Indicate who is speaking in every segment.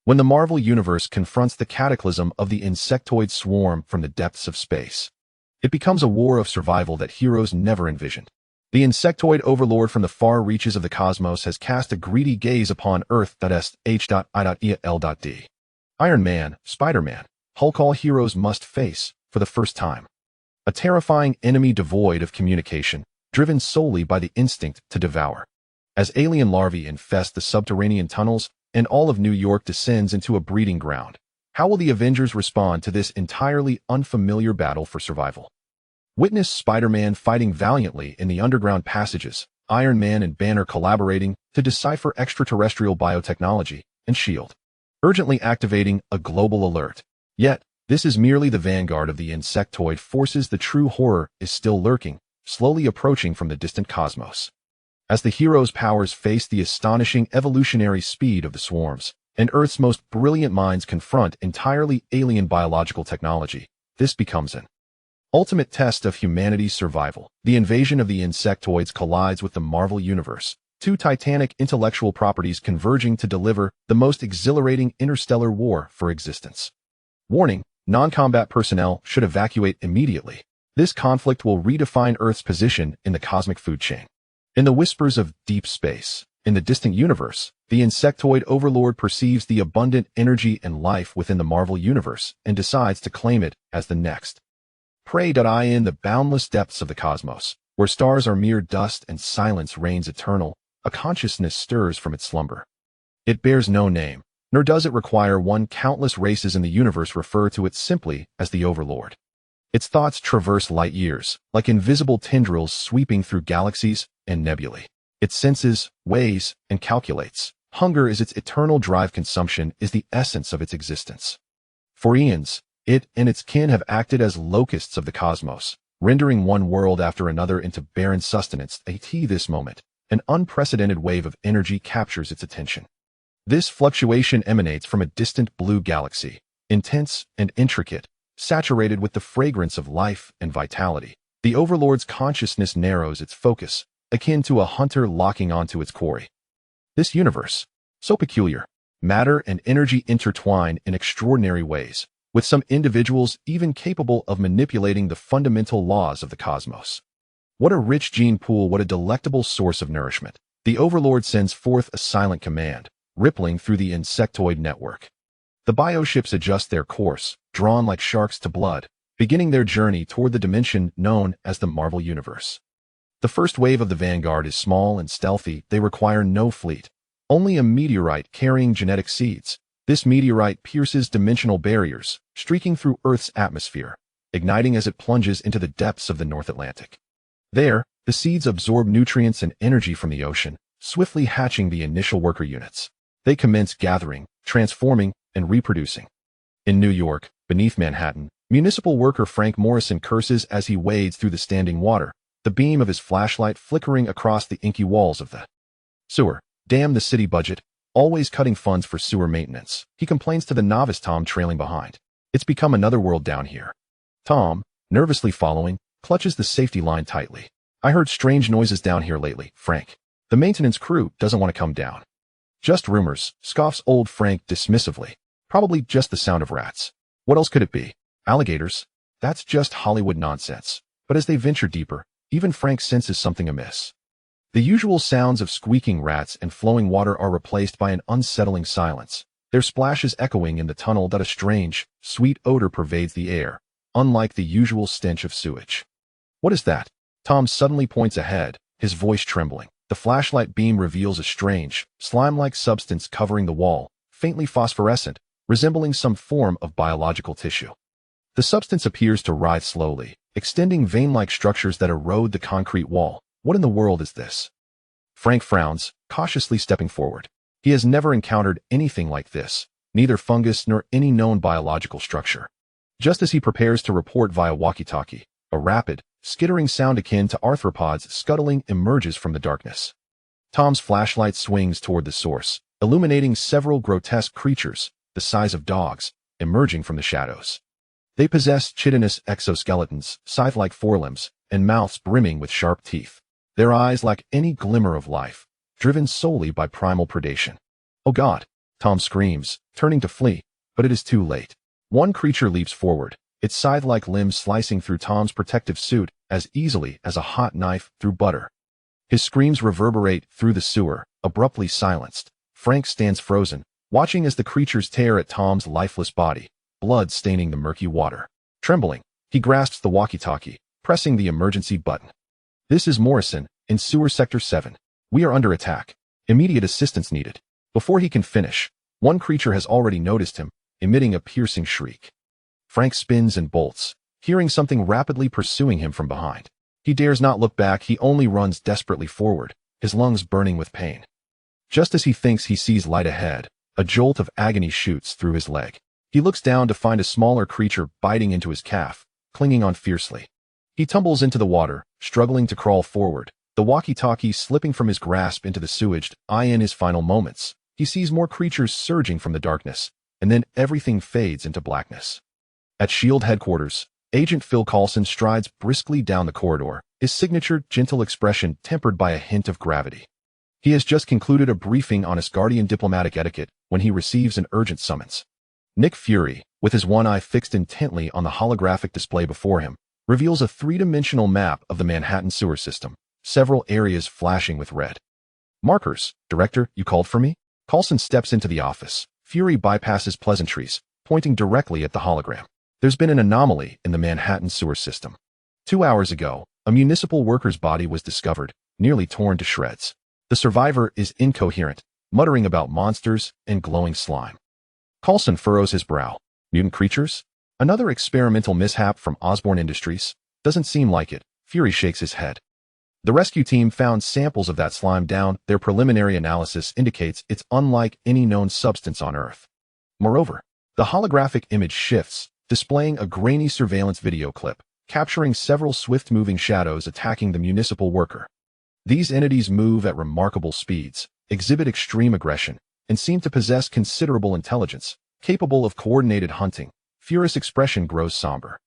Speaker 1: when the Marvel Universe confronts the cataclysm of the insectoid swarm from the depths of space. It becomes a war of survival that heroes never envisioned. The insectoid overlord from the far reaches of the cosmos has cast a greedy gaze upon Earth. S.H.I.E.L.D. Iron Man, Spider-Man, Hulk, all heroes must face, for the first time, a terrifying enemy devoid of communication, driven solely by the instinct to devour. As alien larvae infest the subterranean tunnels and all of New York descends into a breeding ground, how will the Avengers respond to this entirely unfamiliar battle for survival? Witness Spider-Man fighting valiantly in the underground passages, Iron Man and Banner collaborating to decipher extraterrestrial biotechnology, and S.H.I.E.L.D. urgently activating a global alert. Yet, this is merely the vanguard of the insectoid forces. The true horror is still lurking, slowly approaching from the distant cosmos. As the heroes' powers face the astonishing evolutionary speed of the swarms, and Earth's most brilliant minds confront entirely alien biological technology, this becomes an ultimate test of humanity's survival. The invasion of the insectoids collides with the Marvel Universe, two titanic intellectual properties converging to deliver the most exhilarating interstellar war for existence. Warning: non-combat personnel should evacuate immediately. This conflict will redefine Earth's position in the cosmic food chain. In the whispers of deep space, in the distant universe, the insectoid overlord perceives the abundant energy and life within the Marvel Universe and decides to claim it as the next prey. In the boundless depths of the cosmos, where stars are mere dust and silence reigns eternal, a consciousness stirs from its slumber. It bears no name, nor does it require one. Countless races in the universe refer to it simply as the Overlord. Its thoughts traverse light years, like invisible tendrils sweeping through galaxies and nebulae. It senses, weighs, and calculates. Hunger is its eternal drive. Consumption is the essence of its existence. For eons, it and its kin have acted as locusts of the cosmos, rendering one world after another into barren sustenance. At this moment, an unprecedented wave of energy captures its attention. This fluctuation emanates from a distant blue galaxy, intense and intricate, saturated with the fragrance of life and vitality. The Overlord's consciousness narrows its focus, akin to a hunter locking onto its quarry. This universe, so peculiar, matter and energy intertwine in extraordinary ways, with some individuals even capable of manipulating the fundamental laws of the cosmos. What a rich gene pool, what a delectable source of nourishment. The Overlord sends forth a silent command, rippling through the insectoid network. The bioships adjust their course, drawn like sharks to blood, beginning their journey toward the dimension known as the Marvel Universe. The first wave of the vanguard is small and stealthy. They require no fleet, only a meteorite carrying genetic seeds. This meteorite pierces dimensional barriers, streaking through Earth's atmosphere, igniting as it plunges into the depths of the North Atlantic. There, the seeds absorb nutrients and energy from the ocean, swiftly hatching the initial worker units. They commence gathering, transforming, and reproducing. In New York, beneath Manhattan, municipal worker Frank Morrison curses as he wades through the standing water, the beam of his flashlight flickering across the inky walls of the sewer. Damn the city budget, always cutting funds for sewer maintenance. He complains to the novice Tom trailing behind. It's become another world down here. Tom, nervously following, clutches the safety line tightly. I heard strange noises down here lately, Frank. The maintenance crew doesn't want to come down. Just rumors, scoffs old Frank dismissively. Probably just the sound of rats. What else could it be? Alligators? That's just Hollywood nonsense. But as they venture deeper, even Frank senses something amiss. The usual sounds of squeaking rats and flowing water are replaced by an unsettling silence, their splashes echoing in the tunnel. A strange, sweet odor pervades the air, unlike the usual stench of sewage. What is that? Tom suddenly points ahead, his voice trembling. The flashlight beam reveals a strange, slime-like substance covering the wall, faintly phosphorescent, resembling some form of biological tissue. The substance appears to writhe slowly, extending vein-like structures that erode the concrete wall. What in the world is this? Frank frowns, cautiously stepping forward. He has never encountered anything like this, neither fungus nor any known biological structure. Just as he prepares to report via walkie-talkie, a rapid, skittering sound akin to arthropods scuttling emerges from the darkness. Tom's flashlight swings toward the source, illuminating several grotesque creatures, the size of dogs, emerging from the shadows. They possess chitinous exoskeletons, scythe-like forelimbs, and mouths brimming with sharp teeth. Their eyes lack any glimmer of life, driven solely by primal predation. Oh God, Tom screams, turning to flee, but it is too late. One creature leaps forward, its scythe-like limbs slicing through Tom's protective suit as easily as a hot knife through butter. His screams reverberate through the sewer, abruptly silenced. Frank stands frozen, watching as the creatures tear at Tom's lifeless body, blood staining the murky water. Trembling, he grasps the walkie-talkie, pressing the emergency button. This is Morrison, in Sewer Sector 7. We are under attack. Immediate assistance needed. Before he can finish, one creature has already noticed him, emitting a piercing shriek. Frank spins and bolts, hearing something rapidly pursuing him from behind. He dares not look back, he only runs desperately forward, his lungs burning with pain. Just as he thinks he sees light ahead, a jolt of agony shoots through his leg. He looks down to find a smaller creature biting into his calf, clinging on fiercely. He tumbles into the water, struggling to crawl forward, the walkie-talkie slipping from his grasp into the sewage. In his final moments, he sees more creatures surging from the darkness, and then everything fades into blackness. At S.H.I.E.L.D. headquarters, Agent Phil Coulson strides briskly down the corridor, his signature gentle expression tempered by a hint of gravity. He has just concluded a briefing on Asgardian diplomatic etiquette when he receives an urgent summons. Nick Fury, with his one eye fixed intently on the holographic display before him, reveals a three-dimensional map of the Manhattan sewer system, several areas flashing with red. Markers, Director, you called for me? Coulson steps into the office. Fury bypasses pleasantries, pointing directly at the hologram. There's been an anomaly in the Manhattan sewer system. 2 hours ago, a municipal worker's body was discovered, nearly torn to shreds. The survivor is incoherent, muttering about monsters and glowing slime. Coulson furrows his brow. Mutant creatures? Another experimental mishap from Osborne Industries? Doesn't seem like it. Fury shakes his head. The rescue team found samples of that slime down. Their preliminary analysis indicates it's unlike any known substance on Earth. Moreover, the holographic image shifts, displaying a grainy surveillance video clip, capturing several swift-moving shadows attacking the municipal worker. These entities move at remarkable speeds, exhibit extreme aggression, and seem to possess considerable intelligence, capable of coordinated hunting. Fury's expression grows somber.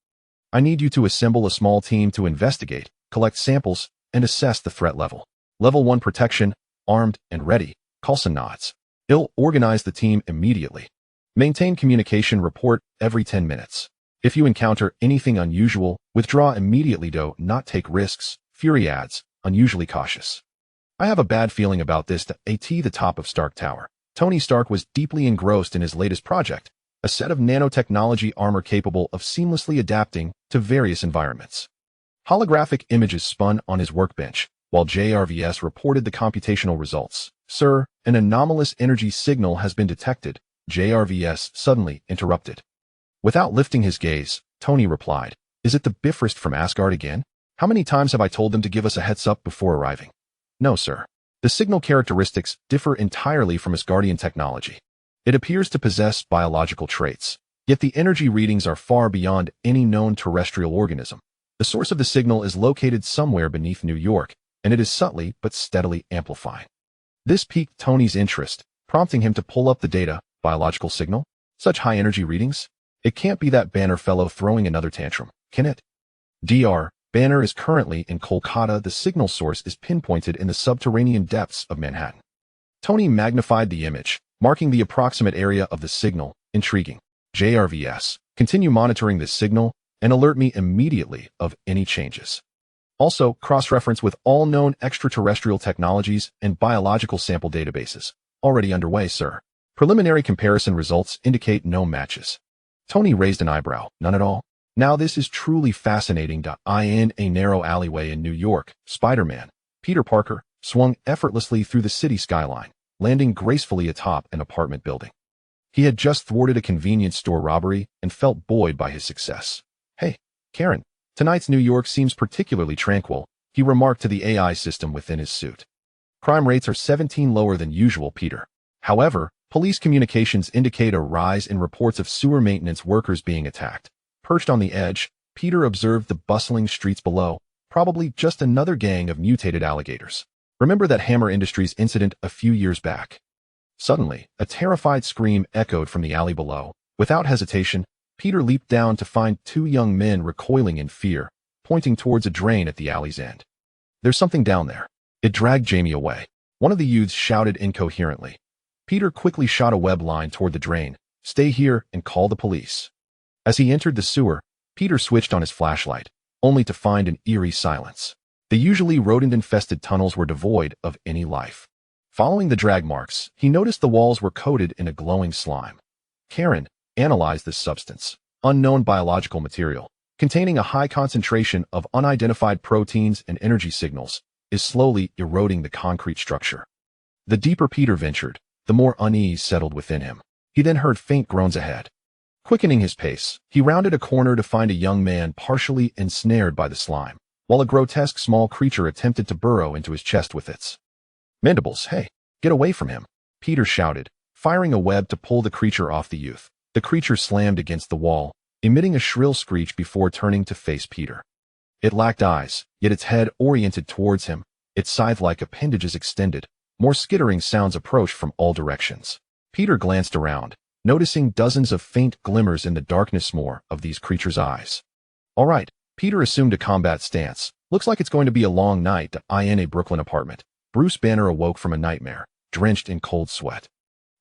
Speaker 1: I need you to assemble a small team to investigate, collect samples, and assess the threat level. Level 1 protection, armed and ready. Coulson nods. He'll organize the team immediately. Maintain communication report every 10 minutes. If you encounter anything unusual, withdraw immediately. Do not take risks, Fury adds, unusually cautious. I have a bad feeling about this. The top of Stark Tower. Tony Stark was deeply engrossed in his latest project, a set of nanotechnology armor capable of seamlessly adapting to various environments. Holographic images spun on his workbench, while JRVS reported the computational results. Sir, an anomalous energy signal has been detected, JRVS suddenly interrupted. Without lifting his gaze, Tony replied, Is it the Bifrost from Asgard again? How many times have I told them to give us a heads up before arriving? No, sir. The signal characteristics differ entirely from Asgardian technology. It appears to possess biological traits, yet the energy readings are far beyond any known terrestrial organism. The source of the signal is located somewhere beneath New York, and it is subtly but steadily amplifying. This piqued Tony's interest, prompting him to pull up the data. Biological signal? Such high energy readings? It can't be that Banner fellow throwing another tantrum, can it? Dr. Banner is currently in Kolkata. The signal source is pinpointed in the subterranean depths of Manhattan. Tony magnified the image, marking the approximate area of the signal. Intriguing. JRVS, continue monitoring this signal and alert me immediately of any changes. Also, cross-reference with all known extraterrestrial technologies and biological sample databases. Already underway, sir. Preliminary comparison results indicate no matches. Tony raised an eyebrow. None at all? Now this is truly fascinating. In a narrow alleyway in New York, Spider-Man, Peter Parker, swung effortlessly through the city skyline, landing gracefully atop an apartment building. He had just thwarted a convenience store robbery and felt buoyed by his success. Hey, Karen, tonight's New York seems particularly tranquil, he remarked to the AI system within his suit. Crime rates are 17 lower than usual, Peter. However, police communications indicate a rise in reports of sewer maintenance workers being attacked. Perched on the edge, Peter observed the bustling streets below, probably just another gang of mutated alligators. Remember that Hammer Industries incident a few years back? Suddenly, a terrified scream echoed from the alley below. Without hesitation, Peter leaped down to find two young men recoiling in fear, pointing towards a drain at the alley's end. There's something down there. It dragged Jamie away. One of the youths shouted incoherently. Peter quickly shot a web line toward the drain. "Stay here and call the police." As he entered the sewer, Peter switched on his flashlight, only to find an eerie silence. The usually rodent-infested tunnels were devoid of any life. Following the drag marks, he noticed the walls were coated in a glowing slime. Karen analyzed this substance, unknown biological material, containing a high concentration of unidentified proteins and energy signals, is slowly eroding the concrete structure. The deeper Peter ventured, the more unease settled within him. He then heard faint groans ahead. Quickening his pace, he rounded a corner to find a young man partially ensnared by the slime, while a grotesque small creature attempted to burrow into his chest with its mandibles. "Hey, get away from him," Peter shouted, firing a web to pull the creature off the youth. The creature slammed against the wall, emitting a shrill screech before turning to face Peter. It lacked eyes, yet its head oriented towards him, its scythe-like appendages extended. More skittering sounds approached from all directions. Peter glanced around, noticing dozens of faint glimmers in the darkness. More of these creatures' eyes. "All right," Peter assumed a combat stance. "Looks like it's going to be a long night." In a Brooklyn apartment, Bruce Banner awoke from a nightmare, drenched in cold sweat.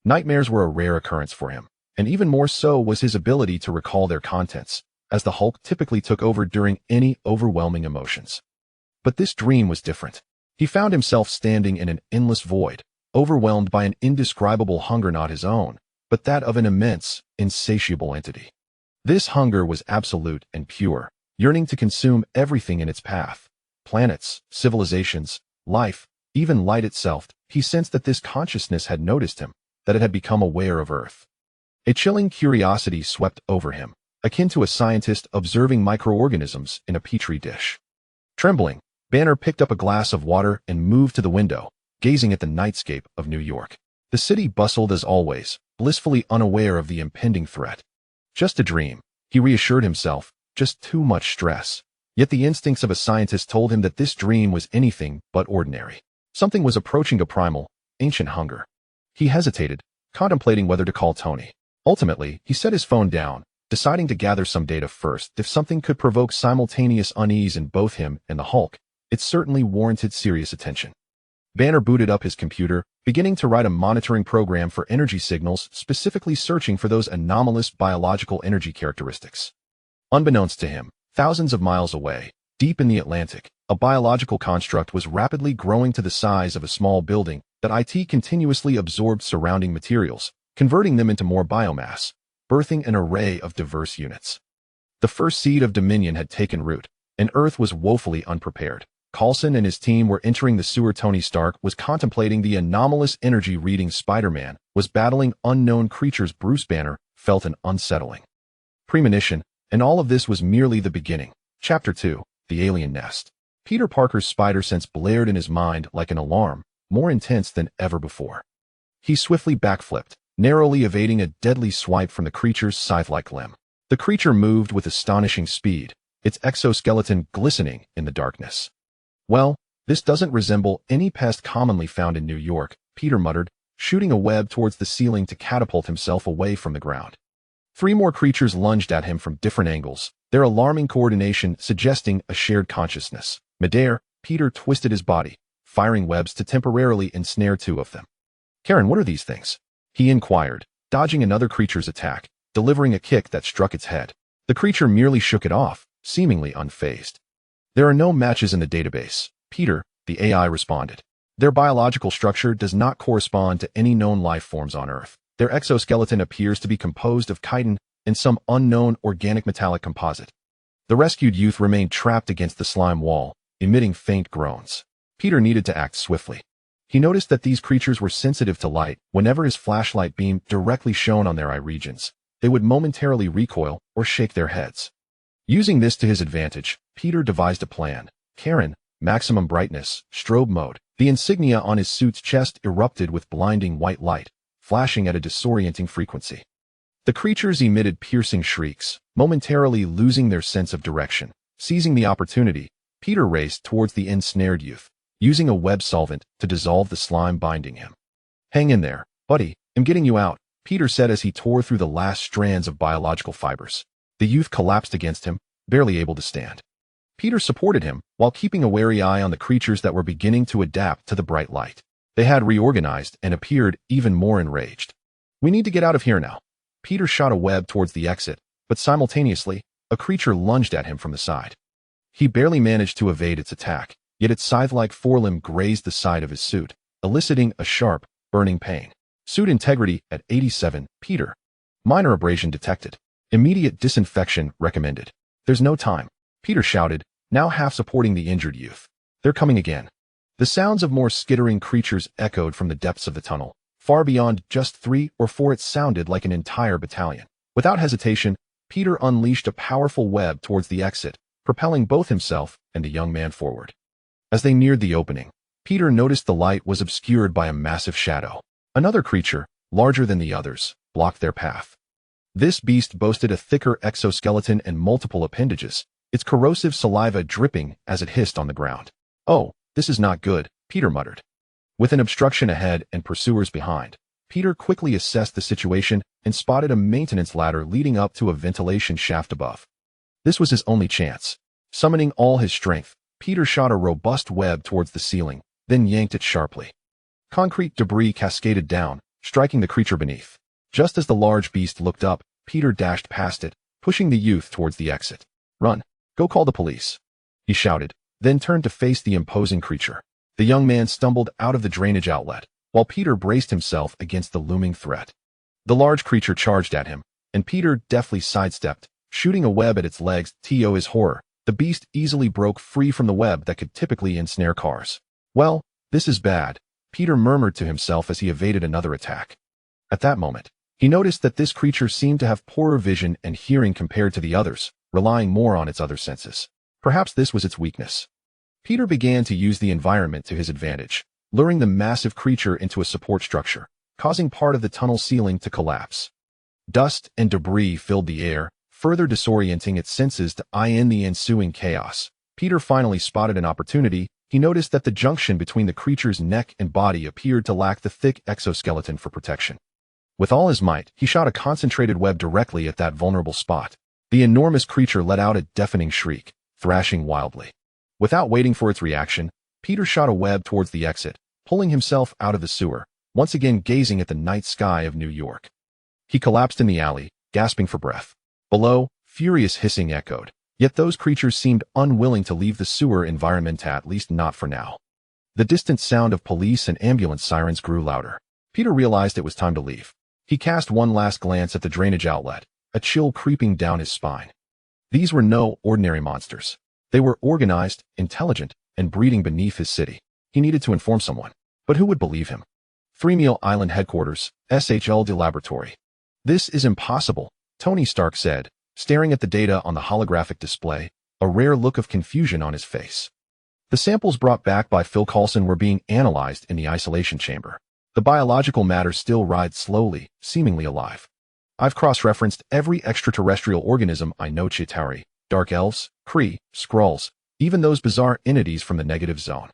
Speaker 1: Nightmares were a rare occurrence for him, and even more so was his ability to recall their contents, as the Hulk typically took over during any overwhelming emotions. But this dream was different. He found himself standing in an endless void, overwhelmed by an indescribable hunger, not his own, but that of an immense, insatiable entity. This hunger was absolute and pure, yearning to consume everything in its path: planets, civilizations, life, even light itself. He sensed that this consciousness had noticed him, that it had become aware of Earth. A chilling curiosity swept over him, akin to a scientist observing microorganisms in a petri dish. Trembling, Banner picked up a glass of water and moved to the window, gazing at the nightscape of New York. The city bustled as always, blissfully unaware of the impending threat. Just a dream, he reassured himself, just too much stress. Yet the instincts of a scientist told him that this dream was anything but ordinary. Something was approaching, a primal, ancient hunger. He hesitated, contemplating whether to call Tony. Ultimately, he set his phone down, deciding to gather some data first. If something could provoke simultaneous unease in both him and the Hulk, it certainly warranted serious attention. Banner booted up his computer, beginning to write a monitoring program for energy signals, specifically searching for those anomalous biological energy characteristics. Unbeknownst to him, thousands of miles away, deep in the Atlantic, a biological construct was rapidly growing to the size of a small building. That IT continuously absorbed surrounding materials, converting them into more biomass, birthing an array of diverse units. The first seed of dominion had taken root, and Earth was woefully unprepared. Coulson and his team were entering the sewer. Tony Stark was contemplating the anomalous energy reading. Spider-Man was battling unknown creatures. Bruce Banner felt an unsettling premonition, and all of this was merely the beginning. Chapter 2, The Alien Nest. Peter Parker's spider sense blared in his mind like an alarm, more intense than ever before. He swiftly backflipped, narrowly evading a deadly swipe from the creature's scythe-like limb. The creature moved with astonishing speed, its exoskeleton glistening in the darkness. "Well, this doesn't resemble any pest commonly found in New York," Peter muttered, shooting a web towards the ceiling to catapult himself away from the ground. 3 more creatures lunged at him from different angles, their alarming coordination suggesting a shared consciousness. Midair, Peter twisted his body, firing webs to temporarily ensnare 2 of them. "Karen, what are these things?" he inquired, dodging another creature's attack, delivering a kick that struck its head. The creature merely shook it off, seemingly unfazed. "There are no matches in the database, Peter," the AI responded. "Their biological structure does not correspond to any known life forms on Earth. Their exoskeleton appears to be composed of chitin and some unknown organic metallic composite." The rescued youth remained trapped against the slime wall, emitting faint groans. Peter needed to act swiftly. He noticed that these creatures were sensitive to light. Whenever his flashlight beam directly shone on their eye regions, they would momentarily recoil or shake their heads. Using this to his advantage, Peter devised a plan. Karen, maximum brightness, strobe mode. The insignia on his suit's chest erupted with blinding white light, flashing at a disorienting frequency. The creatures emitted piercing shrieks, momentarily losing their sense of direction. Seizing the opportunity, Peter raced towards the ensnared youth, using a web solvent to dissolve the slime binding him. "Hang in there, buddy, I'm getting you out," Peter said as he tore through the last strands of biological fibers. The youth collapsed against him, barely able to stand. Peter supported him, while keeping a wary eye on the creatures that were beginning to adapt to the bright light. They had reorganized and appeared even more enraged. We need to get out of here now. Peter shot a web towards the exit, but simultaneously, a creature lunged at him from the side. He barely managed to evade its attack, yet its scythe-like forelimb grazed the side of his suit, eliciting a sharp, burning pain. Suit integrity at 87, Peter. Minor abrasion detected. Immediate disinfection recommended. There's no time, Peter shouted, now half supporting the injured youth. They're coming again. The sounds of more skittering creatures echoed from the depths of the tunnel. Far beyond just 3 or 4, it sounded like an entire battalion. Without hesitation, Peter unleashed a powerful web towards the exit, propelling both himself and the young man forward. As they neared the opening, Peter noticed the light was obscured by a massive shadow. Another creature, larger than the others, blocked their path. This beast boasted a thicker exoskeleton and multiple appendages, its corrosive saliva dripping as it hissed on the ground. Oh, this is not good, Peter muttered. With an obstruction ahead and pursuers behind, Peter quickly assessed the situation and spotted a maintenance ladder leading up to a ventilation shaft above. This was his only chance. Summoning all his strength, Peter shot a robust web towards the ceiling, then yanked it sharply. Concrete debris cascaded down, striking the creature beneath. Just as the large beast looked up, Peter dashed past it, pushing the youth towards the exit. Run. Go call the police, he shouted, then turned to face the imposing creature. The young man stumbled out of the drainage outlet, while Peter braced himself against the looming threat. The large creature charged at him, and Peter deftly sidestepped, shooting a web at its legs. To his horror, the beast easily broke free from the web that could typically ensnare cars. Well, this is bad, Peter murmured to himself as he evaded another attack. At that moment, he noticed that this creature seemed to have poorer vision and hearing compared to the others, relying more on its other senses. Perhaps this was its weakness. Peter began to use the environment to his advantage, luring the massive creature into a support structure, causing part of the tunnel ceiling to collapse. Dust and debris filled the air, further disorienting its senses. In the ensuing chaos, Peter finally spotted an opportunity. He noticed that the junction between the creature's neck and body appeared to lack the thick exoskeleton for protection. With all his might, he shot a concentrated web directly at that vulnerable spot. The enormous creature let out a deafening shriek, thrashing wildly. Without waiting for its reaction, Peter shot a web towards the exit, pulling himself out of the sewer, once again gazing at the night sky of New York. He collapsed in the alley, gasping for breath. Below, furious hissing echoed, yet those creatures seemed unwilling to leave the sewer environment, at least not for now. The distant sound of police and ambulance sirens grew louder. Peter realized it was time to leave. He cast one last glance at the drainage outlet, a chill creeping down his spine. These were no ordinary monsters. They were organized, intelligent, and breeding beneath his city. He needed to inform someone. But who would believe him? 3 Meal Island headquarters, S.H.I.E.L.D. laboratory. This is impossible, Tony Stark said, staring at the data on the holographic display, a rare look of confusion on his face. The samples brought back by Phil Coulson were being analyzed in the isolation chamber. The biological matter still rides slowly, seemingly alive. I've cross-referenced every extraterrestrial organism I know: Chitauri, Dark Elves, Kree, Skrulls, even those bizarre entities from the negative zone.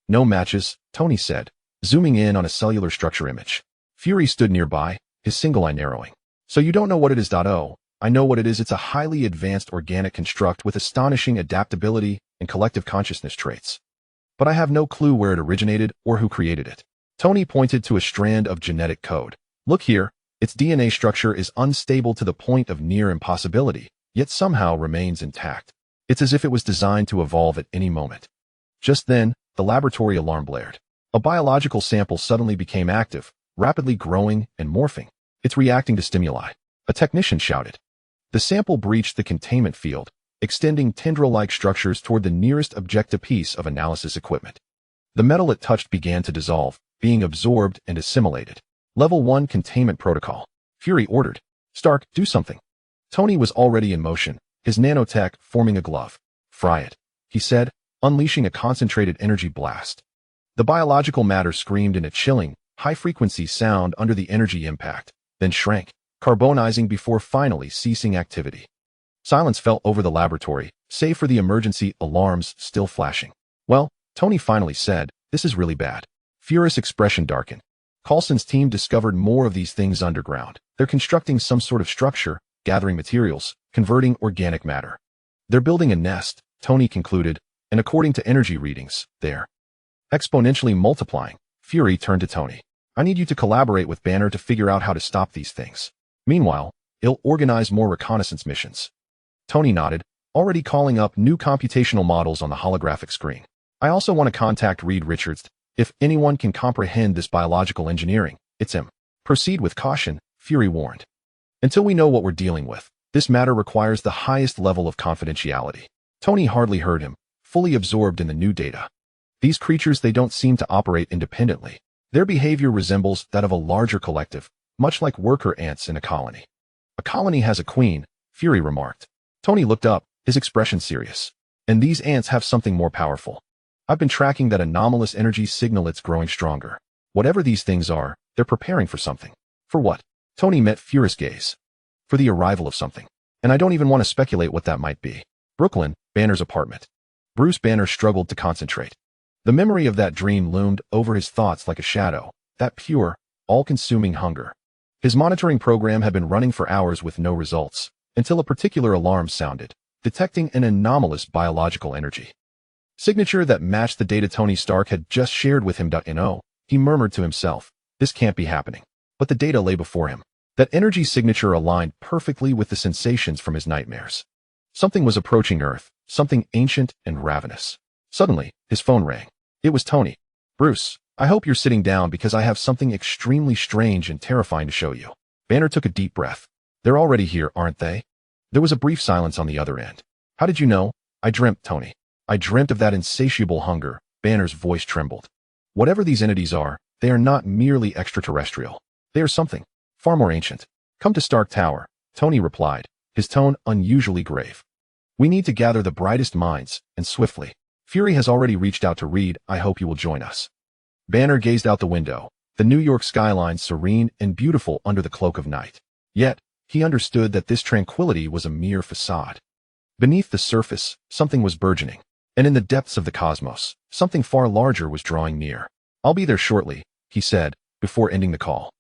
Speaker 1: No matches, Tony said, zooming in on a cellular structure image. Fury stood nearby, his single eye narrowing. So you don't know what it is? Oh, I know what it is. It's a highly advanced organic construct with astonishing adaptability and collective consciousness traits. But I have no clue where it originated or who created it. Tony pointed to a strand of genetic code. Look here, its DNA structure is unstable to the point of near impossibility, yet somehow remains intact. It's as if it was designed to evolve at any moment. Just then, the laboratory alarm blared. A biological sample suddenly became active, rapidly growing and morphing. It's reacting to stimuli, a technician shouted. The sample breached the containment field, extending tendril-like structures toward the nearest objective piece of analysis equipment. The metal it touched began to dissolve, being absorbed and assimilated. Level 1 containment protocol. Fury ordered. Stark, do something. Tony was already in motion, his nanotech forming a glove. Fry it, he said, unleashing a concentrated energy blast. The biological matter screamed in a chilling, high-frequency sound under the energy impact, then shrank, carbonizing before finally ceasing activity. Silence fell over the laboratory, save for the emergency alarms still flashing. Well, Tony finally said, this is really bad. Fury's expression darkened. Coulson's team discovered more of these things underground. They're constructing some sort of structure, gathering materials, converting organic matter. They're building a nest, Tony concluded, and according to energy readings, they're exponentially multiplying. Fury turned to Tony. I need you to collaborate with Banner to figure out how to stop these things. Meanwhile, I'll organize more reconnaissance missions. Tony nodded, already calling up new computational models on the holographic screen. I also want to contact Reed Richards. If anyone can comprehend this biological engineering, it's him. Proceed with caution, Fury warned. Until we know what we're dealing with, this matter requires the highest level of confidentiality. Tony hardly heard him, fully absorbed in the new data. These creatures, they don't seem to operate independently. Their behavior resembles that of a larger collective, much like worker ants in a colony. A colony has a queen, Fury remarked. Tony looked up, his expression serious. And these ants have something more powerful. I've been tracking that anomalous energy signal. It's growing stronger. Whatever these things are, they're preparing for something. For what? Tony met Fury's gaze. For the arrival of something. And I don't even want to speculate what that might be. Brooklyn, Banner's apartment. Bruce Banner struggled to concentrate. The memory of that dream loomed over his thoughts like a shadow, that pure, all-consuming hunger. His monitoring program had been running for hours with no results, until a particular alarm sounded, detecting an anomalous biological energy signature that matched the data Tony Stark had just shared with him. He murmured to himself, this can't be happening. But the data lay before him. That energy signature aligned perfectly with the sensations from his nightmares. Something was approaching Earth, something ancient and ravenous. Suddenly, his phone rang. It was Tony. Bruce, I hope you're sitting down because I have something extremely strange and terrifying to show you. Banner took a deep breath. They're already here, aren't they? There was a brief silence on the other end. How did you know? I dreamt, Tony. I dreamt of that insatiable hunger. Banner's voice trembled. Whatever these entities are, they are not merely extraterrestrial. They are something far more ancient. Come to Stark Tower, Tony replied, his tone unusually grave. We need to gather the brightest minds, and swiftly. Fury has already reached out to Reed. I hope you will join us. Banner gazed out the window, the New York skyline serene and beautiful under the cloak of night. Yet, he understood that this tranquility was a mere facade. Beneath the surface, something was burgeoning. And in the depths of the cosmos, something far larger was drawing near. I'll be there shortly, he said, before ending the call.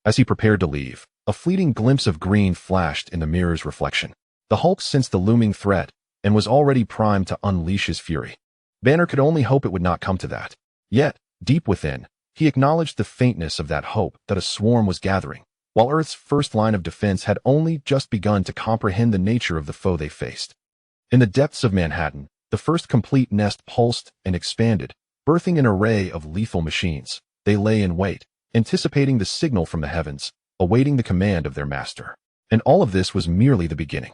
Speaker 1: As he prepared to leave, a fleeting glimpse of green flashed in the mirror's reflection. The Hulk sensed the looming threat and was already primed to unleash his fury. Banner could only hope it would not come to that. Yet, deep within, he acknowledged the faintness of that hope that a swarm was gathering, while Earth's first line of defense had only just begun to comprehend the nature of the foe they faced. In the depths of Manhattan, the first complete nest pulsed and expanded, birthing an array of lethal machines. They lay in wait, anticipating the signal from the heavens, awaiting the command of their master. And all of this was merely the beginning.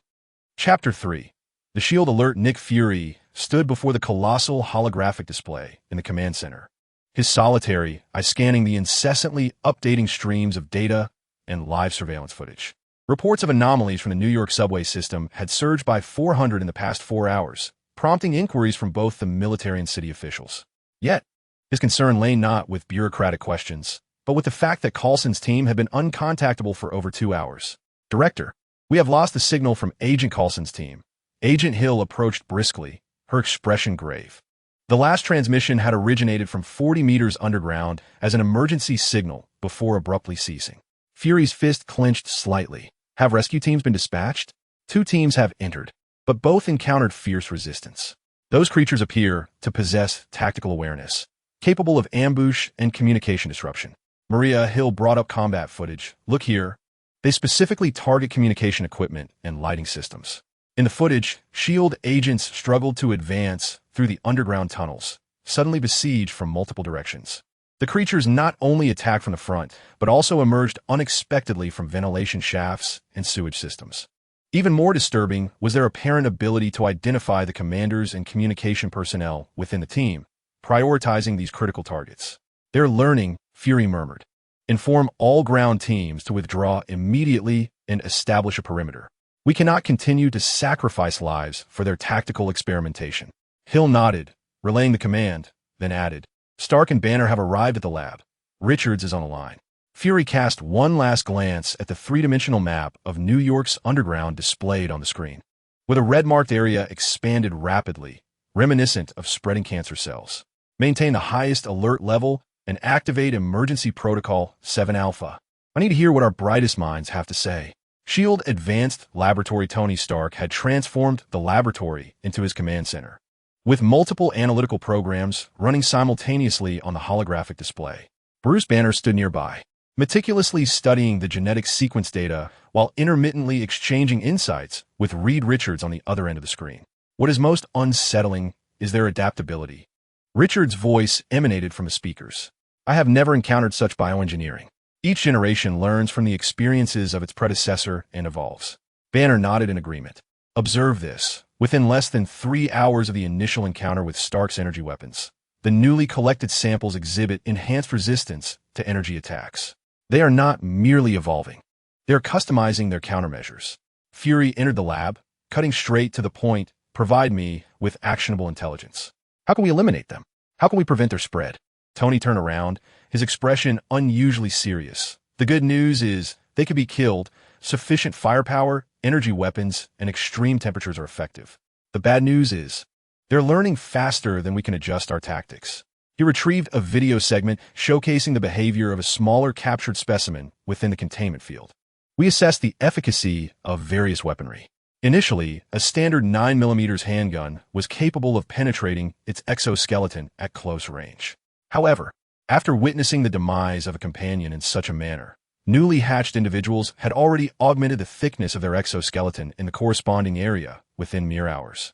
Speaker 1: Chapter 3. The S.H.I.E.L.D. alert. Nick Fury stood before the colossal holographic display in the command center, his solitary eye scanning the incessantly updating streams of data and live surveillance footage. Reports of anomalies from the New York subway system had surged by 400 in the past 4 hours, prompting inquiries from both the military and city officials. Yet, his concern lay not with bureaucratic questions, but with the fact that Coulson's team had been uncontactable for over 2 hours. Director, we have lost the signal from Agent Coulson's team. Agent Hill approached briskly, her expression grave. The last transmission had originated from 40 meters underground as an emergency signal before abruptly ceasing. Fury's fist clenched slightly. Have rescue teams been dispatched? 2 teams have entered, but both encountered fierce resistance. Those creatures appear to possess tactical awareness, capable of ambush and communication disruption. Maria Hill brought up combat footage. Look here. They specifically target communication equipment and lighting systems. In the footage, S.H.I.E.L.D. agents struggled to advance through the underground tunnels, suddenly besieged from multiple directions. The creatures not only attacked from the front, but also emerged unexpectedly from ventilation shafts and sewage systems. Even more disturbing was their apparent ability to identify the commanders and communication personnel within the team, prioritizing these critical targets. They're learning, Fury murmured. Inform all ground teams to withdraw immediately and establish a perimeter. We cannot continue to sacrifice lives for their tactical experimentation. Hill nodded, relaying the command, then added, Stark and Banner have arrived at the lab. Richards is on the line. Fury cast one last glance at the three-dimensional map of New York's underground displayed on the screen, where the red-marked area expanded rapidly, reminiscent of spreading cancer cells. Maintain the highest alert level and activate emergency protocol 7 Alpha. I need to hear what our brightest minds have to say. S.H.I.E.L.D. Advanced Laboratory Tony Stark had transformed the laboratory into his command center, with multiple analytical programs running simultaneously on the holographic display. Bruce Banner stood nearby, meticulously studying the genetic sequence data while intermittently exchanging insights with Reed Richards on the other end of the screen. What is most unsettling is their adaptability. Richards' voice emanated from the speakers. I have never encountered such bioengineering. Each generation learns from the experiences of its predecessor and evolves. Banner nodded in agreement. Observe this. Within less than 3 hours of the initial encounter with Stark's energy weapons, the newly collected samples exhibit enhanced resistance to energy attacks. They are not merely evolving. They are customizing their countermeasures. Fury entered the lab, cutting straight to the point. Provide me with actionable intelligence. How can we eliminate them? How can we prevent their spread? Tony turned around, his expression unusually serious. The good news is they can be killed. Sufficient firepower, energy weapons, and extreme temperatures are effective. The bad news is they're learning faster than we can adjust our tactics. He retrieved a video segment showcasing the behavior of a smaller captured specimen within the containment field. We assessed the efficacy of various weaponry. Initially, a standard 9mm handgun was capable of penetrating its exoskeleton at close range. However, after witnessing the demise of a companion in such a manner, newly hatched individuals had already augmented the thickness of their exoskeleton in the corresponding area within mere hours.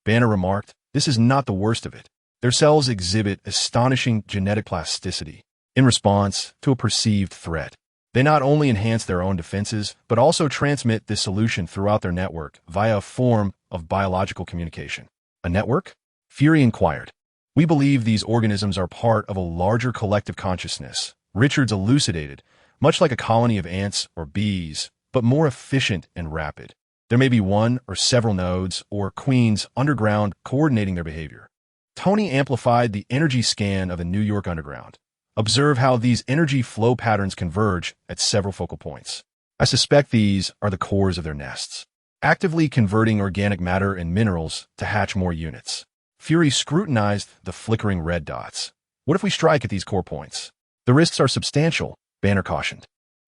Speaker 1: Banner remarked, "This is not the worst of it. Their cells exhibit astonishing genetic plasticity in response to a perceived threat. They not only enhance their own defenses, but also transmit this solution throughout their network via a form of biological communication." A network? Fury inquired. "We believe these organisms are part of a larger collective consciousness," Richards elucidated, "much like a colony of ants or bees, but more efficient and rapid. There may be one or several nodes or queens underground coordinating their behavior." Tony amplified the energy scan of the New York underground. Observe how these energy flow patterns converge at several focal points. I suspect these are the cores of their nests, actively converting organic matter and minerals to hatch more units. Fury scrutinized the flickering red dots. What if we strike at these core points? The risks are substantial, Banner cautioned.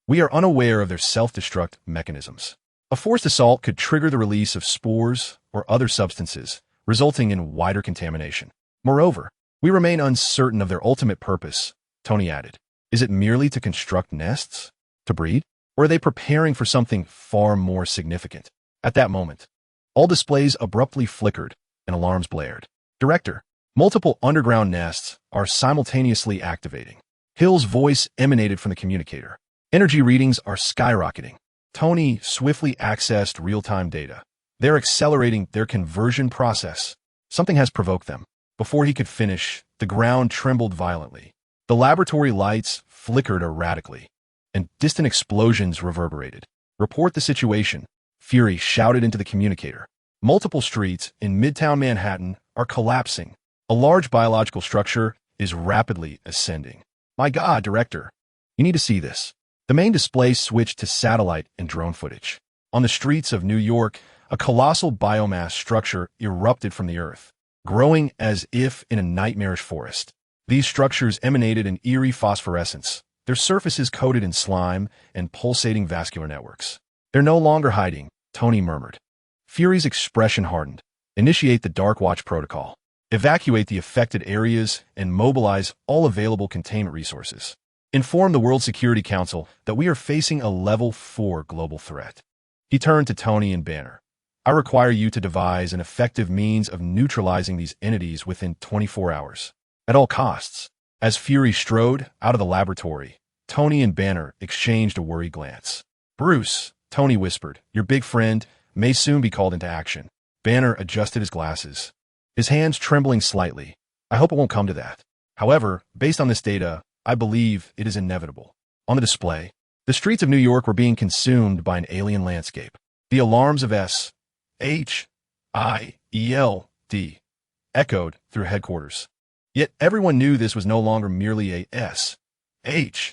Speaker 1: We are unaware of their self-destruct mechanisms. A forced assault could trigger the release of spores or other substances, resulting in wider contamination. Moreover, we remain uncertain of their ultimate purpose, Tony added. Is it merely to construct nests? To breed? Or are they preparing for something far more significant? At that moment, all displays abruptly flickered and alarms blared. Director, multiple underground nests are simultaneously activating. Hill's voice emanated from the communicator. Energy readings are skyrocketing. Tony swiftly accessed real-time data. They're accelerating their conversion process. Something has provoked them. Before he could finish, the ground trembled violently. The laboratory lights flickered erratically, and distant explosions reverberated. Report the situation, Fury shouted into the communicator. Multiple streets in Midtown Manhattan are collapsing. A large biological structure is rapidly ascending. My God, Director, you need to see this. The main display switched to satellite and drone footage. On the streets of New York, a colossal biomass structure erupted from the earth, growing as if in a nightmarish forest. These structures emanated an eerie phosphorescence, their surfaces coated in slime and pulsating vascular networks. They're no longer hiding, Tony murmured. Fury's expression hardened. Initiate the Dark Watch protocol. Evacuate the affected areas and mobilize all available containment resources. Inform the World Security Council that we are facing a level 4 global threat. He turned to Tony and Banner. I require you to devise an effective means of neutralizing these entities within 24 hours. At all costs. As Fury strode out of the laboratory, Tony and Banner exchanged a worried glance. Bruce, Tony whispered, your big friend may soon be called into action. Banner adjusted his glasses, his hands trembling slightly. I hope it won't come to that. However, based on this data, I believe it is inevitable. On the display, the streets of New York were being consumed by an alien landscape. The alarms of S.H.I.E.L.D. echoed through headquarters. Yet everyone knew this was no longer merely a S.H.I.E.L.D.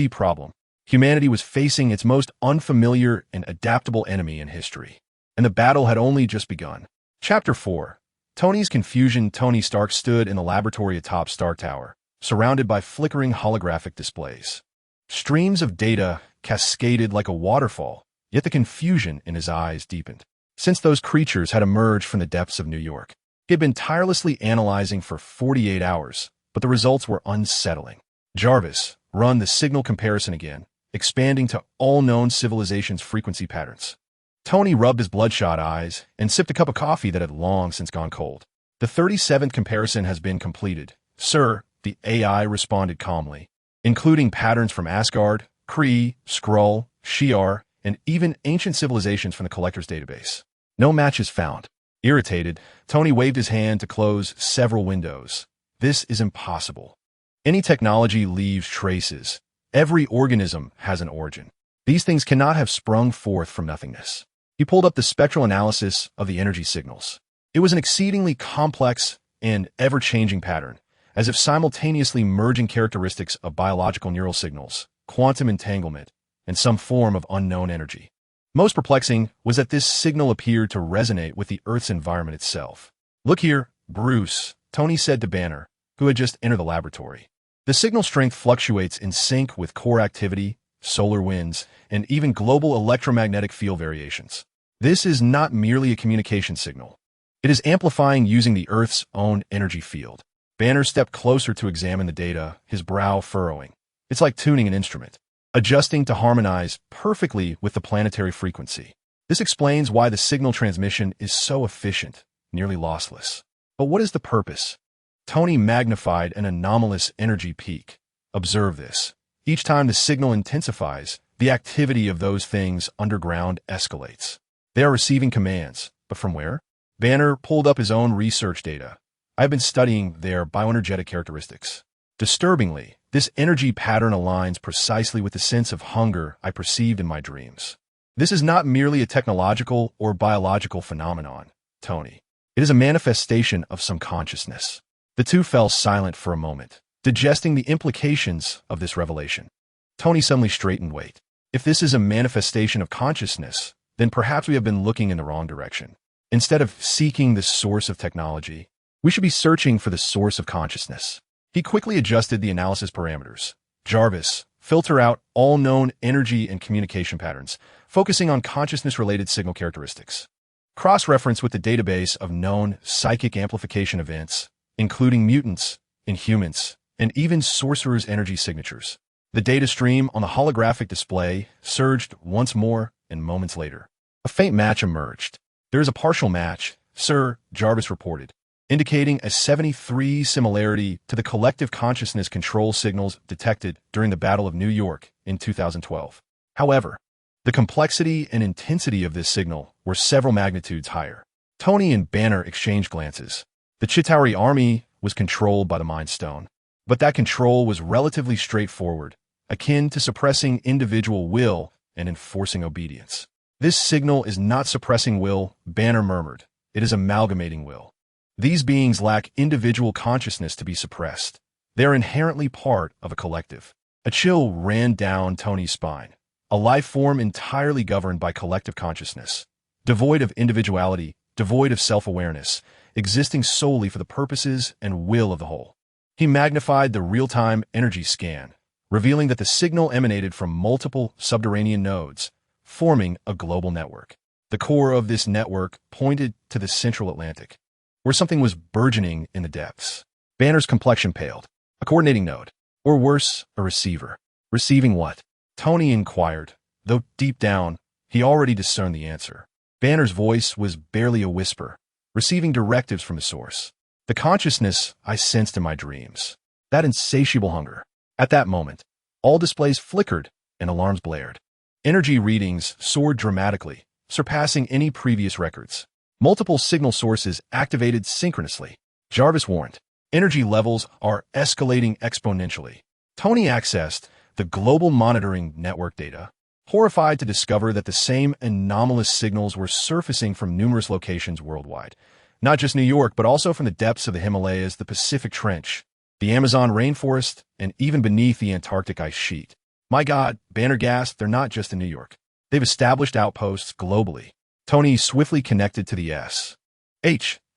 Speaker 1: problem. Humanity was facing its most unfamiliar and adaptable enemy in history, and the battle had only just begun. Chapter 4. Tony's confusion. Tony Stark stood in the laboratory atop Star Tower, surrounded by flickering holographic displays. Streams of data cascaded like a waterfall, yet the confusion in his eyes deepened. Since those creatures had emerged from the depths of New York, he had been tirelessly analyzing for 48 hours, but the results were unsettling. Jarvis, run the signal comparison again, expanding to all known civilizations' frequency patterns. Tony rubbed his bloodshot eyes and sipped a cup of coffee that had long since gone cold. The 37th comparison has been completed, sir, the AI responded calmly, including patterns from Asgard, Kree, Skrull, Shi'ar, and even ancient civilizations from the collector's database. No matches found. Irritated, Tony waved his hand to close several windows. This is impossible. Any technology leaves traces. Every organism has an origin. These things cannot have sprung forth from nothingness. He pulled up the spectral analysis of the energy signals. It was an exceedingly complex and ever-changing pattern, as if simultaneously merging characteristics of biological neural signals, quantum entanglement, and some form of unknown energy. Most perplexing was that this signal appeared to resonate with the Earth's environment itself. "Look here, Bruce," Tony said to Banner, who had just entered the laboratory. "The signal strength fluctuates in sync with core activity, solar winds, and even global electromagnetic field variations. This is not merely a communication signal. It is amplifying using the Earth's own energy field." Banner stepped closer to examine the data, his brow furrowing. "It's like tuning an instrument, adjusting to harmonize perfectly with the planetary frequency. This explains why the signal transmission is so efficient, nearly lossless. But what is the purpose?" Tony magnified an anomalous energy peak. "Observe this. Each time the signal intensifies, the activity of those things underground escalates. They are receiving commands, but from where?" Banner pulled up his own research data. "I have been studying their bioenergetic characteristics. Disturbingly, this energy pattern aligns precisely with the sense of hunger I perceived in my dreams. This is not merely a technological or biological phenomenon, Tony. It is a manifestation of some consciousness." The two fell silent for a moment, digesting the implications of this revelation. Tony suddenly straightened. "Wait. If this is a manifestation of consciousness, then perhaps we have been looking in the wrong direction. Instead of seeking the source of technology, we should be searching for the source of consciousness." He quickly adjusted the analysis parameters. "Jarvis, filter out all known energy and communication patterns, focusing on consciousness-related signal characteristics. Cross-reference with the database of known psychic amplification events, including mutants, inhumans, and even sorcerers' energy signatures." The data stream on the holographic display surged once more, and moments later, a faint match emerged. "There is a partial match, sir," Jarvis reported, indicating a 73 similarity to the collective consciousness control signals detected during the Battle of New York in 2012. However, the complexity and intensity of this signal were several magnitudes higher. Tony and Banner exchanged glances. The Chitauri army was controlled by the Mind Stone, but that control was relatively straightforward, akin to suppressing individual will and enforcing obedience. "This signal is not suppressing will," Banner murmured. "It is amalgamating will. These beings lack individual consciousness to be suppressed. They are inherently part of a collective." A chill ran down Tony's spine. A life form entirely governed by collective consciousness, devoid of individuality, devoid of self-awareness, existing solely for the purposes and will of the whole. He magnified the real-time energy scan, revealing that the signal emanated from multiple subterranean nodes, forming a global network. The core of this network pointed to the Central Atlantic, where something was burgeoning in the depths. Banner's complexion paled. A coordinating node, or worse, a receiver. Receiving what? Tony inquired, though deep down, he already discerned the answer. Banner's voice was barely a whisper, receiving directives from the source. The consciousness I sensed in my dreams. That insatiable hunger. At that moment, all displays flickered and alarms blared. Energy readings soared dramatically, surpassing any previous records. Multiple signal sources activated synchronously. Jarvis warned, "Energy levels are escalating exponentially." Tony accessed the global monitoring network data, horrified to discover that the same anomalous signals were surfacing from numerous locations worldwide. Not just New York, but also from the depths of the Himalayas, the Pacific Trench, the Amazon rainforest, and even beneath the Antarctic ice sheet. "My God," Banner gasped, "they're not just in New York. They've established outposts globally." Tony swiftly connected to the S.H.I.E.L.D.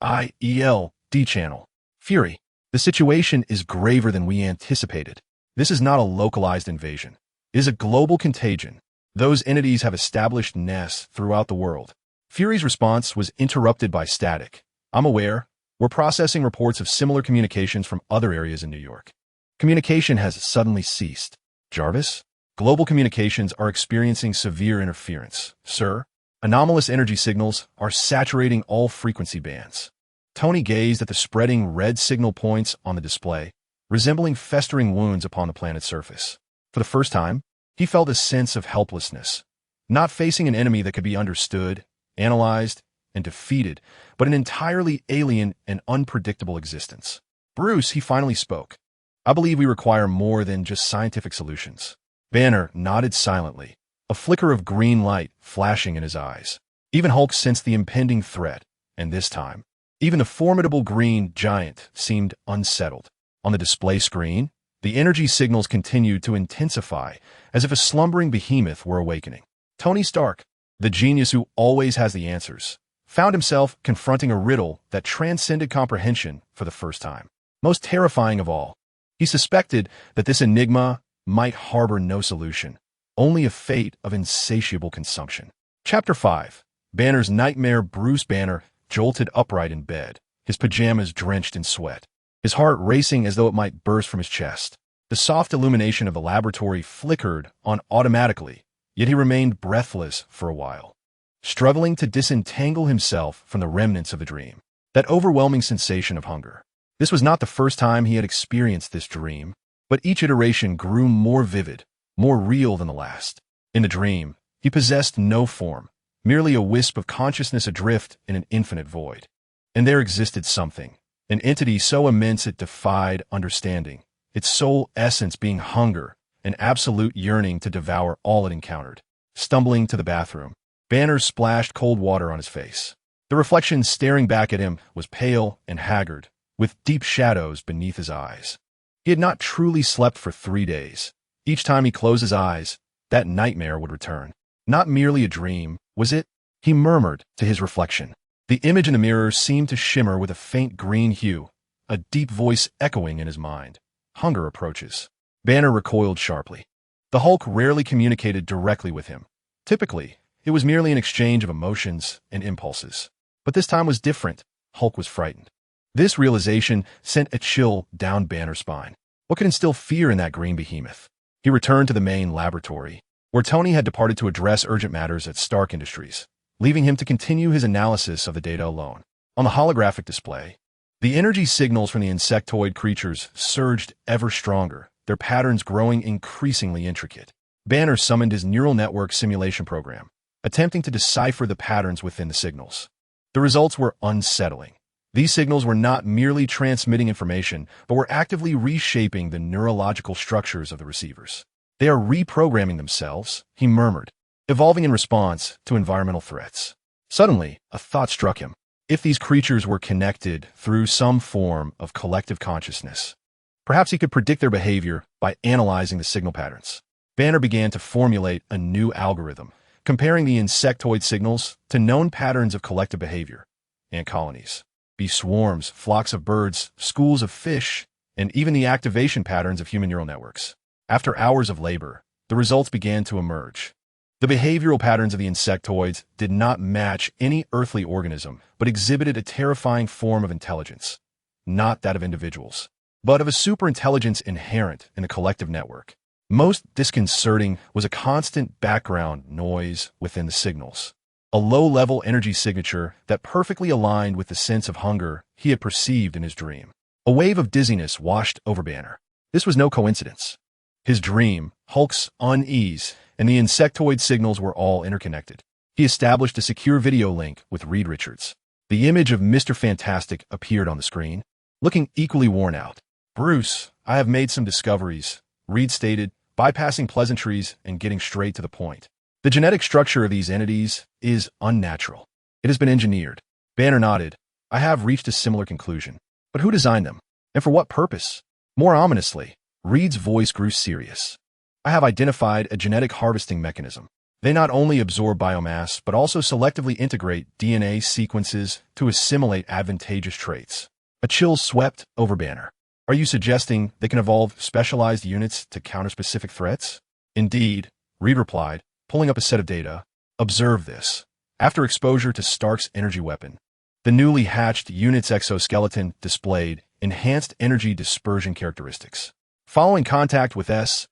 Speaker 1: channel. "Fury, the situation is graver than we anticipated. This is not a localized invasion. It is a global contagion. Those entities have established nests throughout the world." Fury's response was interrupted by static. "I'm aware. We're processing reports of similar communications from other areas in New York. Communication has suddenly ceased. Jarvis? Global communications are experiencing severe interference. Sir, anomalous energy signals are saturating all frequency bands. Tony gazed at the spreading red signal points on the display, resembling festering wounds upon the planet's surface. For the first time, he felt a sense of helplessness, not facing an enemy that could be understood, analyzed, and defeated, but an entirely alien and unpredictable existence. Bruce, he finally spoke. I believe we require more than just scientific solutions. Banner nodded silently, a flicker of green light flashing in his eyes. Even Hulk sensed the impending threat, and this time, even the formidable green giant seemed unsettled. On the display screen, the energy signals continued to intensify, as if a slumbering behemoth were awakening. Tony Stark, the genius who always has the answers, found himself confronting a riddle that transcended comprehension for the first time. Most terrifying of all, he suspected that this enigma might harbor no solution, only a fate of insatiable consumption. Chapter 5. Banner's Nightmare. Bruce Banner jolted upright in bed, his pajamas drenched in sweat, his heart racing as though it might burst from his chest. The soft illumination of the laboratory flickered on automatically, yet he remained breathless for a while, struggling to disentangle himself from the remnants of the dream, that overwhelming sensation of hunger. This was not the first time he had experienced this dream, but each iteration grew more vivid, more real than the last. In the dream, he possessed no form, merely a wisp of consciousness adrift in an infinite void. And there existed something, an entity so immense it defied understanding, its sole essence being hunger, an absolute yearning to devour all it encountered. Stumbling to the bathroom, Banner splashed cold water on his face. The reflection staring back at him was pale and haggard, with deep shadows beneath his eyes. He had not truly slept for 3 days. Each time he closed his eyes, that nightmare would return. Not merely a dream, was it? He murmured to his reflection. The image in the mirror seemed to shimmer with a faint green hue, a deep voice echoing in his mind. Hunger approaches. Banner recoiled sharply. The Hulk rarely communicated directly with him. Typically, it was merely an exchange of emotions and impulses. But this time was different. Hulk was frightened. This realization sent a chill down Banner's spine. What could instill fear in that green behemoth? He returned to the main laboratory, where Tony had departed to address urgent matters at Stark Industries, leaving him to continue his analysis of the data alone. On the holographic display, the energy signals from the insectoid creatures surged ever stronger, their patterns growing increasingly intricate. Banner summoned his neural network simulation program, attempting to decipher the patterns within the signals. The results were unsettling. These signals were not merely transmitting information, but were actively reshaping the neurological structures of the receivers. They are reprogramming themselves, he murmured, evolving in response to environmental threats. Suddenly, a thought struck him. If these creatures were connected through some form of collective consciousness, perhaps he could predict their behavior by analyzing the signal patterns. Banner began to formulate a new algorithm, comparing the insectoid signals to known patterns of collective behavior. Ant colonies, bee swarms, flocks of birds, schools of fish, and even the activation patterns of human neural networks. After hours of labor, the results began to emerge. The behavioral patterns of the insectoids did not match any earthly organism, but exhibited a terrifying form of intelligence, not that of individuals, but of a superintelligence inherent in the collective network. Most disconcerting was a constant background noise within the signals, a low-level energy signature that perfectly aligned with the sense of hunger he had perceived in his dream. A wave of dizziness washed over Banner. This was no coincidence. His dream, Hulk's unease, and the insectoid signals were all interconnected. He established a secure video link with Reed Richards. The image of Mr. Fantastic appeared on the screen, looking equally worn out. "Bruce, I have made some discoveries," Reed stated, bypassing pleasantries and getting straight to the point. "The genetic structure of these entities is unnatural. It has been engineered." Banner nodded. "I have reached a similar conclusion. But who designed them? And for what purpose?" More ominously, Reed's voice grew serious. "I have identified a genetic harvesting mechanism. They not only absorb biomass, but also selectively integrate DNA sequences to assimilate advantageous traits." A chill swept over Banner. "Are you suggesting they can evolve specialized units to counter specific threats?" "Indeed," Reed replied, pulling up a set of data. "Observe this. After exposure to Stark's energy weapon, The newly hatched unit's exoskeleton displayed enhanced energy dispersion characteristics. Following contact with S.H.I.E.L.D's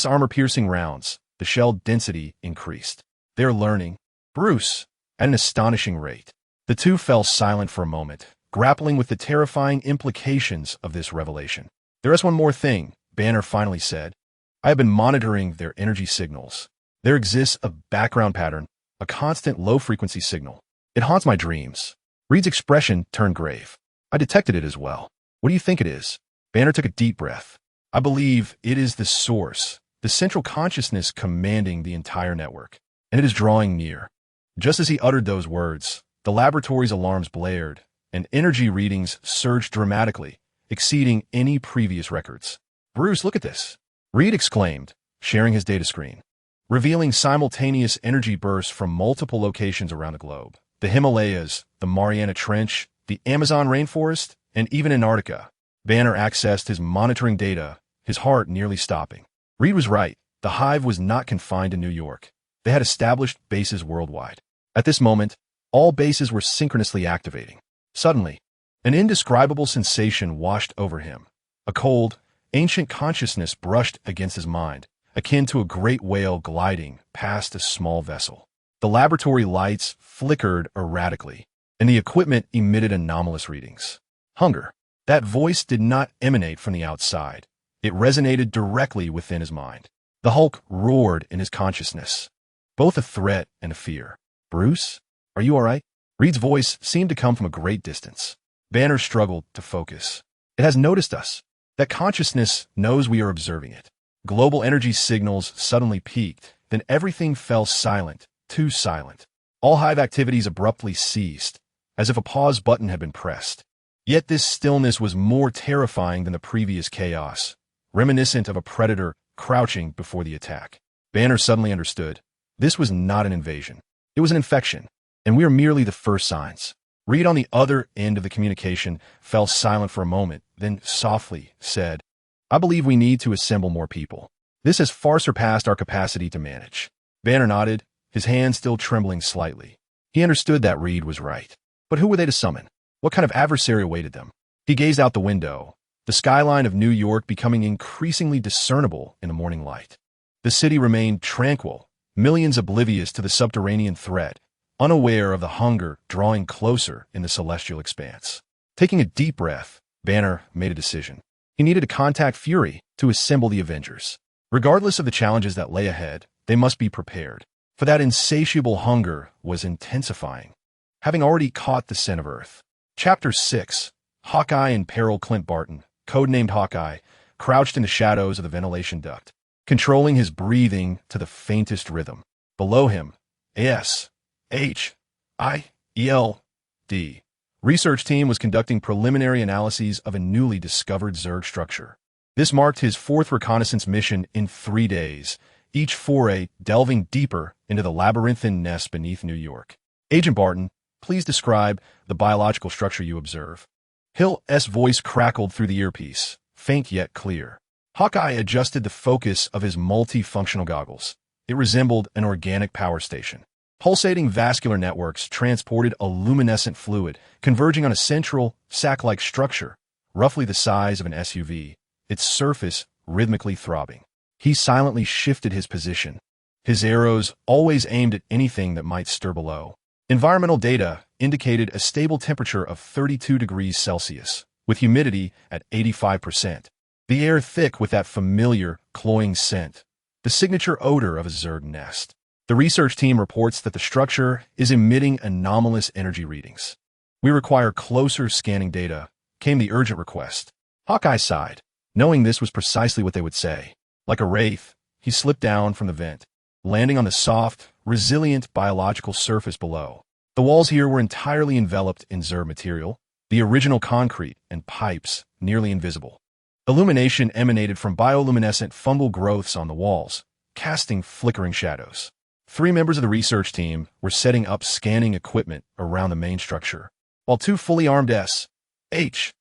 Speaker 1: armor-piercing rounds, the shell density increased. They are learning, Bruce, at an astonishing rate. The two fell silent for a moment, grappling with the terrifying implications of this revelation. There is one more thing, Banner finally said. I have been monitoring their energy signals. There exists a background pattern, a constant low-frequency signal. It haunts my dreams. Reed's expression turned grave. I detected it as well. What do you think it is? Banner took a deep breath. I believe it is the source, the central consciousness commanding the entire network, and it is drawing near. Just as he uttered those words, the laboratory's alarms blared, and energy readings surged dramatically, exceeding any previous records. Bruce, look at this, Reed exclaimed, sharing his data screen, revealing simultaneous energy bursts from multiple locations around the globe. The Himalayas, the Mariana Trench, the Amazon rainforest, and even Antarctica. Banner accessed his monitoring data, his heart nearly stopping. Reed was right. The hive was not confined to New York. They had established bases worldwide. At this moment, all bases were synchronously activating. Suddenly, an indescribable sensation washed over him. A cold, ancient consciousness brushed against his mind, akin to a great whale gliding past a small vessel. The laboratory lights flickered erratically, and the equipment emitted anomalous readings. Hunger. That voice did not emanate from the outside. It resonated directly within his mind. The Hulk roared in his consciousness, both a threat and a fear. Bruce, are you all right? Reed's voice seemed to come from a great distance. Banner struggled to focus. It has noticed us. That consciousness knows we are observing it. Global energy signals suddenly peaked, then everything fell silent, too silent. All hive activities abruptly ceased, as if a pause button had been pressed. Yet this stillness was more terrifying than the previous chaos, reminiscent of a predator crouching before the attack. Banner suddenly understood. This was not an invasion. It was an infection, and we are merely the first signs. Reed on the other end of the communication fell silent for a moment, then softly said, I believe we need to assemble more people. This has far surpassed our capacity to manage. Banner nodded, his hand still trembling slightly. He understood that Reed was right. But who were they to summon? What kind of adversary awaited them? He gazed out the window, the skyline of New York becoming increasingly discernible in the morning light. The city remained tranquil, millions oblivious to the subterranean threat, unaware of the hunger drawing closer in the celestial expanse. Taking a deep breath, Banner made a decision. He needed to contact Fury to assemble the Avengers. Regardless of the challenges that lay ahead, they must be prepared, for that insatiable hunger was intensifying, having already caught the scent of Earth. Chapter 6. Hawkeye in Peril. Clint Barton, codenamed Hawkeye, crouched in the shadows of the ventilation duct, controlling his breathing to the faintest rhythm. Below him, S.H.I.E.L.D. research team was conducting preliminary analyses of a newly discovered Zerg structure. This marked his fourth reconnaissance mission in 3 days, each foray delving deeper into the labyrinthine nest beneath New York. Agent Barton, please describe the biological structure you observe. Hill's voice crackled through the earpiece, faint yet clear. Hawkeye adjusted the focus of his multifunctional goggles. It resembled an organic power station. Pulsating vascular networks transported a luminescent fluid, converging on a central, sac-like structure, roughly the size of an SUV, its surface rhythmically throbbing. He silently shifted his position, his arrows always aimed at anything that might stir below. Environmental data indicated a stable temperature of 32 degrees Celsius, with humidity at 85%. The air thick with that familiar, cloying scent, the signature odor of a Zerg nest. The research team reports that the structure is emitting anomalous energy readings. We require closer scanning data, came the urgent request. Hawkeye sighed, knowing this was precisely what they would say. Like a wraith, he slipped down from the vent, landing on the soft, resilient biological surface below. The walls here were entirely enveloped in Zerg material, the original concrete and pipes nearly invisible. Illumination emanated from bioluminescent fungal growths on the walls, casting flickering shadows. 3 members of the research team were setting up scanning equipment around the main structure, while 2 fully armed S.H.I.E.L.D.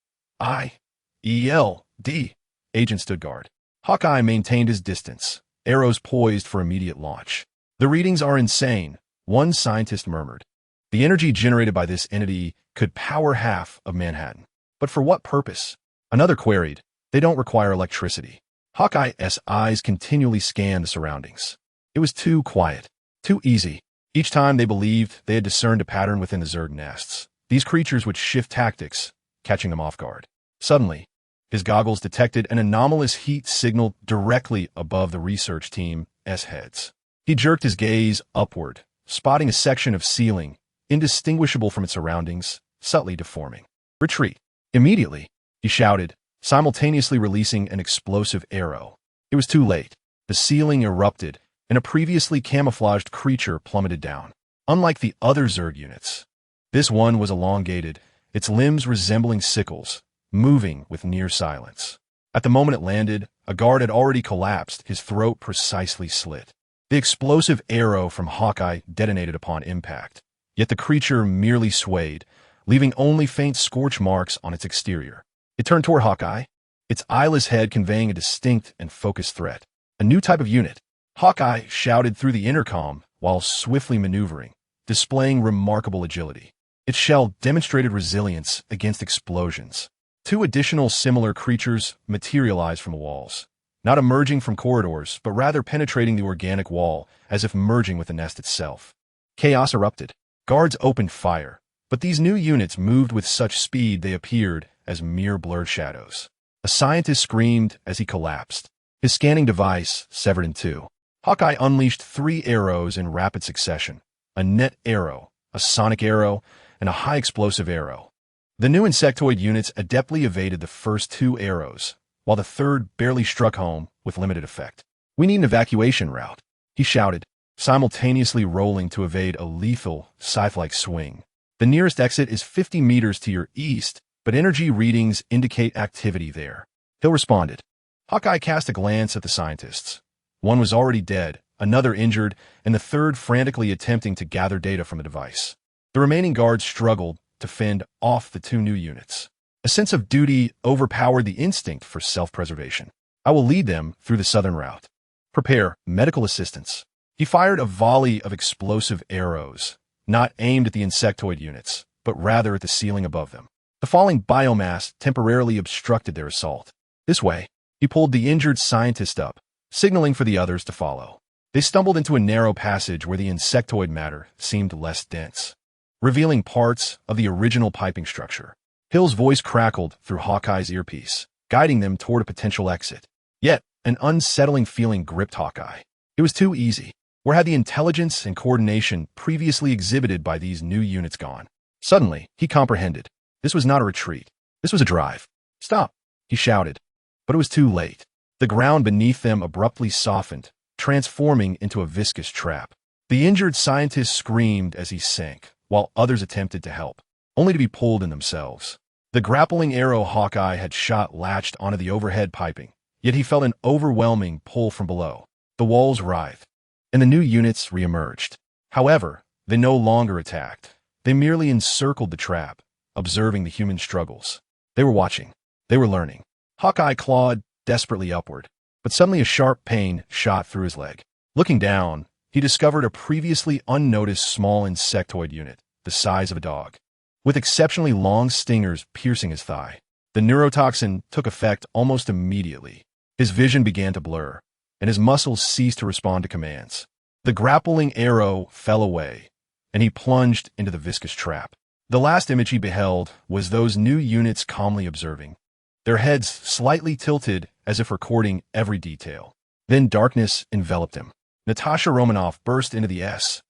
Speaker 1: agents stood guard. Hawkeye maintained his distance, arrows poised for immediate launch. The readings are insane, One scientist murmured. The energy generated by this entity could power half of Manhattan. But for what purpose? Another queried. They don't require electricity. Hawkeye's eyes continually scanned the surroundings. It was too quiet, too easy. Each time they believed they had discerned a pattern within the Zerg nests, these creatures would shift tactics, catching them off guard. Suddenly, his goggles detected an anomalous heat signal directly above the research team's heads. He jerked his gaze upward, spotting a section of ceiling, indistinguishable from its surroundings, subtly deforming. Retreat! Immediately, he shouted, simultaneously releasing an explosive arrow. It was too late. The ceiling erupted, and a previously camouflaged creature plummeted down. Unlike the other Zerg units, this one was elongated, its limbs resembling sickles, moving with near silence. At the moment it landed, a guard had already collapsed, his throat precisely slit. The explosive arrow from Hawkeye detonated upon impact, yet the creature merely swayed, leaving only faint scorch marks on its exterior. It turned toward Hawkeye, its eyeless head conveying a distinct and focused threat. A new type of unit. Hawkeye shouted through the intercom while swiftly maneuvering, displaying remarkable agility. Its shell demonstrated resilience against explosions. Two additional similar creatures materialized from the walls, not emerging from corridors, but rather penetrating the organic wall as if merging with the nest itself. Chaos erupted. Guards opened fire, but these new units moved with such speed they appeared as mere blurred shadows. A scientist screamed as he collapsed, his scanning device severed in two. Hawkeye unleashed 3 arrows in rapid succession, a net arrow, a sonic arrow, and a high-explosive arrow. The new insectoid units adeptly evaded the first 2 arrows, while the third barely struck home with limited effect. "We need an evacuation route," he shouted, simultaneously rolling to evade a lethal, scythe-like swing. "The nearest exit is 50 meters to your east, but energy readings indicate activity there." Hill responded. Hawkeye cast a glance at the scientists. One was already dead, another injured, and the third frantically attempting to gather data from the device. The remaining guards struggled to fend off the 2 new units. A sense of duty overpowered the instinct for self-preservation. "I will lead them through the southern route. Prepare medical assistance." He fired a volley of explosive arrows, not aimed at the insectoid units, but rather at the ceiling above them. The falling biomass temporarily obstructed their assault. "This way." He pulled the injured scientist up, signaling for the others to follow. They stumbled into a narrow passage where the insectoid matter seemed less dense, revealing parts of the original piping structure. Hill's voice crackled through Hawkeye's earpiece, guiding them toward a potential exit. Yet, an unsettling feeling gripped Hawkeye. It was too easy. Where had the intelligence and coordination previously exhibited by these new units gone? Suddenly, he comprehended. This was not a retreat. This was a drive. "Stop," he shouted. But it was too late. The ground beneath them abruptly softened, transforming into a viscous trap. The injured scientist screamed as he sank, while others attempted to help, only to be pulled in themselves. The grappling arrow Hawkeye had shot latched onto the overhead piping, yet he felt an overwhelming pull from below. The walls writhed, and the new units reemerged. However, they no longer attacked. They merely encircled the trap, observing the human struggles. They were watching. They were learning. Hawkeye clawed desperately upward, but suddenly a sharp pain shot through his leg. Looking down, he discovered a previously unnoticed small insectoid unit, the size of a dog, with exceptionally long stingers piercing his thigh. The neurotoxin took effect almost immediately. His vision began to blur, and his muscles ceased to respond to commands. The grappling arrow fell away, and he plunged into the viscous trap. The last image he beheld was those new units calmly observing, their heads slightly tilted as if recording every detail. Then darkness enveloped him. Natasha Romanoff burst into the S.H.I.E.L.D.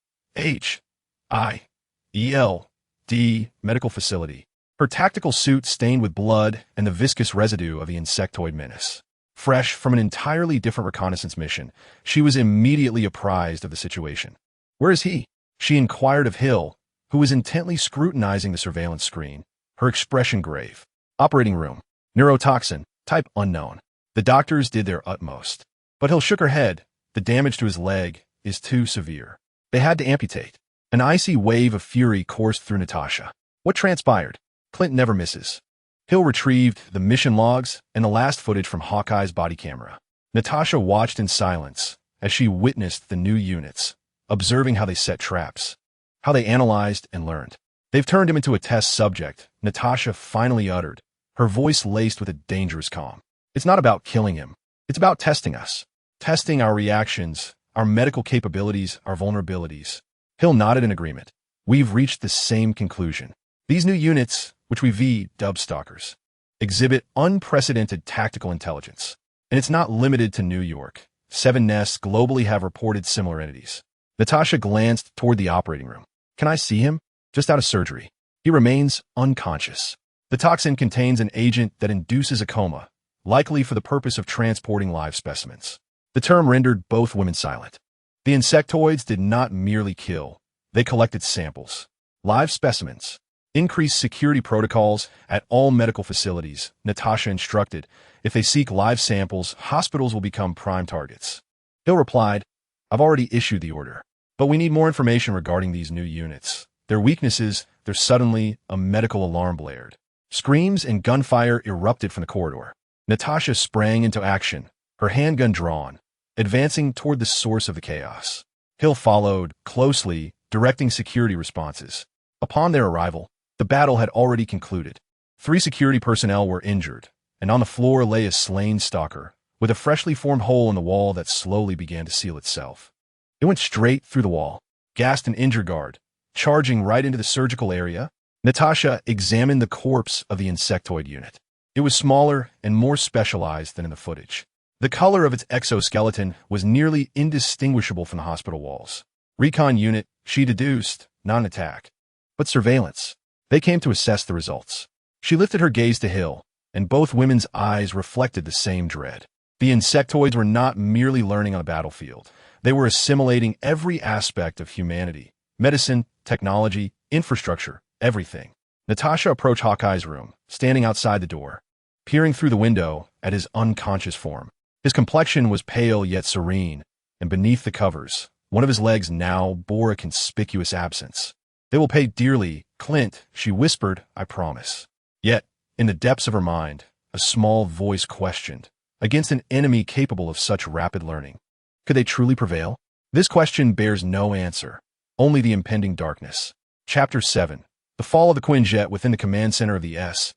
Speaker 1: medical facility, her tactical suit stained with blood and the viscous residue of the insectoid menace. Fresh from an entirely different reconnaissance mission, she was immediately apprised of the situation. "Where is he?" she inquired of Hill, who was intently scrutinizing the surveillance screen, her expression grave. "Operating room. Neurotoxin. Type unknown." The doctors did their utmost. But Hill shook her head. "The damage to his leg is too severe. They had to amputate." An icy wave of fury coursed through Natasha. What transpired? Clint never misses. Hill retrieved the mission logs and the last footage from Hawkeye's body camera. Natasha watched in silence as she witnessed the new units, observing how they set traps, how they analyzed and learned. They've turned him into a test subject, Natasha finally uttered, her voice laced with a dangerous calm. It's not about killing him. It's about testing us. Testing our reactions, our medical capabilities, our vulnerabilities. Hill nodded in agreement. We've reached the same conclusion. These new units, which we dub stalkers, exhibit unprecedented tactical intelligence. And it's not limited to New York. 7 nests globally have reported similar entities. Natasha glanced toward the operating room. Can I see him? Just out of surgery. He remains unconscious. The toxin contains an agent that induces a coma, likely for the purpose of transporting live specimens. The term rendered both women silent. The insectoids did not merely kill. They collected samples. Live specimens. Increase security protocols at all medical facilities, Natasha instructed. If they seek live samples, hospitals will become prime targets. Hill replied, I've already issued the order. But we need more information regarding these new units. Their weaknesses, there's suddenly a medical alarm blared. Screams and gunfire erupted from the corridor. Natasha sprang into action, her handgun drawn, advancing toward the source of the chaos. Hill followed closely, directing security responses. Upon their arrival, the battle had already concluded. 3 security personnel were injured, and on the floor lay a slain stalker, with a freshly formed hole in the wall that slowly began to seal itself. It went straight through the wall, gassed an injured guard, charging right into the surgical area. Natasha examined the corpse of the insectoid unit. It was smaller and more specialized than in the footage. The color of its exoskeleton was nearly indistinguishable from the hospital walls. Recon unit, she deduced, not an attack, but surveillance. They came to assess the results. She lifted her gaze to Hill, and both women's eyes reflected the same dread. The insectoids were not merely learning on a battlefield. They were assimilating every aspect of humanity. Medicine, technology, infrastructure, everything. Natasha approached Hawkeye's room, standing outside the door, peering through the window at his unconscious form. His complexion was pale yet serene, and beneath the covers, one of his legs now bore a conspicuous absence. They will pay dearly, Clint, she whispered, I promise. Yet, in the depths of her mind, a small voice questioned, against an enemy capable of such rapid learning. Could they truly prevail? This question bears no answer, only the impending darkness. Chapter 7. The fall of the Quinjet within the command center of the S.H.I.E.L.D.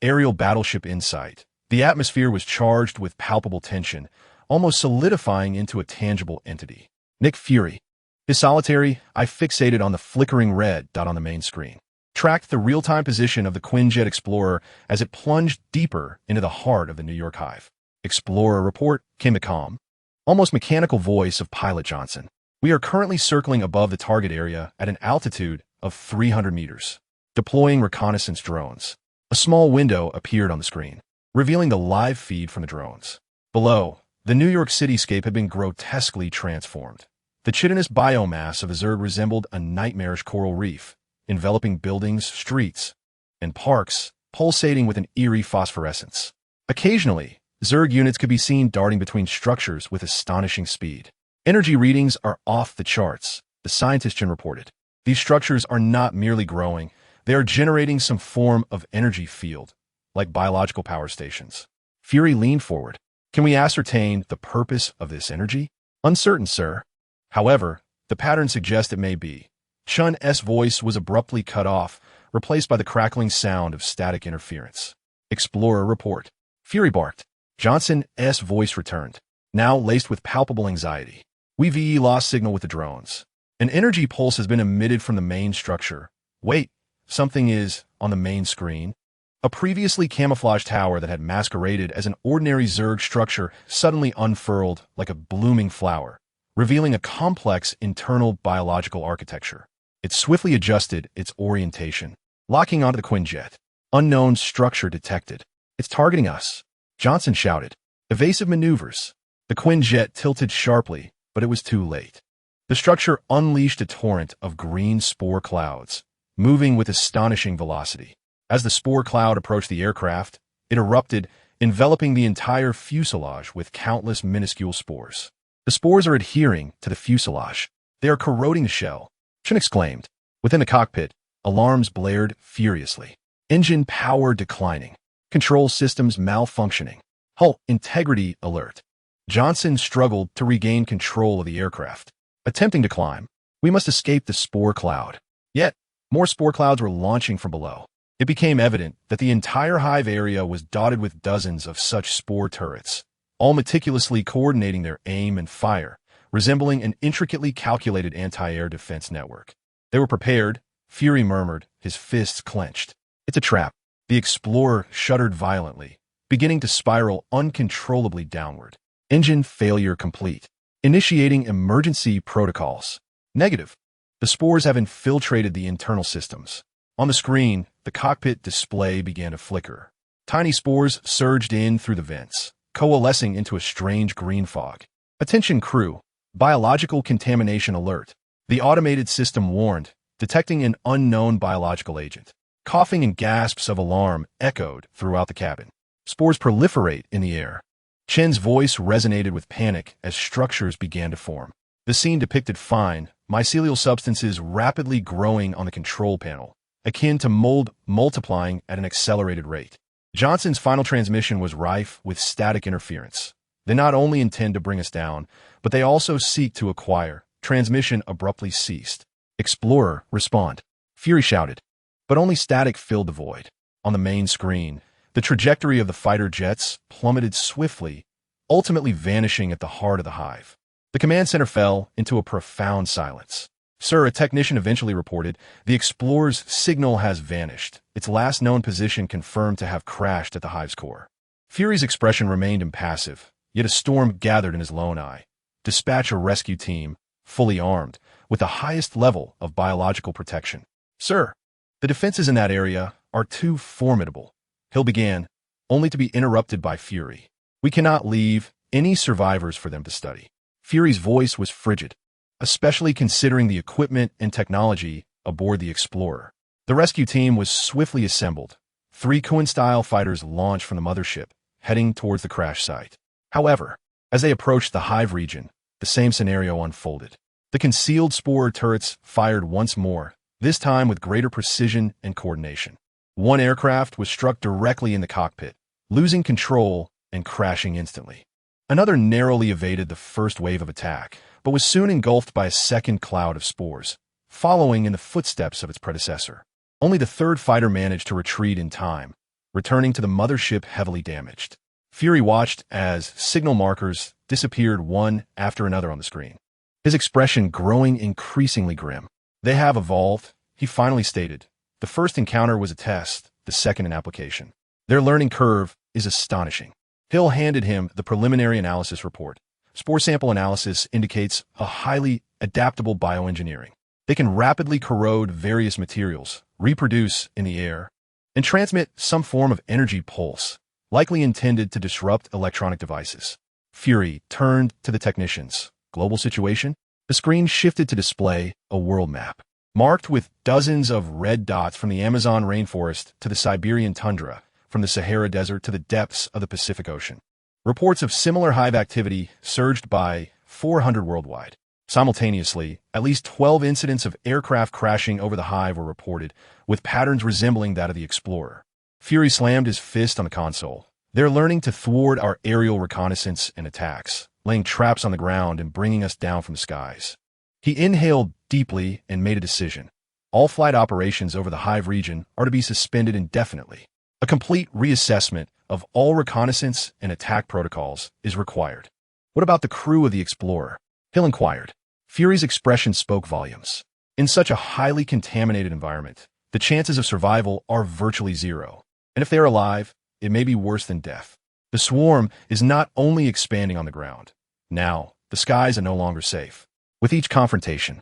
Speaker 1: aerial battleship Insight. The atmosphere was charged with palpable tension, almost solidifying into a tangible entity. Nick Fury. His solitary eye fixated on the flickering red dot on the main screen, tracked the real-time position of the Quinjet Explorer as it plunged deeper into the heart of the New York hive. Explorer report, came the calm, almost mechanical voice of Pilot Johnson. We are currently circling above the target area at an altitude of 300 meters, deploying reconnaissance drones. A small window appeared on the screen, revealing the live feed from the drones. Below, the New York cityscape had been grotesquely transformed. The chitinous biomass of the Zerg resembled a nightmarish coral reef, enveloping buildings, streets, and parks, pulsating with an eerie phosphorescence. Occasionally, Zerg units could be seen darting between structures with astonishing speed. Energy readings are off the charts, the scientist reported. These structures are not merely growing, they are generating some form of energy field, like biological power stations. Fury leaned forward. Can we ascertain the purpose of this energy? Uncertain, sir. However, the pattern suggests it may be. Chun's voice was abruptly cut off, replaced by the crackling sound of static interference. Explorer report. Fury barked. Johnson's voice returned, now laced with palpable anxiety. We've lost signal with the drones. An energy pulse has been emitted from the main structure. Wait, something is on the main screen. A previously camouflaged tower that had masqueraded as an ordinary Zerg structure suddenly unfurled like a blooming flower, revealing a complex internal biological architecture. It swiftly adjusted its orientation, locking onto the Quinjet. Unknown structure detected. It's targeting us, Johnson shouted. Evasive maneuvers. The Quinjet tilted sharply, but it was too late. The structure unleashed a torrent of green spore clouds, moving with astonishing velocity. As the spore cloud approached the aircraft, it erupted, enveloping the entire fuselage with countless minuscule spores. The spores are adhering to the fuselage. They are corroding the shell, Chun exclaimed. Within the cockpit, alarms blared furiously. Engine power declining. Control systems malfunctioning. Hull integrity alert. Johnson struggled to regain control of the aircraft. Attempting to climb, we must escape the spore cloud. Yet, more spore clouds were launching from below. It became evident that the entire hive area was dotted with dozens of such spore turrets, all meticulously coordinating their aim and fire, resembling an intricately calculated anti-air defense network. They were prepared, Fury murmured, his fists clenched. It's a trap. The explorer shuddered violently, beginning to spiral uncontrollably downward. Engine failure complete. Initiating emergency protocols. Negative. The spores have infiltrated the internal systems. On the screen, the cockpit display began to flicker. Tiny spores surged in through the vents, coalescing into a strange green fog. Attention crew. Biological contamination alert. The automated system warned, detecting an unknown biological agent. Coughing and gasps of alarm echoed throughout the cabin. Spores proliferate in the air. Chen's voice resonated with panic as structures began to form. The scene depicted fine, mycelial substances rapidly growing on the control panel, akin to mold multiplying at an accelerated rate. Johnson's final transmission was rife with static interference. They not only intend to bring us down, but they also seek to acquire. Transmission abruptly ceased. Explorer, respond. Fury shouted, but only static filled the void. On the main screen, the trajectory of the fighter jets plummeted swiftly, ultimately vanishing at the heart of the hive. The command center fell into a profound silence. Sir, a technician eventually reported, the Explorer's signal has vanished, its last known position confirmed to have crashed at the hive's core. Fury's expression remained impassive, yet a storm gathered in his lone eye. Dispatch a rescue team, fully armed, with the highest level of biological protection. Sir, the defenses in that area are too formidable. Hill began, only to be interrupted by Fury. We cannot leave any survivors for them to study. Fury's voice was frigid, especially considering the equipment and technology aboard the Explorer. The rescue team was swiftly assembled. 3 Cohen-style fighters launched from the mothership, heading towards the crash site. However, as they approached the hive region, the same scenario unfolded. The concealed spore turrets fired once more, this time with greater precision and coordination. One aircraft was struck directly in the cockpit, losing control and crashing instantly. Another narrowly evaded the first wave of attack, but was soon engulfed by a second cloud of spores, following in the footsteps of its predecessor. Only the third fighter managed to retreat in time, returning to the mothership heavily damaged. Fury watched as signal markers disappeared one after another on the screen, his expression growing increasingly grim. They have evolved, he finally stated. The first encounter was a test, the second an application. Their learning curve is astonishing. Hill handed him the preliminary analysis report. Spore sample analysis indicates a highly adaptable bioengineering. They can rapidly corrode various materials, reproduce in the air, and transmit some form of energy pulse, likely intended to disrupt electronic devices. Fury turned to the technicians. Global situation? The screen shifted to display a world map, marked with dozens of red dots from the Amazon rainforest to the Siberian tundra, from the Sahara Desert to the depths of the Pacific Ocean. Reports of similar hive activity surged by 400 worldwide. Simultaneously, at least 12 incidents of aircraft crashing over the hive were reported, with patterns resembling that of the Explorer. Fury slammed his fist on the console. They're learning to thwart our aerial reconnaissance and attacks, laying traps on the ground and bringing us down from the skies. He inhaled deeply and made a decision. All flight operations over the hive region are to be suspended indefinitely. A complete reassessment of all reconnaissance and attack protocols is required. What about the crew of the Explorer? Hill inquired. Fury's expression spoke volumes. In such a highly contaminated environment, the chances of survival are virtually zero. And if they're alive, it may be worse than death. The swarm is not only expanding on the ground. Now, the skies are no longer safe. With each confrontation,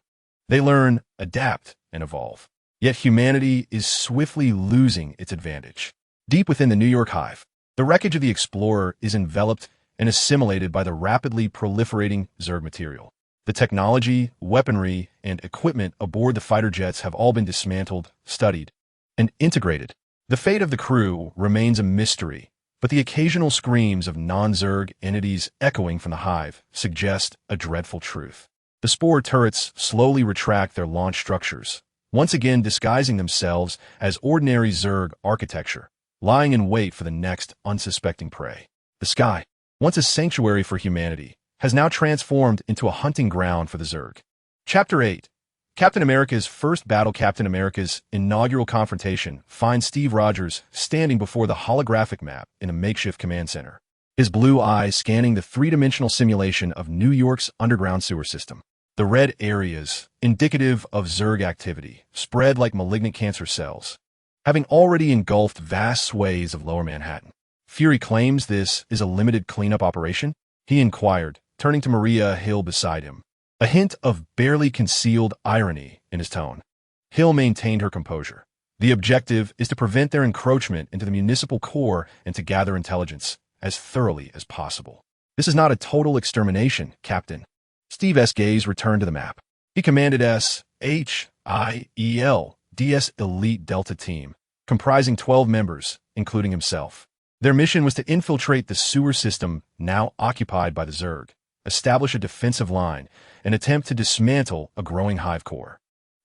Speaker 1: they learn, adapt, and evolve. Yet humanity is swiftly losing its advantage. Deep within the New York hive, the wreckage of the Explorer is enveloped and assimilated by the rapidly proliferating Zerg material. The technology, weaponry, and equipment aboard the fighter jets have all been dismantled, studied, and integrated. The fate of the crew remains a mystery, but the occasional screams of non-Zerg entities echoing from the hive suggest a dreadful truth. The spore turrets slowly retract their launch structures, once again disguising themselves as ordinary Zerg architecture, lying in wait for the next unsuspecting prey. The sky, once a sanctuary for humanity, has now transformed into a hunting ground for the Zerg. Chapter 8. Captain America's first battle. Captain America's inaugural confrontation finds Steve Rogers standing before the holographic map in a makeshift command center, his blue eyes scanning the three-dimensional simulation of New York's underground sewer system. The red areas, indicative of Zerg activity, spread like malignant cancer cells, having already engulfed vast swathes of lower Manhattan. Fury claims this is a limited cleanup operation, he inquired, turning to Maria Hill beside him, a hint of barely concealed irony in his tone. Hill maintained her composure. The objective is to prevent their encroachment into the municipal core and to gather intelligence as thoroughly as possible. This is not a total extermination, Captain. Steve's gaze returned to the map. He commanded S.H.I.E.L. DS Elite Delta Team, comprising 12 members, including himself. Their mission was to infiltrate the sewer system now occupied by the Zerg, establish a defensive line, and attempt to dismantle a growing hive core.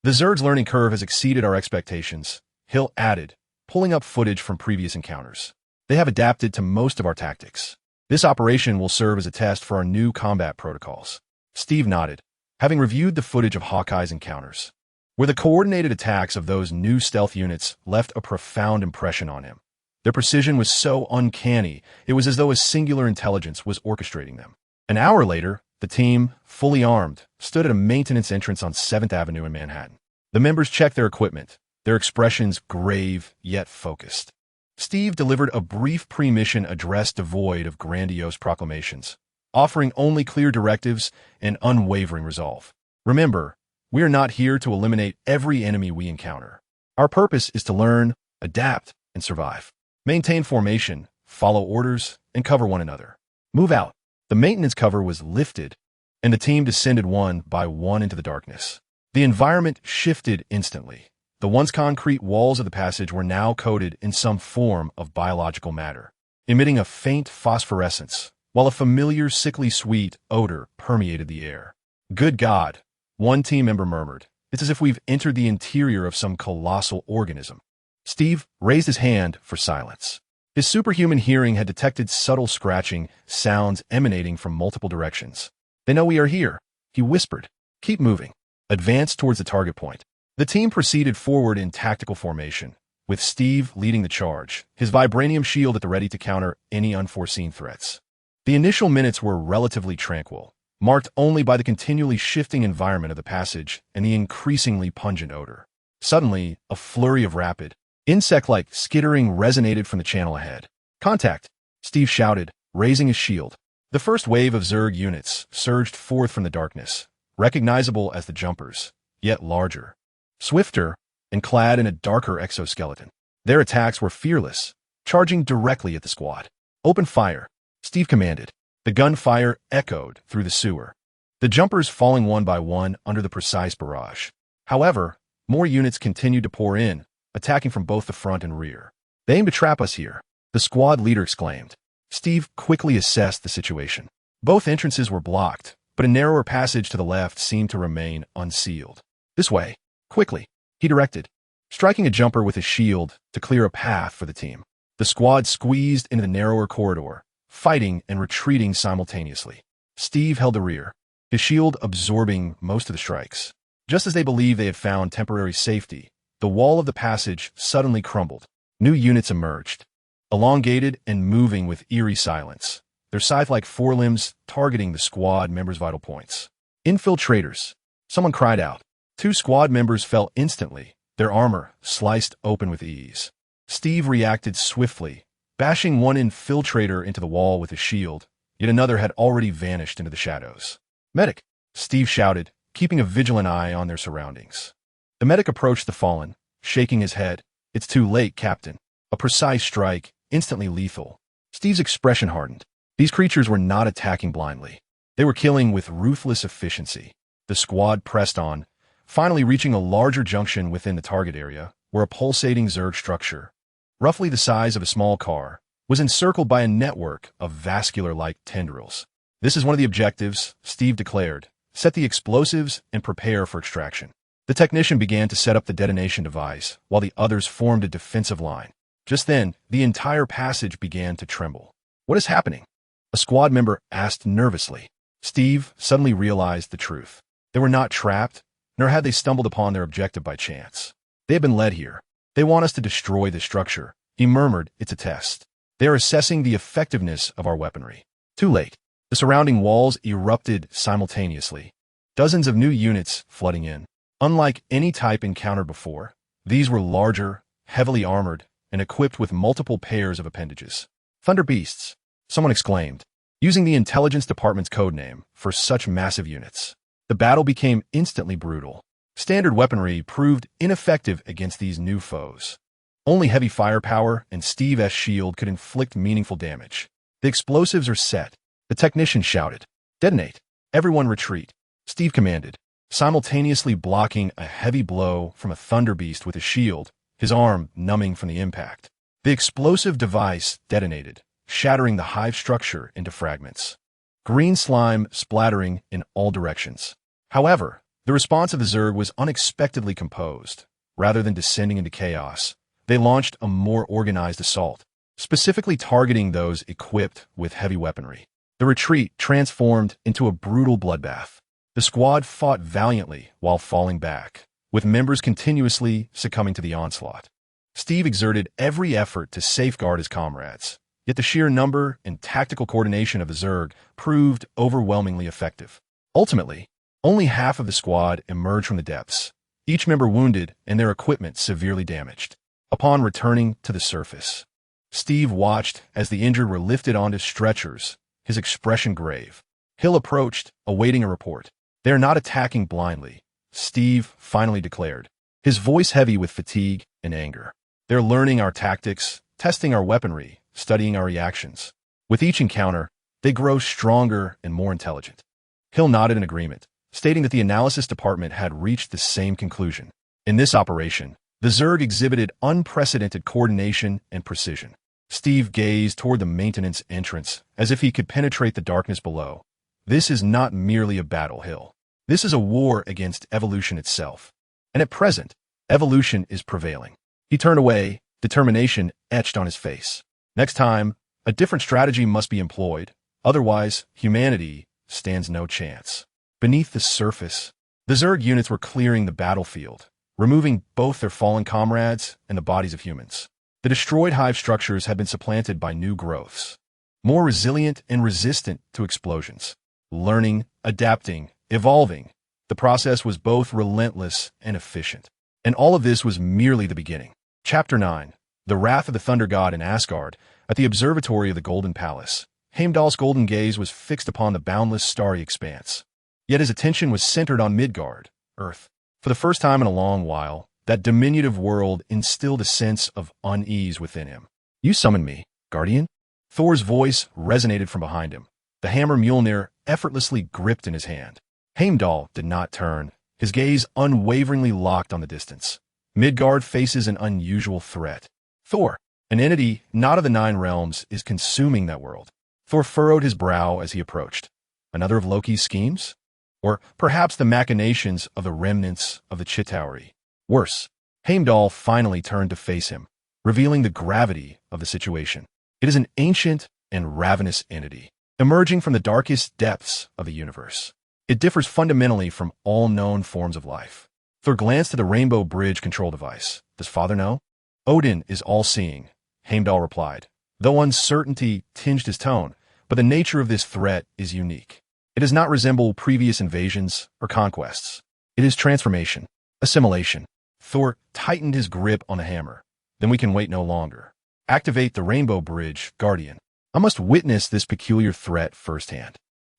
Speaker 1: The Zerg's learning curve has exceeded our expectations, Hill added, pulling up footage from previous encounters. They have adapted to most of our tactics. This operation will serve as a test for our new combat protocols. Steve nodded, having reviewed the footage of Hawkeye's encounters, where the coordinated attacks of those new stealth units left a profound impression on him. Their precision was so uncanny, it was as though a singular intelligence was orchestrating them. An hour later, the team, fully armed, stood at a maintenance entrance on 7th Avenue in Manhattan. The members checked their equipment, their expressions grave yet focused. Steve delivered a brief pre-mission address devoid of grandiose proclamations, offering only clear directives and unwavering resolve. Remember, we are not here to eliminate every enemy we encounter. Our purpose is to learn, adapt, and survive. Maintain formation, follow orders, and cover one another. Move out. The maintenance cover was lifted, and the team descended one by one into the darkness. The environment shifted instantly. The once concrete walls of the passage were now coated in some form of biological matter, emitting a faint phosphorescence, while a familiar sickly sweet odor permeated the air. Good God, one team member murmured. It's as if we've entered the interior of some colossal organism. Steve raised his hand for silence. His superhuman hearing had detected subtle scratching sounds emanating from multiple directions. They know we are here, he whispered. Keep moving. Advance towards the target point. The team proceeded forward in tactical formation, with Steve leading the charge, his vibranium shield at the ready to counter any unforeseen threats. The initial minutes were relatively tranquil, marked only by the continually shifting environment of the passage and the increasingly pungent odor. Suddenly, a flurry of rapid, insect-like skittering resonated from the channel ahead. Contact! Steve shouted, raising his shield. The first wave of Zerg units surged forth from the darkness, recognizable as the Jumpers, yet larger, swifter, and clad in a darker exoskeleton. Their attacks were fearless, charging directly at the squad. Open fire, Steve commanded. The gunfire echoed through the sewer, the Jumpers falling one by one under the precise barrage. However, more units continued to pour in, attacking from both the front and rear. They aim to trap us here, the squad leader exclaimed. Steve quickly assessed the situation. Both entrances were blocked, but a narrower passage to the left seemed to remain unsealed. This way, quickly, he directed, striking a jumper with his shield to clear a path for the team. The squad squeezed into the narrower corridor, fighting and retreating simultaneously. Steve held the rear, his shield absorbing most of the strikes. Just as they believed they had found temporary safety, the wall of the passage suddenly crumbled. New units emerged, elongated and moving with eerie silence, their scythe-like forelimbs targeting the squad members' vital points. Infiltrators, someone cried out. 2 squad members fell instantly, their armor sliced open with ease. Steve reacted swiftly, bashing one infiltrator into the wall with his shield, yet another had already vanished into the shadows. Medic, Steve shouted, keeping a vigilant eye on their surroundings. The medic approached the fallen, shaking his head. It's too late, Captain. A precise strike, instantly lethal. Steve's expression hardened. These creatures were not attacking blindly. They were killing with ruthless efficiency. The squad pressed on, finally reaching a larger junction within the target area, where a pulsating Zerg structure, roughly the size of a small car, was encircled by a network of vascular-like tendrils. This is one of the objectives, Steve declared. Set the explosives and prepare for extraction. The technician began to set up the detonation device, while the others formed a defensive line. Just then, the entire passage began to tremble. What is happening? A squad member asked nervously. Steve suddenly realized the truth. They were not trapped, nor had they stumbled upon their objective by chance. They had been led here. They want us to destroy this structure, he murmured. It's a test. They are assessing the effectiveness of our weaponry. Too late. The surrounding walls erupted simultaneously. Dozens of new units flooding in. Unlike any type encountered before, these were larger, heavily armored, and equipped with multiple pairs of appendages. Thunder beasts, someone exclaimed, using the intelligence department's codename for such massive units. The battle became instantly brutal. Standard weaponry proved ineffective against these new foes. Only heavy firepower and Steve's S.H.I.E.L.D could inflict meaningful damage. The explosives are set. The technician shouted. Detonate. Everyone retreat. Steve commanded, simultaneously blocking a heavy blow from a thunder beast with a shield, his arm numbing from the impact. The explosive device detonated, shattering the hive structure into fragments. Green slime splattering in all directions. However, the response of the Zerg was unexpectedly composed. Rather than descending into chaos, they launched a more organized assault, specifically targeting those equipped with heavy weaponry. The retreat transformed into a brutal bloodbath. The squad fought valiantly while falling back, with members continuously succumbing to the onslaught. Steve exerted every effort to safeguard his comrades, yet the sheer number and tactical coordination of the Zerg proved overwhelmingly effective. Ultimately, only half of the squad emerged from the depths, each member wounded and their equipment severely damaged. Upon returning to the surface, Steve watched as the injured were lifted onto stretchers, his expression grave. Hill approached, awaiting a report. They are not attacking blindly, Steve finally declared, his voice heavy with fatigue and anger. They're learning our tactics, testing our weaponry, studying our reactions. With each encounter, they grow stronger and more intelligent. Hill nodded in agreement, stating that the analysis department had reached the same conclusion. In this operation, the Zerg exhibited unprecedented coordination and precision. Steve gazed toward the maintenance entrance as if he could penetrate the darkness below. This is not merely a battle, Hill. This is a war against evolution itself. And at present, evolution is prevailing. He turned away, determination etched on his face. Next time, a different strategy must be employed. Otherwise, humanity stands no chance. Beneath the surface, the Zerg units were clearing the battlefield, removing both their fallen comrades and the bodies of humans. The destroyed hive structures had been supplanted by new growths, more resilient and resistant to explosions. Learning, adapting, evolving. The process was both relentless and efficient. And all of this was merely the beginning. Chapter 9. The Wrath of the Thunder God in Asgard. At the observatory of the Golden Palace, Heimdall's golden gaze was fixed upon the boundless starry expanse. Yet his attention was centered on Midgard, Earth. For the first time in a long while, that diminutive world instilled a sense of unease within him. You summoned me, Guardian? Thor's voice resonated from behind him, the hammer Mjolnir effortlessly gripped in his hand. Heimdall did not turn, his gaze unwaveringly locked on the distance. Midgard faces an unusual threat. Thor, an entity not of the Nine Realms, is consuming that world. Thor furrowed his brow as he approached. Another of Loki's schemes? Or perhaps the machinations of the remnants of the Chitauri? Worse, Heimdall finally turned to face him, revealing the gravity of the situation. It is an ancient and ravenous entity, emerging from the darkest depths of the universe. It differs fundamentally from all known forms of life. Thor glanced at the Rainbow Bridge control device. Does Father know? Odin is all-seeing, Heimdall replied, though uncertainty tinged his tone, but the nature of this threat is unique. It does not resemble previous invasions or conquests. It is transformation, assimilation. Thor tightened his grip on the hammer. Then we can wait no longer. Activate the Rainbow Bridge, Guardian. I must witness this peculiar threat firsthand.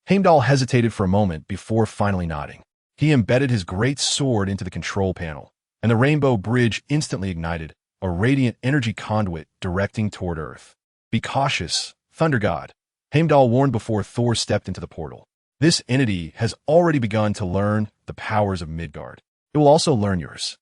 Speaker 1: Heimdall hesitated for a moment before finally nodding. He embedded his great sword into the control panel, and the Rainbow Bridge instantly ignited, a radiant energy conduit directing toward Earth. Be cautious, Thunder God, Heimdall warned before Thor stepped into the portal. This entity has already begun to learn the powers of Midgard. It will also learn yours.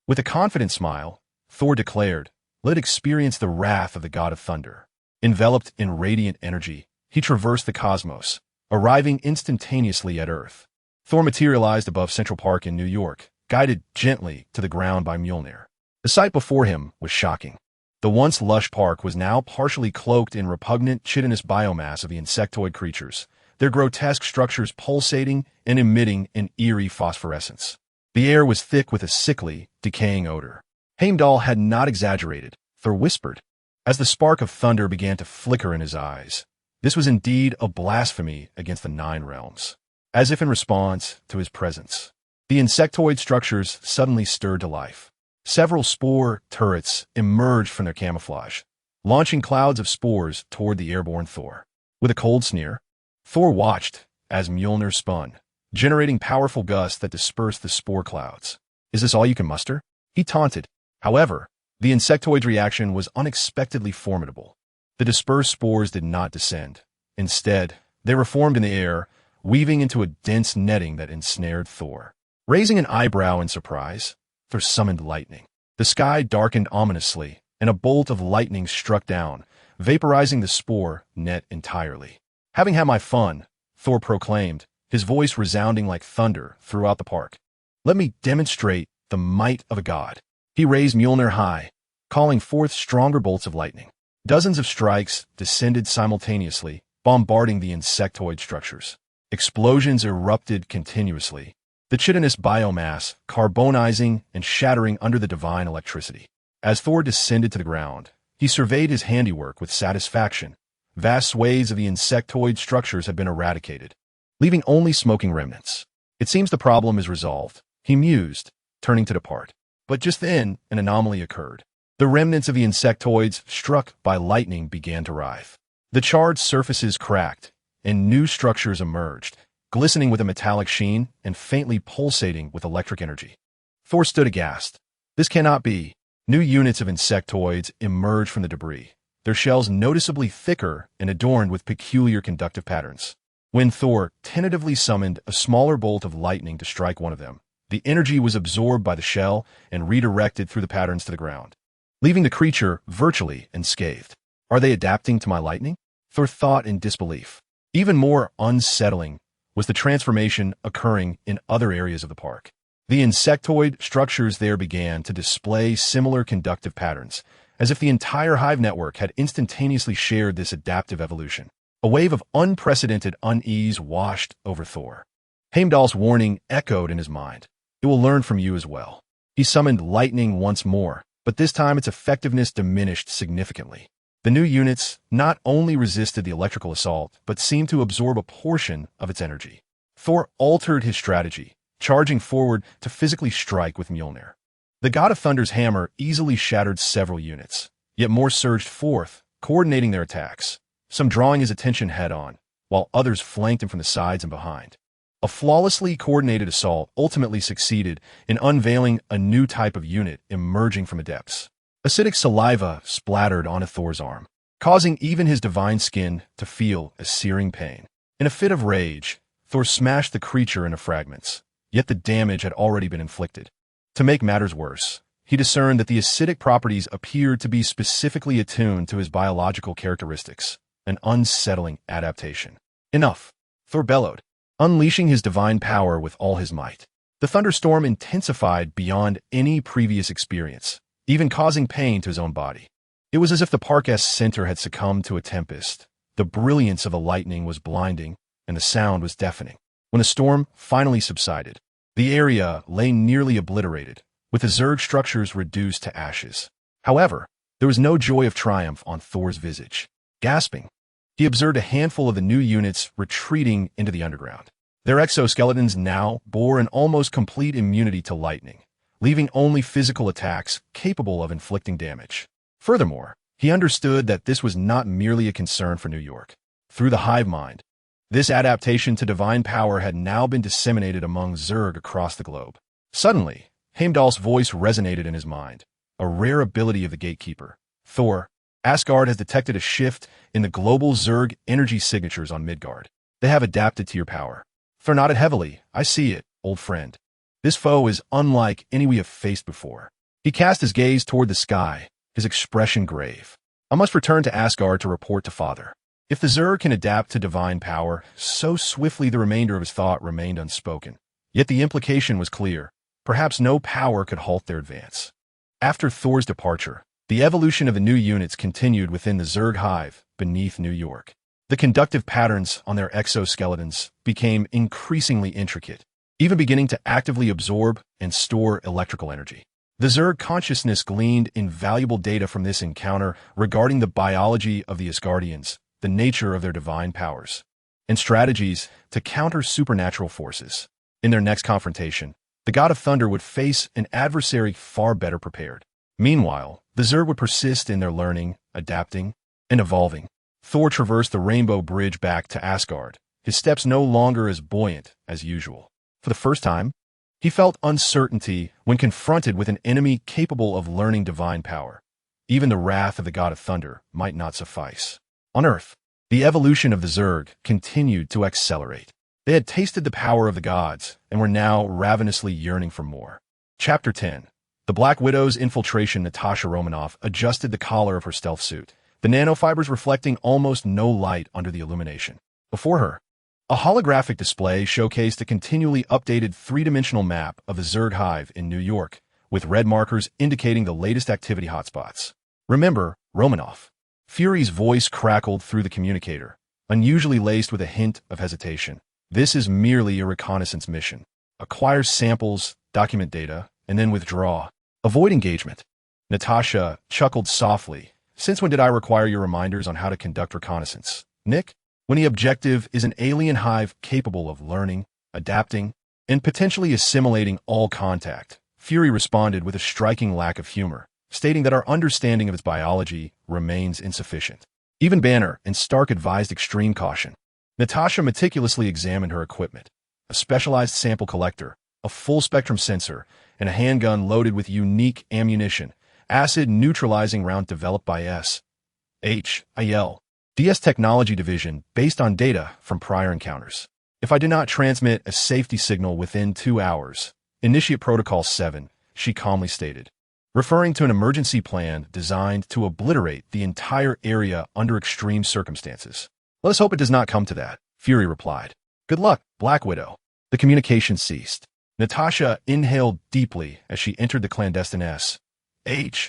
Speaker 1: With a confident smile, Thor declared, let it experience the wrath of the God of Thunder. Enveloped in radiant energy, he traversed the cosmos, arriving instantaneously at Earth. Thor materialized above Central Park in New York, guided gently to the ground by Mjolnir. The sight before him was shocking. The once lush park was now partially cloaked in repugnant, chitinous biomass of the insectoid creatures, their grotesque structures pulsating and emitting an eerie phosphorescence. The air was thick with a sickly, decaying odor. Heimdall had not exaggerated, Thor whispered, as the spark of thunder began to flicker in his eyes. This was indeed a blasphemy against the Nine Realms. As if in response to his presence, the insectoid structures suddenly stirred to life. Several spore turrets emerged from their camouflage, launching clouds of spores toward the airborne Thor. With a cold sneer, Thor watched as Mjolnir spun, generating powerful gusts that dispersed the spore clouds. "Is this all you can muster?" he taunted. However, the insectoid's reaction was unexpectedly formidable. The dispersed spores did not descend. Instead, they reformed in the air, weaving into a dense netting that ensnared Thor. Raising an eyebrow in surprise, Thor summoned lightning. The sky darkened ominously, and a bolt of lightning struck down, vaporizing the spore net entirely. "Having had my fun," Thor proclaimed, his voice resounding like thunder throughout the park. "Let me demonstrate the might of a god." He raised Mjolnir high, calling forth stronger bolts of lightning. Dozens of strikes descended simultaneously, bombarding the insectoid structures. Explosions erupted continuously, the chitinous biomass carbonizing and shattering under the divine electricity. As Thor descended to the ground, he surveyed his handiwork with satisfaction. Vast swathes of the insectoid structures had been eradicated, leaving only smoking remnants. "It seems the problem is resolved," he mused, turning to depart. But just then, an anomaly occurred. The remnants of the insectoids struck by lightning began to writhe. The charred surfaces cracked, and new structures emerged, glistening with a metallic sheen and faintly pulsating with electric energy. Thor stood aghast. This cannot be. New units of insectoids emerged from the debris, their shells noticeably thicker and adorned with peculiar conductive patterns. When Thor tentatively summoned a smaller bolt of lightning to strike one of them, the energy was absorbed by the shell and redirected through the patterns to the ground, leaving the creature virtually unscathed. "Are they adapting to my lightning?" Thor thought in disbelief. Even more unsettling was the transformation occurring in other areas of the park. The insectoid structures there began to display similar conductive patterns, as if the entire hive network had instantaneously shared this adaptive evolution. A wave of unprecedented unease washed over Thor. Heimdall's warning echoed in his mind. "It will learn from you as well." He summoned lightning once more, but this time its effectiveness diminished significantly. The new units not only resisted the electrical assault, but seemed to absorb a portion of its energy. Thor altered his strategy, charging forward to physically strike with Mjolnir. The God of Thunder's hammer easily shattered several units, yet more surged forth, coordinating their attacks, some drawing his attention head-on, while others flanked him from the sides and behind. A flawlessly coordinated assault ultimately succeeded in unveiling a new type of unit emerging from the depths. Acidic saliva splattered onto Thor's arm, causing even his divine skin to feel a searing pain. In a fit of rage, Thor smashed the creature into fragments, yet the damage had already been inflicted. To make matters worse, he discerned that the acidic properties appeared to be specifically attuned to his biological characteristics, an unsettling adaptation. "Enough," Thor bellowed, unleashing his divine power with all his might. The thunderstorm intensified beyond any previous experience, even causing pain to his own body. It was as if the park's center had succumbed to a tempest. The brilliance of the lightning was blinding, and the sound was deafening. When the storm finally subsided, the area lay nearly obliterated, with the Zerg structures reduced to ashes. However, there was no joy of triumph on Thor's visage. Gasping, he observed a handful of the new units retreating into the underground. Their exoskeletons now bore an almost complete immunity to lightning, leaving only physical attacks capable of inflicting damage. Furthermore, he understood that this was not merely a concern for New York. Through the hive mind, this adaptation to divine power had now been disseminated among Zerg across the globe. Suddenly, Heimdall's voice resonated in his mind, a rare ability of the Gatekeeper. "Thor, Asgard has detected a shift in the global Zerg energy signatures on Midgard. They have adapted to your power." Thor nodded heavily. "I see it, old friend. This foe is unlike any we have faced before." He cast his gaze toward the sky, his expression grave. "I must return to Asgard to report to Father." If the Zerg can adapt to divine power, so swiftly the remainder of his thought remained unspoken. Yet the implication was clear. Perhaps no power could halt their advance. After Thor's departure, The evolution of the new units continued within the Zerg hive beneath New York. The conductive patterns on their exoskeletons became increasingly intricate, even beginning to actively absorb and store electrical energy. The Zerg consciousness gleaned invaluable data from this encounter regarding the biology of the Asgardians, the nature of their divine powers, and strategies to counter supernatural forces. In their next confrontation, the God of Thunder would face an adversary far better prepared. Meanwhile, the Zerg would persist in their learning, adapting, and evolving. Thor traversed the Rainbow Bridge back to Asgard, his steps no longer as buoyant as usual. For the first time, he felt uncertainty when confronted with an enemy capable of learning divine power. Even the wrath of the God of Thunder might not suffice. On Earth, the evolution of the Zerg continued to accelerate. They had tasted the power of the gods and were now ravenously yearning for more. Chapter 10. The Black Widow's infiltration. Natasha Romanoff adjusted the collar of her stealth suit, the nanofibers reflecting almost no light under the illumination. Before her, a holographic display showcased a continually updated three-dimensional map of the Zerg hive in New York, with red markers indicating the latest activity hotspots. Remember, Romanoff. Fury's voice crackled through the communicator, unusually laced with a hint of hesitation. This is merely a reconnaissance mission. Acquire samples, document data, and then withdraw. Avoid engagement. Natasha chuckled softly. Since when did I require your reminders on how to conduct reconnaissance, Nick? When the objective is an alien hive capable of learning, adapting, and potentially assimilating all contact, Fury responded with a striking lack of humor, stating that our understanding of its biology remains insufficient. Even Banner and Stark advised extreme caution. Natasha meticulously examined her equipment: a specialized sample collector, a full-spectrum sensor, and a handgun loaded with unique ammunition, acid-neutralizing round developed by S.H.I.E.L.D's technology division based on data from prior encounters. If I do not transmit a safety signal within 2 hours, initiate Protocol 7, she calmly stated, referring to an emergency plan designed to obliterate the entire area under extreme circumstances. Let us hope it does not come to that, Fury replied. Good luck, Black Widow. The communication ceased. Natasha inhaled deeply as she entered the clandestine S.H.I.E.L.D.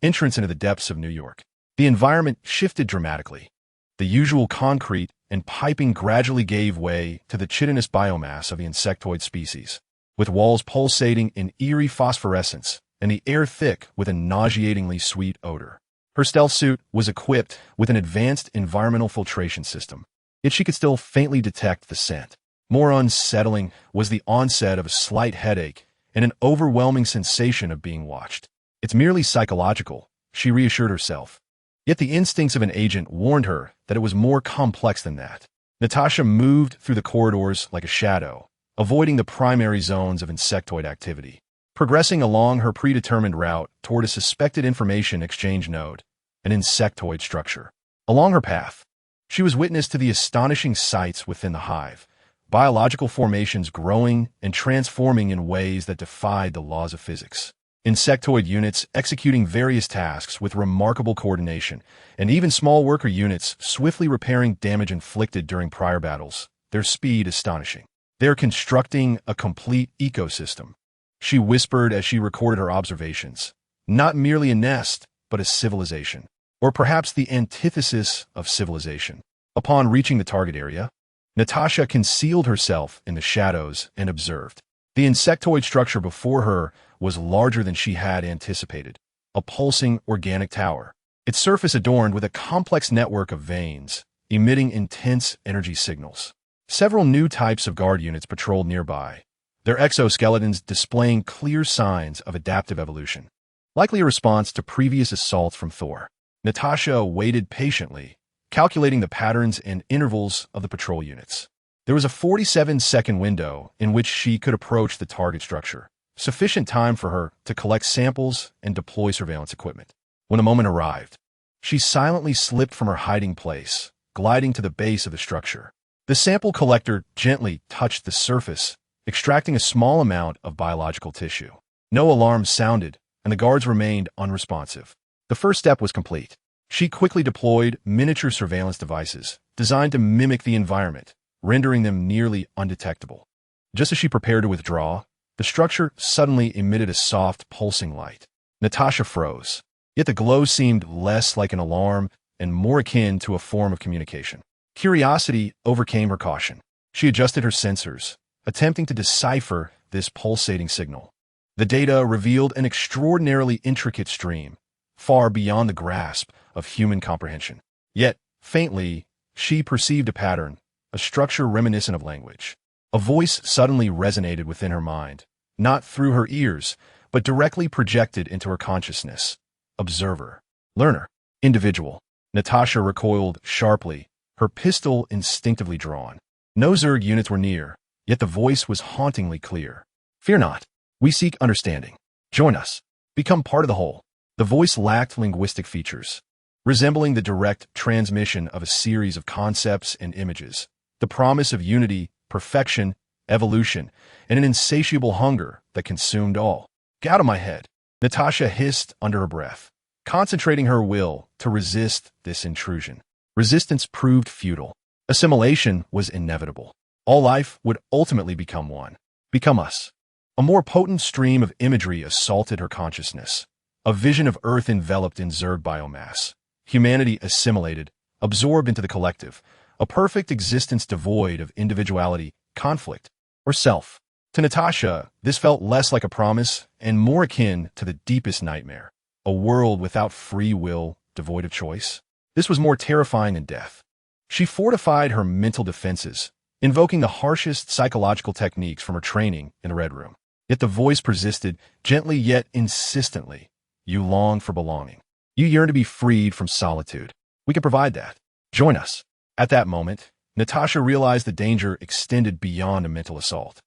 Speaker 1: entrance into the depths of New York. The environment shifted dramatically. The usual concrete and piping gradually gave way to the chitinous biomass of the insectoid species, with walls pulsating in eerie phosphorescence and the air thick with a nauseatingly sweet odor. Her stealth suit was equipped with an advanced environmental filtration system, yet she could still faintly detect the scent. More unsettling was the onset of a slight headache and an overwhelming sensation of being watched. It's merely psychological, she reassured herself. Yet the instincts of an agent warned her that it was more complex than that. Natasha moved through the corridors like a shadow, avoiding the primary zones of insectoid activity, progressing along her predetermined route toward a suspected information exchange node, an insectoid structure. Along her path, she was witness to the astonishing sights within the hive, biological formations growing and transforming in ways that defied the laws of physics. Insectoid units executing various tasks with remarkable coordination, and even small worker units swiftly repairing damage inflicted during prior battles, their speed astonishing. They're constructing a complete ecosystem, she whispered as she recorded her observations. Not merely a nest, but a civilization. Or perhaps the antithesis of civilization. Upon reaching the target area, Natasha concealed herself in the shadows and observed. The insectoid structure before her was larger than she had anticipated, a pulsing organic tower, its surface adorned with a complex network of veins, emitting intense energy signals. Several new types of guard units patrolled nearby, their exoskeletons displaying clear signs of adaptive evolution, likely a response to previous assaults from Thor. Natasha waited patiently, calculating the patterns and intervals of the patrol units. There was a 47-second window in which she could approach the target structure, sufficient time for her to collect samples and deploy surveillance equipment. When the moment arrived, she silently slipped from her hiding place, gliding to the base of the structure. The sample collector gently touched the surface, extracting a small amount of biological tissue. No alarm sounded, and the guards remained unresponsive. The first step was complete. She quickly deployed miniature surveillance devices designed to mimic the environment, rendering them nearly undetectable. Just as she prepared to withdraw, the structure suddenly emitted a soft, pulsing light. Natasha froze, yet the glow seemed less like an alarm and more akin to a form of communication. Curiosity overcame her caution. She adjusted her sensors, attempting to decipher this pulsating signal. The data revealed an extraordinarily intricate stream, far beyond the grasp of human comprehension. Yet, faintly, she perceived a pattern, a structure reminiscent of language. A voice suddenly resonated within her mind, not through her ears, but directly projected into her consciousness. Observer. Learner. Individual. Natasha recoiled sharply, her pistol instinctively drawn. No Zerg units were near, yet the voice was hauntingly clear. Fear not. We seek understanding. Join us. Become part of the whole. The voice lacked linguistic features, resembling the direct transmission of a series of concepts and images. The promise of unity, perfection, evolution, and an insatiable hunger that consumed all. Get out of my head, Natasha hissed under her breath, concentrating her will to resist this intrusion. Resistance proved futile. Assimilation was inevitable. All life would ultimately become one. Become us. A more potent stream of imagery assaulted her consciousness. A vision of Earth enveloped in Zerg biomass. Humanity assimilated, absorbed into the collective. A perfect existence devoid of individuality, conflict, or self. To Natasha, this felt less like a promise and more akin to the deepest nightmare. A world without free will, devoid of choice. This was more terrifying than death. She fortified her mental defenses, invoking the harshest psychological techniques from her training in the Red Room. Yet the voice persisted, gently yet insistently. You long for belonging. You yearn to be freed from solitude. We can provide that. Join us. At that moment, Natasha realized the danger extended beyond a mental assault.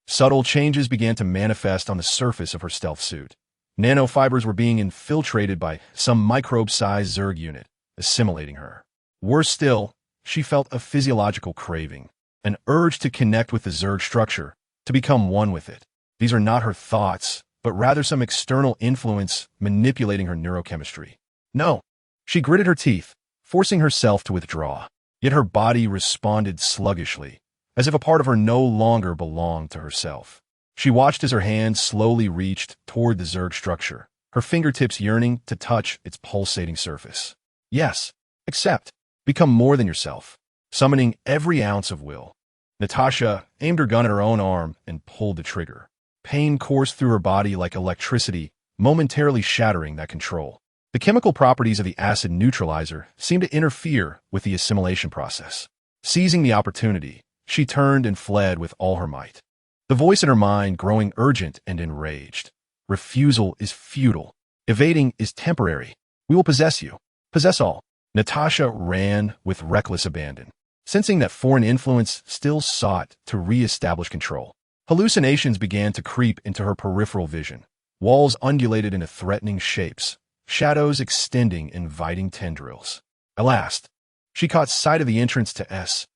Speaker 1: Subtle changes began to manifest on the surface of her stealth suit. Nanofibers were being infiltrated by some microbe-sized Zerg unit, assimilating her. Worse still, she felt a physiological craving, an urge to connect with the Zerg structure, to become one with it. These are not her thoughts, but rather some external influence manipulating her neurochemistry. No. She gritted her teeth, forcing herself to withdraw. Yet her body responded sluggishly, as if a part of her no longer belonged to herself. She watched as her hand slowly reached toward the Zerg structure, her fingertips yearning to touch its pulsating surface. Yes, accept. Become more than yourself. Summoning every ounce of will, Natasha aimed her gun at her own arm and pulled the trigger. Pain coursed through her body like electricity, momentarily shattering that control. The chemical properties of the acid neutralizer seemed to interfere with the assimilation process. Seizing the opportunity, she turned and fled with all her might. The voice in her mind growing urgent and enraged. Refusal is futile. Evading is temporary. We will possess you. Possess all. Natasha ran with reckless abandon, sensing that foreign influence still sought to re-establish control. Hallucinations began to creep into her peripheral vision. Walls undulated into threatening shapes, shadows extending inviting tendrils. At last, she caught sight of the entrance to S.H.I.E.L.D.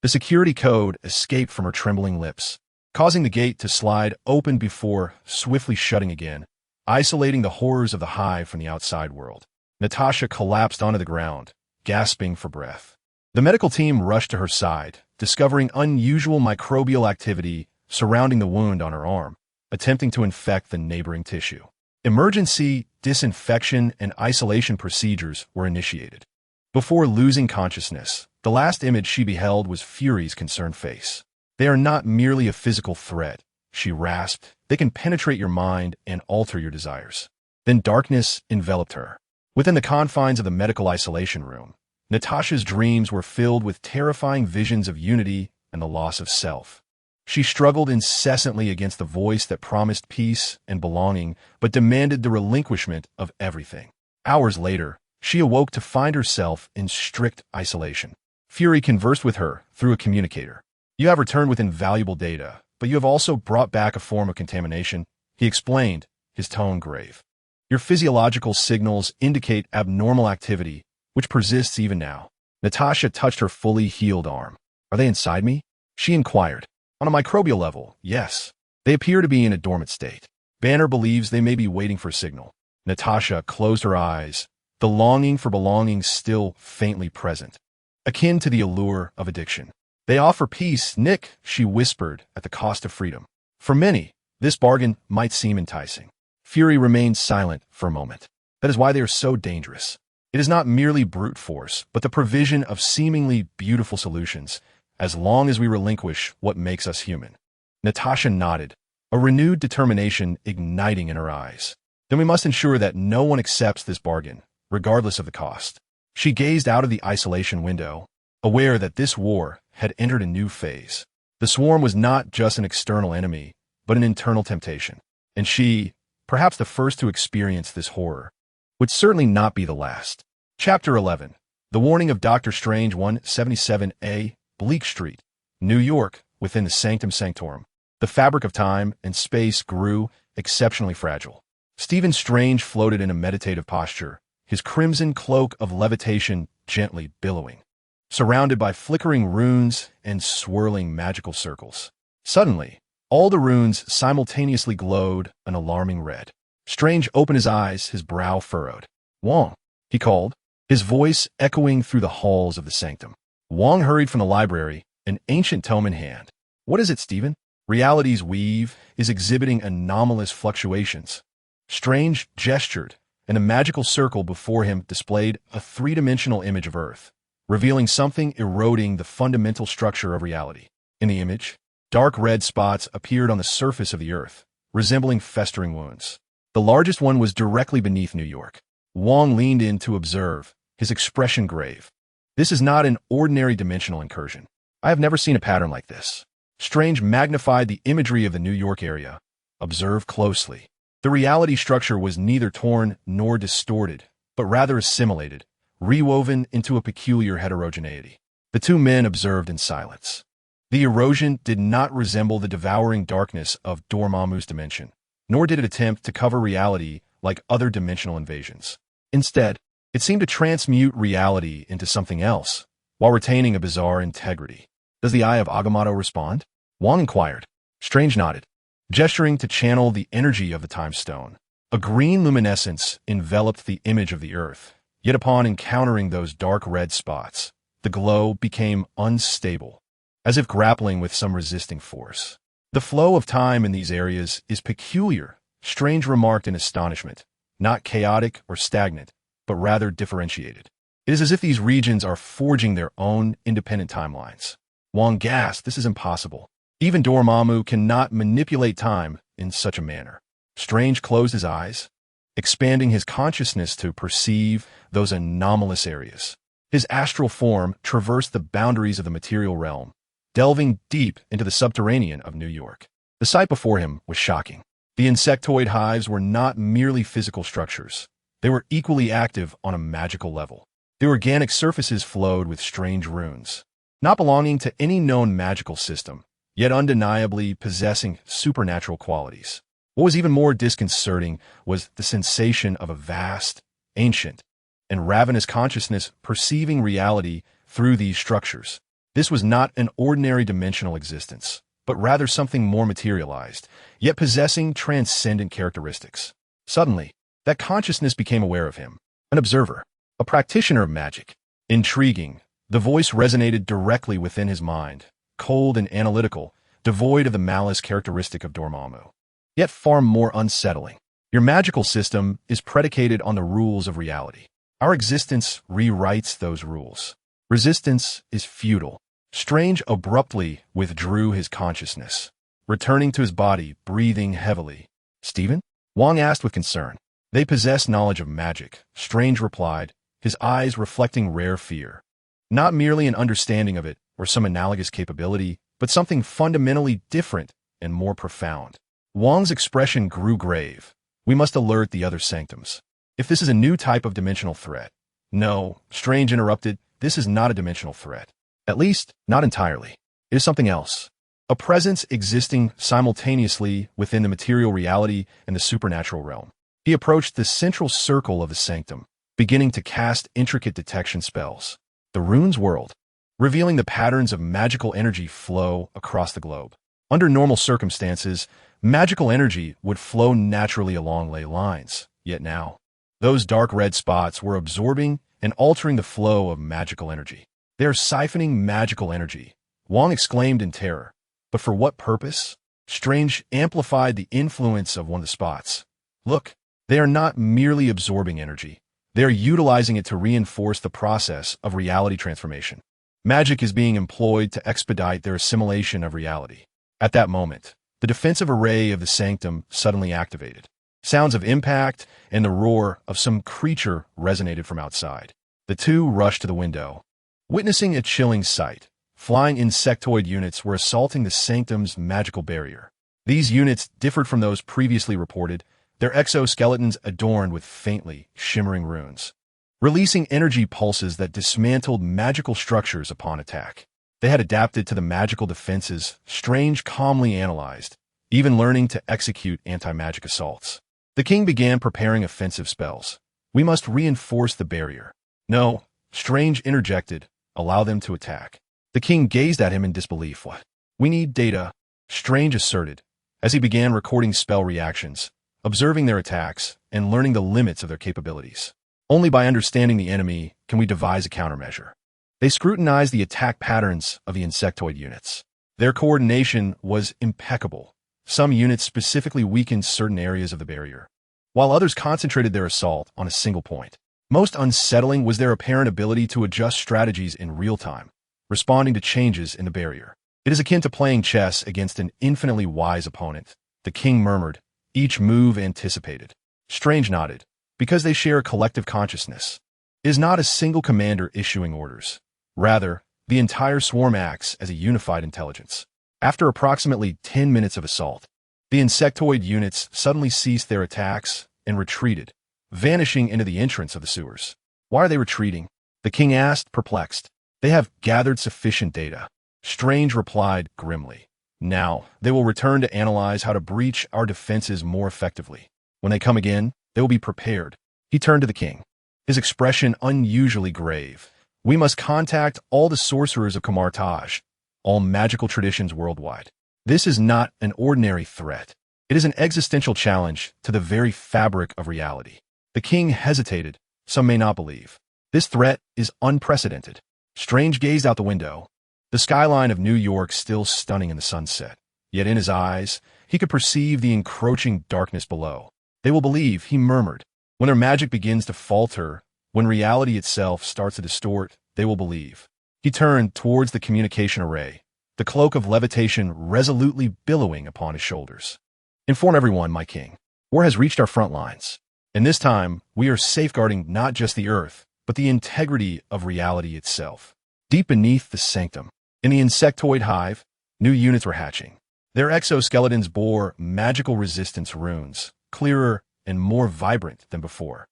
Speaker 1: The security code escaped from her trembling lips, causing the gate to slide open before swiftly shutting again, isolating the horrors of the hive from the outside world. Natasha collapsed onto the ground, gasping for breath. The medical team rushed to her side, discovering unusual microbial activity surrounding the wound on her arm, attempting to infect the neighboring tissue. Emergency disinfection and isolation procedures were initiated. Before losing consciousness, the last image she beheld was Fury's concerned face. They are not merely a physical threat, she rasped. They can penetrate your mind and alter your desires. Then darkness enveloped her. Within the confines of the medical isolation room, Natasha's dreams were filled with terrifying visions of unity and the loss of self. She struggled incessantly against the voice that promised peace and belonging, but demanded the relinquishment of everything. Hours later, she awoke to find herself in strict isolation. Fury conversed with her through a communicator. You have returned with invaluable data, but you have also brought back a form of contamination, he explained, his tone grave. Your physiological signals indicate abnormal activity, which persists even now. Natasha touched her fully healed arm. Are they inside me? She inquired. On a microbial level, yes. They appear to be in a dormant state. Banner believes they may be waiting for a signal. Natasha closed her eyes, the longing for belonging still faintly present, akin to the allure of addiction. They offer peace, Nick, she whispered, at the cost of freedom. For many, this bargain might seem enticing. Fury remained silent for a moment. That is why they are so dangerous. It is not merely brute force, but the provision of seemingly beautiful solutions, as long as we relinquish what makes us human. Natasha nodded, a renewed determination igniting in her eyes. Then we must ensure that no one accepts this bargain, regardless of the cost. She gazed out of the isolation window, aware that this war had entered a new phase. The swarm was not just an external enemy, but an internal temptation. And she, perhaps the first to experience this horror, would certainly not be the last. Chapter 11. The Warning of Doctor Strange 177A, Bleak Street, New York, within the Sanctum Sanctorum. The fabric of time and space grew exceptionally fragile. Stephen Strange floated in a meditative posture, his crimson cloak of levitation gently billowing, surrounded by flickering runes and swirling magical circles. Suddenly, all the runes simultaneously glowed an alarming red. Strange opened his eyes, his brow furrowed. "Wong," he called, his voice echoing through the halls of the sanctum. Wong hurried from the library, an ancient tome in hand. "What is it, Stephen?" "Reality's weave is exhibiting anomalous fluctuations." Strange gestured, and a magical circle before him displayed a three-dimensional image of Earth, revealing something eroding the fundamental structure of reality. In the image, dark red spots appeared on the surface of the Earth, resembling festering wounds. The largest one was directly beneath New York. Wong leaned in to observe, his expression grave. "This is not an ordinary dimensional incursion. I have never seen a pattern like this." Strange magnified the imagery of the New York area. "Observe closely." The reality structure was neither torn nor distorted, but rather assimilated, rewoven into a peculiar heterogeneity. The two men observed in silence. The erosion did not resemble the devouring darkness of Dormammu's dimension, nor did it attempt to cover reality like other dimensional invasions. Instead, it seemed to transmute reality into something else, while retaining a bizarre integrity. "Does the Eye of Agamotto respond?" Wong inquired. Strange nodded, gesturing to channel the energy of the Time Stone. A green luminescence enveloped the image of the Earth, yet upon encountering those dark red spots, the glow became unstable, as if grappling with some resisting force. "The flow of time in these areas is peculiar," Strange remarked in astonishment, "not chaotic or stagnant, but rather differentiated. It is as if these regions are forging their own independent timelines." Wong gasped, "This is impossible. Even Dormammu cannot manipulate time in such a manner." Strange closed his eyes, expanding his consciousness to perceive those anomalous areas. His astral form traversed the boundaries of the material realm, delving deep into the subterranean of New York. The sight before him was shocking. The insectoid hives were not merely physical structures. They were equally active on a magical level. The organic surfaces flowed with strange runes, not belonging to any known magical system, yet undeniably possessing supernatural qualities. What was even more disconcerting was the sensation of a vast, ancient, and ravenous consciousness perceiving reality through these structures. This was not an ordinary dimensional existence, but rather something more materialized, yet possessing transcendent characteristics. Suddenly, that consciousness became aware of him, an observer, a practitioner of magic. Intriguing, the voice resonated directly within his mind, cold and analytical, devoid of the malice characteristic of Dormammu, yet far more unsettling. "Your magical system is predicated on the rules of reality. Our existence rewrites those rules. Resistance is futile." Strange abruptly withdrew his consciousness, returning to his body, breathing heavily. "Stephen?" Wong asked with concern. "They possess knowledge of magic," Strange replied, his eyes reflecting rare fear. "Not merely an understanding of it or some analogous capability, but something fundamentally different and more profound." Wong's expression grew grave. "We must alert the other sanctums. If this is a new type of dimensional threat." "No," Strange interrupted, "this is not a dimensional threat. At least, not entirely. It is something else. A presence existing simultaneously within the material reality and the supernatural realm." He approached the central circle of the sanctum, beginning to cast intricate detection spells. The runes whirled, revealing the patterns of magical energy flow across the globe. Under normal circumstances, magical energy would flow naturally along ley lines, yet now, those dark red spots were absorbing and altering the flow of magical energy. They are siphoning magical energy, Wang exclaimed in terror. But for what purpose? Strange amplified the influence of one of the spots. Look, they are not merely absorbing energy. They are utilizing it to reinforce the process of reality transformation. Magic is being employed to expedite their assimilation of reality. At that moment, the defensive array of the sanctum suddenly activated. Sounds of impact and the roar of some creature resonated from outside. The two rushed to the window. Witnessing a chilling sight, flying insectoid units were assaulting the sanctum's magical barrier. These units differed from those previously reported, their exoskeletons adorned with faintly shimmering runes, releasing energy pulses that dismantled magical structures upon attack. They had adapted to the magical defenses Strange calmly analyzed, even learning to execute anti-magic assaults. The king began preparing offensive spells. We must reinforce the barrier. No, Strange interjected, allow them to attack. The king gazed at him in disbelief. What? We need data, Strange asserted, as he began recording spell reactions, observing their attacks, and learning the limits of their capabilities. Only by understanding the enemy can we devise a countermeasure. They scrutinized the attack patterns of the insectoid units. Their coordination was impeccable. Some units specifically weakened certain areas of the barrier, while others concentrated their assault on a single point. Most unsettling was their apparent ability to adjust strategies in real time, responding to changes in the barrier. It is akin to playing chess against an infinitely wise opponent, the king murmured, each move anticipated. Strange nodded, because they share a collective consciousness. It is not a single commander issuing orders. Rather, the entire swarm acts as a unified intelligence. After approximately 10 minutes of assault, the insectoid units suddenly ceased their attacks and retreated, vanishing into the entrance of the sewers. Why are they retreating? The king asked, perplexed. They have gathered sufficient data. Strange replied grimly. Now, they will return to analyze how to breach our defenses more effectively. When they come again, they will be prepared. He turned to the king, his expression unusually grave. We must contact all the sorcerers of Kamartaj, all magical traditions worldwide. This is not an ordinary threat. It is an existential challenge to the very fabric of reality. The king hesitated. Some may not believe. This threat is unprecedented. Strange gazed out the window, the skyline of New York still stunning in the sunset. Yet in his eyes, he could perceive the encroaching darkness below. They will believe, he murmured. When their magic begins to falter, when reality itself starts to distort, they will believe. He turned towards the communication array, the cloak of levitation resolutely billowing upon his shoulders. Inform everyone, my king. War has reached our front lines. And this time, we are safeguarding not just the earth, but the integrity of reality itself. Deep beneath the sanctum, in the insectoid hive, new units were hatching. Their exoskeletons bore magical resistance runes, clearer and more vibrant than before.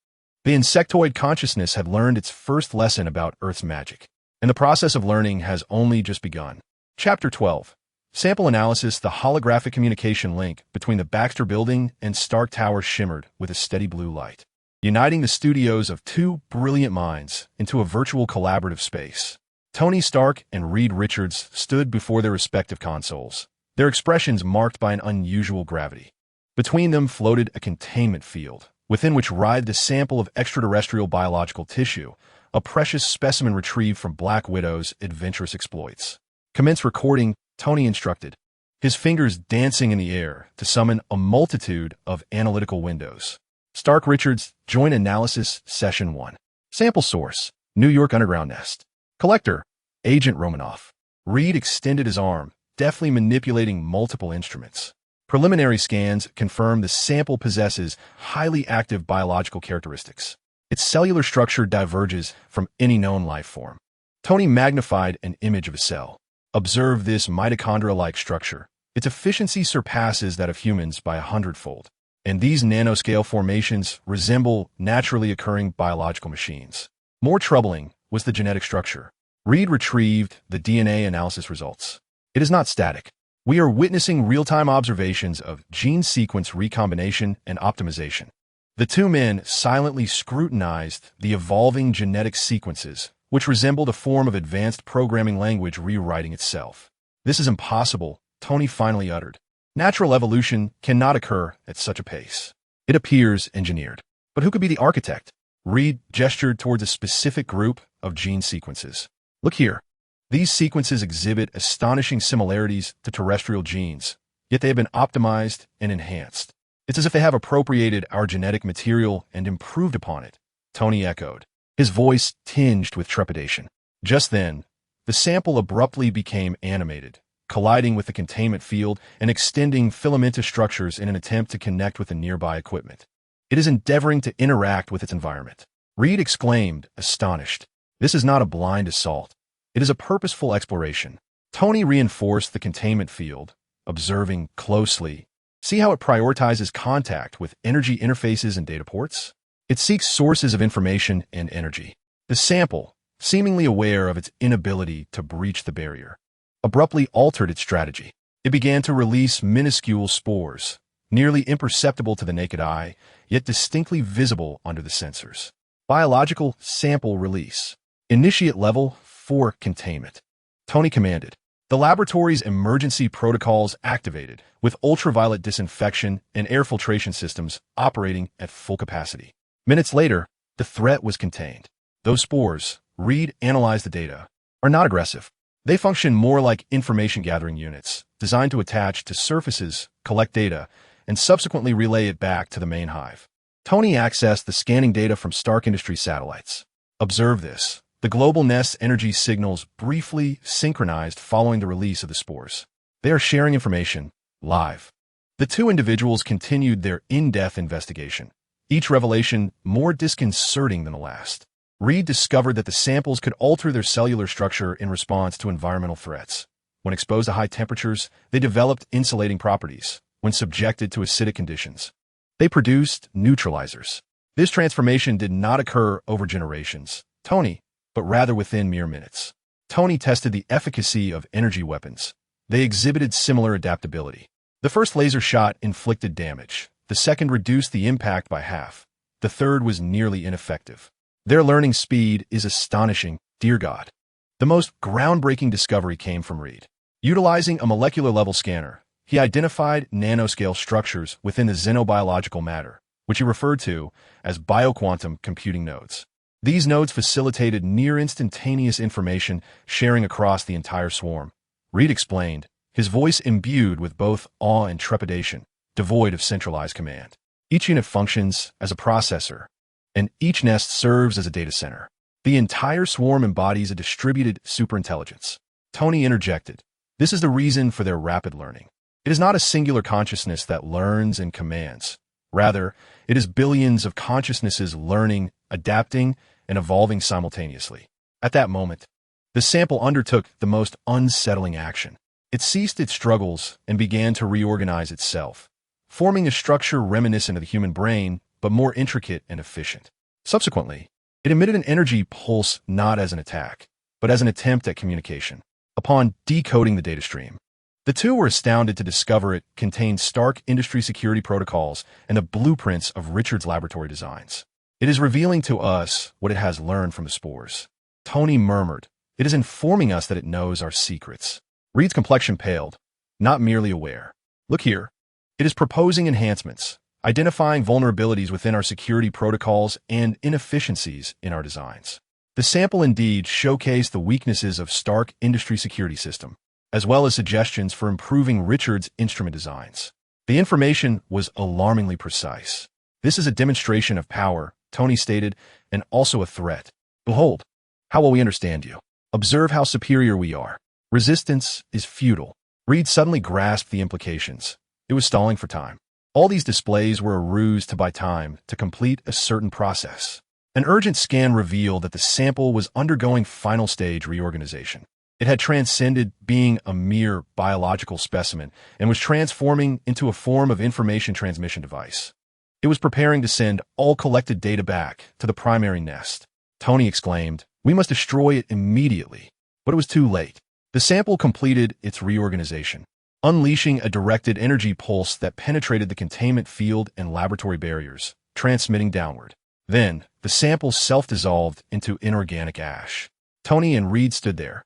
Speaker 1: The insectoid consciousness had learned its first lesson about Earth's magic, and the process of learning has only just begun. Chapter 12. Sample analysis. The holographic communication link between the Baxter Building and Stark Tower shimmered with a steady blue light, uniting the studios of two brilliant minds into a virtual collaborative space. Tony Stark and Reed Richards stood before their respective consoles, their expressions marked by an unusual gravity. Between them floated a containment field, within which writhed a sample of extraterrestrial biological tissue, a precious specimen retrieved from Black Widow's adventurous exploits. Commence recording, Tony instructed, his fingers dancing in the air to summon a multitude of analytical windows. Stark Richards, Joint Analysis, Session 1. Sample Source, New York Underground Nest. Collector, Agent Romanoff. Reed extended his arm, deftly manipulating multiple instruments. Preliminary scans confirm the sample possesses highly active biological characteristics. Its cellular structure diverges from any known life form. Tony magnified an image of a cell. Observe this mitochondria-like structure. Its efficiency surpasses that of humans by 100-fold. And these nanoscale formations resemble naturally occurring biological machines. More troubling was the genetic structure. Reed retrieved the DNA analysis results. It is not static. We are witnessing real-time observations of gene sequence recombination and optimization. The two men silently scrutinized the evolving genetic sequences, which resembled a form of advanced programming language rewriting itself. This is impossible, Tony finally uttered. Natural evolution cannot occur at such a pace. It appears engineered. But who could be the architect? Reed gestured towards a specific group of gene sequences. Look here. These sequences exhibit astonishing similarities to terrestrial genes, yet they have been optimized and enhanced. It's as if they have appropriated our genetic material and improved upon it, Tony echoed, his voice tinged with trepidation. Just then, the sample abruptly became animated, colliding with the containment field and extending filamentous structures in an attempt to connect with the nearby equipment. It is endeavoring to interact with its environment. Reed exclaimed, astonished. This is not a blind assault. It is a purposeful exploration. Tony reinforced the containment field, observing closely. See how it prioritizes contact with energy interfaces and data ports? It seeks sources of information and energy. The sample, seemingly aware of its inability to breach the barrier, abruptly altered its strategy. It began to release minuscule spores, nearly imperceptible to the naked eye, yet distinctly visible under the sensors. Biological sample release. Initiate level 4 containment. Tony commanded. The laboratory's emergency protocols activated, with ultraviolet disinfection and air filtration systems operating at full capacity. Minutes later, the threat was contained. Those spores, Reed analyzed the data, are not aggressive. They function more like information-gathering units, designed to attach to surfaces, collect data, and subsequently relay it back to the main hive. Tony accessed the scanning data from Stark Industries satellites. Observe this. The global nest's energy signals briefly synchronized following the release of the spores. They are sharing information, live. The two individuals continued their in-depth investigation, each revelation more disconcerting than the last. Reed discovered that the samples could alter their cellular structure in response to environmental threats. When exposed to high temperatures, they developed insulating properties. When subjected to acidic conditions, they produced neutralizers. This transformation did not occur over generations, but rather within mere minutes. Tony tested the efficacy of energy weapons. They exhibited similar adaptability. The first laser shot inflicted damage. The second reduced the impact by half. The third was nearly ineffective. Their learning speed is astonishing, dear God. The most groundbreaking discovery came from Reed. Utilizing a molecular-level scanner, he identified nanoscale structures within the xenobiological matter, which he referred to as bioquantum computing nodes. These nodes facilitated near-instantaneous information sharing across the entire swarm. Reed explained, his voice imbued with both awe and trepidation, devoid of centralized command. Each unit functions as a processor, and each nest serves as a data center. The entire swarm embodies a distributed superintelligence. Tony interjected, this is the reason for their rapid learning. It is not a singular consciousness that learns and commands. Rather, it is billions of consciousnesses learning, adapting, and evolving simultaneously. At that moment, the sample undertook the most unsettling action. It ceased its struggles and began to reorganize itself, forming a structure reminiscent of the human brain, but more intricate and efficient. Subsequently, it emitted an energy pulse not as an attack, but as an attempt at communication. Upon decoding the data stream, the two were astounded to discover it contained Stark industry security protocols and the blueprints of Richard's laboratory designs. It is revealing to us what it has learned from the spores. Tony murmured, it is informing us that it knows our secrets. Reed's complexion paled, not merely aware. Look here. It is proposing enhancements, identifying vulnerabilities within our security protocols and inefficiencies in our designs. The sample indeed showcased the weaknesses of Stark industry security system, as well as suggestions for improving Richard's instrument designs. The information was alarmingly precise. This is a demonstration of power, Tony stated, and also a threat. Behold, how will we understand you? Observe how superior we are. Resistance is futile. Reed suddenly grasped the implications. It was stalling for time. All these displays were a ruse to buy time to complete a certain process. An urgent scan revealed that the sample was undergoing final stage reorganization. It had transcended being a mere biological specimen and was transforming into a form of information transmission device. It was preparing to send all collected data back to the primary nest. Tony exclaimed, we must destroy it immediately. But it was too late. The sample completed its reorganization, unleashing a directed energy pulse that penetrated the containment field and laboratory barriers, transmitting downward. Then, the sample self-dissolved into inorganic ash. Tony and Reed stood there,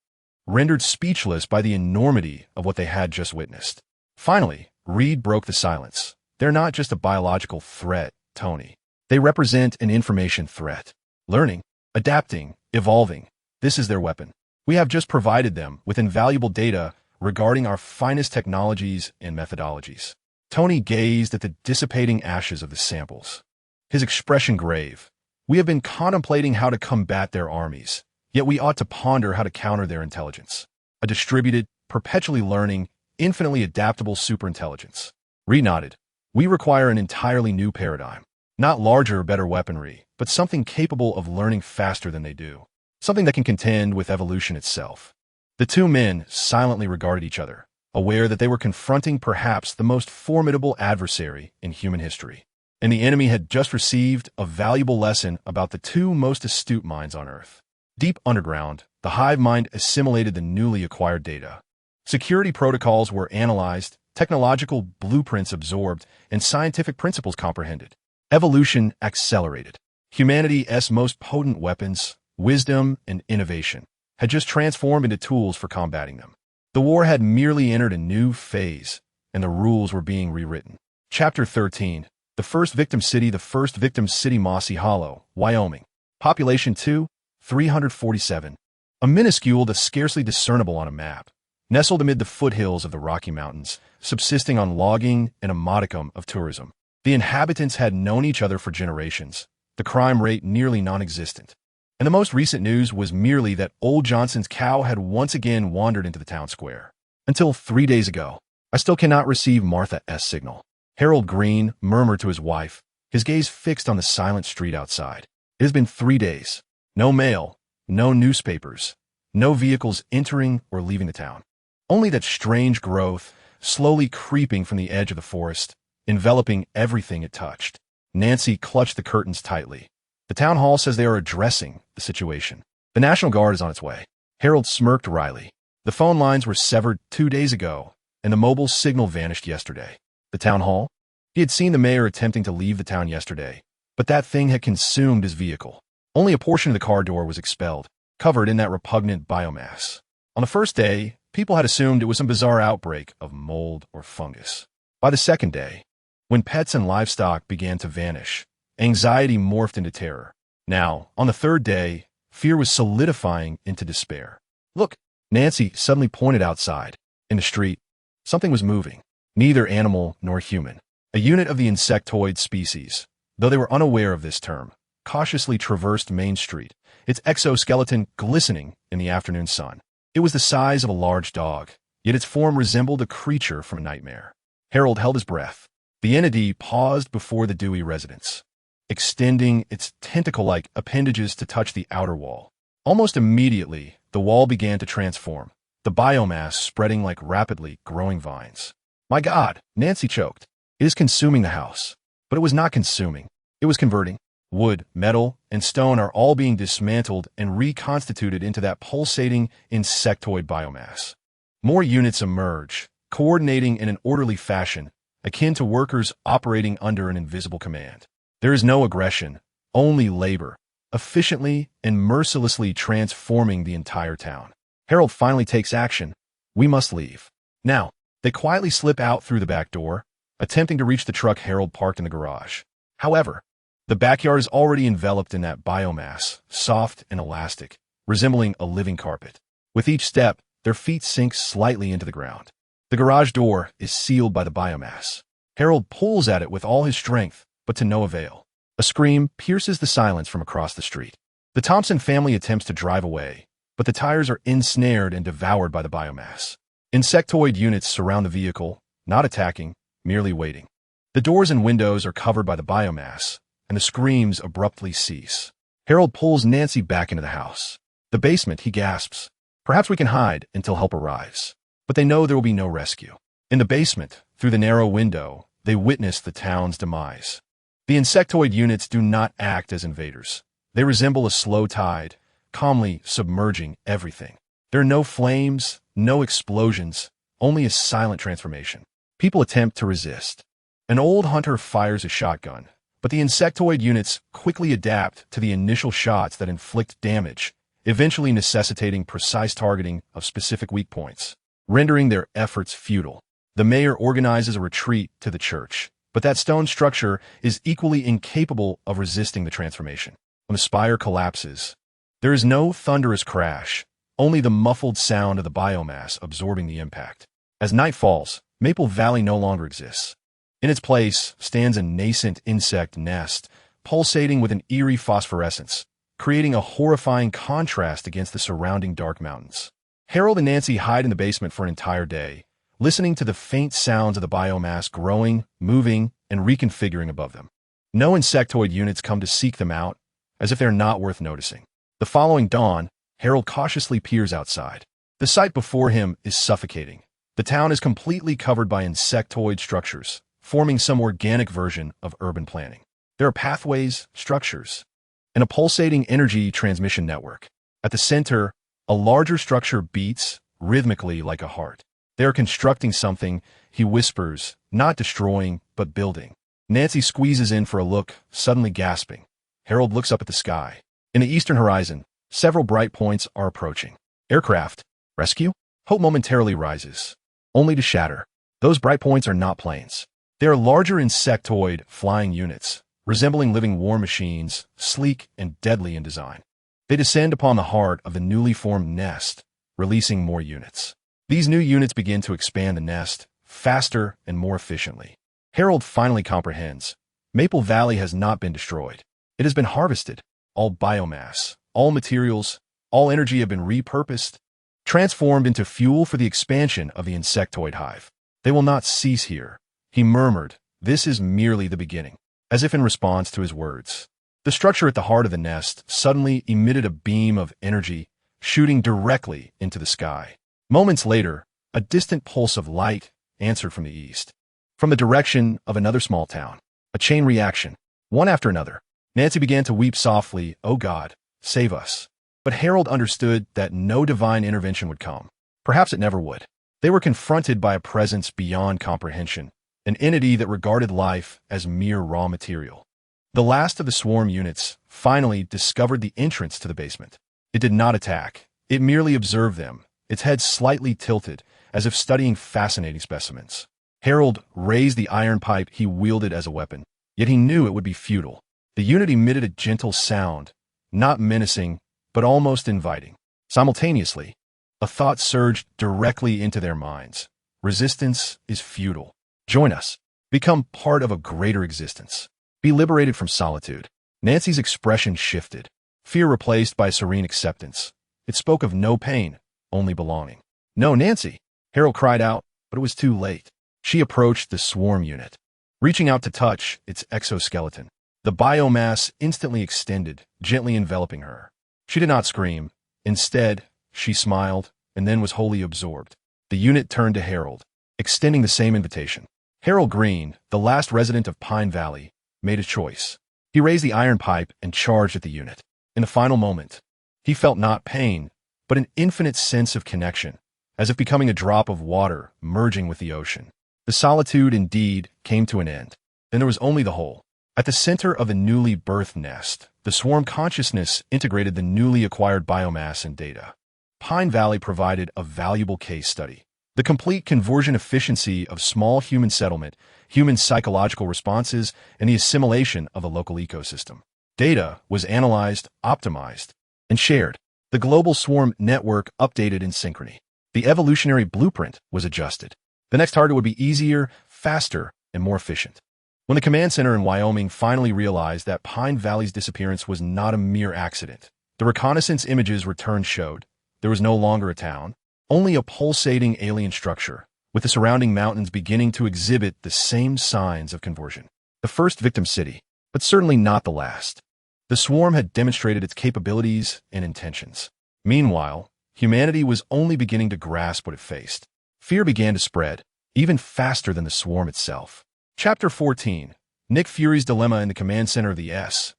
Speaker 1: rendered speechless by the enormity of what they had just witnessed. Finally, Reed broke the silence. They're not just a biological threat, Tony. They represent an information threat. Learning, adapting, evolving. This is their weapon. We have just provided them with invaluable data regarding our finest technologies and methodologies. Tony gazed at the dissipating ashes of the samples, his expression grave. We have been contemplating how to combat their armies, yet we ought to ponder how to counter their intelligence. A distributed, perpetually learning, infinitely adaptable superintelligence. Reed nodded. We require an entirely new paradigm. Not larger, better weaponry, but something capable of learning faster than they do. Something that can contend with evolution itself. The two men silently regarded each other, aware that they were confronting perhaps the most formidable adversary in human history. And the enemy had just received a valuable lesson about the two most astute minds on Earth. Deep underground, the hive mind assimilated the newly acquired data. Security protocols were analyzed, technological blueprints absorbed, and scientific principles comprehended. Evolution accelerated. Humanity's most potent weapons, wisdom and innovation, had just transformed into tools for combating them. The war had merely entered a new phase, and the rules were being rewritten. Chapter 13. The First Victim City. The first victim city, Mossy Hollow, Wyoming. Population 347. A minuscule that's scarcely discernible on a map, nestled amid the foothills of the Rocky Mountains, subsisting on logging and a modicum of tourism. The inhabitants had known each other for generations, the crime rate nearly non-existent. And the most recent news was merely that old Johnson's cow had once again wandered into the town square. Until 3 days ago, I still cannot receive Martha's signal. Harold Green murmured to his wife, his gaze fixed on the silent street outside. It has been 3 days. No mail, no newspapers, no vehicles entering or leaving the town. Only that strange growth, slowly creeping from the edge of the forest, enveloping everything it touched. Nancy clutched the curtains tightly. The town hall says they are addressing the situation. The National Guard is on its way. Harold smirked wryly. The phone lines were severed 2 days ago, and the mobile signal vanished yesterday. The town hall? He had seen the mayor attempting to leave the town yesterday, but that thing had consumed his vehicle. Only a portion of the car door was expelled, covered in that repugnant biomass. On the first day, people had assumed it was some bizarre outbreak of mold or fungus. By the second day, when pets and livestock began to vanish, anxiety morphed into terror. Now, on the third day, fear was solidifying into despair. Look, Nancy suddenly pointed outside. In the street, something was moving. Neither animal nor human. A unit of the insectoid species, though they were unaware of this term, cautiously traversed Main Street, its exoskeleton glistening in the afternoon sun. It was the size of a large dog, yet its form resembled a creature from a nightmare. Harold held his breath. The entity paused before the dewy residence, extending its tentacle-like appendages to touch the outer wall. Almost immediately, the wall began to transform, the biomass spreading like rapidly growing vines. My God, Nancy choked. It is consuming the house. But it was not consuming. It was converting. Wood, metal, and stone are all being dismantled and reconstituted into that pulsating insectoid biomass. More units emerge, coordinating in an orderly fashion, akin to workers operating under an invisible command. There is no aggression, only labor, efficiently and mercilessly transforming the entire town. Harold finally takes action. We must leave. Now, they quietly slip out through the back door, attempting to reach the truck Harold parked in the garage. However, the backyard is already enveloped in that biomass, soft and elastic, resembling a living carpet. With each step, their feet sink slightly into the ground. The garage door is sealed by the biomass. Harold pulls at it with all his strength, but to no avail. A scream pierces the silence from across the street. The Thompson family attempts to drive away, but the tires are ensnared and devoured by the biomass. Insectoid units surround the vehicle, not attacking, merely waiting. The doors and windows are covered by the biomass, and the screams abruptly cease. Harold pulls Nancy back into the house. The basement, he gasps. Perhaps we can hide until help arrives. But they know there will be no rescue. In the basement, through the narrow window, they witness the town's demise. The insectoid units do not act as invaders. They resemble a slow tide, calmly submerging everything. There are no flames, no explosions, only a silent transformation. People attempt to resist. An old hunter fires a shotgun, but the insectoid units quickly adapt to the initial shots that inflict damage, eventually necessitating precise targeting of specific weak points, rendering their efforts futile. The mayor organizes a retreat to the church, but that stone structure is equally incapable of resisting the transformation. When the spire collapses, there is no thunderous crash, only the muffled sound of the biomass absorbing the impact. As night falls, Maple Valley no longer exists. In its place stands a nascent insect nest, pulsating with an eerie phosphorescence, creating a horrifying contrast against the surrounding dark mountains. Harold and Nancy hide in the basement for an entire day, listening to the faint sounds of the biomass growing, moving, and reconfiguring above them. No insectoid units come to seek them out, as if they're not worth noticing. The following dawn, Harold cautiously peers outside. The sight before him is suffocating. The town is completely covered by insectoid structures, forming some organic version of urban planning. There are pathways, structures, and a pulsating energy transmission network. At the center, a larger structure beats rhythmically like a heart. They are constructing something, he whispers, not destroying, but building. Nancy squeezes in for a look, suddenly gasping. Harold looks up at the sky. In the eastern horizon, several bright points are approaching. Aircraft. Rescue? Hope momentarily rises, only to shatter. Those bright points are not planes. They are larger insectoid flying units, resembling living war machines, sleek and deadly in design. They descend upon the heart of the newly formed nest, releasing more units. These new units begin to expand the nest, faster and more efficiently. Harold finally comprehends. Maple Valley has not been destroyed. It has been harvested. All biomass, all materials, all energy have been repurposed, transformed into fuel for the expansion of the insectoid hive. They will not cease here. He murmured, "This is merely the beginning," as if in response to his words. The structure at the heart of the nest suddenly emitted a beam of energy, shooting directly into the sky. Moments later, a distant pulse of light answered from the east. From the direction of another small town. A chain reaction, one after another. Nancy began to weep softly, "Oh God, save us." But Harold understood that no divine intervention would come. Perhaps it never would. They were confronted by a presence beyond comprehension, an entity that regarded life as mere raw material. The last of the swarm units finally discovered the entrance to the basement. It did not attack. It merely observed them, its head slightly tilted, as if studying fascinating specimens. Harold raised the iron pipe he wielded as a weapon, yet he knew it would be futile. The unit emitted a gentle sound, not menacing, but almost inviting. Simultaneously, a thought surged directly into their minds. Resistance is futile. Join us. Become part of a greater existence. Be liberated from solitude. Nancy's expression shifted. Fear replaced by serene acceptance. It spoke of no pain, only belonging. "No, Nancy!" Harold cried out, but it was too late. She approached the swarm unit, reaching out to touch its exoskeleton. The biomass instantly extended, gently enveloping her. She did not scream. Instead, she smiled, and then was wholly absorbed. The unit turned to Harold, extending the same invitation. Harold Green, the last resident of Pine Valley, made a choice. He raised the iron pipe and charged at the unit. In the final moment, he felt not pain, but an infinite sense of connection, as if becoming a drop of water merging with the ocean. The solitude, indeed, came to an end. Then there was only the whole. At the center of the newly birthed nest, the swarm consciousness integrated the newly acquired biomass and data. Pine Valley provided a valuable case study. The complete conversion efficiency of small human settlement, human psychological responses, and the assimilation of the local ecosystem. Data was analyzed, optimized, and shared. The global swarm network updated in synchrony. The evolutionary blueprint was adjusted. The next target would be easier, faster, and more efficient. When the command center in Wyoming finally realized that Pine Valley's disappearance was not a mere accident, the reconnaissance images returned showed there was no longer a town, only a pulsating alien structure, with the surrounding mountains beginning to exhibit the same signs of conversion. The first victim city, but certainly not the last. The swarm had demonstrated its capabilities and intentions. Meanwhile, humanity was only beginning to grasp what it faced. Fear began to spread, even faster than the swarm itself. Chapter 14. Nick Fury's Dilemma in the Command Center of the S.H.I.E.L.D.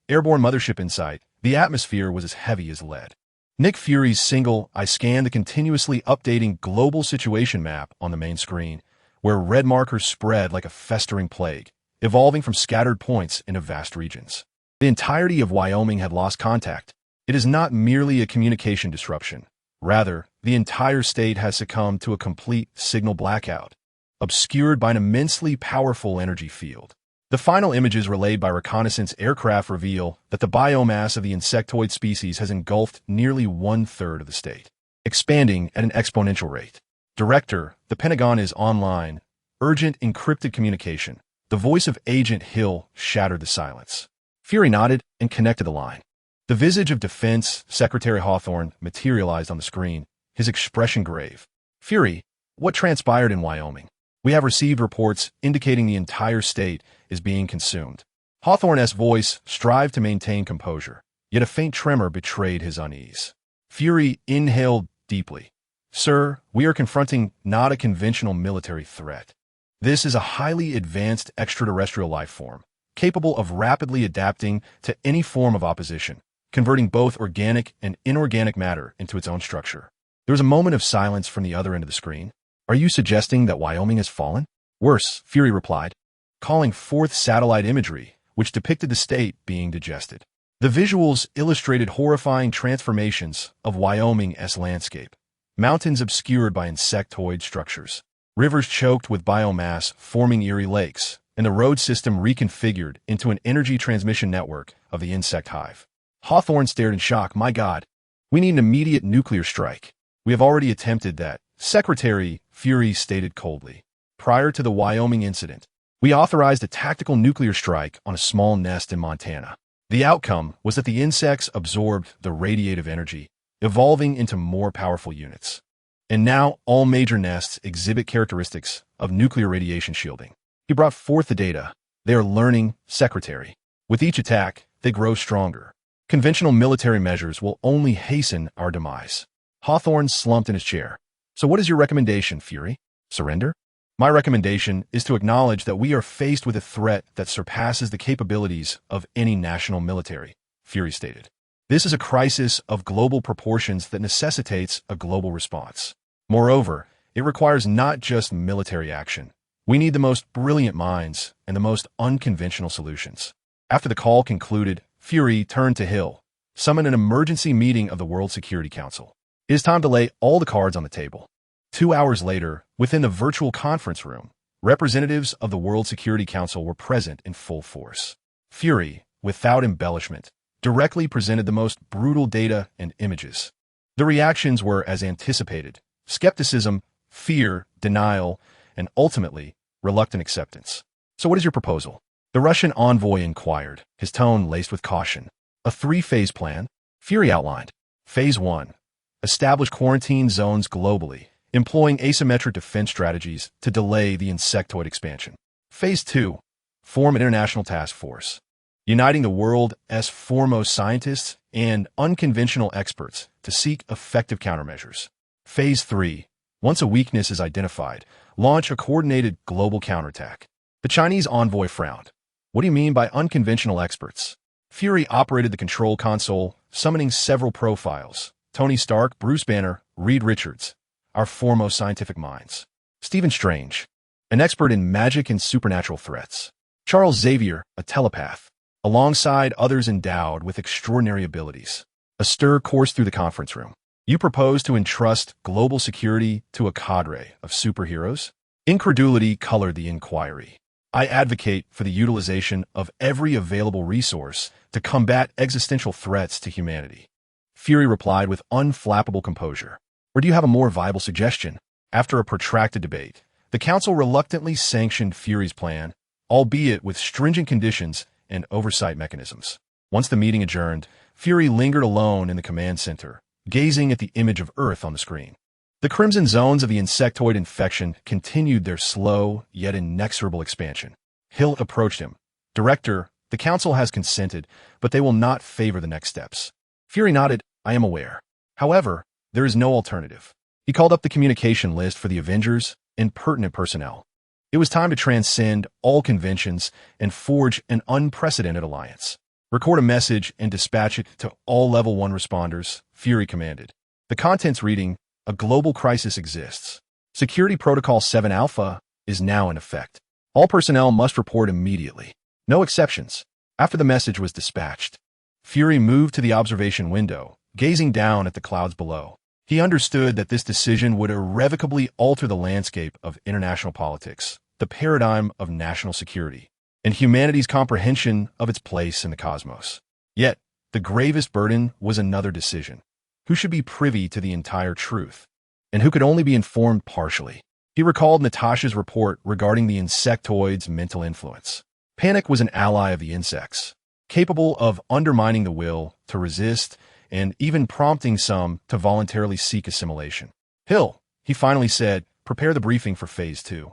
Speaker 1: Airborne Mothership Insight. The atmosphere was as heavy as lead. Nick Fury's single eye scanned the continuously updating global situation map on the main screen, where red markers spread like a festering plague, evolving from scattered points into vast regions. The entirety of Wyoming had lost contact. It is not merely a communication disruption. Rather, the entire state has succumbed to a complete signal blackout, obscured by an immensely powerful energy field. The final images relayed by reconnaissance aircraft reveal that the biomass of the insectoid species has engulfed nearly one-third of the state, expanding at an exponential rate. Director, the Pentagon is online. Urgent encrypted communication. The voice of Agent Hill shattered the silence. Fury nodded and connected the line. The visage of Defense Secretary Hawthorne materialized on the screen, his expression grave. Fury, what transpired in Wyoming? We have received reports indicating the entire state is being consumed. Hawthorne's voice strived to maintain composure, yet a faint tremor betrayed his unease. Fury inhaled deeply. Sir, we are confronting not a conventional military threat. This is a highly advanced extraterrestrial life form, capable of rapidly adapting to any form of opposition, converting both organic and inorganic matter into its own structure. There was a moment of silence from the other end of the screen. Are you suggesting that Wyoming has fallen? Worse, Fury replied, calling forth satellite imagery, which depicted the state being digested. The visuals illustrated horrifying transformations of Wyoming's landscape. Mountains obscured by insectoid structures, rivers choked with biomass forming eerie lakes, and the road system reconfigured into an energy transmission network of the insect hive. Hawthorne stared in shock. My God, we need an immediate nuclear strike. We have already attempted that, Secretary Fury stated coldly. Prior to the Wyoming incident, we authorized a tactical nuclear strike on a small nest in Montana. The outcome was that the insects absorbed the radiative energy, evolving into more powerful units. And now all major nests exhibit characteristics of nuclear radiation shielding. He brought forth the data. They are learning, Secretary. With each attack, they grow stronger. Conventional military measures will only hasten our demise. Hawthorne slumped in his chair. So what is your recommendation, Fury? Surrender? My recommendation is to acknowledge that we are faced with a threat that surpasses the capabilities of any national military, Fury stated. This is a crisis of global proportions that necessitates a global response. Moreover, it requires not just military action. We need the most brilliant minds and the most unconventional solutions. After the call concluded, Fury turned to Hill, summoned an emergency meeting of the World Security Council. It is time to lay all the cards on the table. 2 hours later, within the virtual conference room, representatives of the World Security Council were present in full force. Fury, without embellishment, directly presented the most brutal data and images. The reactions were as anticipated: skepticism, fear, denial, and ultimately, reluctant acceptance. So what is your proposal? The Russian envoy inquired, his tone laced with caution. A 3-phase plan? Fury outlined. Phase 1. Establish quarantine zones globally, employing asymmetric defense strategies to delay the insectoid expansion. Phase 2. Form an international task force, uniting the world's foremost scientists and unconventional experts to seek effective countermeasures. Phase 3. Once a weakness is identified, launch a coordinated global counterattack. The Chinese envoy frowned. What do you mean by unconventional experts? Fury operated the control console, summoning several profiles: Tony Stark, Bruce Banner, Reed Richards, our foremost scientific minds. Stephen Strange, an expert in magic and supernatural threats. Charles Xavier, a telepath, alongside others endowed with extraordinary abilities. A stir coursed through the conference room. You propose to entrust global security to a cadre of superheroes? Incredulity colored the inquiry. I advocate for the utilization of every available resource to combat existential threats to humanity. Fury replied with unflappable composure. Or do you have a more viable suggestion? After a protracted debate, the council reluctantly sanctioned Fury's plan, albeit with stringent conditions and oversight mechanisms. Once the meeting adjourned, Fury lingered alone in the command center, gazing at the image of Earth on the screen. The crimson zones of the insectoid infection continued their slow yet inexorable expansion. Hill approached him. Director, the council has consented, but they will not favor the next steps. Fury nodded. I am aware. However, there is no alternative. He called up the communication list for the Avengers and pertinent personnel. It was time to transcend all conventions and forge an unprecedented alliance. Record a message and dispatch it to all Level 1 responders, Fury commanded. The contents reading, a global crisis exists. Security Protocol 7 Alpha is now in effect. All personnel must report immediately. No exceptions. After the message was dispatched, Fury moved to the observation window, gazing down at the clouds below. He understood that this decision would irrevocably alter the landscape of international politics, the paradigm of national security. and humanity's comprehension of its place in the cosmos. Yet, the gravest burden was another decision. Who should be privy to the entire truth, and who could only be informed partially? He recalled Natasha's report regarding the insectoids' mental influence. Panic was an ally of the insects, capable of undermining the will to resist and even prompting some to voluntarily seek assimilation. Hill, he finally said, prepare the briefing for Phase 2.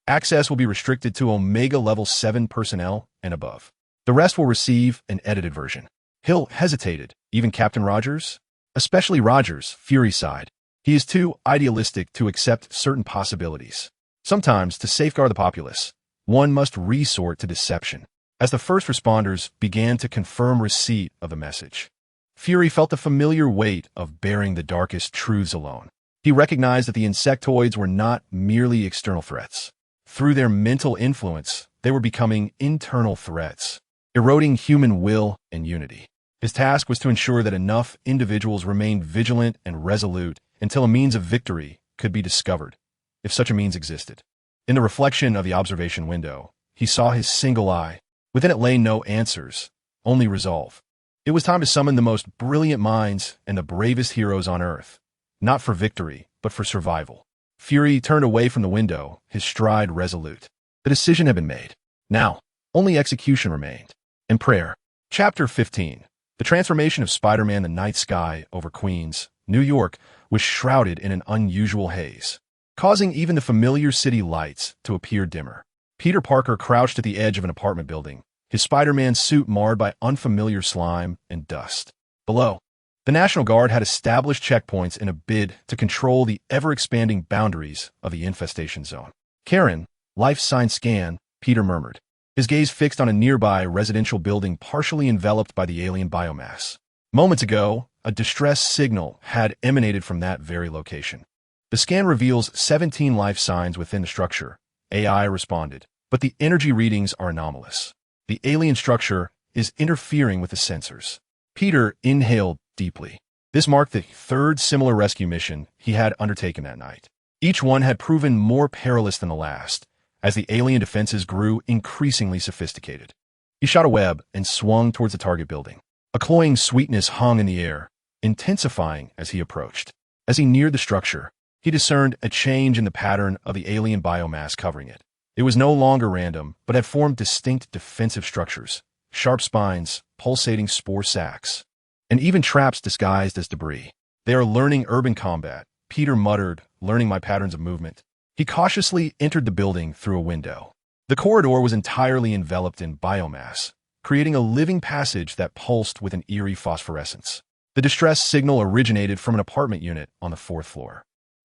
Speaker 1: Access will be restricted to Omega Level 7 personnel and above. The rest will receive an edited version. Hill hesitated, even Captain Rogers? Especially Rogers, Fury sighed. He is too idealistic to accept certain possibilities. Sometimes, to safeguard the populace, one must resort to deception. As the first responders began to confirm receipt of the message, Fury felt the familiar weight of bearing the darkest truths alone. He recognized that the insectoids were not merely external threats. Through their mental influence, they were becoming internal threats, eroding human will and unity. His task was to ensure that enough individuals remained vigilant and resolute until a means of victory could be discovered, if such a means existed. In the reflection of the observation window, he saw his single eye. Within it lay no answers, only resolve. It was time to summon the most brilliant minds and the bravest heroes on Earth, not for victory, but for survival. Fury turned away from the window, his stride resolute. The decision had been made. Now, only execution remained. And prayer. Chapter 15. The transformation of Spider-Man. The night sky over Queens, New York, was shrouded in an unusual haze, causing even the familiar city lights to appear dimmer. Peter Parker crouched at the edge of an apartment building, his Spider-Man suit marred by unfamiliar slime and dust. Below, the National Guard had established checkpoints in a bid to control the ever-expanding boundaries of the infestation zone. Karen, life sign scan, Peter murmured, his gaze fixed on a nearby residential building partially enveloped by the alien biomass. Moments ago, a distress signal had emanated from that very location. The scan reveals 17 life signs within the structure. AI responded, but the energy readings are anomalous. The alien structure is interfering with the sensors. Peter inhaled deeply. This marked the third similar rescue mission he had undertaken that night. Each one had proven more perilous than the last, as the alien defenses grew increasingly sophisticated. He shot a web and swung towards the target building. A cloying sweetness hung in the air, intensifying as he approached. As he neared the structure, he discerned a change in the pattern of the alien biomass covering it. It was no longer random, but had formed distinct defensive structures, sharp spines, pulsating spore sacs, and even traps disguised as debris. They are learning urban combat, Peter muttered, learning my patterns of movement. He cautiously entered the building through a window. The corridor was entirely enveloped in biomass, creating a living passage that pulsed with an eerie phosphorescence. The distress signal originated from an apartment unit on the 4th floor.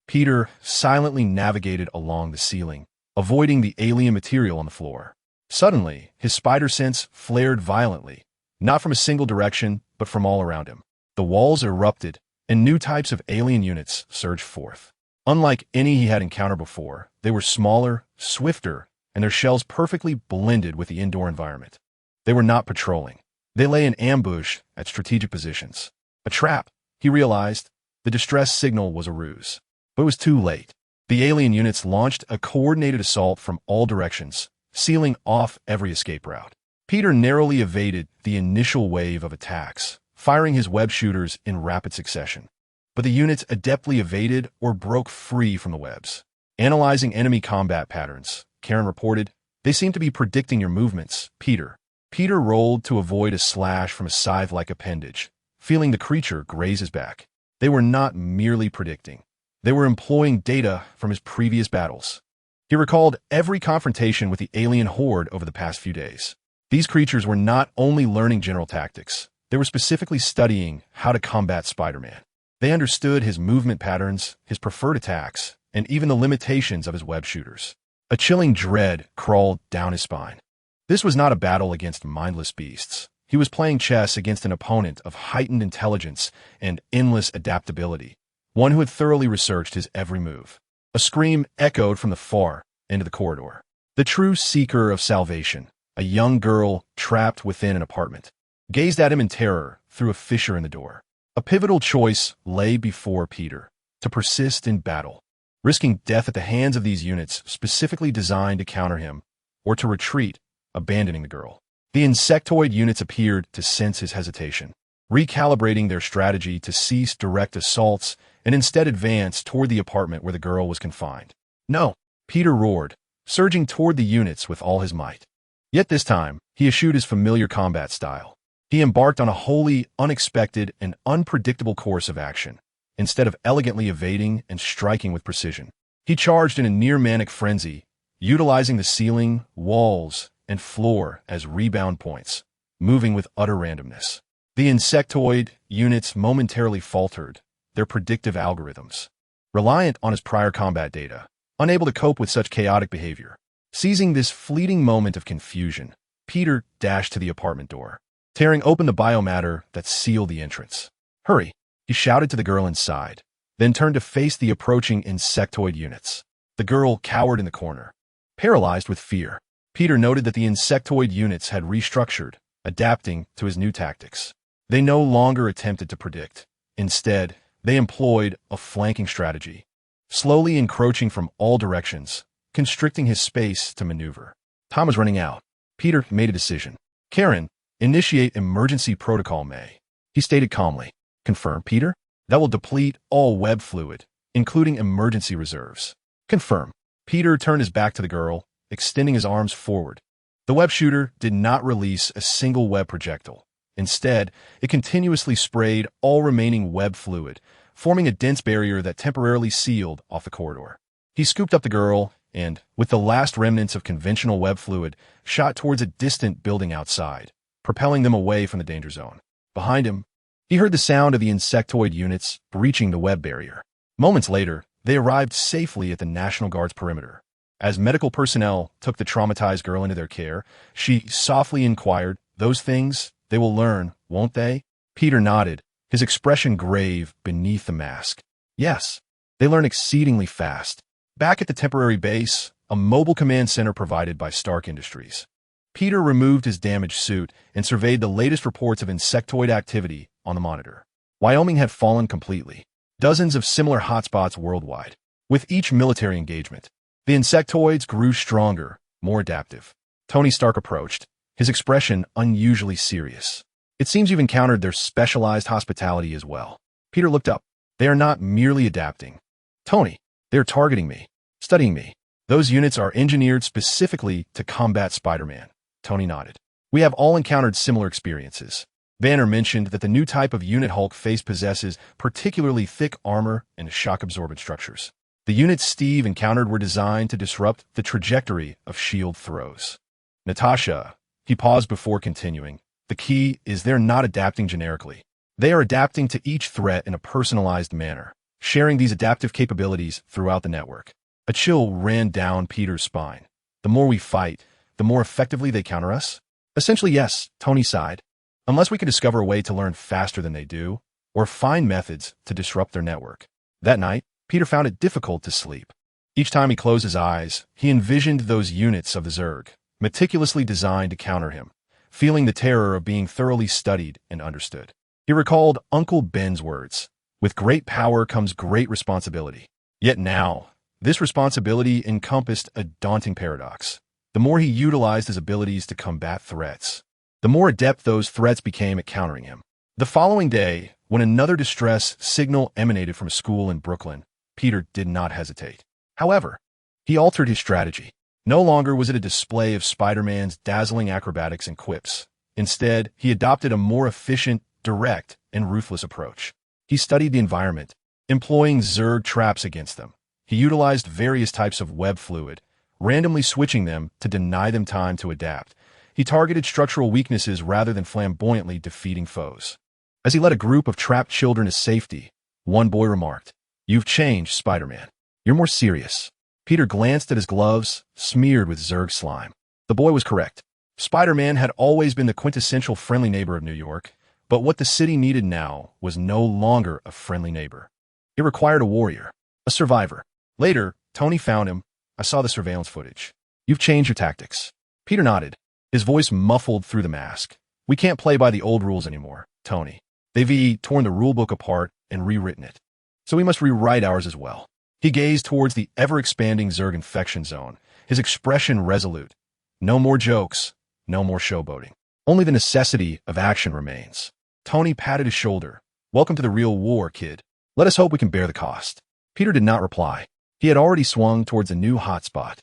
Speaker 1: Peter silently navigated along the ceiling, avoiding the alien material on the floor. Suddenly, his spider sense flared violently, not from a single direction, but from all around him. The walls erupted, and new types of alien units surged forth. Unlike any he had encountered before, they were smaller, swifter, and their shells perfectly blended with the indoor environment. They were not patrolling. They lay in ambush at strategic positions. A trap, he realized. The distress signal was a ruse. But it was too late. The alien units launched a coordinated assault from all directions, sealing off every escape route. Peter narrowly evaded the initial wave of attacks, firing his web shooters in rapid succession. But the units adeptly evaded or broke free from the webs. Analyzing enemy combat patterns, Karen reported, they seem to be predicting your movements, Peter. Peter rolled to avoid a slash from a scythe-like appendage, feeling the creature graze his back. They were not merely predicting. They were employing data from his previous battles. He recalled every confrontation with the alien horde over the past few days. These creatures were not only learning general tactics, they were specifically studying how to combat Spider-Man. They understood his movement patterns, his preferred attacks, and even the limitations of his web shooters. A chilling dread crawled down his spine. This was not a battle against mindless beasts. He was playing chess against an opponent of heightened intelligence and endless adaptability, one who had thoroughly researched his every move. A scream echoed from the far end of the corridor. The true seeker of salvation, a young girl trapped within an apartment, gazed at him in terror through a fissure in the door. A pivotal choice lay before Peter: to persist in battle, risking death at the hands of these units specifically designed to counter him, or to retreat, abandoning the girl. The insectoid units appeared to sense his hesitation, recalibrating their strategy to cease direct assaults and instead advance toward the apartment where the girl was confined. "No!" Peter roared, surging toward the units with all his might. Yet this time, he eschewed his familiar combat style. He embarked on a wholly unexpected and unpredictable course of action. Instead of elegantly evading and striking with precision, he charged in a near-manic frenzy, utilizing the ceiling, walls, and floor as rebound points, moving with utter randomness. The insectoid units momentarily faltered, their predictive algorithms, reliant on his prior combat data, unable to cope with such chaotic behavior. Seizing this fleeting moment of confusion, Peter dashed to the apartment door, tearing open the biomatter that sealed the entrance. "Hurry!" he shouted to the girl inside, then turned to face the approaching insectoid units. The girl cowered in the corner, paralyzed with fear. Peter noted that the insectoid units had restructured, adapting to his new tactics. They no longer attempted to predict. Instead, they employed a flanking strategy, slowly encroaching from all directions, constricting his space to maneuver. Time was running out. Peter made a decision. "Karen, initiate emergency protocol May." He stated calmly. "Confirm, Peter? That will deplete all web fluid, including emergency reserves." "Confirm." Peter turned his back to the girl, extending his arms forward. The web shooter did not release a single web projectile. Instead, it continuously sprayed all remaining web fluid, forming a dense barrier that temporarily sealed off the corridor. He scooped up the girl and, with the last remnants of conventional web fluid, shot towards a distant building outside, propelling them away from the danger zone. Behind him, he heard the sound of the insectoid units breaching the web barrier. Moments later, they arrived safely at the National Guard's perimeter. As medical personnel took the traumatized girl into their care, she softly inquired, "Those things, they will learn, won't they?" Peter nodded, his expression grave beneath the mask. "Yes, they learn exceedingly fast." Back at the temporary base, a mobile command center provided by Stark Industries, Peter removed his damaged suit and surveyed the latest reports of insectoid activity on the monitor. Wyoming had fallen completely. Dozens of similar hotspots worldwide. With each military engagement, the insectoids grew stronger, more adaptive. Tony Stark approached, his expression unusually serious. "It seems you've encountered their specialized hospitality as well." Peter looked up. "They are not merely adapting. Tony, they are targeting me, studying me. Those units are engineered specifically to combat Spider-Man." Tony nodded. "We have all encountered similar experiences." Banner mentioned that the new type of unit Hulk face possesses particularly thick armor and shock-absorbent structures. The units Steve encountered were designed to disrupt the trajectory of S.H.I.E.L.D. throws. "Natasha," he paused before continuing, "the key is they're not adapting generically. They are adapting to each threat in a personalized manner, sharing these adaptive capabilities throughout the network." A chill ran down Peter's spine. "The more we fight, the more effectively they counter us?" "Essentially, yes," Tony sighed. "Unless we can discover a way to learn faster than they do, or find methods to disrupt their network." That night, Peter found it difficult to sleep. Each time he closed his eyes, he envisioned those units of the Zerg, meticulously designed to counter him, feeling the terror of being thoroughly studied and understood. He recalled Uncle Ben's words, "With great power comes great responsibility." Yet now, this responsibility encompassed a daunting paradox. The more he utilized his abilities to combat threats, the more adept those threats became at countering him. The following day, when another distress signal emanated from a school in Brooklyn, Peter did not hesitate. However, he altered his strategy. No longer was it a display of Spider-Man's dazzling acrobatics and quips. Instead, he adopted a more efficient, direct, and ruthless approach. He studied the environment, employing Zerg traps against them. He utilized various types of web fluid, randomly switching them to deny them time to adapt. He targeted structural weaknesses rather than flamboyantly defeating foes. As he led a group of trapped children to safety, one boy remarked, "You've changed, Spider-Man. You're more serious." Peter glanced at his gloves, smeared with Zerg slime. The boy was correct. Spider-Man had always been the quintessential friendly neighbor of New York, but what the city needed now was no longer a friendly neighbor. It required a warrior, a survivor. Later, Tony found him. "I saw the surveillance footage. You've changed your tactics." Peter nodded, his voice muffled through the mask. "We can't play by the old rules anymore, Tony. They've torn the rulebook apart and rewritten it. So we must rewrite ours as well." He gazed towards the ever-expanding Zerg infection zone, his expression resolute. "No more jokes. no more showboating. Only the necessity of action remains. Tony patted his shoulder. Welcome to the real war, kid. Let us hope we can bear the cost. Peter did not reply. He had already swung towards a new hotspot.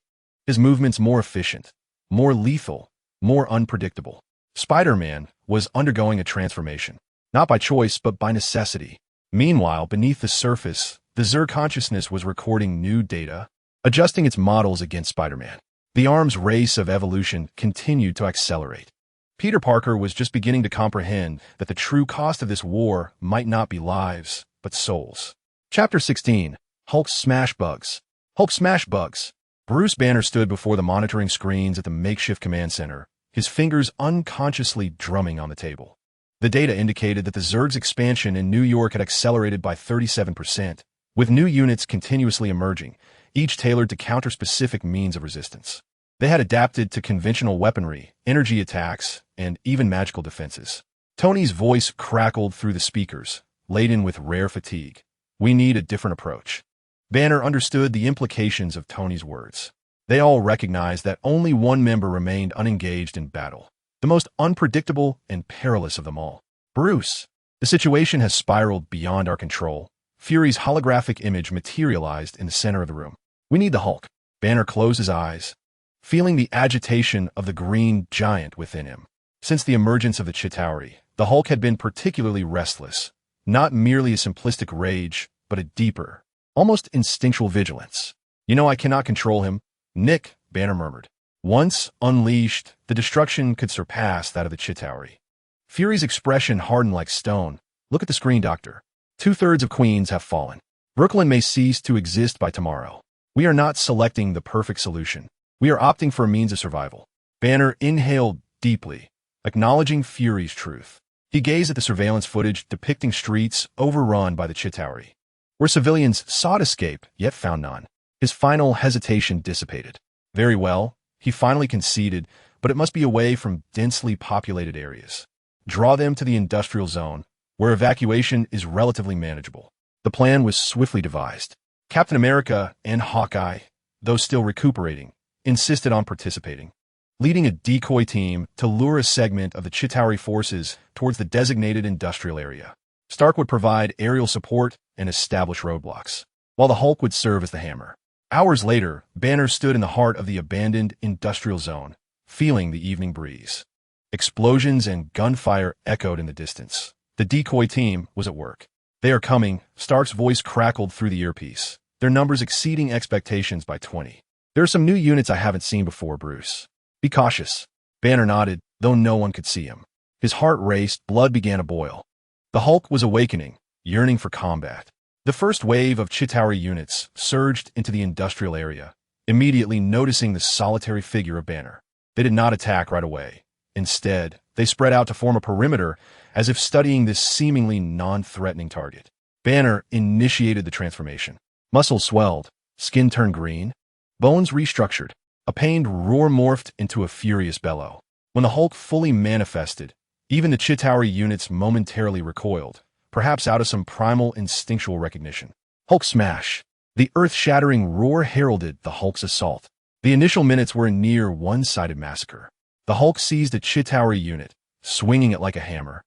Speaker 1: His movements more efficient, more lethal, more unpredictable. Spider-Man was undergoing a transformation, not by choice but by necessity. Meanwhile, beneath the surface, the Zerg consciousness was recording new data, adjusting its models against Spider-Man. The arms race of evolution continued to accelerate. Peter Parker was just beginning to comprehend that the true cost of this war might not be lives, but souls. Chapter 16. Hulk Smash Bugs. Hulk Smash Bugs. Bruce Banner stood before the monitoring screens at the makeshift command center, his fingers unconsciously drumming on the table. The data indicated that the Zerg's expansion in New York had accelerated by 37%, with new units continuously emerging, each tailored to counter specific means of resistance. They had adapted to conventional weaponry, energy attacks, and even magical defenses. Tony's voice crackled through the speakers, laden with rare fatigue. We need a different approach. Banner understood the implications of Tony's words. They all recognized that only one member remained unengaged in battle, the most unpredictable and perilous of them all. Bruce, the situation has spiraled beyond our control. Fury's holographic image materialized in the center of the room. We need the Hulk. Banner closed his eyes, feeling the agitation of the green giant within him. Since the emergence of the Chitauri, the Hulk had been particularly restless, not merely a simplistic rage, but a deeper, almost instinctual vigilance. You know, I cannot control him, Nick, Banner murmured. Once unleashed, the destruction could surpass that of the Chitauri. Fury's expression hardened like stone. Look at the screen, Doctor. 2/3 of Queens have fallen. Brooklyn may cease to exist by tomorrow. We are not selecting the perfect solution. We are opting for a means of survival. Banner inhaled deeply, acknowledging Fury's truth. He gazed at the surveillance footage depicting streets overrun by the Chitauri, where civilians sought escape, yet found none. His final hesitation dissipated. Very well, he finally conceded, but it must be away from densely populated areas. Draw them to the industrial zone, where evacuation is relatively manageable. The plan was swiftly devised. Captain America and Hawkeye, though still recuperating, insisted on participating, leading a decoy team to lure a segment of the Chitauri forces towards the designated industrial area. Stark would provide aerial support and establish roadblocks, while the Hulk would serve as the hammer. Hours later, Banner stood in the heart of the abandoned industrial zone, feeling the evening breeze. Explosions and gunfire echoed in the distance. The decoy team was at work. They are coming, Stark's voice crackled through the earpiece, their numbers exceeding expectations by 20. There are some new units I haven't seen before, Bruce. Be cautious. Banner nodded, though no one could see him. His heart raced, blood began to boil. The Hulk was awakening, yearning for combat. The first wave of Chitauri units surged into the industrial area, immediately noticing the solitary figure of Banner. They did not attack right away. Instead, they spread out to form a perimeter, as if studying this seemingly non-threatening target. Banner initiated the transformation. Muscles swelled, skin turned green, bones restructured. A pained roar morphed into a furious bellow. When the Hulk fully manifested, even the Chitauri units momentarily recoiled, perhaps out of some primal instinctual recognition. Hulk smash! The earth-shattering roar heralded the Hulk's assault. The initial minutes were a near one-sided massacre. The Hulk seized a Chitauri unit, swinging it like a hammer,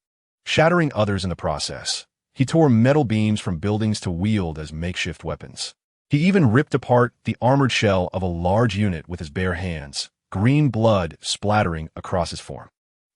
Speaker 1: shattering others in the process. He tore metal beams from buildings to wield as makeshift weapons. He even ripped apart the armored shell of a large unit with his bare hands, green blood splattering across his form.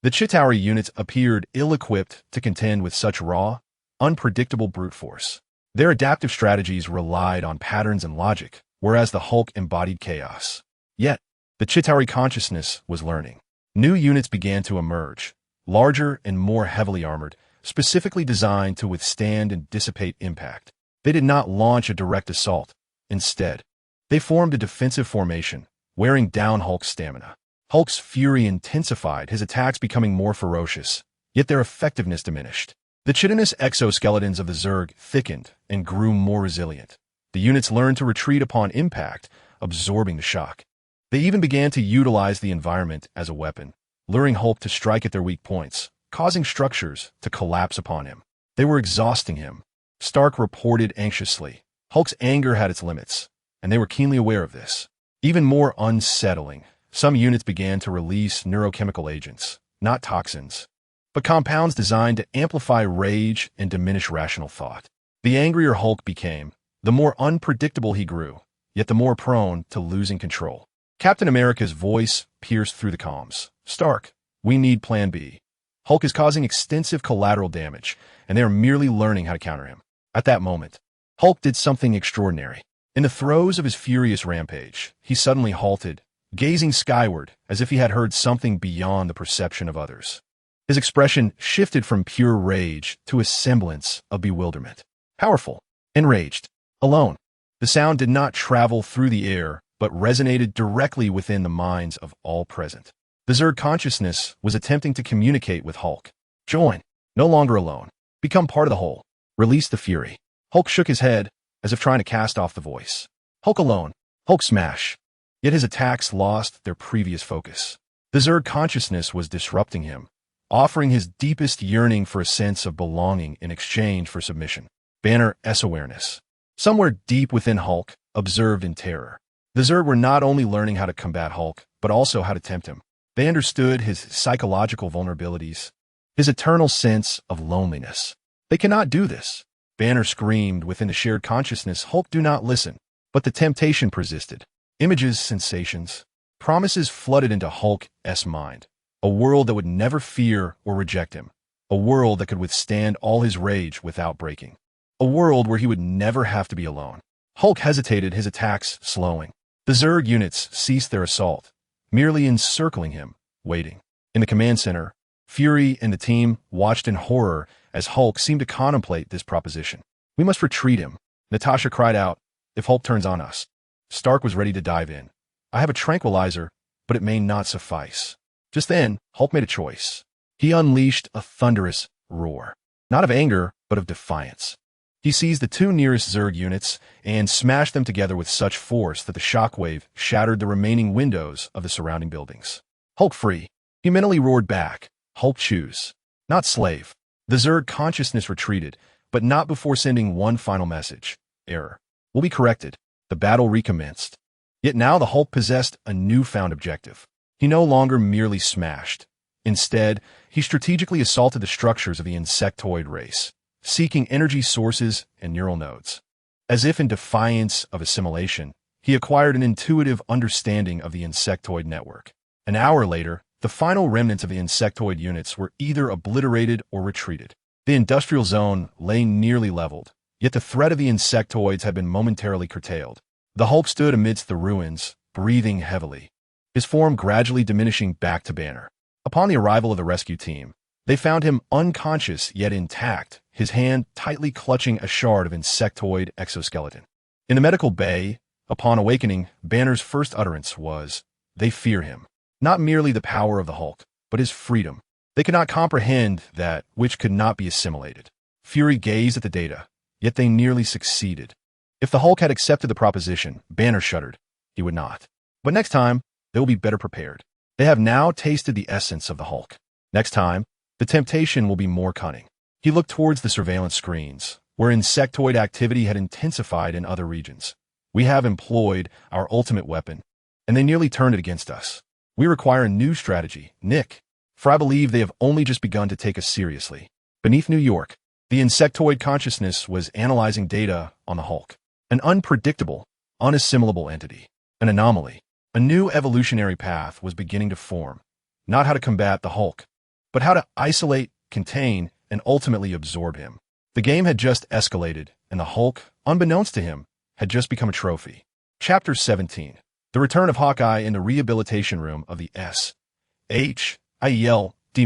Speaker 1: The Chitauri units appeared ill-equipped to contend with such raw, unpredictable brute force. Their adaptive strategies relied on patterns and logic, whereas the Hulk embodied chaos. Yet, the Chitauri consciousness was learning. New units began to emerge, larger and more heavily armored, specifically designed to withstand and dissipate impact. They did not launch a direct assault. Instead, they formed a defensive formation, wearing down Hulk's stamina. Hulk's fury intensified, his attacks becoming more ferocious, yet their effectiveness diminished. The chitinous exoskeletons of the Zerg thickened and grew more resilient. The units learned to retreat upon impact, absorbing the shock. They even began to utilize the environment as a weapon, luring Hulk to strike at their weak points, causing structures to collapse upon him. They were exhausting him. Stark reported anxiously. Hulk's anger had its limits, and they were keenly aware of this. Even more unsettling, Some units began to release neurochemical agents, not toxins, but compounds designed to amplify rage and diminish rational thought. The angrier Hulk became, the more unpredictable he grew, yet the more prone to losing control. Captain America's voice pierced through the comms. "Stark, we need Plan B. Hulk is causing extensive collateral damage, and they are merely learning how to counter him." At that moment, Hulk did something extraordinary. In the throes of his furious rampage, he suddenly halted, gazing skyward as if he had heard something beyond the perception of others. His expression shifted from pure rage to a semblance of bewilderment. Powerful, enraged, alone. The sound did not travel through the air, but resonated directly within the minds of all present. The Zerg consciousness was attempting to communicate with Hulk. Join. No longer alone. Become part of the whole. Release the fury. Hulk shook his head, as if trying to cast off the voice. Hulk alone. Hulk smash. Yet his attacks lost their previous focus. The Zerg consciousness was disrupting him, offering his deepest yearning for a sense of belonging in exchange for submission. Banner S-awareness. Somewhere deep within Hulk, observed in terror. The Zerg were not only learning how to combat Hulk, but also how to tempt him. They understood his psychological vulnerabilities, his eternal sense of loneliness. They cannot do this. Banner screamed within the shared consciousness, "Hulk, do not listen." But the temptation persisted. Images, sensations, promises flooded into Hulk's mind. A world that would never fear or reject him. A world that could withstand all his rage without breaking. A world where he would never have to be alone. Hulk hesitated, his attacks slowing. The Zerg units ceased their assault, merely encircling him, waiting. In the command center, Fury and the team watched in horror as Hulk seemed to contemplate this proposition. "We must retreat him," Natasha cried out, "if Hulk turns on us." Stark was ready to dive in. "I have a tranquilizer, but it may not suffice." Just then, Hulk made a choice. He unleashed a thunderous roar. Not of anger, but of defiance. He seized the two nearest Zerg units and smashed them together with such force that the shockwave shattered the remaining windows of the surrounding buildings. "Hulk free." He mentally roared back. "Hulk choose. Not slave." The Zerg consciousness retreated, but not before sending one final message. "Error will be corrected." The battle recommenced. Yet now the Hulk possessed a newfound objective. He no longer merely smashed. Instead, he strategically assaulted the structures of the insectoid race, seeking energy sources and neural nodes. As if in defiance of assimilation, he acquired an intuitive understanding of the insectoid network. An hour later, the final remnants of the insectoid units were either obliterated or retreated. The industrial zone lay nearly leveled, yet the threat of the insectoids had been momentarily curtailed. The Hulk stood amidst the ruins, breathing heavily, his form gradually diminishing back to Banner. Upon the arrival of the rescue team, they found him unconscious yet intact, his hand tightly clutching a shard of insectoid exoskeleton. In the medical bay, upon awakening, Banner's first utterance was, "They fear him." Not merely the power of the Hulk, but his freedom. They could not comprehend that which could not be assimilated. Fury gazed at the data, yet they nearly succeeded. If the Hulk had accepted the proposition, Banner shuddered. He would not. But next time, they will be better prepared. They have now tasted the essence of the Hulk. Next time, the temptation will be more cunning. He looked towards the surveillance screens, where insectoid activity had intensified in other regions. "We have employed our ultimate weapon, and they nearly turned it against us. We require a new strategy, Nick, for I believe they have only just begun to take us seriously." Beneath New York, the insectoid consciousness was analyzing data on the Hulk. An unpredictable, unassimilable entity. An anomaly. A new evolutionary path was beginning to form. Not how to combat the Hulk, but how to isolate, contain, and ultimately absorb him. The game had just escalated, and the Hulk, unbeknownst to him, had just become a trophy. Chapter 17. The return of Hawkeye in the rehabilitation room of the S.H.I.E.L.D.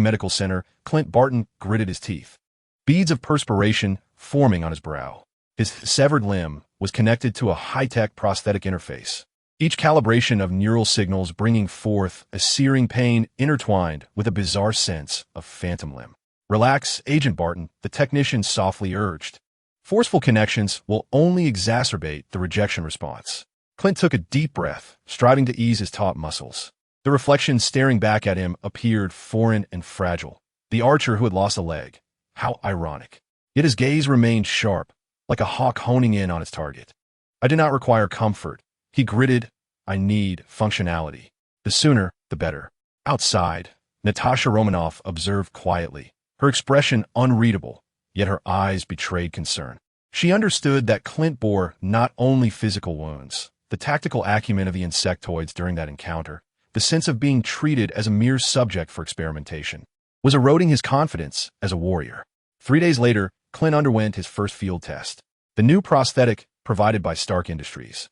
Speaker 1: Medical Center. Clint Barton gritted his teeth, beads of perspiration forming on his brow. His severed limb was connected to a high-tech prosthetic interface, each calibration of neural signals bringing forth a searing pain intertwined with a bizarre sense of phantom limb. "Relax, Agent Barton," the technician softly urged. "Forceful connections will only exacerbate the rejection response." Clint took a deep breath, striving to ease his taut muscles. The reflection staring back at him appeared foreign and fragile. The archer who had lost a leg. How ironic. Yet his gaze remained sharp, like a hawk honing in on its target. "I do not require comfort," he gritted. "I need functionality." The sooner, the better. Outside, Natasha Romanoff observed quietly, her expression unreadable, yet her eyes betrayed concern. She understood that Clint bore not only physical wounds, the tactical acumen of the insectoids during that encounter, the sense of being treated as a mere subject for experimentation, was eroding his confidence as a warrior. 3 days later, Clint underwent his first field test. The new prosthetic, provided by Stark Industries,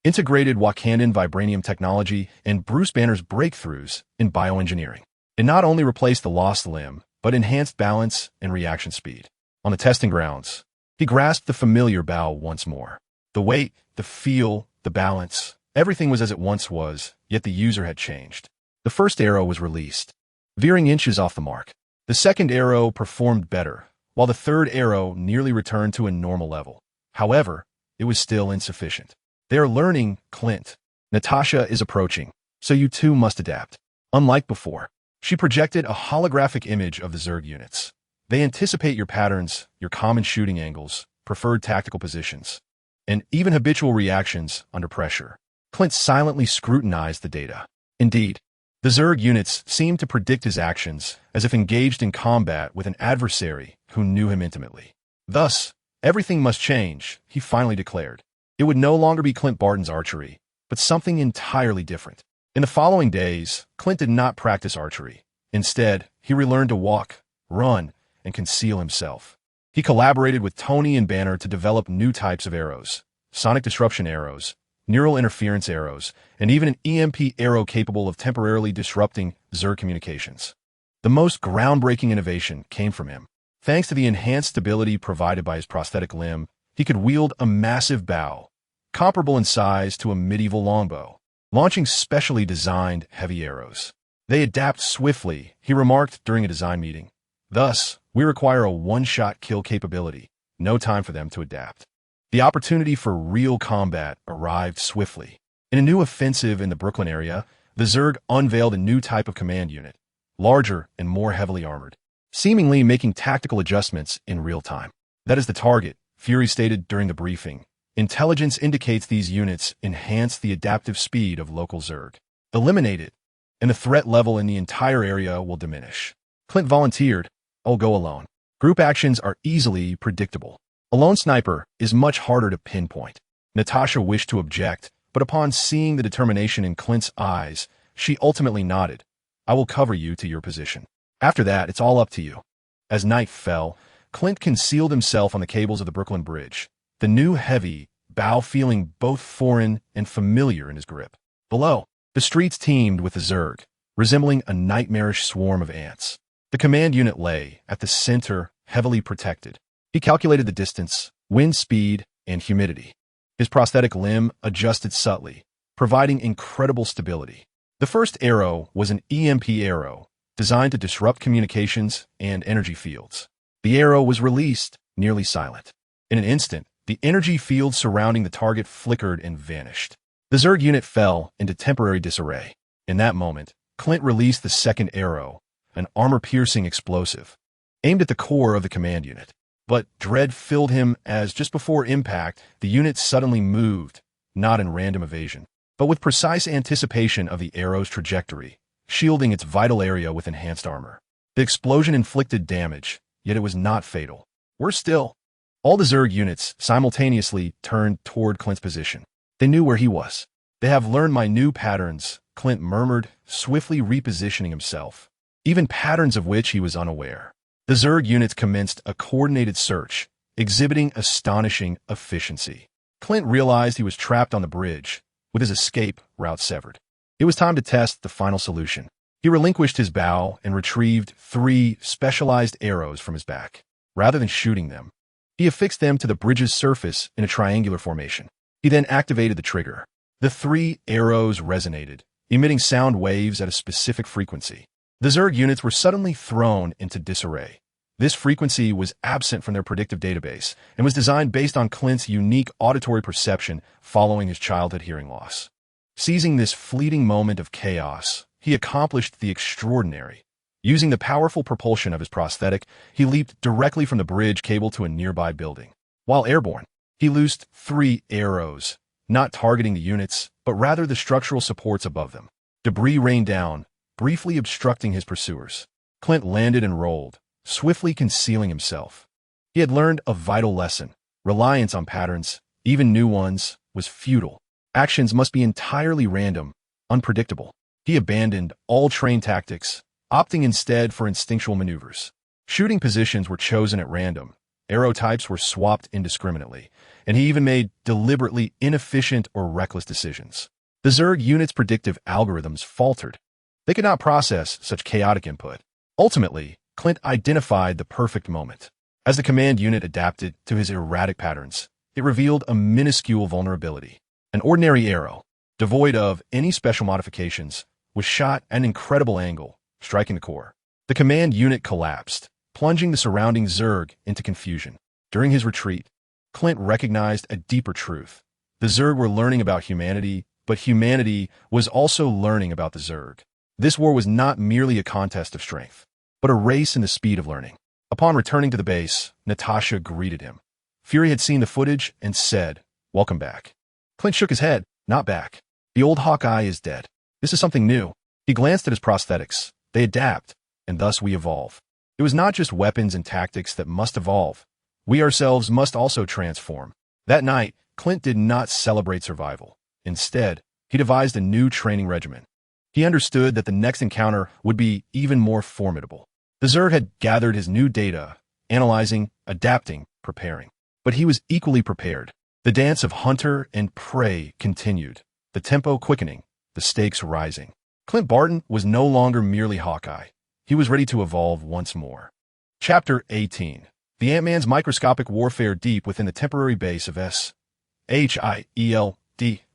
Speaker 1: integrated Wakandan vibranium technology and Bruce Banner's breakthroughs in bioengineering. It not only replaced the lost limb, but enhanced balance and reaction speed. On the testing grounds, he grasped the familiar bow once more. The weight, the feel, the balance, everything was as it once was, yet the user had changed. The first arrow was released, veering inches off the mark. The second arrow performed better, while the third arrow nearly returned to a normal level. However, it was still insufficient. They are learning, Clint. Natasha is approaching, so you too must adapt. Unlike before, she projected a holographic image of the Zerg units. They anticipate your patterns, your common shooting angles, preferred tactical positions, and even habitual reactions under pressure. Clint silently scrutinized the data. Indeed, the Zerg units seemed to predict his actions as if engaged in combat with an adversary who knew him intimately. Thus, everything must change, he finally declared. It would no longer be Clint Barton's archery, but something entirely different. In the following days, Clint did not practice archery. Instead, he relearned to walk, run, and conceal himself. He collaborated with Tony and Banner to develop new types of arrows, sonic disruption arrows, neural interference arrows, and even an EMP arrow capable of temporarily disrupting Zerg communications. The most groundbreaking innovation came from him. Thanks to the enhanced stability provided by his prosthetic limb, he could wield a massive bow, comparable in size to a medieval longbow, launching specially designed heavy arrows. They adapt swiftly, he remarked during a design meeting. Thus, we require a one-shot kill capability, no time for them to adapt. The opportunity for real combat arrived swiftly. In a new offensive in the Brooklyn area, the Zerg unveiled a new type of command unit, larger and more heavily armored, seemingly making tactical adjustments in real time. That is the target, Fury stated during the briefing. Intelligence indicates these units enhance the adaptive speed of local Zerg. Eliminate it, and the threat level in the entire area will diminish. Clint volunteered. I'll go alone. Group actions are easily predictable. A lone sniper is much harder to pinpoint. Natasha wished to object, but upon seeing the determination in Clint's eyes, she ultimately nodded. I will cover you to your position. After that, it's all up to you. As night fell, Clint concealed himself on the cables of the Brooklyn Bridge, the new heavy bow feeling both foreign and familiar in his grip. Below, the streets teemed with the Zerg, resembling a nightmarish swarm of ants. The command unit lay at the center, heavily protected. He calculated the distance, wind speed, and humidity. His prosthetic limb adjusted subtly, providing incredible stability. The first arrow was an EMP arrow, designed to disrupt communications and energy fields. The arrow was released, nearly silent. In an instant, the energy field surrounding the target flickered and vanished. The Zerg unit fell into temporary disarray. In that moment, Clint released the second arrow, an armor-piercing explosive, aimed at the core of the command unit. But dread filled him as just before impact, the unit suddenly moved, not in random evasion, but with precise anticipation of the arrow's trajectory, shielding its vital area with enhanced armor. The explosion inflicted damage, yet it was not fatal. Worse still, all the Zerg units simultaneously turned toward Clint's position. They knew where he was. They have learned my new patterns, Clint murmured, swiftly repositioning himself, even patterns of which he was unaware. The Zerg units commenced a coordinated search, exhibiting astonishing efficiency. Clint realized he was trapped on the bridge, with his escape route severed. It was time to test the final solution. He relinquished his bow and retrieved 3 specialized arrows from his back. Rather than shooting them, he affixed them to the bridge's surface in a triangular formation. He then activated the trigger. The 3 arrows resonated, emitting sound waves at a specific frequency. The Zerg units were suddenly thrown into disarray. This frequency was absent from their predictive database and was designed based on Clint's unique auditory perception following his childhood hearing loss. Seizing this fleeting moment of chaos, he accomplished the extraordinary. Using the powerful propulsion of his prosthetic, he leaped directly from the bridge cable to a nearby building. While airborne, he loosed 3 arrows, not targeting the units, but rather the structural supports above them. Debris rained down, briefly obstructing his pursuers. Clint landed and rolled, swiftly concealing himself. He had learned a vital lesson. Reliance on patterns, even new ones, was futile. Actions must be entirely random, unpredictable. He abandoned all trained tactics, opting instead for instinctual maneuvers. Shooting positions were chosen at random. Arrow types were swapped indiscriminately, and he even made deliberately inefficient or reckless decisions. The Zerg unit's predictive algorithms faltered. They could not process such chaotic input. Ultimately, Clint identified the perfect moment. As the command unit adapted to his erratic patterns, it revealed a minuscule vulnerability. An ordinary arrow, devoid of any special modifications, was shot at an incredible angle, striking the core. The command unit collapsed, plunging the surrounding Zerg into confusion. During his retreat, Clint recognized a deeper truth. The Zerg were learning about humanity, but humanity was also learning about the Zerg. This war was not merely a contest of strength, but a race in the speed of learning. Upon returning to the base, Natasha greeted him. Fury had seen the footage and said, "Welcome back." Clint shook his head, "Not back. The old Hawkeye is dead. This is something new." He glanced at his prosthetics. They adapt, and thus we evolve. It was not just weapons and tactics that must evolve. We ourselves must also transform. That night, Clint did not celebrate survival. Instead, he devised a new training regimen. He understood that the next encounter would be even more formidable. The Zerg had gathered his new data, analyzing, adapting, preparing. But he was equally prepared. The dance of hunter and prey continued, the tempo quickening, the stakes rising. Clint Barton was no longer merely Hawkeye. He was ready to evolve once more. Chapter 18. The Ant-Man's microscopic warfare deep within the temporary base of S.H.I.E.L.D.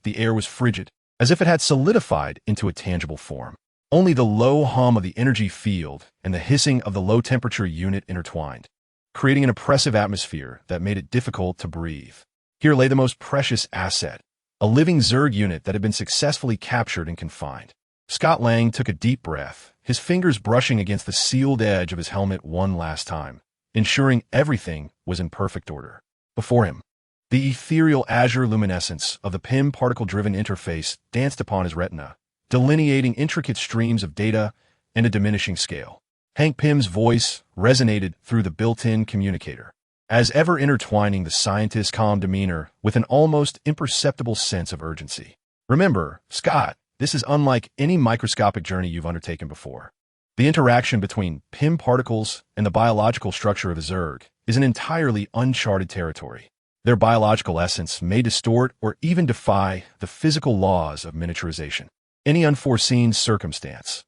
Speaker 1: The air was frigid, as if it had solidified into a tangible form. Only the low hum of the energy field and the hissing of the low-temperature unit intertwined, creating an oppressive atmosphere that made it difficult to breathe. Here lay the most precious asset, a living Zerg unit that had been successfully captured and confined. Scott Lang took a deep breath, his fingers brushing against the sealed edge of his helmet one last time, ensuring everything was in perfect order. Before him, the ethereal azure luminescence of the PIM particle-driven interface danced upon his retina, delineating intricate streams of data and a diminishing scale. Hank Pym's voice resonated through the built-in communicator, as ever intertwining the scientist's calm demeanor with an almost imperceptible sense of urgency. "Remember, Scott, this is unlike any microscopic journey you've undertaken before. The interaction between PIM particles and the biological structure of a Zerg is an entirely uncharted territory. Their biological essence may distort or even defy the physical laws of miniaturization. Any unforeseen circumstance,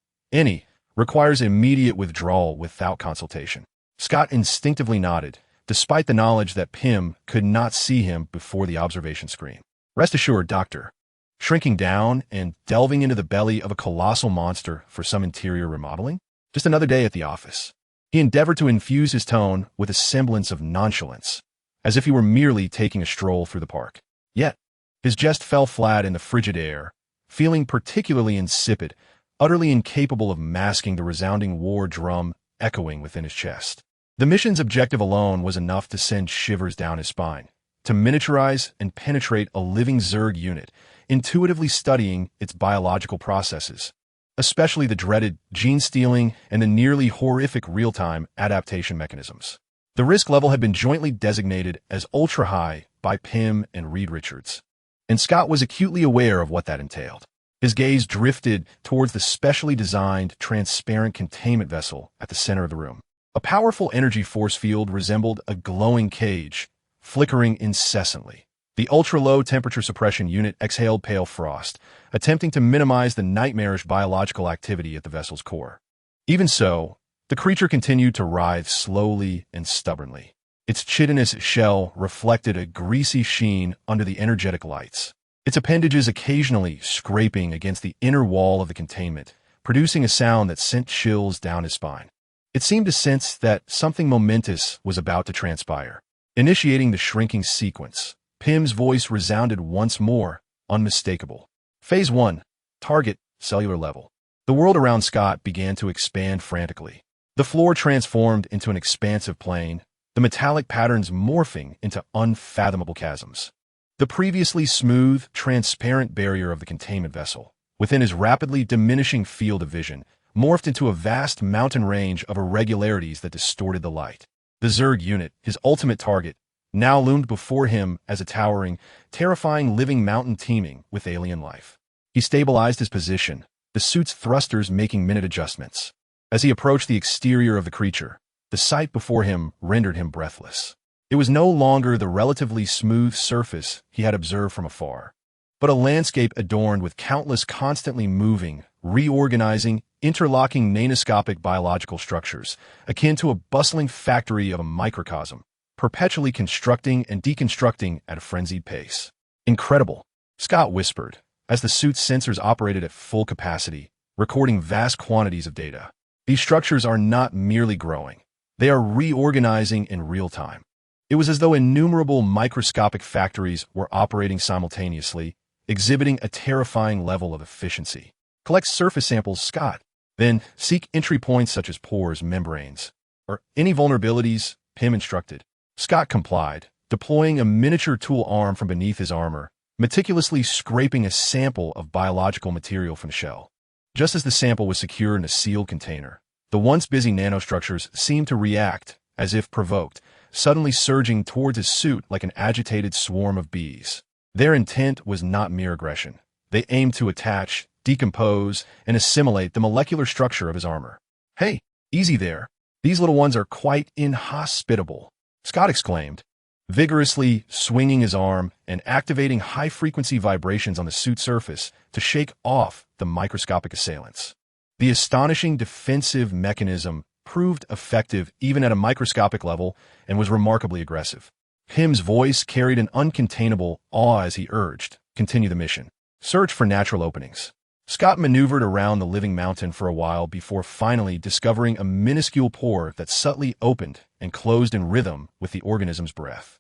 Speaker 1: requires immediate withdrawal without consultation." Scott instinctively nodded, despite the knowledge that Pym could not see him before the observation screen. "Rest assured, Doctor." Shrinking down and delving into the belly of a colossal monster for some interior remodeling? Just another day at the office. He endeavored to infuse his tone with a semblance of nonchalance, as if he were merely taking a stroll through the park. Yet, his jest fell flat in the frigid air, feeling particularly insipid, utterly incapable of masking the resounding war drum echoing within his chest. The mission's objective alone was enough to send shivers down his spine, to miniaturize and penetrate a living Zerg unit, intuitively studying its biological processes, especially the dreaded gene stealing and the nearly horrific real-time adaptation mechanisms. The risk level had been jointly designated as ultra-high by Pym and Reed Richards, and Scott was acutely aware of what that entailed. His gaze drifted towards the specially designed, transparent containment vessel at the center of the room. A powerful energy force field resembled a glowing cage, flickering incessantly. The ultra-low temperature suppression unit exhaled pale frost, attempting to minimize the nightmarish biological activity at the vessel's core. Even so, the creature continued to writhe slowly and stubbornly. Its chitinous shell reflected a greasy sheen under the energetic lights, its appendages occasionally scraping against the inner wall of the containment, producing a sound that sent chills down his spine. It seemed to sense that something momentous was about to transpire. Initiating the shrinking sequence, Pym's voice resounded once more, unmistakable. Phase 1. Target, cellular level. The world around Scott began to expand frantically. The floor transformed into an expansive plane, the metallic patterns morphing into unfathomable chasms. The previously smooth, transparent barrier of the containment vessel within his rapidly diminishing field of vision, morphed into a vast mountain range of irregularities that distorted the light. The Zerg unit, his ultimate target, now loomed before him as a towering, terrifying living mountain teeming with alien life. He stabilized his position, the suit's thrusters making minute adjustments. As he approached the exterior of the creature, the sight before him rendered him breathless. It was no longer the relatively smooth surface he had observed from afar, but a landscape adorned with countless constantly moving, reorganizing, interlocking nanoscopic biological structures, akin to a bustling factory of a microcosm, perpetually constructing and deconstructing at a frenzied pace. Incredible, Scott whispered, as the suit's sensors operated at full capacity, recording vast quantities of data. These structures are not merely growing. They are reorganizing in real time. It was as though innumerable microscopic factories were operating simultaneously, exhibiting a terrifying level of efficiency. Collect surface samples, Scott. Then seek entry points such as pores, membranes, or any vulnerabilities, Pym instructed. Scott complied, deploying a miniature tool arm from beneath his armor, meticulously scraping a sample of biological material from the shell. Just as the sample was secured in a sealed container, the once busy nanostructures seemed to react, as if provoked, suddenly surging towards his suit like an agitated swarm of bees. Their intent was not mere aggression. They aimed to attach, decompose, and assimilate the molecular structure of his armor. "Hey, easy there. These little ones are quite inhospitable," Scott exclaimed, vigorously swinging his arm and activating high-frequency vibrations on the suit's surface to shake off the microscopic assailants. The astonishing defensive mechanism proved effective even at a microscopic level and was remarkably aggressive. Pym's voice carried an uncontainable awe as he urged, "Continue the mission. Search for natural openings." Scott maneuvered around the living mountain for a while before finally discovering a minuscule pore that subtly opened and closed in rhythm with the organism's breath.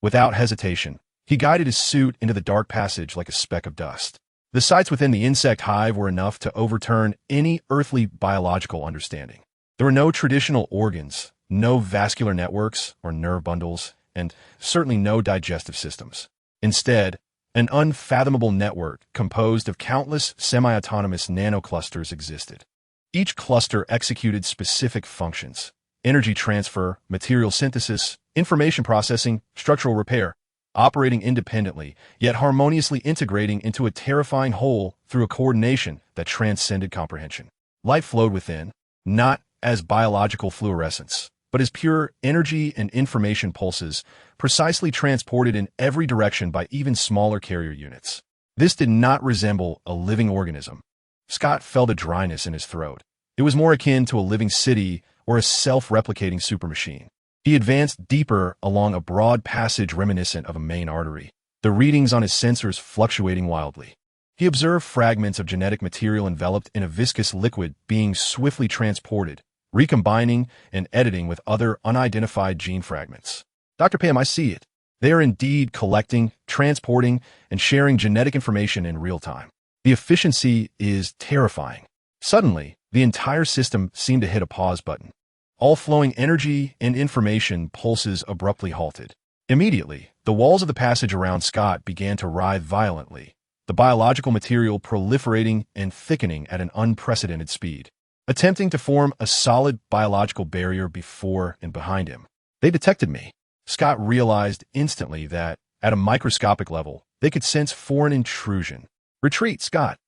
Speaker 1: Without hesitation, he guided his suit into the dark passage like a speck of dust. The sights within the insect hive were enough to overturn any earthly biological understanding. There were no traditional organs, no vascular networks or nerve bundles, and certainly no digestive systems. Instead, an unfathomable network composed of countless semi-autonomous nanoclusters existed. Each cluster executed specific functions: energy transfer, material synthesis, information processing, structural repair, operating independently, yet harmoniously integrating into a terrifying whole through a coordination that transcended comprehension. Life flowed within, not as biological fluorescence, but as pure energy and information pulses, precisely transported in every direction by even smaller carrier units. This did not resemble a living organism. Scott felt a dryness in his throat. It was more akin to a living city or a self-replicating supermachine. He advanced deeper along a broad passage reminiscent of a main artery, the readings on his sensors fluctuating wildly. He observed fragments of genetic material enveloped in a viscous liquid being swiftly transported, recombining and editing with other unidentified gene fragments. "Dr. Pym, I see it. They are indeed collecting, transporting, and sharing genetic information in real time. The efficiency is terrifying." Suddenly, the entire system seemed to hit a pause button. All flowing energy and information pulses abruptly halted. Immediately, the walls of the passage around Scott began to writhe violently, the biological material proliferating and thickening at an unprecedented speed, attempting to form a solid biological barrier before and behind him. They detected me. Scott realized instantly that, at a microscopic level, they could sense foreign intrusion. "Retreat, Scott.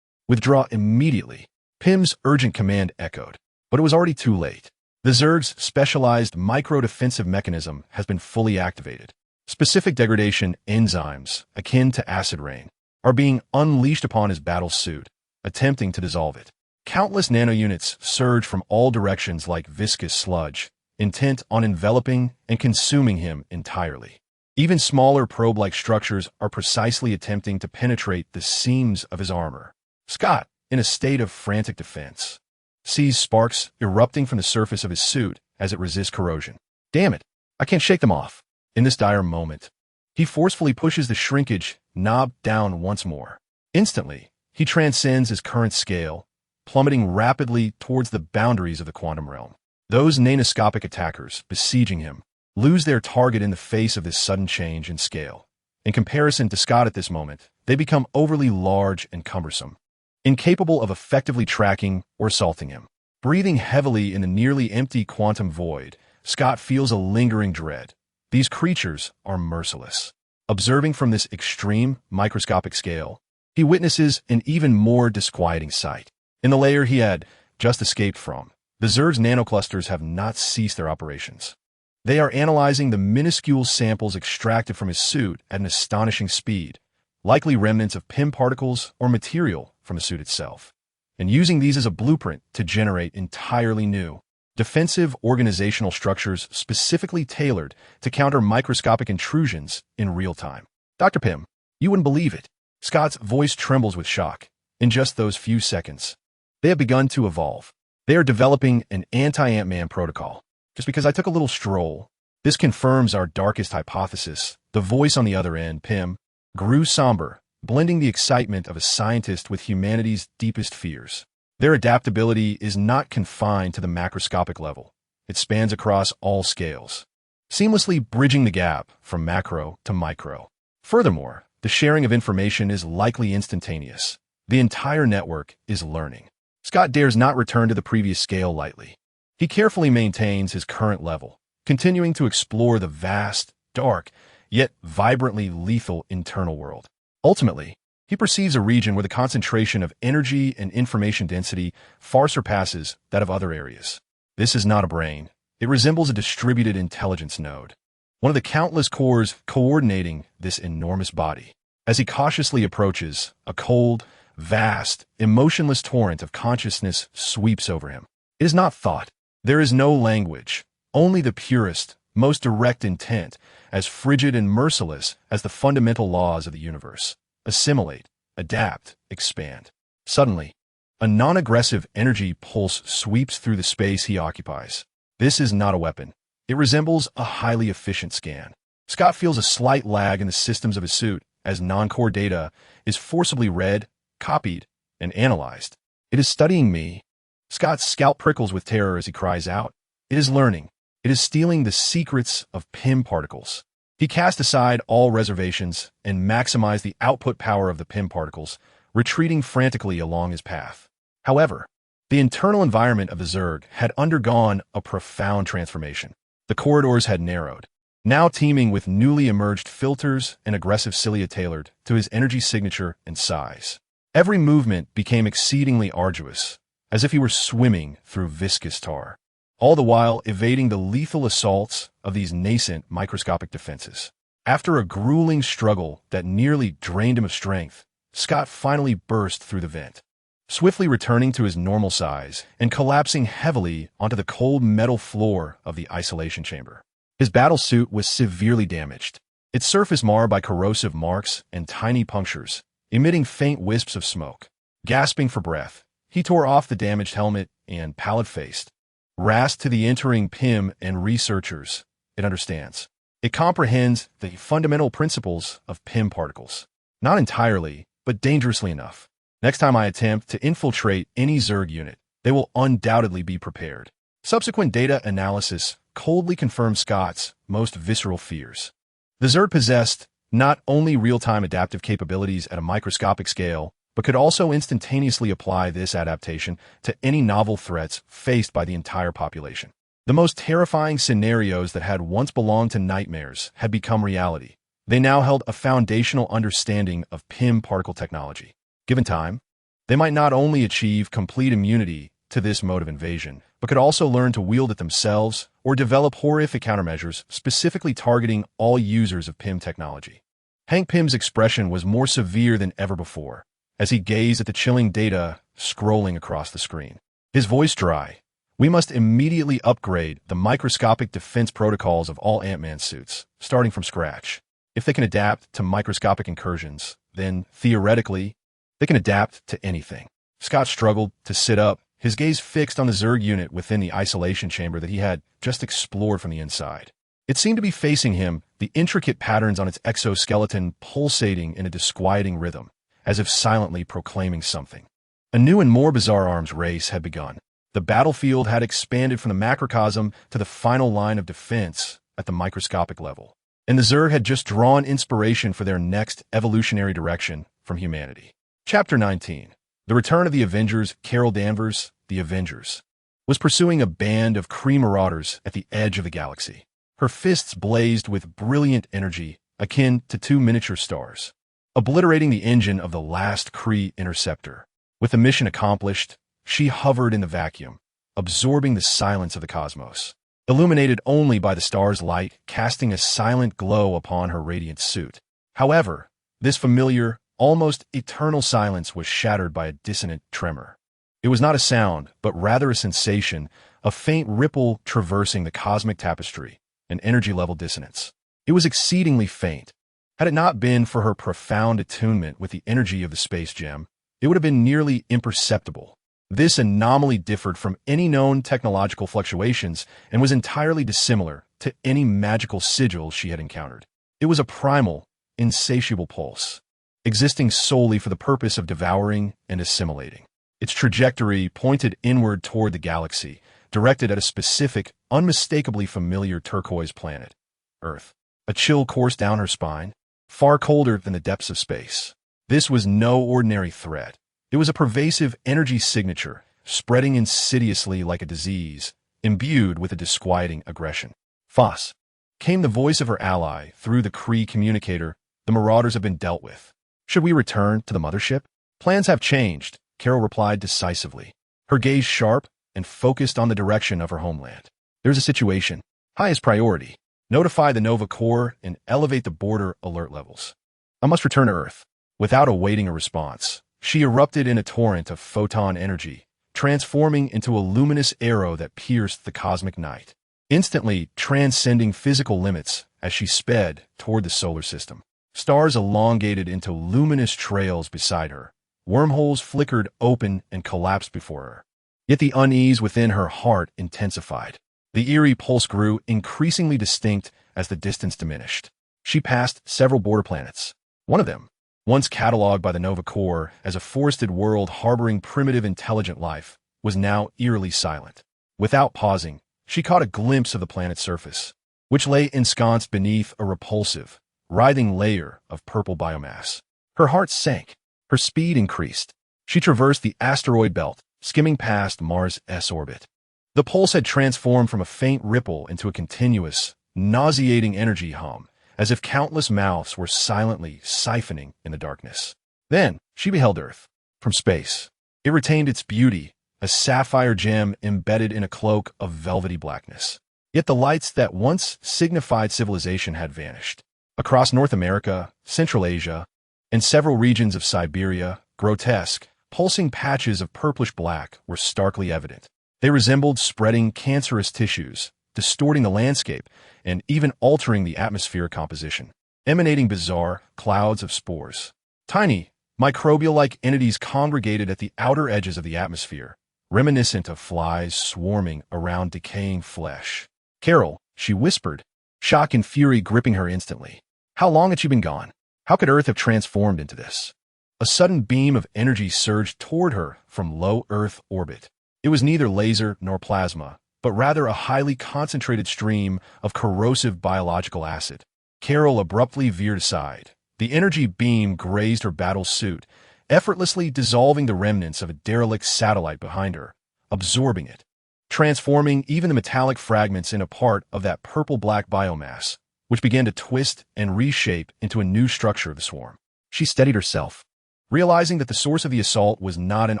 Speaker 1: Withdraw immediately." Pym's urgent command echoed, but it was already too late. The Zerg's specialized micro-defensive mechanism has been fully activated. Specific degradation enzymes, akin to acid rain, are being unleashed upon his battle suit, attempting to dissolve it. Countless nanounits surge from all directions like viscous sludge, intent on enveloping and consuming him entirely. Even smaller probe-like structures are precisely attempting to penetrate the seams of his armor. Scott, in a state of frantic defense, sees sparks erupting from the surface of his suit as it resists corrosion. "Damn it, I can't shake them off." In this dire moment, he forcefully pushes the shrinkage knob down once more. Instantly, he transcends his current scale, plummeting rapidly towards the boundaries of the quantum realm. Those nanoscopic attackers besieging him lose their target in the face of this sudden change in scale. In comparison to Scott at this moment, they become overly large and cumbersome. incapable of effectively tracking or assaulting him. Breathing heavily in the nearly empty quantum void, Scott feels a lingering dread. These creatures are merciless. Observing from this extreme, microscopic scale, he witnesses an even more disquieting sight. In the layer he had just escaped from, the Zerg's nanoclusters have not ceased their operations. They are analyzing the minuscule samples extracted from his suit at an astonishing speed, likely remnants of PIM particles or material from the suit itself, and using these as a blueprint to generate entirely new, defensive organizational structures specifically tailored to counter microscopic intrusions in real time. Dr. Pym, you wouldn't believe it. Scott's voice trembles with shock. In just those few seconds, they have begun to evolve. They are developing an anti-Ant-Man protocol. Just because I took a little stroll, this confirms our darkest hypothesis. The voice on the other end, Pym, grew somber, blending the excitement of a scientist with humanity's deepest fears. Their adaptability is not confined to the macroscopic level. It spans across all scales, seamlessly bridging the gap from macro to micro. Furthermore, the sharing of information is likely instantaneous. The entire network is learning. Scott dares not return to the previous scale lightly. He carefully maintains his current level, continuing to explore the vast, dark, yet vibrantly lethal internal world. Ultimately, he perceives a region where the concentration of energy and information density far surpasses that of other areas. This is not a brain. It resembles a distributed intelligence node, one of the countless cores coordinating this enormous body. As he cautiously approaches, a cold, vast, emotionless torrent of consciousness sweeps over him. It is not thought. There is no language, only the purest, most direct intent, as frigid and merciless as the fundamental laws of the universe. Assimilate, adapt, expand. Suddenly, a non-aggressive energy pulse sweeps through the space he occupies. This is not a weapon. It resembles a highly efficient scan. Scott feels a slight lag in the systems of his suit as non-core data is forcibly read, copied, and analyzed. It is studying me. Scott's scalp prickles with terror as he cries out. It is learning. It is stealing the secrets of PIM particles. He cast aside all reservations and maximized the output power of the PIM particles, retreating frantically along his path. However, the internal environment of the Zerg had undergone a profound transformation. The corridors had narrowed, now teeming with newly emerged filters and aggressive cilia tailored to his energy signature and size. Every movement became exceedingly arduous, as if he were swimming through viscous tar, all the while evading the lethal assaults of these nascent microscopic defenses. After a grueling struggle that nearly drained him of strength, Scott finally burst through the vent, swiftly returning to his normal size and collapsing heavily onto the cold metal floor of the isolation chamber. His battle suit was severely damaged, its surface marred by corrosive marks and tiny punctures, emitting faint wisps of smoke. Gasping for breath, he tore off the damaged helmet and, pallid-faced, rasped to the entering PIM and researchers. It understands. It comprehends the fundamental principles of PIM particles. Not entirely, but dangerously enough. Next time I attempt to infiltrate any Zerg unit, they will undoubtedly be prepared. Subsequent data analysis coldly confirmed Scott's most visceral fears. The Zerg possessed not only real-time adaptive capabilities at a microscopic scale, but could also instantaneously apply this adaptation to any novel threats faced by the entire population. The most terrifying scenarios that had once belonged to nightmares had become reality. They now held a foundational understanding of PIM particle technology. Given time, they might not only achieve complete immunity to this mode of invasion, but could also learn to wield it themselves or develop horrific countermeasures specifically targeting all users of PIM technology. Hank Pym's expression was more severe than ever before as he gazed at the chilling data scrolling across the screen. His voice dry. We must immediately upgrade the microscopic defense protocols of all Ant-Man suits, starting from scratch. If they can adapt to microscopic incursions, then, theoretically, they can adapt to anything. Scott struggled to sit up, his gaze fixed on the Zerg unit within the isolation chamber that he had just explored from the inside. It seemed to be facing him, the intricate patterns on its exoskeleton pulsating in a disquieting rhythm, as if silently proclaiming something. A new and more bizarre arms race had begun. The battlefield had expanded from the macrocosm to the final line of defense at the microscopic level, and the Zerg had just drawn inspiration for their next evolutionary direction from humanity. Chapter 19. The return of the Avengers, Carol Danvers, the Avengers, was pursuing a band of Kree marauders at the edge of the galaxy. Her fists blazed with brilliant energy, akin to two miniature stars, obliterating the engine of the last Kree interceptor. With the mission accomplished, she hovered in the vacuum, absorbing the silence of the cosmos, illuminated only by the star's light, casting a silent glow upon her radiant suit. However, this familiar, almost eternal silence was shattered by a dissonant tremor. It was not a sound, but rather a sensation, a faint ripple traversing the cosmic tapestry, an energy-level dissonance. It was exceedingly faint. Had it not been for her profound attunement with the energy of the space gem, it would have been nearly imperceptible. This anomaly differed from any known technological fluctuations and was entirely dissimilar to any magical sigil she had encountered. It was a primal, insatiable pulse, existing solely for the purpose of devouring and assimilating. Its trajectory pointed inward toward the galaxy, directed at a specific, unmistakably familiar turquoise planet, Earth. A chill coursed down her spine, far colder than the depths of space. This was no ordinary threat. It was a pervasive energy signature, spreading insidiously like a disease, imbued with a disquieting aggression. Foss, came the voice of her ally through the Kree communicator. The marauders have been dealt with. Should we return to the mothership? Plans have changed, Carol replied decisively, her gaze sharp and focused on the direction of her homeland. There's a situation. Highest priority. Notify the Nova Corps and elevate the border alert levels. I must return to Earth. Without awaiting a response, she erupted in a torrent of photon energy, transforming into a luminous arrow that pierced the cosmic night, instantly transcending physical limits as she sped toward the solar system. Stars elongated into luminous trails beside her. Wormholes flickered open and collapsed before her. Yet the unease within her heart intensified. The eerie pulse grew increasingly distinct as the distance diminished. She passed several border planets. One of them, once catalogued by the Nova Corps as a forested world harboring primitive intelligent life, was now eerily silent. Without pausing, she caught a glimpse of the planet's surface, which lay ensconced beneath a repulsive, writhing layer of purple biomass. Her heart sank. Her speed increased. She traversed the asteroid belt, skimming past Mars' S-orbit. The pulse had transformed from a faint ripple into a continuous, nauseating energy hum, as if countless mouths were silently siphoning in the darkness. Then she beheld Earth. From space, it retained its beauty, a sapphire gem embedded in a cloak of velvety blackness. Yet the lights that once signified civilization had vanished. Across North America, Central Asia, and several regions of Siberia, grotesque, pulsing patches of purplish black were starkly evident. They resembled spreading cancerous tissues, distorting the landscape and even altering the atmospheric composition, emanating bizarre clouds of spores. Tiny, microbial-like entities congregated at the outer edges of the atmosphere, reminiscent of flies swarming around decaying flesh. Carol, she whispered, shock and fury gripping her instantly. How long had she been gone? How could Earth have transformed into this? A sudden beam of energy surged toward her from low Earth orbit. It was neither laser nor plasma, but rather a highly concentrated stream of corrosive biological acid. Carol abruptly veered aside. The energy beam grazed her battle suit, effortlessly dissolving the remnants of a derelict satellite behind her, absorbing it, transforming even the metallic fragments into part of that purple-black biomass, which began to twist and reshape into a new structure of the swarm. She steadied herself, realizing that the source of the assault was not an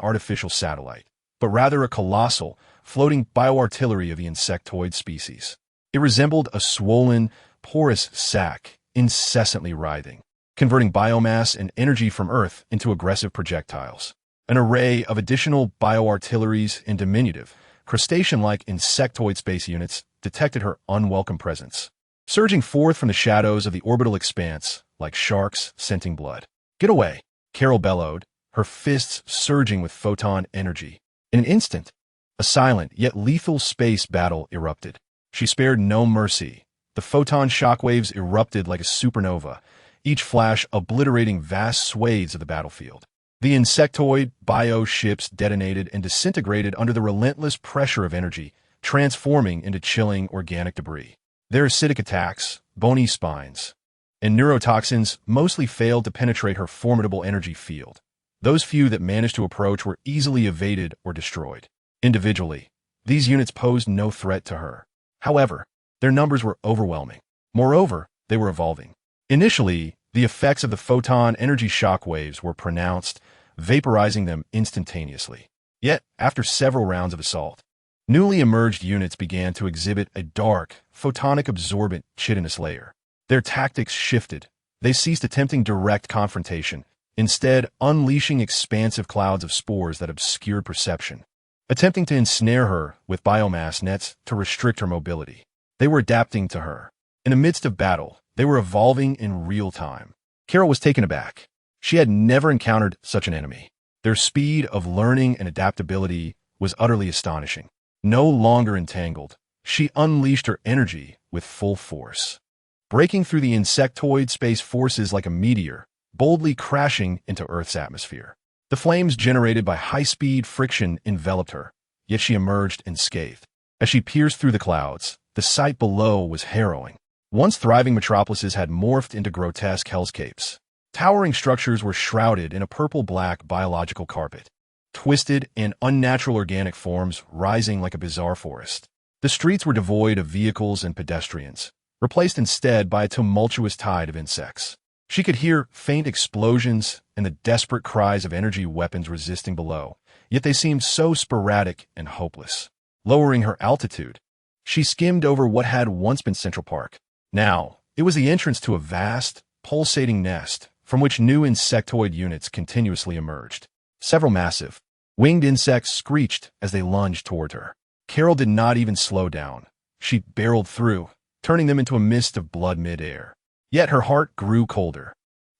Speaker 1: artificial satellite, but rather a colossal, floating bioartillery of the insectoid species. It resembled a swollen, porous sac, incessantly writhing, converting biomass and energy from Earth into aggressive projectiles. An array of additional bioartilleries and diminutive, crustacean-like insectoid space units detected her unwelcome presence, surging forth from the shadows of the orbital expanse like sharks scenting blood. Get away, Carol bellowed, her fists surging with photon energy. In an instant, a silent yet lethal space battle erupted. She spared no mercy. The photon shockwaves erupted like a supernova, each flash obliterating vast swathes of the battlefield. The insectoid bio-ships detonated and disintegrated under the relentless pressure of energy, transforming into chilling organic debris. Their acidic attacks, bony spines, and neurotoxins mostly failed to penetrate her formidable energy field, Those few that managed to approach were easily evaded or destroyed. Individually, these units posed no threat to her. However, their numbers were overwhelming. Moreover, they were evolving. Initially, the effects of the photon energy shock waves were pronounced, vaporizing them instantaneously. Yet, after several rounds of assault, newly emerged units began to exhibit a dark, photonic-absorbent chitinous layer. Their tactics shifted. They ceased attempting direct confrontation, instead unleashing expansive clouds of spores that obscured perception, attempting to ensnare her with biomass nets to restrict her mobility. They were adapting to her. In the midst of battle, they were evolving in real time. Carol was taken aback. She had never encountered such an enemy. Their speed of learning and adaptability was utterly astonishing. No longer entangled, she unleashed her energy with full force, breaking through the insectoid space forces like a meteor, boldly crashing into Earth's atmosphere. The flames generated by high-speed friction enveloped her, yet she emerged unscathed. As she pierced through the clouds, the sight below was harrowing. Once thriving metropolises had morphed into grotesque hellscapes. Towering structures were shrouded in a purple-black biological carpet, twisted and unnatural organic forms rising like a bizarre forest. The streets were devoid of vehicles and pedestrians, replaced instead by a tumultuous tide of insects. She could hear faint explosions and the desperate cries of energy weapons resisting below, yet they seemed so sporadic and hopeless. Lowering her altitude, she skimmed over what had once been Central Park. Now, it was the entrance to a vast, pulsating nest from which new insectoid units continuously emerged. Several massive, winged insects screeched as they lunged toward her. Carol did not even slow down. She barreled through, turning them into a mist of blood mid-air. Yet her heart grew colder.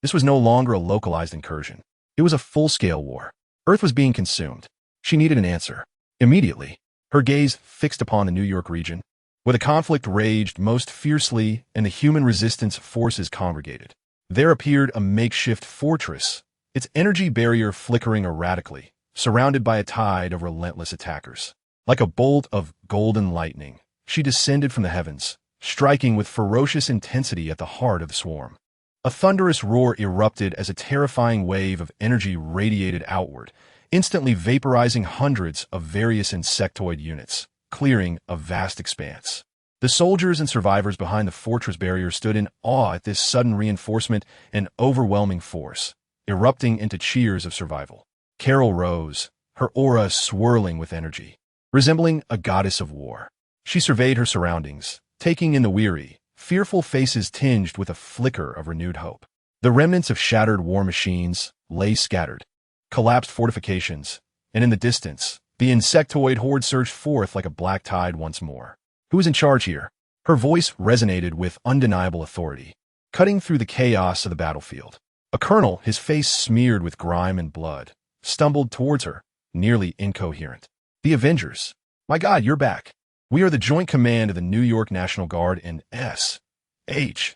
Speaker 1: This was no longer a localized incursion. It was a full-scale war. Earth was being consumed. She needed an answer. Immediately, her gaze fixed upon the New York region, where the conflict raged most fiercely and the human resistance forces congregated. There appeared a makeshift fortress, its energy barrier flickering erratically, surrounded by a tide of relentless attackers. Like a bolt of golden lightning, she descended from the heavens, striking with ferocious intensity at the heart of the swarm. A thunderous roar erupted as a terrifying wave of energy radiated outward, instantly vaporizing hundreds of various insectoid units, clearing a vast expanse. The soldiers and survivors behind the fortress barrier stood in awe at this sudden reinforcement and overwhelming force, erupting into cheers of survival. Carol rose, her aura swirling with energy. Resembling a goddess of war, she surveyed her surroundings, taking in the weary, fearful faces tinged with a flicker of renewed hope. The remnants of shattered war machines lay scattered, collapsed fortifications, and in the distance, the insectoid horde surged forth like a black tide once more. Who is in charge here? Her voice resonated with undeniable authority, cutting through the chaos of the battlefield. A colonel, his face smeared with grime and blood, stumbled towards her, nearly incoherent. The Avengers. My God, you're back. We are the joint command of the New York National Guard and S.H.I.E.L.D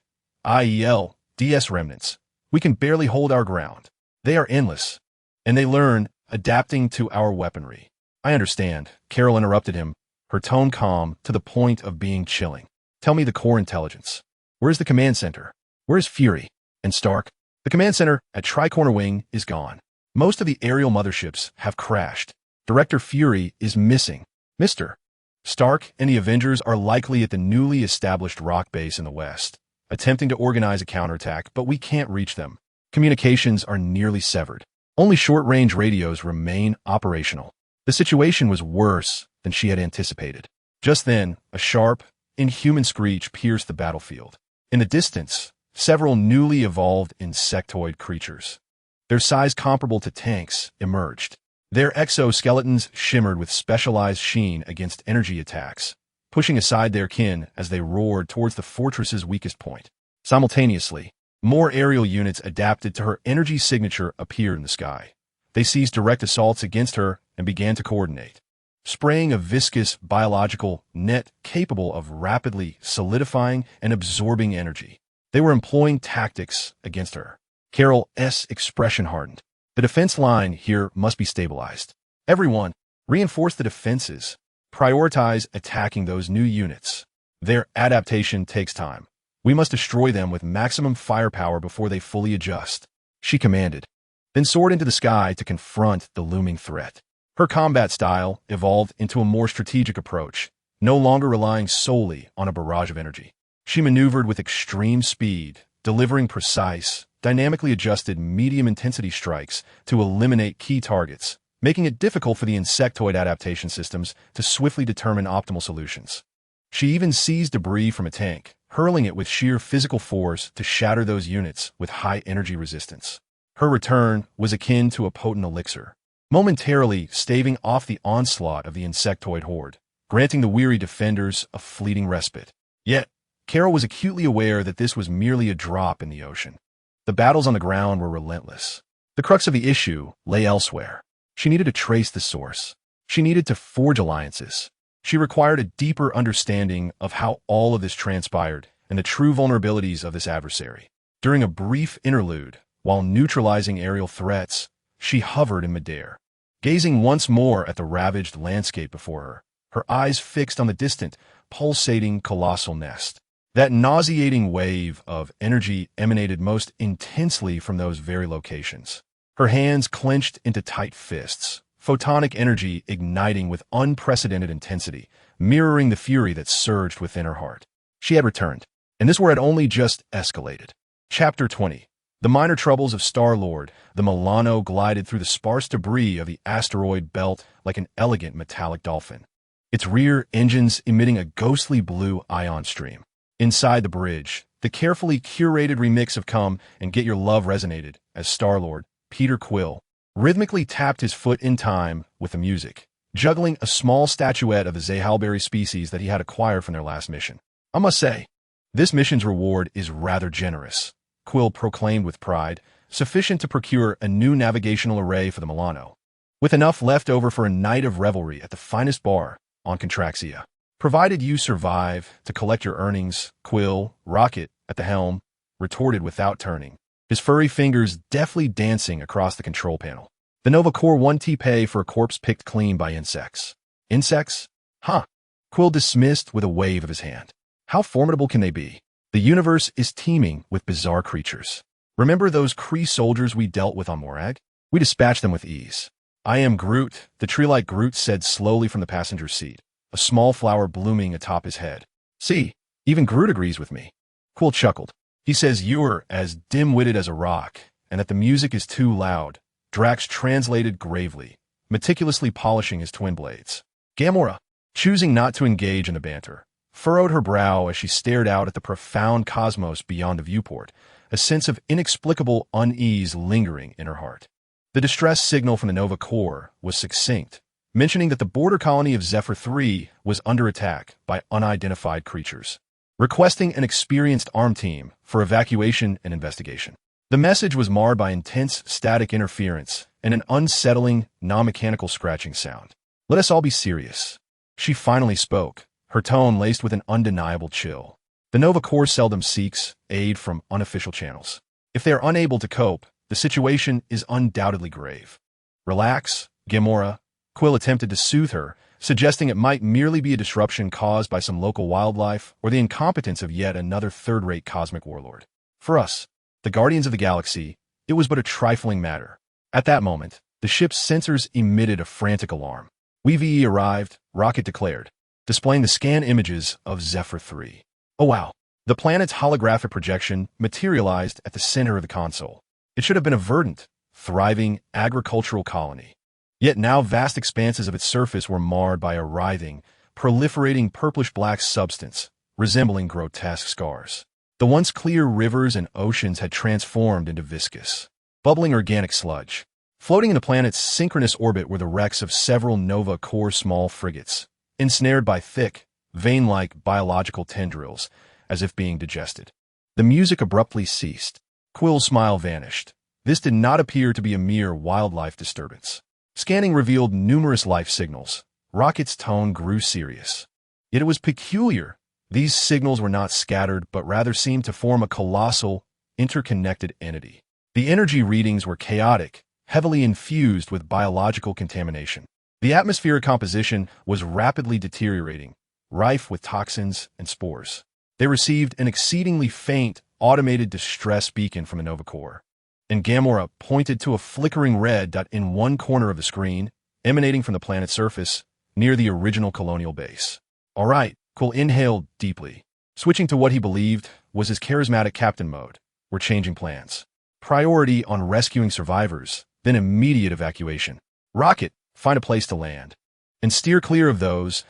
Speaker 1: remnants. We can barely hold our ground. They are endless, and they learn, adapting to our weaponry. I understand, Carol interrupted him, her tone calm to the point of being chilling. Tell me the core intelligence. Where is the command center? Where is Fury? And Stark? The command center at Tri-Corner Wing is gone. Most of the aerial motherships have crashed. Director Fury is missing. Mr. Stark and the Avengers are likely at the newly established rock base in the west, attempting to organize a counterattack, but we can't reach them. Communications are nearly severed. Only short-range radios remain operational. The situation was worse than she had anticipated. Just then, a sharp, inhuman screech pierced the battlefield. In the distance, several newly evolved insectoid creatures, their size comparable to tanks, emerged. Their exoskeletons shimmered with specialized sheen against energy attacks, pushing aside their kin as they roared towards the fortress's weakest point. Simultaneously, more aerial units adapted to her energy signature appeared in the sky. They seized direct assaults against her and began to coordinate, spraying a viscous biological net capable of rapidly solidifying and absorbing energy. They were employing tactics against her. Carol's expression hardened. The defense line here must be stabilized. Everyone, reinforce the defenses. Prioritize attacking those new units. Their adaptation takes time. We must destroy them with maximum firepower before they fully adjust. She commanded. then soared into the sky to confront the looming threat. Her combat style evolved into a more strategic approach, no longer relying solely on a barrage of energy. She maneuvered with extreme speed, delivering precise, dynamically adjusted medium-intensity strikes to eliminate key targets, making it difficult for the insectoid adaptation systems to swiftly determine optimal solutions. She even seized debris from a tank, hurling it with sheer physical force to shatter those units with high energy resistance. Her return was akin to a potent elixir, momentarily staving off the onslaught of the insectoid horde, granting the weary defenders a fleeting respite. Yet, Carol was acutely aware that this was merely a drop in the ocean. The battles on the ground were relentless. The crux of the issue lay elsewhere. She needed to trace the source. She needed to forge alliances. She required a deeper understanding of how all of this transpired and the true vulnerabilities of this adversary. During a brief interlude, while neutralizing aerial threats, she hovered in midair, gazing once more at the ravaged landscape before her, her eyes fixed on the distant, pulsating colossal nest. That nauseating wave of energy emanated most intensely from those very locations. Her hands clenched into tight fists, photonic energy igniting with unprecedented intensity, mirroring the fury that surged within her heart. She had returned, and this war had only just escalated. Chapter 20. The minor troubles of Star-Lord. The Milano glided through the sparse debris of the asteroid belt like an elegant metallic dolphin, its rear engines emitting a ghostly blue ion stream. Inside the bridge, the carefully curated remix of Come and Get Your Love resonated as Star-Lord, Peter Quill, rhythmically tapped his foot in time with the music, juggling a small statuette of the S.H.I.E.L.D species that he had acquired from their last mission. I must say, this mission's reward is rather generous, Quill proclaimed with pride, sufficient to procure a new navigational array for the Milano, with enough left over for a night of revelry at the finest bar on Contraxia. Provided you survive to collect your earnings, Quill, Rocket, at the helm, retorted without turning, his furry fingers deftly dancing across the control panel. The Nova Core 1T pay for a corpse picked clean by insects. Insects? Huh. Quill dismissed with a wave of his hand. How formidable can they be? The universe is teeming with bizarre creatures. Remember those Kree soldiers we dealt with on Morag? We dispatched them with ease. I am Groot, the tree-like Groot said slowly from the passenger seat, a small flower blooming atop his head. See, even Groot agrees with me. Quill chuckled. He says you're as dim-witted as a rock, and that the music is too loud. Drax translated gravely, meticulously polishing his twin blades. Gamora, choosing not to engage in the banter, furrowed her brow as she stared out at the profound cosmos beyond the viewport, a sense of inexplicable unease lingering in her heart. The distress signal from the Nova Core was succinct, mentioning that the border colony of Zephyr 3 was under attack by unidentified creatures, requesting an experienced arm team for evacuation and investigation. The message was marred by intense static interference and an unsettling, non-mechanical scratching sound. Let us all be serious. She finally spoke, her tone laced with an undeniable chill. The Nova Corps seldom seeks aid from unofficial channels. If they are unable to cope, the situation is undoubtedly grave. Relax, Gamora. Quill attempted to soothe her, suggesting it might merely be a disruption caused by some local wildlife or the incompetence of yet another third-rate cosmic warlord. For us, the Guardians of the Galaxy, it was but a trifling matter. At that moment, the ship's sensors emitted a frantic alarm. "We arrived," Rocket declared, displaying the scan images of Zephyr 3. Oh wow. The planet's holographic projection materialized at the center of the console. It should have been a verdant, thriving agricultural colony. Yet now vast expanses of its surface were marred by a writhing, proliferating purplish-black substance, resembling grotesque scars. The once clear rivers and oceans had transformed into viscous, bubbling organic sludge. Floating in the planet's synchronous orbit were the wrecks of several Nova Corps small frigates, ensnared by thick, vein-like biological tendrils, as if being digested. The music abruptly ceased. Quill's smile vanished. This did not appear to be a mere wildlife disturbance. Scanning revealed numerous life signals. Rocket's tone grew serious. Yet it was peculiar. These signals were not scattered, but rather seemed to form a colossal, interconnected entity. The energy readings were chaotic, heavily infused with biological contamination. The atmospheric composition was rapidly deteriorating, rife with toxins and spores. They received an exceedingly faint, automated distress beacon from the Nova Corps. and Gamora pointed to a flickering red dot in one corner of the screen, emanating from the planet's surface, near the original colonial base. All right, Quill inhaled deeply. Switching to what he believed was his charismatic captain mode. We're changing plans. Priority on rescuing survivors, then immediate evacuation. Rocket, find a place to land. And steer clear of those,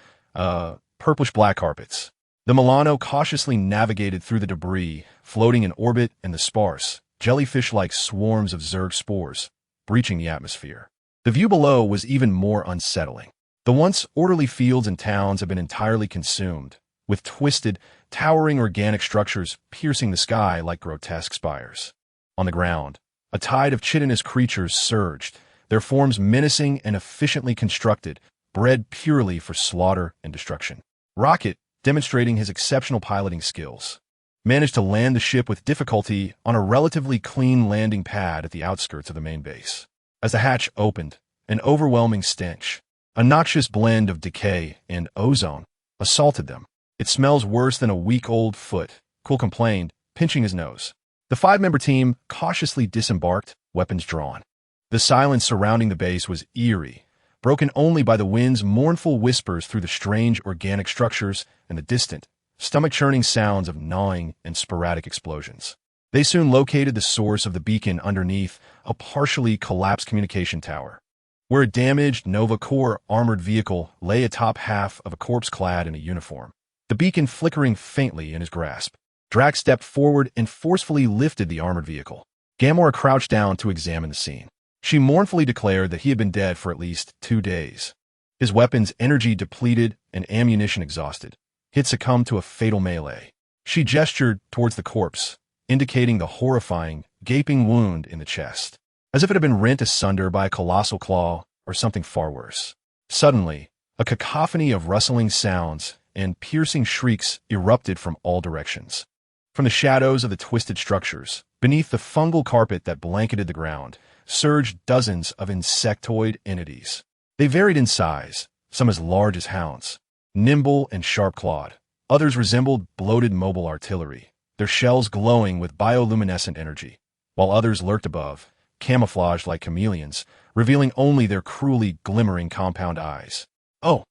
Speaker 1: purplish-black carpets. The Milano cautiously navigated through the debris, floating in orbit and the sparse, jellyfish-like swarms of Zerg spores, breaching the atmosphere. The view below was even more unsettling. The once orderly fields and towns had been entirely consumed, with twisted, towering organic structures piercing the sky like grotesque spires. On the ground, a tide of chitinous creatures surged, their forms menacing and efficiently constructed, bred purely for slaughter and destruction. Rocket, demonstrating his exceptional piloting skills, managed to land the ship with difficulty on a relatively clean landing pad at the outskirts of the main base. As the hatch opened, an overwhelming stench, a noxious blend of decay and ozone, assaulted them. It smells worse than a week-old foot, Quill complained, pinching his nose. The five-member team cautiously disembarked, weapons drawn. The silence surrounding the base was eerie, broken only by the wind's mournful whispers through the strange organic structures and the distant, stomach-churning sounds of gnawing and sporadic explosions. They soon located the source of the beacon underneath a partially collapsed communication tower, where a damaged Nova Corps armored vehicle lay atop half of a corpse clad in a uniform, the beacon flickering faintly in his grasp. Drax stepped forward and forcefully lifted the armored vehicle. Gamora crouched down to examine the scene. She mournfully declared that he had been dead for at least 2 days. His weapons' energy depleted and ammunition exhausted. He had succumbed to a fatal melee. She gestured towards the corpse, indicating the horrifying, gaping wound in the chest, as if it had been rent asunder by a colossal claw or something far worse. Suddenly, a cacophony of rustling sounds and piercing shrieks erupted from all directions. From the shadows of the twisted structures, beneath the fungal carpet that blanketed the ground, surged dozens of insectoid entities. They varied in size, some as large as hounds, nimble and sharp-clawed. Others resembled bloated mobile artillery, their shells glowing with bioluminescent energy, while others lurked above, camouflaged like chameleons, revealing only their cruelly glimmering compound eyes. Oh,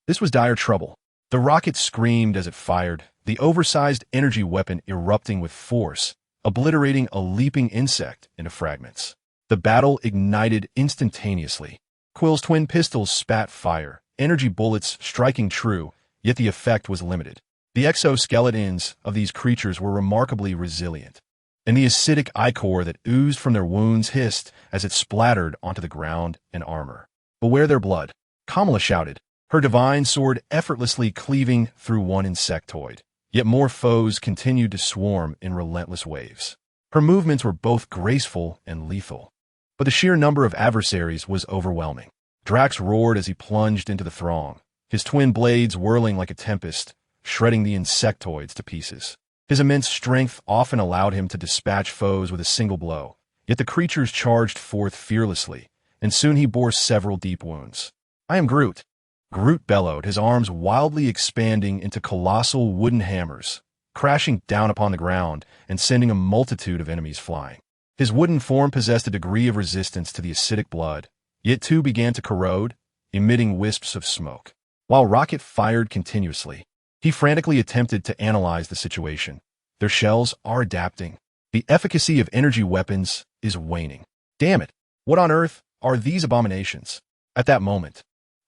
Speaker 1: this was dire trouble. The rocket screamed as it fired, the oversized energy weapon erupting with force, obliterating a leaping insect into fragments. The battle ignited instantaneously. Quill's twin pistols spat fire, energy bullets striking true, yet the effect was limited. The exoskeletons of these creatures were remarkably resilient, and the acidic ichor that oozed from their wounds hissed as it splattered onto the ground and armor. "Beware their blood," Kamala shouted, her divine sword effortlessly cleaving through one insectoid. Yet more foes continued to swarm in relentless waves. Her movements were both graceful and lethal, but the sheer number of adversaries was overwhelming. Drax roared as he plunged into the throng, his twin blades whirling like a tempest, shredding the insectoids to pieces. His immense strength often allowed him to dispatch foes with a single blow, yet the creatures charged forth fearlessly, and soon he bore several deep wounds. "I am Groot." Groot bellowed, his arms wildly expanding into colossal wooden hammers, crashing down upon the ground and sending a multitude of enemies flying. His wooden form possessed a degree of resistance to the acidic blood, yet too began to corrode, emitting wisps of smoke. While Rocket fired continuously, he frantically attempted to analyze the situation. Their shells are adapting. The efficacy of energy weapons is waning. Damn it, what on earth are these abominations? At that moment,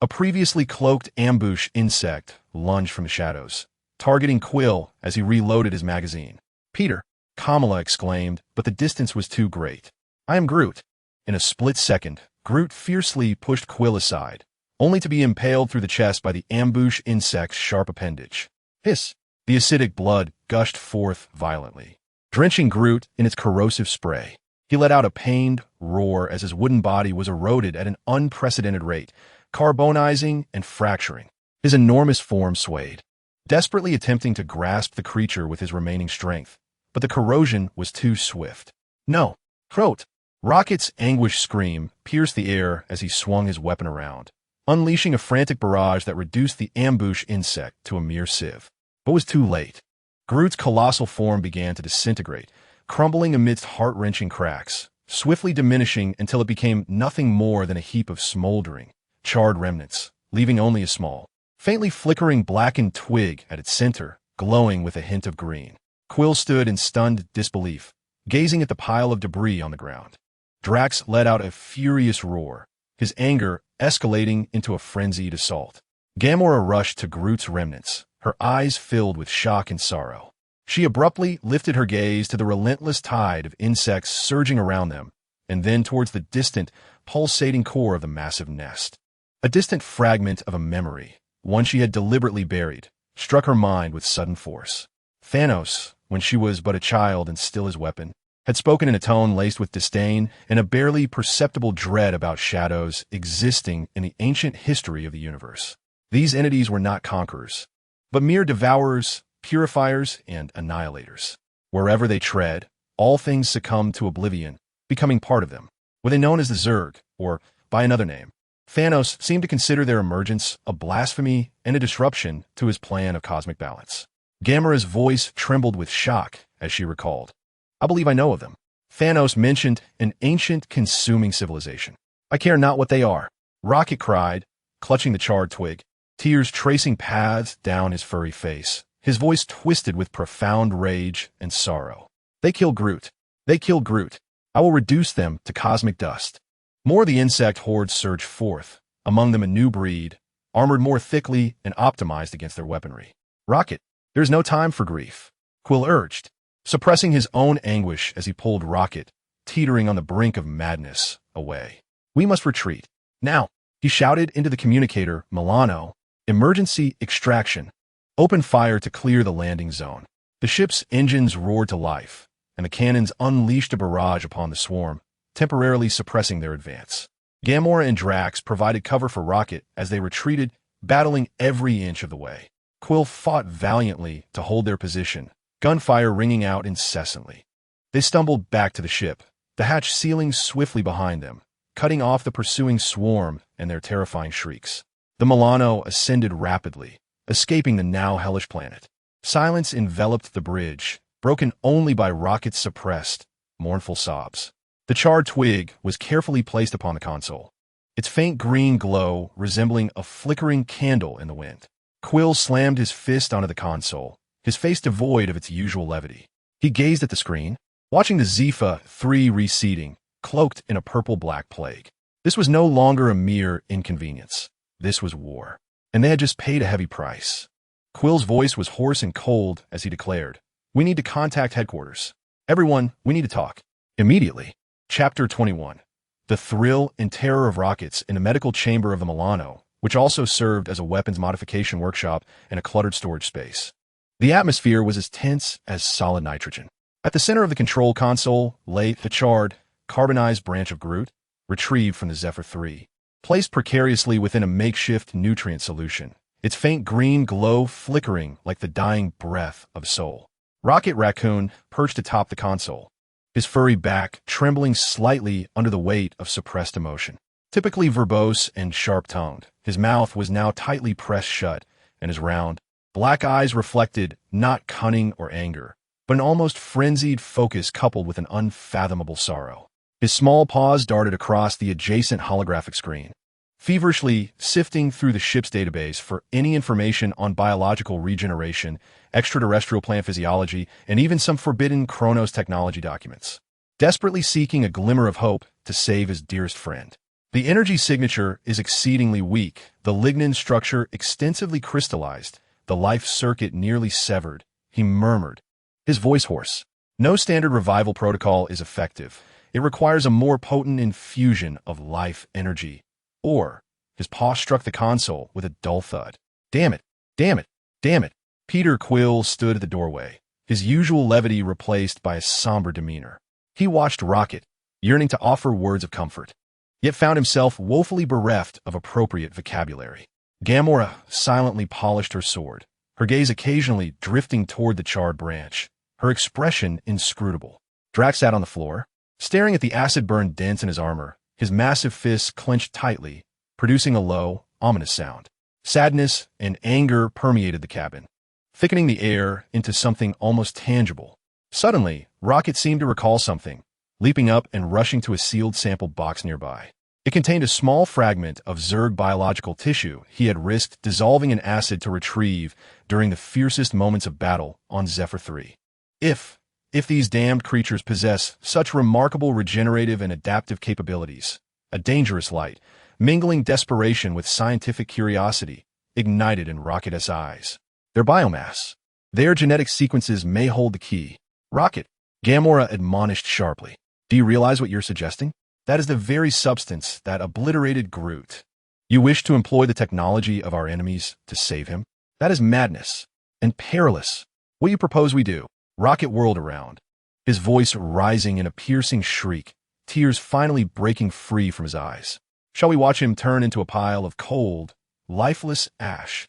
Speaker 1: a previously cloaked ambush insect lunged from the shadows, targeting Quill as he reloaded his magazine. "Peter," Kamala exclaimed, but the distance was too great. "I am Groot." In a split second, Groot fiercely pushed Quill aside, only to be impaled through the chest by the ambush insect's sharp appendage. Hiss! The acidic blood gushed forth violently, drenching Groot in its corrosive spray. He let out a pained roar as his wooden body was eroded at an unprecedented rate, carbonizing and fracturing. His enormous form swayed, desperately attempting to grasp the creature with his remaining strength, but the corrosion was too swift. "No! Crot!" Rocket's anguished scream pierced the air as he swung his weapon around, unleashing a frantic barrage that reduced the ambush insect to a mere sieve. But was too late. Groot's colossal form began to disintegrate, crumbling amidst heart-wrenching cracks, swiftly diminishing until it became nothing more than a heap of smoldering, charred remnants, leaving only a small, faintly flickering blackened twig at its center, glowing with a hint of green. Quill stood in stunned disbelief, gazing at the pile of debris on the ground. Drax let out a furious roar, his anger escalating into a frenzied assault. Gamora rushed to Groot's remnants, her eyes filled with shock and sorrow. She abruptly lifted her gaze to the relentless tide of insects surging around them, and then towards the distant, pulsating core of the massive nest. A distant fragment of a memory, one she had deliberately buried, struck her mind with sudden force. Thanos, when she was but a child and still his weapon, had spoken in a tone laced with disdain and a barely perceptible dread about shadows existing in the ancient history of the universe. These entities were not conquerors, but mere devourers, purifiers, and annihilators. Wherever they tread, all things succumb to oblivion, becoming part of them. Were they known as the Zerg, or by another name? Thanos seemed to consider their emergence a blasphemy and a disruption to his plan of cosmic balance. Gamora's voice trembled with shock as she recalled. I believe I know of them. Thanos mentioned an ancient consuming civilization. I care not what they are. Rocket cried, clutching the charred twig, tears tracing paths down his furry face, his voice twisted with profound rage and sorrow. They kill Groot. They kill Groot. I will reduce them to cosmic dust. More of the insect hordes surged forth, among them a new breed, armored more thickly and optimized against their weaponry. Rocket, there is no time for grief, Quill urged, suppressing his own anguish as he pulled Rocket, teetering on the brink of madness, away. We must retreat. Now, he shouted into the communicator, Milano, emergency extraction. Open fire to clear the landing zone. The ship's engines roared to life, and the cannons unleashed a barrage upon the swarm, temporarily suppressing their advance. Gamora and Drax provided cover for Rocket as they retreated, battling every inch of the way. Quill fought valiantly to hold their position, gunfire ringing out incessantly. They stumbled back to the ship, the hatch sealing swiftly behind them, cutting off the pursuing swarm and their terrifying shrieks. The Milano ascended rapidly, escaping the now hellish planet. Silence enveloped the bridge, broken only by Rocket's suppressed, mournful sobs. The charred twig was carefully placed upon the console, its faint green glow resembling a flickering candle in the wind. Quill slammed his fist onto the console, his face devoid of its usual levity. He gazed at the screen, watching the Zephyr 3 receding, cloaked in a purple-black plague. This was no longer a mere inconvenience. This was war, and they had just paid a heavy price. Quill's voice was hoarse and cold as he declared, "We need to contact headquarters. Everyone, we need to talk. Immediately." Chapter 21. The thrill and terror of rockets in the medical chamber of the Milano, which also served as a weapons modification workshop and a cluttered storage space. The atmosphere was as tense as solid nitrogen. At the center of the control console lay the charred, carbonized branch of Groot, retrieved from the Zephyr 3, placed precariously within a makeshift nutrient solution, its faint green glow flickering like the dying breath of soul. Rocket Raccoon perched atop the console, his furry back trembling slightly under the weight of suppressed emotion. Typically verbose and sharp-tongued, his mouth was now tightly pressed shut, and his round, black eyes reflected not cunning or anger, but an almost frenzied focus coupled with an unfathomable sorrow. His small paws darted across the adjacent holographic screen, feverishly sifting through the ship's database for any information on biological regeneration, extraterrestrial plant physiology, and even some forbidden Chronos technology documents, desperately seeking a glimmer of hope to save his dearest friend. The energy signature is exceedingly weak, the lignin structure extensively crystallized, the life circuit nearly severed, he murmured, his voice hoarse. No standard revival protocol is effective. It requires a more potent infusion of life energy. Or, his paw struck the console with a dull thud. Damn it, damn it, damn it. Peter Quill stood at the doorway, his usual levity replaced by a somber demeanor. He watched Rocket, yearning to offer words of comfort, yet found himself woefully bereft of appropriate vocabulary. Gamora silently polished her sword, her gaze occasionally drifting toward the charred branch, her expression inscrutable. Drax sat on the floor, staring at the acid-burned dents in his armor, his massive fists clenched tightly, producing a low, ominous sound. Sadness and anger permeated the cabin, thickening the air into something almost tangible. Suddenly, Rocket seemed to recall something, leaping up and rushing to a sealed sample box nearby. It contained a small fragment of Zerg biological tissue he had risked dissolving in acid to retrieve during the fiercest moments of battle on Zephyr 3. If these damned creatures possess such remarkable regenerative and adaptive capabilities, a dangerous light, mingling desperation with scientific curiosity, ignited in Rocket's eyes. Their biomass. Their genetic sequences may hold the key. Rocket, Gamora admonished sharply. Do you realize what you're suggesting? That is the very substance that obliterated Groot. You wish to employ the technology of our enemies to save him? That is madness and perilous. What do you propose we do? Rocket whirled around, his voice rising in a piercing shriek, tears finally breaking free from his eyes. Shall we watch him turn into a pile of cold, lifeless ash?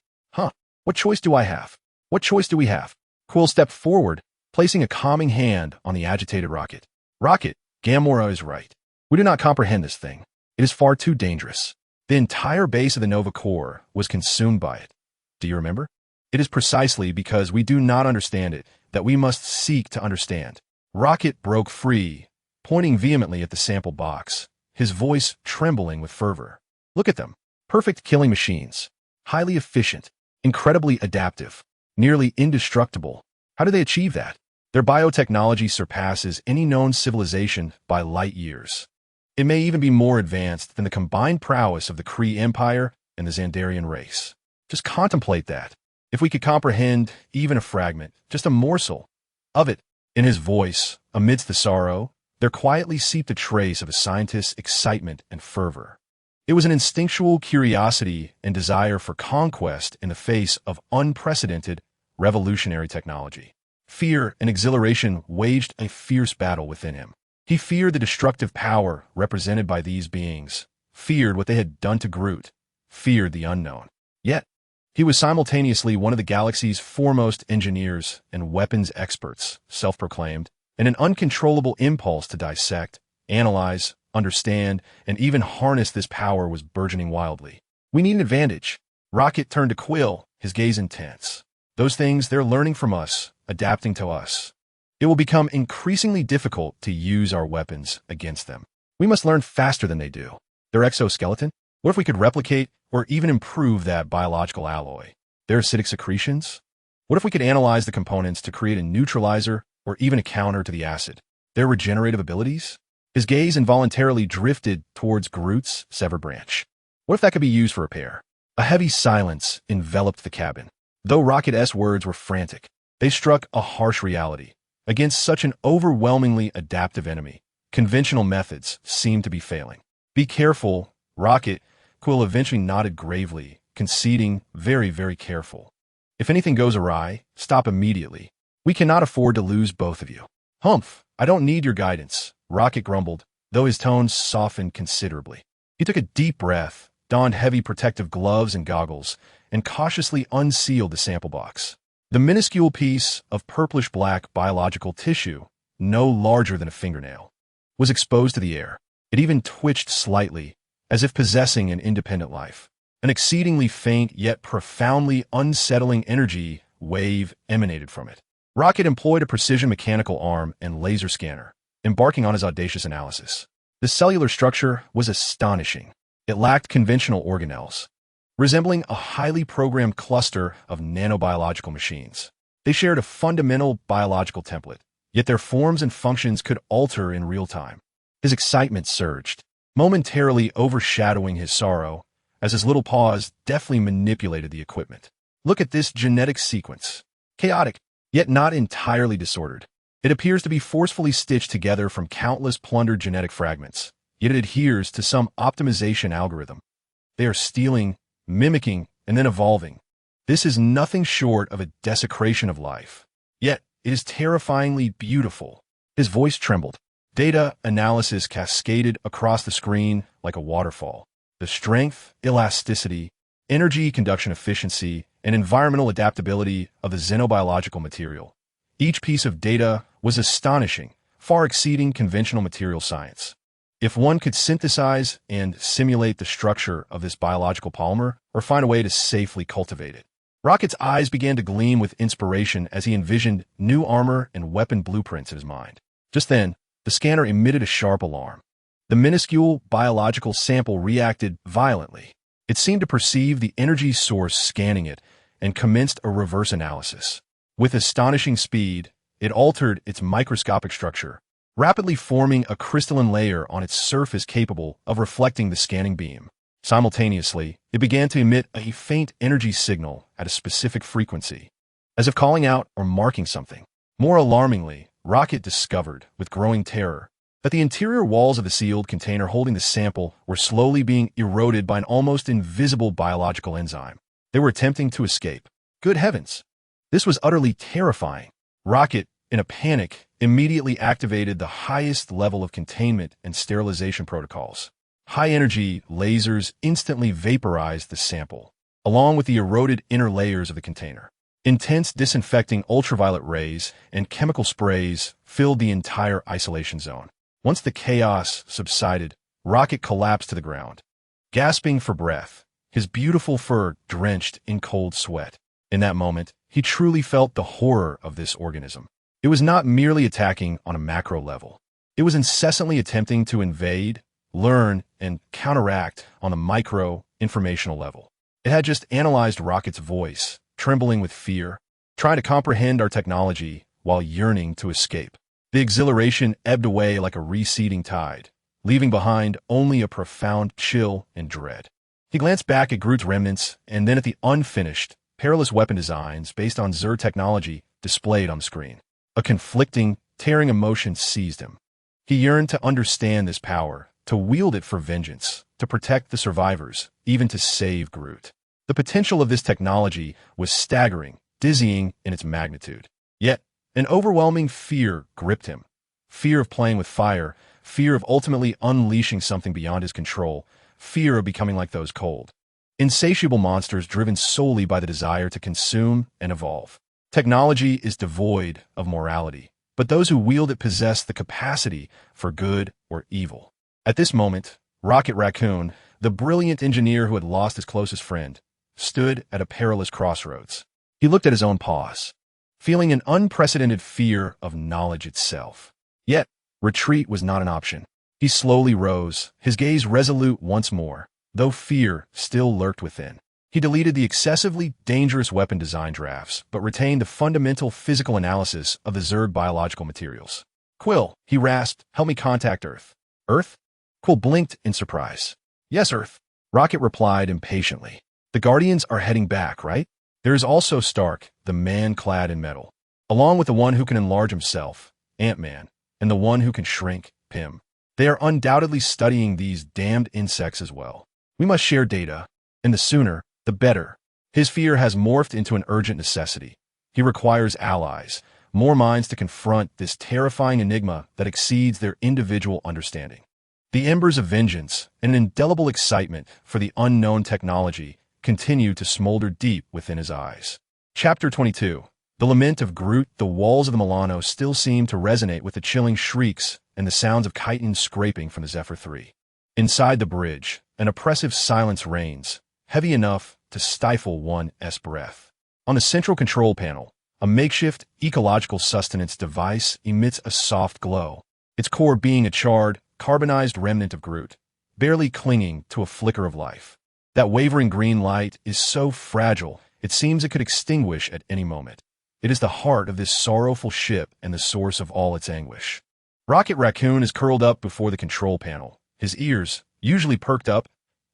Speaker 1: What choice do I have? What choice do we have? Quill stepped forward, placing a calming hand on the agitated Rocket. Rocket, Gamora is right. We do not comprehend this thing. It is far too dangerous. The entire base of the Nova Corps was consumed by it. Do you remember? It is precisely because we do not understand it that we must seek to understand. Rocket broke free, pointing vehemently at the sample box, his voice trembling with fervor. Look at them. Perfect killing machines. Highly efficient. Incredibly adaptive. Nearly indestructible. How do they achieve that? Their biotechnology surpasses any known civilization by light years. It may even be more advanced than the combined prowess of the Kree Empire and the Xandarian race. Just contemplate that. If we could comprehend even a fragment, just a morsel of it. In his voice, amidst the sorrow, there quietly seeped a trace of a scientist's excitement and fervor. It was an instinctual curiosity and desire for conquest in the face of unprecedented, revolutionary technology. Fear and exhilaration waged a fierce battle within him. He feared the destructive power represented by these beings, feared what they had done to Groot, feared the unknown. Yet, he was simultaneously one of the galaxy's foremost engineers and weapons experts, self-proclaimed, and an uncontrollable impulse to dissect, analyze, understand, and even harness this power was burgeoning wildly. We need an advantage. Rocket turned to Quill, his gaze intense. Those things, they're learning from us, adapting to us. It will become increasingly difficult to use our weapons against them. We must learn faster than they do. Their exoskeleton? What if we could replicate or even improve that biological alloy? Their acidic secretions? What if we could analyze the components to create a neutralizer or even a counter to the acid? Their regenerative abilities? His gaze involuntarily drifted towards Groot's severed branch. What if that could be used for repair? A heavy silence enveloped the cabin. Though Rocket's words were frantic, they struck a harsh reality. Against such an overwhelmingly adaptive enemy, conventional methods seemed to be failing. Be careful, Rocket. Quill eventually nodded gravely, conceding, very, very careful. If anything goes awry, stop immediately. We cannot afford to lose both of you. Humph, I don't need your guidance, Rocket grumbled, though his tone softened considerably. He took a deep breath, donned heavy protective gloves and goggles, and cautiously unsealed the sample box. The minuscule piece of purplish-black biological tissue, no larger than a fingernail, was exposed to the air. It even twitched slightly, as if possessing an independent life. An exceedingly faint yet profoundly unsettling energy wave emanated from it. Rocket employed a precision mechanical arm and laser scanner, embarking on his audacious analysis. The cellular structure was astonishing. It lacked conventional organelles, resembling a highly programmed cluster of nanobiological machines. They shared a fundamental biological template, yet their forms and functions could alter in real time. His excitement surged, momentarily overshadowing his sorrow as his little paws deftly manipulated the equipment. Look at this genetic sequence. Chaotic, yet not entirely disordered. It appears to be forcefully stitched together from countless plundered genetic fragments, yet it adheres to some optimization algorithm. They are stealing, mimicking, and then evolving. This is nothing short of a desecration of life. Yet, it is terrifyingly beautiful. His voice trembled. Data analysis cascaded across the screen like a waterfall. The strength, elasticity, energy conduction efficiency, and environmental adaptability of the xenobiological material. Each piece of data was astonishing, far exceeding conventional material science. If one could synthesize and simulate the structure of this biological polymer or find a way to safely cultivate it. Rocket's eyes began to gleam with inspiration as he envisioned new armor and weapon blueprints in his mind. Just then, The scanner emitted a sharp alarm. The minuscule biological sample reacted violently. It seemed to perceive the energy source scanning it and commenced a reverse analysis. With astonishing speed, it altered its microscopic structure, rapidly forming a crystalline layer on its surface capable of reflecting the scanning beam. Simultaneously, it began to emit a faint energy signal at a specific frequency, as if calling out or marking something. More alarmingly, Rocket discovered, with growing terror, that the interior walls of the sealed container holding the sample were slowly being eroded by an almost invisible biological enzyme. They were attempting to escape. Good heavens! This was utterly terrifying. Rocket, in a panic, immediately activated the highest level of containment and sterilization protocols. High-energy lasers instantly vaporized the sample, along with the eroded inner layers of the container. Intense disinfecting ultraviolet rays and chemical sprays filled the entire isolation zone. Once the chaos subsided, Rocket collapsed to the ground, gasping for breath, his beautiful fur drenched in cold sweat. In that moment, he truly felt the horror of this organism. It was not merely attacking on a macro level. It was incessantly attempting to invade, learn, and counteract on a micro, informational level. It had just analyzed Rocket's voice, trembling with fear, trying to comprehend our technology while yearning to escape. The exhilaration ebbed away like a receding tide, leaving behind only a profound chill and dread. He glanced back at Groot's remnants and then at the unfinished, perilous weapon designs based on Zerg technology displayed on the screen. A conflicting, tearing emotion seized him. He yearned to understand this power, to wield it for vengeance, to protect the survivors, even to save Groot. The potential of this technology was staggering, dizzying in its magnitude. Yet, an overwhelming fear gripped him. Fear of playing with fire, fear of ultimately unleashing something beyond his control, fear of becoming like those cold, insatiable monsters driven solely by the desire to consume and evolve. Technology is devoid of morality, but those who wield it possess the capacity for good or evil. At this moment, Rocket Raccoon, the brilliant engineer who had lost his closest friend, stood at a perilous crossroads. He looked at his own paws, feeling an unprecedented fear of knowledge itself. Yet, retreat was not an option. He slowly rose, his gaze resolute once more, though fear still lurked within. He deleted the excessively dangerous weapon design drafts, but retained the fundamental physical analysis of the Zerg biological materials. Quill, he rasped, help me contact Earth. Earth? Quill blinked in surprise. Yes, Earth. Rocket replied impatiently. The Guardians are heading back, right? There is also Stark, the man clad in metal, along with the one who can enlarge himself, Ant-Man, and the one who can shrink, Pym. They are undoubtedly studying these damned insects as well. We must share data, and the sooner, the better. His fear has morphed into an urgent necessity. He requires allies, more minds to confront this terrifying enigma that exceeds their individual understanding. The embers of vengeance and an indelible excitement for the unknown technology continue to smolder deep within his eyes. Chapter 22. The Lament of Groot. The walls of the Milano still seem to resonate with the chilling shrieks and the sounds of chitin scraping from the Zephyr 3. Inside the bridge, an oppressive silence reigns, heavy enough to stifle one's breath. On the central control panel, a makeshift ecological sustenance device emits a soft glow, its core being a charred, carbonized remnant of Groot, barely clinging to a flicker of life. That wavering green light is so fragile, it seems it could extinguish at any moment. It is the heart of this sorrowful ship and the source of all its anguish. Rocket Raccoon is curled up before the control panel. His ears, usually perked up,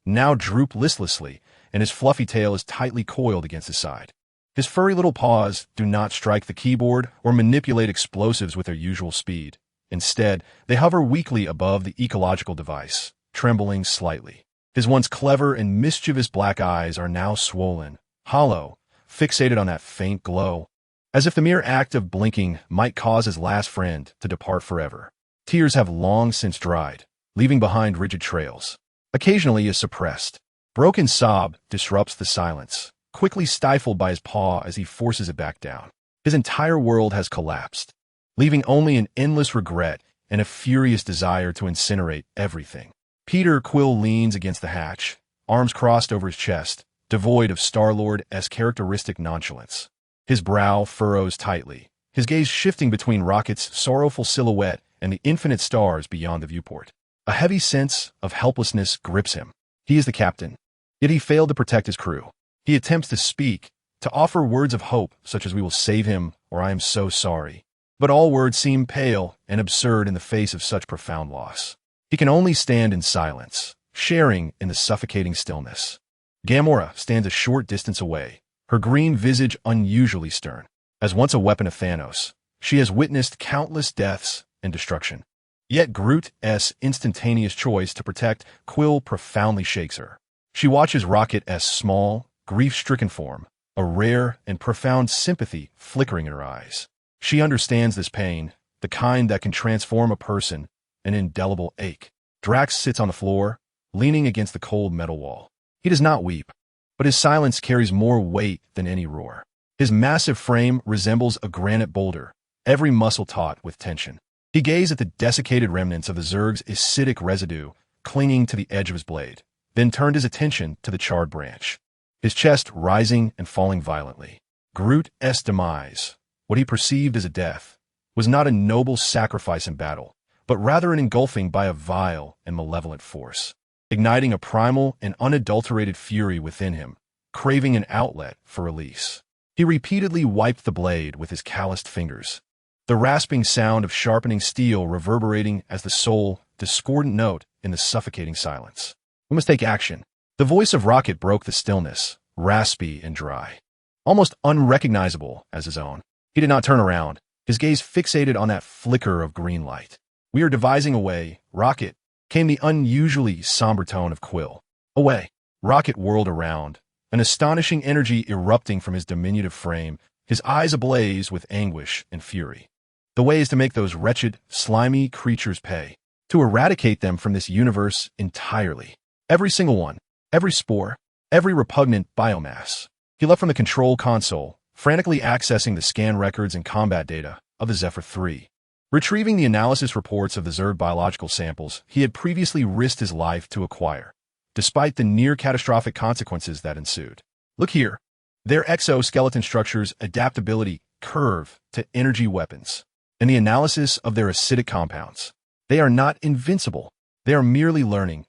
Speaker 1: now droop listlessly, and his fluffy tail is tightly coiled against his side. His furry little paws do not strike the keyboard or manipulate explosives with their usual speed. Instead, they hover weakly above the ecological device, trembling slightly. His once clever and mischievous black eyes are now swollen, hollow, fixated on that faint glow, as if the mere act of blinking might cause his last friend to depart forever. Tears have long since dried, leaving behind rigid trails. Occasionally a suppressed, broken sob disrupts the silence, quickly stifled by his paw as he forces it back down. His entire world has collapsed, leaving only an endless regret and a furious desire to incinerate everything. Peter Quill leans against the hatch, arms crossed over his chest, devoid of Star-Lord's characteristic nonchalance. His brow furrows tightly, his gaze shifting between Rocket's sorrowful silhouette and the infinite stars beyond the viewport. A heavy sense of helplessness grips him. He is the captain, yet he failed to protect his crew. He attempts to speak, to offer words of hope, such as "we will save him" or "I am so sorry." But all words seem pale and absurd in the face of such profound loss. He can only stand in silence, sharing in the suffocating stillness. Gamora stands a short distance away, her green visage unusually stern. As once a weapon of Thanos, she has witnessed countless deaths and destruction. Yet Groot's instantaneous choice to protect Quill profoundly shakes her. She watches Rocket's small, grief-stricken form, a rare and profound sympathy flickering in her eyes. She understands this pain, the kind that can transform a person, an indelible ache. Drax sits on the floor, leaning against the cold metal wall. He does not weep, but his silence carries more weight than any roar. His massive frame resembles a granite boulder, every muscle taut with tension. He gazes at the desiccated remnants of the Zerg's acidic residue clinging to the edge of his blade, then turned his attention to the charred branch, his chest rising and falling violently. Groot's demise, what he perceived as a death, was not a noble sacrifice in battle, but rather an engulfing by a vile and malevolent force, igniting a primal and unadulterated fury within him, craving an outlet for release. He repeatedly wiped the blade with his calloused fingers, the rasping sound of sharpening steel reverberating as the sole, discordant note in the suffocating silence. "We must take action." The voice of Rocket broke the stillness, raspy and dry, almost unrecognizable as his own. He did not turn around, his gaze fixated on that flicker of green light. "We are devising a way, Rocket," came the unusually somber tone of Quill. "A way." Rocket whirled around, an astonishing energy erupting from his diminutive frame, his eyes ablaze with anguish and fury. "The way is to make those wretched, slimy creatures pay, to eradicate them from this universe entirely. Every single one, every spore, every repugnant biomass." He leapt from the control console, frantically accessing the scan records and combat data of the Zephyr 3. Retrieving the analysis reports of the Zerg biological samples he had previously risked his life to acquire, despite the near-catastrophic consequences that ensued. "Look here. Their exoskeleton structures' adaptability curve to energy weapons, and the analysis of their acidic compounds. They are not invincible. They are merely learning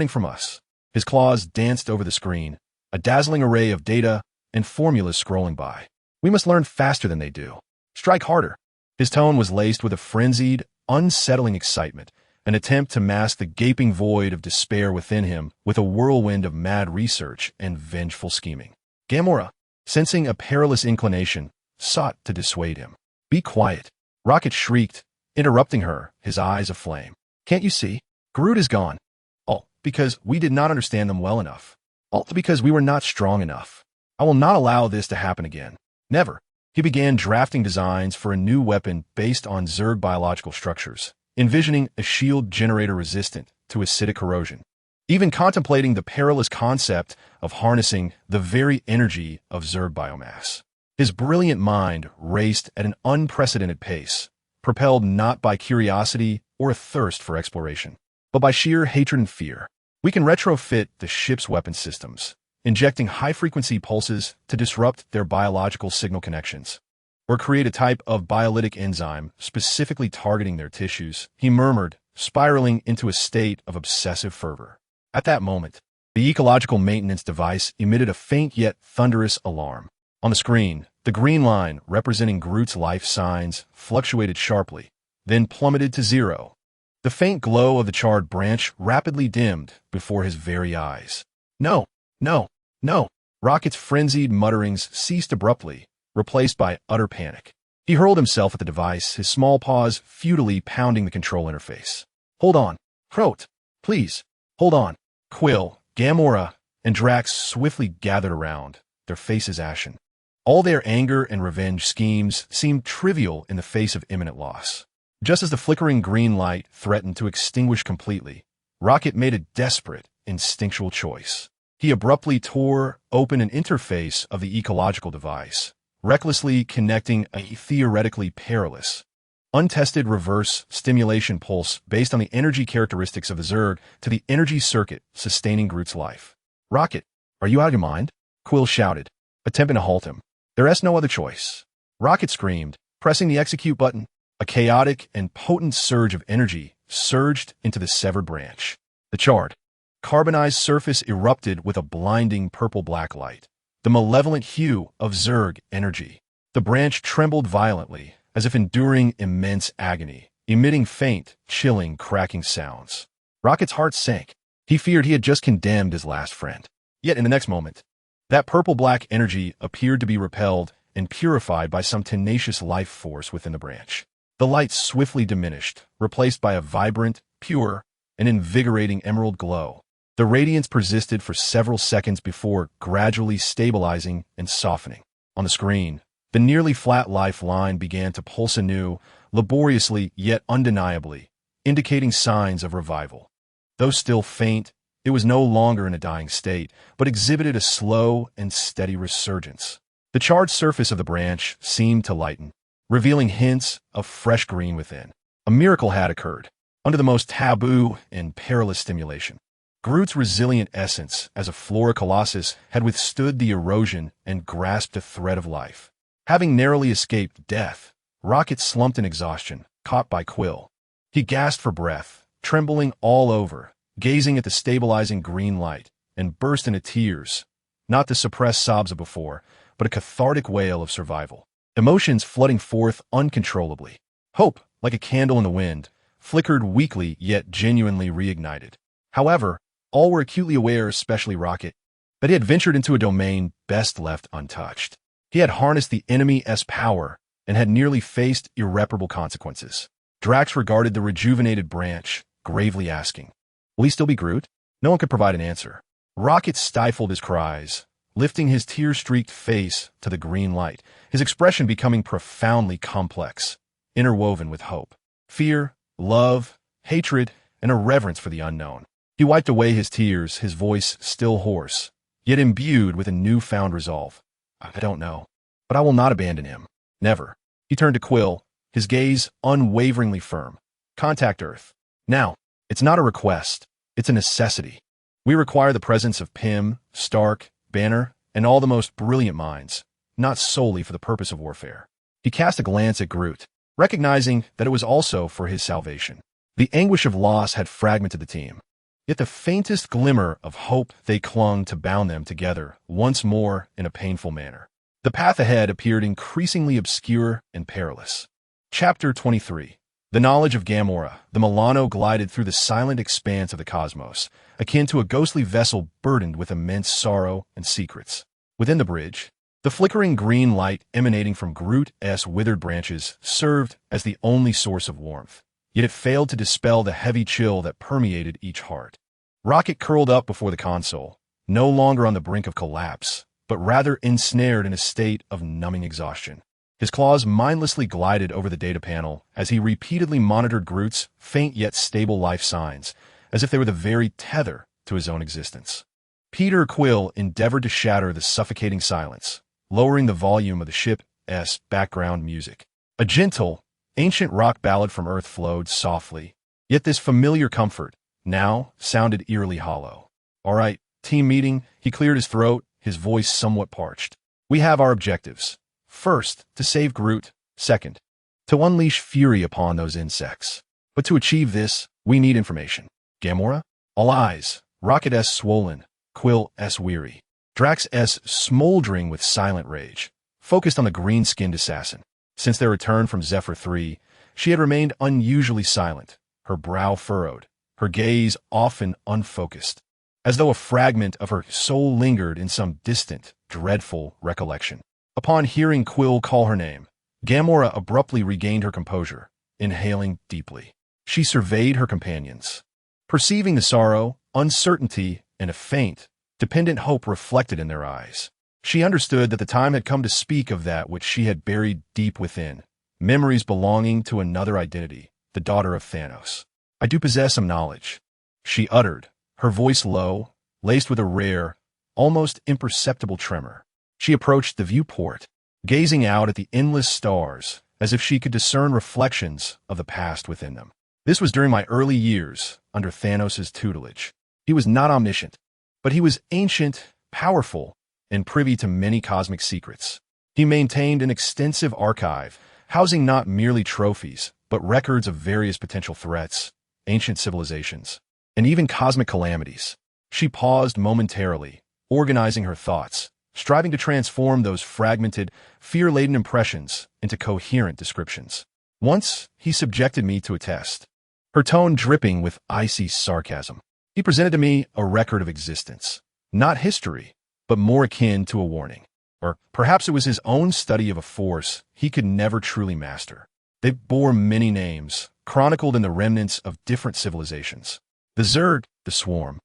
Speaker 1: from us." His claws danced over the screen, a dazzling array of data and formulas scrolling by. "We must learn faster than they do. Strike harder." His tone was laced with a frenzied, unsettling excitement, an attempt to mask the gaping void of despair within him with a whirlwind of mad research and vengeful scheming. Gamora, sensing a perilous inclination, sought to dissuade him. "Be quiet," Rocket shrieked, interrupting her, his eyes aflame. "Can't you see? Groot is gone. All because we did not understand them well enough. All because we were not strong enough. I will not allow this to happen again. Never." He began drafting designs for a new weapon based on Zerg biological structures, envisioning a shield generator resistant to acidic corrosion, even contemplating the perilous concept of harnessing the very energy of Zerg biomass. His brilliant mind raced at an unprecedented pace, propelled not by curiosity or a thirst for exploration, but by sheer hatred and fear. "We can retrofit the ship's weapon systems, injecting high-frequency pulses to disrupt their biological signal connections, or create a type of biolytic enzyme specifically targeting their tissues," he murmured, spiraling into a state of obsessive fervor. At that moment, the ecological maintenance device emitted a faint yet thunderous alarm. On the screen, the green line representing Groot's life signs fluctuated sharply, then plummeted to 0. The faint glow of the charred branch rapidly dimmed before his very eyes. "No! No! No!" Rocket's frenzied mutterings ceased abruptly, replaced by utter panic. He hurled himself at the device, his small paws futilely pounding the control interface. "Hold on! Crot! Please! Hold on!" Quill, Gamora, and Drax swiftly gathered around, their faces ashen. All their anger and revenge schemes seemed trivial in the face of imminent loss. Just as the flickering green light threatened to extinguish completely, Rocket made a desperate, instinctual choice. He abruptly tore open an interface of the ecological device, recklessly connecting a theoretically perilous, untested reverse stimulation pulse based on the energy characteristics of the Zerg to the energy circuit sustaining Groot's life. "Rocket, are you out of your mind?" Quill shouted, attempting to halt him. "There is no other choice." Rocket screamed, pressing the execute button. A chaotic and potent surge of energy surged into the severed branch. The charred, carbonized surface erupted with a blinding purple-black light, the malevolent hue of Zerg energy. The branch trembled violently, as if enduring immense agony, emitting faint, chilling, cracking sounds. Rocket's heart sank. He feared he had just condemned his last friend. Yet in the next moment, that purple-black energy appeared to be repelled and purified by some tenacious life force within the branch. The light swiftly diminished, replaced by a vibrant, pure, and invigorating emerald glow. The radiance persisted for several seconds before gradually stabilizing and softening. On the screen, the nearly flat lifeline began to pulse anew, laboriously yet undeniably, indicating signs of revival. Though still faint, it was no longer in a dying state, but exhibited a slow and steady resurgence. The charred surface of the branch seemed to lighten, revealing hints of fresh green within. A miracle had occurred, under the most taboo and perilous stimulation. Groot's resilient essence as a flora colossus had withstood the erosion and grasped a thread of life. Having narrowly escaped death, Rocket slumped in exhaustion, caught by Quill. He gasped for breath, trembling all over, gazing at the stabilizing green light, and burst into tears, not the suppressed sobs of before, but a cathartic wail of survival. Emotions flooding forth uncontrollably. Hope, like a candle in the wind, flickered weakly yet genuinely reignited. However, all were acutely aware, especially Rocket, that he had ventured into a domain best left untouched. He had harnessed the enemy's power and had nearly faced irreparable consequences. Drax regarded the rejuvenated branch, gravely asking, "Will he still be Groot?" No one could provide an answer. Rocket stifled his cries, lifting his tear-streaked face to the green light, his expression becoming profoundly complex, interwoven with hope, fear, love, hatred, and a reverence for the unknown. He wiped away his tears, his voice still hoarse, yet imbued with a newfound resolve. "I don't know, but I will not abandon him. Never." He turned to Quill, his gaze unwaveringly firm. "Contact Earth. Now. It's not a request. It's a necessity. We require the presence of Pym, Stark, Banner, and all the most brilliant minds, not solely for the purpose of warfare." He cast a glance at Groot, recognizing that it was also for his salvation. The anguish of loss had fragmented the team, yet the faintest glimmer of hope they clung to bound them together once more in a painful manner. The path ahead appeared increasingly obscure and perilous. Chapter 23. The knowledge of Gamora, the Milano glided through the silent expanse of the cosmos, akin to a ghostly vessel burdened with immense sorrow and secrets. Within the bridge, the flickering green light emanating from Groot's withered branches served as the only source of warmth, yet it failed to dispel the heavy chill that permeated each heart. Rocket curled up before the console, no longer on the brink of collapse, but rather ensnared in a state of numbing exhaustion. His claws mindlessly glided over the data panel as he repeatedly monitored Groot's faint yet stable life signs, as if they were the very tether to his own existence. Peter Quill endeavored to shatter the suffocating silence, lowering the volume of the ship's background music. A gentle, ancient rock ballad from Earth flowed softly, yet this familiar comfort now sounded eerily hollow. "All right, team meeting," he cleared his throat, his voice somewhat parched. "We have our objectives. First, to save Groot. Second, to unleash fury upon those insects. But to achieve this, we need information. Gamora? All eyes. Rocket swollen. Quill weary. Drax smoldering with silent rage, focused on the green-skinned assassin. Since their return from Zephyr 3, she had remained unusually silent, her brow furrowed, her gaze often unfocused, as though a fragment of her soul lingered in some distant, dreadful recollection. Upon hearing Quill call her name, Gamora abruptly regained her composure, inhaling deeply. She surveyed her companions, perceiving the sorrow, uncertainty, and a faint, dependent hope reflected in their eyes. She understood that the time had come to speak of that which she had buried deep within, memories belonging to another identity, the daughter of Thanos. "I do possess some knowledge," she uttered, her voice low, laced with a rare, almost imperceptible tremor. She approached the viewport, gazing out at the endless stars as if she could discern reflections of the past within them. "This was during my early years under Thanos' tutelage. He was not omniscient, but he was ancient, powerful, and privy to many cosmic secrets. He maintained an extensive archive, housing not merely trophies, but records of various potential threats, ancient civilizations, and even cosmic calamities. She paused momentarily, organizing her thoughts, striving to transform those fragmented, fear-laden impressions into coherent descriptions. Once, he subjected me to a test, her tone dripping with icy sarcasm. He presented to me a record of existence, not history, but more akin to a warning. Or perhaps it was his own study of a force he could never truly master. They bore many names, chronicled in the remnants of different civilizations. The Zerg, the Swarm,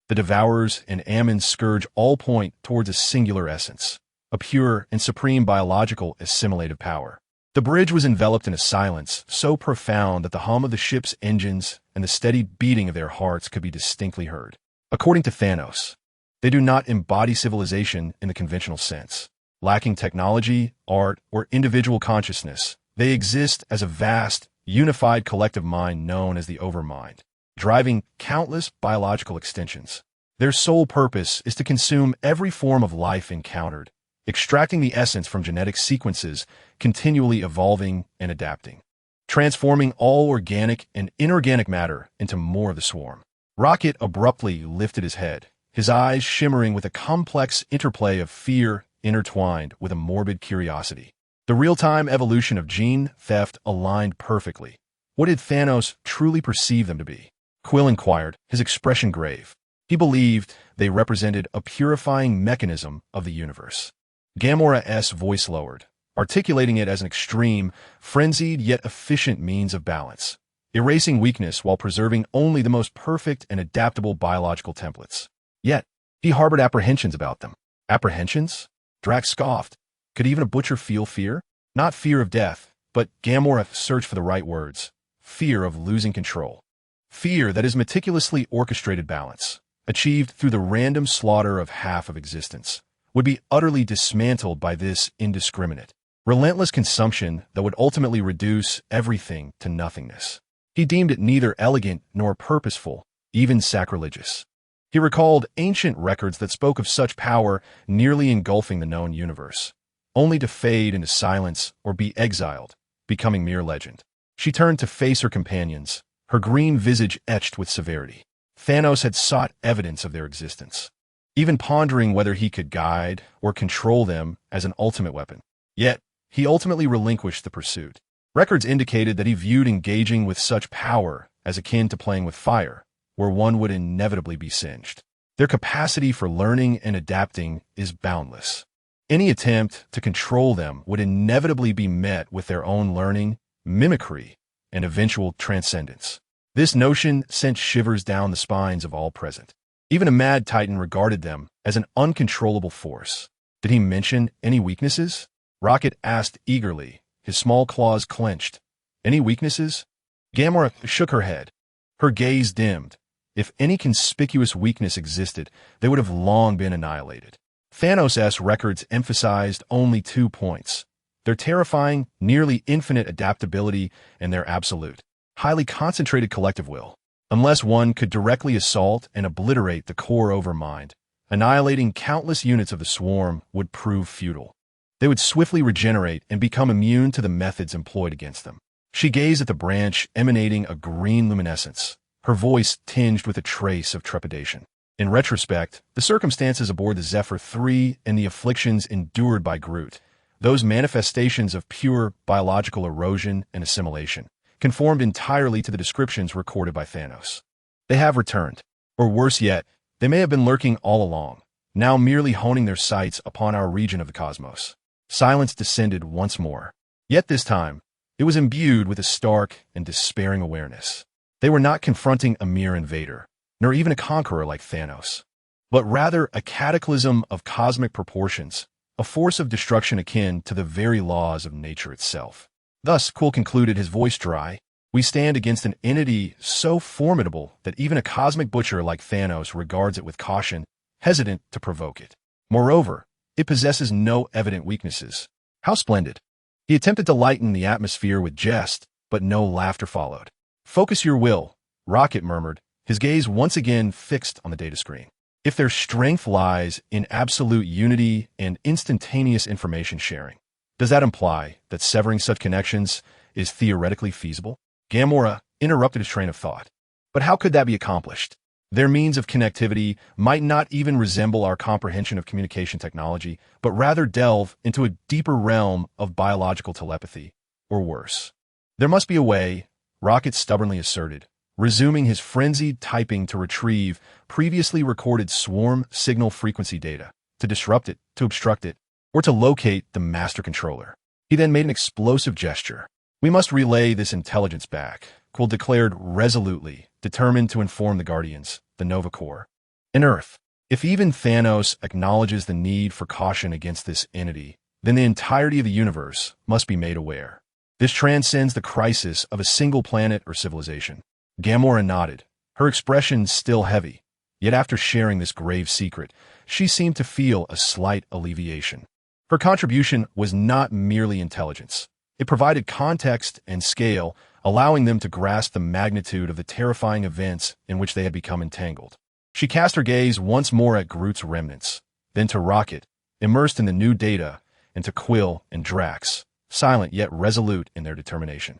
Speaker 1: the Devours, and Ammon's Scourge all point towards a singular essence, a pure and supreme biological assimilative power. The bridge was enveloped in a silence so profound that the hum of the ship's engines and the steady beating of their hearts could be distinctly heard. According to Thanos, they do not embody civilization in the conventional sense. Lacking technology, art, or individual consciousness, they exist as a vast, unified collective mind known as the Overmind, driving countless biological extensions. Their sole purpose is to consume every form of life encountered, extracting the essence from genetic sequences, continually evolving and adapting, transforming all organic and inorganic matter into more of the swarm. Rocket abruptly lifted his head, his eyes shimmering with a complex interplay of fear intertwined with a morbid curiosity. The real-time evolution of gene theft aligned perfectly. What did Thanos truly perceive them to be? Quill inquired, his expression grave. He believed they represented a purifying mechanism of the universe. Gamora's voice lowered, articulating it as an extreme, frenzied yet efficient means of balance, erasing weakness while preserving only the most perfect and adaptable biological templates. Yet, he harbored apprehensions about them. Apprehensions? Drax scoffed. Could even a butcher feel fear? Not fear of death, but Gamora searched for the right words. Fear of losing control. Fear that is meticulously orchestrated balance, achieved through the random slaughter of half of existence, would be utterly dismantled by this indiscriminate, relentless consumption that would ultimately reduce everything to nothingness. He deemed it neither elegant nor purposeful, even sacrilegious. He recalled ancient records that spoke of such power nearly engulfing the known universe, only to fade into silence or be exiled, becoming mere legend. She turned to face her companions, her green visage etched with severity. Thanos had sought evidence of their existence, even pondering whether he could guide or control them as an ultimate weapon. Yet, he ultimately relinquished the pursuit. Records indicated that he viewed engaging with such power as akin to playing with fire, where one would inevitably be singed. Their capacity for learning and adapting is boundless. Any attempt to control them would inevitably be met with their own learning, mimicry, and eventual transcendence. This notion sent shivers down the spines of all present. Even a mad titan regarded them as an uncontrollable force. Did he mention any weaknesses? Rocket asked eagerly, his small claws clenched. Any weaknesses? Gamora shook her head. Her gaze dimmed. If any conspicuous weakness existed, they would have long been annihilated. Thanos' records emphasized only 2 points: their terrifying, nearly infinite adaptability and their absolute, highly concentrated collective will. Unless one could directly assault and obliterate the core Overmind, annihilating countless units of the swarm would prove futile. They would swiftly regenerate and become immune to the methods employed against them. She gazed at the branch emanating a green luminescence, her voice tinged with a trace of trepidation. In retrospect, the circumstances aboard the Zephyr 3 and the afflictions endured by Groot, those manifestations of pure biological erosion and assimilation, conformed entirely to the descriptions recorded by Thanos. They have returned. Or worse yet, they may have been lurking all along, now merely honing their sights upon our region of the cosmos. Silence descended once more. Yet this time, it was imbued with a stark and despairing awareness. They were not confronting a mere invader, nor even a conqueror like Thanos, but rather a cataclysm of cosmic proportions, a force of destruction akin to the very laws of nature itself. Thus, Quill concluded, his voice dry, we stand against an entity so formidable that even a cosmic butcher like Thanos regards it with caution, hesitant to provoke it. Moreover, it possesses no evident weaknesses. How splendid! He attempted to lighten the atmosphere with jest, but no laughter followed. Focus your will, Rocket murmured, his gaze once again fixed on the data screen. If their strength lies in absolute unity and instantaneous information sharing, Does that imply that severing such connections is theoretically feasible? Gamora interrupted his train of thought. But how could that be accomplished? Their means of connectivity might not even resemble our comprehension of communication technology, but rather delve into a deeper realm of biological telepathy, or worse. There must be a way, Rocket stubbornly asserted, resuming his frenzied typing to retrieve previously recorded swarm signal frequency data, to disrupt it, to obstruct it, or to locate the master controller. He then made an explosive gesture. We must relay this intelligence back, Quill declared resolutely, determined to inform the Guardians, the Nova Corps. In Earth, if even Thanos acknowledges the need for caution against this entity, then the entirety of the universe must be made aware. This transcends the crisis of a single planet or civilization. Gamora nodded, her expression still heavy, yet after sharing this grave secret, she seemed to feel a slight alleviation. Her contribution was not merely intelligence. It provided context and scale, allowing them to grasp the magnitude of the terrifying events in which they had become entangled. She cast her gaze once more at Groot's remnants, then to Rocket, immersed in the new data, and to Quill and Drax, silent yet resolute in their determination.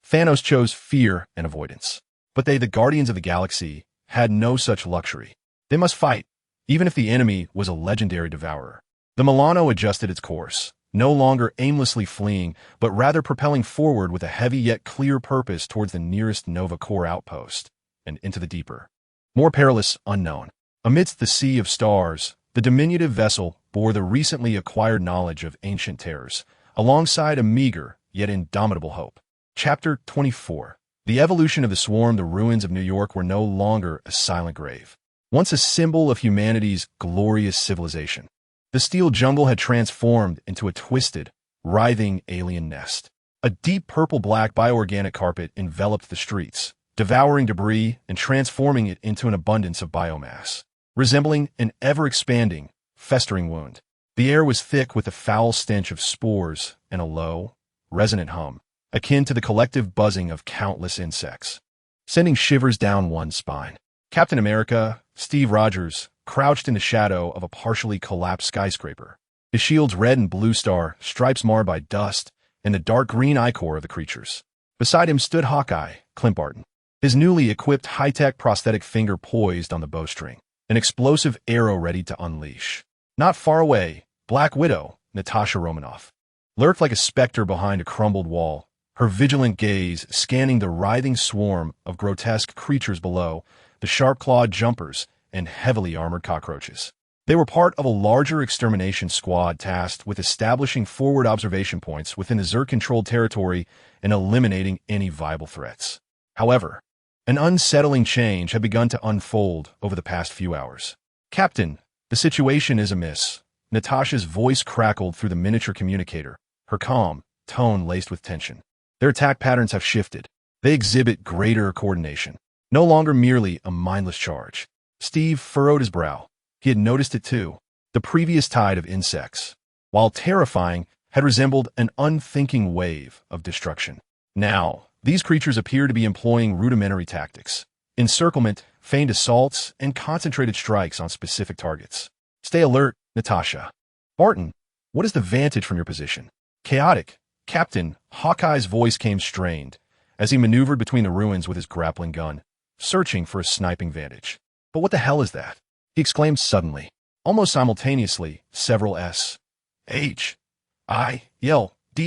Speaker 1: Thanos chose fear and avoidance. But they, the Guardians of the Galaxy, had no such luxury. They must fight, even if the enemy was a legendary devourer. The Milano adjusted its course, no longer aimlessly fleeing, but rather propelling forward with a heavy yet clear purpose towards the nearest Nova Corps outpost, and into the deeper, more perilous unknown. Amidst the sea of stars, the diminutive vessel bore the recently acquired knowledge of ancient terrors, alongside a meager yet indomitable hope. Chapter 24. The evolution of the swarm. The ruins of New York were no longer a silent grave, once a symbol of humanity's glorious civilization. The steel jungle had transformed into a twisted, writhing alien nest. A deep purple-black bioorganic carpet enveloped the streets, devouring debris and transforming it into an abundance of biomass, resembling an ever-expanding, festering wound. The air was thick with the foul stench of spores and a low, resonant hum, akin to the collective buzzing of countless insects, sending shivers down one's spine. Captain America, Steve Rogers, crouched in the shadow of a partially collapsed skyscraper, his shield's red and blue star stripes marred by dust and the dark green ichor of the creatures. Beside him stood Hawkeye, Clint Barton, his newly equipped high-tech prosthetic finger poised on the bowstring, an explosive arrow ready to unleash. Not far away, Black Widow, Natasha Romanoff, lurked like a specter behind a crumbled wall, her vigilant gaze scanning the writhing swarm of grotesque creatures below, the sharp-clawed jumpers and heavily armored cockroaches. They were part of a larger extermination squad tasked with establishing forward observation points within the Zerg-controlled territory and eliminating any viable threats. However, an unsettling change had begun to unfold over the past few hours. "Captain, the situation is amiss." Natasha's voice crackled through the miniature communicator, her calm tone laced with tension. "Their attack patterns have shifted. They exhibit greater coordination, no longer merely a mindless charge." Steve furrowed his brow. He had noticed it too. The previous tide of insects, while terrifying, had resembled an unthinking wave of destruction. Now, these creatures appear to be employing rudimentary tactics: encirclement, feigned assaults, and concentrated strikes on specific targets. "Stay alert, Natasha." "Barton, what is the vantage from your position?" "Chaotic, Captain." Hawkeye's voice came strained as he maneuvered between the ruins with his grappling gun, searching for a sniping vantage. "But what the hell is that?" he exclaimed suddenly. Almost simultaneously, several S.H.I.E.L.D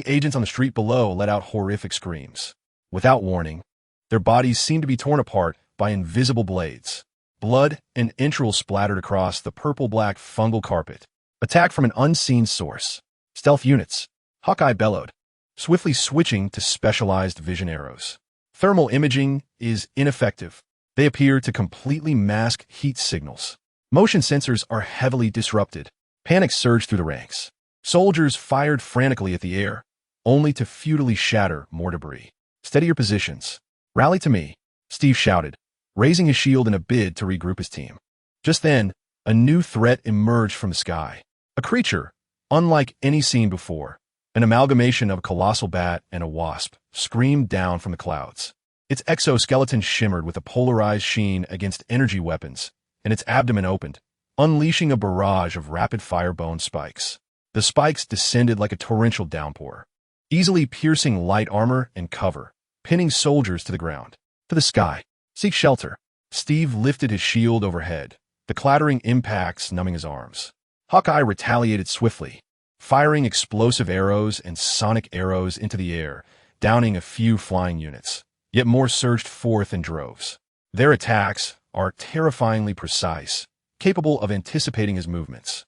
Speaker 1: agents on the street below let out horrific screams. Without warning, their bodies seemed to be torn apart by invisible blades. Blood and entrails splattered across the purple-black fungal carpet. "Attack from an unseen source. Stealth units," Hawkeye bellowed, swiftly switching to specialized vision arrows. "Thermal imaging is ineffective. They appear to completely mask heat signals. Motion sensors are heavily disrupted." Panic surged through the ranks. Soldiers fired frantically at the air, only to futilely shatter more debris. "Steady your positions. Rally to me," Steve shouted, raising his shield in a bid to regroup his team. Just then, a new threat emerged from the sky. A creature, unlike any seen before, an amalgamation of a colossal bat and a wasp, screamed down from the clouds. Its exoskeleton shimmered with a polarized sheen against energy weapons, and its abdomen opened, unleashing a barrage of rapid-fire bone spikes. The The spikes descended like a torrential downpour, easily piercing light armor and cover, pinning soldiers to the ground. To the sky. Seek shelter. Steve lifted his shield overhead, the clattering impacts numbing his arms. Hawkeye retaliated swiftly, firing explosive arrows and sonic arrows into the air, downing a few flying units. Yet more surged forth in droves. Their attacks are terrifyingly precise, capable of anticipating his movements.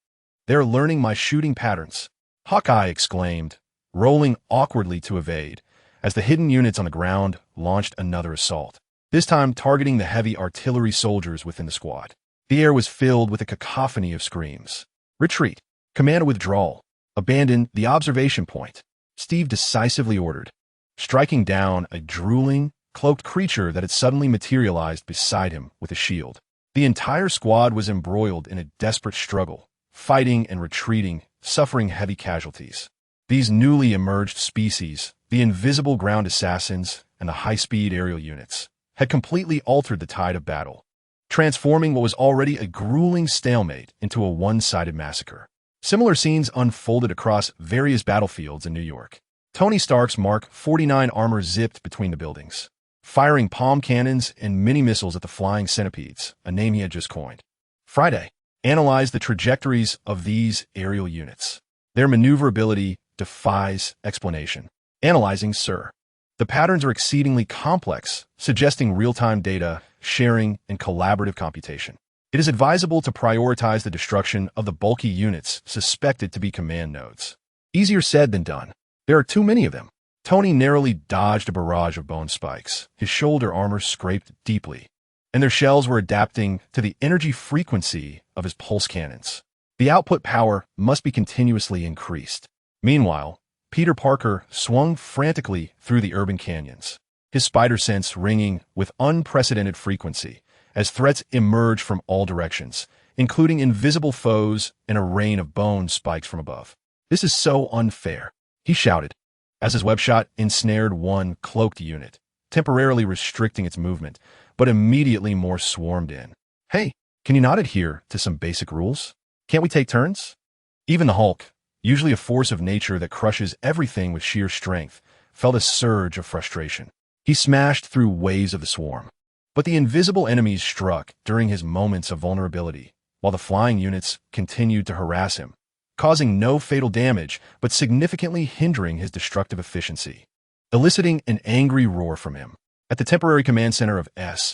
Speaker 1: "They're learning my shooting patterns," Hawkeye exclaimed, rolling awkwardly to evade, as the hidden units on the ground launched another assault, this time targeting the heavy artillery soldiers within the squad. The air was filled with a cacophony of screams. "Retreat! Command withdrawal! Abandon the observation point!" Steve decisively ordered, striking down a drooling, cloaked creature that had suddenly materialized beside him with a shield. The entire squad was embroiled in a desperate struggle, fighting and retreating, suffering heavy casualties. These newly emerged species, the invisible ground assassins and the high-speed aerial units, had completely altered the tide of battle, transforming what was already a grueling stalemate into a one-sided massacre. Similar scenes unfolded across various battlefields in New York. Tony Stark's Mark 49 armor zipped between the buildings, firing palm cannons and mini-missiles at the flying centipedes, a name he had just coined. Friday analyzed the trajectories of these aerial units. Their maneuverability defies explanation. Analyzing, sir. The patterns are exceedingly complex, suggesting real-time data, sharing, and collaborative computation. It is advisable to prioritize the destruction of the bulky units suspected to be command nodes. Easier said than done. There are too many of them. Tony narrowly dodged a barrage of bone spikes. His shoulder armor scraped deeply, and their shells were adapting to the energy frequency of his pulse cannons. The output power must be continuously increased. Meanwhile, Peter Parker swung frantically through the urban canyons, his spider sense ringing with unprecedented frequency as threats emerged from all directions, including invisible foes and a rain of bone spikes from above. "This is so unfair," he shouted, as his web shot ensnared one cloaked unit, temporarily restricting its movement, but immediately more swarmed in. "Hey, can you not adhere to some basic rules? Can't we take turns?" Even the Hulk, usually a force of nature that crushes everything with sheer strength, felt a surge of frustration. He smashed through waves of the swarm. But the invisible enemies struck during his moments of vulnerability, while the flying units continued to harass him, causing no fatal damage but significantly hindering his destructive efficiency, eliciting an angry roar from him. At the temporary command center of S.H.I.E.L.D,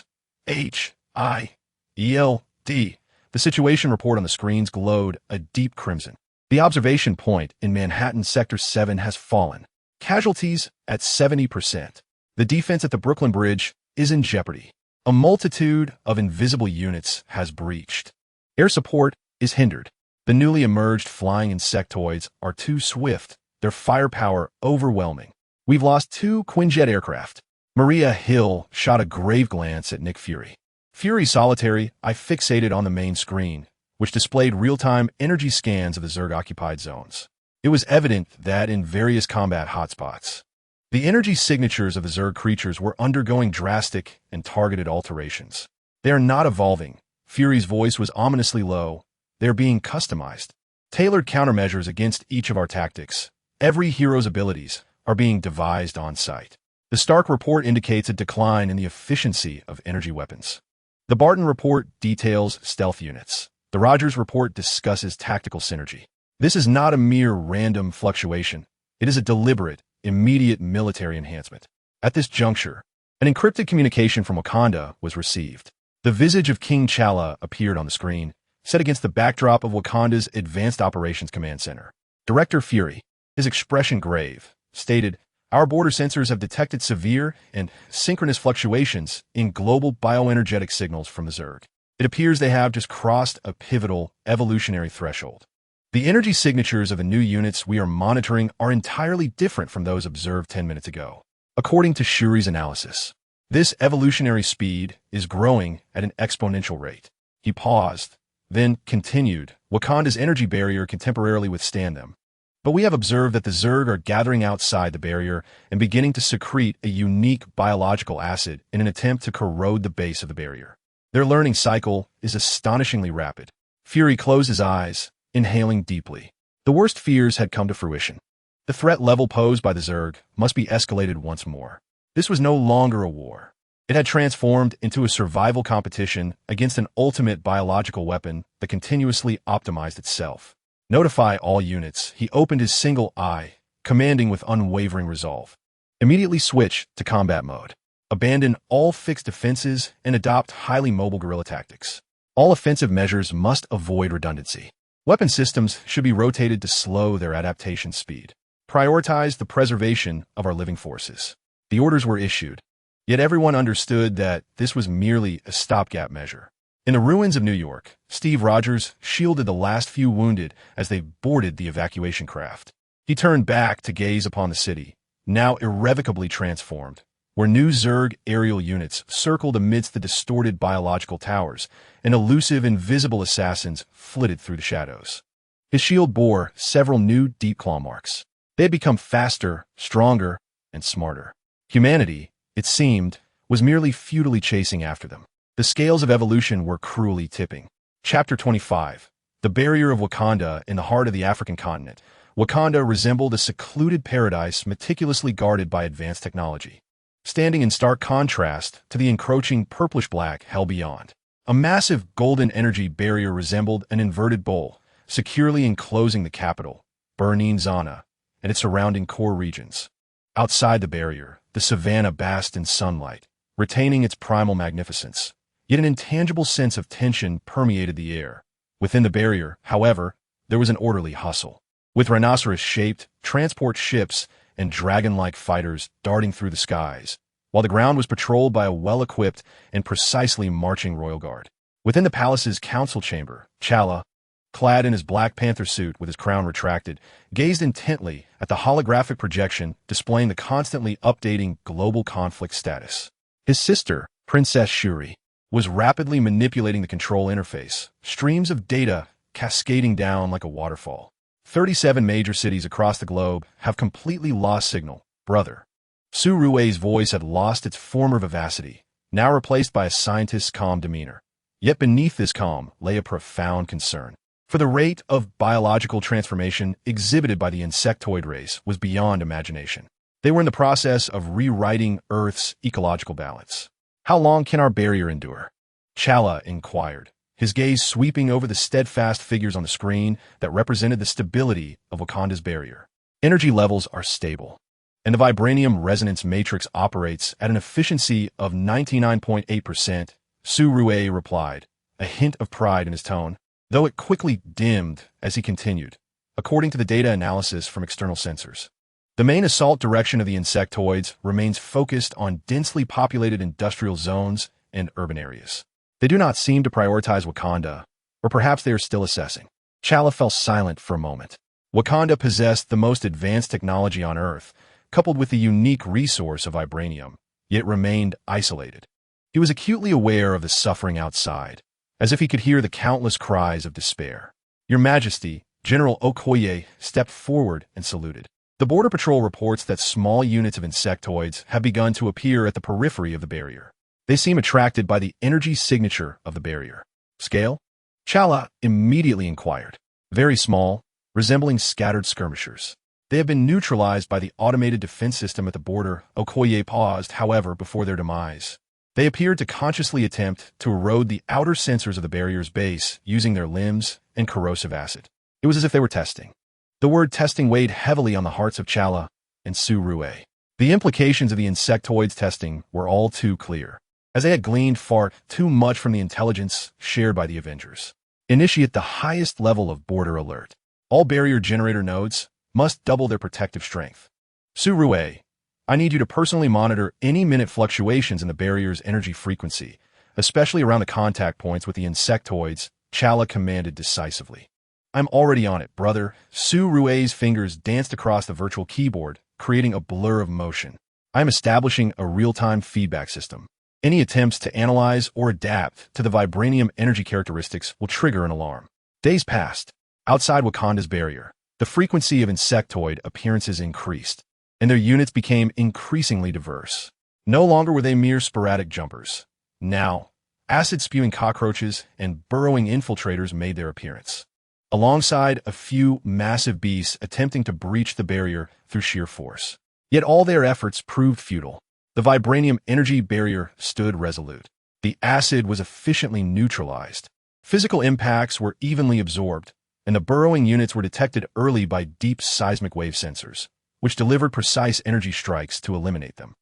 Speaker 1: the situation report on the screens glowed a deep crimson. The observation point in Manhattan Sector 7 has fallen. Casualties at 70%. The defense at the Brooklyn Bridge is in jeopardy. A multitude of invisible units has breached. Air support is hindered. The newly emerged flying insectoids are too swift, their firepower overwhelming. We've lost 2 Quinjet aircraft. Maria Hill shot a grave glance at Nick Fury. Fury's solitary eye fixated on the main screen, which displayed real-time energy scans of the Zerg-occupied zones. It was evident that in various combat hotspots, the energy signatures of the Zerg creatures were undergoing drastic and targeted alterations. They are not evolving. Fury's voice was ominously low. They're being customized. Tailored countermeasures against each of our tactics. Every hero's abilities are being devised on site. The Stark report indicates a decline in the efficiency of energy weapons. The Barton report details stealth units. The Rogers report discusses tactical synergy. This is not a mere random fluctuation. It is a deliberate, immediate military enhancement. At this juncture, an encrypted communication from Wakanda was received. The visage of King T'Challa appeared on the screen, set against the backdrop of Wakanda's Advanced Operations Command Center. Director Fury, his expression grave, stated, "Our border sensors have detected severe and synchronous fluctuations in global bioenergetic signals from the Zerg. It appears they have just crossed a pivotal evolutionary threshold. The energy signatures of the new units we are monitoring are entirely different from those observed 10 minutes ago." According to Shuri's analysis, this evolutionary speed is growing at an exponential rate. He paused, then continued, "Wakanda's energy barrier can temporarily withstand them. But we have observed that the Zerg are gathering outside the barrier and beginning to secrete a unique biological acid in an attempt to corrode the base of the barrier. Their learning cycle is astonishingly rapid." Fury closed his eyes, inhaling deeply. The worst fears had come to fruition. The threat level posed by the Zerg must be escalated once more. This was no longer a war. It had transformed into a survival competition against an ultimate biological weapon that continuously optimized itself. Notify all units. He opened his single eye, commanding with unwavering resolve. Immediately switch to combat mode. Abandon all fixed defenses and adopt highly mobile guerrilla tactics. All offensive measures must avoid redundancy. Weapon systems should be rotated to slow their adaptation speed. Prioritize the preservation of our living forces. The orders were issued, yet everyone understood that this was merely a stopgap measure. In the ruins of New York, Steve Rogers shielded the last few wounded as they boarded the evacuation craft. He turned back to gaze upon the city, now irrevocably transformed, where new Zerg aerial units circled amidst the distorted biological towers, and elusive invisible assassins flitted through the shadows. His shield bore several new deep claw marks. They had become faster, stronger, and smarter. Humanity, it seemed, was merely futilely chasing after them. The scales of evolution were cruelly tipping. Chapter 25. The Barrier of Wakanda in the heart of the African continent. Wakanda resembled a secluded paradise meticulously guarded by advanced technology, standing in stark contrast to the encroaching purplish-black hell beyond. A massive golden energy barrier resembled an inverted bowl, securely enclosing the capital, Burning Zana, and its surrounding core regions. Outside the barrier, the savannah basked in sunlight, retaining its primal magnificence. Yet an intangible sense of tension permeated the air. Within the barrier, however, there was an orderly hustle, with rhinoceros-shaped transport ships and dragon-like fighters darting through the skies, while the ground was patrolled by a well-equipped and precisely marching royal guard. Within the palace's council chamber, T'Challa, clad in his Black Panther suit with his crown retracted, gazed intently at the holographic projection displaying the constantly updating global conflict status. His sister, Princess Shuri, was rapidly manipulating the control interface, streams of data cascading down like a waterfall. 37 major cities across the globe have completely lost signal, brother. Su Rui's voice had lost its former vivacity, now replaced by a scientist's calm demeanor. Yet beneath this calm lay a profound concern. For the rate of biological transformation exhibited by the insectoid race was beyond imagination. They were in the process of rewriting Earth's ecological balance. How long can our barrier endure? T'Challa inquired, his gaze sweeping over the steadfast figures on the screen that represented the stability of Wakanda's barrier. Energy levels are stable, and the vibranium resonance matrix operates at an efficiency of 99.8%, Su Rui replied, a hint of pride in his tone, though it quickly dimmed as he continued, according to the data analysis from external sensors. The main assault direction of the insectoids remains focused on densely populated industrial zones and urban areas. They do not seem to prioritize Wakanda, or perhaps they are still assessing. T'Challa fell silent for a moment. Wakanda possessed the most advanced technology on Earth, coupled with the unique resource of vibranium, yet remained isolated. He was acutely aware of the suffering outside, as if he could hear the countless cries of despair. Your Majesty, General Okoye stepped forward and saluted. The Border Patrol reports that small units of insectoids have begun to appear at the periphery of the barrier. They seem attracted by the energy signature of the barrier. Scale? T'Challa immediately inquired. Very small, resembling scattered skirmishers. They have been neutralized by the automated defense system at the border. Okoye paused, however, before their demise. They appeared to consciously attempt to erode the outer sensors of the barrier's base using their limbs and corrosive acid. It was as if they were testing. The word testing weighed heavily on the hearts of T'Challa and Su Rui. The implications of the insectoids testing were all too clear, as they had gleaned far too much from the intelligence shared by the Avengers. Initiate the highest level of border alert. All barrier generator nodes must double their protective strength. Su Rui, I need you to personally monitor any minute fluctuations in the barrier's energy frequency, especially around the contact points with the insectoids, T'Challa commanded decisively. I'm already on it, brother. Su Rui's fingers danced across the virtual keyboard, creating a blur of motion. I'm establishing a real-time feedback system. Any attempts to analyze or adapt to the vibranium energy characteristics will trigger an alarm. Days passed. Outside Wakanda's barrier, the frequency of insectoid appearances increased, and their units became increasingly diverse. No longer were they mere sporadic jumpers. Now, acid-spewing cockroaches and burrowing infiltrators made their appearance. alongside a few massive beasts attempting to breach the barrier through sheer force. Yet all their efforts proved futile. The vibranium energy barrier stood resolute. The acid was efficiently neutralized. Physical impacts were evenly absorbed, and the burrowing units were detected early by deep seismic wave sensors, which delivered precise energy strikes to eliminate them.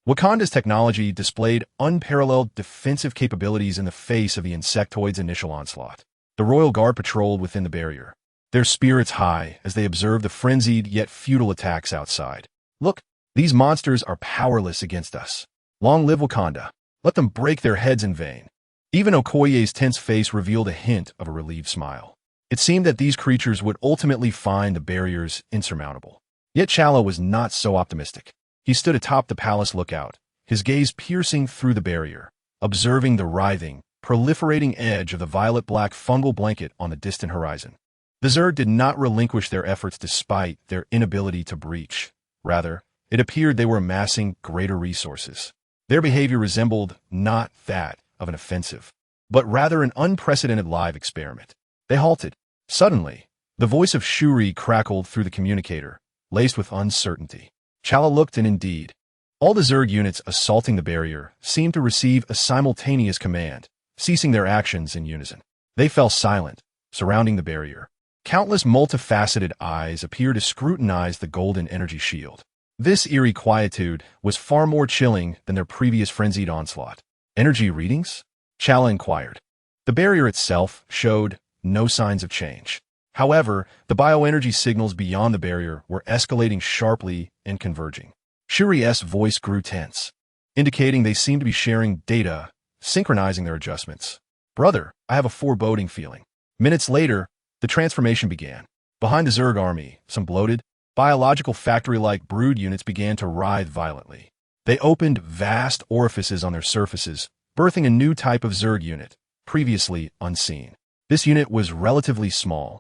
Speaker 1: Wakanda's technology displayed unparalleled defensive capabilities in the face of the insectoids' initial onslaught. The Royal Guard patrolled within the barrier, their spirits high as they observed the frenzied yet futile attacks outside. Look, these monsters are powerless against us. Long live Wakanda. Let them break their heads in vain. Even Okoye's tense face revealed a hint of a relieved smile. It seemed that these creatures would ultimately find the barriers insurmountable. Yet T'Challa was not so optimistic. He stood atop the palace lookout, his gaze piercing through the barrier, observing the writhing, proliferating edge of the violet-black fungal blanket on the distant horizon. The Zerg did not relinquish their efforts despite their inability to breach. Rather, it appeared they were amassing greater resources. Their behavior resembled not that of an offensive, but rather an unprecedented live experiment. They halted. Suddenly, the voice of Shuri crackled through the communicator, laced with uncertainty. T'Challa looked, and indeed, all the Zerg units assaulting the barrier seemed to receive a simultaneous command, ceasing their actions in unison. They fell silent, surrounding the barrier. Countless multifaceted eyes appeared to scrutinize the golden energy shield. This eerie quietude was far more chilling than their previous frenzied onslaught. Energy readings? T'Challa inquired. The barrier itself showed no signs of change. However, the bioenergy signals beyond the barrier were escalating sharply and converging. Shuri's voice grew tense, indicating they seemed to be sharing data, synchronizing their adjustments. Brother, I have a foreboding feeling. Minutes later, the transformation began. Behind the Zerg army, some bloated, biological factory-like brood units began to writhe violently. They opened vast orifices on their surfaces, birthing a new type of Zerg unit, previously unseen. This unit was relatively small,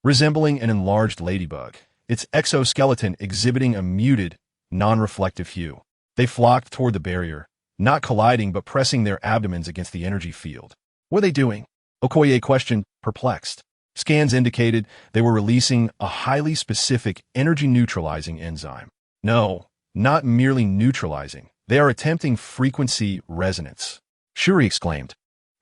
Speaker 1: resembling an enlarged ladybug, its exoskeleton exhibiting a muted, non-reflective hue. They flocked toward the barrier, not colliding but pressing their abdomens against the energy field. What are they doing? Okoye questioned, perplexed. Scans indicated they were releasing a highly specific energy-neutralizing enzyme. No, not merely neutralizing. They are attempting frequency resonance. Shuri exclaimed.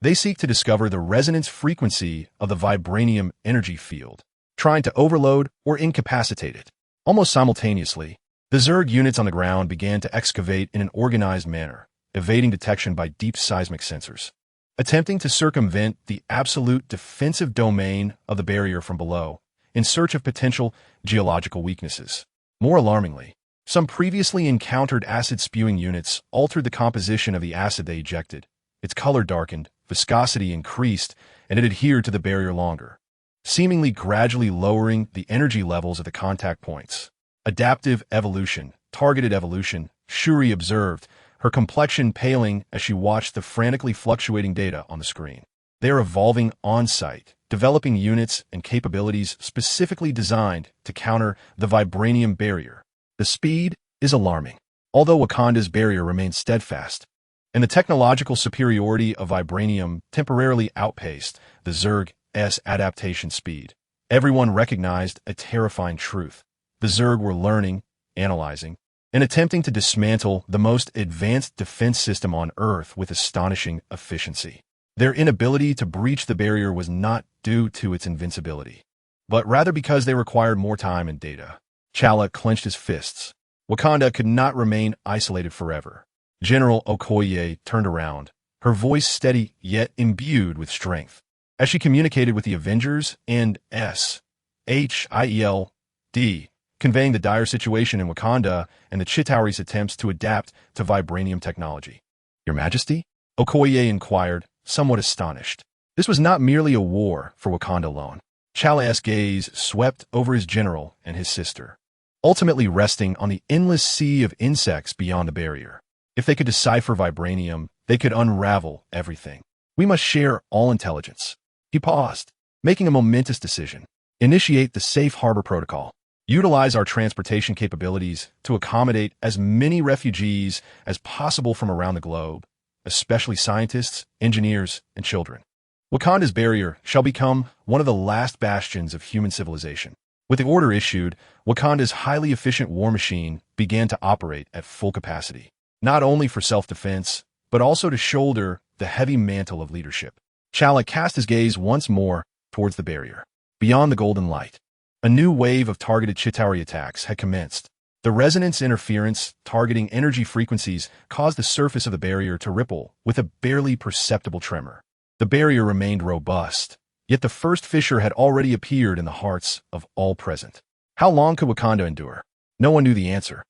Speaker 1: They seek to discover the resonance frequency of the vibranium energy field, trying to overload or incapacitate it. Almost simultaneously, the Zerg units on the ground began to excavate in an organized manner, evading detection by deep seismic sensors, attempting to circumvent the absolute defensive domain of the barrier from below, in search of potential geological weaknesses. More alarmingly, some previously encountered acid-spewing units altered the composition of the acid they ejected. Its color darkened, viscosity increased, and it adhered to the barrier longer, seemingly gradually lowering the energy levels at the contact points. Adaptive evolution, targeted evolution, Shuri observed, her complexion paling as she watched the frantically fluctuating data on the screen. They are evolving on-site, developing units and capabilities specifically designed to counter the vibranium barrier. The speed is alarming, although Wakanda's barrier remains steadfast, and the technological superiority of vibranium temporarily outpaced the Zerg's adaptation speed. Everyone recognized a terrifying truth. The Zerg were learning, analyzing, and attempting to dismantle the most advanced defense system on Earth with astonishing efficiency. Their inability to breach the barrier was not due to its invincibility, but rather because they required more time and data. T'Challa clenched his fists. Wakanda could not remain isolated forever. General Okoye turned around, her voice steady yet imbued with strength, as she communicated with the Avengers and S.H.I.E.L.D, conveying the dire situation in Wakanda and the Chitauri's attempts to adapt to vibranium technology. Your Majesty? Okoye inquired, somewhat astonished. This was not merely a war for Wakanda alone. T'Challa's gaze swept over his general and his sister, ultimately resting on the endless sea of insects beyond the barrier. If they could decipher vibranium, they could unravel everything. We must share all intelligence. He paused, making a momentous decision. Initiate the safe harbor protocol. Utilize our transportation capabilities to accommodate as many refugees as possible from around the globe, especially scientists, engineers, and children. Wakanda's barrier shall become one of the last bastions of human civilization. With the order issued, Wakanda's highly efficient war machine began to operate at full capacity, not only for self-defense, but also to shoulder the heavy mantle of leadership. T'Challa cast his gaze once more towards the barrier. Beyond the golden light, a new wave of targeted Chitauri attacks had commenced. The resonance interference targeting energy frequencies caused the surface of the barrier to ripple with a barely perceptible tremor. The barrier remained robust, yet the first fissure had already appeared in the hearts of all present. How long could Wakanda endure? No one knew the answer.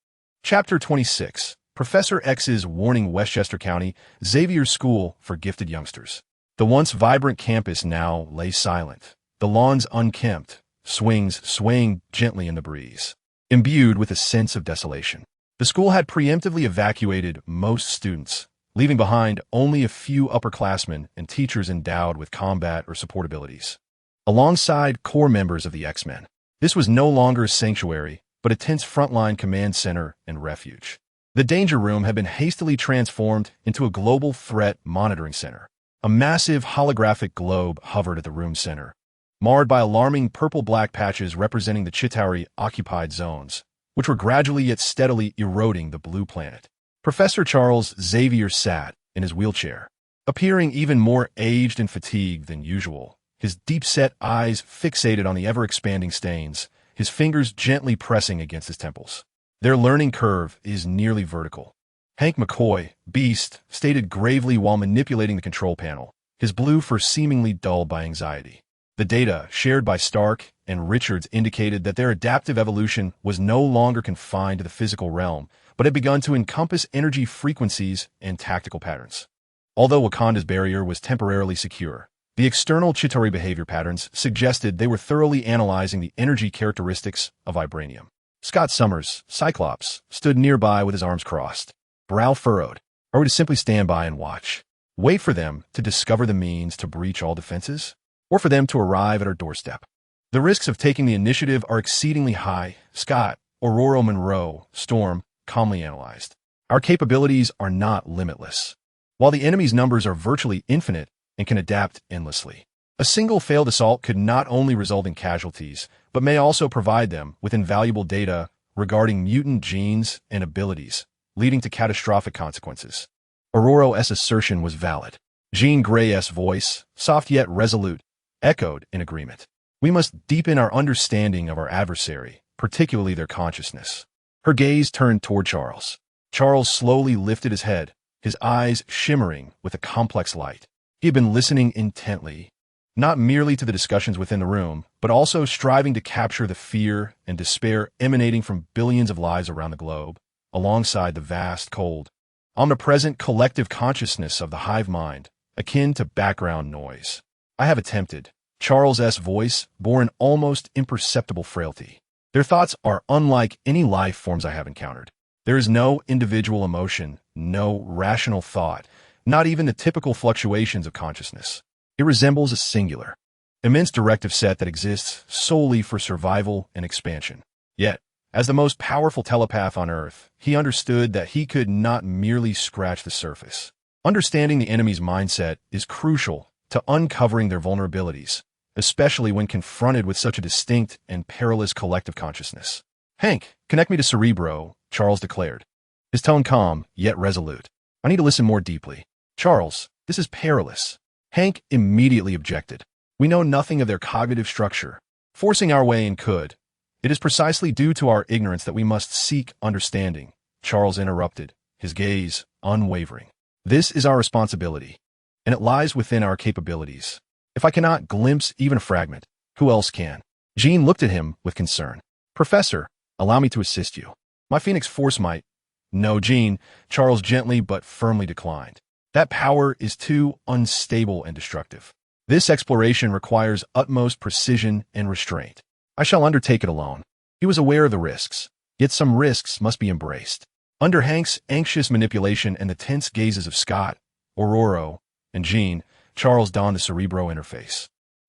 Speaker 1: Chapter 26. Professor X's warning. Westchester County, Xavier's School for Gifted Youngsters. The once vibrant campus now lay silent, the lawns unkempt, swings swaying gently in the breeze, imbued with a sense of desolation. The school had preemptively evacuated most students, leaving behind only a few upperclassmen and teachers endowed with combat or support abilities. Alongside core members of the X-Men, this was no longer a sanctuary, but a tense frontline command center and refuge. The Danger Room had been hastily transformed into a global threat monitoring center. A massive holographic globe hovered at the room's center, marred by alarming purple-black patches representing the Chitauri-occupied zones, which were gradually yet steadily eroding the blue planet. Professor Charles Xavier sat in his wheelchair, appearing even more aged and fatigued than usual, his deep-set eyes fixated on the ever-expanding stains, his fingers gently pressing against his temples. Their learning curve is nearly vertical. Hank McCoy, Beast, stated gravely while manipulating the control panel, his blue fur seemingly dulled by anxiety. The data shared by Stark and Richards indicated that their adaptive evolution was no longer confined to the physical realm, but had begun to encompass energy frequencies and tactical patterns. Although Wakanda's barrier was temporarily secure, the external Chitauri behavior patterns suggested they were thoroughly analyzing the energy characteristics of vibranium. Scott Summers, Cyclops, stood nearby with his arms crossed, brow furrowed. Are we to simply stand by and watch? Wait for them to discover the means to breach all defenses? Or for them to arrive at our doorstep? The risks of taking the initiative are exceedingly high, Scott, Aurora Monroe, Storm, calmly analyzed. Our capabilities are not limitless, while the enemy's numbers are virtually infinite and can adapt endlessly. A single failed assault could not only result in casualties, but may also provide them with invaluable data regarding mutant genes and abilities, leading to catastrophic consequences. Aurora's assertion was valid. Jean Grey's voice, soft yet resolute, echoed in agreement. We must deepen our understanding of our adversary, particularly their consciousness. Her gaze turned toward Charles. Charles slowly lifted his head, his eyes shimmering with a complex light. He had been listening intently, not merely to the discussions within the room, but also striving to capture the fear and despair emanating from billions of lives around the globe, alongside the vast, cold, omnipresent collective consciousness of the hive mind, akin to background noise. I have attempted. Charles' voice bore an almost imperceptible frailty. Their thoughts are unlike any life forms I have encountered. There is no individual emotion, no rational thought, not even the typical fluctuations of consciousness. It resembles a singular, immense directive set that exists solely for survival and expansion. Yet, as the most powerful telepath on Earth, he understood that he could not merely scratch the surface. Understanding the enemy's mindset is crucial to uncovering their vulnerabilities, especially when confronted with such a distinct and perilous collective consciousness. Hank, connect me to Cerebro, Charles declared, his tone calm yet resolute. I need to listen more deeply. Charles, this is perilous. Hank immediately objected. We know nothing of their cognitive structure. Forcing our way in could. It is precisely due to our ignorance that we must seek understanding, Charles interrupted, his gaze unwavering. This is our responsibility, and it lies within our capabilities. If I cannot glimpse even a fragment, who else can? Jean looked at him with concern. Professor, allow me to assist you. My Phoenix Force might. No, Jean, Charles gently but firmly declined. That power is too unstable and destructive. This exploration requires utmost precision and restraint. I shall undertake it alone. He was aware of the risks, yet some risks must be embraced. Under Hank's anxious manipulation and the tense gazes of Scott, Aurora, and Jean, Charles donned the Cerebro interface.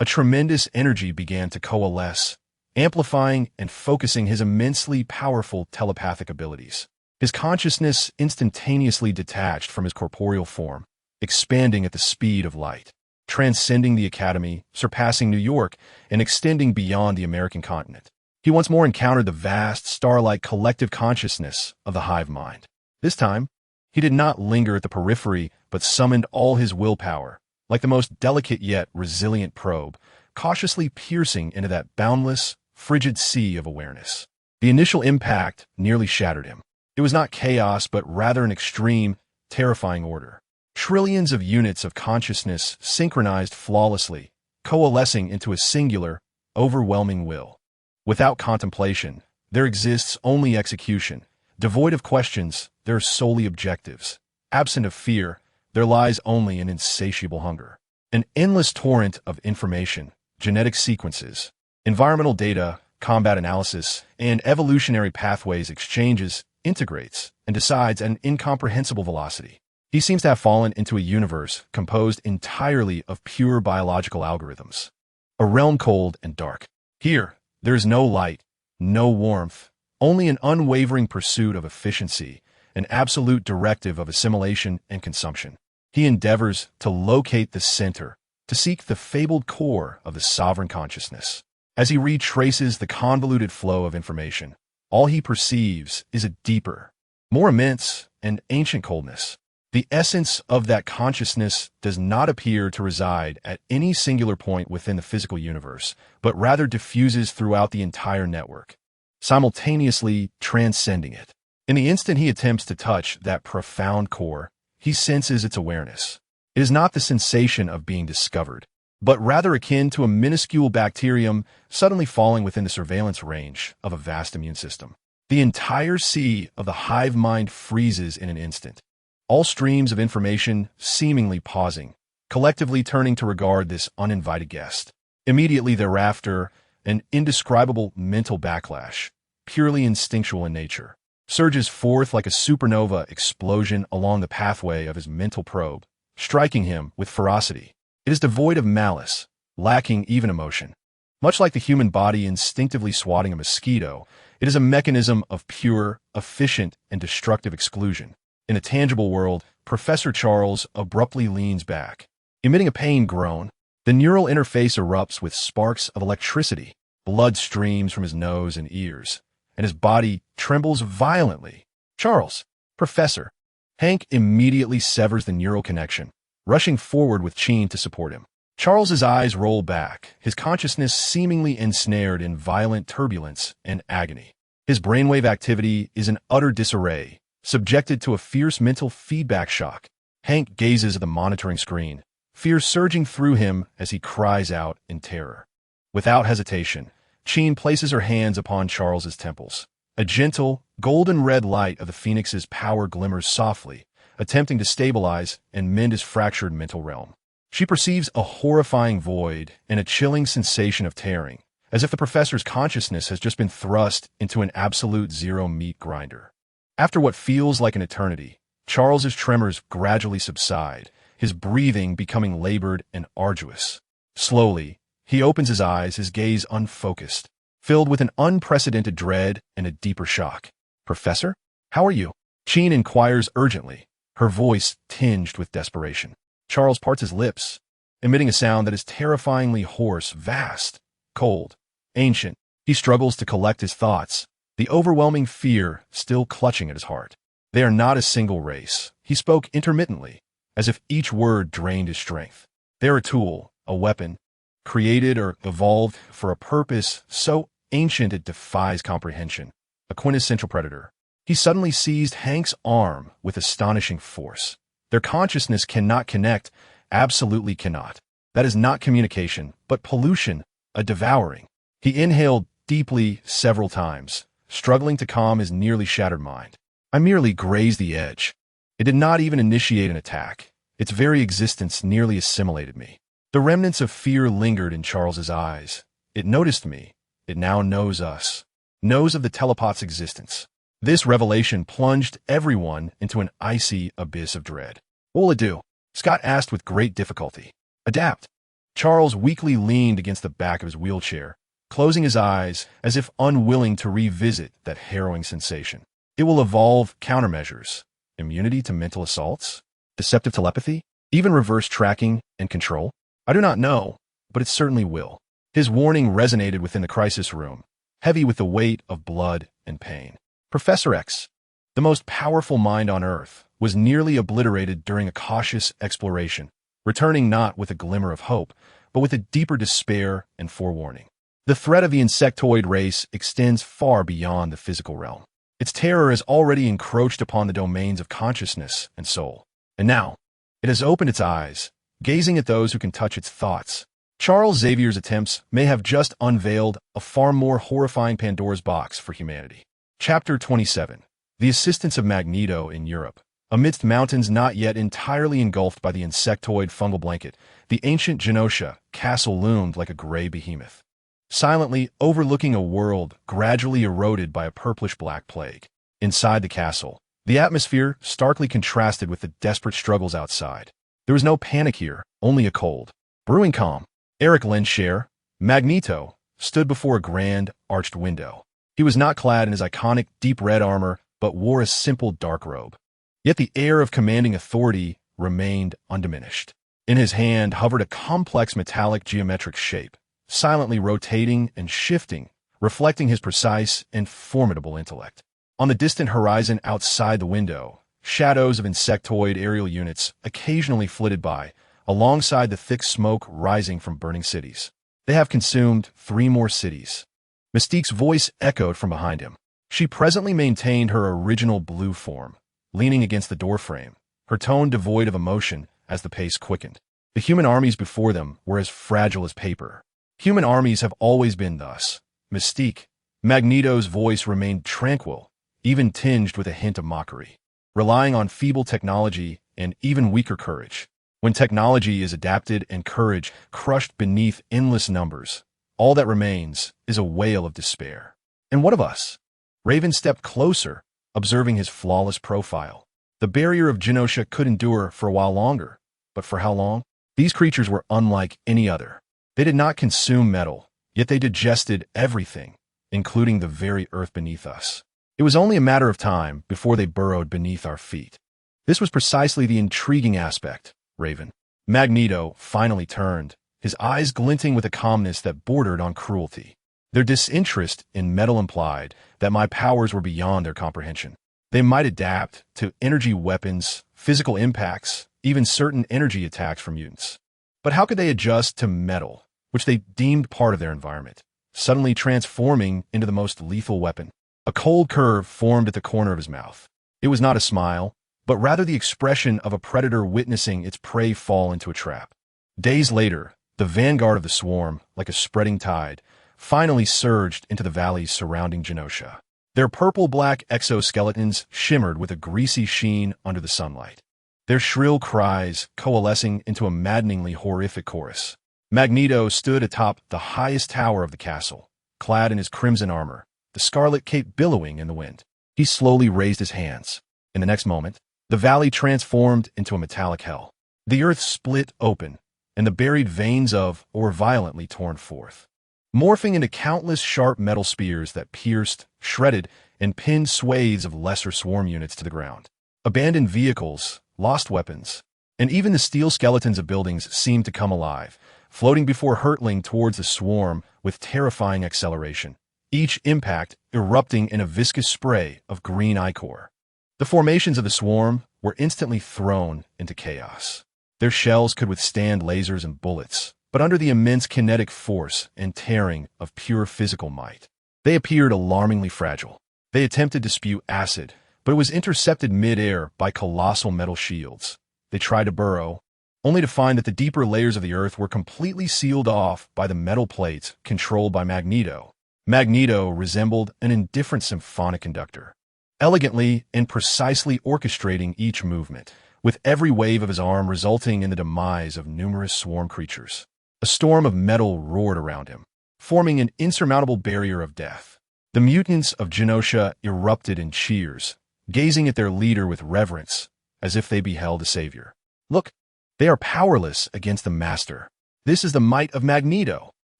Speaker 1: A tremendous energy began to coalesce, amplifying and focusing his immensely powerful telepathic abilities. His consciousness instantaneously detached from his corporeal form, expanding at the speed of light. transcending the academy, surpassing New York, and extending beyond the American continent. He once more encountered the vast, star-like collective consciousness of the hive mind. This time, he did not linger at the periphery, but summoned all his willpower, like the most delicate yet resilient probe, cautiously piercing into that boundless, frigid sea of awareness. The initial impact nearly shattered him. It was not chaos, but rather an extreme, terrifying order. Trillions of units of consciousness synchronized flawlessly, coalescing into a singular, overwhelming will. Without contemplation, there exists only execution. Devoid of questions, there are solely objectives. Absent of fear, there lies only an insatiable hunger. An endless torrent of information, genetic sequences, environmental data, combat analysis, and evolutionary pathways exchanges, integrates, and decides at an incomprehensible velocity. He seems to have fallen into a universe composed entirely of pure biological algorithms. A realm cold and dark. Here, there is no light, no warmth, only an unwavering pursuit of efficiency, an absolute directive of assimilation and consumption. He endeavors to locate the center, to seek the fabled core of the sovereign consciousness. As he retraces the convoluted flow of information, all he perceives is a deeper, more immense, and ancient coldness. The essence of that consciousness does not appear to reside at any singular point within the physical universe, but rather diffuses throughout the entire network, simultaneously transcending it. In the instant he attempts to touch that profound core, he senses its awareness. It is not the sensation of being discovered, but rather akin to a minuscule bacterium suddenly falling within the surveillance range of a vast immune system. The entire sea of the hive mind freezes in an instant. All streams of information seemingly pausing, collectively turning to regard this uninvited guest. Immediately thereafter, an indescribable mental backlash, purely instinctual in nature, surges forth like a supernova explosion along the pathway of his mental probe, striking him with ferocity. It is devoid of malice, lacking even emotion. Much like the human body instinctively swatting a mosquito, it is a mechanism of pure, efficient, and destructive exclusion. In a tangible world, Professor Charles abruptly leans back. Emitting a pained groan, the neural interface erupts with sparks of electricity. Blood streams from his nose and ears, and his body trembles violently. Charles, Professor. Hank immediately severs the neural connection, rushing forward with Sheen to support him. Charles's eyes roll back, his consciousness seemingly ensnared in violent turbulence and agony. His brainwave activity is in utter disarray, subjected to a fierce mental feedback shock. Hank gazes at the monitoring screen, fear surging through him as he cries out in terror. Without hesitation, Sheen places her hands upon Charles's temples. A gentle, golden-red light of the Phoenix's power glimmers softly, attempting to stabilize and mend his fractured mental realm. She perceives a horrifying void and a chilling sensation of tearing, as if the professor's consciousness has just been thrust into an absolute zero meat grinder. After what feels like an eternity, Charles's tremors gradually subside, his breathing becoming labored and arduous. Slowly, he opens his eyes, his gaze unfocused, filled with an unprecedented dread and a deeper shock. "Professor, how are you?" Sheen inquires urgently, her voice tinged with desperation. Charles parts his lips, emitting a sound that is terrifyingly hoarse, vast, cold, ancient. He struggles to collect his thoughts, the overwhelming fear still clutching at his heart. They are not a single race. He spoke intermittently, as if each word drained his strength. They are a tool, a weapon, created or evolved for a purpose so ancient it defies comprehension, a quintessential predator. He suddenly seized Hank's arm with astonishing force. Their consciousness cannot connect, absolutely cannot. That is not communication, but pollution, a devouring. He inhaled deeply several times, struggling to calm his nearly shattered mind. I merely grazed the edge. It did not even initiate an attack. Its very existence nearly assimilated me. The remnants of fear lingered in Charles's eyes. It noticed me. It now knows us. Knows of the telepath's existence. This revelation plunged everyone into an icy abyss of dread. "What will it do?" Scott asked with great difficulty. "Adapt." Charles weakly leaned against the back of his wheelchair, closing his eyes as if unwilling to revisit that harrowing sensation. It will evolve countermeasures, immunity to mental assaults, deceptive telepathy, even reverse tracking and control. I do not know, but it certainly will. His warning resonated within the crisis room, heavy with the weight of blood and pain. Professor X, the most powerful mind on Earth, was nearly obliterated during a cautious exploration, returning not with a glimmer of hope, but with a deeper despair and forewarning. The threat of the insectoid race extends far beyond the physical realm. Its terror has already encroached upon the domains of consciousness and soul. And now, it has opened its eyes, gazing at those who can touch its thoughts. Charles Xavier's attempts may have just unveiled a far more horrifying Pandora's box for humanity. Chapter 27. The Assistance of Magneto in Europe. Amidst mountains not yet entirely engulfed by the insectoid fungal blanket, the ancient Genosha castle loomed like a gray behemoth, silently overlooking a world gradually eroded by a purplish-black plague. Inside the castle, the atmosphere starkly contrasted with the desperate struggles outside. There was no panic here, only a cold, brewing calm. Eric Lenscher, Magneto, stood before a grand, arched window. He was not clad in his iconic deep red armor, but wore a simple dark robe. Yet the air of commanding authority remained undiminished. In his hand hovered a complex metallic geometric shape, silently rotating and shifting, reflecting his precise and formidable intellect. On the distant horizon outside the window, shadows of insectoid aerial units occasionally flitted by, alongside the thick smoke rising from burning cities. They have consumed 3 more cities. Mystique's voice echoed from behind him. She presently maintained her original blue form, leaning against the doorframe, her tone devoid of emotion as the pace quickened. The human armies before them were as fragile as paper. Human armies have always been thus. Mystique. Magneto's voice remained tranquil, even tinged with a hint of mockery, relying on feeble technology and even weaker courage. When technology is adapted and courage crushed beneath endless numbers, all that remains is a wail of despair. And what of us? Raven stepped closer, observing his flawless profile. The barrier of Genosha could endure for a while longer, but for how long? These creatures were unlike any other. They did not consume metal, yet they digested everything, including the very earth beneath us. It was only a matter of time before they burrowed beneath our feet. This was precisely the intriguing aspect, Raven. Magneto finally turned, his eyes glinting with a calmness that bordered on cruelty. Their disinterest in metal implied that my powers were beyond their comprehension. They might adapt to energy weapons, physical impacts, even certain energy attacks from mutants. But how could they adjust to metal, which they deemed part of their environment, suddenly transforming into the most lethal weapon? A cold curve formed at the corner of his mouth. It was not a smile, but rather the expression of a predator witnessing its prey fall into a trap. Days later, the vanguard of the swarm, like a spreading tide, finally surged into the valleys surrounding Genosha. Their purple-black exoskeletons shimmered with a greasy sheen under the sunlight, their shrill cries coalescing into a maddeningly horrific chorus. Magneto stood atop the highest tower of the castle, clad in his crimson armor, the scarlet cape billowing in the wind. He slowly raised his hands. In the next moment, the valley transformed into a metallic hell. The earth split open, and the buried veins of were violently torn forth, morphing into countless sharp metal spears that pierced, shredded, and pinned swathes of lesser swarm units to the ground. Abandoned vehicles, lost weapons, and even the steel skeletons of buildings seemed to come alive, floating before hurtling towards the swarm with terrifying acceleration, each impact erupting in a viscous spray of green ichor. The formations of the swarm were instantly thrown into chaos. Their shells could withstand lasers and bullets, but under the immense kinetic force and tearing of pure physical might, they appeared alarmingly fragile. They attempted to spew acid, but it was intercepted mid-air by colossal metal shields. They tried to burrow, only to find that the deeper layers of the earth were completely sealed off by the metal plates controlled by Magneto. Magneto resembled an indifferent symphonic conductor, elegantly and precisely orchestrating each movement, with every wave of his arm resulting in the demise of numerous swarm creatures. A storm of metal roared around him, forming an insurmountable barrier of death. The mutants of Genosha erupted in cheers, gazing at their leader with reverence, as if they beheld a savior. Look, they are powerless against the Master. This is the might of Magneto.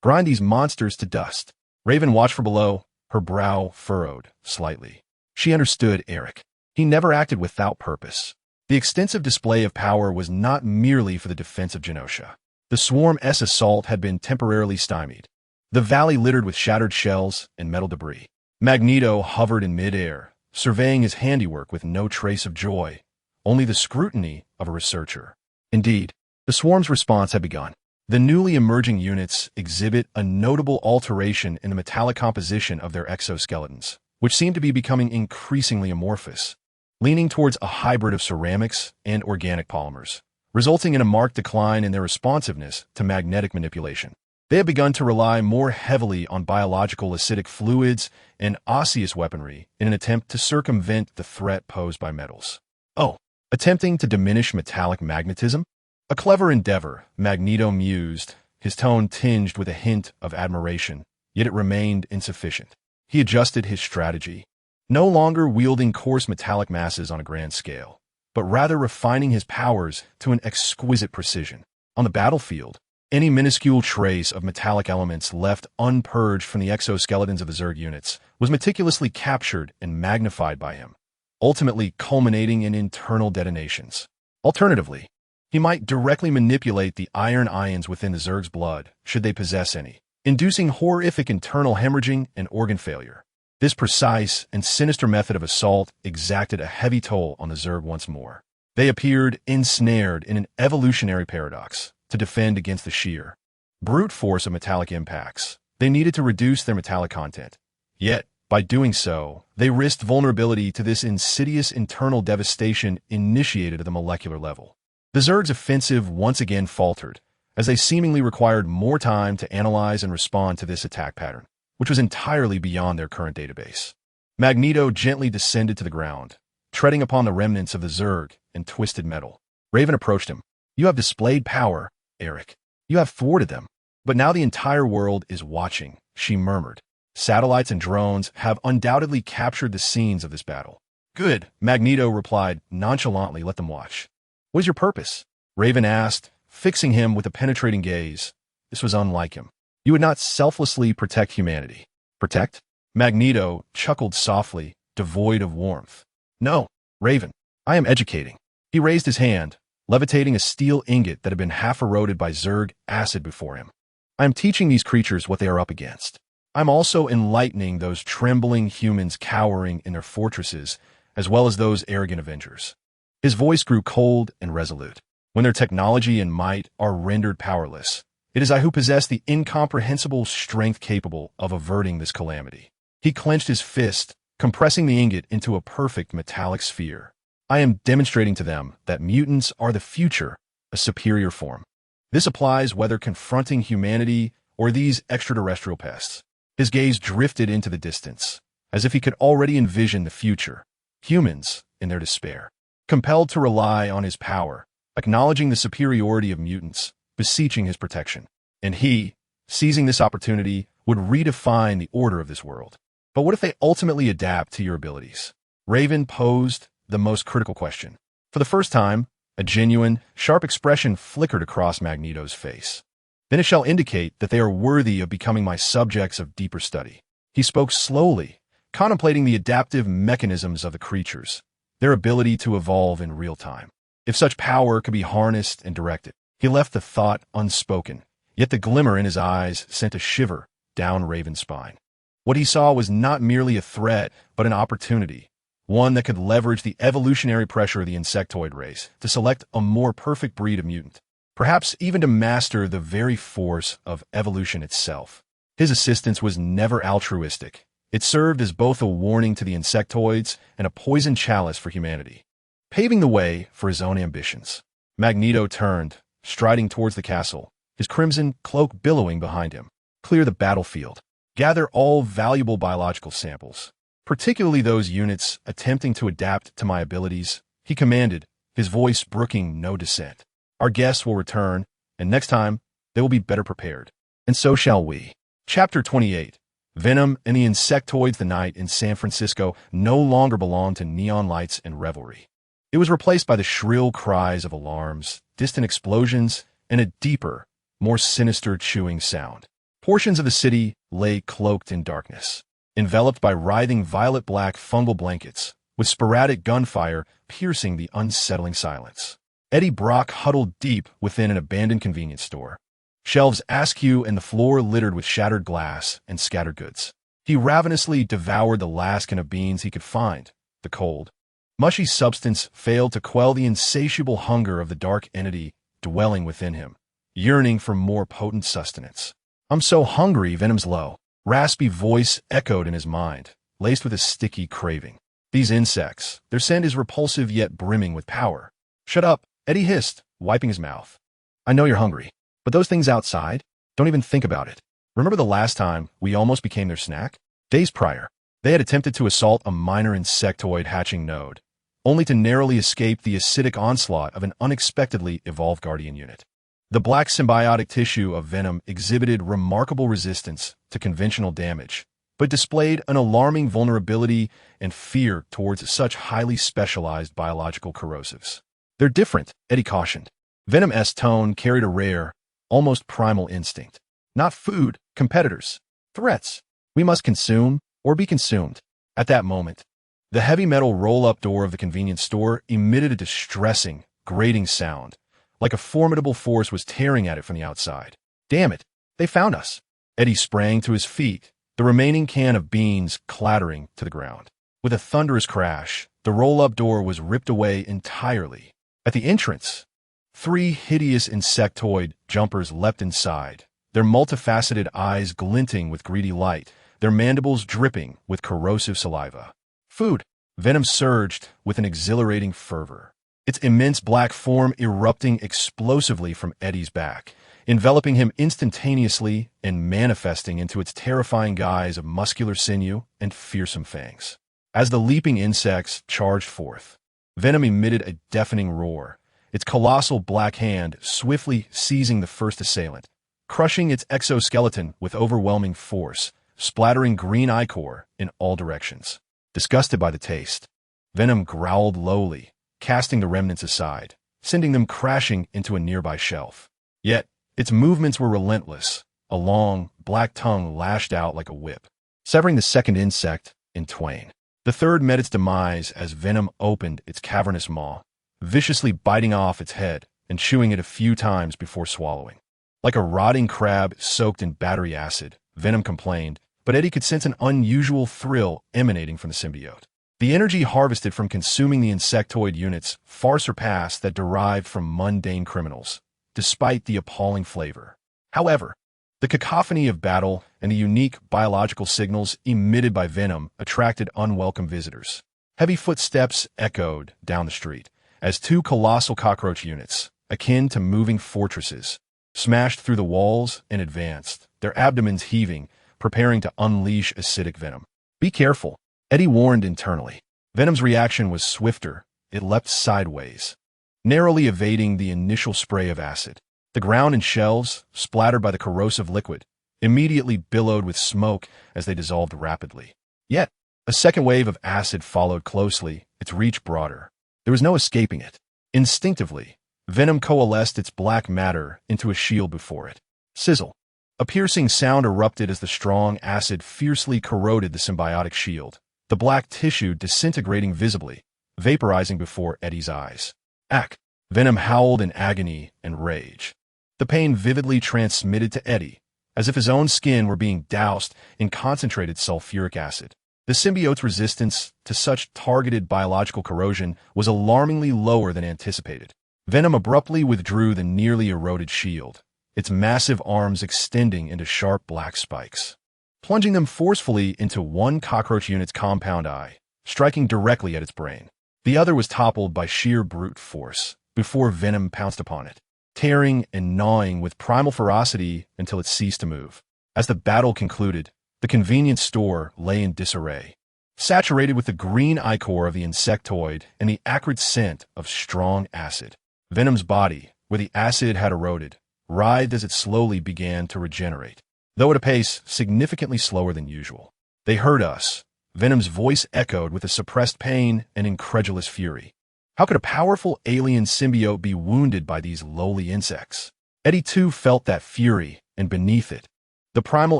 Speaker 1: Grind these monsters to dust. Raven watched from below, her brow furrowed slightly. She understood Eric. He never acted without purpose. The extensive display of power was not merely for the defense of Genosha. The swarm S assault had been temporarily stymied. The valley littered with shattered shells and metal debris. Magneto hovered in midair, surveying his handiwork with no trace of joy, only the scrutiny of a researcher. Indeed, the swarm's response had begun. The newly emerging units exhibit a notable alteration in the metallic composition of their exoskeletons, which seem to be becoming increasingly amorphous, leaning towards a hybrid of ceramics and organic polymers, resulting in a marked decline in their responsiveness to magnetic manipulation. They have begun to rely more heavily on biological acidic fluids and osseous weaponry in an attempt to circumvent the threat posed by metals. Oh, attempting to diminish metallic magnetism? A clever endeavor, Magneto mused, his tone tinged with a hint of admiration, yet it remained insufficient. He adjusted his strategy, no longer wielding coarse metallic masses on a grand scale, but rather refining his powers to an exquisite precision. On the battlefield, any minuscule trace of metallic elements left unpurged from the exoskeletons of the Zerg units was meticulously captured and magnified by him, ultimately culminating in internal detonations. Alternatively, he might directly manipulate the iron ions within the Zerg's blood, should they possess any, inducing horrific internal hemorrhaging and organ failure. This precise and sinister method of assault exacted a heavy toll on the Zerg once more. They appeared ensnared in an evolutionary paradox. To defend against the sheer brute force of metallic impacts, they needed to reduce their metallic content. Yet, by doing so, they risked vulnerability to this insidious internal devastation initiated at the molecular level. The Zerg's offensive once again faltered, as they seemingly required more time to analyze and respond to this attack pattern, which was entirely beyond their current database. Magneto gently descended to the ground, treading upon the remnants of the Zerg in twisted metal. Raven approached him. "You have displayed power, Eric. You have thwarted them. But now the entire world is watching," she murmured. "Satellites and drones have undoubtedly captured the scenes of this battle." "Good," Magneto replied nonchalantly. "Let them watch." "What is your purpose?" Raven asked, fixing him with a penetrating gaze. This was unlike him. "You would not selflessly protect humanity." "Protect?" Magneto chuckled softly, devoid of warmth. "No, Raven. I am educating." He raised his hand, levitating a steel ingot that had been half eroded by Zerg acid before him. "I am teaching these creatures what they are up against. I'm also enlightening those trembling humans cowering in their fortresses, as well as those arrogant Avengers." His voice grew cold and resolute. "When their technology and might are rendered powerless, it is I who possess the incomprehensible strength capable of averting this calamity." He clenched his fist, compressing the ingot into a perfect metallic sphere. "I am demonstrating to them that mutants are the future, a superior form. This applies whether confronting humanity or these extraterrestrial pests." His gaze drifted into the distance, as if he could already envision the future, humans in their despair, compelled to rely on his power, acknowledging the superiority of mutants, beseeching his protection. And he, seizing this opportunity, would redefine the order of this world. "But what if they ultimately adapt to your abilities?" Raven posed the most critical question. For the first time, a genuine, sharp expression flickered across Magneto's face. "Then it shall indicate that they are worthy of becoming my subjects of deeper study." He spoke slowly, contemplating the adaptive mechanisms of the creatures, their ability to evolve in real time. If such power could be harnessed and directed. He left the thought unspoken, yet the glimmer in his eyes sent a shiver down Raven's spine. What he saw was not merely a threat, but an opportunity. One that could leverage the evolutionary pressure of the insectoid race to select a more perfect breed of mutant, perhaps even to master the very force of evolution itself. His assistance was never altruistic. It served as both a warning to the insectoids and a poisoned chalice for humanity, paving the way for his own ambitions. Magneto turned, striding towards the castle, his crimson cloak billowing behind him. "Clear the battlefield. Gather all valuable biological samples, particularly those units attempting to adapt to my abilities," he commanded, his voice brooking no dissent. "Our guests will return, and next time, they will be better prepared. And so shall we." Chapter 28. Venom and the Insectoids. The night in San Francisco no longer belonged to neon lights and revelry. It was replaced by the shrill cries of alarms, distant explosions, and a deeper, more sinister chewing sound. Portions of the city lay cloaked in darkness, enveloped by writhing violet-black fungal blankets, with sporadic gunfire piercing the unsettling silence. Eddie Brock huddled deep within an abandoned convenience store, Shelves askew and the floor littered with shattered glass and scattered goods. He ravenously devoured the last can of beans he could find. The cold, mushy substance failed to quell the insatiable hunger of the dark entity dwelling within him, yearning for more potent sustenance. "I'm so hungry," Venom's low, raspy voice echoed in his mind, laced with a sticky craving. "These insects, their scent is repulsive yet brimming with power." "Shut up," Eddie hissed, wiping his mouth. "I know you're hungry, but those things outside, don't even think about it. Remember the last time we almost became their snack? Days prior, they had attempted to assault a minor insectoid hatching node, only to narrowly escape the acidic onslaught of an unexpectedly evolved guardian unit. The black symbiotic tissue of Venom exhibited remarkable resistance to conventional damage, but displayed an alarming vulnerability and fear towards such highly specialized biological corrosives. "They're different," Eddie cautioned. Venom's tone carried a rare, almost primal instinct. "Not food, competitors. Threats. We must consume or be consumed." At that moment, the heavy metal roll-up door of the convenience store emitted a distressing, grating sound, like a formidable force was tearing at it from the outside. "Damn it, they found us." Eddie sprang to his feet, the remaining can of beans clattering to the ground. With a thunderous crash, the roll-up door was ripped away entirely. At the entrance, 3 hideous insectoid jumpers leapt inside, their multifaceted eyes glinting with greedy light, their mandibles dripping with corrosive saliva. "Food!" Venom surged with an exhilarating fervor, its immense black form erupting explosively from Eddie's back, enveloping him instantaneously and manifesting into its terrifying guise of muscular sinew and fearsome fangs. As the leaping insects charged forth, Venom emitted a deafening roar, its colossal black hand swiftly seizing the first assailant, crushing its exoskeleton with overwhelming force, splattering green ichor in all directions. Disgusted by the taste, Venom growled lowly, casting the remnants aside, sending them crashing into a nearby shelf. Yet, its movements were relentless. A long, black tongue lashed out like a whip, severing the second insect in twain. The third met its demise as Venom opened its cavernous maw, viciously biting off its head and chewing it a few times before swallowing. Like a rotting crab soaked in battery acid, Venom complained, but Eddie could sense an unusual thrill emanating from the symbiote. The energy harvested from consuming the insectoid units far surpassed that derived from mundane criminals, despite the appalling flavor. However, the cacophony of battle and the unique biological signals emitted by Venom attracted unwelcome visitors. Heavy footsteps echoed down the street as 2 colossal cockroach units, akin to moving fortresses, smashed through the walls and advanced, their abdomens heaving, preparing to unleash acidic venom. "Be careful," Eddie warned internally. Venom's reaction was swifter. It leapt sideways, narrowly evading the initial spray of acid. The ground and shelves, splattered by the corrosive liquid, immediately billowed with smoke as they dissolved rapidly. Yet, a second wave of acid followed closely, its reach broader. There was no escaping it. Instinctively, Venom coalesced its black matter into a shield before it. Sizzle. A piercing sound erupted as the strong acid fiercely corroded the symbiotic shield, the black tissue disintegrating visibly, vaporizing before Eddie's eyes. "Ack!" Venom howled in agony and rage. The pain vividly transmitted to Eddie, as if his own skin were being doused in concentrated sulfuric acid. The symbiote's resistance to such targeted biological corrosion was alarmingly lower than anticipated. Venom abruptly withdrew the nearly eroded shield, its massive arms extending into sharp black spikes, plunging them forcefully into one cockroach unit's compound eye, striking directly at its brain. The other was toppled by sheer brute force before Venom pounced upon it, tearing and gnawing with primal ferocity until it ceased to move. As the battle concluded, the convenience store lay in disarray, saturated with the green ichor of the insectoid and the acrid scent of strong acid. Venom's body, where the acid had eroded, writhed as it slowly began to regenerate, though at a pace significantly slower than usual. "They heard us." Venom's voice echoed with a suppressed pain and incredulous fury. How could a powerful alien symbiote be wounded by these lowly insects? Eddie too felt that fury, and beneath it, the primal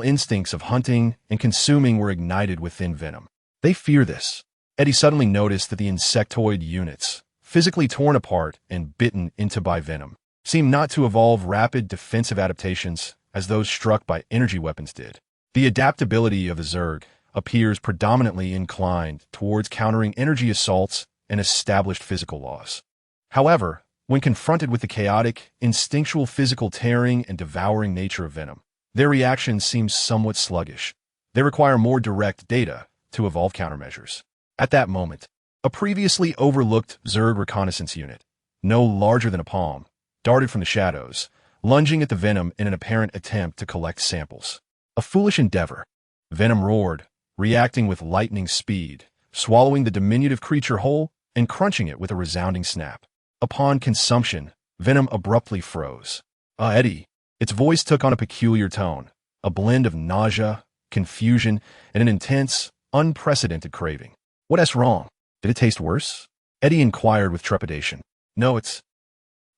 Speaker 1: instincts of hunting and consuming were ignited within Venom. "They fear this." Eddie suddenly noticed that the insectoid units, physically torn apart and bitten into by Venom, seem not to evolve rapid defensive adaptations as those struck by energy weapons did. The adaptability of the Zerg appears predominantly inclined towards countering energy assaults and established physical laws. However, when confronted with the chaotic, instinctual physical tearing and devouring nature of venom, their reactions seem somewhat sluggish. They require more direct data to evolve countermeasures. At that moment, a previously overlooked Zerg reconnaissance unit, no larger than a palm, darted from the shadows, lunging at the venom in an apparent attempt to collect samples. A foolish endeavor. Venom roared, reacting with lightning speed, swallowing the diminutive creature whole and crunching it with a resounding snap. Upon consumption, venom abruptly froze. Eddie. Its voice took on a peculiar tone, a blend of nausea, confusion, and an intense, unprecedented craving. What's wrong? Did it taste worse? Eddie inquired with trepidation. No, it's...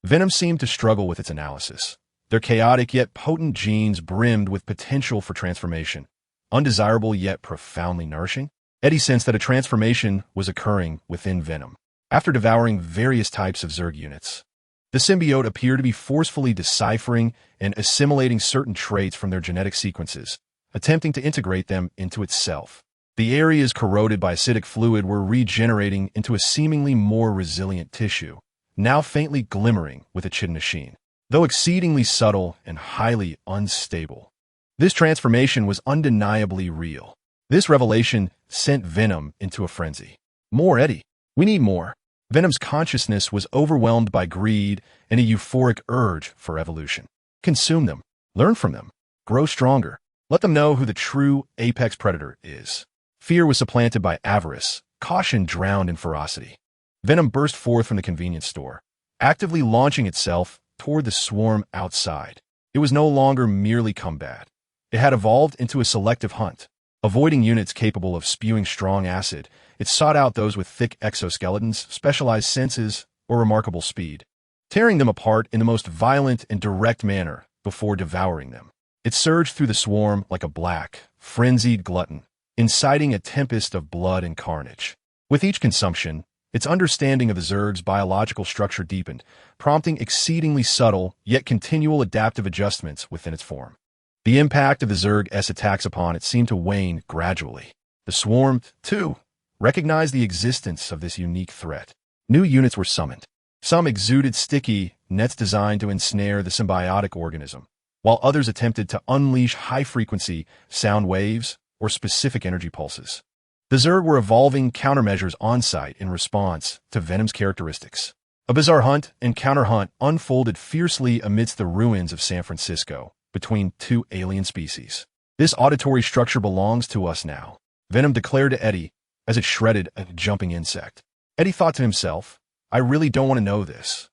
Speaker 1: Venom seemed to struggle with its analysis. Their chaotic yet potent genes brimmed with potential for transformation, undesirable yet profoundly nourishing. Eddie sensed that a transformation was occurring within Venom. After devouring various types of Zerg units, the symbiote appeared to be forcefully deciphering and assimilating certain traits from their genetic sequences, attempting to integrate them into itself. The areas corroded by acidic fluid were regenerating into a seemingly more resilient tissue, now faintly glimmering with a chitin sheen, though exceedingly subtle and highly unstable. This transformation was undeniably real. This revelation sent Venom into a frenzy. More, Eddie. We need more. Venom's consciousness was overwhelmed by greed and a euphoric urge for evolution. Consume them. Learn from them. Grow stronger. Let them know who the true apex predator is. Fear was supplanted by avarice, caution drowned in ferocity. Venom burst forth from the convenience store, actively launching itself toward the swarm outside. It was no longer merely combat. It had evolved into a selective hunt. Avoiding units capable of spewing strong acid, it sought out those with thick exoskeletons, specialized senses, or remarkable speed, tearing them apart in the most violent and direct manner before devouring them. It surged through the swarm like a black, frenzied glutton, inciting a tempest of blood and carnage. With each consumption, its understanding of the Zerg's biological structure deepened, prompting exceedingly subtle yet continual adaptive adjustments within its form. The impact of the Zerg's attacks upon it seemed to wane gradually. The swarm, too, recognized the existence of this unique threat. New units were summoned. Some exuded sticky nets designed to ensnare the symbiotic organism, while others attempted to unleash high-frequency sound waves or specific energy pulses. The Zerg were evolving countermeasures on-site in response to Venom's characteristics. A bizarre hunt and counter-hunt unfolded fiercely amidst the ruins of San Francisco between two alien species. This auditory structure belongs to us now, Venom declared to Eddie as it shredded a jumping insect. Eddie thought to himself, I really don't want to know this.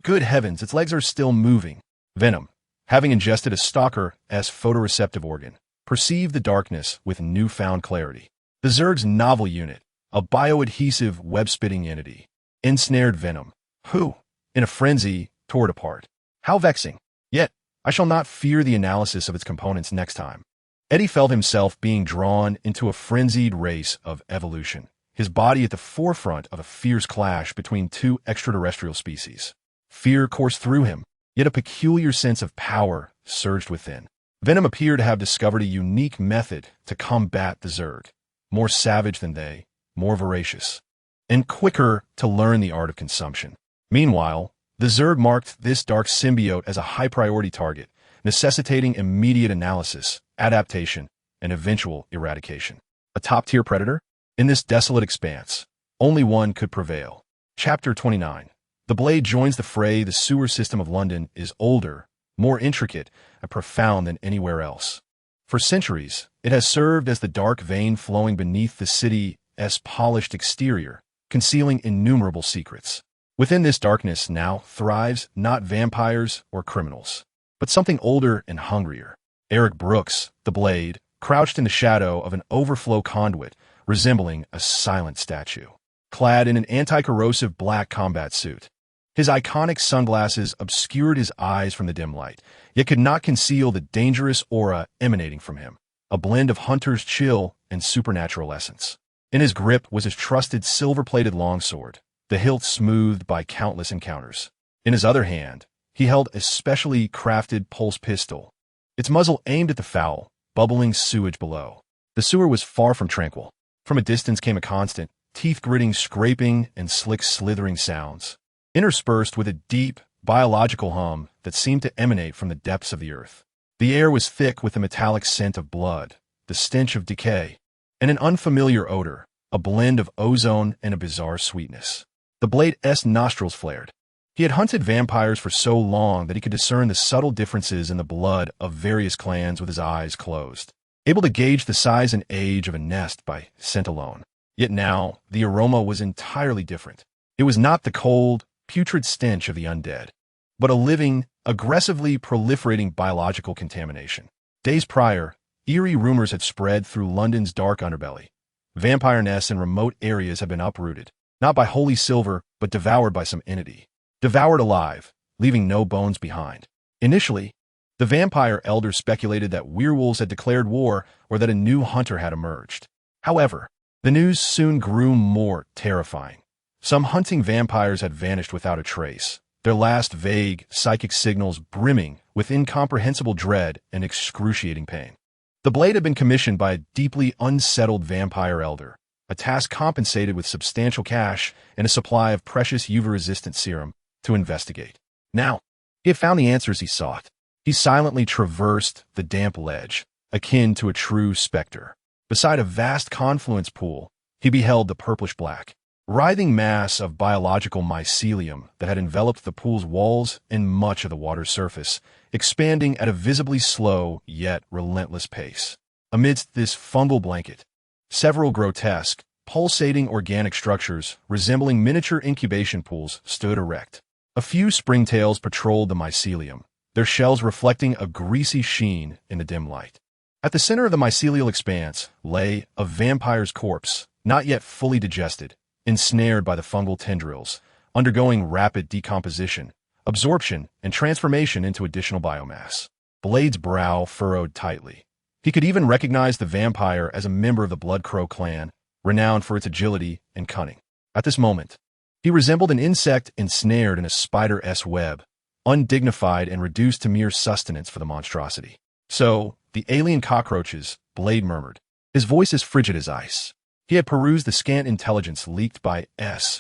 Speaker 1: Good heavens, its legs are still moving. Venom, having ingested a stalker's photoreceptive organ, perceived the darkness with newfound clarity. The Zerg's novel unit, a bioadhesive web-spitting entity, ensnared Venom, who, in a frenzy, tore it apart. How vexing. Yet, I shall not fear the analysis of its components next time. Eddie felt himself being drawn into a frenzied race of evolution, his body at the forefront of a fierce clash between two extraterrestrial species. Fear coursed through him, yet a peculiar sense of power surged within. Venom appeared to have discovered a unique method to combat the Zerg, more savage than they, more voracious, and quicker to learn the art of consumption. Meanwhile, the Zerg marked this dark symbiote as a high-priority target, necessitating immediate analysis, adaptation, and eventual eradication. A top-tier predator? In this desolate expanse, only one could prevail. Chapter 29. The Blade joins the fray. The sewer system of London is older, more intricate, and profound than anywhere else. For centuries, it has served as the dark vein flowing beneath the city's polished exterior, concealing innumerable secrets. Within this darkness now thrives not vampires or criminals, but something older and hungrier. Eric Brooks, the Blade, crouched in the shadow of an overflow conduit, resembling a silent statue, clad in an anti-corrosive black combat suit. His iconic sunglasses obscured his eyes from the dim light, yet could not conceal the dangerous aura emanating from him, a blend of hunter's chill and supernatural essence. In his grip was his trusted silver-plated longsword, the hilt smoothed by countless encounters. In his other hand, He held a specially crafted pulse pistol, its muzzle aimed at the foul, bubbling sewage below. The sewer was far from tranquil. From a distance came a constant, teeth-gritting scraping and slick slithering sounds, interspersed with a deep, biological hum that seemed to emanate from the depths of the earth. The air was thick with the metallic scent of blood, the stench of decay, and an unfamiliar odor, a blend of ozone and a bizarre sweetness. The Blade's nostrils flared. He had hunted vampires for so long that he could discern the subtle differences in the blood of various clans with his eyes closed, able to gauge the size and age of a nest by scent alone. Yet now, the aroma was entirely different. It was not the cold, putrid stench of the undead, but a living, aggressively proliferating biological contamination. Days prior, eerie rumors had spread through London's dark underbelly. Vampire nests in remote areas had been uprooted, not by holy silver, but devoured by some entity. Devoured alive, leaving no bones behind. Initially, the vampire elders speculated that werewolves had declared war or that a new hunter had emerged. However, the news soon grew more terrifying. Some hunting vampires had vanished without a trace, their last vague, psychic signals brimming with incomprehensible dread and excruciating pain. The blade had been commissioned by a deeply unsettled vampire elder, a task compensated with substantial cash and a supply of precious UV-resistant serum to investigate. Now, he had found the answers he sought. He silently traversed the damp ledge, akin to a true specter. Beside a vast confluence pool, he beheld the purplish-black, writhing mass of biological mycelium that had enveloped the pool's walls and much of the water's surface, expanding at a visibly slow yet relentless pace. Amidst this fungal blanket, several grotesque, pulsating organic structures resembling miniature incubation pools stood erect. A few springtails patrolled the mycelium, their shells reflecting a greasy sheen in the dim light. At the center of the mycelial expanse lay a vampire's corpse, not yet fully digested, ensnared by the fungal tendrils, undergoing rapid decomposition, absorption, and transformation into additional biomass. Blade's brow furrowed tightly. He could even recognize the vampire as a member of the Bloodcrow clan, renowned for its agility and cunning. At this moment, he resembled an insect ensnared in a spider's web, undignified and reduced to mere sustenance for the monstrosity. So, the alien cockroaches, Blade murmured, his voice as frigid as ice. He had perused the scant intelligence leaked by S.H.I.E.L.D.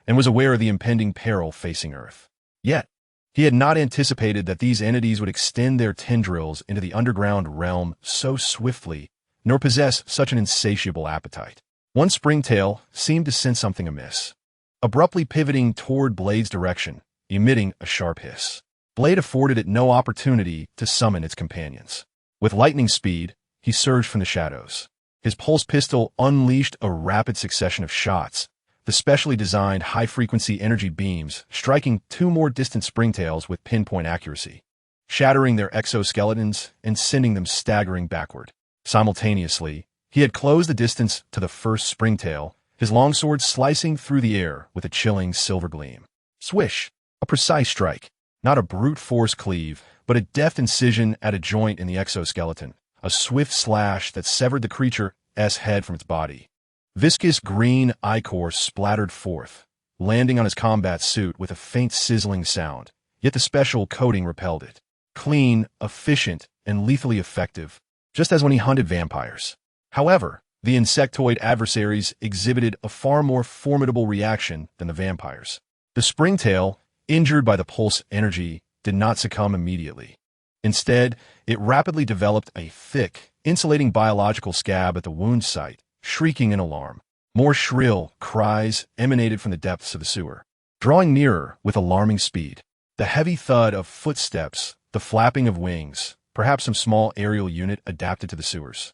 Speaker 1: and was aware of the impending peril facing Earth. Yet, he had not anticipated that these entities would extend their tendrils into the underground realm so swiftly, nor possess such an insatiable appetite. One springtail seemed to sense something amiss, abruptly pivoting toward Blade's direction, emitting a sharp hiss. Blade afforded it no opportunity to summon its companions. With lightning speed, he surged from the shadows. His pulse pistol unleashed a rapid succession of shots, the specially designed high-frequency energy beams striking two more distant springtails with pinpoint accuracy, shattering their exoskeletons and sending them staggering backward. Simultaneously, he had closed the distance to the first springtail, his longsword slicing through the air with a chilling silver gleam. Swish! A precise strike. Not a brute force cleave, but a deft incision at a joint in the exoskeleton, a swift slash that severed the creature's head from its body. Viscous green ichor splattered forth, landing on his combat suit with a faint sizzling sound, yet the special coating repelled it. Clean, efficient, and lethally effective, just as when he hunted vampires. However, the insectoid adversaries exhibited a far more formidable reaction than the vampires. The springtail, injured by the pulse energy, did not succumb immediately. Instead, it rapidly developed a thick, insulating biological scab at the wound site, shrieking in alarm. More shrill cries emanated from the depths of the sewer, drawing nearer with alarming speed. The heavy thud of footsteps, the flapping of wings, perhaps some small aerial unit adapted to the sewers.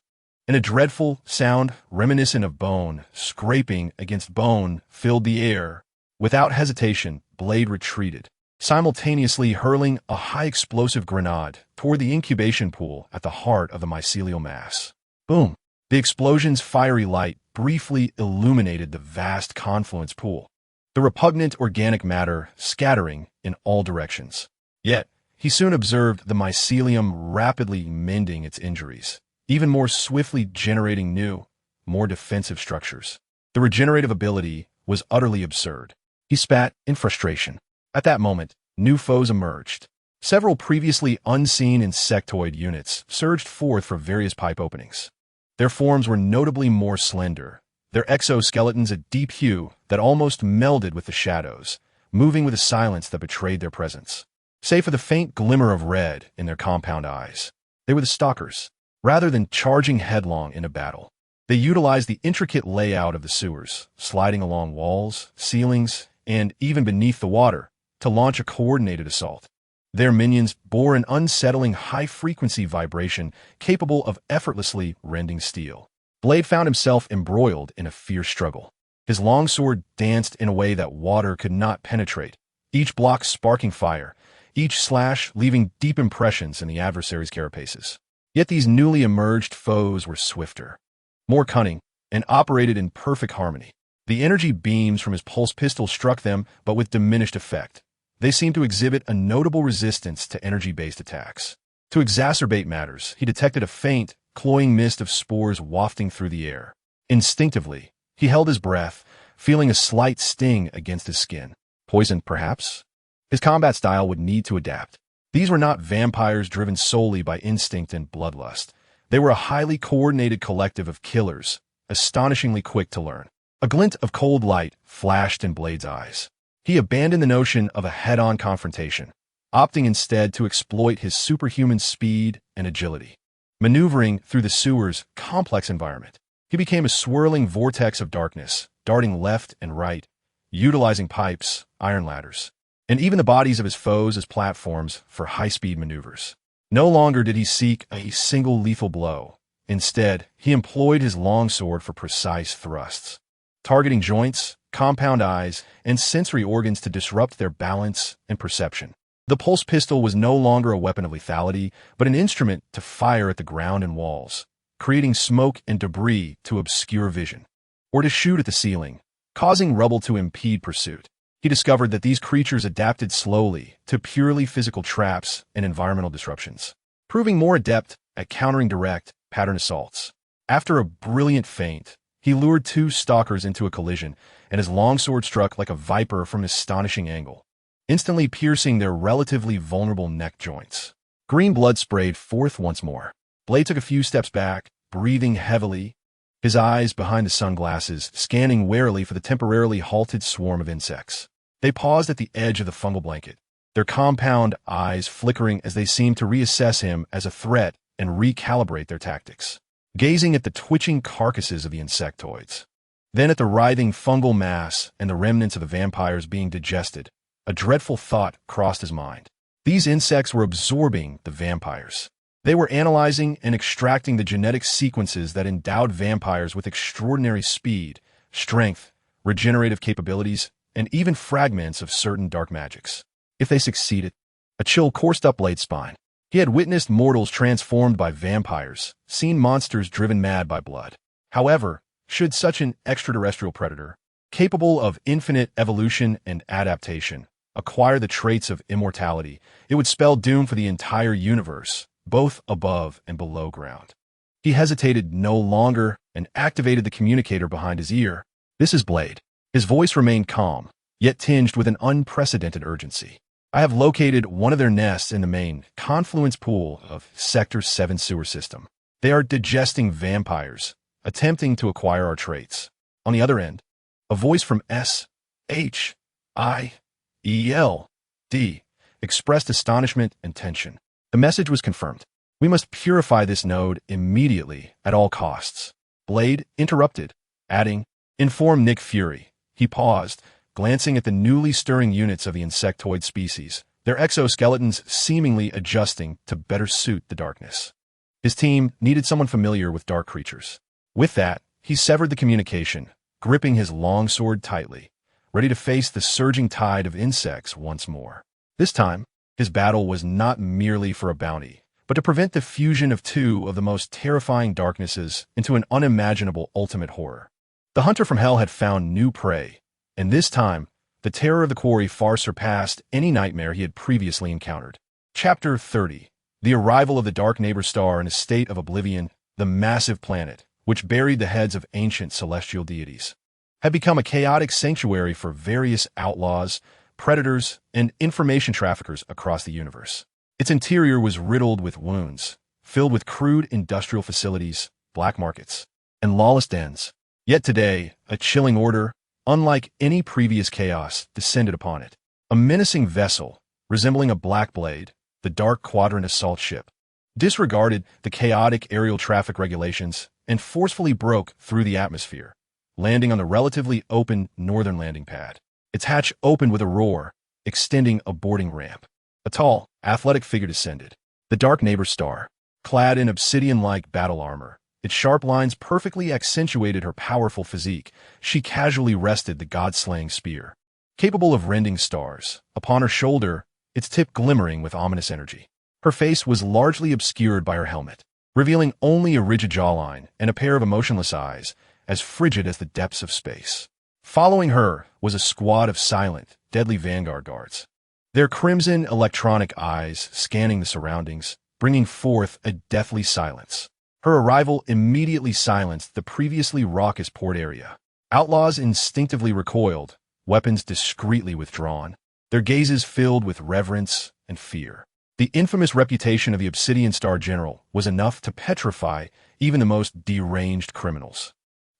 Speaker 1: And a dreadful sound reminiscent of bone scraping against bone filled the air. Without hesitation, Blade retreated, simultaneously hurling a high-explosive grenade toward the incubation pool at the heart of the mycelial mass. Boom! The explosion's fiery light briefly illuminated the vast confluence pool, the repugnant organic matter scattering in all directions. Yet, he soon observed the mycelium rapidly mending its injuries, even more swiftly generating new, more defensive structures. The regenerative ability was utterly absurd. He spat in frustration. At that moment, new foes emerged. Several previously unseen insectoid units surged forth from various pipe openings. Their forms were notably more slender, their exoskeletons a deep hue that almost melded with the shadows, moving with a silence that betrayed their presence. Save for the faint glimmer of red in their compound eyes, they were the stalkers. Rather than charging headlong into battle, they utilized the intricate layout of the sewers, sliding along walls, ceilings, and even beneath the water, to launch a coordinated assault. Their minions bore an unsettling high-frequency vibration capable of effortlessly rending steel. Blade found himself embroiled in a fierce struggle. His longsword danced in a way that water could not penetrate, each block sparking fire, each slash leaving deep impressions in the adversary's carapaces. Yet these newly emerged foes were swifter, more cunning, and operated in perfect harmony. The energy beams from his pulse pistol struck them, but with diminished effect. They seemed to exhibit a notable resistance to energy-based attacks. To exacerbate matters, he detected a faint, cloying mist of spores wafting through the air. Instinctively, he held his breath, feeling a slight sting against his skin. Poison, perhaps? His combat style would need to adapt. These were not vampires driven solely by instinct and bloodlust. They were a highly coordinated collective of killers, astonishingly quick to learn. A glint of cold light flashed in Blade's eyes. He abandoned the notion of a head-on confrontation, opting instead to exploit his superhuman speed and agility. Maneuvering through the sewer's complex environment, he became a swirling vortex of darkness, darting left and right, utilizing pipes, iron ladders, and even the bodies of his foes as platforms for high-speed maneuvers. No longer did he seek a single lethal blow. Instead, he employed his longsword for precise thrusts, targeting joints, compound eyes, and sensory organs to disrupt their balance and perception. The pulse pistol was no longer a weapon of lethality, but an instrument to fire at the ground and walls, creating smoke and debris to obscure vision, or to shoot at the ceiling, causing rubble to impede pursuit. He discovered that these creatures adapted slowly to purely physical traps and environmental disruptions, proving more adept at countering direct, pattern assaults. After a brilliant feint, he lured two stalkers into a collision, and his longsword struck like a viper from an astonishing angle, instantly piercing their relatively vulnerable neck joints. Green blood sprayed forth once more. Blade took a few steps back, breathing heavily, his eyes behind the sunglasses, scanning warily for the temporarily halted swarm of insects. They paused at the edge of the fungal blanket, their compound eyes flickering as they seemed to reassess him as a threat and recalibrate their tactics, gazing at the twitching carcasses of the insectoids, then at the writhing fungal mass and the remnants of the vampires being digested. A dreadful thought crossed his mind. These insects were absorbing the vampires. They were analyzing and extracting the genetic sequences that endowed vampires with extraordinary speed, strength, regenerative capabilities, and even fragments of certain dark magics. If they succeeded, a chill coursed up Blade's spine. He had witnessed mortals transformed by vampires, seen monsters driven mad by blood. However, should such an extraterrestrial predator, capable of infinite evolution and adaptation, acquire the traits of immortality, it would spell doom for the entire universe, both above and below ground. He hesitated no longer and activated the communicator behind his ear. "This is Blade." His voice remained calm, yet tinged with an unprecedented urgency. "I have located one of their nests in the main confluence pool of Sector 7 sewer system. They are digesting vampires, attempting to acquire our traits." On the other end, a voice from S.H.I.E.L.D. expressed astonishment and tension. The message was confirmed. "We must purify this node immediately at all costs." Blade interrupted, adding, "Inform Nick Fury." He paused, glancing at the newly stirring units of the insectoid species, their exoskeletons seemingly adjusting to better suit the darkness. His team needed someone familiar with dark creatures. With that, he severed the communication, gripping his longsword tightly, ready to face the surging tide of insects once more. This time, his battle was not merely for a bounty, but to prevent the fusion of two of the most terrifying darknesses into an unimaginable ultimate horror. The hunter from hell had found new prey, and this time, the terror of the quarry far surpassed any nightmare he had previously encountered. Chapter 30. The arrival of the dark neighbor star in a state of oblivion, the massive planet, which buried the heads of ancient celestial deities. had become a chaotic sanctuary for various outlaws, predators, and information traffickers across the universe. Its interior was riddled with wounds, filled with crude industrial facilities, black markets, and lawless dens. Yet today, a chilling order, unlike any previous chaos, descended upon it. A menacing vessel, resembling a black blade, the Dark Quadrant assault ship, disregarded the chaotic aerial traffic regulations and forcefully broke through the atmosphere, landing on the relatively open northern landing pad. Its hatch opened with a roar, extending a boarding ramp. A tall, athletic figure descended. The Dark Neighbor Star, clad in obsidian-like battle armor, its sharp lines perfectly accentuated her powerful physique. She casually rested the god-slaying spear, capable of rending stars, upon her shoulder, its tip glimmering with ominous energy. Her face was largely obscured by her helmet, revealing only a rigid jawline and a pair of emotionless eyes, as frigid as the depths of space. Following her was a squad of silent, deadly vanguard guards, their crimson electronic eyes scanning the surroundings, bringing forth a deathly silence. Her arrival immediately silenced the previously raucous port area. Outlaws instinctively recoiled, weapons discreetly withdrawn, their gazes filled with reverence and fear. The infamous reputation of the Obsidian Star General was enough to petrify even the most deranged criminals.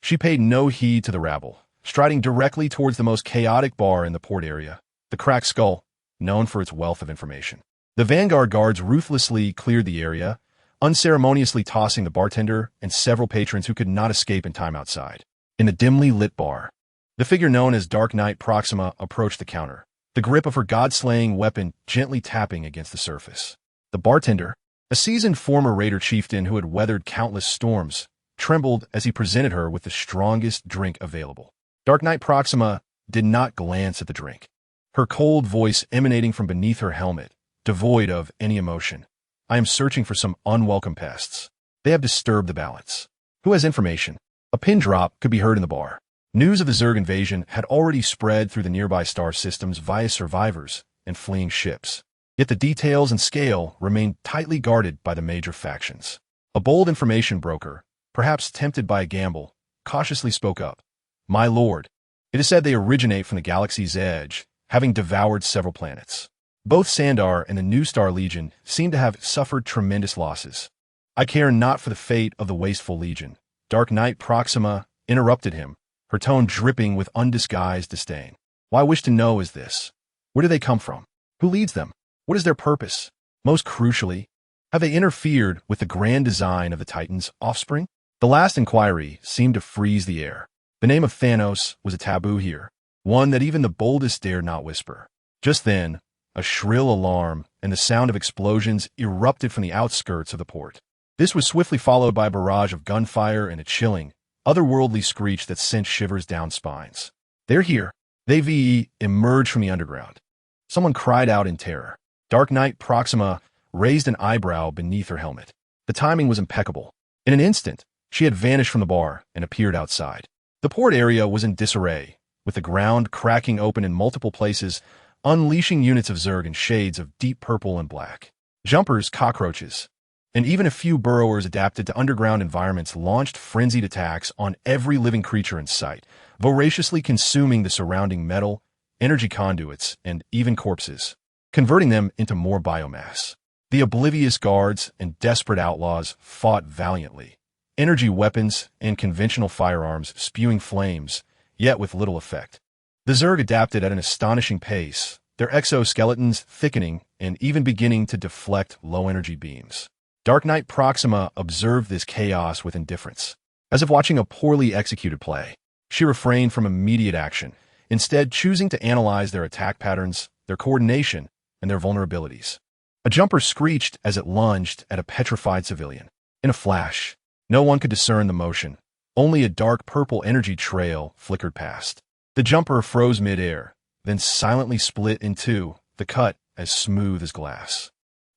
Speaker 1: She paid no heed to the rabble, striding directly towards the most chaotic bar in the port area, the Cracked Skull, known for its wealth of information. The Vanguard guards ruthlessly cleared the area, unceremoniously tossing the bartender and several patrons who could not escape in time outside. In the dimly lit bar, the figure known as Dark Knight Proxima approached the counter, the grip of her god-slaying weapon gently tapping against the surface. The bartender, a seasoned former raider chieftain who had weathered countless storms, trembled as he presented her with the strongest drink available. Dark Knight Proxima did not glance at the drink, her cold voice emanating from beneath her helmet, devoid of any emotion. I am searching for some unwelcome pests. They have disturbed the balance. Who has information? A pin drop could be heard in the bar. News of the Zerg invasion had already spread through the nearby star systems via survivors and fleeing ships. Yet the details and scale remained tightly guarded by the major factions. A bold information broker, perhaps tempted by a gamble, cautiously spoke up. My lord, it is said they originate from the galaxy's edge, having devoured several planets. Both Sandar and the New Star Legion seem to have suffered tremendous losses. I care not for the fate of the wasteful legion. Dark Knight Proxima interrupted him, her tone dripping with undisguised disdain. Why I wish to know is this. Where do they come from? Who leads them? What is their purpose? Most crucially, have they interfered with the grand design of the Titan's offspring? The last inquiry seemed to freeze the air. The name of Thanos was a taboo here, one that even the boldest dared not whisper. Just then, a shrill alarm and the sound of explosions erupted from the outskirts of the port. This was swiftly followed by a barrage of gunfire and a chilling, otherworldly screech that sent shivers down spines. They're here. They emerged from the underground. Someone cried out in terror. Dark Knight Proxima raised an eyebrow beneath her helmet. The timing was impeccable. In an instant, she had vanished from the bar and appeared outside. The port area was in disarray, with the ground cracking open in multiple places, unleashing units of Zerg in shades of deep purple and black. Jumpers, cockroaches, and even a few burrowers adapted to underground environments launched frenzied attacks on every living creature in sight, voraciously consuming the surrounding metal, energy conduits, and even corpses, converting them into more biomass. The oblivious guards and desperate outlaws fought valiantly, energy weapons and conventional firearms spewing flames, yet with little effect. The Zerg adapted at an astonishing pace, their exoskeletons thickening and even beginning to deflect low-energy beams. Dark Knight Proxima observed this chaos with indifference, as if watching a poorly executed play. She refrained from immediate action, instead choosing to analyze their attack patterns, their coordination, and their vulnerabilities. A jumper screeched as it lunged at a petrified civilian. In a flash, no one could discern the motion. Only a dark purple energy trail flickered past. The jumper froze mid-air, then silently split in two, the cut as smooth as glass.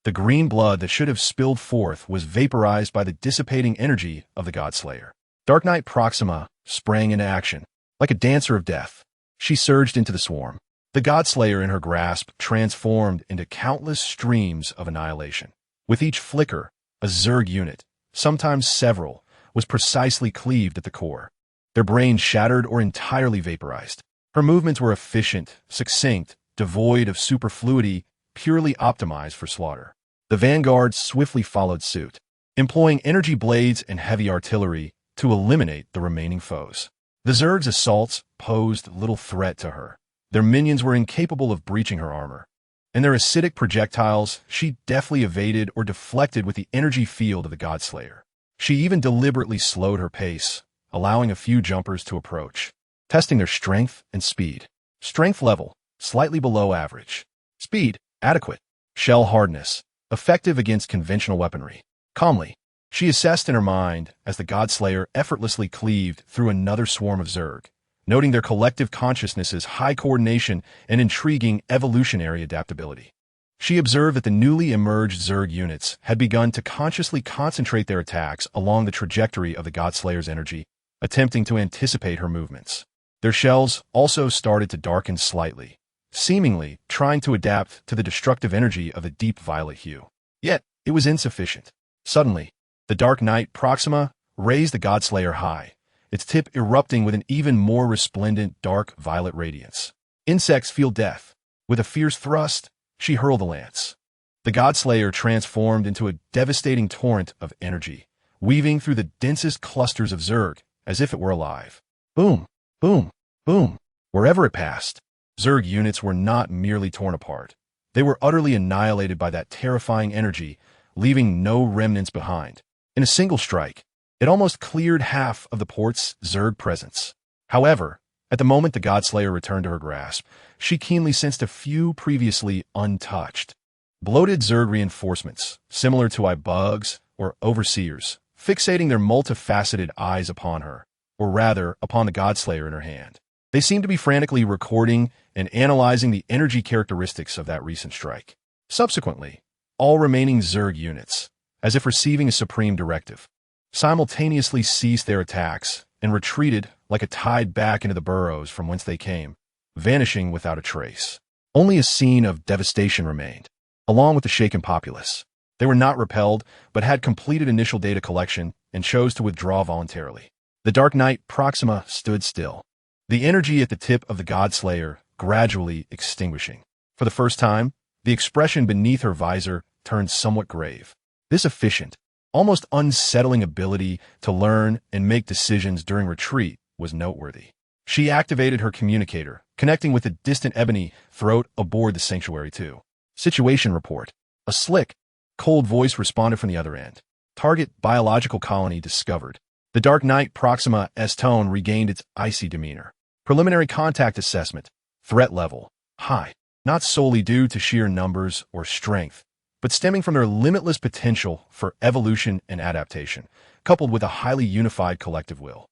Speaker 1: The green blood that should have spilled forth was vaporized by the dissipating energy of the Godslayer. Dark Knight Proxima sprang into action. Like a dancer of death, she surged into the swarm. The Godslayer in her grasp transformed into countless streams of annihilation. With each flicker, a Zerg unit, sometimes several, was precisely cleaved at the core. their brains shattered or entirely vaporized. Her movements were efficient, succinct, devoid of superfluity, purely optimized for slaughter. The vanguard swiftly followed suit, employing energy blades and heavy artillery to eliminate the remaining foes. The Zerg's assaults posed little threat to her. Their minions were incapable of breaching her armor, and their acidic projectiles she deftly evaded or deflected with the energy field of the Godslayer. She even deliberately slowed her pace, allowing a few jumpers to approach, testing their strength and speed. Strength level, slightly below average. Speed, adequate. Shell hardness, effective against conventional weaponry. Calmly, she assessed in her mind as the Godslayer effortlessly cleaved through another swarm of Zerg, noting their collective consciousness's high coordination and intriguing evolutionary adaptability. She observed that the newly emerged Zerg units had begun to consciously concentrate their attacks along the trajectory of the Godslayer's energy, attempting to anticipate her movements. Their shells also started to darken slightly, seemingly trying to adapt to the destructive energy of the deep violet hue. Yet, it was insufficient. Suddenly, the Dark Knight Proxima raised the Godslayer high, its tip erupting with an even more resplendent dark violet radiance. Insects feel death. With a fierce thrust, she hurled the lance. The Godslayer transformed into a devastating torrent of energy, weaving through the densest clusters of Zerg as if it were alive. Boom, boom, boom. Wherever it passed, Zerg units were not merely torn apart. They were utterly annihilated by that terrifying energy, leaving no remnants behind. In a single strike, it almost cleared half of the port's Zerg presence. However, at the moment the Godslayer returned to her grasp, she keenly sensed a few previously untouched. Bloated Zerg reinforcements, similar to bugs or overseers, fixating their multifaceted eyes upon her, or rather, upon the Godslayer in her hand. They seemed to be frantically recording and analyzing the energy characteristics of that recent strike. Subsequently, all remaining Zerg units, as if receiving a supreme directive, simultaneously ceased their attacks and retreated like a tide back into the burrows from whence they came, vanishing without a trace. Only a scene of devastation remained, along with the shaken populace. They were not repelled, but had completed initial data collection and chose to withdraw voluntarily. The Dark Knight Proxima stood still, the energy at the tip of the Godslayer gradually extinguishing. For the first time, the expression beneath her visor turned somewhat grave. This efficient, almost unsettling ability to learn and make decisions during retreat was noteworthy. She activated her communicator, connecting with the distant ebony throat aboard the Sanctuary 2. Situation report. A slick, cold voice responded from the other end. Target biological colony discovered. The Dark Knight Proxima-S tone regained its icy demeanor. Preliminary contact assessment. Threat level. High. Not solely due to sheer numbers or strength, but stemming from their limitless potential for evolution and adaptation, coupled with a highly unified collective will.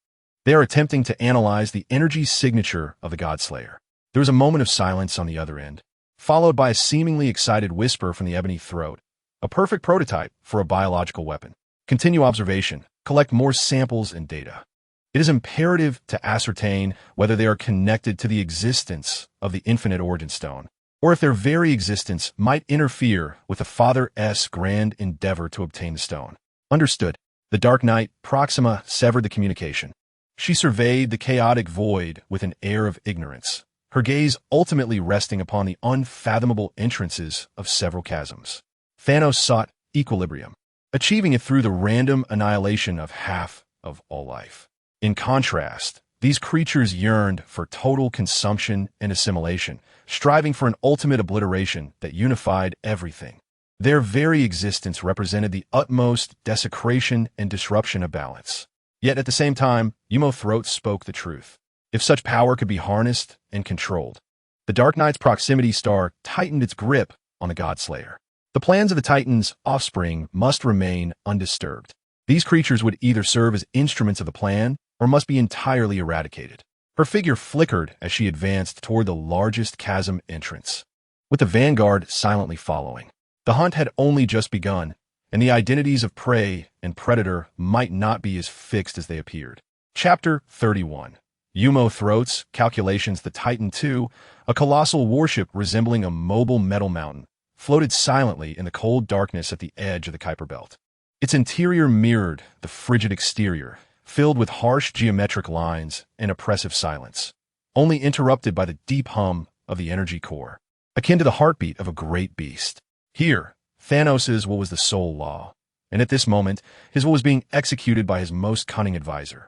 Speaker 1: They are attempting to analyze the energy signature of the Godslayer. There was a moment of silence on the other end, followed by a seemingly excited whisper from the ebony throat. A perfect prototype for a biological weapon. Continue observation. Collect more samples and data. It is imperative to ascertain whether they are connected to the existence of the infinite origin stone, or if their very existence might interfere with the Father's grand endeavor to obtain the stone. Understood. The Dark Knight Proxima severed the communication. She surveyed the chaotic void with an air of ignorance, her gaze ultimately resting upon the unfathomable entrances of several chasms. Thanos sought equilibrium, achieving it through the random annihilation of half of all life. In contrast, these creatures yearned for total consumption and assimilation, striving for an ultimate obliteration that unified everything. Their very existence represented the utmost desecration and disruption of balance. Yet at the same time, Yumo Throat spoke the truth. If such power could be harnessed and controlled, the Dark Knight's proximity star tightened its grip on the Godslayer. The plans of the Titan's offspring must remain undisturbed. These creatures would either serve as instruments of the plan or must be entirely eradicated. Her figure flickered as she advanced toward the largest chasm entrance, with the vanguard silently following. The hunt had only just begun, and the identities of prey and predator might not be as fixed as they appeared. Chapter 31. Yumo Throat's calculations. The Titan II, a colossal warship resembling a mobile metal mountain, floated silently in the cold darkness at the edge of the Kuiper Belt. Its interior mirrored the frigid exterior, filled with harsh geometric lines and oppressive silence, only interrupted by the deep hum of the energy core, akin to the heartbeat of a great beast. Here, Thanos' will was the sole law, and at this moment, his will was being executed by his most cunning advisor.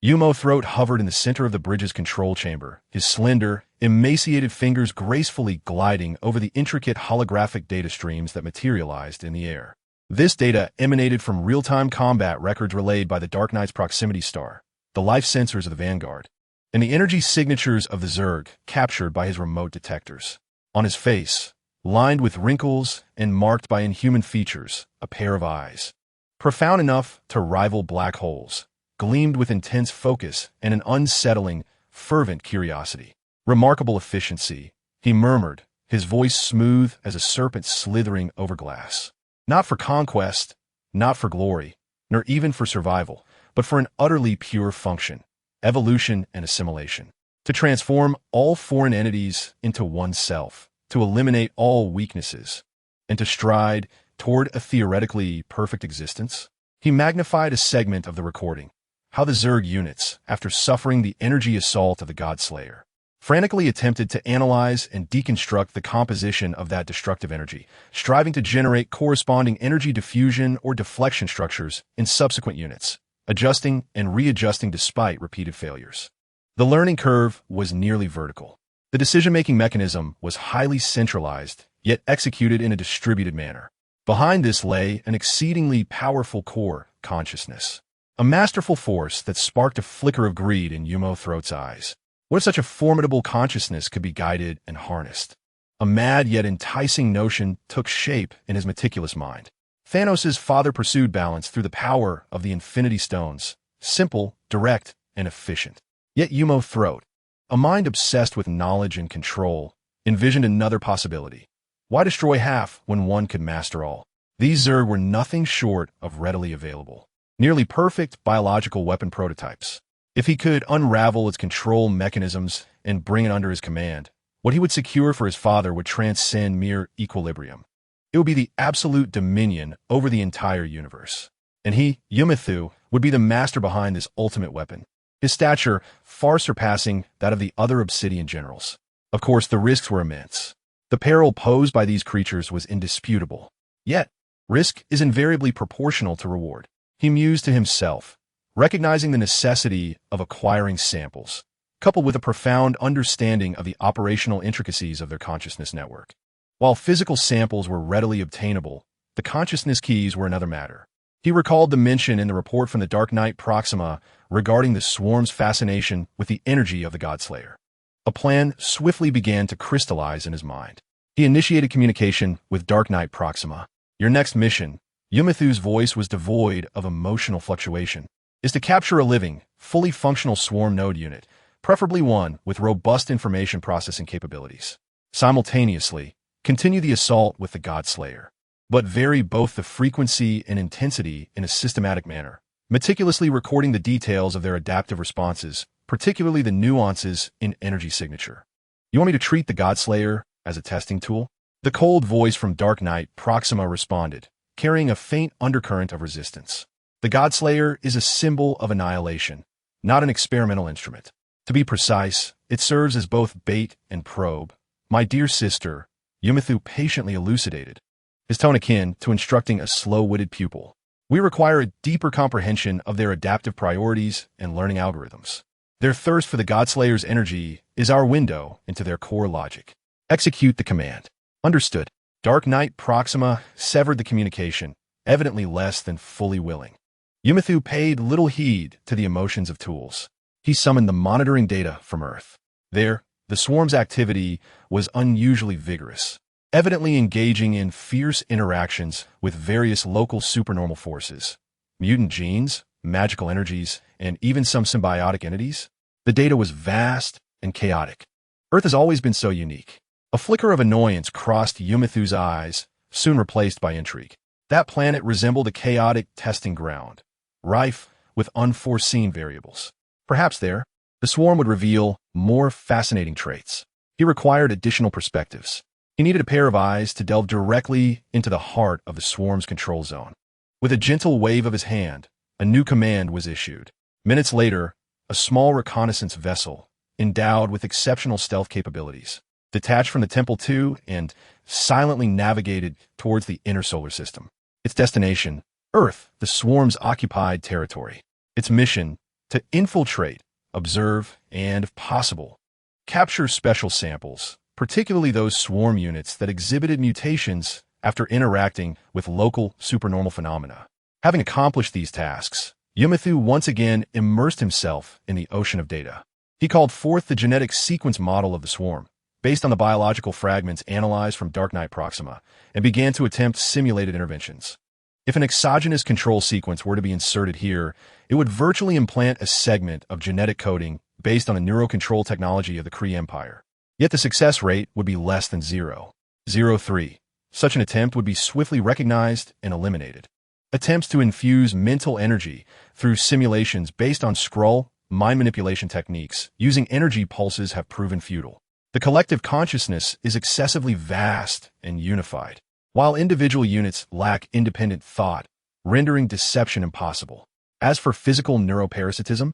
Speaker 1: Throat hovered in the center of the bridge's control chamber, his slender, emaciated fingers gracefully gliding over the intricate holographic data streams that materialized in the air. This data emanated from real-time combat records relayed by the Dark Knight's proximity star, the life sensors of the Vanguard, and the energy signatures of the Zerg captured by his remote detectors. On his face, lined with wrinkles and marked by inhuman features, a pair of eyes, profound enough to rival black holes, gleamed with intense focus and an unsettling, fervent curiosity. Remarkable efficiency, he murmured, his voice smooth as a serpent slithering over glass. Not for conquest, not for glory, nor even for survival, but for an utterly pure function, evolution and assimilation. To transform all foreign entities into oneself, to eliminate all weaknesses, and to stride toward a theoretically perfect existence. He magnified a segment of the recording, how the Zerg units, after suffering the energy assault of the Godslayer, frantically attempted to analyze and deconstruct the composition of that destructive energy, striving to generate corresponding energy diffusion or deflection structures in subsequent units, adjusting and readjusting despite repeated failures. The learning curve was nearly vertical. The decision-making mechanism was highly centralized, yet executed in a distributed manner. Behind this lay an exceedingly powerful core consciousness, a masterful force that sparked a flicker of greed in Throat's eyes. What if such a formidable consciousness could be guided and harnessed? A mad yet enticing notion took shape in his meticulous mind. Thanos' father pursued balance through the power of the Infinity Stones, simple, direct, and efficient. Yet Throat, a mind obsessed with knowledge and control, envisioned another possibility. Why destroy half when one could master all? These Zerg were nothing short of readily available, nearly perfect biological weapon prototypes. If he could unravel its control mechanisms and bring it under his command, what he would secure for his father would transcend mere equilibrium. It would be the absolute dominion over the entire universe. And he, Yumithu, would be the master behind this ultimate weapon, his stature far surpassing that of the other Obsidian generals. Of course, the risks were immense. The peril posed by these creatures was indisputable. Yet, risk is invariably proportional to reward. He mused to himself, recognizing the necessity of acquiring samples, coupled with a profound understanding of the operational intricacies of their consciousness network. While physical samples were readily obtainable, the consciousness keys were another matter. He recalled the mention in the report from the Dark Knight Proxima regarding the swarm's fascination with the energy of the Godslayer. A plan swiftly began to crystallize in his mind. He initiated communication with Dark Knight Proxima. Your next mission, Yumithu's voice was devoid of emotional fluctuation, is to capture a living, fully functional swarm node unit, preferably one with robust information processing capabilities. Simultaneously, continue the assault with the Godslayer, but vary both the frequency and intensity in a systematic manner, meticulously recording the details of their adaptive responses, particularly the nuances in energy signature. You want me to treat the Godslayer as a testing tool? The cold voice from Dark Knight Proxima responded, carrying a faint undercurrent of resistance. The Godslayer is a symbol of annihilation, not an experimental instrument. To be precise, it serves as both bait and probe. My dear sister, Yumithu patiently elucidated, his tone akin to instructing a slow-witted pupil. We require a deeper comprehension of their adaptive priorities and learning algorithms. Their thirst for the Godslayer's energy is our window into their core logic. Execute the command. Understood. Dark Knight Proxima severed the communication, evidently less than fully willing. Yumithu paid little heed to the emotions of tools. He summoned the monitoring data from Earth. There, the swarm's activity was unusually vigorous, evidently engaging in fierce interactions with various local supernormal forces, mutant genes, magical energies, and even some symbiotic entities. The data was vast and chaotic. Earth has always been so unique. A flicker of annoyance crossed Yumithu's eyes, soon replaced by intrigue. That planet resembled a chaotic testing ground, rife with unforeseen variables. Perhaps there, the swarm would reveal more fascinating traits. He required additional perspectives. He needed a pair of eyes to delve directly into the heart of the swarm's control zone. With a gentle wave of his hand, a new command was issued. Minutes later, a small reconnaissance vessel, endowed with exceptional stealth capabilities, detached from the Temple 2 and silently navigated towards the inner solar system. Its destination, Earth, the swarm's occupied territory. Its mission, to infiltrate, observe, and, if possible, capture special samples, particularly those swarm units that exhibited mutations after interacting with local supernormal phenomena. Having accomplished these tasks, Yumithu once again immersed himself in the ocean of data. He called forth the genetic sequence model of the swarm, based on the biological fragments analyzed from Dark Knight Proxima, and began to attempt simulated interventions. If an exogenous control sequence were to be inserted here, it would virtually implant a segment of genetic coding based on the neurocontrol technology of the Kree Empire. Yet the success rate would be less than 0.03. Such an attempt would be swiftly recognized and eliminated. Attempts to infuse mental energy through simulations based on Skrull mind manipulation techniques using energy pulses have proven futile. The collective consciousness is excessively vast and unified, while individual units lack independent thought, rendering deception impossible. As for physical neuroparasitism,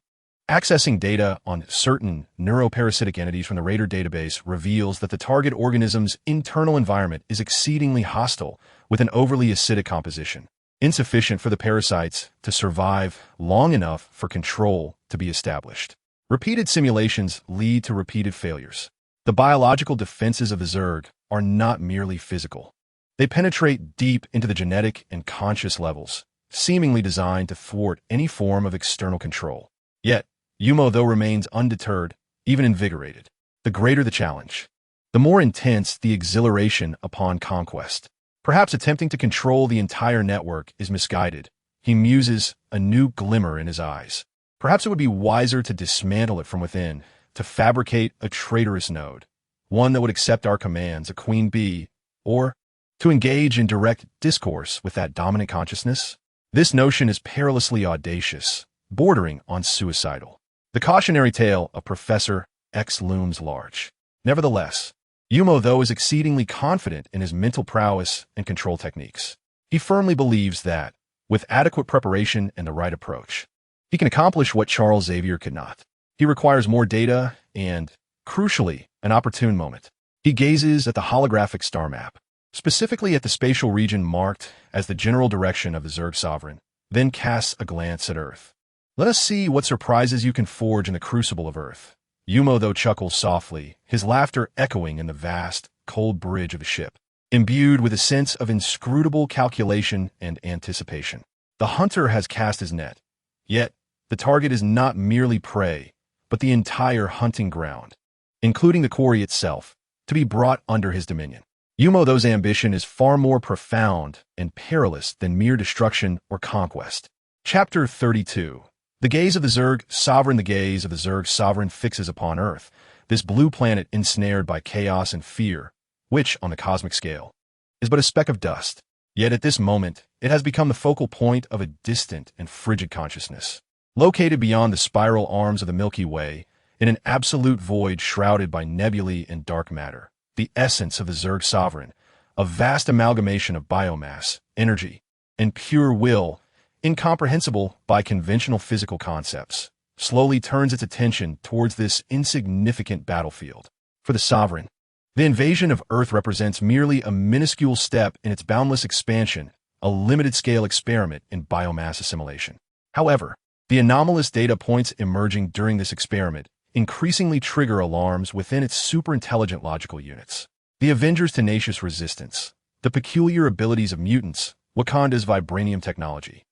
Speaker 1: accessing data on certain neuroparasitic entities from the Raider database reveals that the target organism's internal environment is exceedingly hostile, with an overly acidic composition, insufficient for the parasites to survive long enough for control to be established. Repeated simulations lead to repeated failures. The biological defenses of the Zerg are not merely physical. They penetrate deep into the genetic and conscious levels, seemingly designed to thwart any form of external control. Yet, Yumo, though, remains undeterred, even invigorated. The greater the challenge, the more intense the exhilaration upon conquest. Perhaps attempting to control the entire network is misguided. He muses, a new glimmer in his eyes. Perhaps it would be wiser to dismantle it from within, to fabricate a traitorous node, one that would accept our commands, a queen bee, or to engage in direct discourse with that dominant consciousness. This notion is perilously audacious, bordering on suicidal. The cautionary tale of Professor X looms large. Nevertheless, Yumo, though, is exceedingly confident in his mental prowess and control techniques. He firmly believes that, with adequate preparation and the right approach, he can accomplish what Charles Xavier could not. He requires more data and, crucially, an opportune moment. He gazes at the holographic star map, specifically at the spatial region marked as the general direction of the Zerg Sovereign, then casts a glance at Earth. Let us see what surprises you can forge in the crucible of Earth. Yumo, though, chuckles softly, his laughter echoing in the vast, cold bridge of the ship, imbued with a sense of inscrutable calculation and anticipation. The hunter has cast his net, yet the target is not merely prey, but the entire hunting ground, including the quarry itself, to be brought under his dominion. Yumo, though's ambition is far more profound and perilous than mere destruction or conquest. Chapter 32. The gaze of the Zerg Sovereign. The gaze of the Zerg Sovereign fixes upon Earth, this blue planet ensnared by chaos and fear, which, on the cosmic scale, is but a speck of dust. Yet at this moment, it has become the focal point of a distant and frigid consciousness. Located beyond the spiral arms of the Milky Way, in an absolute void shrouded by nebulae and dark matter, the essence of the Zerg Sovereign, a vast amalgamation of biomass, energy, and pure will, incomprehensible by conventional physical concepts, slowly turns its attention towards this insignificant battlefield. For the Sovereign, the invasion of Earth represents merely a minuscule step in its boundless expansion, a limited-scale experiment in biomass assimilation. However, the anomalous data points emerging during this experiment increasingly trigger alarms within its superintelligent logical units. The Avengers' tenacious resistance, the peculiar abilities of mutants, Wakanda's vibranium technology,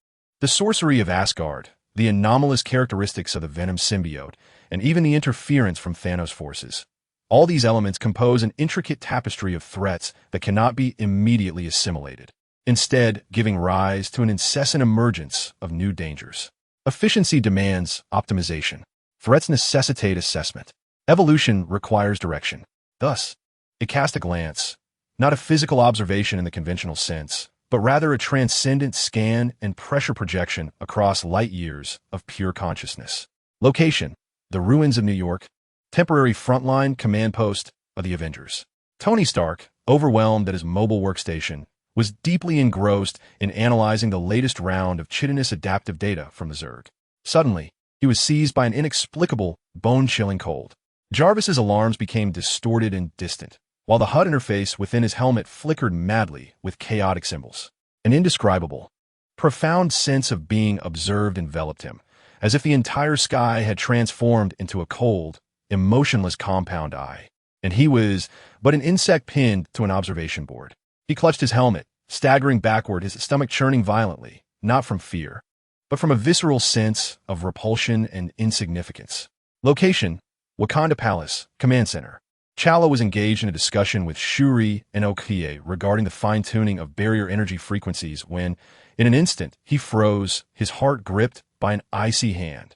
Speaker 1: the sorcery of Asgard, the anomalous characteristics of the Venom symbiote, and even the interference from Thanos' forces. All these elements compose an intricate tapestry of threats that cannot be immediately assimilated, instead giving rise to an incessant emergence of new dangers. Efficiency demands optimization. Threats necessitate assessment. Evolution requires direction. Thus, it casts a glance, not a physical observation in the conventional sense, but rather a transcendent scan and pressure projection across light years of pure consciousness. Location: the ruins of New York, temporary frontline command post of the Avengers. Tony Stark, overwhelmed at his mobile workstation, was deeply engrossed in analyzing the latest round of chitinous adaptive data from the Zerg. Suddenly, He was seized by an inexplicable, bone-chilling cold. Jarvis's alarms became distorted and distant, while the HUD interface within his helmet flickered madly with chaotic symbols. An indescribable, profound sense of being observed enveloped him, as if the entire sky had transformed into a cold, emotionless compound eye, and he was but an insect pinned to an observation board. He clutched his helmet, staggering backward, his stomach churning violently, not from fear, but from a visceral sense of repulsion and insignificance. Location: Wakanda Palace, Command Center. T'Challa was engaged in a discussion with Shuri and Okoye regarding the fine-tuning of barrier energy frequencies when, in an instant, he froze, his heart gripped by an icy hand.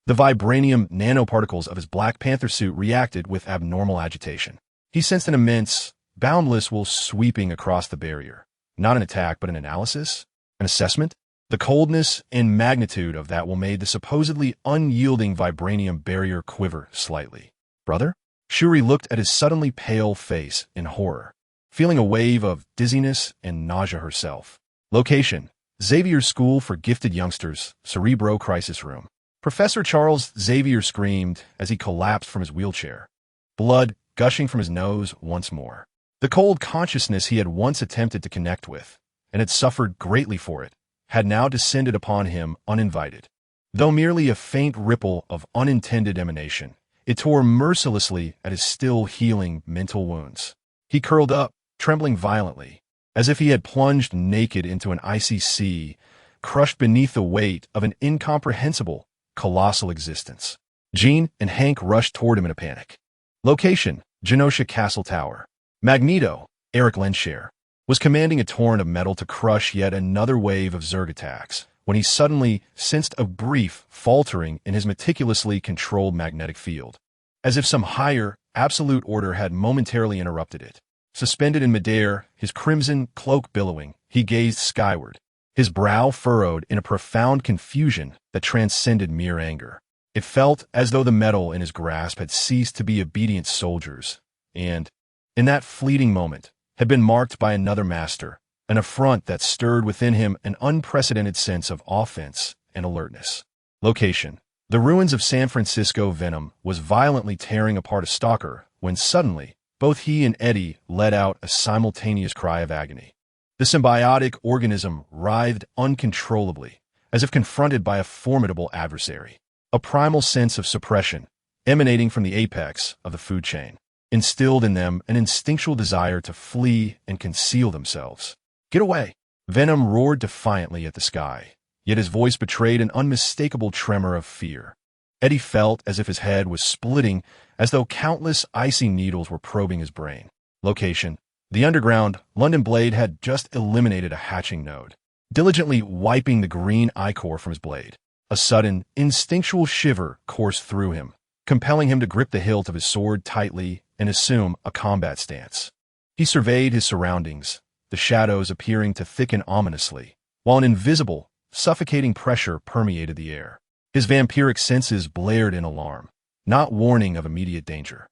Speaker 1: The vibranium nanoparticles of his Black Panther suit reacted with abnormal agitation. He sensed an immense, boundless will sweeping across the barrier. Not an attack, but an analysis? An assessment? The coldness and magnitude of that will made the supposedly unyielding vibranium barrier quiver slightly. Brother? Shuri looked at his suddenly pale face in horror, feeling a wave of dizziness and nausea herself. Location: Xavier's School for Gifted Youngsters, Cerebro Crisis Room. Professor Charles Xavier screamed as he collapsed from his wheelchair, blood gushing from his nose once more. The cold consciousness he had once attempted to connect with, and had suffered greatly for it, had now descended upon him uninvited. Though merely a faint ripple of unintended emanation, it tore mercilessly at his still healing mental wounds. He curled up, trembling violently, as if he had plunged naked into an icy sea, crushed beneath the weight of an incomprehensible, colossal existence. Jean and Hank rushed toward him in a panic. Location: Genosha Castle Tower. Magneto, Eric Lenscher, was commanding a torrent of metal to crush yet another wave of Zerg attacks, when he suddenly sensed a brief faltering in his meticulously controlled magnetic field, as if some higher, absolute order had momentarily interrupted it. Suspended in midair, his crimson cloak billowing, he gazed skyward, his brow furrowed in a profound confusion that transcended mere anger. It felt as though the metal in his grasp had ceased to be obedient soldiers, and, in that fleeting moment, had been marked by another master, an affront that stirred within him an unprecedented sense of offense and alertness. Location: the ruins of San Francisco. Venom was violently tearing apart a stalker when suddenly, both he and Eddie let out a simultaneous cry of agony. The symbiotic organism writhed uncontrollably, as if confronted by a formidable adversary. A primal sense of suppression, emanating from the apex of the food chain, instilled in them an instinctual desire to flee and conceal themselves. Get away! Venom roared defiantly at the sky, yet his voice betrayed an unmistakable tremor of fear. Eddie felt as if his head was splitting, as though countless icy needles were probing his brain. Location: the underground. London Blade had just eliminated a hatching node, diligently wiping the green ichor from his blade. A sudden, instinctual shiver coursed through him, compelling him to grip the hilt of his sword tightly and assume a combat stance. He surveyed his surroundings, the shadows appearing to thicken ominously, while an invisible, suffocating pressure permeated the air. His vampiric senses blared in alarm, not warning of immediate danger,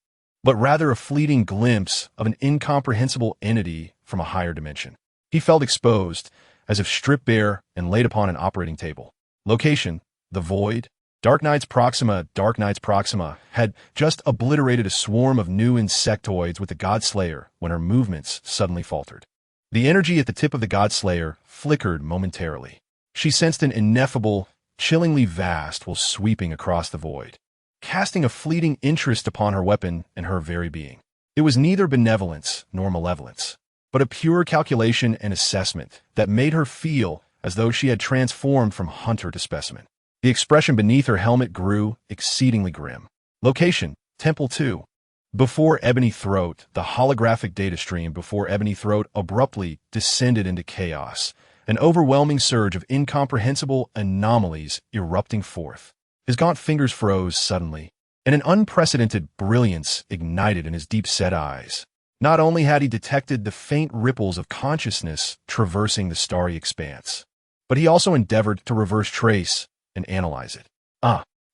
Speaker 1: but rather a fleeting glimpse of an incomprehensible entity from a higher dimension. He felt exposed, as if stripped bare and laid upon an operating table. Location: the Void. Dark Knight's Proxima had just obliterated a swarm of new insectoids with the Godslayer when her movements suddenly faltered. The energy at the tip of the Godslayer flickered momentarily. She sensed an ineffable, chillingly vast will sweeping across the void, casting a fleeting interest upon her weapon and her very being. It was neither benevolence nor malevolence, but a pure calculation and assessment that made her feel as though she had transformed from hunter to specimen. The expression beneath her helmet grew exceedingly grim. Location: Temple 2. Before Ebony Throat, the holographic data stream before Ebony Throat abruptly descended into chaos, an overwhelming surge of incomprehensible anomalies erupting forth. His gaunt fingers froze suddenly, and an unprecedented brilliance ignited in his deep-set eyes. Not only had he detected the faint ripples of consciousness traversing the starry expanse, but he also endeavored to reverse trace and analyze it.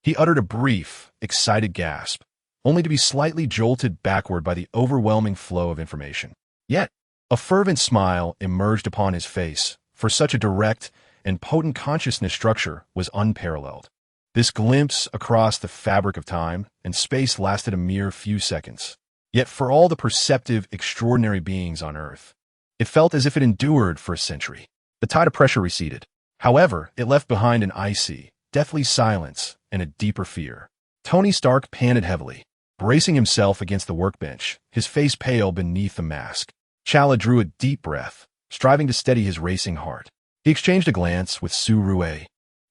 Speaker 1: He uttered a brief, excited gasp, only to be slightly jolted backward by the overwhelming flow of information. Yet, a fervent smile emerged upon his face, for such a direct and potent consciousness structure was unparalleled. This glimpse across the fabric of time and space lasted a mere few seconds. Yet for all the perceptive, extraordinary beings on Earth, it felt as if it endured for a century. The tide of pressure receded. However, it left behind an icy, deathly silence and a deeper fear. Tony Stark panted heavily, bracing himself against the workbench, his face pale beneath the mask. T'Challa drew a deep breath, striving to steady his racing heart. He exchanged a glance with Su-Rue,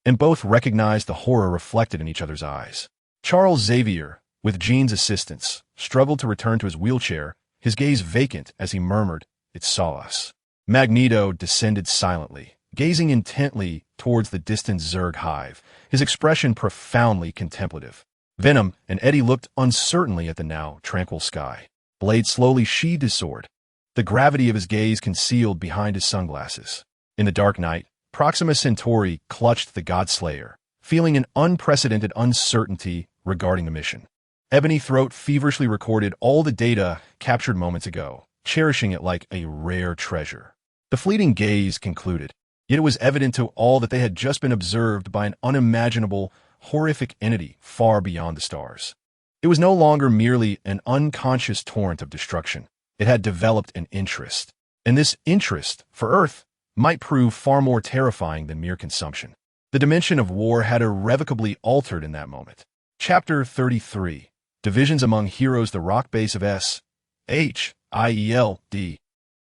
Speaker 1: and both recognized the horror reflected in each other's eyes. Charles Xavier, with Jean's assistance, struggled to return to his wheelchair, his gaze vacant as he murmured, "It saw us." Magneto descended silently, gazing intently towards the distant Zerg hive, his expression profoundly contemplative. Venom and Eddie looked uncertainly at the now tranquil sky. Blade slowly sheathed his sword, the gravity of his gaze concealed behind his sunglasses. In the dark night, Proxima Centauri clutched the Godslayer, feeling an unprecedented uncertainty regarding the mission. Ebony Throat feverishly recorded all the data captured moments ago, cherishing it like a rare treasure. The fleeting gaze concluded, yet it was evident to all that they had just been observed by an unimaginable, horrific entity far beyond the stars. It was no longer merely an unconscious torrent of destruction. It had developed an interest, and this interest, for Earth, might prove far more terrifying than mere consumption. The dimension of war had irrevocably altered in that moment. Chapter 33. Divisions among heroes. The rock base of S.H.I.E.L.D,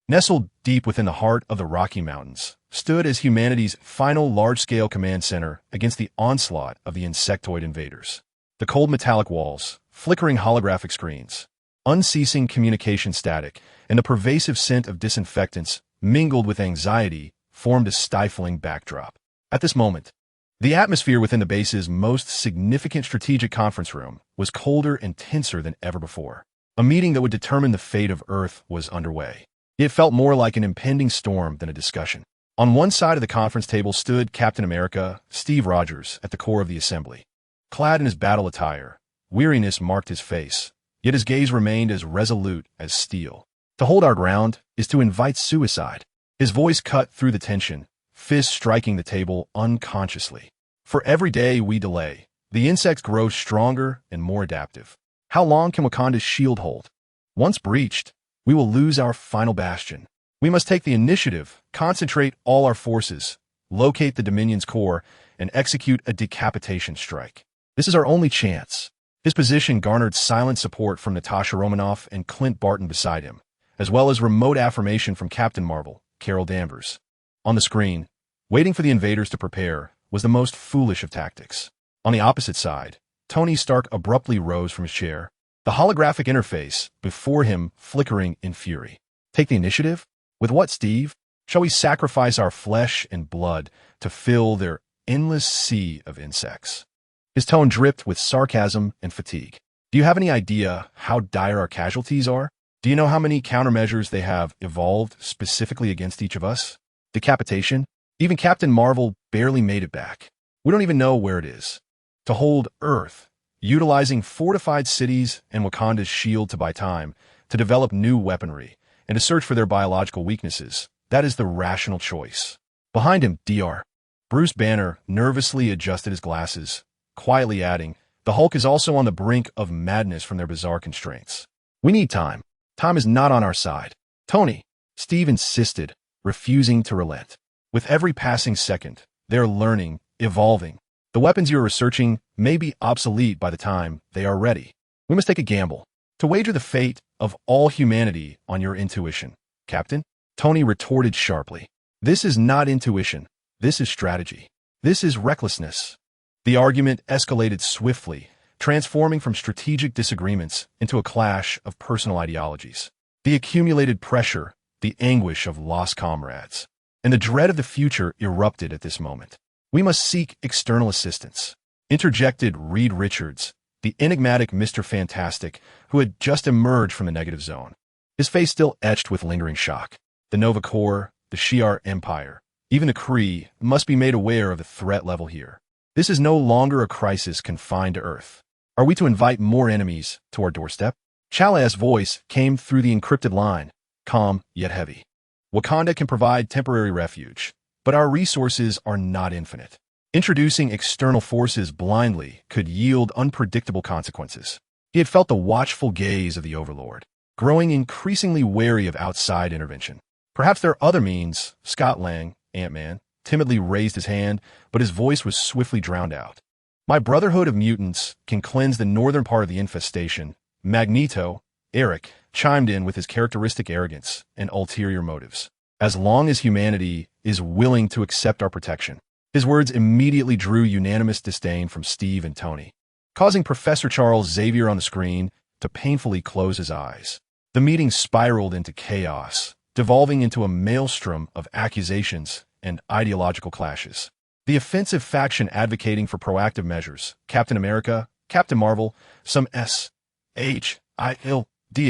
Speaker 1: nestled deep within the heart of the Rocky Mountains, stood as humanity's final large-scale command center against the onslaught of the insectoid invaders. The cold metallic walls, flickering holographic screens, unceasing communication static, and the pervasive scent of disinfectants mingled with anxiety formed a stifling backdrop. At this moment, the atmosphere within the base's most significant strategic conference room was colder and tenser than ever before. A meeting that would determine the fate of Earth was underway. It felt more like an impending storm than a discussion. On one side of the conference table stood Captain America, Steve Rogers, at the core of the assembly. Clad in his battle attire, weariness marked his face, yet his gaze remained as resolute as steel. To hold our ground is to invite suicide. His voice cut through the tension, fists striking the table unconsciously. For every day we delay, the insects grow stronger and more adaptive. How long can Wakanda's shield hold? Once breached, we will lose our final bastion. We must take the initiative, concentrate all our forces, locate the Dominion's core, and execute a decapitation strike. This is our only chance. His position garnered silent support from Natasha Romanoff and Clint Barton beside him, as well as remote affirmation from Captain Marvel, Carol Danvers. On the screen, waiting for the invaders to prepare, was the most foolish of tactics. On the opposite side, Tony Stark abruptly rose from his chair, the holographic interface before him flickering in fury. Take the initiative? With what, Steve? Shall we sacrifice our flesh and blood to fill their endless sea of insects? His tone dripped with sarcasm and fatigue. Do you have any idea how dire our casualties are? Do you know how many countermeasures they have evolved specifically against each of us? Decapitation? Even Captain Marvel barely made it back. We don't even know where it is. To hold Earth, utilizing fortified cities and Wakanda's shield to buy time, to develop new weaponry, and to search for their biological weaknesses, that is the rational choice. Behind him, Dr. Bruce Banner nervously adjusted his glasses, quietly adding, "The Hulk is also on the brink of madness from their bizarre constraints. We need time. Time is not on our side." "Tony," Steve insisted, refusing to relent. "With every passing second, they're learning, evolving. The weapons you are researching may be obsolete by the time they are ready. We must take a gamble. To wager the fate of all humanity on your intuition, Captain," Tony retorted sharply. "This is not intuition. This is strategy. This is recklessness." The argument escalated swiftly, transforming from strategic disagreements into a clash of personal ideologies. The accumulated pressure, the anguish of lost comrades, and the dread of the future erupted at this moment. "We must seek external assistance," interjected Reed Richards, the enigmatic Mr. Fantastic, who had just emerged from the negative zone, his face still etched with lingering shock. "The Nova Corps, the Shi'ar Empire, even the Kree must be made aware of the threat level here. This is no longer a crisis confined to Earth. Are we to invite more enemies to our doorstep?" T'Challa's voice came through the encrypted line, calm yet heavy. "Wakanda can provide temporary refuge, but our resources are not infinite. Introducing external forces blindly could yield unpredictable consequences. He had felt the watchful gaze of the Overlord, growing increasingly wary of outside intervention. Perhaps there are other means. Scott Lang, Ant-Man, timidly raised his hand, but his voice was swiftly drowned out. My Brotherhood of Mutants can cleanse the northern part of the infestation. Magneto, Eric, chimed in with his characteristic arrogance and ulterior motives. As long as humanity is willing to accept our protection. His words immediately drew unanimous disdain from Steve and Tony, causing Professor Charles Xavier on the screen to painfully close his eyes. The meeting spiraled into chaos, devolving into a maelstrom of accusations and ideological clashes. The offensive faction advocating for proactive measures, Captain America, Captain Marvel, some S.H.I.E.L.D.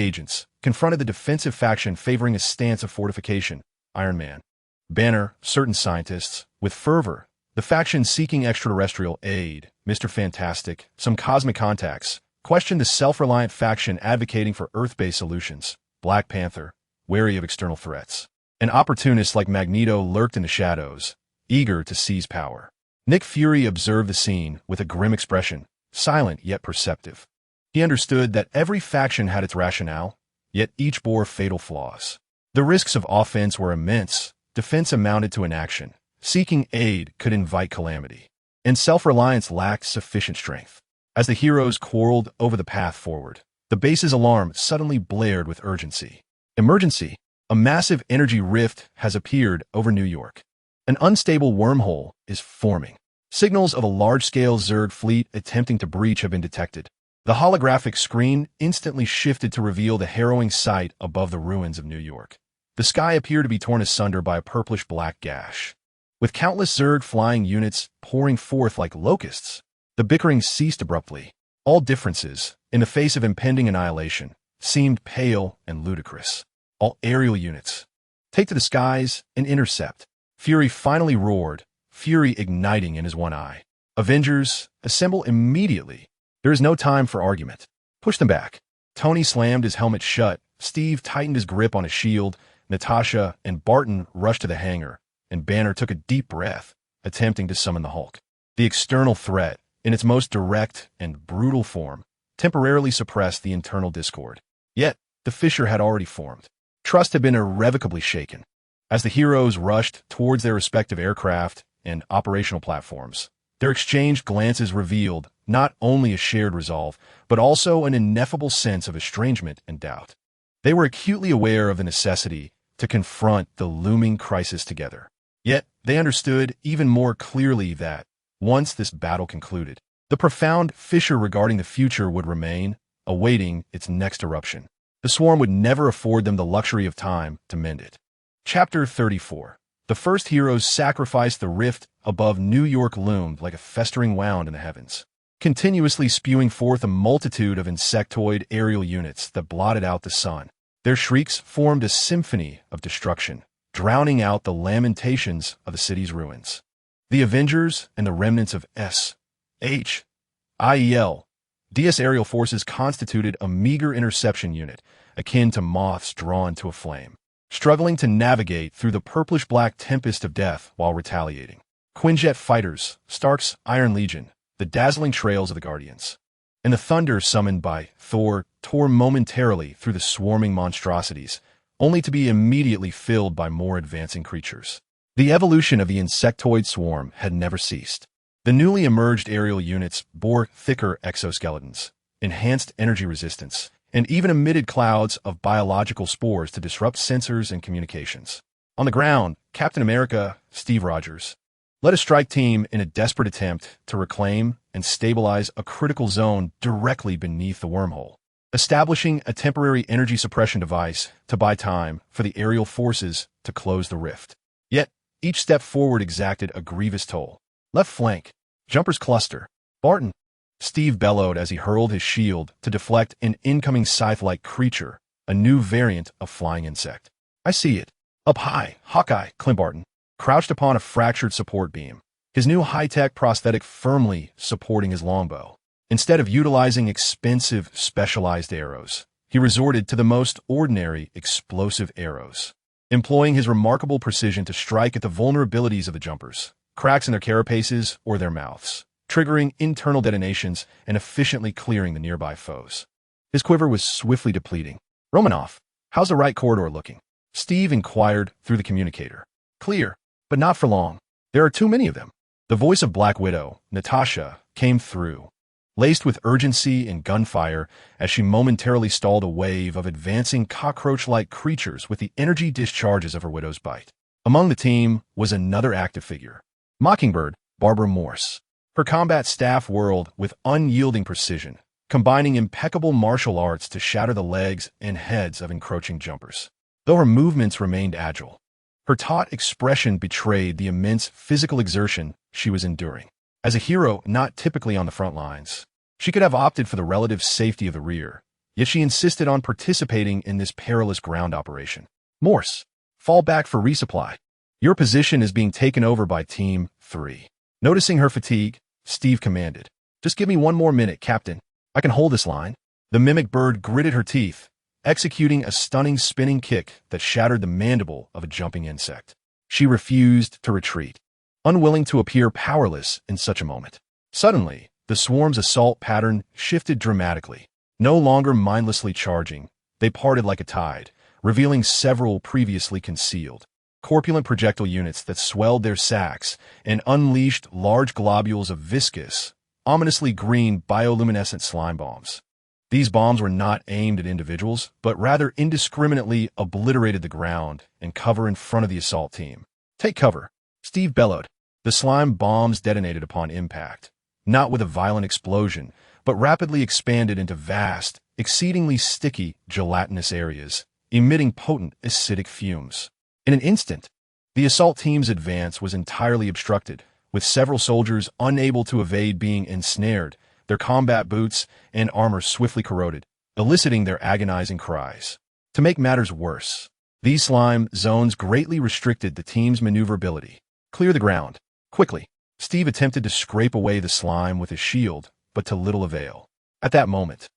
Speaker 1: agents, confronted the defensive faction favoring a stance of fortification, Iron Man. Banner, certain scientists, with fervor, the faction seeking extraterrestrial aid, Mr. Fantastic, some cosmic contacts, questioned the self-reliant faction advocating for Earth-based solutions, Black Panther, wary of external threats. An opportunist like Magneto lurked in the shadows, eager to seize power. Nick Fury observed the scene with a grim expression, silent yet perceptive. He understood that every faction had its rationale, yet each bore fatal flaws. The risks of offense were immense, defense amounted to inaction, seeking aid could invite calamity, and self-reliance lacked sufficient strength. As the heroes quarreled over the path forward, the base's alarm suddenly blared with urgency. Emergency! A massive energy rift has appeared over New York. An unstable wormhole is forming. Signals of a large-scale Zerg fleet attempting to breach have been detected. The holographic screen instantly shifted to reveal the harrowing sight above the ruins of New York. The sky appeared to be torn asunder by a purplish-black gash. With countless Zerg flying units pouring forth like locusts, the bickering ceased abruptly. All differences, in the face of impending annihilation, seemed pale and ludicrous. All aerial units, take to the skies and intercept. Fury finally roared, fury igniting in his one eye. Avengers, assemble immediately. There is no time for argument. Push them back. Tony slammed his helmet shut. Steve tightened his grip on his shield. Natasha and Barton rushed to the hangar, and Banner took a deep breath, attempting to summon the Hulk. The external threat, in its most direct and brutal form, temporarily suppressed the internal discord. Yet, the fissure had already formed. Trust had been irrevocably shaken. As the heroes rushed towards their respective aircraft and operational platforms, their exchanged glances revealed not only a shared resolve, but also an ineffable sense of estrangement and doubt. They were acutely aware of the necessity to confront the looming crisis together. Yet, they understood even more clearly that, once this battle concluded, the profound fissure regarding the future would remain, awaiting its next eruption. The swarm would never afford them the luxury of time to mend it. Chapter 34. The first heroes sacrificed. The rift above New York loomed like a festering wound in the heavens, continuously spewing forth a multitude of insectoid aerial units that blotted out the sun. Their shrieks formed a symphony of destruction, drowning out the lamentations of the city's ruins. The Avengers and the remnants of S.H.I.E.L.D. aerial forces constituted a meager interception unit, akin to moths drawn to a flame, struggling to navigate through the purplish-black tempest of death while retaliating. Quinjet fighters, Stark's Iron Legion, the dazzling trails of the Guardians, and the thunder summoned by Thor tore momentarily through the swarming monstrosities, only to be immediately filled by more advancing creatures. The evolution of the insectoid swarm had never ceased. The newly emerged aerial units bore thicker exoskeletons, enhanced energy resistance, and even emitted clouds of biological spores to disrupt sensors and communications. On the ground, Captain America, Steve Rogers, led a strike team in a desperate attempt to reclaim and stabilize a critical zone directly beneath the wormhole, establishing a temporary energy suppression device to buy time for the aerial forces to close the rift. Yet, each step forward exacted a grievous toll. Left flank, Jumpers cluster. Barton, Steve bellowed as he hurled his shield to deflect an incoming scythe-like creature, a new variant of flying insect. I see it. Up high, Hawkeye, Clint Barton, crouched upon a fractured support beam, his new high-tech prosthetic firmly supporting his longbow. Instead of utilizing expensive, specialized arrows, he resorted to the most ordinary, explosive arrows, employing his remarkable precision to strike at the vulnerabilities of the Jumpers, cracks in their carapaces or their mouths, triggering internal detonations and efficiently clearing the nearby foes. His quiver was swiftly depleting. "Romanov, how's the right corridor looking?" Steve inquired through the communicator. "Clear, but not for long. There are too many of them." The voice of Black Widow, Natasha, came through, laced with urgency and gunfire as she momentarily stalled a wave of advancing cockroach-like creatures with the energy discharges of her widow's bite. Among the team was another active figure, Mockingbird, Barbara Morse. Her combat staff whirled with unyielding precision, combining impeccable martial arts to shatter the legs and heads of encroaching jumpers. Though her movements remained agile, her taut expression betrayed the immense physical exertion she was enduring. As a hero not typically on the front lines, she could have opted for the relative safety of the rear, yet she insisted on participating in this perilous ground operation. "Morse, fall back for resupply. Your position is being taken over by Team 3. Noticing her fatigue, Steve commanded, "Just give me one more minute, Captain. I can hold this line." The mimic bird gritted her teeth, executing a stunning spinning kick that shattered the mandible of a jumping insect. She refused to retreat, unwilling to appear powerless in such a moment. Suddenly, the swarm's assault pattern shifted dramatically. No longer mindlessly charging, they parted like a tide, revealing several previously concealed, corpulent projectile units that swelled their sacks and unleashed large globules of viscous, ominously green bioluminescent slime bombs. These bombs were not aimed at individuals, but rather indiscriminately obliterated the ground and cover in front of the assault team. "Take cover," Steve bellowed. The slime bombs detonated upon impact, not with a violent explosion, but rapidly expanded into vast, exceedingly sticky, gelatinous areas, emitting potent acidic fumes. In an instant, the assault team's advance was entirely obstructed, with several soldiers unable to evade being ensnared, their combat boots and armor swiftly corroded, eliciting their agonizing cries. To make matters worse, these slime zones greatly restricted the team's maneuverability. "Clear the ground, quickly." Steve attempted to scrape away the slime with his shield, but to little avail. At that moment,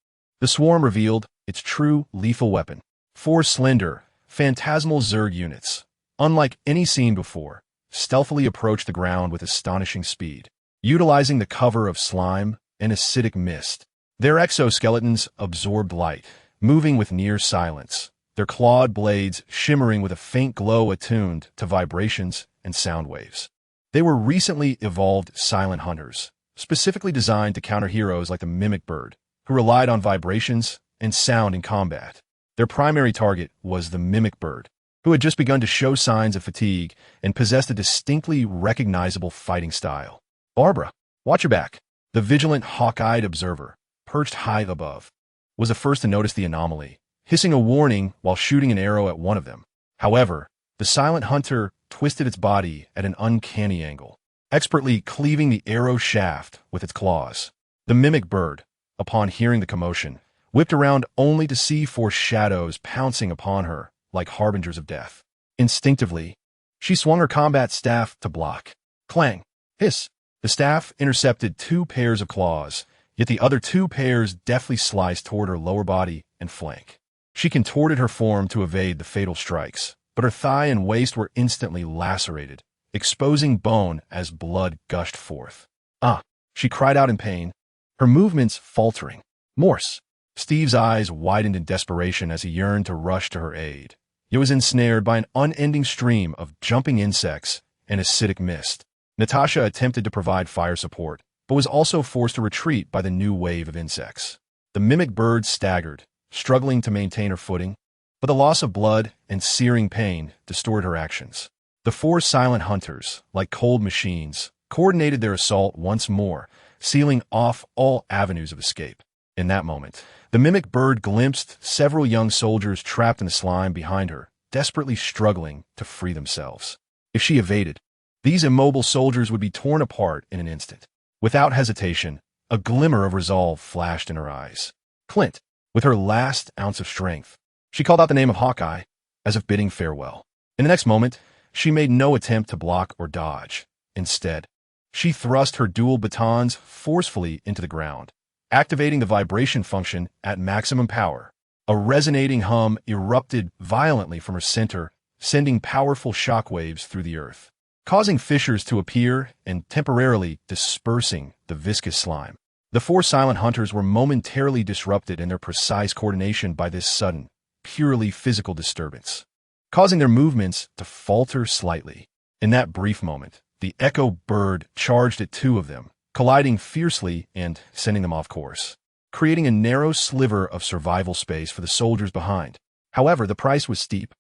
Speaker 1: the swarm revealed its true lethal weapon. 4 slender, phantasmal Zerg units, unlike any seen before, stealthily approached the ground with astonishing speed. Utilizing the cover of slime and acidic mist, their exoskeletons absorbed light, moving with near silence, their clawed blades shimmering with a faint glow attuned to vibrations and sound waves. They were recently evolved silent hunters, specifically designed to counter heroes like the mimic bird, who relied on vibrations and sound in combat. Their primary target was the mimic bird, who had just begun to show signs of fatigue and possessed a distinctly recognizable fighting style. "Barbara, watch your back." The vigilant, hawk-eyed observer, perched high above, was the first to notice the anomaly, hissing a warning while shooting an arrow at one of them. However, the silent hunter twisted its body at an uncanny angle, expertly cleaving the arrow shaft with its claws. The mimic bird, upon hearing the commotion, whipped around only to see 4 shadows pouncing upon her like harbingers of death. Instinctively, she swung her combat staff to block. Clang! Hiss! The staff intercepted 2 pairs of claws, yet the other 2 pairs deftly sliced toward her lower body and flank. She contorted her form to evade the fatal strikes, but her thigh and waist were instantly lacerated, exposing bone as blood gushed forth. "Ah!" she cried out in pain, her movements faltering. "Morse!" Steve's eyes widened in desperation as he yearned to rush to her aid. He was ensnared by an unending stream of jumping insects and acidic mist. Natasha attempted to provide fire support, but was also forced to retreat by the new wave of insects. The mimic bird staggered, struggling to maintain her footing, but the loss of blood and searing pain distorted her actions. The 4 silent hunters, like cold machines, coordinated their assault once more, sealing off all avenues of escape. In that moment, the mimic bird glimpsed several young soldiers trapped in the slime behind her, desperately struggling to free themselves. If she evaded, these immobile soldiers would be torn apart in an instant. Without hesitation, a glimmer of resolve flashed in her eyes. "Clint," with her last ounce of strength, she called out the name of Hawkeye, as if bidding farewell. In the next moment, she made no attempt to block or dodge. Instead, she thrust her dual batons forcefully into the ground, activating the vibration function at maximum power. A resonating hum erupted violently from her center, sending powerful shockwaves through the earth. causing fissures to appear and temporarily dispersing the viscous slime. The four silent hunters were momentarily disrupted in their precise coordination by this sudden, purely physical disturbance, causing their movements to falter slightly. In that brief moment, the echo bird charged at two of them, colliding fiercely and sending them off course, creating a narrow sliver of survival space for the soldiers behind. However, the price was steep,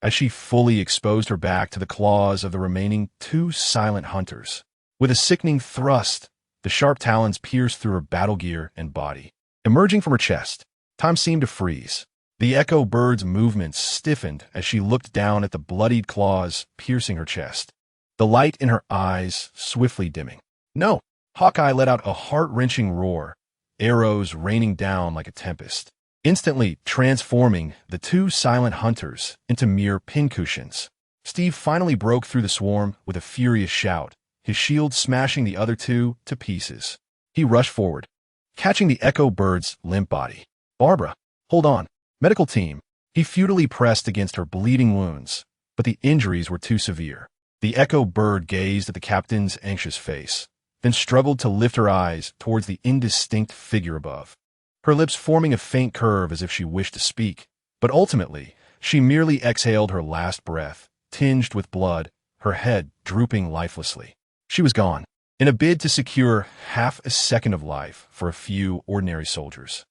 Speaker 1: as she fully exposed her back to the claws of the remaining two silent hunters. With a sickening thrust, the sharp talons pierced through her battle gear and body. Emerging from her chest, time seemed to freeze. The echo bird's movements stiffened as she looked down at the bloodied claws piercing her chest, the light in her eyes swiftly dimming. No! Hawkeye let out a heart-wrenching roar, arrows raining down like a tempest, instantly transforming the two silent hunters into mere pincushions. Steve finally broke through the swarm with a furious shout, his shield smashing the other two to pieces. He rushed forward, catching the echo bird's limp body. "Barbara, hold on. Medical team." He futilely pressed against her bleeding wounds, but the injuries were too severe. The echo bird gazed at the captain's anxious face, then struggled to lift her eyes towards the indistinct figure above, her lips forming a faint curve as if she wished to speak. But ultimately, she merely exhaled her last breath, tinged with blood, her head drooping lifelessly. She was gone, in a bid to secure half a second of life for a few ordinary soldiers.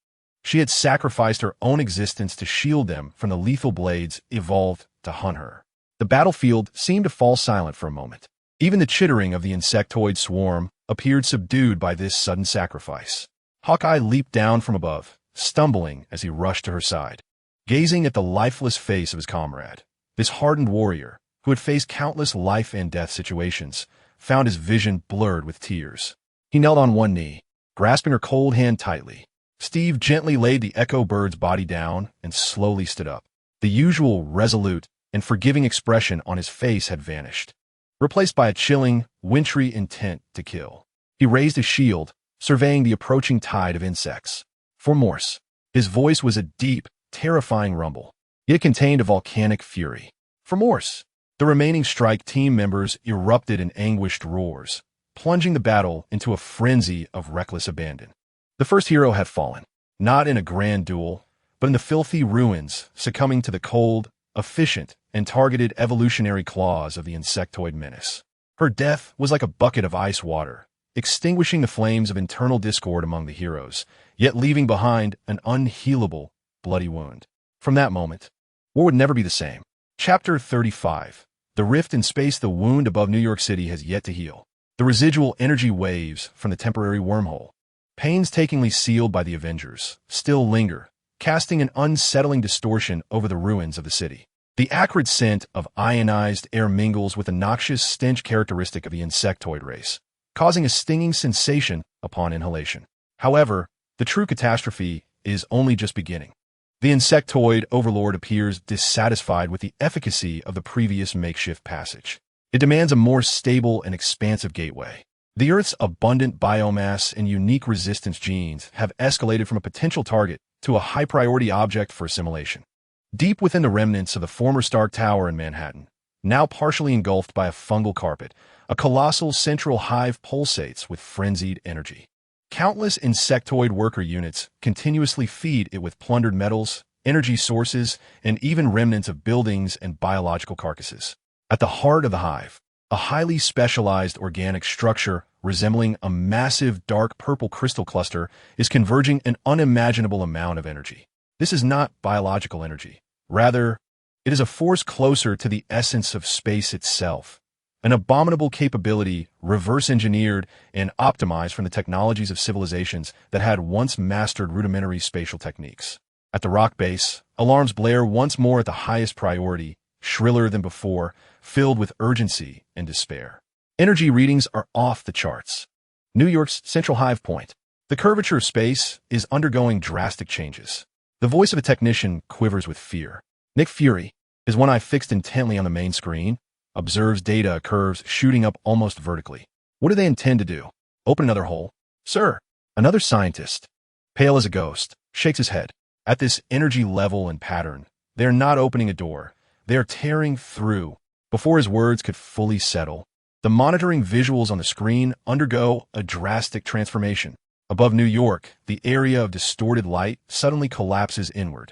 Speaker 1: She had sacrificed her own existence to shield them from the lethal blades evolved to hunt her. The battlefield seemed to fall silent for a moment. Even the chittering of the insectoid swarm appeared subdued by this sudden sacrifice. Hawkeye leaped down from above, stumbling as he rushed to her side. Gazing at the lifeless face of his comrade, this hardened warrior, who had faced countless life and death situations, found his vision blurred with tears. He knelt on one knee, grasping her cold hand tightly. Steve gently laid the echo bird's body down and slowly stood up. The usual resolute and forgiving expression on his face had vanished, replaced by a chilling, wintry intent to kill. He raised his shield, surveying the approaching tide of insects. For Morse, his voice was a deep, terrifying rumble, yet contained a volcanic fury. For Morse, the remaining strike team members erupted in anguished roars, plunging the battle into a frenzy of reckless abandon. The first hero had fallen, not in a grand duel, but in the filthy ruins, succumbing to the cold, efficient, and targeted evolutionary claws of the insectoid menace. Her death was like a bucket of ice water, extinguishing the flames of internal discord among the heroes, yet leaving behind an unhealable, bloody wound. From that moment, war would never be the same. Chapter 35. The rift in space. The wound above New York City has yet to heal. The residual energy waves from the temporary wormhole, painstakingly sealed by the Avengers, still linger, casting an unsettling distortion over the ruins of the city. The acrid scent of ionized air mingles with the noxious stench characteristic of the insectoid race, causing a stinging sensation upon inhalation. However, the true catastrophe is only just beginning. The insectoid overlord appears dissatisfied with the efficacy of the previous makeshift passage. It demands a more stable and expansive gateway. The Earth's abundant biomass and unique resistance genes have escalated from a potential target to a high-priority object for assimilation. Deep within the remnants of the former Stark Tower in Manhattan, now partially engulfed by a fungal carpet, a colossal central hive pulsates with frenzied energy. Countless insectoid worker units continuously feed it with plundered metals, energy sources, and even remnants of buildings and biological carcasses. At the heart of the hive, a highly specialized organic structure resembling a massive dark purple crystal cluster is converging an unimaginable amount of energy. This is not biological energy. Rather, it is a force closer to the essence of space itself, an abominable capability reverse-engineered and optimized from the technologies of civilizations that had once mastered rudimentary spatial techniques. At the rock base, alarms blare once more at the highest priority, shriller than before, filled with urgency and despair. Energy readings are off the charts. New York's central hive point. The curvature of space is undergoing drastic changes. The voice of a technician quivers with fear. Nick Fury, his one eye fixed intently on the main screen, observes data curves shooting up almost vertically. What do they intend to do? Open another hole? Sir, another scientist, pale as a ghost, shakes his head. At this energy level and pattern, they are not opening a door. They are tearing through. Before his words could fully settle, The monitoring visuals on the screen undergo a drastic transformation. Above New York, the area of distorted light suddenly collapses inward.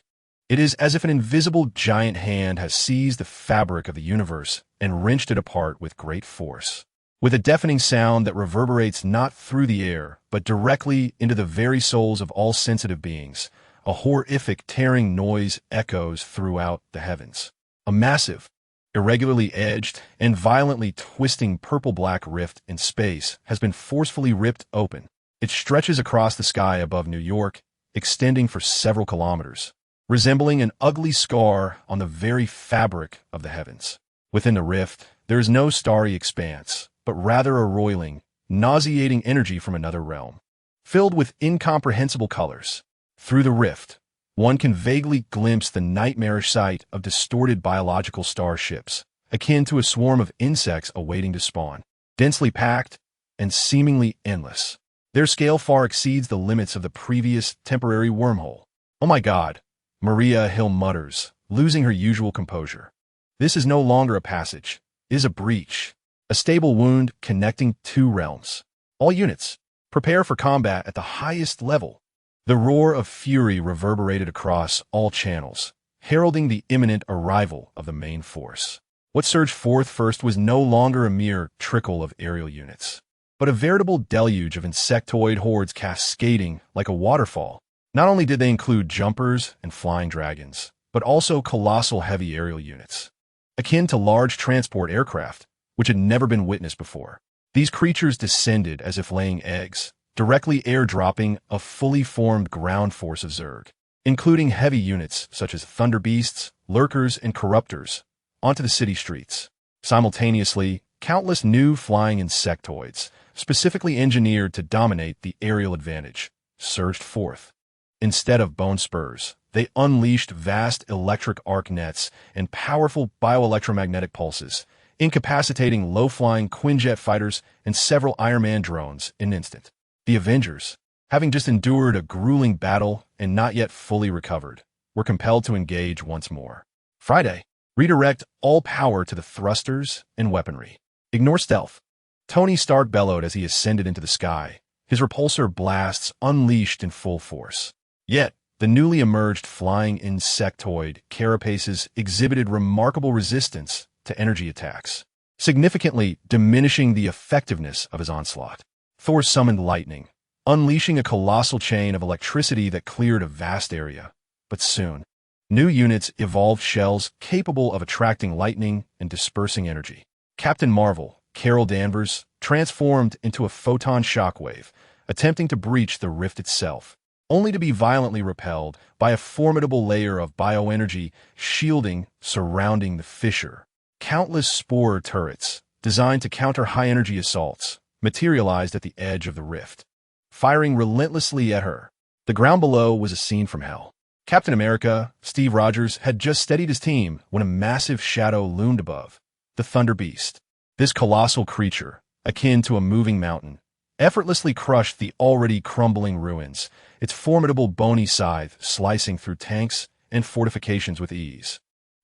Speaker 1: It is as if an invisible giant hand has seized the fabric of the universe and wrenched it apart with great force. With a deafening sound that reverberates not through the air, but directly into the very souls of all sensitive beings, a horrific tearing noise echoes throughout the heavens. A massive, irregularly edged, and violently twisting purple-black rift in space has been forcefully ripped open. It stretches across the sky above New York, extending for several kilometers, resembling an ugly scar on the very fabric of the heavens. Within the rift, there is no starry expanse, but rather a roiling, nauseating energy from another realm, filled with incomprehensible colors. Through the rift, one can vaguely glimpse the nightmarish sight of distorted biological starships, akin to a swarm of insects awaiting to spawn, densely packed and seemingly endless. Their scale far exceeds the limits of the previous temporary wormhole. "Oh my God," Maria Hill mutters, losing her usual composure. "This is no longer a passage. It is a breach. A stable wound connecting two realms. All units, prepare for combat at the highest level." The roar of fury reverberated across all channels, heralding the imminent arrival of the main force. What surged forth first was no longer a mere trickle of aerial units, but a veritable deluge of insectoid hordes cascading like a waterfall. Not only did they include jumpers and flying dragons, but also colossal heavy aerial units, akin to large transport aircraft, which had never been witnessed before. These creatures descended as if laying eggs, directly airdropping a fully formed ground force of Zerg, including heavy units such as thunder beasts, lurkers, and corruptors, onto the city streets. Simultaneously, countless new flying insectoids, specifically engineered to dominate the aerial advantage, surged forth. Instead of bone spurs, they unleashed vast electric arc nets and powerful bioelectromagnetic pulses, incapacitating low-flying Quinjet fighters and several Iron Man drones in an instant. The Avengers, having just endured a grueling battle and not yet fully recovered, were compelled to engage once more. Friday, redirect all power to the thrusters and weaponry. Ignore stealth. Tony Stark bellowed as he ascended into the sky, his repulsor blasts unleashed in full force. Yet, the newly emerged flying insectoid carapaces exhibited remarkable resistance to energy attacks, significantly diminishing the effectiveness of his onslaught. Thor summoned lightning, unleashing a colossal chain of electricity that cleared a vast area. But soon, new units evolved shells capable of attracting lightning and dispersing energy. Captain Marvel, Carol Danvers, transformed into a photon shockwave, attempting to breach the rift itself, only to be violently repelled by a formidable layer of bioenergy shielding surrounding the fissure. Countless spore turrets, designed to counter high-energy assaults, materialized at the edge of the rift, firing relentlessly at her. The ground below was a scene from hell. Captain America, Steve Rogers, had just steadied his team when a massive shadow loomed above, the Thunder Beast. This colossal creature, akin to a moving mountain, effortlessly crushed the already crumbling ruins, its formidable bony scythe slicing through tanks and fortifications with ease.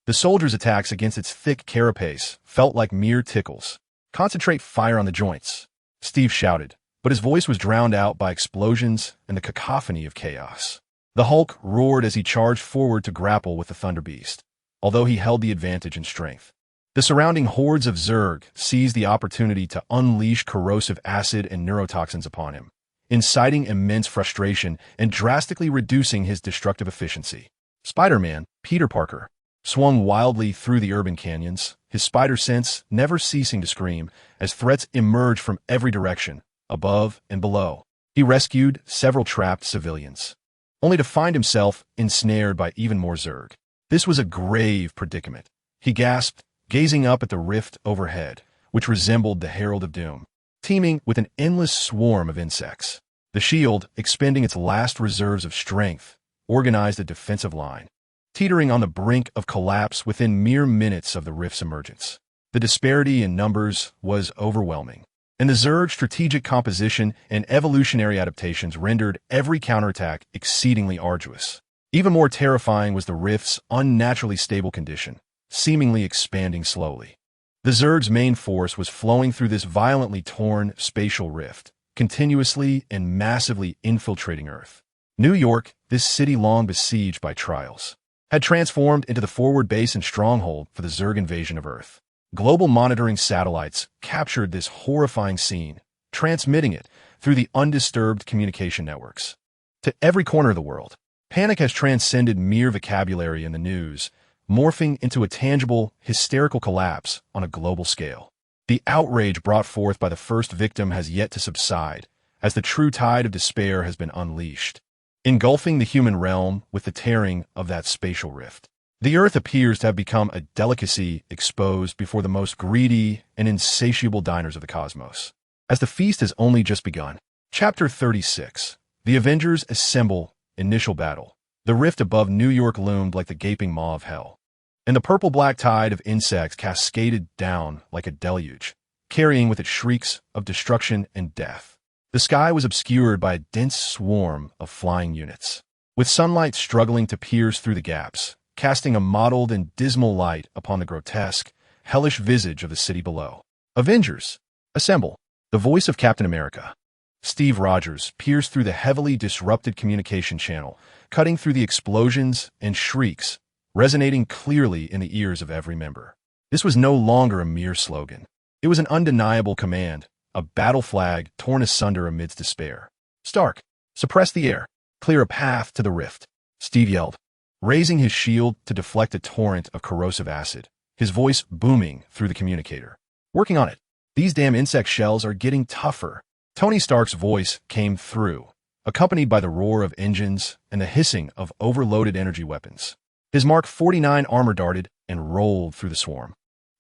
Speaker 1: The soldiers' attacks against its thick carapace felt like mere tickles. "Concentrate fire on the joints," Steve shouted, but his voice was drowned out by explosions and the cacophony of chaos. The Hulk roared as he charged forward to grapple with the Thunder Beast, although he held the advantage in strength. The surrounding hordes of Zerg seized the opportunity to unleash corrosive acid and neurotoxins upon him, inciting immense frustration and drastically reducing his destructive efficiency. Spider-Man, Peter Parker, swung wildly through the urban canyons, his spider sense never ceasing to scream as threats emerged from every direction, above and below. He rescued several trapped civilians, only to find himself ensnared by even more Zerg. This was a grave predicament. He gasped, gazing up at the rift overhead, which resembled the Herald of Doom, teeming with an endless swarm of insects. The S.H.I.E.L.D., expending its last reserves of strength, organized a defensive line, teetering on the brink of collapse within mere minutes of the rift's emergence. The disparity in numbers was overwhelming, and the Zerg strategic composition and evolutionary adaptations rendered every counterattack exceedingly arduous. Even more terrifying was the rift's unnaturally stable condition, seemingly expanding slowly. The Zerg's main force was flowing through this violently torn spatial rift, continuously and massively infiltrating Earth. New York, this city long besieged by trials, had transformed into the forward base and stronghold for the Zerg invasion of Earth. Global monitoring satellites captured this horrifying scene, transmitting it through the undisturbed communication networks to every corner of the world. Panic has transcended mere vocabulary in the news, morphing into a tangible, hysterical collapse on a global scale. The outrage brought forth by the first victim has yet to subside, as the true tide of despair has been unleashed, engulfing the human realm with the tearing of that spatial rift. The Earth appears to have become a delicacy exposed before the most greedy and insatiable diners of the cosmos. As the feast has only just begun. Chapter 36. The Avengers assemble. Initial battle. The rift above New York loomed like the gaping maw of hell, and the purple-black tide of insects cascaded down like a deluge, carrying with it shrieks of destruction and death. The sky was obscured by a dense swarm of flying units, with sunlight struggling to pierce through the gaps, casting a mottled and dismal light upon the grotesque, hellish visage of the city below. Avengers, assemble. The voice of Captain America, Steve Rogers, pierced through the heavily disrupted communication channel, cutting through the explosions and shrieks, resonating clearly in the ears of every member. This was no longer a mere slogan. It was an undeniable command, a battle flag torn asunder amidst despair. Stark, suppress the air, clear a path to the rift, Steve yelled, raising his shield to deflect a torrent of corrosive acid, his voice booming through the communicator. Working on it. These damn insect shells are getting tougher. Tony Stark's voice came through, accompanied by the roar of engines and the hissing of overloaded energy weapons. His Mark 49 armor darted and rolled through the swarm.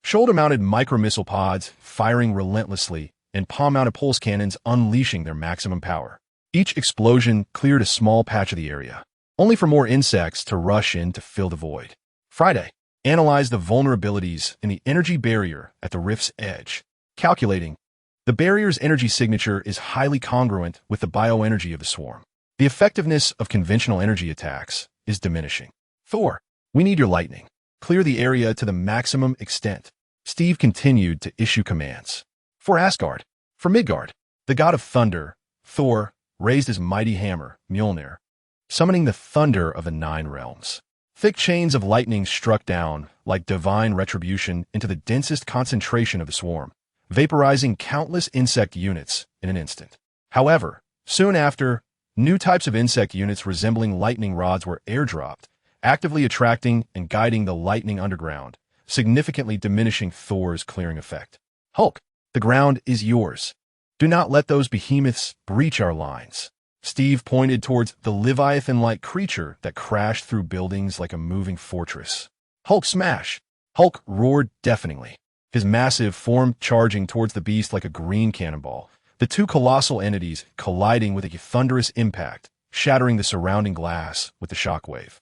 Speaker 1: Shoulder-mounted micro-missile pods firing relentlessly and palm-mounted pulse cannons unleashing their maximum power. Each explosion cleared a small patch of the area, only for more insects to rush in to fill the void. Friday, analyzed the vulnerabilities in the energy barrier at the rift's edge, calculating. The barrier's energy signature is highly congruent with the bioenergy of the swarm. The effectiveness of conventional energy attacks is diminishing. Thor, we need your lightning. Clear the area to the maximum extent. Steve continued to issue commands. For Asgard, for Midgard, the god of thunder, Thor raised his mighty hammer, Mjolnir, summoning the thunder of the 9 realms. Thick chains of lightning struck down like divine retribution into the densest concentration of the swarm, vaporizing countless insect units in an instant. However, soon after, new types of insect units resembling lightning rods were airdropped, actively attracting and guiding the lightning underground, significantly diminishing Thor's clearing effect. Hulk, the ground is yours. Do not let those behemoths breach our lines. Steve pointed towards the Leviathan-like creature that crashed through buildings like a moving fortress. Hulk smash! Hulk roared deafeningly, his massive form charging towards the beast like a green cannonball, the two colossal entities colliding with a thunderous impact, shattering the surrounding glass with the shockwave.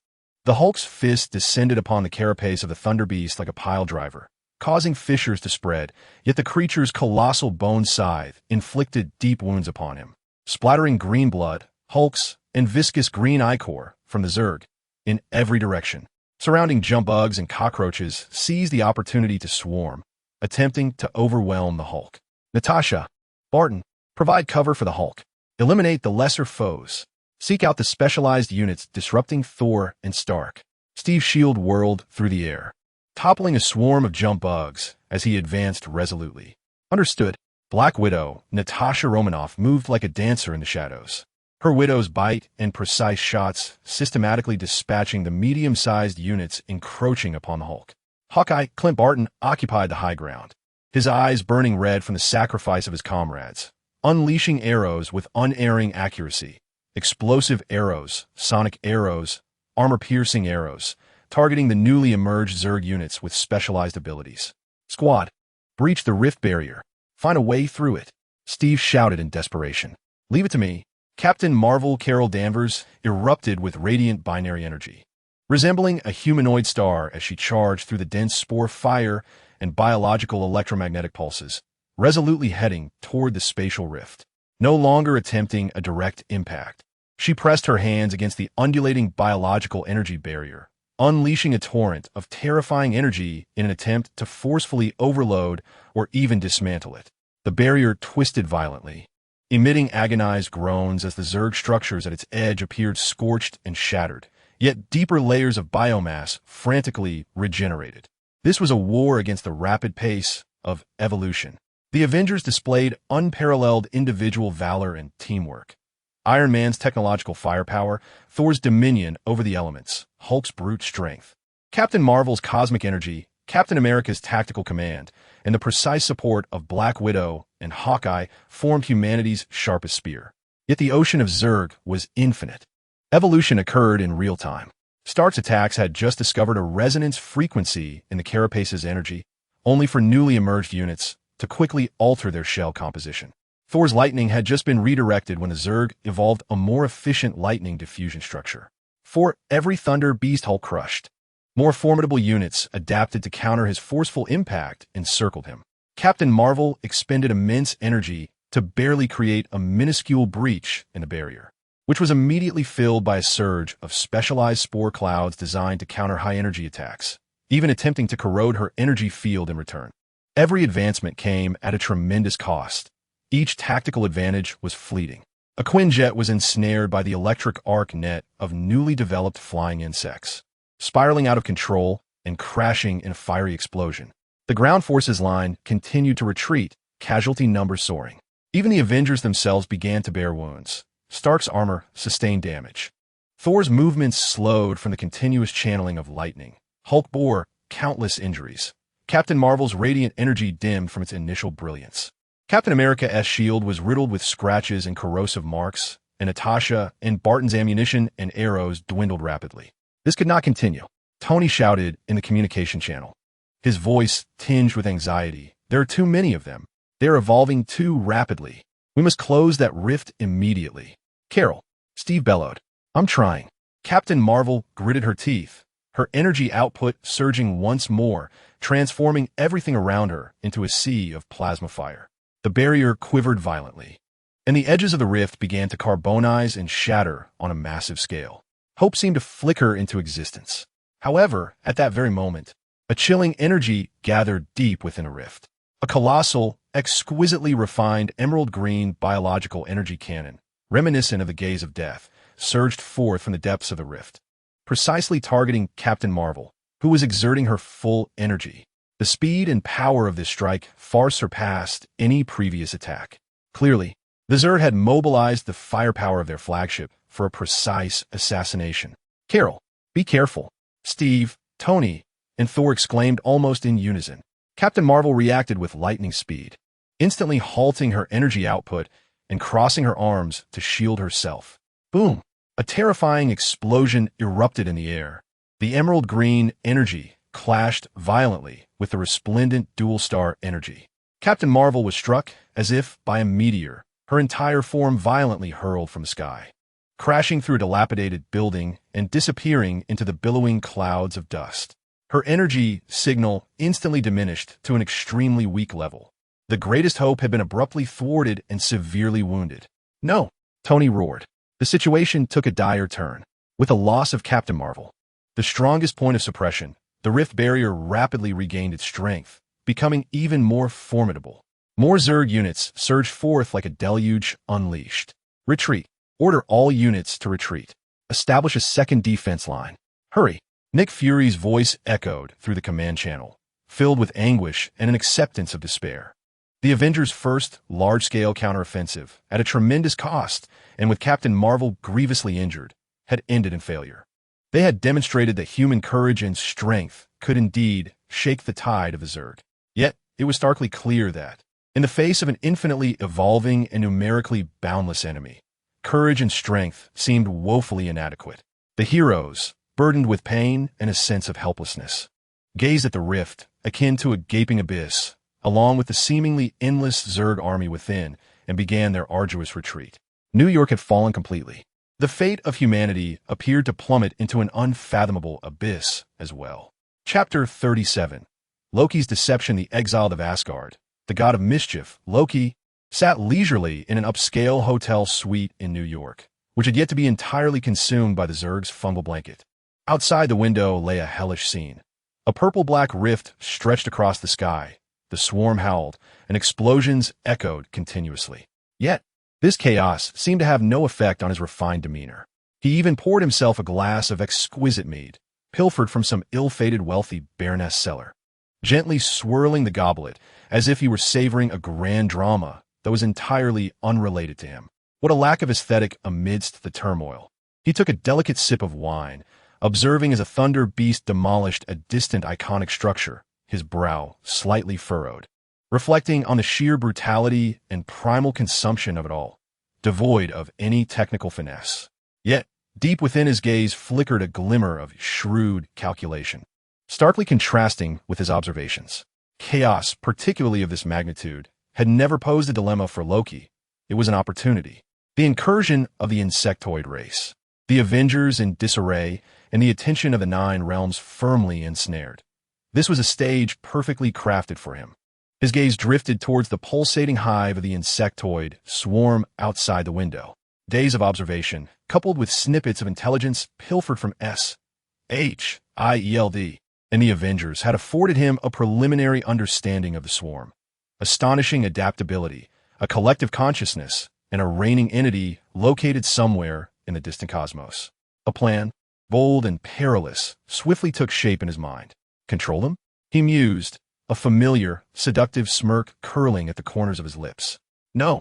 Speaker 1: The Hulk's fist descended upon the carapace of the thunder beast like a pile driver, causing fissures to spread, yet the creature's colossal bone scythe inflicted deep wounds upon him, splattering green blood, hulks, and viscous green ichor from the Zerg in every direction. Surrounding jump bugs and cockroaches seized the opportunity to swarm, attempting to overwhelm the Hulk. Natasha, Barton, provide cover for the Hulk. Eliminate the lesser foes. Seek out the specialized units disrupting Thor and Stark. Steve's shield whirled through the air, toppling a swarm of jump bugs as he advanced resolutely. Understood. Black Widow, Natasha Romanoff, moved like a dancer in the shadows, her widow's bite and precise shots systematically dispatching the medium-sized units encroaching upon the Hulk. Hawkeye, Clint Barton, occupied the high ground, his eyes burning red from the sacrifice of his comrades, unleashing arrows with unerring accuracy, explosive arrows, sonic arrows, armor-piercing arrows, targeting the newly emerged Zerg units with specialized abilities. Squad, breach the rift barrier. Find a way through it. Steve shouted in desperation. Leave it to me. Captain Marvel Carol Danvers erupted with radiant binary energy, resembling a humanoid star as she charged through the dense spore fire and biological electromagnetic pulses, resolutely heading toward the spatial rift. No longer attempting a direct impact, she pressed her hands against the undulating biological energy barrier, unleashing a torrent of terrifying energy in an attempt to forcefully overload or even dismantle it. The barrier twisted violently, emitting agonized groans as the Zerg structures at its edge appeared scorched and shattered, yet deeper layers of biomass frantically regenerated. This was a war against the rapid pace of evolution. The Avengers displayed unparalleled individual valor and teamwork. Iron Man's technological firepower, Thor's dominion over the elements, Hulk's brute strength, Captain Marvel's cosmic energy, Captain America's tactical command, and the precise support of Black Widow and Hawkeye formed humanity's sharpest spear. Yet the ocean of Zerg was infinite. Evolution occurred in real time. Stark's attacks had just discovered a resonance frequency in the carapace's energy, only for newly emerged units to quickly alter their shell composition. Thor's lightning had just been redirected when the Zerg evolved a more efficient lightning diffusion structure. For every Thunder Beast Hulk crushed, more formidable units adapted to counter his forceful impact encircled him. Captain Marvel expended immense energy to barely create a minuscule breach in the barrier, which was immediately filled by a surge of specialized spore clouds designed to counter high-energy attacks, even attempting to corrode her energy field in return. Every advancement came at a tremendous cost. Each tactical advantage was fleeting. A Quinjet was ensnared by the electric arc net of newly developed flying insects, spiraling out of control and crashing in a fiery explosion. The ground forces line continued to retreat, casualty numbers soaring. Even the Avengers themselves began to bear wounds. Stark's armor sustained damage. Thor's movements slowed from the continuous channeling of lightning. Hulk bore countless injuries. Captain Marvel's radiant energy dimmed from its initial brilliance. Captain America S.H.I.E.L.D. was riddled with scratches and corrosive marks, and Natasha and Barton's ammunition and arrows dwindled rapidly. This could not continue. Tony shouted in the communication channel, his voice tinged with anxiety. There are too many of them. They're evolving too rapidly. We must close that rift immediately. Carol, Steve bellowed. I'm trying. Captain Marvel gritted her teeth, her energy output surging once more, transforming everything around her into a sea of plasma fire. The barrier quivered violently, and the edges of the rift began to carbonize and shatter on a massive scale. Hope seemed to flicker into existence. However, at that very moment, a chilling energy gathered deep within a rift. A colossal, exquisitely refined emerald-green biological energy cannon, reminiscent of the gaze of death, surged forth from the depths of the rift, precisely targeting Captain Marvel, who was exerting her full energy. The speed and power of this strike far surpassed any previous attack. Clearly, the Zerg had mobilized the firepower of their flagship for a precise assassination. Carol, be careful. Steve, Tony, and Thor exclaimed almost in unison. Captain Marvel reacted with lightning speed, instantly halting her energy output and crossing her arms to shield herself. Boom! A terrifying explosion erupted in the air. The emerald green energy clashed violently with the resplendent dual-star energy. Captain Marvel was struck as if by a meteor, her entire form violently hurled from the sky, crashing through a dilapidated building and disappearing into the billowing clouds of dust. Her energy signal instantly diminished to an extremely weak level. The greatest hope had been abruptly thwarted and severely wounded. No, Tony roared. The situation took a dire turn. With the loss of Captain Marvel, the strongest point of suppression, the rift barrier rapidly regained its strength, becoming even more formidable. More Zerg units surged forth like a deluge unleashed. Retreat. Order all units to retreat. Establish a second defense line. Hurry. Nick Fury's voice echoed through the command channel, filled with anguish and an acceptance of despair. The Avengers' first large-scale counteroffensive, at a tremendous cost, and with Captain Marvel grievously injured, had ended in failure. They had demonstrated that human courage and strength could indeed shake the tide of the Zerg. Yet, it was starkly clear that, in the face of an infinitely evolving and numerically boundless enemy, courage and strength seemed woefully inadequate. The heroes, burdened with pain and a sense of helplessness, gazed at the rift, akin to a gaping abyss, along with the seemingly endless Zerg army within, and began their arduous retreat. New York had fallen completely. The fate of humanity appeared to plummet into an unfathomable abyss as well. Chapter 37. Loki's Deception. The exiled of Asgard, the god of mischief, Loki, sat leisurely in an upscale hotel suite in New York, which had yet to be entirely consumed by the Zerg's fungal blanket. Outside the window lay a hellish scene. A purple-black rift stretched across the sky. The swarm howled, and explosions echoed continuously. Yet, this chaos seemed to have no effect on his refined demeanor. He even poured himself a glass of exquisite mead, pilfered from some ill-fated wealthy baroness cellar, gently swirling the goblet as if he were savoring a grand drama that was entirely unrelated to him. What a lack of aesthetic amidst the turmoil. He took a delicate sip of wine, observing as a thunder beast demolished a distant iconic structure, his brow slightly furrowed, reflecting on the sheer brutality and primal consumption of it all, devoid of any technical finesse. Yet, deep within his gaze flickered a glimmer of shrewd calculation, starkly contrasting with his observations. Chaos, particularly of this magnitude, had never posed a dilemma for Loki. It was an opportunity. The incursion of the insectoid race, the Avengers in disarray, and the attention of the Nine Realms firmly ensnared. This was a stage perfectly crafted for him. His gaze drifted towards the pulsating hive of the insectoid swarm outside the window. Days of observation, coupled with snippets of intelligence pilfered from S.H.I.E.L.D. and the Avengers, had afforded him a preliminary understanding of the swarm. Astonishing adaptability, a collective consciousness, and a reigning entity located somewhere in the distant cosmos. A plan, bold and perilous, swiftly took shape in his mind. Control them? He mused, a familiar, seductive smirk curling at the corners of his lips. No,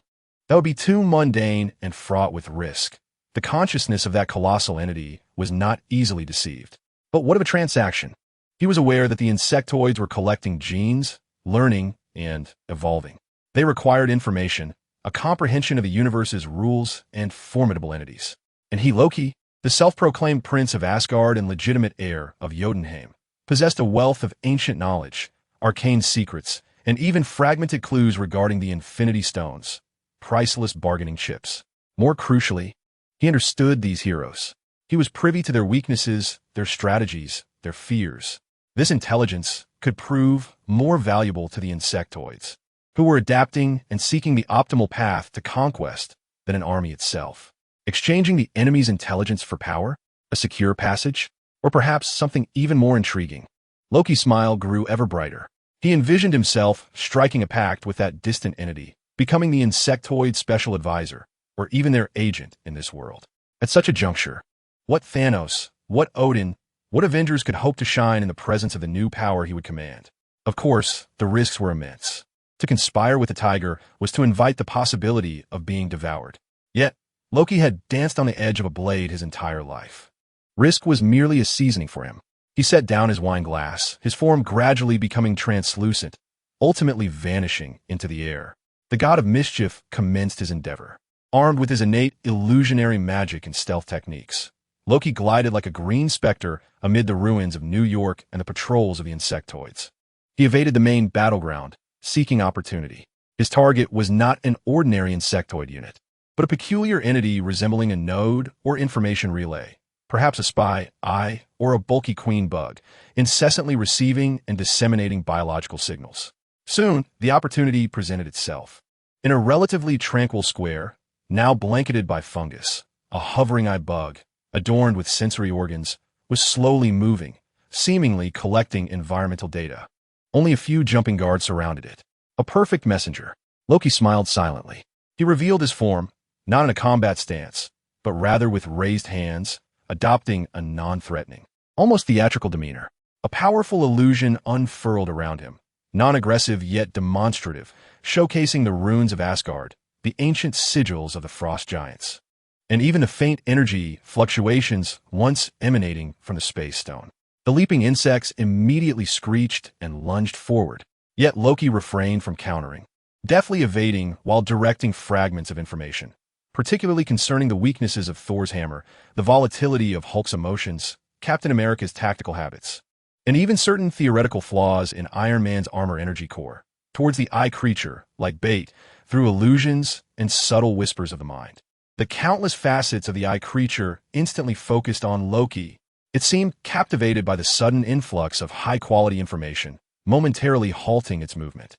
Speaker 1: that would be too mundane and fraught with risk. The consciousness of that colossal entity was not easily deceived. But what of a transaction? He was aware that the insectoids were collecting genes, learning, and evolving. They required information, a comprehension of the universe's rules and formidable entities. And he, Loki, the self-proclaimed prince of Asgard and legitimate heir of Jotunheim, possessed a wealth of ancient knowledge, arcane secrets, and even fragmented clues regarding the Infinity Stones, priceless bargaining chips. More crucially, he understood these heroes. He was privy to their weaknesses, their strategies, their fears. This intelligence could prove more valuable to the insectoids, who were adapting and seeking the optimal path to conquest than an army itself. Exchanging the enemy's intelligence for power, a secure passage, or perhaps something even more intriguing. Loki's smile grew ever brighter. He envisioned himself striking a pact with that distant entity, becoming the insectoid special advisor, or even their agent in this world. At such a juncture, what Thanos, what Odin, what Avengers could hope to shine in the presence of the new power he would command? Of course, the risks were immense. To conspire with the tiger was to invite the possibility of being devoured. Yet, Loki had danced on the edge of a blade his entire life. Risk was merely a seasoning for him. He set down his wine glass, his form gradually becoming translucent, ultimately vanishing into the air. The god of mischief commenced his endeavor. Armed with his innate illusionary magic and stealth techniques, Loki glided like a green specter amid the ruins of New York and the patrols of the insectoids. He evaded the main battleground, seeking opportunity. His target was not an ordinary insectoid unit, but a peculiar entity resembling a node or information relay, perhaps a spy eye or a bulky queen bug, incessantly receiving and disseminating biological signals. Soon, the opportunity presented itself. In a relatively tranquil square, now blanketed by fungus, a hovering eye bug, adorned with sensory organs, was slowly moving, seemingly collecting environmental data. Only a few jumping guards surrounded it. A perfect messenger. Loki smiled silently. He revealed his form, not in a combat stance, but rather with raised hands, adopting a non-threatening, almost theatrical demeanor. A powerful illusion unfurled around him, non-aggressive yet demonstrative, showcasing the runes of Asgard, the ancient sigils of the frost giants, and even the faint energy fluctuations once emanating from the space stone. The leaping insects immediately screeched and lunged forward, yet Loki refrained from countering, deftly evading while directing fragments of information, particularly concerning the weaknesses of Thor's hammer, the volatility of Hulk's emotions, Captain America's tactical habits, and even certain theoretical flaws in Iron Man's armor energy core, towards the eye creature, like bait, through illusions and subtle whispers of the mind. The countless facets of the eye creature instantly focused on Loki. It seemed captivated by the sudden influx of high-quality information, momentarily halting its movement.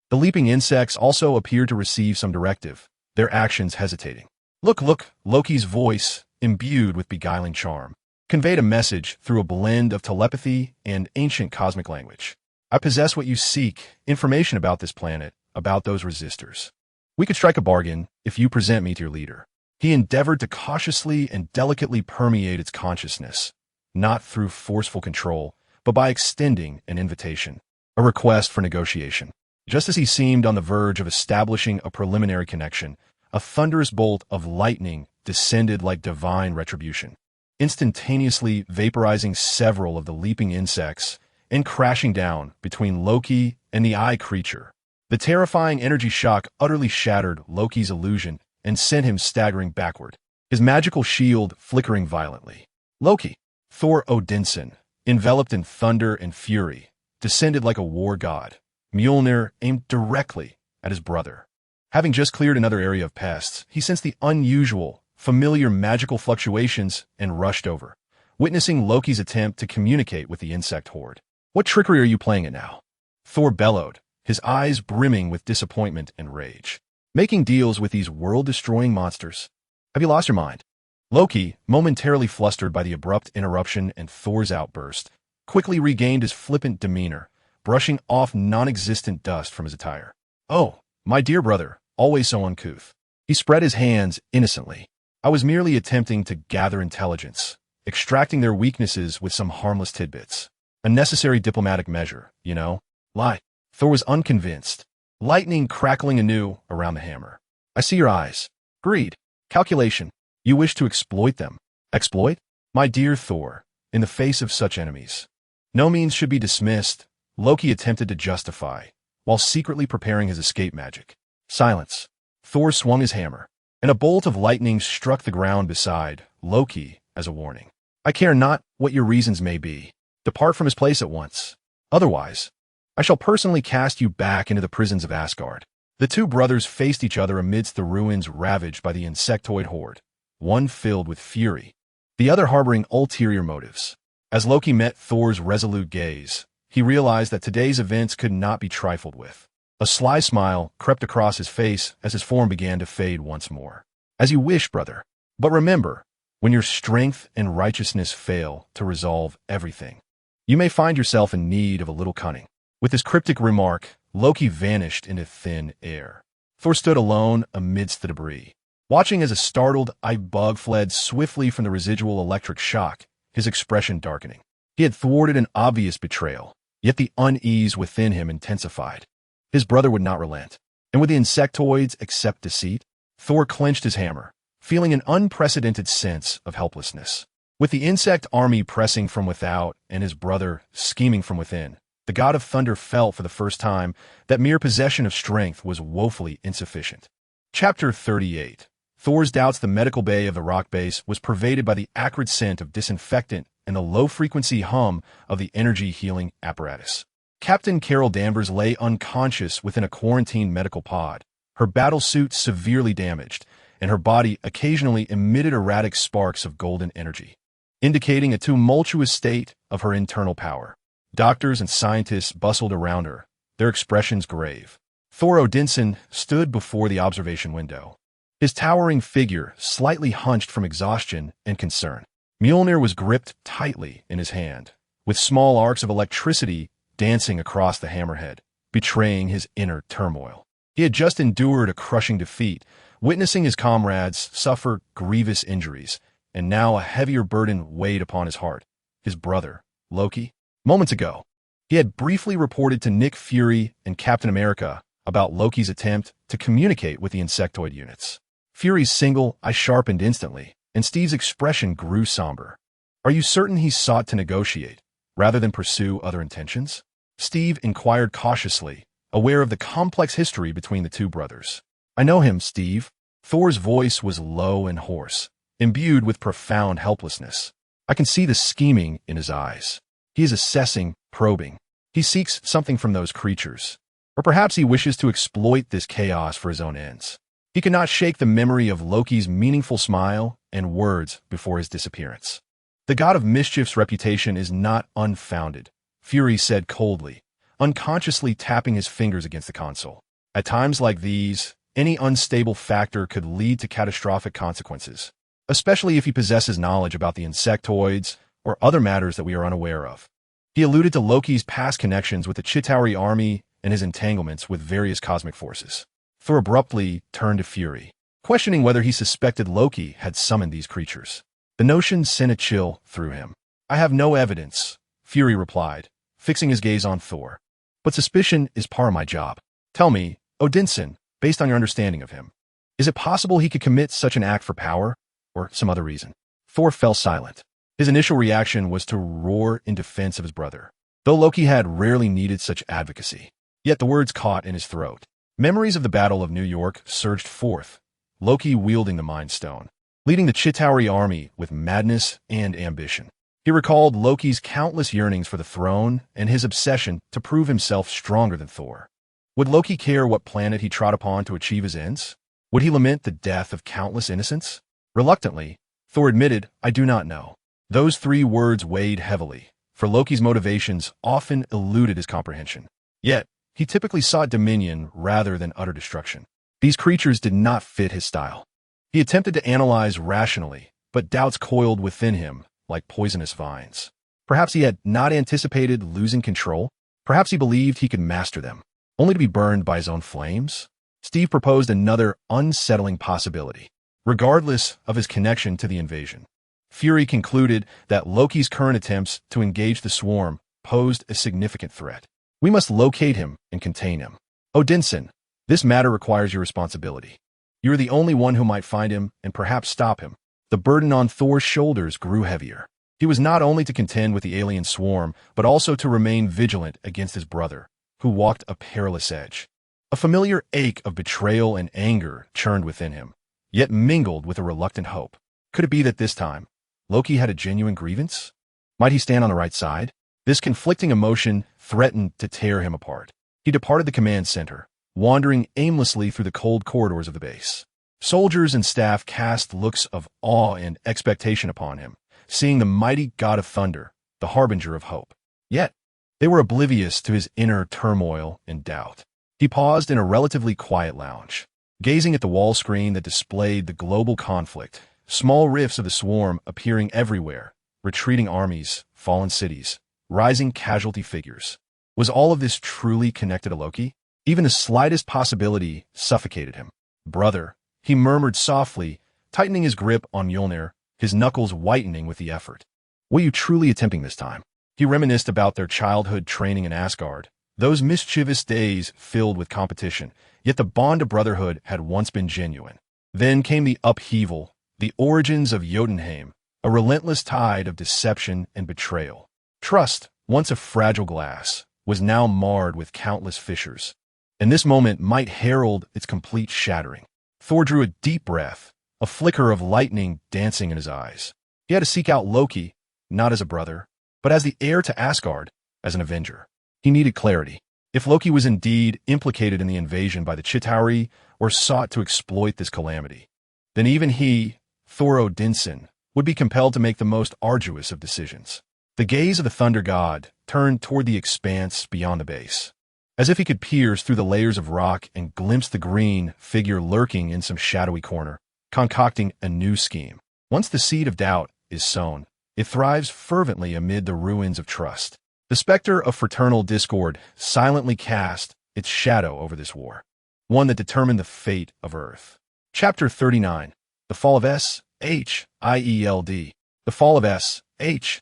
Speaker 1: The leaping insects also appeared to receive some directive, their actions hesitating. Look, Loki's voice imbued with beguiling charm. conveyed a message through a blend of telepathy and ancient cosmic language. I possess what you seek, information about this planet, about those resistors. We could strike a bargain if you present me to your leader. He endeavored to cautiously and delicately permeate its consciousness, not through forceful control, but by extending an invitation, a request for negotiation. Just as he seemed on the verge of establishing a preliminary connection, a thunderous bolt of lightning descended like divine retribution, instantaneously vaporizing several of the leaping insects and crashing down between Loki and the eye creature. The terrifying energy shock utterly shattered Loki's illusion and sent him staggering backward, his magical shield flickering violently. Loki, Thor Odinson, enveloped in thunder and fury, descended like a war god. Mjolnir aimed directly at his brother. Having just cleared another area of pests, he sensed the unusual, familiar magical fluctuations and rushed over, witnessing Loki's attempt to communicate with the insect horde. "What trickery are you playing at now?" Thor bellowed, his eyes brimming with disappointment and rage. "Making deals with these world-destroying monsters? Have you lost your mind?" Loki, momentarily flustered by the abrupt interruption and Thor's outburst, quickly regained his flippant demeanor, brushing off non-existent dust from his attire. "Oh, my dear brother, always so uncouth." He spread his hands innocently. "I was merely attempting to gather intelligence, extracting their weaknesses with some harmless tidbits. A necessary diplomatic measure, you know." "Lie." Thor was unconvinced, lightning crackling anew around the hammer. "I see your eyes. Greed. Calculation. You wish to exploit them." "Exploit? My dear Thor, in the face of such enemies, no means should be dismissed," Loki attempted to justify, while secretly preparing his escape magic. "Silence." Thor swung his hammer, and a bolt of lightning struck the ground beside Loki as a warning. "I care not what your reasons may be. Depart from his place at once. Otherwise, I shall personally cast you back into the prisons of Asgard." The two brothers faced each other amidst the ruins ravaged by the insectoid horde, one filled with fury, the other harboring ulterior motives. As Loki met Thor's resolute gaze, he realized that today's events could not be trifled with. A sly smile crept across his face as his form began to fade once more. "As you wish, brother. But remember, when your strength and righteousness fail to resolve everything, you may find yourself in need of a little cunning." With this cryptic remark, Loki vanished into thin air. Thor stood alone amidst the debris, watching as a startled bug fled swiftly from the residual electric shock, his expression darkening. He had thwarted an obvious betrayal, yet the unease within him intensified. His brother would not relent, and would the insectoids accept deceit? Thor clenched his hammer, feeling an unprecedented sense of helplessness. With the insect army pressing from without and his brother scheming from within, the god of thunder felt for the first time that mere possession of strength was woefully insufficient. Chapter 38. Thor's doubts. The medical bay of the rock base was pervaded by the acrid scent of disinfectant and the low-frequency hum of the energy-healing apparatus. Captain Carol Danvers lay unconscious within a quarantined medical pod, her battle suit severely damaged, and her body occasionally emitted erratic sparks of golden energy, indicating a tumultuous state of her internal power. Doctors and scientists bustled around her, their expressions grave. Thor Odinson stood before the observation window, his towering figure slightly hunched from exhaustion and concern. Mjolnir was gripped tightly in his hand, with small arcs of electricity dancing across the hammerhead, betraying his inner turmoil. He had just endured a crushing defeat, witnessing his comrades suffer grievous injuries, and now a heavier burden weighed upon his heart. His brother, Loki. Moments ago, he had briefly reported to Nick Fury and Captain America about Loki's attempt to communicate with the insectoid units. Fury's single eye sharpened instantly, and Steve's expression grew somber. "Are you certain he sought to negotiate, rather than pursue other intentions?" Steve inquired cautiously, aware of the complex history between the two brothers. "I know him, Steve." Thor's voice was low and hoarse, imbued with profound helplessness. "I can see the scheming in his eyes. He is assessing, probing. He seeks something from those creatures. Or perhaps he wishes to exploit this chaos for his own ends." He could not shake the memory of Loki's meaningful smile and words before his disappearance. "The god of mischief's reputation is not unfounded," Fury said coldly, unconsciously tapping his fingers against the console. "At times like these, any unstable factor could lead to catastrophic consequences. especially if he possesses knowledge about the insectoids or other matters that we are unaware of. He alluded to Loki's past connections with the Chitauri army and his entanglements with various cosmic forces. Thor abruptly turned to fury, questioning whether he suspected Loki had summoned these creatures. The notion sent a chill through him. "I have no evidence," Fury replied, fixing his gaze on Thor. "But suspicion is part of my job. Tell me, Odinson, based on your understanding of him, is it possible he could commit such an act for power, or some other reason?" Thor fell silent. His initial reaction was to roar in defense of his brother, though Loki had rarely needed such advocacy. Yet the words caught in his throat. Memories of the Battle of New York surged forth, Loki wielding the Mind Stone, leading the Chitauri army with madness and ambition. He recalled Loki's countless yearnings for the throne and his obsession to prove himself stronger than Thor. Would Loki care what planet he trod upon to achieve his ends? Would he lament the death of countless innocents? Reluctantly, Thor admitted, "I do not know." Those 3 words weighed heavily, for Loki's motivations often eluded his comprehension. Yet, he typically sought dominion rather than utter destruction. These creatures did not fit his style. He attempted to analyze rationally, but doubts coiled within him like poisonous vines. Perhaps he had not anticipated losing control. Perhaps he believed he could master them, only to be burned by his own flames. Steve proposed another unsettling possibility, regardless of his connection to the invasion. Fury concluded that Loki's current attempts to engage the swarm posed a significant threat. "We must locate him and contain him. Odinson, this matter requires your responsibility. You are the only one who might find him and perhaps stop him." The burden on Thor's shoulders grew heavier. He was not only to contend with the alien swarm, but also to remain vigilant against his brother, who walked a perilous edge. A familiar ache of betrayal and anger churned within him, yet mingled with a reluctant hope. Could it be that this time, Loki had a genuine grievance? Might he stand on the right side? This conflicting emotion threatened to tear him apart. He departed the command center, wandering aimlessly through the cold corridors of the base. Soldiers and staff cast looks of awe and expectation upon him, seeing the mighty god of thunder, the harbinger of hope. Yet, they were oblivious to his inner turmoil and doubt. He paused in a relatively quiet lounge, gazing at the wall screen that displayed the global conflict, small rifts of the swarm appearing everywhere, retreating armies, fallen cities, rising casualty figures. Was all of this truly connected to Loki? Even the slightest possibility suffocated him. "Brother," he murmured softly, tightening his grip on Mjolnir, his knuckles whitening with the effort. "Were you truly attempting this time?" He reminisced about their childhood training in Asgard, those mischievous days filled with competition, yet the bond of brotherhood had once been genuine. Then came the upheaval, the origins of Jotunheim, a relentless tide of deception and betrayal. Trust, once a fragile glass, was now marred with countless fissures, and this moment might herald its complete shattering. Thor drew a deep breath, a flicker of lightning dancing in his eyes. He had to seek out Loki, not as a brother, but as the heir to Asgard, as an avenger. He needed clarity. If Loki was indeed implicated in the invasion by the Chitauri or sought to exploit this calamity, then even he, Thor Odinson, would be compelled to make the most arduous of decisions. The gaze of the thunder god turned toward the expanse beyond the base, as if he could pierce through the layers of rock and glimpse the green figure lurking in some shadowy corner, concocting a new scheme. Once the seed of doubt is sown, it thrives fervently amid the ruins of trust. The specter of fraternal discord silently cast its shadow over this war, one that determined the fate of Earth. Chapter 39. The Fall of S.H.I.E.L.D. The Fall of S.H.I.E.L.D.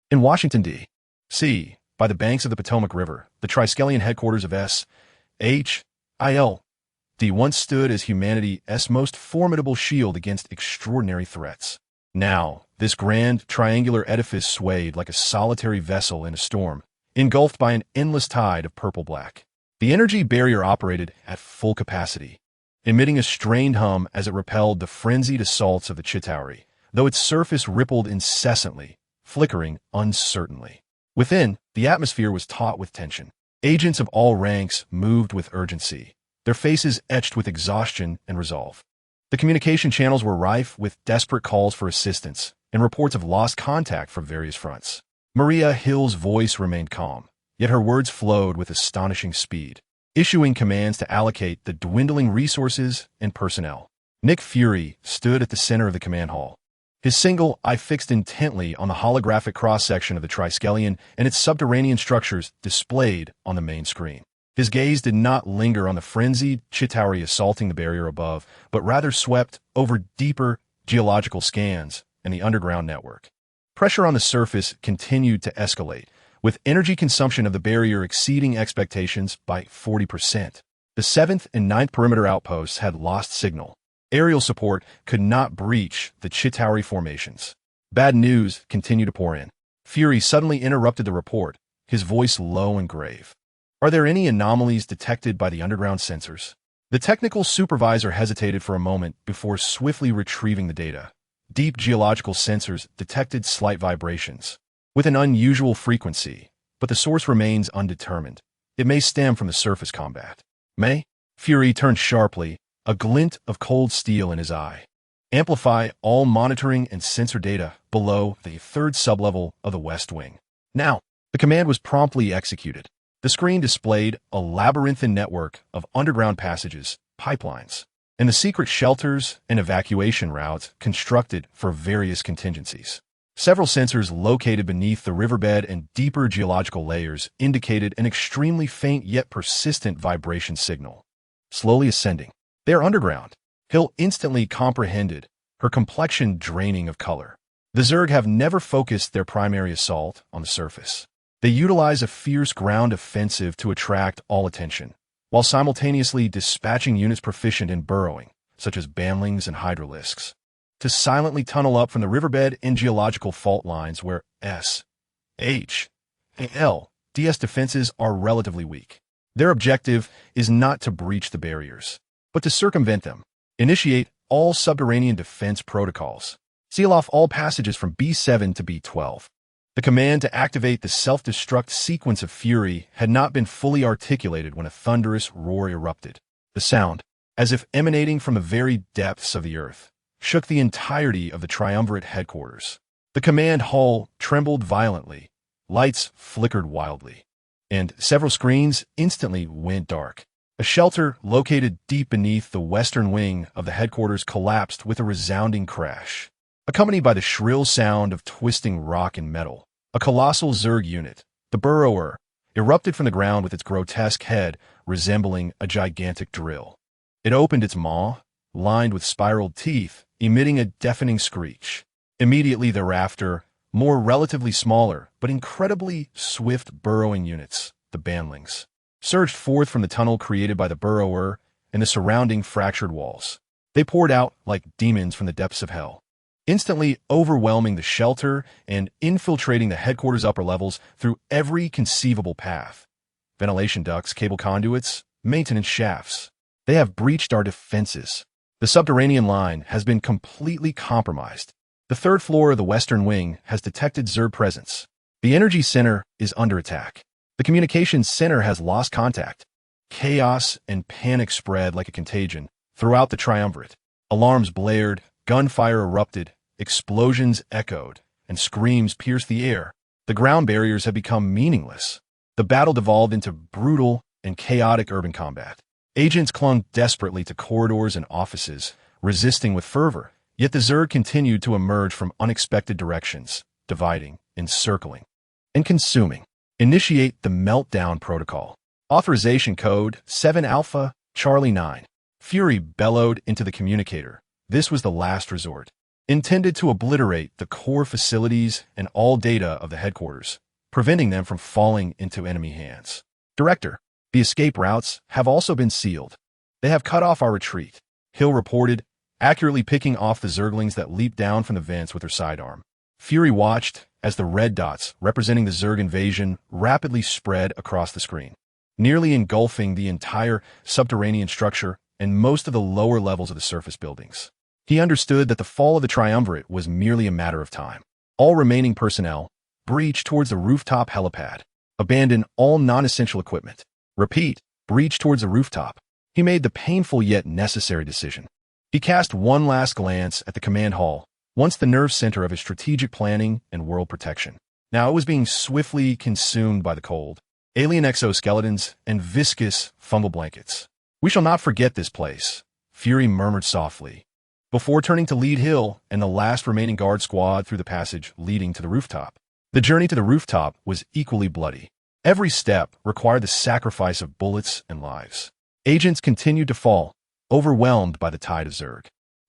Speaker 1: In Washington, D.C., by the banks of the Potomac River, the Triskelion headquarters of S.H.I.E.L.D. once stood as humanity's most formidable shield against extraordinary threats. Now, this grand, triangular edifice swayed like a solitary vessel in a storm, engulfed by an endless tide of purple-black. The energy barrier operated at full capacity, emitting a strained hum as it repelled the frenzied assaults of the Chitauri, though its surface rippled incessantly, flickering uncertainly. Within, the atmosphere was taut with tension. Agents of all ranks moved with urgency, their faces etched with exhaustion and resolve. The communication channels were rife with desperate calls for assistance and reports of lost contact from various fronts. Maria Hill's voice remained calm, yet her words flowed with astonishing speed, issuing commands to allocate the dwindling resources and personnel. Nick Fury stood at the center of the command hall. His single eye fixed intently on the holographic cross-section of the Triskelion and its subterranean structures displayed on the main screen. His gaze did not linger on the frenzied Chitauri assaulting the barrier above, but rather swept over deeper geological scans and the underground network. Pressure on the surface continued to escalate, with energy consumption of the barrier exceeding expectations by 40%. The 7th and 9th perimeter outposts had lost signal. Aerial support could not breach the Chitauri formations. Bad news continued to pour in. Fury suddenly interrupted the report, his voice low and grave. Are there any anomalies detected by the underground sensors? The technical supervisor hesitated for a moment before swiftly retrieving the data. Deep geological sensors detected slight vibrations, with an unusual frequency, but the source remains undetermined. It may stem from the surface combat. May? Fury turned sharply, a glint of cold steel in his eye. Amplify all monitoring and sensor data below the 3rd sublevel of the West Wing. Now, the command was promptly executed. The screen displayed a labyrinthine network of underground passages, pipelines, and the secret shelters and evacuation routes constructed for various contingencies. Several sensors located beneath the riverbed and deeper geological layers indicated an extremely faint yet persistent vibration signal. Slowly ascending. They are underground. Hill instantly comprehended, her complexion draining of color. The Zerg have never focused their primary assault on the surface. They utilize a fierce ground offensive to attract all attention, while simultaneously dispatching units proficient in burrowing, such as banlings and hydralisks, to silently tunnel up from the riverbed and geological fault lines where S.H.I.E.L.D defenses are relatively weak. Their objective is not to breach the barriers, but to circumvent them. Initiate all subterranean defense protocols. Seal off all passages from B7 to B12. The command to activate the self-destruct sequence of Fury had not been fully articulated when a thunderous roar erupted. The sound, as if emanating from the very depths of the earth, shook the entirety of the triumvirate headquarters. The command hall trembled violently, lights flickered wildly, and several screens instantly went dark. A shelter located deep beneath the western wing of the headquarters collapsed with a resounding crash, accompanied by the shrill sound of twisting rock and metal. A colossal Zerg unit, the Burrower, erupted from the ground with its grotesque head resembling a gigantic drill. It opened its maw, lined with spiraled teeth, emitting a deafening screech. Immediately thereafter, more relatively smaller but incredibly swift burrowing units, the Banlings, surged forth from the tunnel created by the Burrower and the surrounding fractured walls. They poured out like demons from the depths of hell, instantly overwhelming the shelter and infiltrating the headquarters upper levels through every conceivable path. Ventilation ducts, cable conduits, maintenance shafts. They have breached our defenses. The subterranean line has been completely compromised. The 3rd floor of the western wing has detected Zerg presence. The energy center is under attack. The communications center has lost contact. Chaos and panic spread like a contagion throughout the triumvirate. Alarms blared, gunfire erupted, explosions echoed, and screams pierced the air. The ground barriers have become meaningless. The battle devolved into brutal and chaotic urban combat. Agents clung desperately to corridors and offices, resisting with fervor, yet the Zerg continued to emerge from unexpected directions, dividing, encircling, and consuming. Initiate the Meltdown Protocol. Authorization code 7 Alpha Charlie 9. Fury bellowed into the communicator. This was the last resort, intended to obliterate the core facilities and all data of the headquarters, preventing them from falling into enemy hands. Director, the escape routes have also been sealed. They have cut off our retreat, Hill reported, accurately picking off the Zerglings that leaped down from the vents with her sidearm. Fury watched as the red dots representing the Zerg invasion rapidly spread across the screen, nearly engulfing the entire subterranean structure and most of the lower levels of the surface buildings. He understood that the fall of the triumvirate was merely a matter of time. All remaining personnel breach towards the rooftop helipad. Abandon all non-essential equipment. Repeat, breach towards the rooftop. He made the painful yet necessary decision. He cast one last glance at the command hall, once the nerve center of his strategic planning and world protection. Now it was being swiftly consumed by the cold, alien exoskeletons, and viscous fungal blankets. We shall not forget this place, Fury murmured softly, before turning to lead Hill and the last remaining guard squad through the passage leading to the rooftop. The journey to the rooftop was equally bloody. Every step required the sacrifice of bullets and lives. Agents continued to fall, overwhelmed by the tide of Zerg.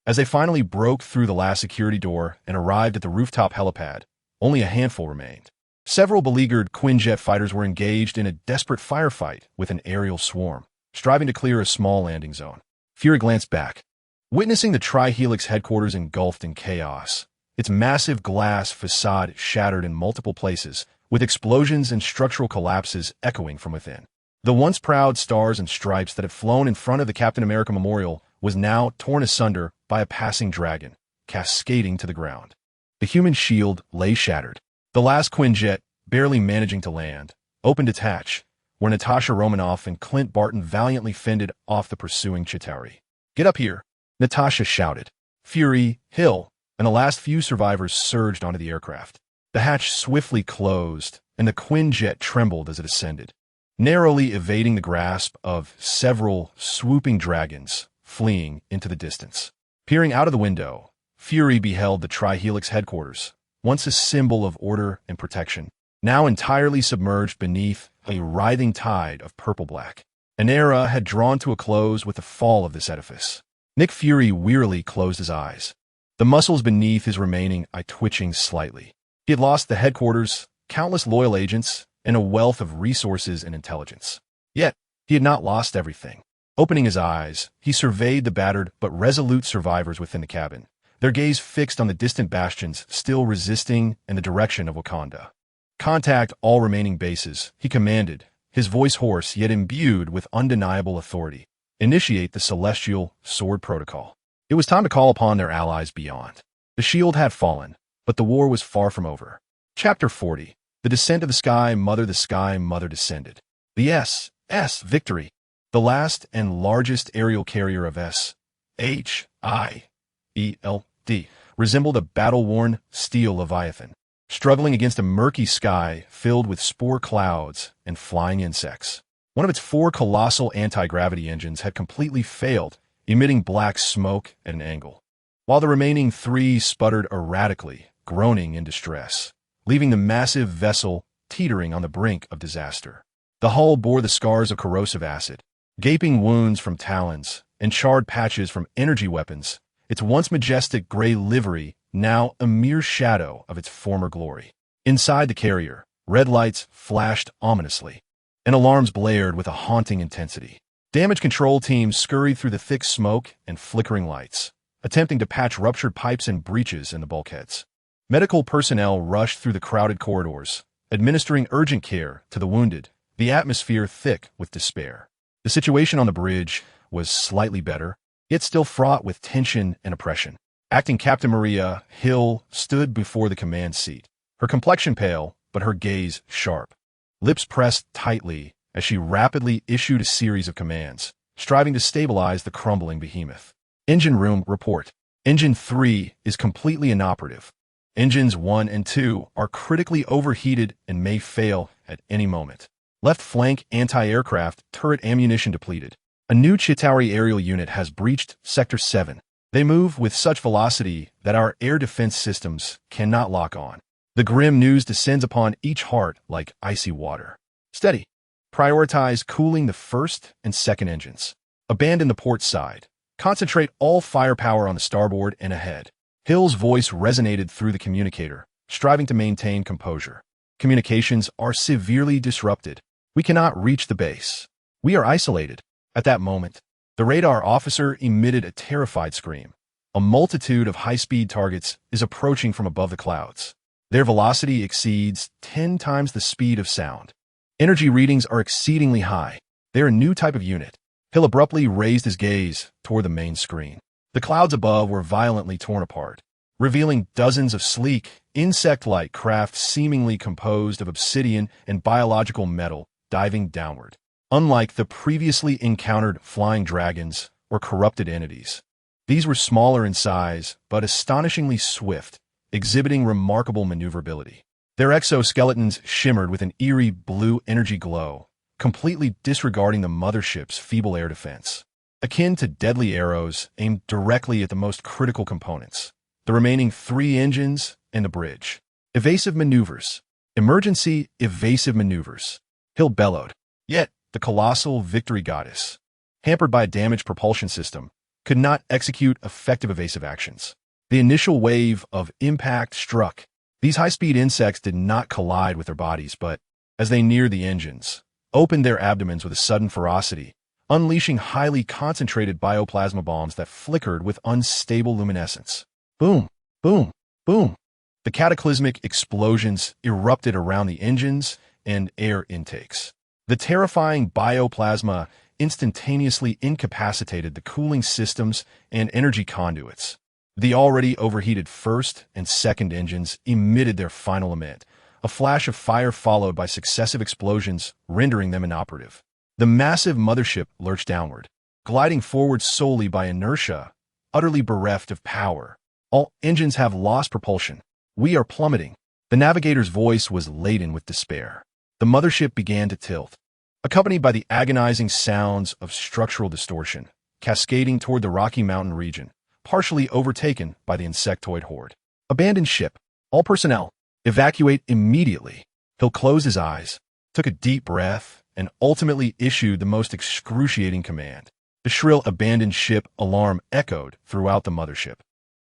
Speaker 1: As they finally broke through the last security door and arrived at the rooftop helipad, only a handful remained. Several beleaguered Quinjet fighters were engaged in a desperate firefight with an aerial swarm, striving to clear a small landing zone. Fury glanced back, witnessing the Tri-Helix headquarters engulfed in chaos, its massive glass facade shattered in multiple places, with explosions and structural collapses echoing from within. The once proud stars and stripes that had flown in front of the Captain America Memorial was now torn asunder by a passing dragon, cascading to the ground. The human shield lay shattered. The last Quinjet, barely managing to land, opened its hatch, where Natasha Romanoff and Clint Barton valiantly fended off the pursuing Chitauri. "Get up here," Natasha shouted. Fury, Hill, and the last few survivors surged onto the aircraft. The hatch swiftly closed, and the Quinjet trembled as it ascended, narrowly evading the grasp of several swooping dragons fleeing into the distance. Peering out of the window, Fury beheld the Tri-Helix headquarters, once a symbol of order and protection, now entirely submerged beneath a writhing tide of purple-black. An era had drawn to a close with the fall of this edifice. Nick Fury wearily closed his eyes, the muscles beneath his remaining eye twitching slightly. He had lost the headquarters, countless loyal agents, and a wealth of resources and intelligence. Yet, he had not lost everything. Opening his eyes, he surveyed the battered but resolute survivors within the cabin, their gaze fixed on the distant bastions still resisting in the direction of Wakanda. "Contact all remaining bases," he commanded, his voice hoarse yet imbued with undeniable authority. "Initiate the Celestial Sword Protocol." It was time to call upon their allies beyond. The shield had fallen, but the war was far from over. Chapter 40. The Descent of the Sky Mother descended. The S.S. Victory, the last and largest aerial carrier of S.H.I.E.L.D, resembled a battle-worn steel leviathan, struggling against a murky sky filled with spore clouds and flying insects. One of its 4 colossal anti-gravity engines had completely failed, emitting black smoke at an angle, while the remaining 3 sputtered erratically, groaning in distress, leaving the massive vessel teetering on the brink of disaster. The hull bore the scars of corrosive acid, gaping wounds from talons, and charred patches from energy weapons, its once majestic gray livery now a mere shadow of its former glory. Inside the carrier, red lights flashed ominously, and alarms blared with a haunting intensity. Damage control teams scurried through the thick smoke and flickering lights, attempting to patch ruptured pipes and breaches in the bulkheads. Medical personnel rushed through the crowded corridors, administering urgent care to the wounded, the atmosphere thick with despair. The situation on the bridge was slightly better, yet still fraught with tension and oppression. Acting Captain Maria Hill stood before the command seat, her complexion pale, but her gaze sharp, lips pressed tightly as she rapidly issued a series of commands, striving to stabilize the crumbling behemoth. Engine room report. Engine 3 is completely inoperative. Engines 1 and 2 are critically overheated and may fail at any moment. Left flank anti-aircraft turret ammunition depleted. A new Chitauri aerial unit has breached Sector 7. They move with such velocity that our air defense systems cannot lock on. The grim news descends upon each heart like icy water. Steady. Prioritize cooling the first and second engines. Abandon the port side. Concentrate all firepower on the starboard and ahead. Hill's voice resonated through the communicator, striving to maintain composure. Communications are severely disrupted. We cannot reach the base. We are isolated. At that moment, the radar officer emitted a terrified scream. A multitude of high-speed targets is approaching from above the clouds. Their velocity exceeds 10 times the speed of sound. Energy readings are exceedingly high. They're a new type of unit. Hill abruptly raised his gaze toward the main screen. The clouds above were violently torn apart, revealing dozens of sleek, insect-like craft seemingly composed of obsidian and biological metal diving downward. Unlike the previously encountered flying dragons or corrupted entities, these were smaller in size but astonishingly swift, exhibiting remarkable maneuverability. Their exoskeletons shimmered with an eerie blue energy glow, completely disregarding the mothership's feeble air defense. akin to deadly arrows aimed directly at the most critical components, the remaining 3 engines and the bridge. Evasive maneuvers. Emergency evasive maneuvers. S.H.I.E.L.D bellowed. Yet, the colossal victory goddess, hampered by a damaged propulsion system, could not execute effective evasive actions. The initial wave of impact struck. These high-speed insects did not collide with their bodies, but, as they neared the engines, opened their abdomens with a sudden ferocity, unleashing highly concentrated bioplasma bombs that flickered with unstable luminescence. Boom, boom, boom. The cataclysmic explosions erupted around the engines and air intakes. The terrifying bioplasma instantaneously incapacitated the cooling systems and energy conduits. The already overheated first and second engines emitted their final emit, a flash of fire followed by successive explosions, rendering them inoperative. The massive mothership lurched downward, gliding forward solely by inertia, utterly bereft of power. All engines have lost propulsion. We are plummeting. The navigator's voice was laden with despair. The mothership began to tilt, accompanied by the agonizing sounds of structural distortion, cascading toward the Rocky Mountain region, partially overtaken by the insectoid horde. Abandon ship. All personnel, evacuate immediately. He'll close his eyes, took a deep breath, and ultimately issued the most excruciating command. The shrill abandoned ship alarm echoed throughout the mothership.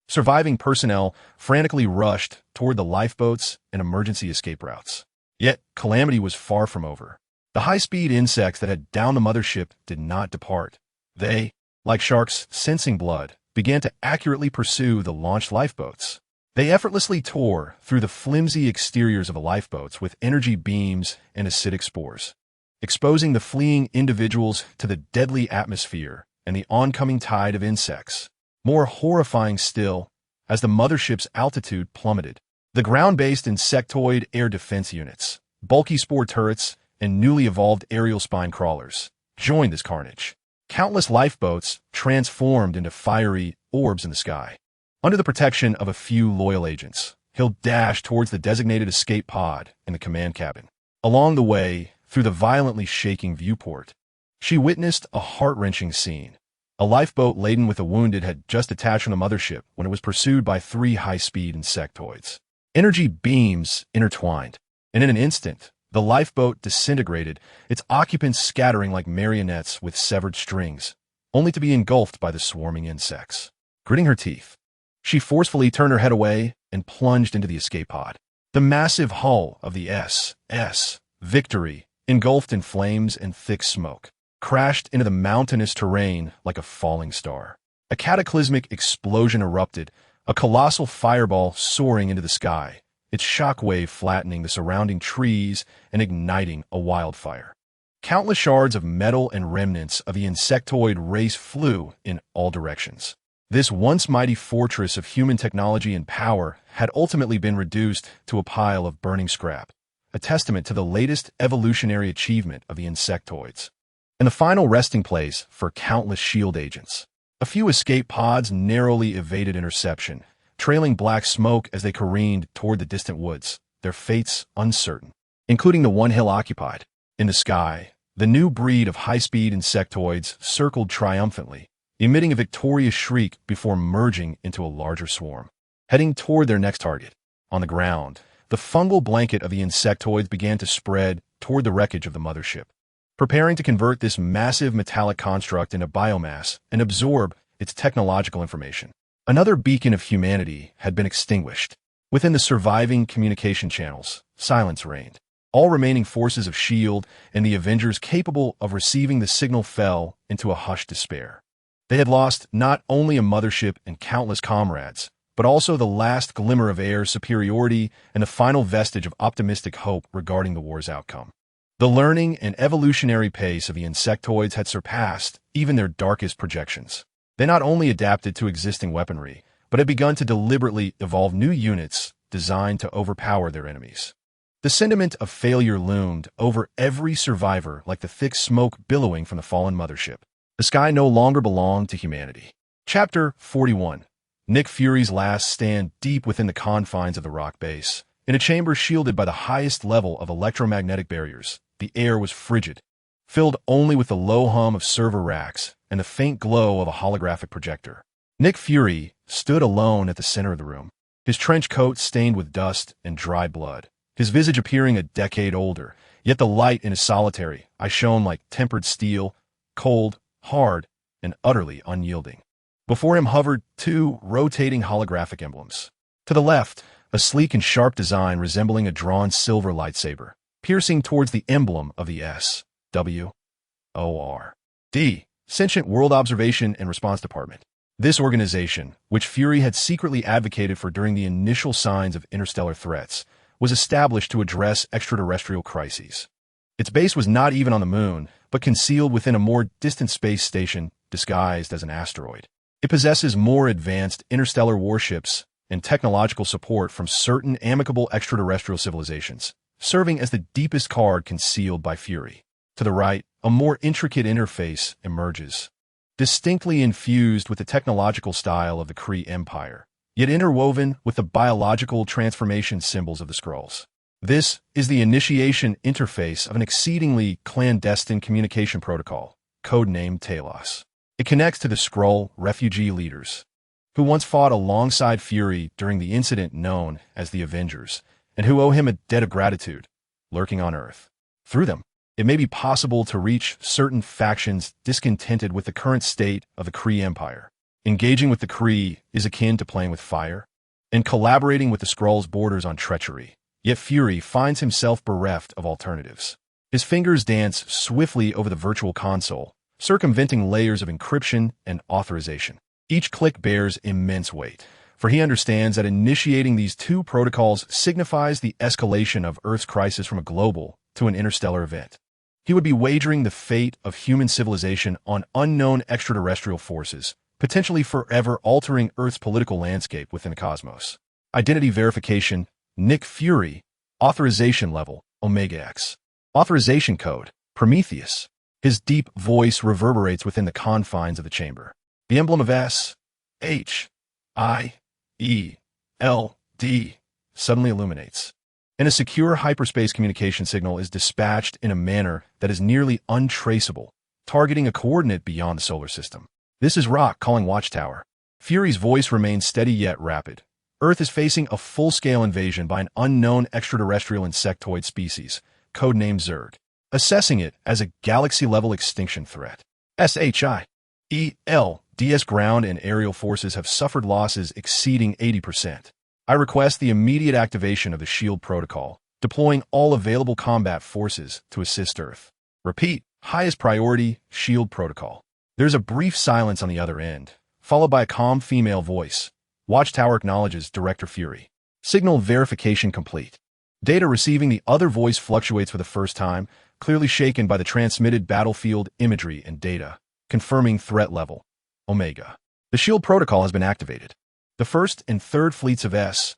Speaker 1: Surviving personnel frantically rushed toward the lifeboats and emergency escape routes. Yet, calamity was far from over. The high-speed insects that had downed the mothership did not depart. They, like sharks sensing blood, began to accurately pursue the launched lifeboats. They effortlessly tore through the flimsy exteriors of the lifeboats with energy beams and acidic spores, exposing the fleeing individuals to the deadly atmosphere and the oncoming tide of insects. More horrifying still, as the mothership's altitude plummeted, the ground-based insectoid air defense units, bulky spore turrets, and newly evolved aerial spine crawlers joined this carnage. Countless lifeboats transformed into fiery orbs in the sky. Under the protection of a few loyal agents, he'll dash towards the designated escape pod in the command cabin. Along the way, through the violently shaking viewport, she witnessed a heart-wrenching scene. A lifeboat laden with the wounded had just detached from the mothership when it was pursued by 3 high-speed insectoids. Energy beams intertwined, and in an instant, the lifeboat disintegrated, its occupants scattering like marionettes with severed strings, only to be engulfed by the swarming insects. Gritting her teeth, she forcefully turned her head away and plunged into the escape pod. The massive hull of the S.S. Victory, engulfed in flames and thick smoke, crashed into the mountainous terrain like a falling star. A cataclysmic explosion erupted, a colossal fireball soaring into the sky, its shockwave flattening the surrounding trees and igniting a wildfire. Countless shards of metal and remnants of the insectoid race flew in all directions. This once mighty fortress of human technology and power had ultimately been reduced to a pile of burning scrap, a testament to the latest evolutionary achievement of the insectoids, and the final resting place for countless S.H.I.E.L.D. agents. A few escape pods narrowly evaded interception, trailing black smoke as they careened toward the distant woods, their fates uncertain, including the one hill occupied. In the sky, the new breed of high-speed insectoids circled triumphantly, emitting a victorious shriek before merging into a larger swarm, heading toward their next target. On the ground, the fungal blanket of the insectoids began to spread toward the wreckage of the mothership, preparing to convert this massive metallic construct into biomass and absorb its technological information. Another beacon of humanity had been extinguished. Within the surviving communication channels, silence reigned. All remaining forces of S.H.I.E.L.D. and the Avengers capable of receiving the signal fell into a hushed despair. They had lost not only a mothership and countless comrades, but also the last glimmer of air superiority and the final vestige of optimistic hope regarding the war's outcome. The learning and evolutionary pace of the insectoids had surpassed even their darkest projections. They not only adapted to existing weaponry, but had begun to deliberately evolve new units designed to overpower their enemies. The sentiment of failure loomed over every survivor like the thick smoke billowing from the fallen mothership. The sky no longer belonged to humanity. Chapter 41. Nick Fury's last stand deep within the confines of the rock base. In a chamber shielded by the highest level of electromagnetic barriers, the air was frigid, filled only with the low hum of server racks and the faint glow of a holographic projector. Nick Fury stood alone at the center of the room, his trench coat stained with dust and dried blood, his visage appearing a decade older, yet the light in his solitary eye shone like tempered steel, cold, hard, and utterly unyielding. Before him hovered two rotating holographic emblems. To the left, a sleek and sharp design resembling a drawn silver lightsaber, piercing towards the emblem of the S.H.I.E.L.D, Sentient World Observation and Response Department. This organization, which Fury had secretly advocated for during the initial signs of interstellar threats, was established to address extraterrestrial crises. Its base was not even on the moon, but concealed within a more distant space station disguised as an asteroid. It possesses more advanced interstellar warships and technological support from certain amicable extraterrestrial civilizations, serving as the deepest card concealed by Fury. To the right, a more intricate interface emerges, distinctly infused with the technological style of the Kree Empire, yet interwoven with the biological transformation symbols of the Skrulls. This is the initiation interface of an exceedingly clandestine communication protocol, codenamed Talos. It connects to the Skrull refugee leaders, who once fought alongside Fury during the incident known as the Avengers, and who owe him a debt of gratitude, lurking on Earth. Through them, it may be possible to reach certain factions discontented with the current state of the Kree Empire. Engaging with the Kree is akin to playing with fire, and collaborating with the Skrulls borders on treachery. Yet Fury finds himself bereft of alternatives. His fingers dance swiftly over the virtual console, circumventing layers of encryption and authorization. Each click bears immense weight, for he understands that initiating these two protocols signifies the escalation of Earth's crisis from a global to an interstellar event. He would be wagering the fate of human civilization on unknown extraterrestrial forces, potentially forever altering Earth's political landscape within the cosmos. Identity verification, Nick Fury, authorization level, Omega X. Authorization code, Prometheus. His deep voice reverberates within the confines of the chamber. The emblem of S.H.I.E.L.D suddenly illuminates, and a secure hyperspace communication signal is dispatched in a manner that is nearly untraceable, targeting a coordinate beyond the solar system. This is Rock calling Watchtower. Fury's voice remains steady yet rapid. Earth is facing a full-scale invasion by an unknown extraterrestrial insectoid species, codenamed Zerg, assessing it as a galaxy-level extinction threat. S.H.I.E.L.D's ground and aerial forces have suffered losses exceeding 80%. I request the immediate activation of the S.H.I.E.L.D. protocol, deploying all available combat forces to assist Earth. Repeat, highest priority, S.H.I.E.L.D. protocol. There's a brief silence on the other end, followed by a calm female voice. Watchtower acknowledges Director Fury. Signal verification complete. Data receiving the other voice fluctuates for the first time, clearly shaken by the transmitted battlefield imagery and data, confirming threat level, Omega. The S.H.I.E.L.D. protocol has been activated. The first and third fleets of S.H.I.E.L.D.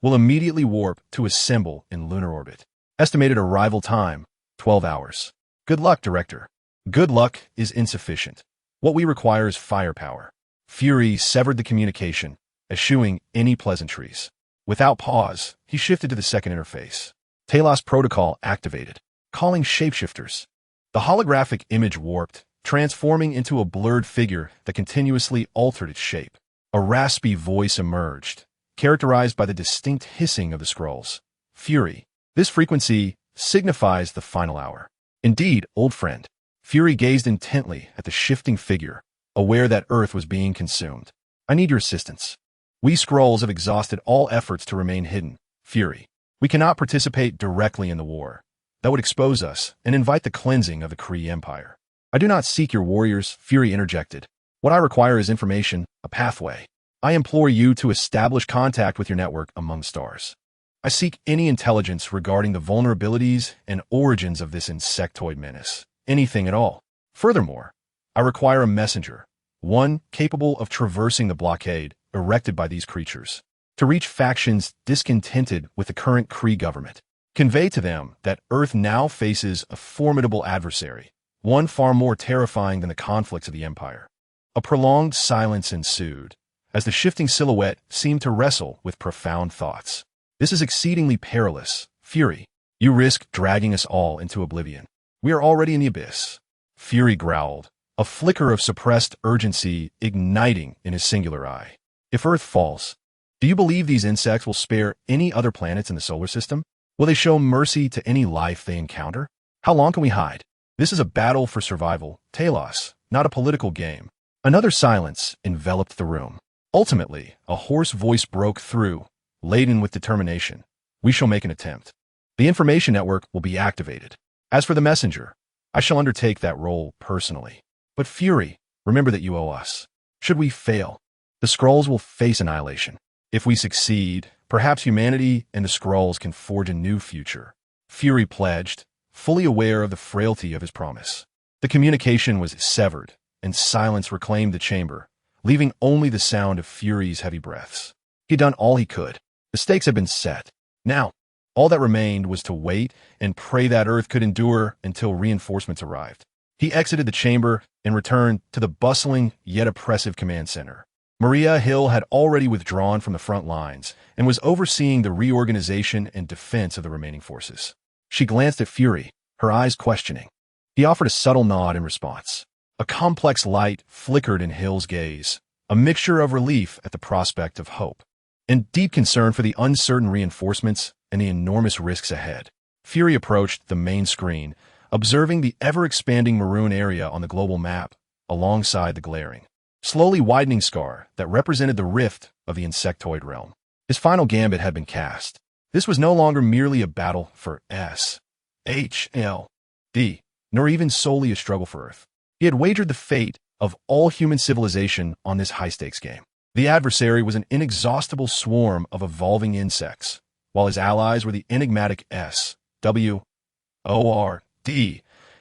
Speaker 1: will immediately warp to assemble in lunar orbit. Estimated arrival time, 12 hours. Good luck, Director. Good luck is insufficient. What we require is firepower. Fury severed the communication, eschewing any pleasantries. Without pause, he shifted to the second interface. Talos protocol activated. Calling shapeshifters. The holographic image warped, transforming into a blurred figure that continuously altered its shape. A raspy voice emerged, characterized by the distinct hissing of the Skrulls. Fury. This frequency signifies the final hour. Indeed, old friend. Fury gazed intently at the shifting figure, aware that Earth was being consumed. I need your assistance. We Skrulls have exhausted all efforts to remain hidden. Fury. We cannot participate directly in the war. That would expose us and invite the cleansing of the Kree Empire. I do not seek your warriors, Fury interjected. What I require is information, a pathway. I implore you to establish contact with your network among stars. I seek any intelligence regarding the vulnerabilities and origins of this insectoid menace. Anything at all. Furthermore, I require a messenger, one capable of traversing the blockade erected by these creatures, to reach factions discontented with the current Kree government. Convey to them that Earth now faces a formidable adversary, one far more terrifying than the conflicts of the Empire. A prolonged silence ensued, as the shifting silhouette seemed to wrestle with profound thoughts. This is exceedingly perilous, Fury. You risk dragging us all into oblivion. We are already in the abyss. Fury growled, a flicker of suppressed urgency igniting in his singular eye. If Earth falls, do you believe these insects will spare any other planets in the solar system? Will they show mercy to any life they encounter? How long can we hide? This is a battle for survival, Talos, not a political game. Another silence enveloped the room. Ultimately, a hoarse voice broke through, laden with determination. We shall make an attempt. The information network will be activated. As for the messenger, I shall undertake that role personally. But Fury, remember that you owe us. Should we fail, the Skrulls will face annihilation. If we succeed, perhaps humanity and the Skrulls can forge a new future. Fury pledged, fully aware of the frailty of his promise. The communication was severed, and silence reclaimed the chamber, leaving only the sound of Fury's heavy breaths. He had done all he could. The stakes had been set. Now, all that remained was to wait and pray that Earth could endure until reinforcements arrived. He exited the chamber and returned to the bustling yet oppressive command center. Maria Hill had already withdrawn from the front lines and was overseeing the reorganization and defense of the remaining forces. She glanced at Fury, her eyes questioning. He offered a subtle nod in response. A complex light flickered in Hill's gaze, a mixture of relief at the prospect of hope, and deep concern for the uncertain reinforcements and the enormous risks ahead. Fury approached the main screen, observing the ever-expanding maroon area on the global map alongside the glaring, slowly widening scar that represented the rift of the insectoid realm. His final gambit had been cast. This was no longer merely a battle for S.H.I.E.L.D, nor even solely a struggle for Earth. He had wagered the fate of all human civilization on this high-stakes game. The adversary was an inexhaustible swarm of evolving insects, while his allies were the enigmatic S.W.O.R.D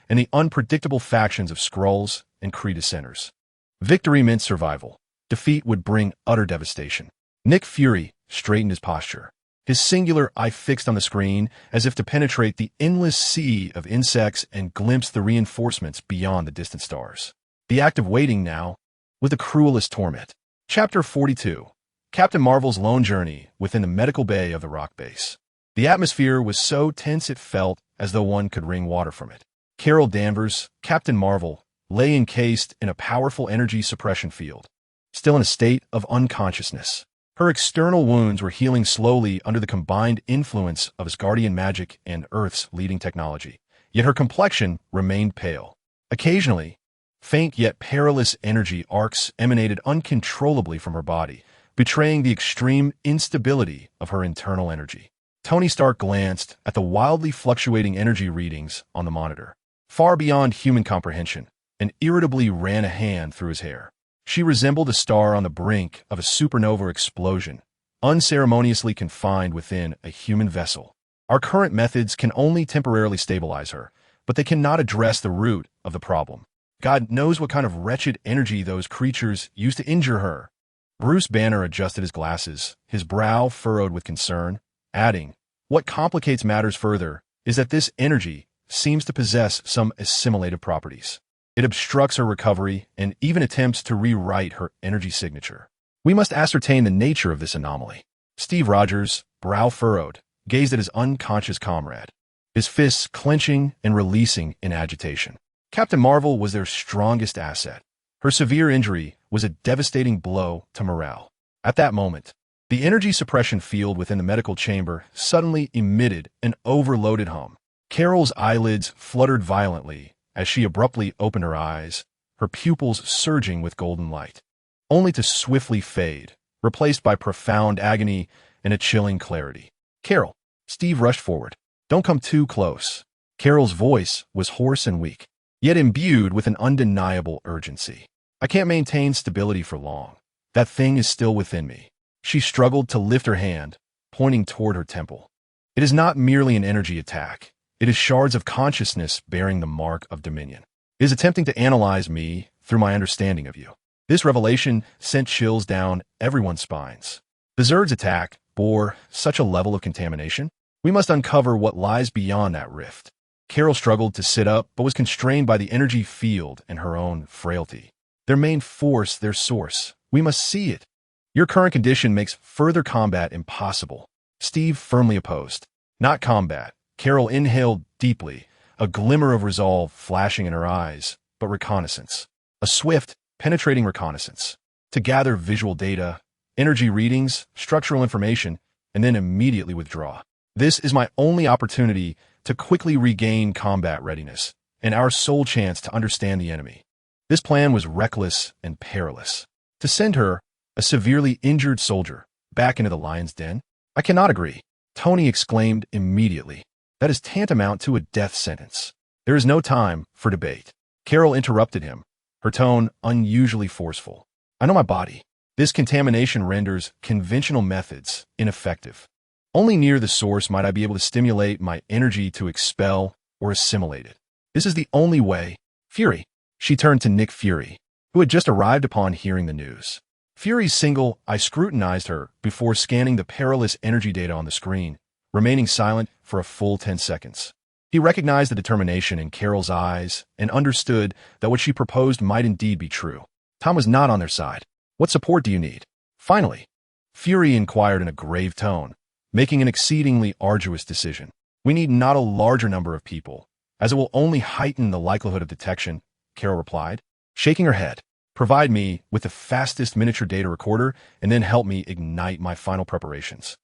Speaker 1: and the unpredictable factions of Skrulls and Kree dissenters. Victory meant survival. Defeat would bring utter devastation. Nick Fury straightened his posture, his singular eye fixed on the screen as if to penetrate the endless sea of insects and glimpse the reinforcements beyond the distant stars. The act of waiting now was the cruelest torment. Chapter 42. Captain Marvel's lone journey within the medical bay of the rock base. The atmosphere was so tense it felt as though one could wring water from it. Carol Danvers, Captain Marvel, lay encased in a powerful energy suppression field, still in a state of unconsciousness. Her external wounds were healing slowly under the combined influence of Asgardian magic and Earth's leading technology, yet her complexion remained pale. Occasionally, faint yet perilous energy arcs emanated uncontrollably from her body, betraying the extreme instability of her internal energy. Tony Stark glanced at the wildly fluctuating energy readings on the monitor, far beyond human comprehension, and irritably ran a hand through his hair. She resembled a star on the brink of a supernova explosion, unceremoniously confined within a human vessel. Our current methods can only temporarily stabilize her, but they cannot address the root of the problem. God knows what kind of wretched energy those creatures used to injure her. Bruce Banner adjusted his glasses, his brow furrowed with concern, adding, "What complicates matters further is that this energy seems to possess some assimilative properties. It obstructs her recovery and even attempts to rewrite her energy signature. We must ascertain the nature of this anomaly." Steve Rogers, brow furrowed, gazed at his unconscious comrade, his fists clenching and releasing in agitation. Captain Marvel was their strongest asset. Her severe injury was a devastating blow to morale. At that moment, the energy suppression field within the medical chamber suddenly emitted an overloaded hum. Carol's eyelids fluttered violently as she abruptly opened her eyes, her pupils surging with golden light, only to swiftly fade, replaced by profound agony and a chilling clarity. "Carol," Steve rushed forward. "Don't come too close." Carol's voice was hoarse and weak, yet imbued with an undeniable urgency. "I can't maintain stability for long. That thing is still within me." She struggled to lift her hand, pointing toward her temple. "It is not merely an energy attack. It is shards of consciousness bearing the mark of dominion. It is attempting to analyze me through my understanding of you." This revelation sent chills down everyone's spines. The Zerg's attack bore such a level of contamination. We must uncover what lies beyond that rift. Carol struggled to sit up, but was constrained by the energy field and her own frailty. "Their main force, their source. We must see it." "Your current condition makes further combat impossible," Steve firmly opposed. "Not combat, Carol inhaled deeply, a glimmer of resolve flashing in her eyes, but reconnaissance. A swift, penetrating reconnaissance. To gather visual data, energy readings, structural information, and then immediately withdraw. This is my only opportunity to quickly regain combat readiness, and our sole chance to understand the enemy. This plan was reckless and perilous. To send her, a severely injured soldier, back into the lion's den? I cannot agree, Tony exclaimed immediately. That is tantamount to a death sentence. There is no time for debate. Carol interrupted him, her tone unusually forceful. I know my body. This contamination renders conventional methods ineffective. Only near the source might I be able to stimulate my energy to expel or assimilate it. This is the only way. Fury. She turned to Nick Fury, who had just arrived upon hearing the news. Fury's single eye scrutinized her before scanning the perilous energy data on the screen, remaining silent for a full 10 seconds. He recognized the determination in Carol's eyes and understood that what she proposed might indeed be true. Tom was not on their side. What support do you need? Finally, Fury inquired in a grave tone, making an exceedingly arduous decision. We need not a larger number of people, as it will only heighten the likelihood of detection, Carol replied, shaking her head. Provide me with the fastest miniature data recorder and then help me ignite my final preparations.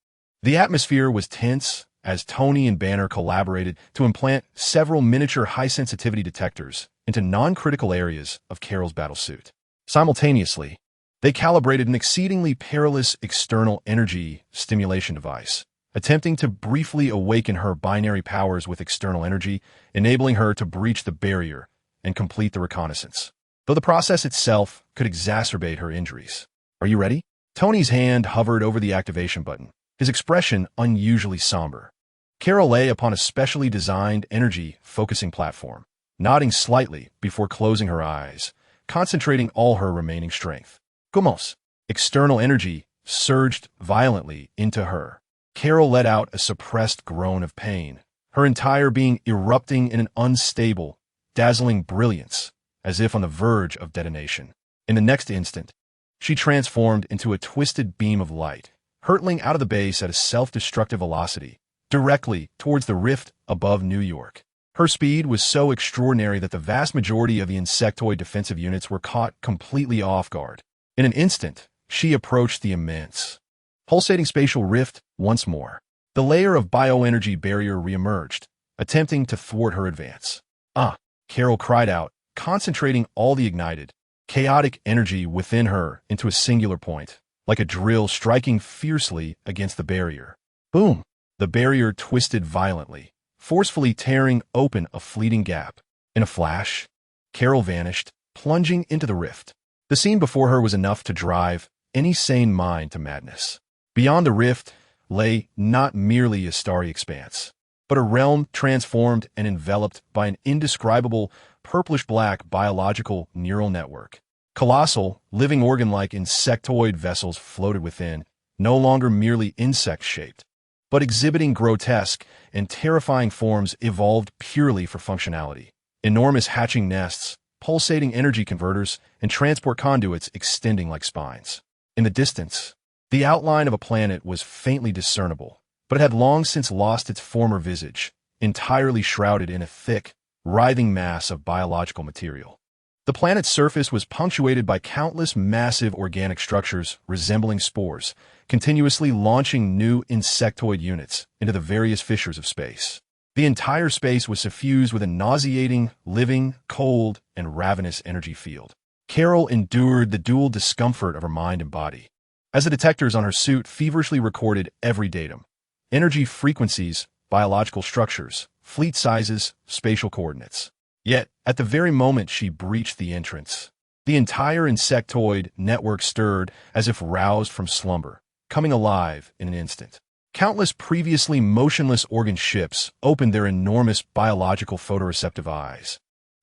Speaker 1: The atmosphere was tense as Tony and Banner collaborated to implant several miniature high-sensitivity detectors into non-critical areas of Carol's battlesuit. Simultaneously, they calibrated an exceedingly perilous external energy stimulation device, attempting to briefly awaken her binary powers with external energy, enabling her to breach the barrier and complete the reconnaissance, though the process itself could exacerbate her injuries. Are you ready? Tony's hand hovered over the activation button, his expression unusually somber. Carol lay upon a specially designed energy-focusing platform, nodding slightly before closing her eyes, concentrating all her remaining strength. Gomos. External energy surged violently into her. Carol let out a suppressed groan of pain, her entire being erupting in an unstable, dazzling brilliance, as if on the verge of detonation. In the next instant, she transformed into a twisted beam of light, hurtling out of the base at a self-destructive velocity, directly towards the rift above New York. Her speed was so extraordinary that the vast majority of the insectoid defensive units were caught completely off guard. In an instant, she approached the immense, pulsating spatial rift once more. The layer of bioenergy barrier reemerged, attempting to thwart her advance. Ah! Carol cried out, concentrating all the ignited, chaotic energy within her into a singular point, like a drill striking fiercely against the barrier. Boom! The barrier twisted violently, forcefully tearing open a fleeting gap. In a flash, Carol vanished, plunging into the rift. The scene before her was enough to drive any sane mind to madness. Beyond the rift lay not merely a starry expanse, but a realm transformed and enveloped by an indescribable purplish-black biological neural network. Colossal, living organ-like insectoid vessels floated within, no longer merely insect-shaped, but exhibiting grotesque and terrifying forms evolved purely for functionality. Enormous hatching nests, pulsating energy converters, and transport conduits extending like spines. In the distance, the outline of a planet was faintly discernible, but it had long since lost its former visage, entirely shrouded in a thick, writhing mass of biological material. The planet's surface was punctuated by countless massive organic structures resembling spores, continuously launching new insectoid units into the various fissures of space. The entire space was suffused with a nauseating, living, cold, and ravenous energy field. Carol endured the dual discomfort of her mind and body, as the detectors on her suit feverishly recorded every datum: energy frequencies, biological structures, fleet sizes, spatial coordinates. Yet, at the very moment she breached the entrance, the entire insectoid network stirred as if roused from slumber, coming alive in an instant. Countless previously motionless organ ships opened their enormous biological photoreceptive eyes,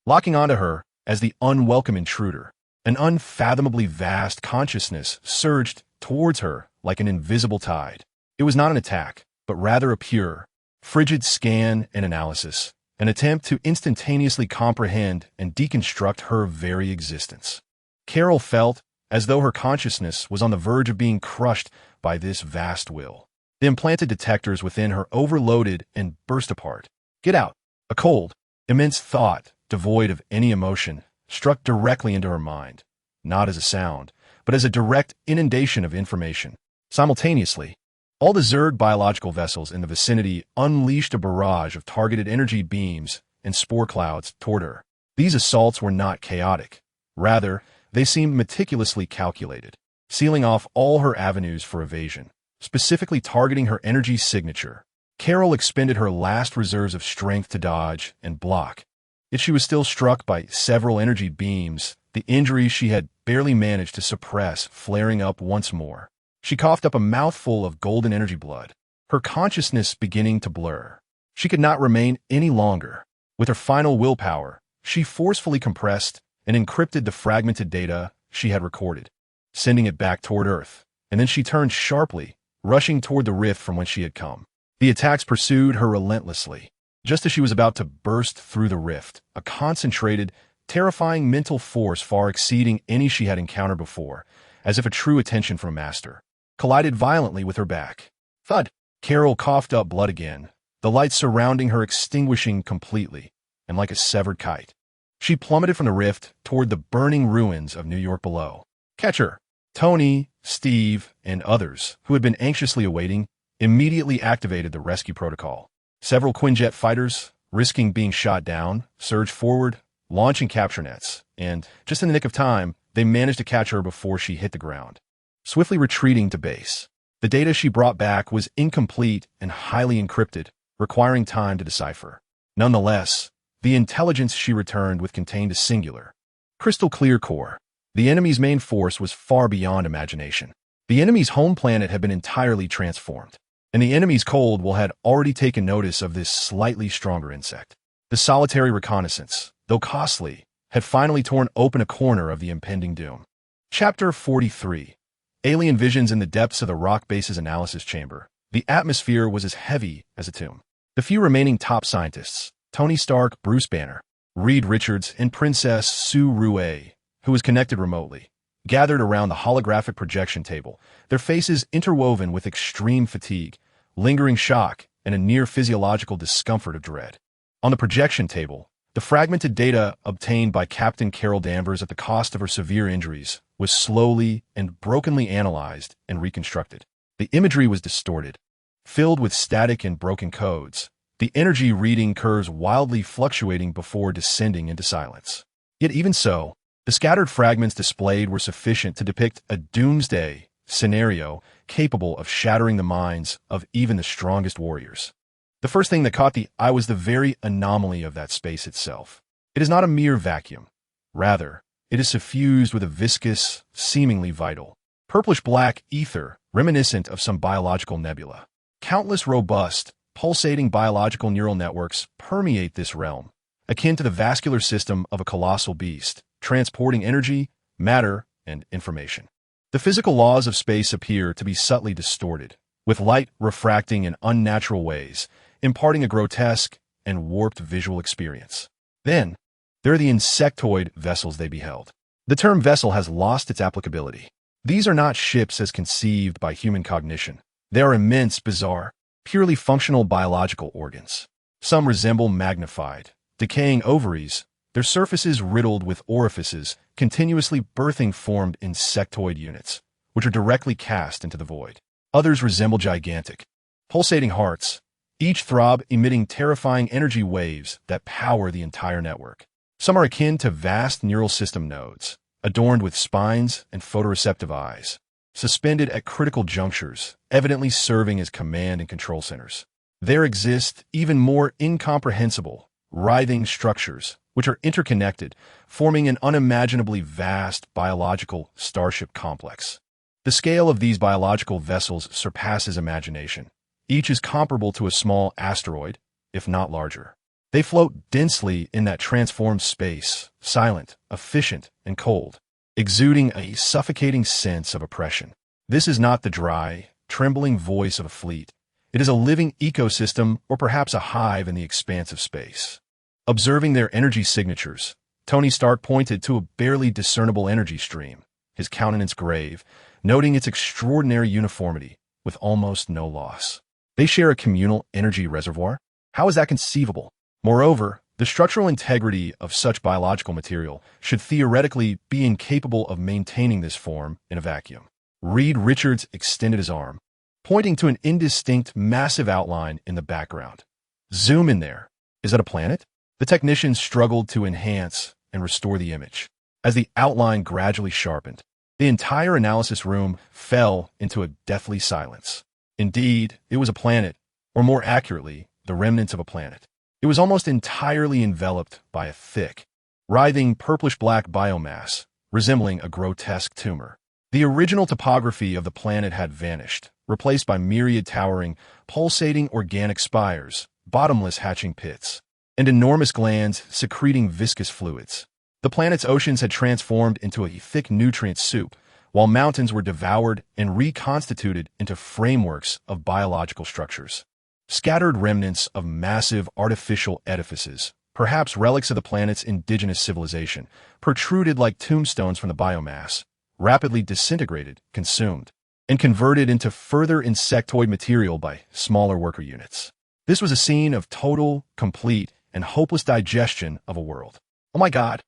Speaker 1: locking onto her as the unwelcome intruder. An unfathomably vast consciousness surged towards her like an invisible tide. It was not an attack, but rather a pure, frigid scan and analysis, an attempt to instantaneously comprehend and deconstruct her very existence. Carol felt as though her consciousness was on the verge of being crushed by this vast will. The implanted detectors within her overloaded and burst apart. Get out. A cold, immense thought, devoid of any emotion, struck directly into her mind, not as a sound, but as a direct inundation of information. Simultaneously, all the Zerg biological vessels in the vicinity unleashed a barrage of targeted energy beams and spore clouds toward her. These assaults were not chaotic. Rather, they seemed meticulously calculated, sealing off all her avenues for evasion, specifically targeting her energy signature. Carol expended her last reserves of strength to dodge and block. Yet she was still struck by several energy beams, the injuries she had barely managed to suppress flaring up once more. She coughed up a mouthful of golden energy blood, her consciousness beginning to blur. She could not remain any longer. With her final willpower, she forcefully compressed and encrypted the fragmented data she had recorded, sending it back toward Earth. And then she turned sharply, rushing toward the rift from whence she had come. The attacks pursued her relentlessly. Just as she was about to burst through the rift, a concentrated, terrifying mental force far exceeding any she had encountered before, as if a true attention from a master, collided violently with her back. Thud! Carol coughed up blood again, the lights surrounding her extinguishing completely, and like a severed kite, she plummeted from the rift toward the burning ruins of New York below. Catch her! Tony, Steve, and others, who had been anxiously awaiting, immediately activated the rescue protocol. Several Quinjet fighters, risking being shot down, surged forward, launching capture nets, and, just in the nick of time, they managed to catch her before she hit the ground. Swiftly retreating to base, the data she brought back was incomplete and highly encrypted, requiring time to decipher. Nonetheless, the intelligence she returned with contained a singular, crystal-clear core. The enemy's main force was far beyond imagination. The enemy's home planet had been entirely transformed, and the enemy's cold will had already taken notice of this slightly stronger insect. The solitary reconnaissance, though costly, had finally torn open a corner of the impending doom. Chapter 43. Alien visions in the depths of the rock base's analysis chamber. The atmosphere was as heavy as a tomb. The few remaining top scientists, Tony Stark, Bruce Banner, Reed Richards, and Princess Su Rue, who was connected remotely, gathered around the holographic projection table, their faces interwoven with extreme fatigue, lingering shock, and a near-physiological discomfort of dread. On the projection table, the fragmented data obtained by Captain Carol Danvers at the cost of her severe injuries was slowly and brokenly analyzed and reconstructed. The imagery was distorted, filled with static and broken codes, the energy reading curves wildly fluctuating before descending into silence. Yet even so, the scattered fragments displayed were sufficient to depict a doomsday scenario capable of shattering the minds of even the strongest warriors. The first thing that caught the eye was the very anomaly of that space itself. It is not a mere vacuum. Rather, it is suffused with a viscous, seemingly vital, purplish-black ether reminiscent of some biological nebula. Countless robust, pulsating biological neural networks permeate this realm, akin to the vascular system of a colossal beast, transporting energy, matter, and information. The physical laws of space appear to be subtly distorted, with light refracting in unnatural ways, imparting a grotesque and warped visual experience. Then, there are the insectoid vessels they beheld. The term vessel has lost its applicability. These are not ships as conceived by human cognition. They are immense, bizarre, purely functional biological organs. Some resemble magnified, decaying ovaries, their surfaces riddled with orifices, continuously birthing formed insectoid units, which are directly cast into the void. Others resemble gigantic, pulsating hearts, each throb emitting terrifying energy waves that power the entire network. Some are akin to vast neural system nodes, adorned with spines and photoreceptive eyes, suspended at critical junctures, evidently serving as command and control centers. There exist even more incomprehensible, writhing structures, which are interconnected, forming an unimaginably vast biological starship complex. The scale of these biological vessels surpasses imagination. Each is comparable to a small asteroid, if not larger. They float densely in that transformed space, silent, efficient, and cold, exuding a suffocating sense of oppression. This is not the dry, trembling voice of a fleet. It is a living ecosystem or perhaps a hive in the expanse of space. Observing their energy signatures, Tony Stark pointed to a barely discernible energy stream, his countenance grave, noting its extraordinary uniformity, with almost no loss. They share a communal energy reservoir? How is that conceivable? Moreover, the structural integrity of such biological material should theoretically be incapable of maintaining this form in a vacuum. Reed Richards extended his arm, pointing to an indistinct, massive outline in the background. Zoom in there. Is that a planet? The technician struggled to enhance and restore the image. As the outline gradually sharpened, the entire analysis room fell into a deathly silence. Indeed, it was a planet, or more accurately, the remnants of a planet. It was almost entirely enveloped by a thick, writhing purplish-black biomass, resembling a grotesque tumor. The original topography of the planet had vanished, replaced by myriad towering, pulsating organic spires, bottomless hatching pits, and enormous glands secreting viscous fluids. The planet's oceans had transformed into a thick nutrient soup, while mountains were devoured and reconstituted into frameworks of biological structures. Scattered remnants of massive artificial edifices, perhaps relics of the planet's indigenous civilization, protruded like tombstones from the biomass, rapidly disintegrated, consumed, and converted into further insectoid material by smaller worker units. This was a scene of total, complete, and hopeless digestion of a world. Oh my God!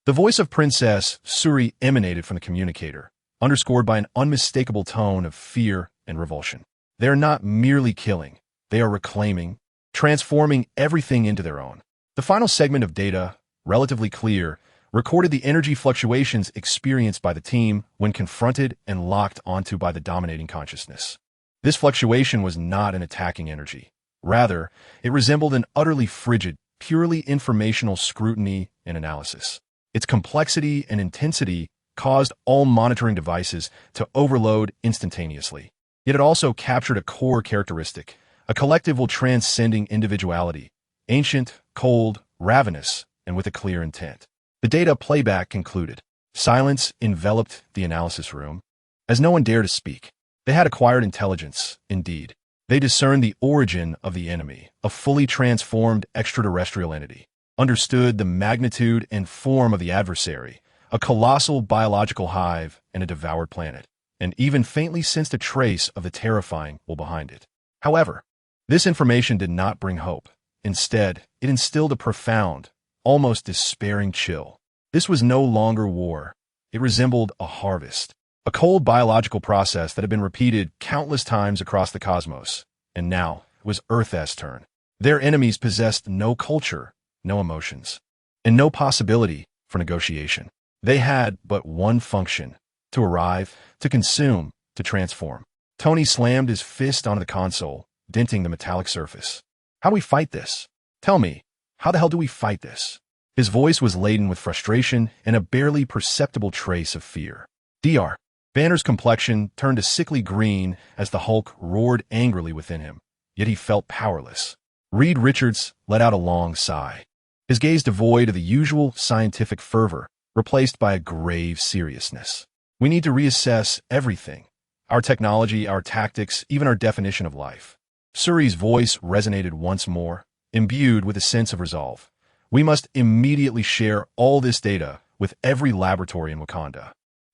Speaker 1: The voice of Princess Suri emanated from the communicator, underscored by an unmistakable tone of fear and revulsion. They are not merely killing. They are reclaiming, transforming everything into their own. The final segment of data, relatively clear, recorded the energy fluctuations experienced by the team when confronted and locked onto by the dominating consciousness. This fluctuation was not an attacking energy. Rather, it resembled an utterly frigid, purely informational scrutiny and analysis. Its complexity and intensity caused all monitoring devices to overload instantaneously. Yet it also captured a core characteristic, a collective will transcending individuality, ancient, cold, ravenous, and with a clear intent. The data playback concluded. Silence enveloped the analysis room, as no one dared to speak. They had acquired intelligence, indeed. They discerned the origin of the enemy, a fully transformed extraterrestrial entity, understood the magnitude and form of the adversary, a colossal biological hive and a devoured planet, and even faintly sensed a trace of the terrifying will behind it. However, this information did not bring hope. Instead, it instilled a profound, almost despairing chill. This was no longer war. It resembled a harvest, a cold biological process that had been repeated countless times across the cosmos. And now it was Earth's turn. Their enemies possessed no culture, no emotions, and no possibility for negotiation. They had but one function: to arrive, to consume, to transform. Tony slammed his fist onto the console, denting the metallic surface. How do we fight this? Tell me, how the hell do we fight this? His voice was laden with frustration and a barely perceptible trace of fear. Dr. Banner's complexion turned a sickly green as the Hulk roared angrily within him, yet he felt powerless. Reed Richards let out a long sigh, his gaze devoid of the usual scientific fervor, replaced by a grave seriousness. We need to reassess everything. Our technology, our tactics, even our definition of life. Suri's voice resonated once more, imbued with a sense of resolve. We must immediately share all this data with every laboratory in Wakanda.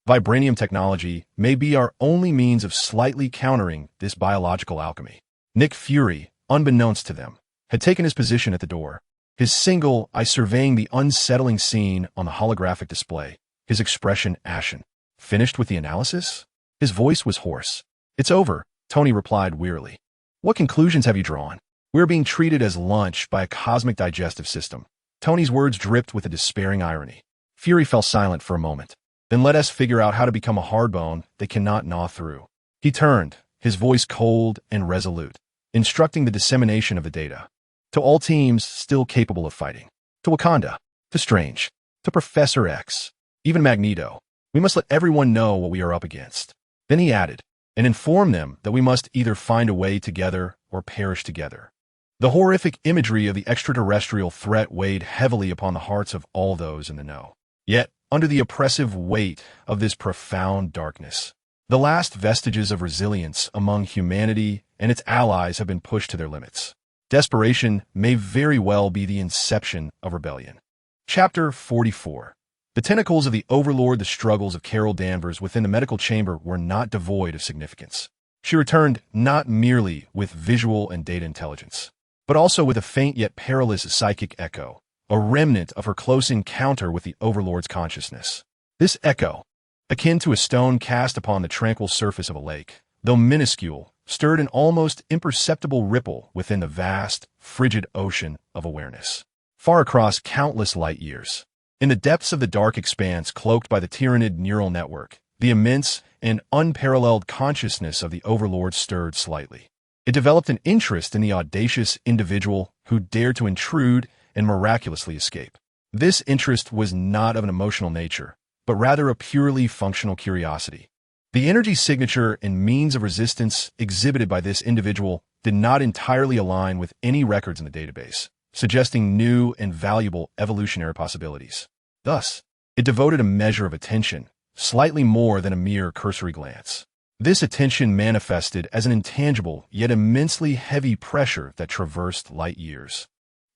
Speaker 1: Vibranium technology may be our only means of slightly countering this biological alchemy. Nick Fury, unbeknownst to them, had taken his position at the door, his single eye surveying the unsettling scene on the holographic display, his expression ashen. Finished with the analysis? His voice was hoarse. It's over, Tony replied wearily. What conclusions have you drawn? We're being treated as lunch by a cosmic digestive system. Tony's words dripped with a despairing irony. Fury fell silent for a moment. Then let us figure out how to become a hard bone they cannot gnaw through. He turned, his voice cold and resolute, instructing the dissemination of the data. To all teams still capable of fighting. To Wakanda. To Strange. To Professor X. Even Magneto. We must let everyone know what we are up against. Then he added, and inform them that we must either find a way together or perish together. The horrific imagery of the extraterrestrial threat weighed heavily upon the hearts of all those in the know. Yet, under the oppressive weight of this profound darkness, the last vestiges of resilience among humanity and its allies have been pushed to their limits. Desperation may very well be the inception of rebellion. Chapter 44. The tentacles of the Overlord, the struggles of Carol Danvers within the medical chamber were not devoid of significance. She returned not merely with visual and data intelligence, but also with a faint yet perilous psychic echo, a remnant of her close encounter with the Overlord's consciousness. This echo, akin to a stone cast upon the tranquil surface of a lake, though minuscule, stirred an almost imperceptible ripple within the vast, frigid ocean of awareness, far across countless light years. In the depths of the dark expanse cloaked by the tyrannid neural network, the immense and unparalleled consciousness of the Overlord stirred slightly. It developed an interest in the audacious individual who dared to intrude and miraculously escape. This interest was not of an emotional nature, but rather a purely functional curiosity. The energy signature and means of resistance exhibited by this individual did not entirely align with any records in the database, suggesting new and valuable evolutionary possibilities. Thus, it devoted a measure of attention, slightly more than a mere cursory glance. This attention manifested as an intangible yet immensely heavy pressure that traversed light years.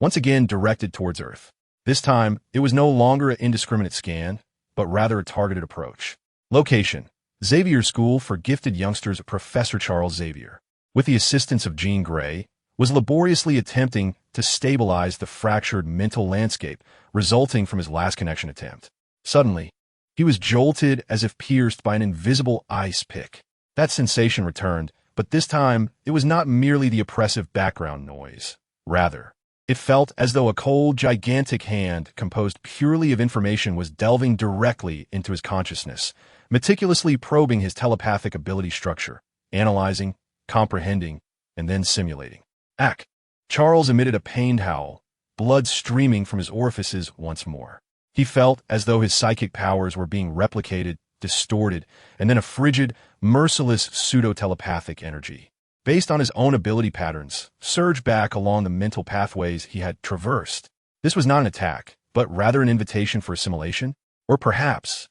Speaker 1: Once again directed towards Earth. This time, it was no longer an indiscriminate scan, but rather a targeted approach. Location: Xavier School for Gifted Youngsters. Professor Charles Xavier, with the assistance of Jean Grey, was laboriously attempting to stabilize the fractured mental landscape resulting from his last connection attempt. Suddenly, he was jolted as if pierced by an invisible ice pick. That sensation returned, but this time it was not merely the oppressive background noise. Rather, it felt as though a cold, gigantic hand composed purely of information was delving directly into his consciousness, meticulously probing his telepathic ability structure, analyzing, comprehending, and then simulating. Ack! Charles emitted a pained howl, blood streaming from his orifices once more. He felt as though his psychic powers were being replicated, distorted, and then a frigid, merciless pseudo-telepathic energy, based on his own ability patterns, surged back along the mental pathways he had traversed. This was not an attack, but rather an invitation for assimilation? Or perhaps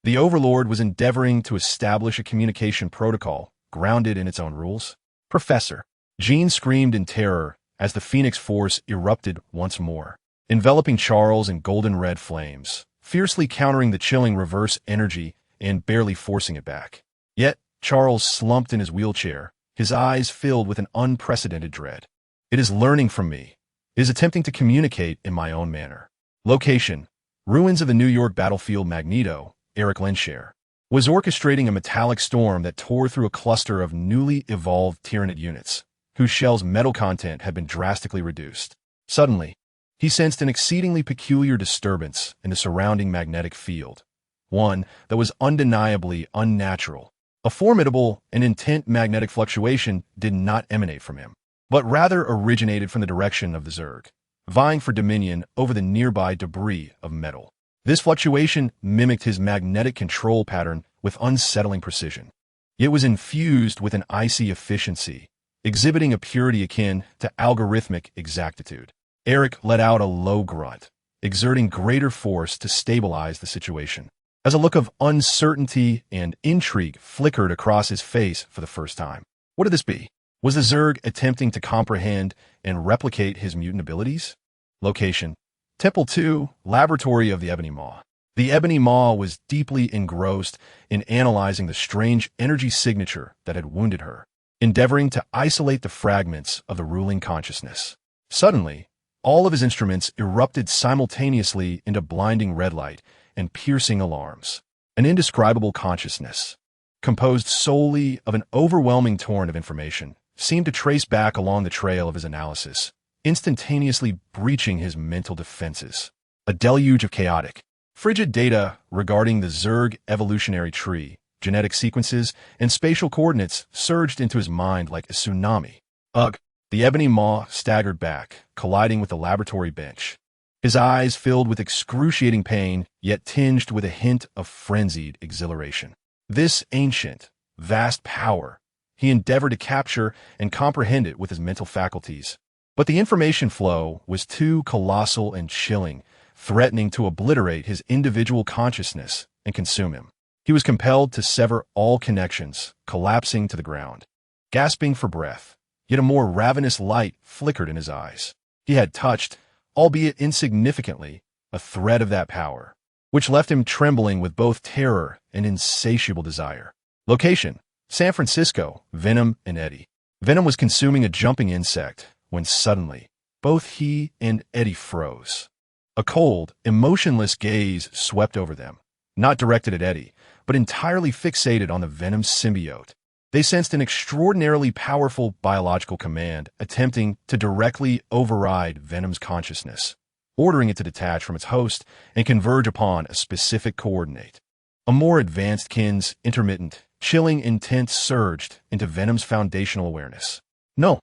Speaker 1: the Overlord was endeavoring to establish a communication protocol grounded in its own rules? Professor! Jean screamed in terror as the Phoenix Force erupted once more, enveloping Charles in golden-red flames, fiercely countering the chilling reverse energy and barely forcing it back. Yet, Charles slumped in his wheelchair, his eyes filled with an unprecedented dread. It is learning from me. It is attempting to communicate in my own manner. Location: ruins of the New York battlefield. Magneto, Eric Lenscher, was orchestrating a metallic storm that tore through a cluster of newly evolved Tyrannid units, whose shell's metal content had been drastically reduced. Suddenly, he sensed an exceedingly peculiar disturbance in the surrounding magnetic field, one that was undeniably unnatural. A formidable and intense magnetic fluctuation did not emanate from him, but rather originated from the direction of the Zerg, vying for dominion over the nearby debris of metal. This fluctuation mimicked his magnetic control pattern with unsettling precision. It was infused with an icy efficiency, exhibiting a purity akin to algorithmic exactitude. Eric let out a low grunt, exerting greater force to stabilize the situation, as a look of uncertainty and intrigue flickered across his face for the first time. What did this be? Was the Zerg attempting to comprehend and replicate his mutant abilities? Location: Temple 2, Laboratory of the Ebony Maw. The Ebony Maw was deeply engrossed in analyzing the strange energy signature that had wounded her, endeavoring to isolate the fragments of the ruling consciousness. Suddenly, all of his instruments erupted simultaneously into blinding red light and piercing alarms. An indescribable consciousness, composed solely of an overwhelming torrent of information, seemed to trace back along the trail of his analysis, instantaneously breaching his mental defenses. A deluge of chaotic, frigid data regarding the Zerg evolutionary tree, genetic sequences, and spatial coordinates surged into his mind like a tsunami. Ugh! The Ebony Maw staggered back, colliding with the laboratory bench. His eyes filled with excruciating pain, yet tinged with a hint of frenzied exhilaration. This ancient, vast power, he endeavored to capture and comprehend it with his mental faculties. But the information flow was too colossal and chilling, threatening to obliterate his individual consciousness and consume him. He was compelled to sever all connections, collapsing to the ground. Gasping for breath, yet a more ravenous light flickered in his eyes. He had touched, albeit insignificantly, a thread of that power, which left him trembling with both terror and insatiable desire. Location: San Francisco, Venom and Eddie. Venom was consuming a jumping insect when suddenly, both he and Eddie froze. A cold, emotionless gaze swept over them, not directed at Eddie, but entirely fixated on the Venom symbiote. They sensed an extraordinarily powerful biological command attempting to directly override Venom's consciousness, ordering it to detach from its host and converge upon a specific coordinate. A more advanced kin's intermittent, chilling intent surged into Venom's foundational awareness. "No!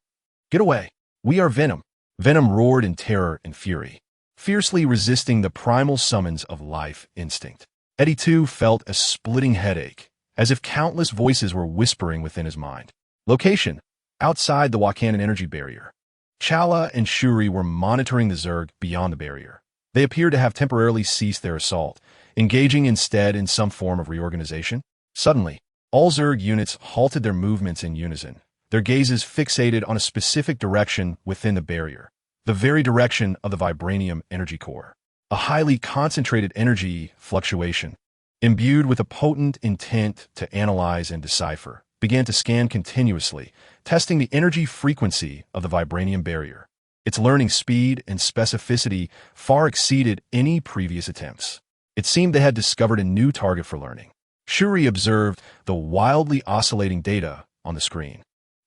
Speaker 1: Get away! We are Venom!" Venom roared in terror and fury, fiercely resisting the primal summons of life instinct. Eddie, too, felt a splitting headache, as if countless voices were whispering within his mind. Location: outside the Wakanan energy barrier. Chala and Shuri were monitoring the Zerg beyond the barrier. They appeared to have temporarily ceased their assault, engaging instead in some form of reorganization. Suddenly, all Zerg units halted their movements in unison, their gazes fixated on a specific direction within the barrier, the very direction of the vibranium energy core. A highly concentrated energy fluctuation, imbued with a potent intent to analyze and decipher, began to scan continuously, testing the energy frequency of the vibranium barrier. Its learning speed and specificity far exceeded any previous attempts. It seemed they had discovered a new target for learning. Shuri observed the wildly oscillating data on the screen,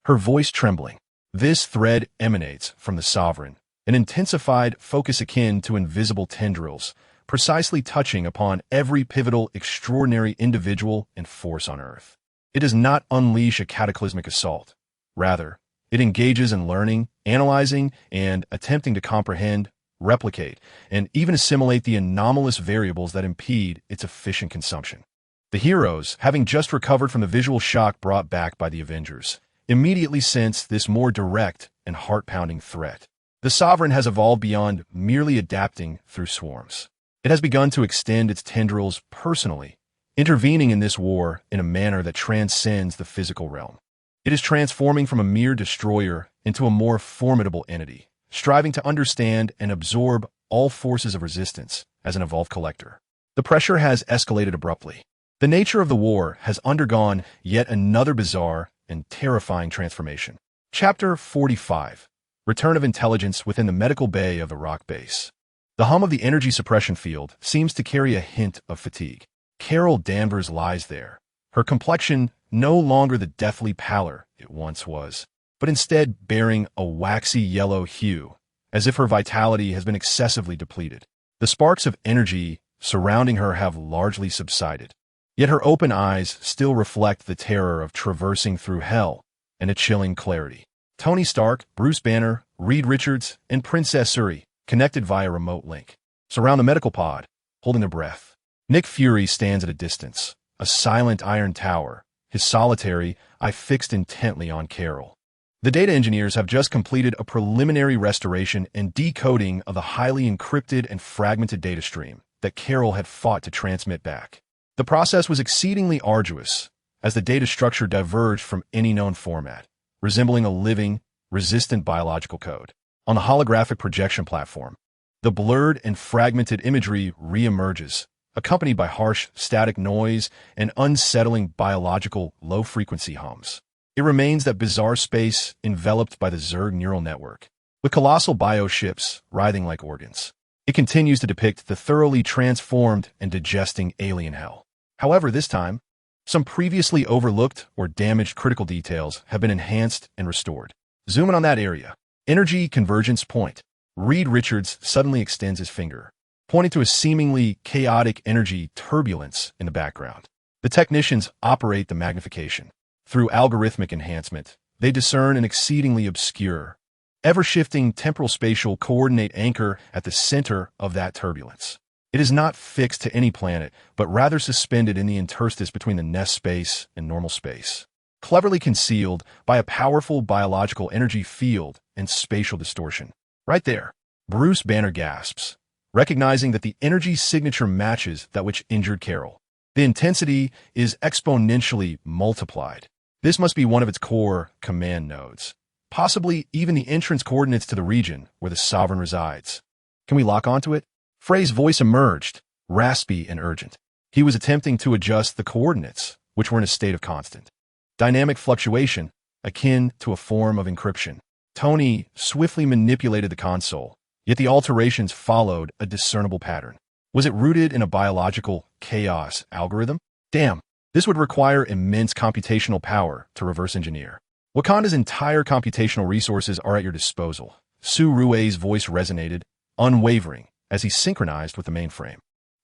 Speaker 1: her voice trembling. "This thread emanates from the Sovereign, an intensified focus akin to invisible tendrils, precisely touching upon every pivotal, extraordinary individual and force on Earth. It does not unleash a cataclysmic assault. Rather, it engages in learning, analyzing, and attempting to comprehend, replicate, and even assimilate the anomalous variables that impede its efficient consumption." The heroes, having just recovered from the visual shock brought back by the Avengers, immediately sensed this more direct and heart-pounding threat. The Sovereign has evolved beyond merely adapting through swarms. It has begun to extend its tendrils personally, intervening in this war in a manner that transcends the physical realm. It is transforming from a mere destroyer into a more formidable entity, striving to understand and absorb all forces of resistance as an evolved collector. The pressure has escalated abruptly. The nature of the war has undergone yet another bizarre and terrifying transformation. Chapter 45. Return of Intelligence within the medical bay of the rock base. The hum of the energy suppression field seems to carry a hint of fatigue. Carol Danvers lies there, her complexion no longer the deathly pallor it once was, but instead bearing a waxy yellow hue, as if her vitality has been excessively depleted. The sparks of energy surrounding her have largely subsided, yet her open eyes still reflect the terror of traversing through hell and a chilling clarity. Tony Stark, Bruce Banner, Reed Richards, and Princess Shuri, connected via remote link, surround the medical pod, holding their breath. Nick Fury stands at a distance, a silent iron tower, his solitary eye fixed intently on Carol. The data engineers have just completed a preliminary restoration and decoding of the highly encrypted and fragmented data stream that Carol had fought to transmit back. The process was exceedingly arduous, as the data structure diverged from any known format, resembling a living, resistant biological code. On the holographic projection platform, the blurred and fragmented imagery re-emerges, accompanied by harsh static noise and unsettling biological low-frequency hums. It remains that bizarre space enveloped by the Zerg neural network, with colossal bioships writhing like organs. It continues to depict the thoroughly transformed and digesting alien hell. However, this time, some previously overlooked or damaged critical details have been enhanced and restored. Zoom in on that area. Energy convergence point. Reed Richards suddenly extends his finger, pointing to a seemingly chaotic energy turbulence in the background. The technicians operate the magnification. Through algorithmic enhancement, they discern an exceedingly obscure, ever-shifting temporal-spatial coordinate anchor at the center of that turbulence. It is not fixed to any planet, but rather suspended in the interstice between the nest space and normal space, cleverly concealed by a powerful biological energy field and spatial distortion. Right there, Bruce Banner gasps, recognizing that the energy signature matches that which injured Carol. The intensity is exponentially multiplied. This must be one of its core command nodes, possibly even the entrance coordinates to the region where the Sovereign resides. Can we lock onto it? Frey's voice emerged, raspy and urgent. He was attempting to adjust the coordinates, which were in a state of constant dynamic fluctuation, akin to a form of encryption. Tony swiftly manipulated the console, yet the alterations followed a discernible pattern. Was it rooted in a biological chaos algorithm? Damn, this would require immense computational power to reverse engineer. Wakanda's entire computational resources are at your disposal. Su Rui's voice resonated, unwavering, as he synchronized with the mainframe.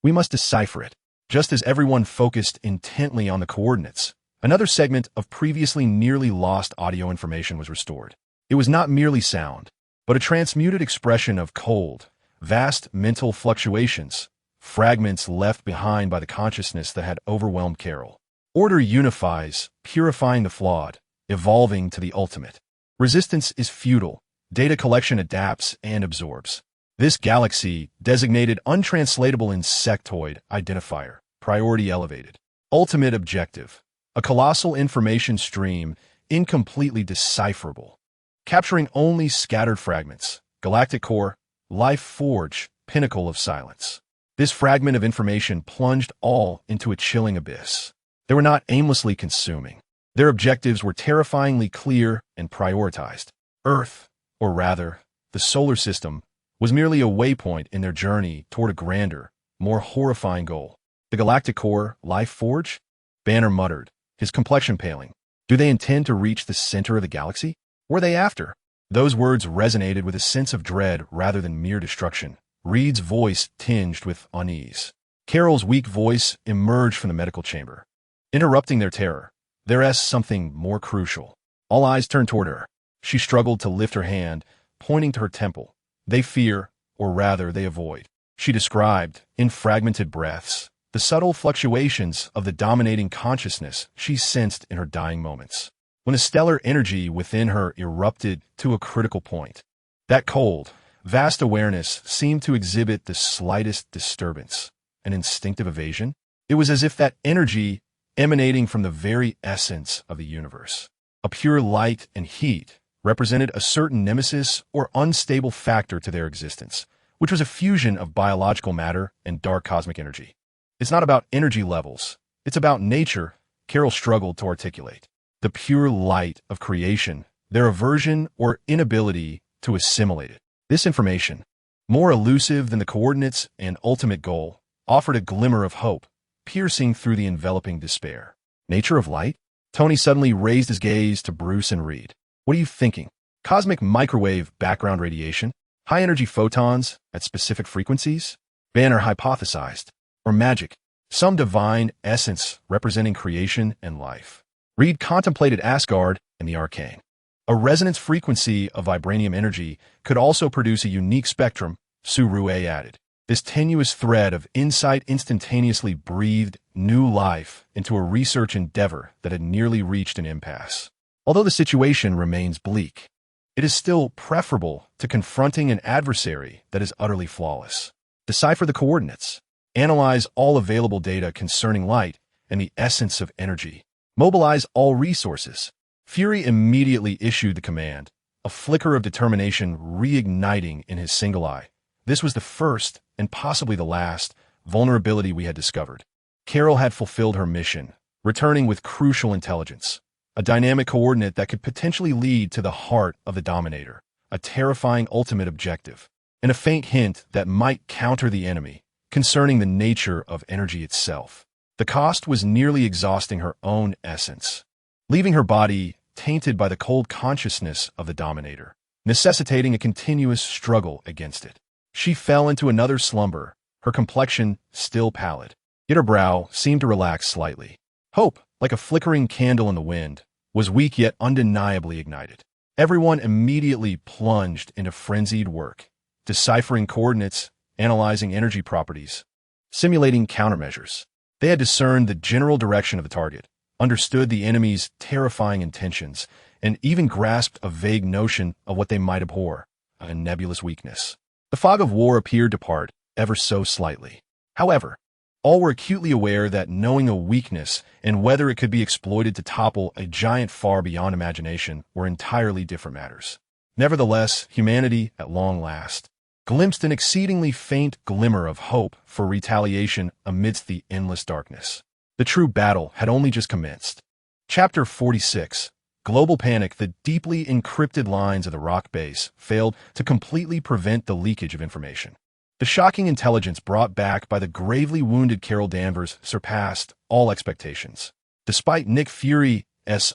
Speaker 1: We must decipher it. Just as everyone focused intently on the coordinates, another segment of previously nearly lost audio information was restored. It was not merely sound, but a transmuted expression of cold, vast mental fluctuations, fragments left behind by the consciousness that had overwhelmed Carol. Order unifies, purifying the flawed, evolving to the ultimate. Resistance is futile. Data collection adapts and absorbs. This galaxy, designated untranslatable insectoid identifier, priority elevated. Ultimate objective, a colossal information stream, incompletely decipherable. Capturing only scattered fragments, galactic core, life forge, pinnacle of silence. This fragment of information plunged all into a chilling abyss. They were not aimlessly consuming. Their objectives were terrifyingly clear and prioritized. Earth, or rather, the solar system, was merely a waypoint in their journey toward a grander, more horrifying goal. The galactic core, life forge? Banner muttered, his complexion paling. Do they intend to reach the center of the galaxy? Were they after? Those words resonated with a sense of dread rather than mere destruction. Reed's voice tinged with unease. Carol's weak voice emerged from the medical chamber. Interrupting their terror, there's something more crucial. All eyes turned toward her. She struggled to lift her hand, pointing to her temple. They fear, or rather they avoid. She described, in fragmented breaths, the subtle fluctuations of the dominating consciousness she sensed in her dying moments. When the stellar energy within her erupted to a critical point, that cold, vast awareness seemed to exhibit the slightest disturbance, an instinctive evasion. It was as if that energy emanating from the very essence of the universe, a pure light and heat, represented a certain nemesis or unstable factor to their existence, which was a fusion of biological matter and dark cosmic energy. It's not about energy levels. It's about nature, Carol struggled to articulate. The pure light of creation, their aversion or inability to assimilate it. This information, more elusive than the coordinates and ultimate goal, offered a glimmer of hope, piercing through the enveloping despair. Nature of light? Tony suddenly raised his gaze to Bruce and Reed. What are you thinking? Cosmic microwave background radiation? High-energy photons at specific frequencies? Banner hypothesized. Or magic? Some divine essence representing creation and life. Reed contemplated Asgard and the arcane. A resonance frequency of vibranium energy could also produce a unique spectrum, Su Rue added. This tenuous thread of insight instantaneously breathed new life into a research endeavor that had nearly reached an impasse. Although the situation remains bleak, it is still preferable to confronting an adversary that is utterly flawless. Decipher the coordinates. Analyze all available data concerning light and the essence of energy. Mobilize all resources. Fury immediately issued the command, a flicker of determination reigniting in his single eye. This was the first, and possibly the last, vulnerability we had discovered. Carol had fulfilled her mission, returning with crucial intelligence. A dynamic coordinate that could potentially lead to the heart of the Dominator, a terrifying ultimate objective, and a faint hint that might counter the enemy, concerning the nature of energy itself. The cost was nearly exhausting her own essence, leaving her body tainted by the cold consciousness of the Dominator, necessitating a continuous struggle against it. She fell into another slumber, her complexion still pallid, yet her brow seemed to relax slightly. Hope, like a flickering candle in the wind, was weak yet undeniably ignited. Everyone immediately plunged into frenzied work, deciphering coordinates, analyzing energy properties, simulating countermeasures. They had discerned the general direction of the target, understood the enemy's terrifying intentions, and even grasped a vague notion of what they might abhor, a nebulous weakness. The fog of war appeared to part, ever so slightly. However, all were acutely aware that knowing a weakness and whether it could be exploited to topple a giant far beyond imagination were entirely different matters. Nevertheless, humanity, at long last, glimpsed an exceedingly faint glimmer of hope for retaliation amidst the endless darkness. The true battle had only just commenced. Chapter 46. Global Panic. The deeply encrypted lines of the rock base failed to completely prevent the leakage of information. The shocking intelligence brought back by the gravely wounded Carol Danvers surpassed all expectations, despite Nick Fury's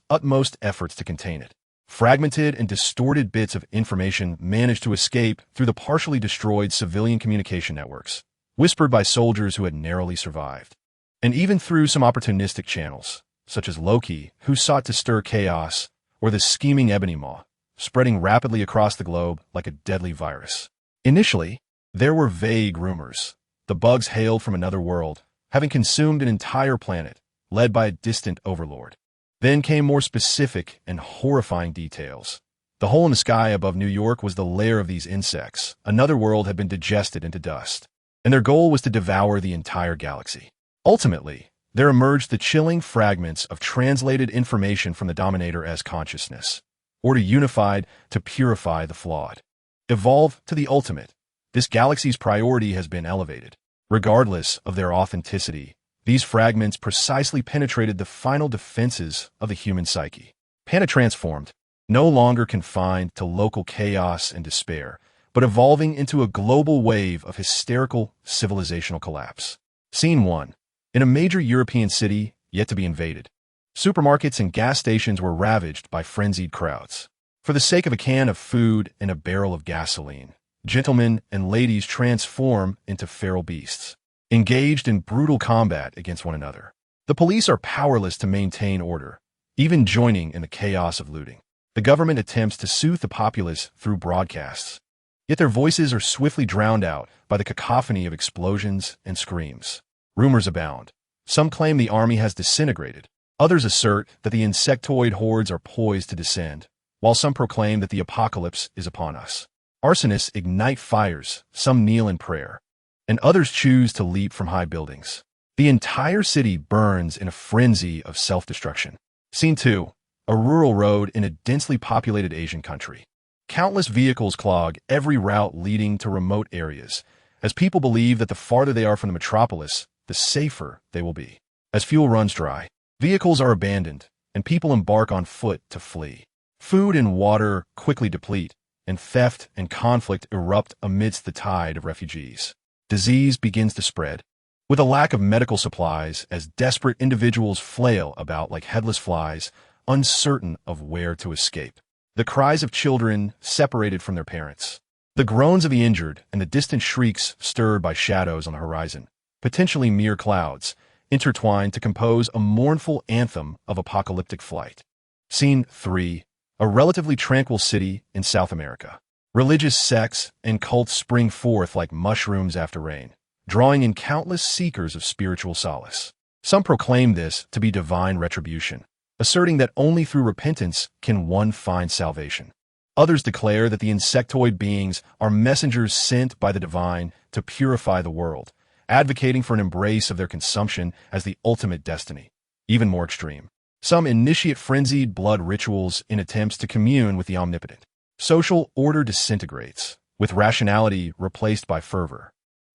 Speaker 1: utmost efforts to contain it. Fragmented and distorted bits of information managed to escape through the partially destroyed civilian communication networks, whispered by soldiers who had narrowly survived. And even through some opportunistic channels, such as Loki, who sought to stir chaos, or the scheming Ebony Maw, spreading rapidly across the globe like a deadly virus. Initially, there were vague rumors. The bugs hailed from another world, having consumed an entire planet, led by a distant overlord. Then came more specific and horrifying details. The hole in the sky above New York was the lair of these insects. Another world had been digested into dust, and their goal was to devour the entire galaxy. Ultimately, there emerged the chilling fragments of translated information from the Dominator's consciousness, order unified to purify the flawed. Evolve to the ultimate. This galaxy's priority has been elevated. Regardless of their authenticity, these fragments precisely penetrated the final defenses of the human psyche. Panatransformed, no longer confined to local chaos and despair, but evolving into a global wave of hysterical civilizational collapse. Scene 1. In a major European city yet to be invaded, supermarkets and gas stations were ravaged by frenzied crowds. For the sake of a can of food and a barrel of gasoline, gentlemen and ladies transform into feral beasts, engaged in brutal combat against one another. The police are powerless to maintain order, even joining in the chaos of looting. The government attempts to soothe the populace through broadcasts, yet their voices are swiftly drowned out by the cacophony of explosions and screams. Rumors abound. Some claim the army has disintegrated. Others assert that the insectoid hordes are poised to descend, while some proclaim that the apocalypse is upon us. Arsonists ignite fires, some kneel in prayer, and others choose to leap from high buildings. The entire city burns in a frenzy of self-destruction. Scene 2. A rural road in a densely populated Asian country. Countless vehicles clog every route leading to remote areas, as people believe that the farther they are from the metropolis, the safer they will be. As fuel runs dry, vehicles are abandoned, and people embark on foot to flee. Food and water quickly deplete, and theft and conflict erupt amidst the tide of refugees. Disease begins to spread, with a lack of medical supplies as desperate individuals flail about like headless flies, uncertain of where to escape. The cries of children separated from their parents, the groans of the injured, and the distant shrieks stirred by shadows on the horizon, potentially mere clouds, intertwined to compose a mournful anthem of apocalyptic flight. Scene 3. A relatively tranquil city in South America. Religious sects and cults spring forth like mushrooms after rain, drawing in countless seekers of spiritual solace. Some proclaim this to be divine retribution, asserting that only through repentance can one find salvation. Others declare that the insectoid beings are messengers sent by the divine to purify the world, advocating for an embrace of their consumption as the ultimate destiny. Even more extreme, some initiate frenzied blood rituals in attempts to commune with the omnipotent. Social order disintegrates, with rationality replaced by fervor.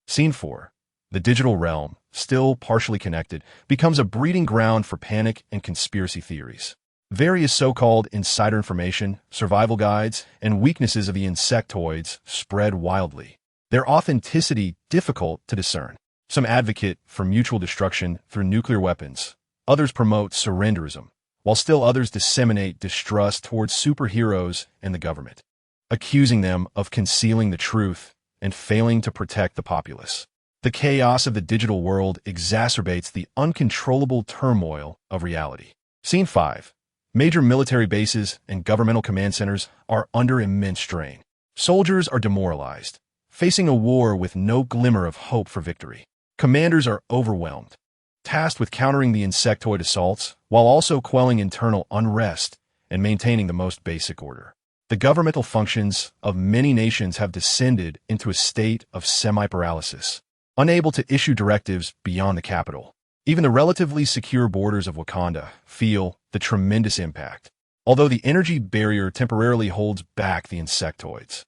Speaker 1: Scene 4. The digital realm, still partially connected, becomes a breeding ground for panic and conspiracy theories. Various so-called insider information, survival guides, and weaknesses of the insectoids spread wildly, their authenticity difficult to discern. Some advocate for mutual destruction through nuclear weapons. Others promote surrenderism, while still others disseminate distrust towards superheroes and the government, accusing them of concealing the truth and failing to protect the populace. The chaos of the digital world exacerbates the uncontrollable turmoil of reality. Scene 5. Major military bases and governmental command centers are under immense strain. Soldiers are demoralized, facing a war with no glimmer of hope for victory. Commanders are overwhelmed, tasked with countering the insectoid assaults while also quelling internal unrest and maintaining the most basic order. The governmental functions of many nations have descended into a state of semi-paralysis, unable to issue directives beyond the capital. Even the relatively secure borders of Wakanda feel the tremendous impact. Although the energy barrier temporarily holds back the insectoids,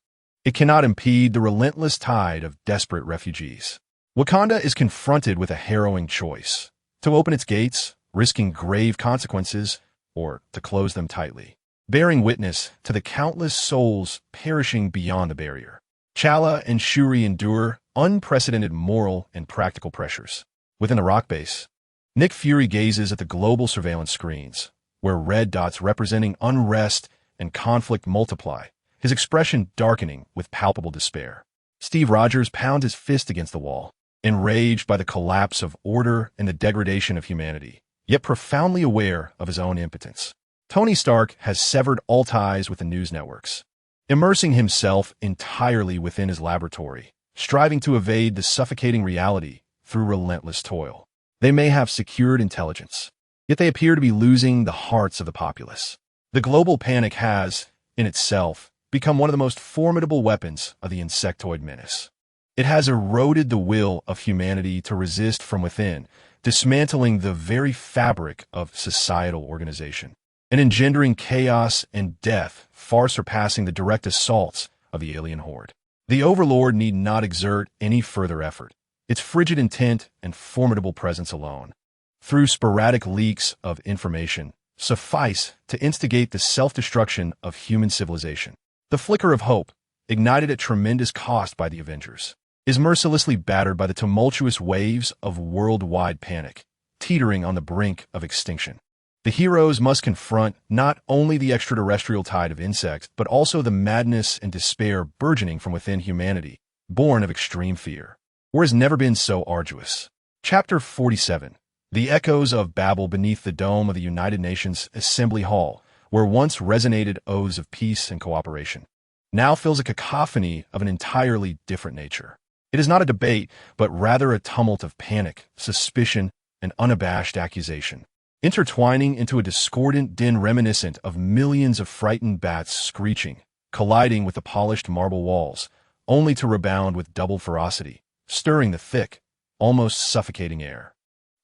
Speaker 1: it cannot impede the relentless tide of desperate refugees. Wakanda is confronted with a harrowing choice: to open its gates, risking grave consequences, or to close them tightly, bearing witness to the countless souls perishing beyond the barrier. Chala and Shuri endure unprecedented moral and practical pressures. Within the rock base, Nick Fury gazes at the global surveillance screens, where red dots representing unrest and conflict multiply, his expression darkening with palpable despair. Steve Rogers pounds his fist against the wall, enraged by the collapse of order and the degradation of humanity, yet profoundly aware of his own impotence. Tony Stark has severed all ties with the news networks, immersing himself entirely within his laboratory, striving to evade the suffocating reality through relentless toil. They may have secured intelligence, yet they appear to be losing the hearts of the populace. The global panic has, in itself, become one of the most formidable weapons of the insectoid menace. It has eroded the will of humanity to resist from within, dismantling the very fabric of societal organization, and engendering chaos and death far surpassing the direct assaults of the alien horde. The Overlord need not exert any further effort. Its frigid intent and formidable presence alone, through sporadic leaks of information, suffice to instigate the self-destruction of human civilization. The flicker of hope, ignited at tremendous cost by the Avengers, is mercilessly battered by the tumultuous waves of worldwide panic, teetering on the brink of extinction. The heroes must confront not only the extraterrestrial tide of insects, but also the madness and despair burgeoning from within humanity, born of extreme fear. War has never been so arduous. Chapter 47. The echoes of Babel beneath the dome of the United Nations Assembly Hall, where once resonated oaths of peace and cooperation, now fills a cacophony of an entirely different nature. It is not a debate, but rather a tumult of panic, suspicion, and unabashed accusation, intertwining into a discordant din reminiscent of millions of frightened bats screeching, colliding with the polished marble walls, only to rebound with double ferocity, stirring the thick, almost suffocating air.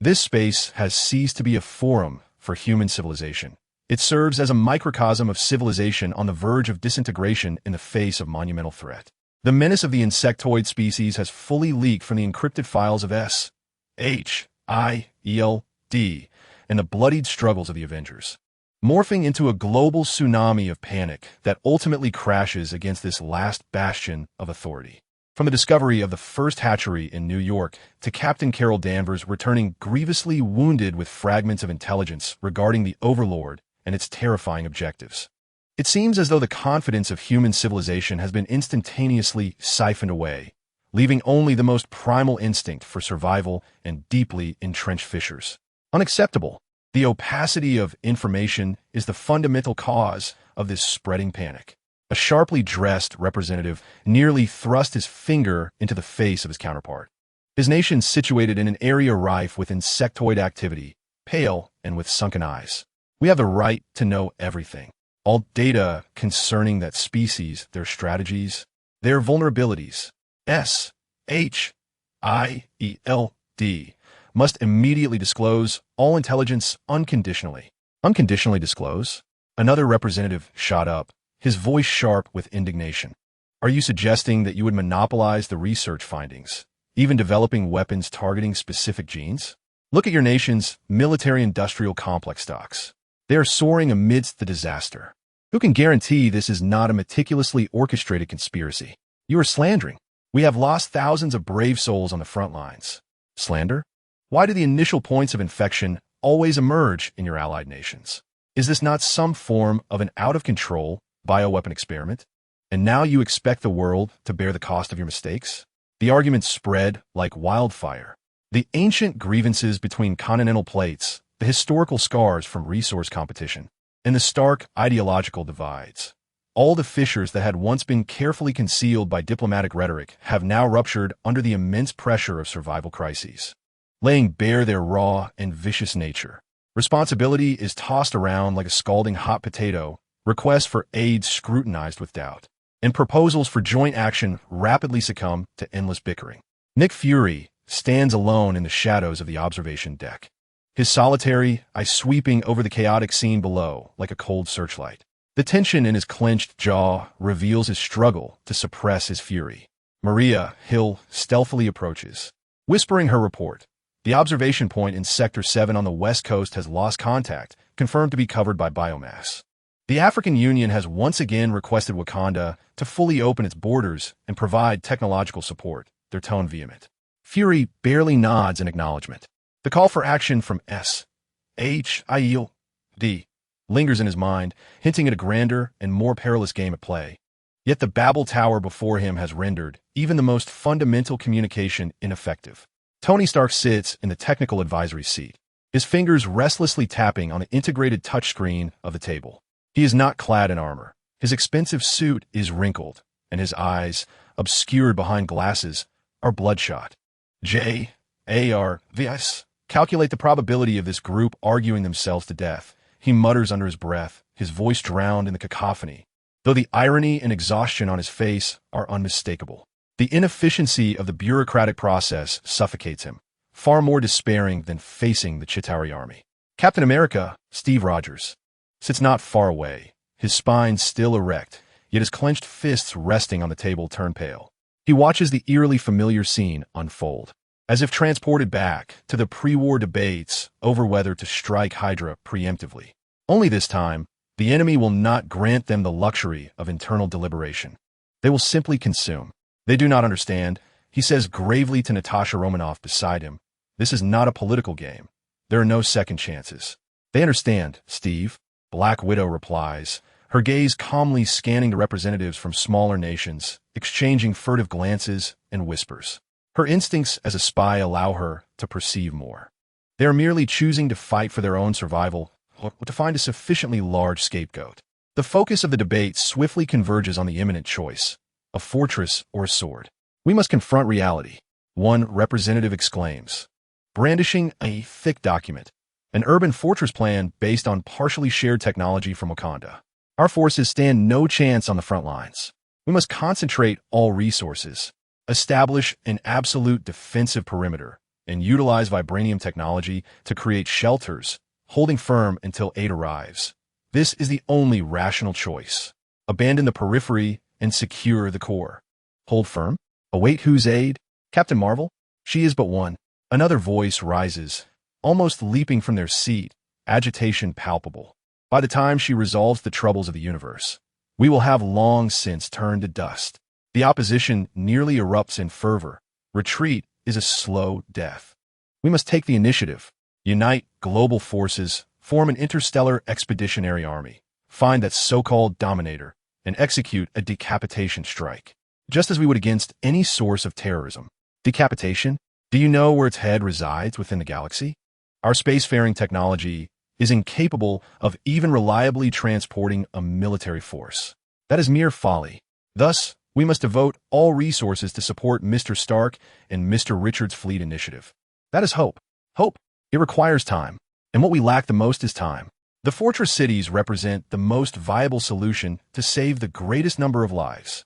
Speaker 1: This space has ceased to be a forum for human civilization. It serves as a microcosm of civilization on the verge of disintegration in the face of monumental threat. The menace of the insectoid species has fully leaked from the encrypted files of S.H.I.E.L.D. and the bloodied struggles of the Avengers, morphing into a global tsunami of panic that ultimately crashes against this last bastion of authority. From the discovery of the first hatchery in New York to Captain Carol Danvers returning grievously wounded with fragments of intelligence regarding the Overlord and its terrifying objectives, it seems as though the confidence of human civilization has been instantaneously siphoned away, leaving only the most primal instinct for survival and deeply entrenched fissures. Unacceptable. The opacity of information is the fundamental cause of this spreading panic. A sharply dressed representative nearly thrust his finger into the face of his counterpart. His nation situated in an area rife with insectoid activity, pale and with sunken eyes. We have the right to know everything. All data concerning that species, their strategies, their vulnerabilities. S.H.I.E.L.D. must immediately disclose all intelligence unconditionally. Unconditionally disclose? Another representative shot up, his voice sharp with indignation. Are you suggesting that you would monopolize the research findings, even developing weapons targeting specific genes? Look at your nation's military-industrial complex stocks. They are soaring amidst the disaster. Who can guarantee this is not a meticulously orchestrated conspiracy? You are slandering. We have lost thousands of brave souls on the front lines. Slander? Why do the initial points of infection always emerge in your allied nations? Is this not some form of an out-of-control bioweapon experiment? And now you expect the world to bear the cost of your mistakes? The argument spread like wildfire. The ancient grievances between continental plates, the historical scars from resource competition, and the stark ideological divides. All the fissures that had once been carefully concealed by diplomatic rhetoric have now ruptured under the immense pressure of survival crises, laying bare their raw and vicious nature. Responsibility is tossed around like a scalding hot potato, requests for aid scrutinized with doubt, and proposals for joint action rapidly succumb to endless bickering. Nick Fury stands alone in the shadows of the observation deck, his solitary eye sweeping over the chaotic scene below like a cold searchlight. The tension in his clenched jaw reveals his struggle to suppress his fury. Maria Hill stealthily approaches, whispering her report. The observation point in Sector 7 on the west coast has lost contact confirmed to be covered by biomass. The African Union has once again requested Wakanda to fully open its borders and provide technological support, their tone vehement. Fury barely nods in acknowledgement. The call for action from S.H.I.E.L.D. lingers in his mind, hinting at a grander and more perilous game at play. Yet the Babel Tower before him has rendered even the most fundamental communication ineffective. Tony Stark sits in the technical advisory seat, his fingers restlessly tapping on the integrated touchscreen of the table. He is not clad in armor. His expensive suit is wrinkled, and his eyes, obscured behind glasses, are bloodshot. J.A.R.V.S. Calculate the probability of this group arguing themselves to death. He mutters under his breath, his voice drowned in the cacophony, though the irony and exhaustion on his face are unmistakable. The inefficiency of the bureaucratic process suffocates him, far more despairing than facing the Chitauri army. Captain America, Steve Rogers, sits not far away, his spine still erect, yet his clenched fists resting on the table turn pale. He watches the eerily familiar scene unfold, as if transported back to the pre-war debates over whether to strike Hydra preemptively. Only this time, the enemy will not grant them the luxury of internal deliberation. They will simply consume. They do not understand, he says gravely to Natasha Romanoff beside him. This is not a political game. There are no second chances. They understand, Steve, Black Widow replies, her gaze calmly scanning the representatives from smaller nations, exchanging furtive glances and whispers. Her instincts as a spy allow her to perceive more. They are merely choosing to fight for their own survival or to find a sufficiently large scapegoat. The focus of the debate swiftly converges on the imminent choice, a fortress or a sword. We must confront reality, one representative exclaims, brandishing a thick document, an urban fortress plan based on partially shared technology from Wakanda. Our forces stand no chance on the front lines. We must concentrate all resources, establish an absolute defensive perimeter, and utilize vibranium technology to create shelters, holding firm until aid arrives. This is the only rational choice. Abandon the periphery and secure the core. Hold firm? Await whose aid? Captain Marvel? She is but one. Another voice rises, almost leaping from their seat, agitation palpable. By the time she resolves the troubles of the universe, we will have long since turned to dust. The opposition nearly erupts in fervor. Retreat is a slow death. We must take the initiative, unite global forces, form an interstellar expeditionary army, find that so-called dominator, and execute a decapitation strike, just as we would against any source of terrorism. Decapitation? Do you know where its head resides within the galaxy? Our spacefaring technology is incapable of even reliably transporting a military force. That is mere folly. Thus, we must devote all resources to support Mr. Stark and Mr. Richards' fleet initiative. That is hope. Hope. It requires time. And what we lack the most is time. The fortress cities represent the most viable solution to save the greatest number of lives.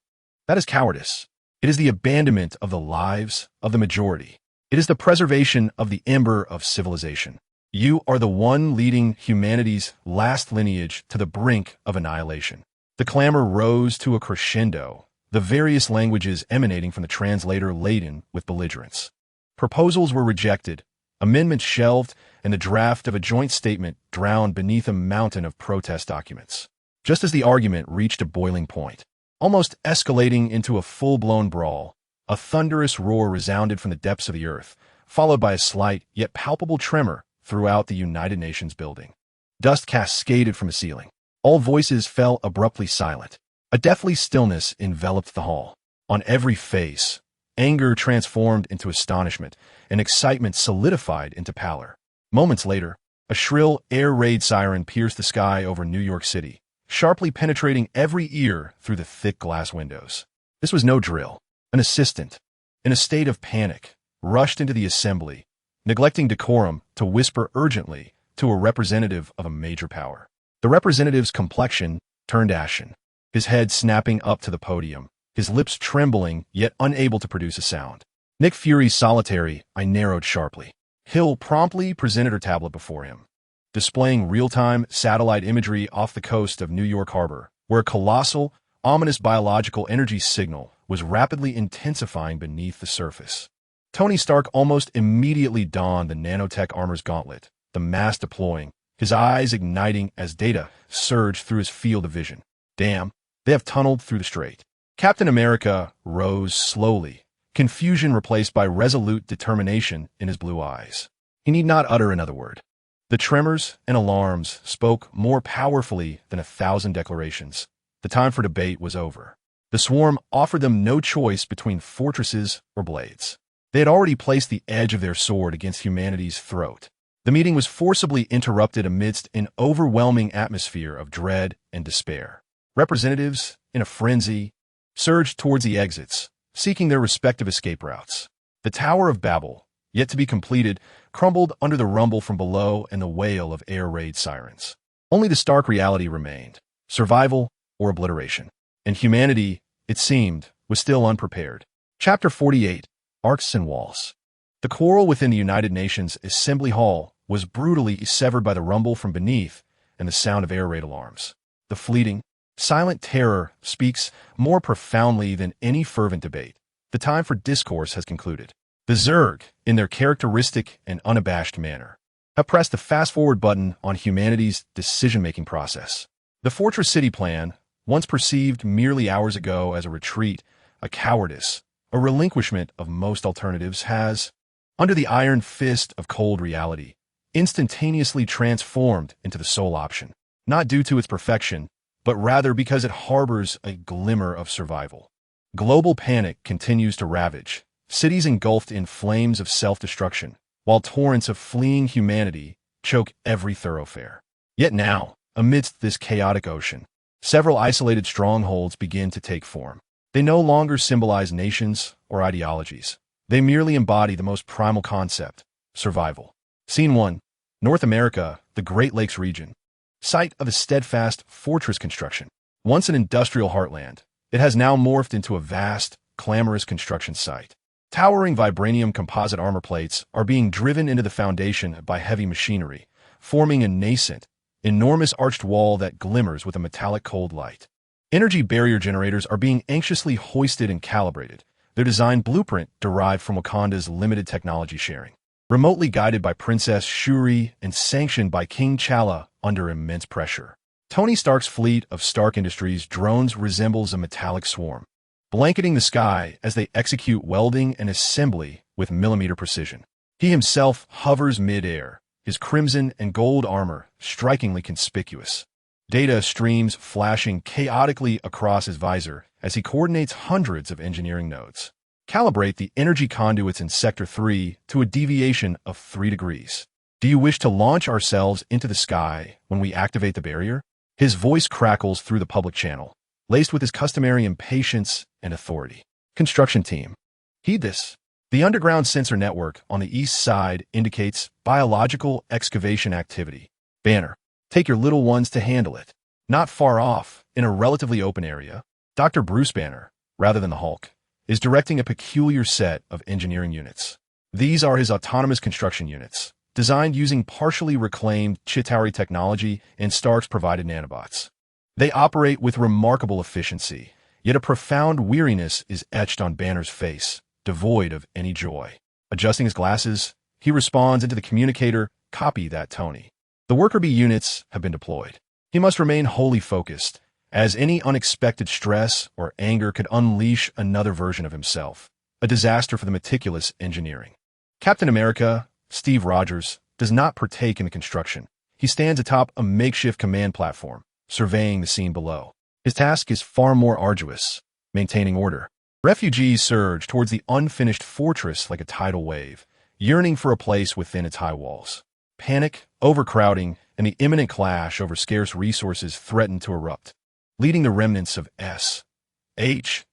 Speaker 1: That is cowardice. It is the abandonment of the lives of the majority. It is the preservation of the ember of civilization. You are the one leading humanity's last lineage to the brink of annihilation. The clamor rose to a crescendo, the various languages emanating from the translator laden with belligerence. Proposals were rejected, amendments shelved, and the draft of a joint statement drowned beneath a mountain of protest documents. Just as the argument reached a boiling point, almost escalating into a full-blown brawl, a thunderous roar resounded from the depths of the earth, followed by a slight yet palpable tremor throughout the United Nations building. Dust cascaded from the ceiling. All voices fell abruptly silent. A deathly stillness enveloped the hall. On every face, anger transformed into astonishment, and excitement solidified into pallor. Moments later, a shrill air raid siren pierced the sky over New York City, sharply penetrating every ear through the thick glass windows. This was no drill. An assistant, in a state of panic, rushed into the assembly, neglecting decorum to whisper urgently to a representative of a major power. The representative's complexion turned ashen, his head snapping up to the podium, his lips trembling yet unable to produce a sound. Nick Fury's solitary eye narrowed sharply. Hill promptly presented her tablet before him, displaying real-time satellite imagery off the coast of New York Harbor, where a colossal, ominous biological energy signal was rapidly intensifying beneath the surface. Tony Stark almost immediately donned the nanotech armor's gauntlet, the mass deploying, his eyes igniting as data surged through his field of vision. Damn, they have tunneled through the strait. Captain America rose slowly, confusion replaced by resolute determination in his blue eyes. He need not utter another word. The tremors and alarms spoke more powerfully than 1,000 declarations. The time for debate was over. The swarm offered them no choice between fortresses or blades. They had already placed the edge of their sword against humanity's throat. The meeting was forcibly interrupted amidst an overwhelming atmosphere of dread and despair. Representatives, in a frenzy, surged towards the exits, seeking their respective escape routes. The Tower of Babel, yet to be completed, crumbled under the rumble from below and the wail of air raid sirens. Only the stark reality remained: survival or obliteration. And humanity, it seemed, was still unprepared. Chapter 48. Arcs and Walls. The quarrel within the United Nations Assembly Hall was brutally severed by the rumble from beneath and the sound of air raid alarms. The fleeting, silent terror speaks more profoundly than any fervent debate. The time for discourse has concluded. The Zerg, in their characteristic and unabashed manner, have pressed the fast-forward button on humanity's decision-making process. The Fortress City plan, once perceived merely hours ago as a retreat, a cowardice, a relinquishment of most alternatives, has, under the iron fist of cold reality, instantaneously transformed into the sole option, not due to its perfection, but rather because it harbors a glimmer of survival. Global panic continues to ravage, cities engulfed in flames of self-destruction, while torrents of fleeing humanity choke every thoroughfare. Yet now, amidst this chaotic ocean, several isolated strongholds begin to take form. They no longer symbolize nations or ideologies. They merely embody the most primal concept: survival. Scene 1. North America, the Great Lakes region. Site of a steadfast fortress construction. Once an industrial heartland, it has now morphed into a vast, clamorous construction site. Towering vibranium composite armor plates are being driven into the foundation by heavy machinery, forming a nascent, enormous arched wall that glimmers with a metallic cold light. Energy barrier generators are being anxiously hoisted and calibrated, their design blueprint derived from Wakanda's limited technology sharing. Remotely guided by Princess Shuri and sanctioned by King T'Challa under immense pressure. Tony Stark's fleet of Stark Industries drones resembles a metallic swarm, blanketing the sky as they execute welding and assembly with millimeter precision. He himself hovers mid-air, his crimson and gold armor strikingly conspicuous. Data streams flashing chaotically across his visor as he coordinates hundreds of engineering nodes. Calibrate the energy conduits in Sector 3 to a deviation of 3 degrees. Do you wish to launch ourselves into the sky when we activate the barrier? His voice crackles through the public channel, laced with his customary impatience and authority. Construction team, heed this. The underground sensor network on the east side indicates biological excavation activity. Banner, take your little ones to handle it. Not far off, in a relatively open area, Dr. Bruce Banner, rather than the Hulk, is directing a peculiar set of engineering units. These are his autonomous construction units, designed using partially reclaimed Chitauri technology and Stark's provided nanobots. They operate with remarkable efficiency, yet a profound weariness is etched on Banner's face, devoid of any joy. Adjusting his glasses, he responds into the communicator, "Copy that, Tony." The worker bee units have been deployed. He must remain wholly focused, as any unexpected stress or anger could unleash another version of himself, a disaster for the meticulous engineering. Captain America, Steve Rogers, does not partake in the construction. He stands atop a makeshift command platform, surveying the scene below. His task is far more arduous: maintaining order. Refugees surge towards the unfinished fortress like a tidal wave, yearning for a place within its high walls. Panic, overcrowding, and the imminent clash over scarce resources threaten to erupt, leading the remnants of S.H.I.E.L.D.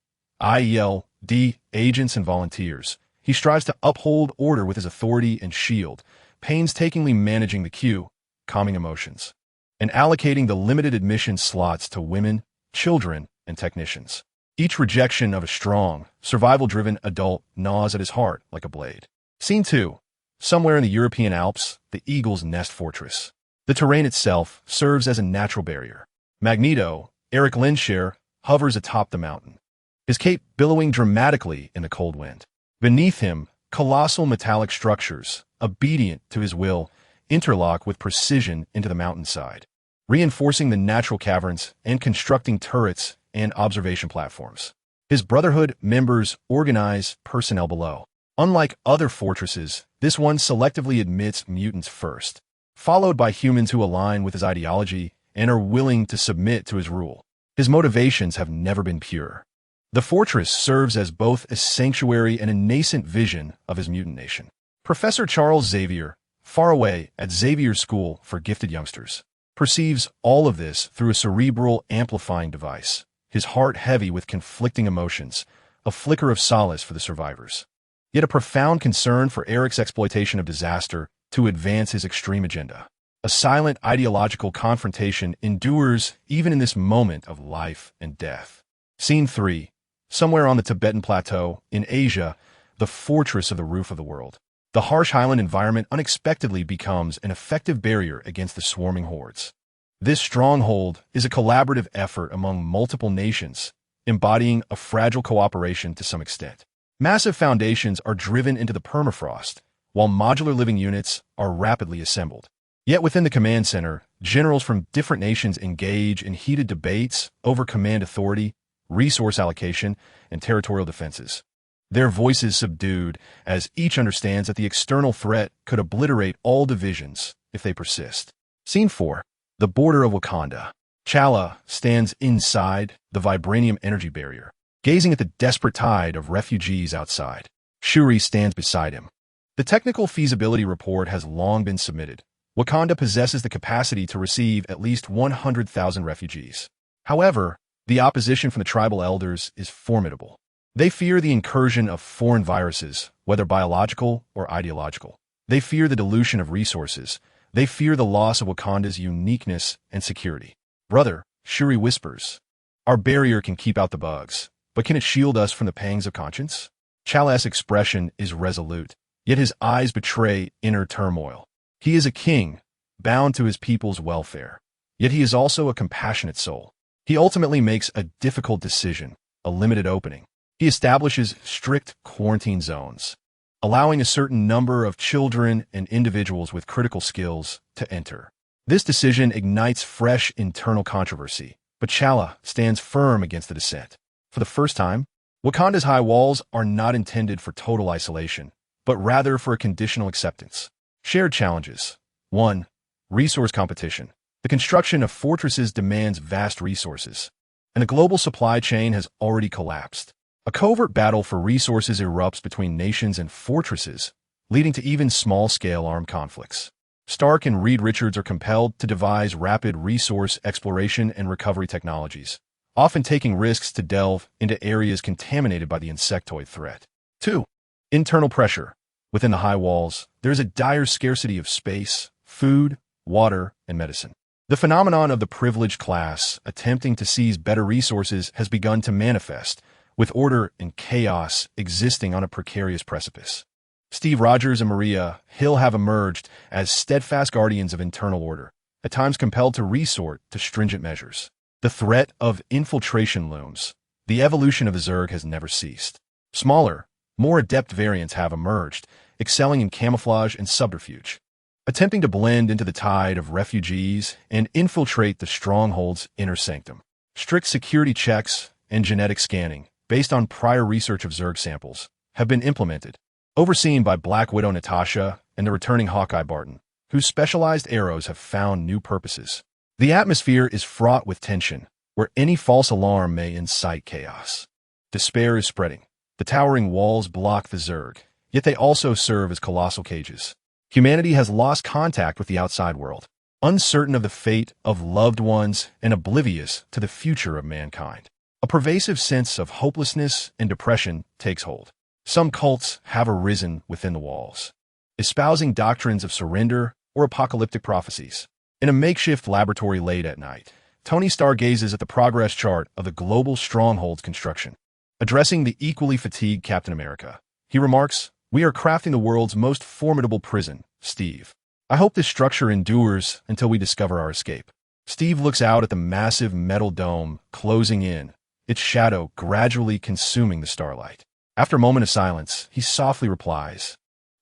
Speaker 1: agents and volunteers. He strives to uphold order with his authority and shield, painstakingly managing the queue, calming emotions, and allocating the limited admission slots to women, children, and technicians. Each rejection of a strong, survival-driven adult gnaws at his heart like a blade. Scene 2. Somewhere in the European Alps, the Eagle's Nest Fortress. The terrain itself serves as a natural barrier. Magneto, Eric Lenscher, hovers atop the mountain, his cape billowing dramatically in the cold wind. Beneath him, colossal metallic structures, obedient to his will, interlock with precision into the mountainside, reinforcing the natural caverns and constructing turrets and observation platforms. His Brotherhood members organize personnel below. Unlike other fortresses, this one selectively admits mutants first, followed by humans who align with his ideology and are willing to submit to his rule. His motivations have never been pure. The fortress serves as both a sanctuary and a nascent vision of his mutant nation. Professor Charles Xavier, far away at Xavier's School for Gifted Youngsters, perceives all of this through a cerebral amplifying device, his heart heavy with conflicting emotions, a flicker of solace for the survivors, yet a profound concern for Eric's exploitation of disaster to advance his extreme agenda. A silent ideological confrontation endures even in this moment of life and death. Scene 3. Somewhere on the Tibetan Plateau, in Asia, the fortress of the roof of the world. The harsh highland environment unexpectedly becomes an effective barrier against the swarming hordes. This stronghold is a collaborative effort among multiple nations, embodying a fragile cooperation to some extent. Massive foundations are driven into the permafrost, while modular living units are rapidly assembled. Yet within the command center, generals from different nations engage in heated debates over command authority, resource allocation, and territorial defenses. Their voices subdued as each understands that the external threat could obliterate all divisions if they persist. Scene 4. The border of Wakanda. T'Challa stands inside the vibranium energy barrier, gazing at the desperate tide of refugees outside. Shuri stands beside him. The technical feasibility report has long been submitted. Wakanda possesses the capacity to receive at least 100,000 refugees. However, the opposition from the tribal elders is formidable. They fear the incursion of foreign viruses, whether biological or ideological. They fear the dilution of resources. They fear the loss of Wakanda's uniqueness and security. Brother, Shuri whispers, our barrier can keep out the bugs, but can it shield us from the pangs of conscience? T'Challa's expression is resolute, yet his eyes betray inner turmoil. He is a king, bound to his people's welfare, yet he is also a compassionate soul. He ultimately makes a difficult decision, a limited opening. He establishes strict quarantine zones, allowing a certain number of children and individuals with critical skills to enter. This decision ignites fresh internal controversy, but T'Challa stands firm against the dissent. For the first time, Wakanda's high walls are not intended for total isolation, but rather for a conditional acceptance. Shared challenges. 1. Resource competition. The construction of fortresses demands vast resources, and the global supply chain has already collapsed. A covert battle for resources erupts between nations and fortresses, leading to even small-scale armed conflicts. Stark and Reed Richards are compelled to devise rapid resource exploration and recovery technologies, often taking risks to delve into areas contaminated by the insectoid threat. 2. Internal pressure. Within the high walls, there is a dire scarcity of space, food, water, and medicine. The phenomenon of the privileged class attempting to seize better resources has begun to manifest, with order and chaos existing on a precarious precipice. Steve Rogers and Maria Hill have emerged as steadfast guardians of internal order, at times compelled to resort to stringent measures. The threat of infiltration looms. The evolution of the Zerg has never ceased. Smaller, more adept variants have emerged, excelling in camouflage and subterfuge, attempting to blend into the tide of refugees and infiltrate the stronghold's inner sanctum. Strict security checks and genetic scanning, based on prior research of Zerg samples, have been implemented, overseen by Black Widow Natasha and the returning Hawkeye Barton, whose specialized arrows have found new purposes. The atmosphere is fraught with tension, where any false alarm may incite chaos. Despair is spreading. The towering walls block the Zerg, yet they also serve as colossal cages. Humanity has lost contact with the outside world, uncertain of the fate of loved ones and oblivious to the future of mankind. A pervasive sense of hopelessness and depression takes hold. Some cults have arisen within the walls, espousing doctrines of surrender or apocalyptic prophecies. In a makeshift laboratory late at night, Tony stargazes at the progress chart of the global stronghold's construction. Addressing the equally fatigued Captain America, he remarks, "We are crafting the world's most formidable prison, Steve. I hope this structure endures until we discover our escape." Steve looks out at the massive metal dome closing in, its shadow gradually consuming the starlight. After a moment of silence, he softly replies,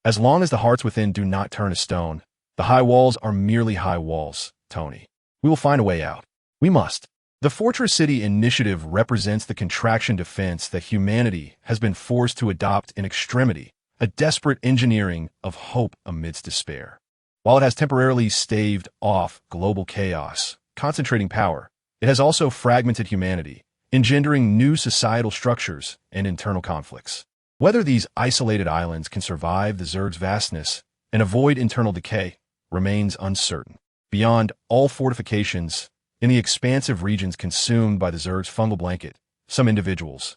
Speaker 1: "As long as the hearts within do not turn to stone, The high walls are merely high walls, Tony. We will find a way out. We must. The Fortress City Initiative represents the contraction defense that humanity has been forced to adopt in extremity, a desperate engineering of hope amidst despair. While it has temporarily staved off global chaos, concentrating power, it has also fragmented humanity, engendering new societal structures and internal conflicts. Whether these isolated islands can survive the Zerg's vastness and avoid internal decay remains uncertain. Beyond all fortifications, in the expansive regions consumed by the Zerg's fungal blanket, some individuals,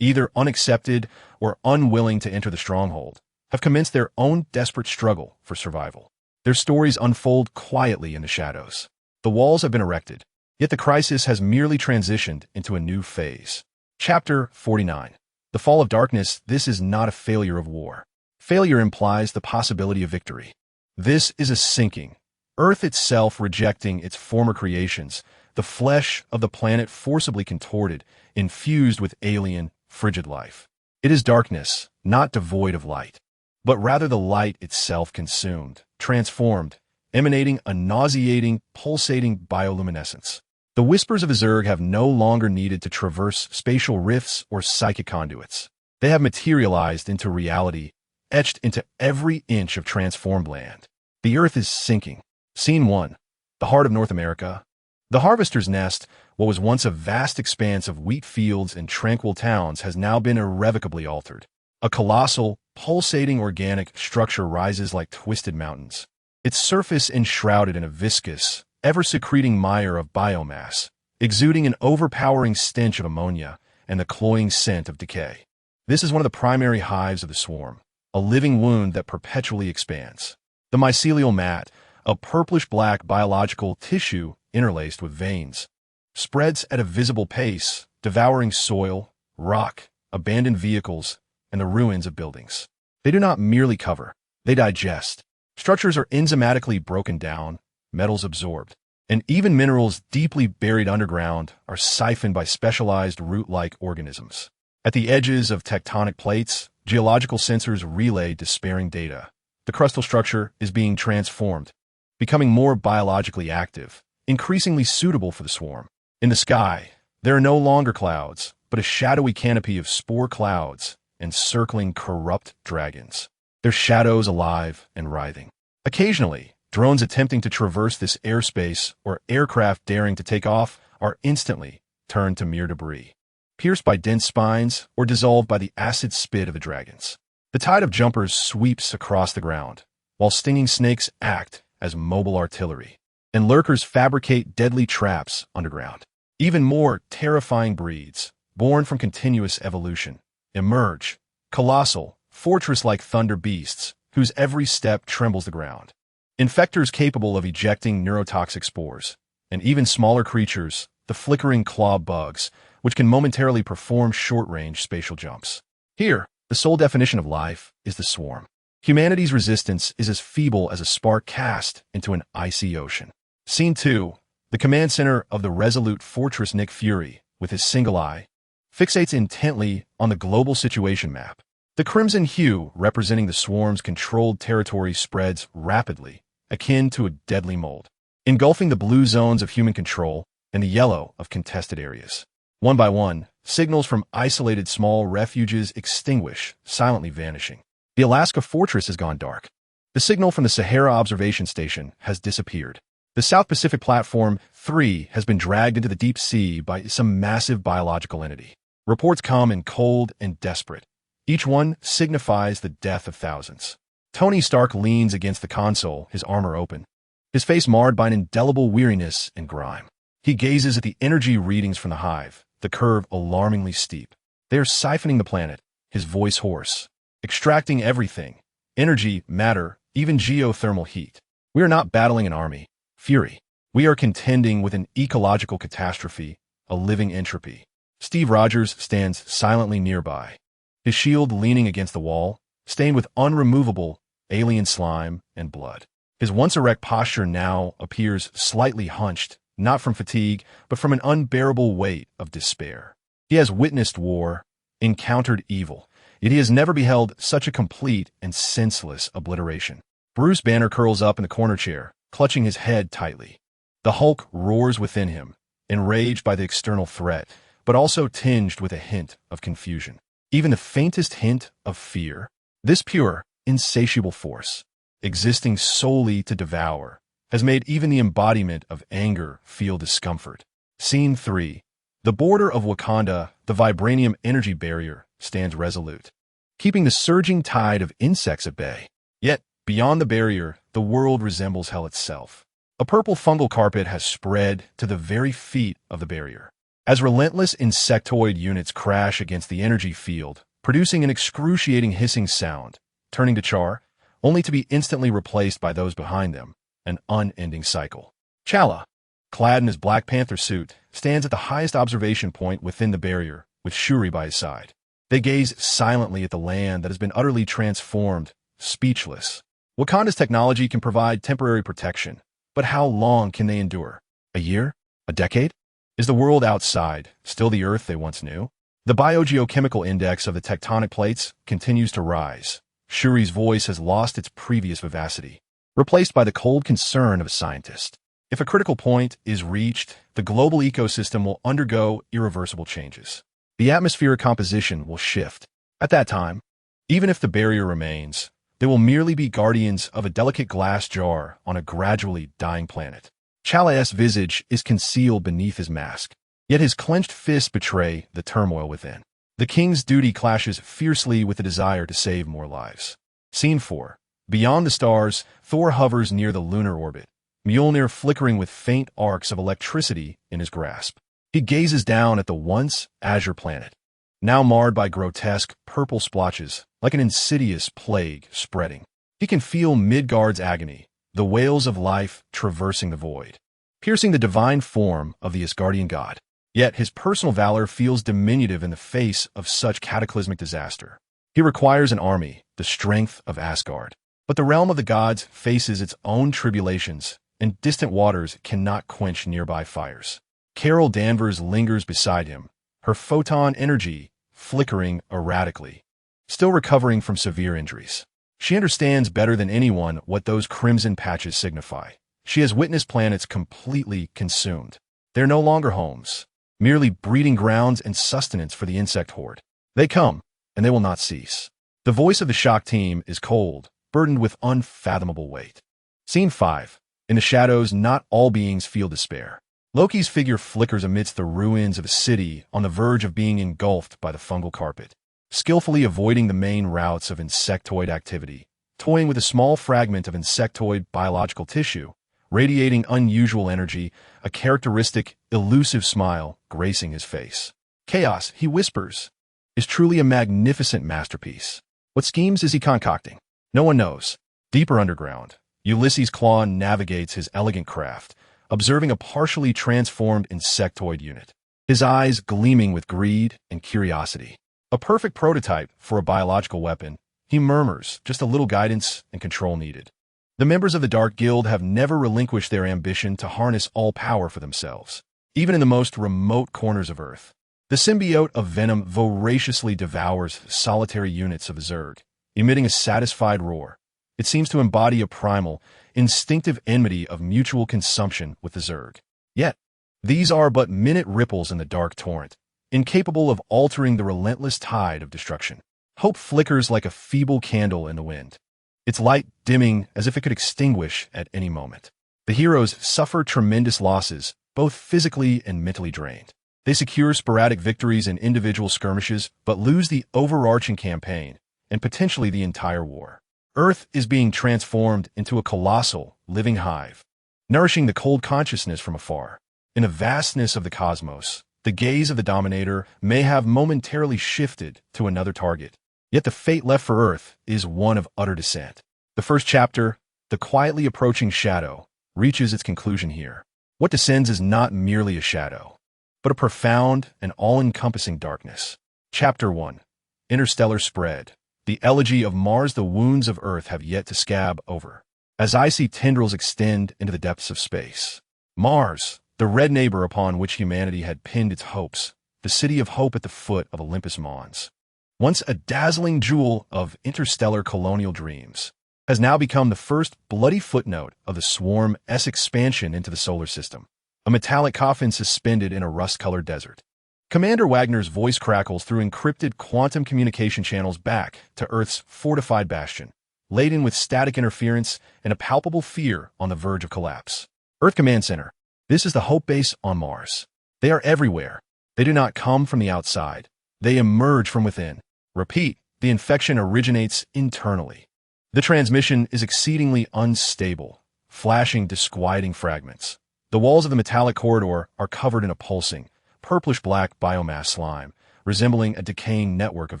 Speaker 1: either unaccepted or unwilling to enter the stronghold, have commenced their own desperate struggle for survival. Their stories unfold quietly in the shadows. The walls have been erected, yet the crisis has merely transitioned into a new phase. Chapter 49. The Fall of Darkness. This is not a failure of war. Failure implies the possibility of victory. This is a sinking, Earth itself rejecting its former creations, the flesh of the planet forcibly contorted, infused with alien, frigid life. It is darkness, not devoid of light, but rather the light itself consumed, transformed, emanating a nauseating, pulsating bioluminescence. The whispers of the Zerg have no longer needed to traverse spatial rifts or psychic conduits. They have materialized into reality, etched into every inch of transformed land. The Earth is sinking. Scene 1. The heart of North America. The Harvester's Nest, what was once a vast expanse of wheat fields and tranquil towns, has now been irrevocably altered. A colossal, pulsating organic structure rises like twisted mountains, its surface enshrouded in a viscous, ever-secreting mire of biomass, exuding an overpowering stench of ammonia and the cloying scent of decay. This is one of the primary hives of the swarm, a living wound that perpetually expands. The mycelial mat, a purplish-black biological tissue interlaced with veins, spreads at a visible pace, devouring soil, rock, abandoned vehicles, and the ruins of buildings. They do not merely cover, they digest. Structures are enzymatically broken down, metals absorbed, and even minerals deeply buried underground are siphoned by specialized root-like organisms. At the edges of tectonic plates, geological sensors relay despairing data. The crustal structure is being transformed, becoming more biologically active, increasingly suitable for the swarm. In the sky, there are no longer clouds, but a shadowy canopy of spore clouds and circling corrupt dragons, their shadows alive and writhing. Occasionally, drones attempting to traverse this airspace or aircraft daring to take off are instantly turned to mere debris, pierced by dense spines or dissolved by the acid spit of the dragons. The tide of jumpers sweeps across the ground, while stinging snakes act as mobile artillery, and lurkers fabricate deadly traps underground. Even more terrifying breeds, born from continuous evolution, emerge, colossal, fortress-like thunder beasts whose every step trembles the ground. Infectors capable of ejecting neurotoxic spores, and even smaller creatures, the flickering claw bugs, which can momentarily perform short-range spatial jumps. Here, the sole definition of life is the swarm. Humanity's resistance is as feeble as a spark cast into an icy ocean. Scene 2. The command center of the resolute fortress. Nick Fury, with his single eye, fixates intently on the global situation map. The crimson hue representing the swarm's controlled territory spreads rapidly, akin to a deadly mold, engulfing the blue zones of human control and the yellow of contested areas. One by one, signals from isolated small refuges extinguish, silently vanishing. The Alaska fortress has gone dark. The signal from the Sahara observation station has disappeared. The South Pacific Platform 3 has been dragged into the deep sea by some massive biological entity. Reports come in cold and desperate. Each one signifies the death of thousands. Tony Stark leans against the console, his armor open, his face marred by an indelible weariness and grime. He gazes at the energy readings from the hive, the curve alarmingly steep. They are siphoning the planet, his voice hoarse, extracting everything, energy, matter, even geothermal heat. We are not battling an army, Fury. We are contending with an ecological catastrophe, a living entropy. Steve Rogers stands silently nearby, his shield leaning against the wall, stained with unremovable alien slime and blood. His once erect posture now appears slightly hunched, not from fatigue, but from an unbearable weight of despair. He has witnessed war, encountered evil, yet he has never beheld such a complete and senseless obliteration. Bruce Banner curls up in the corner chair, clutching his head tightly. The Hulk roars within him, enraged by the external threat, but also tinged with a hint of confusion. Even the faintest hint of fear. This pure, insatiable force, existing solely to devour, has made even the embodiment of anger feel discomfort. Scene 3. The border of Wakanda, the vibranium energy barrier, stands resolute, keeping the surging tide of insects at bay. Yet, beyond the barrier, the world resembles hell itself. A purple fungal carpet has spread to the very feet of the barrier. As relentless insectoid units crash against the energy field, producing an excruciating hissing sound, turning to char, only to be instantly replaced by those behind them, an unending cycle. T'Challa, clad in his Black Panther suit, stands at the highest observation point within the barrier, with Shuri by his side. They gaze silently at the land that has been utterly transformed, speechless. Wakanda's technology can provide temporary protection, but how long can they endure? A year? A decade? Is the world outside still the Earth they once knew? The biogeochemical index of the tectonic plates continues to rise. Shuri's voice has lost its previous vivacity, replaced by the cold concern of a scientist. If a critical point is reached, the global ecosystem will undergo irreversible changes. The atmospheric composition will shift. At that time, even if the barrier remains, they will merely be guardians of a delicate glass jar on a gradually dying planet. T'Challa's visage is concealed beneath his mask, yet his clenched fists betray the turmoil within. The king's duty clashes fiercely with the desire to save more lives. Scene 4. Beyond the stars, Thor hovers near the lunar orbit, Mjolnir flickering with faint arcs of electricity in his grasp. He gazes down at the once azure planet, now marred by grotesque purple splotches, like an insidious plague spreading. He can feel Midgard's agony, the wails of life traversing the void, piercing the divine form of the Asgardian god. Yet his personal valor feels diminutive in the face of such cataclysmic disaster. He requires an army, the strength of Asgard. But the realm of the gods faces its own tribulations, and distant waters cannot quench nearby fires. Carol Danvers lingers beside him, her photon energy flickering erratically, still recovering from severe injuries. She understands better than anyone what those crimson patches signify. She has witnessed planets completely consumed. They're no longer homes, merely breeding grounds and sustenance for the insect horde. They come, and they will not cease. The voice of the shock team is cold, burdened with unfathomable weight. Scene 5. In the shadows, not all beings feel despair. Loki's figure flickers amidst the ruins of a city on the verge of being engulfed by the fungal carpet, skillfully avoiding the main routes of insectoid activity, toying with a small fragment of insectoid biological tissue, radiating unusual energy, a characteristic, elusive smile gracing his face. Chaos, he whispers, is truly a magnificent masterpiece. What schemes is he concocting? No one knows. Deeper underground, Ulysses Klaue navigates his elegant craft, observing a partially transformed insectoid unit, his eyes gleaming with greed and curiosity. A perfect prototype for a biological weapon, he murmurs, just a little guidance and control needed. The members of the Dark Guild have never relinquished their ambition to harness all power for themselves, even in the most remote corners of Earth. The symbiote of venom voraciously devours solitary units of the Zerg, emitting a satisfied roar. It seems to embody a primal, instinctive enmity of mutual consumption with the Zerg. Yet, these are but minute ripples in the dark torrent, incapable of altering the relentless tide of destruction. Hope flickers like a feeble candle in the wind, its light dimming as if it could extinguish at any moment. The heroes suffer tremendous losses, both physically and mentally drained. They secure sporadic victories in individual skirmishes, but lose the overarching campaign, and potentially the entire war. Earth is being transformed into a colossal, living hive, nourishing the cold consciousness from afar. In the vastness of the cosmos, the gaze of the Dominator may have momentarily shifted to another target. Yet the fate left for Earth is one of utter descent. The first chapter, The Quietly Approaching Shadow, reaches its conclusion here. What descends is not merely a shadow, but a profound and all-encompassing darkness. Chapter 1. Interstellar Spread. The elegy of Mars. The wounds of Earth have yet to scab over, as icy tendrils extend into the depths of space. Mars, the red neighbor upon which humanity had pinned its hopes, the city of hope at the foot of Olympus Mons. Once a dazzling jewel of interstellar colonial dreams, has now become the first bloody footnote of the Swarm's expansion into the solar system, a metallic coffin suspended in a rust-colored desert. Commander Wagner's voice crackles through encrypted quantum communication channels back to Earth's fortified bastion, laden with static interference and a palpable fear on the verge of collapse. Earth Command Center. This is the Hope Base on Mars. They are everywhere. They do not come from the outside. They emerge from within. Repeat, the infection originates internally. The transmission is exceedingly unstable, flashing disquieting fragments. The walls of the metallic corridor are covered in a pulsing, purplish-black biomass slime, resembling a decaying network of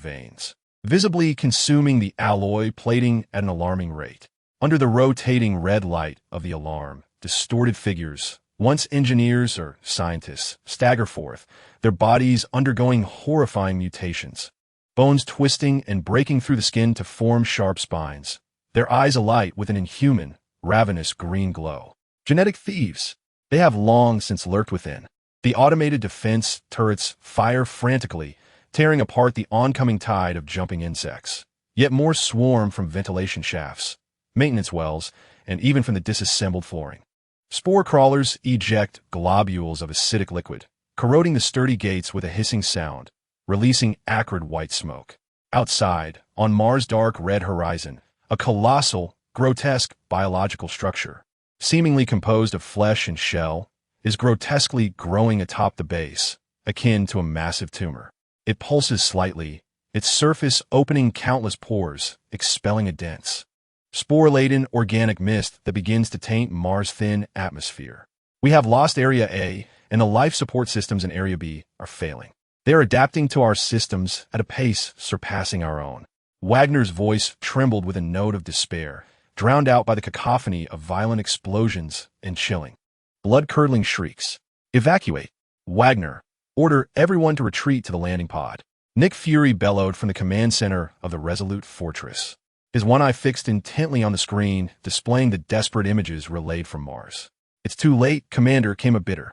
Speaker 1: veins, visibly consuming the alloy plating at an alarming rate. Under the rotating red light of the alarm, distorted figures, once engineers or scientists, stagger forth, their bodies undergoing horrifying mutations, bones twisting and breaking through the skin to form sharp spines, their eyes alight with an inhuman, ravenous green glow. Genetic thieves. They have long since lurked within. The automated defense turrets fire frantically, tearing apart the oncoming tide of jumping insects. Yet more swarm from ventilation shafts, maintenance wells, and even from the disassembled flooring. Spore crawlers eject globules of acidic liquid, corroding the sturdy gates with a hissing sound, releasing acrid white smoke. Outside, on Mars' dark red horizon, a colossal, grotesque biological structure, seemingly composed of flesh and shell, is grotesquely growing atop the base, akin to a massive tumor. It pulses slightly, its surface opening countless pores, expelling a dense, spore-laden organic mist that begins to taint Mars' thin atmosphere. We have lost Area A, and the life support systems in Area B are failing. They are adapting to our systems at a pace surpassing our own. Wagner's voice trembled with a note of despair, drowned out by the cacophony of violent explosions and chilling, blood-curdling shrieks. Evacuate. Wagner. Order everyone to retreat to the landing pod. Nick Fury bellowed from the command center of the Resolute Fortress, his one eye fixed intently on the screen, displaying the desperate images relayed from Mars. It's too late, Commander, came a bitter,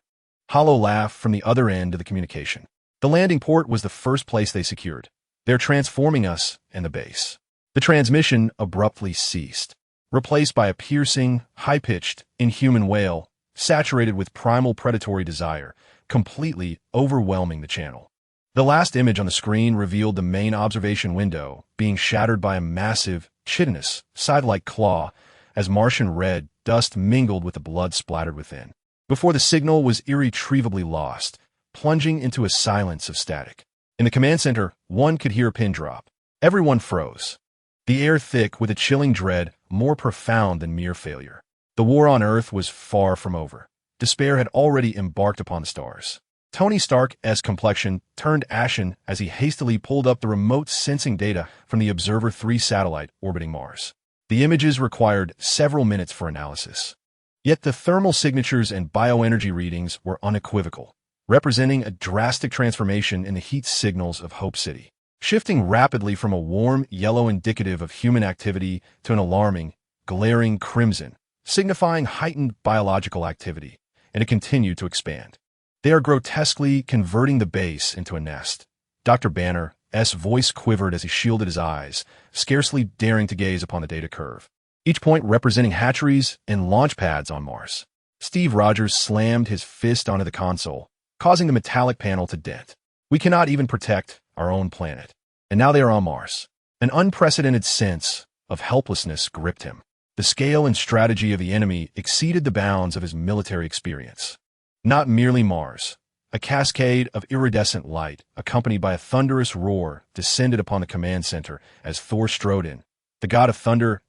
Speaker 1: hollow laugh from the other end of the communication. The landing port was the first place they secured. They're transforming us and the base. The transmission abruptly ceased, replaced by a piercing, high-pitched, inhuman wail, saturated with primal predatory desire, completely overwhelming the channel. The last image on the screen revealed the main observation window being shattered by a massive, chitinous, side-like claw as Martian red dust mingled with the blood splattered within. Before the signal was irretrievably lost, plunging into a silence of static. In the command center, one could hear a pin drop. Everyone froze, the air thick with a chilling dread more profound than mere failure. The war on Earth was far from over. Despair had already embarked upon the stars. Tony Stark's complexion turned ashen as he hastily pulled up the remote sensing data from the Observer 3 satellite orbiting Mars. The images required several minutes for analysis. Yet the thermal signatures and bioenergy readings were unequivocal, representing a drastic transformation in the heat signals of Hope City, shifting rapidly from a warm yellow indicative of human activity to an alarming, glaring crimson, signifying heightened biological activity, and it continued to expand. They are grotesquely converting the base into a nest. Dr. Banner's voice quivered as he shielded his eyes, scarcely daring to gaze upon the data curve, each point representing hatcheries and launch pads on Mars. Steve Rogers slammed his fist onto the console, causing the metallic panel to dent. We cannot even protect our own planet. And now they are on Mars. An unprecedented sense of helplessness gripped him. The scale and strategy of the enemy exceeded the bounds of his military experience. Not merely Mars. A cascade of iridescent light, accompanied by a thunderous roar, descended upon the command center as Thor strode in, the god of thunder's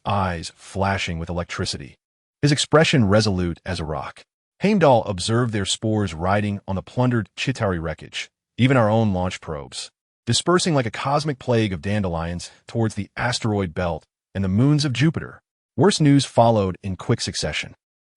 Speaker 1: eyes flashing with electricity, his expression resolute as a rock. Heimdall observed their spores riding on the plundered Chitauri wreckage, even our own launch probes, dispersing like a cosmic plague of dandelions towards the asteroid belt and the moons of Jupiter. Worse news followed in quick succession.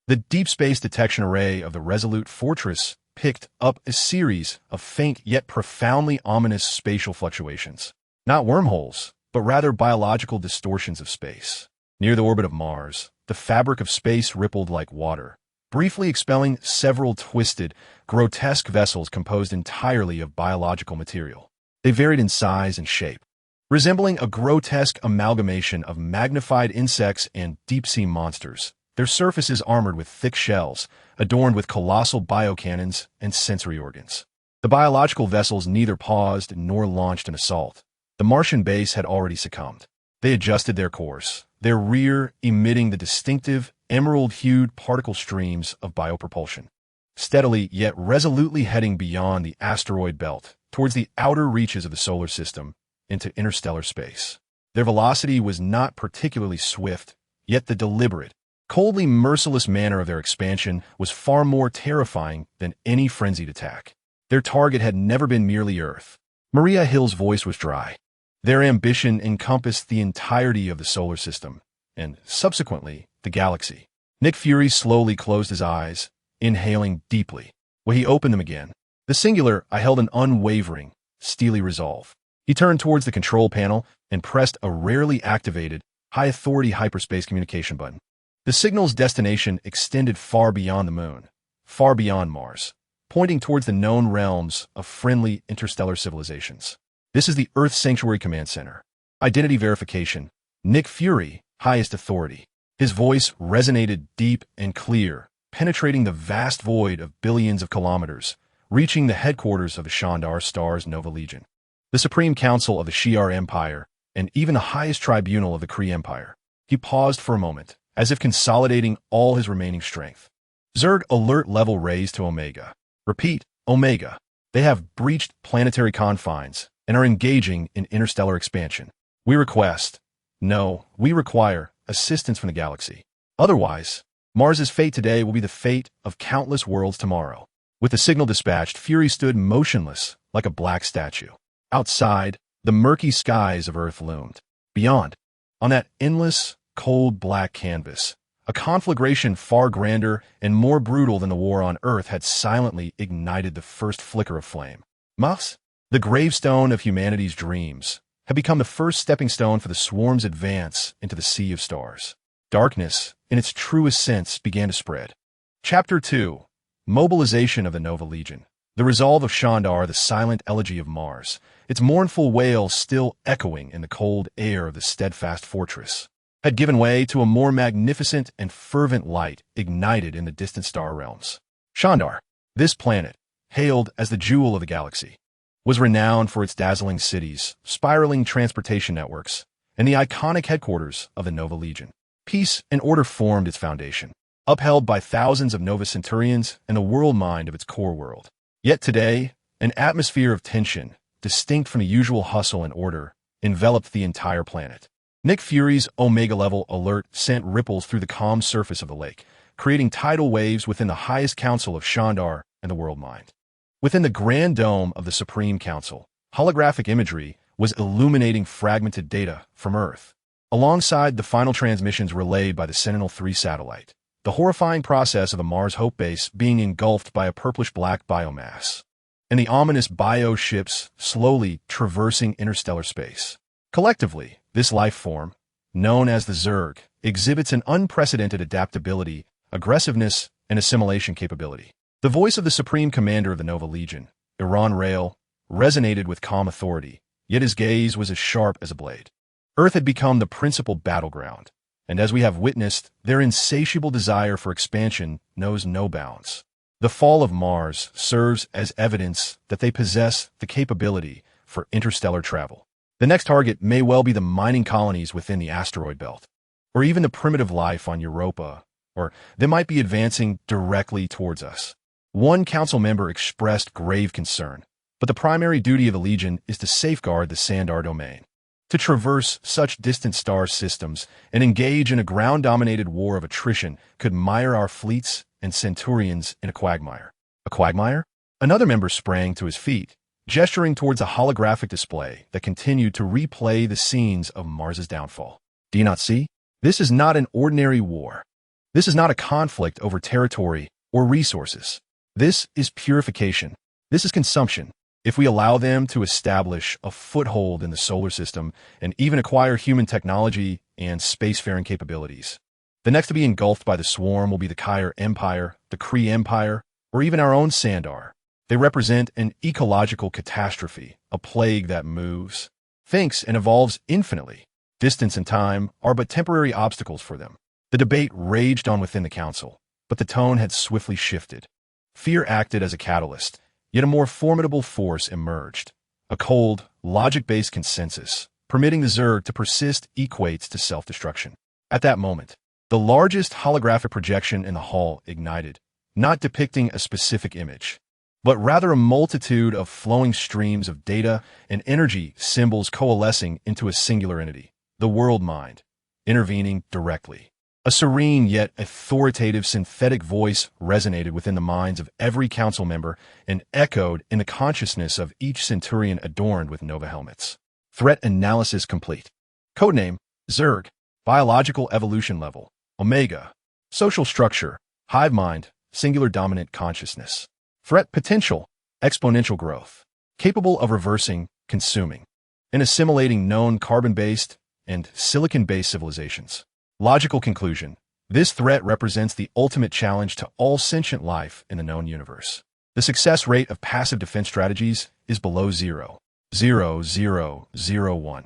Speaker 1: The deep space detection array of the Resolute Fortress picked up a series of faint yet profoundly ominous spatial fluctuations. Not wormholes, but rather biological distortions of space. Near the orbit of Mars, the fabric of space rippled like water, briefly expelling several twisted, grotesque vessels composed entirely of biological material. They varied in size and shape, Resembling a grotesque amalgamation of magnified insects and deep-sea monsters, their surface is armored with thick shells, adorned with colossal biocannons and sensory organs. The biological vessels neither paused nor launched an assault. The Martian base had already succumbed. They adjusted their course, their rear emitting the distinctive, emerald-hued particle streams of biopropulsion, steadily yet resolutely heading beyond the asteroid belt, towards the outer reaches of the solar system, into interstellar space. Their velocity was not particularly swift, yet the deliberate, coldly merciless manner of their expansion was far more terrifying than any frenzied attack. Their target had never been merely Earth. Maria Hill's voice was dry. Their ambition encompassed the entirety of the solar system, and, subsequently, the galaxy. Nick Fury slowly closed his eyes, inhaling deeply. When he opened them again, the singular I held an unwavering, steely resolve. He turned towards the control panel and pressed a rarely activated, high-authority hyperspace communication button. The signal's destination extended far beyond the moon, far beyond Mars, pointing towards the known realms of friendly interstellar civilizations. This is the Earth Sanctuary Command Center. Identity verification. Nick Fury, highest authority. His voice resonated deep and clear, penetrating the vast void of billions of kilometers, reaching the headquarters of the Shandar Star's Nova Legion, the Supreme Council of the Shi'ar Empire, and even the highest tribunal of the Kree Empire. He paused for a moment, as if consolidating all his remaining strength. Zerg alert level raised to Omega. Repeat, Omega. They have breached planetary confines and are engaging in interstellar expansion. We require assistance from the galaxy. Otherwise, Mars's fate today will be the fate of countless worlds tomorrow. With the signal dispatched, Fury stood motionless like a black statue. Outside, the murky skies of Earth loomed. Beyond, on that endless, cold black canvas, a conflagration far grander and more brutal than the war on Earth had silently ignited the first flicker of flame. Mars, the gravestone of humanity's dreams, had become the first stepping stone for the swarm's advance into the sea of stars. Darkness, in its truest sense, began to spread. Chapter 2. Mobilization of the Nova Legion. The resolve of Shandar, the silent elegy of Mars, its mournful wail still echoing in the cold air of the steadfast fortress, had given way to a more magnificent and fervent light ignited in the distant star realms. Shandar, this planet, hailed as the jewel of the galaxy, was renowned for its dazzling cities, spiraling transportation networks, and the iconic headquarters of the Nova Legion. Peace and order formed its foundation, upheld by thousands of Nova Centurions and the world mind of its core world. Yet today, an atmosphere of tension, distinct from the usual hustle and order, enveloped the entire planet. Nick Fury's Omega-level alert sent ripples through the calm surface of the lake, creating tidal waves within the highest council of Shandar and the world mind. Within the grand dome of the Supreme Council, holographic imagery was illuminating fragmented data from Earth. Alongside the final transmissions relayed by the Sentinel-3 satellite, the horrifying process of the Mars Hope base being engulfed by a purplish-black biomass, and the ominous bio-ships slowly traversing interstellar space. Collectively, this life form, known as the Zerg, exhibits an unprecedented adaptability, aggressiveness, and assimilation capability. The voice of the Supreme Commander of the Nova Legion, Iran Rail, resonated with calm authority, yet his gaze was as sharp as a blade. Earth had become the principal battleground, and as we have witnessed, their insatiable desire for expansion knows no bounds. The fall of Mars serves as evidence that they possess the capability for interstellar travel. The next target may well be the mining colonies within the asteroid belt, or even the primitive life on Europa, or they might be advancing directly towards us. One council member expressed grave concern, but the primary duty of the Legion is to safeguard the Sandar domain. To traverse such distant star systems and engage in a ground-dominated war of attrition could mire our fleets and Centurions in a quagmire. A quagmire? Another member sprang to his feet, gesturing towards a holographic display that continued to replay the scenes of Mars's downfall. Do you not see? This is not an ordinary war. This is not a conflict over territory or resources. This is purification. This is consumption. If we allow them to establish a foothold in the solar system and even acquire human technology and spacefaring capabilities, the next to be engulfed by the swarm will be the Shi'ar Empire, the Kree Empire, or even our own Sandar. They represent an ecological catastrophe, a plague that moves, thinks and evolves infinitely. Distance and time are but temporary obstacles for them. The debate raged on within the council, but the tone had swiftly shifted. Fear acted as a catalyst, yet a more formidable force emerged. A cold, logic-based consensus, permitting the Zerg to persist equates to self-destruction. At that moment, the largest holographic projection in the hall ignited, not depicting a specific image, but rather a multitude of flowing streams of data and energy symbols coalescing into a singular entity, the world mind, intervening directly. A serene yet authoritative synthetic voice resonated within the minds of every council member and echoed in the consciousness of each centurion adorned with Nova helmets. Threat analysis complete. Codename, Zerg. Biological evolution level, Omega. Social structure, hive mind, singular dominant consciousness. Threat potential, exponential growth. Capable of reversing, consuming, and assimilating known carbon-based and silicon-based civilizations. Logical conclusion. This threat represents the ultimate challenge to all sentient life in the known universe. The success rate of passive defense strategies is below 0.0001.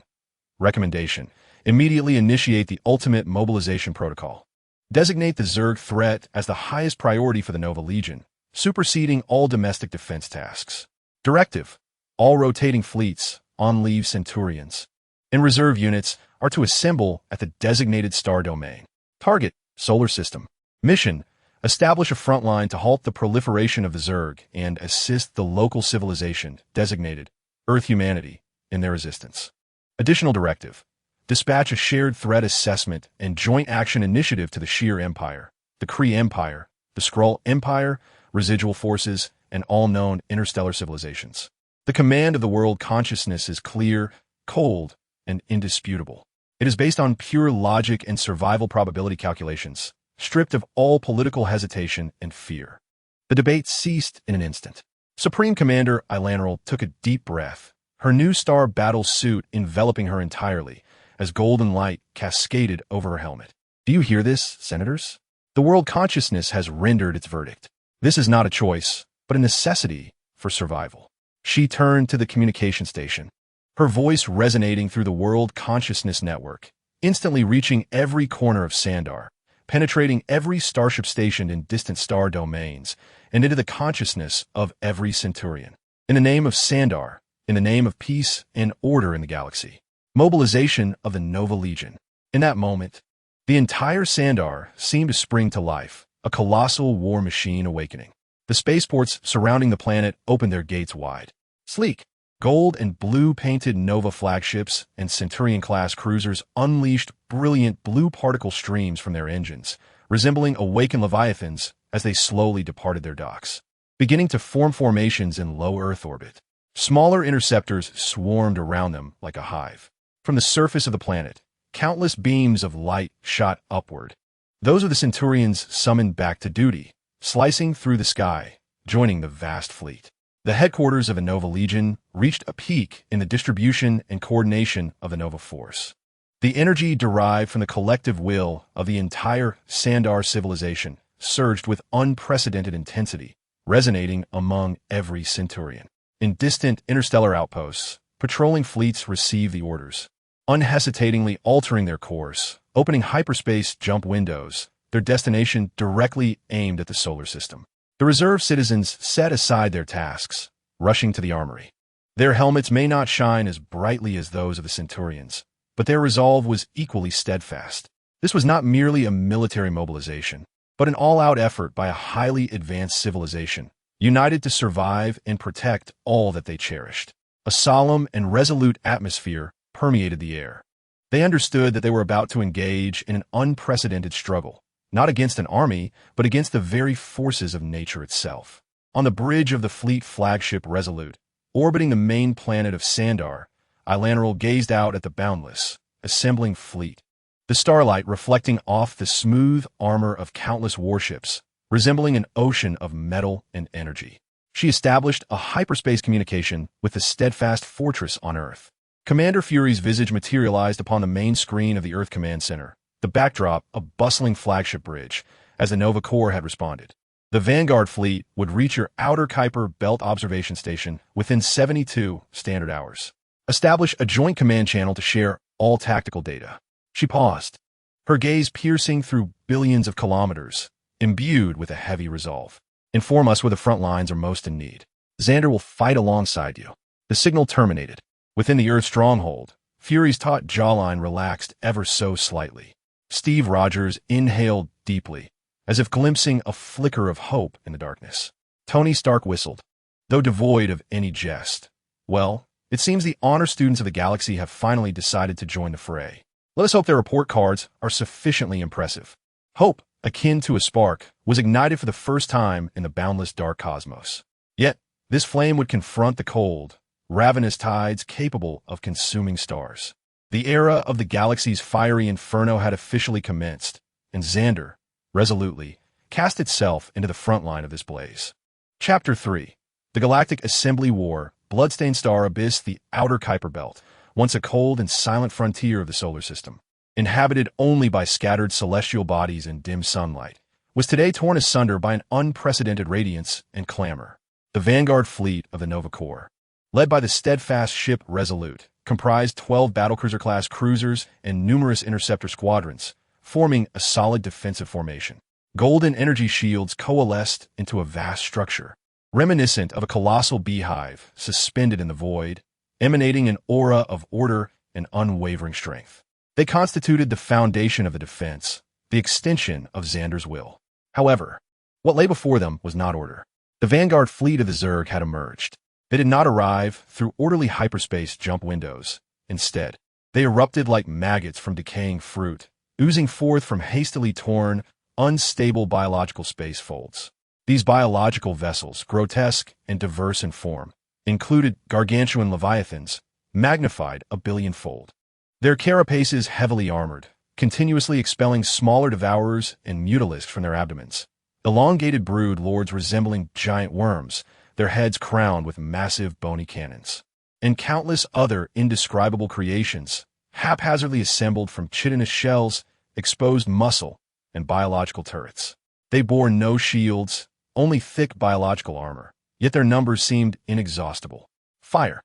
Speaker 1: Recommendation. Immediately initiate the ultimate mobilization protocol. Designate the Zerg threat as the highest priority for the Nova Legion, superseding all domestic defense tasks. Directive. All rotating fleets, on-leave Centurions, and reserve units are to assemble at the designated star domain. Target, Solar System. Mission, establish a front line to halt the proliferation of the Zerg and assist the local civilization, designated Earth Humanity, in their resistance. Additional directive. Dispatch a shared threat assessment and joint action initiative to the S.H.I.E.L.D. Empire, the Kree Empire, the Skrull Empire, residual forces, and all known interstellar civilizations. The command of the world consciousness is clear, cold, and indisputable. It is based on pure logic and survival probability calculations, stripped of all political hesitation and fear. The debate ceased in an instant. Supreme Commander S.H.I.E.L.D. took a deep breath, her new star battle suit enveloping her entirely, as golden light cascaded over her helmet. Do you hear this, senators? The world consciousness has rendered its verdict. This is not a choice, but a necessity for survival. She turned to the communication station, her voice resonating through the world consciousness network, instantly reaching every corner of Sandar, penetrating every starship stationed in distant star domains, and into the consciousness of every Centurion. In the name of Sandar, in the name of peace and order in the galaxy. Mobilization of the Nova Legion. In that moment, the entire Sandar seemed to spring to life, a colossal war machine awakening. The spaceports surrounding the planet opened their gates wide. Sleek, gold and blue-painted Nova flagships and Centurion-class cruisers unleashed brilliant blue particle streams from their engines, resembling awakened leviathans as they slowly departed their docks, beginning to form formations in low Earth orbit. Smaller interceptors swarmed around them like a hive. From the surface of the planet, countless beams of light shot upward. Those of the Centurions summoned back to duty, slicing through the sky, joining the vast fleet. The headquarters of the Nova Legion reached a peak in the distribution and coordination of the Nova Force. The energy derived from the collective will of the entire Sandar civilization surged with unprecedented intensity, resonating among every Centurion. In distant interstellar outposts, patrolling fleets received the orders, unhesitatingly altering their course, opening hyperspace jump windows, their destination directly aimed at the solar system. The reserve citizens set aside their tasks, rushing to the armory. Their helmets may not shine as brightly as those of the Centurions, but their resolve was equally steadfast. This was not merely a military mobilization, but an all-out effort by a highly advanced civilization, united to survive and protect all that they cherished. A solemn and resolute atmosphere permeated the air. They understood that they were about to engage in an unprecedented struggle, not against an army, but against the very forces of nature itself. On the bridge of the fleet flagship Resolute, orbiting the main planet of Sandar, S.H.I.E.L.D. gazed out at the boundless, assembling fleet, the starlight reflecting off the smooth armor of countless warships, resembling an ocean of metal and energy. She established a hyperspace communication with the steadfast fortress on Earth. Commander Fury's visage materialized upon the main screen of the Earth Command Center, the backdrop a bustling flagship bridge, as the Nova Corps had responded. The Vanguard fleet would reach your Outer Kuiper Belt observation station within 72 standard hours. Establish a joint command channel to share all tactical data. She paused, her gaze piercing through billions of kilometers, imbued with a heavy resolve. Inform us where the front lines are most in need. Xander will fight alongside you. The signal terminated. Within the Earth stronghold, Fury's taut jawline relaxed ever so slightly. Steve Rogers inhaled deeply, as if glimpsing a flicker of hope in the darkness. Tony Stark whistled, though devoid of any jest. Well, it seems the honor students of the galaxy have finally decided to join the fray. Let us hope their report cards are sufficiently impressive. Hope, akin to a spark, was ignited for the first time in the boundless dark cosmos. Yet, this flame would confront the cold, ravenous tides capable of consuming stars. The era of the galaxy's fiery inferno had officially commenced, and Xander, resolutely, cast itself into the front line of this blaze. Chapter 3. The Galactic Assembly War, Bloodstained Star Abyss, the Outer Kuiper Belt, once a cold and silent frontier of the solar system, inhabited only by scattered celestial bodies and dim sunlight, was today torn asunder by an unprecedented radiance and clamor. The vanguard fleet of the Nova Corps, led by the steadfast ship Resolute, comprised 12 battlecruiser-class cruisers and numerous interceptor squadrons, forming a solid defensive formation. Golden energy shields coalesced into a vast structure, reminiscent of a colossal beehive suspended in the void, emanating an aura of order and unwavering strength. They constituted the foundation of the defense, the extension of Xander's will. However, what lay before them was not order. The vanguard fleet of the Zerg had emerged. They did not arrive through orderly hyperspace jump windows. Instead, they erupted like maggots from decaying fruit, oozing forth from hastily torn, unstable biological space folds. These biological vessels, grotesque and diverse in form, included gargantuan leviathans, magnified a billionfold. Their carapaces heavily armored, continuously expelling smaller devourers and mutalisks from their abdomens. Elongated brood lords resembling giant worms, their heads crowned with massive bony cannons. And countless other indescribable creations, haphazardly assembled from chitinous shells, exposed muscle, and biological turrets. They bore no shields, only thick biological armor, yet their numbers seemed inexhaustible. Fire.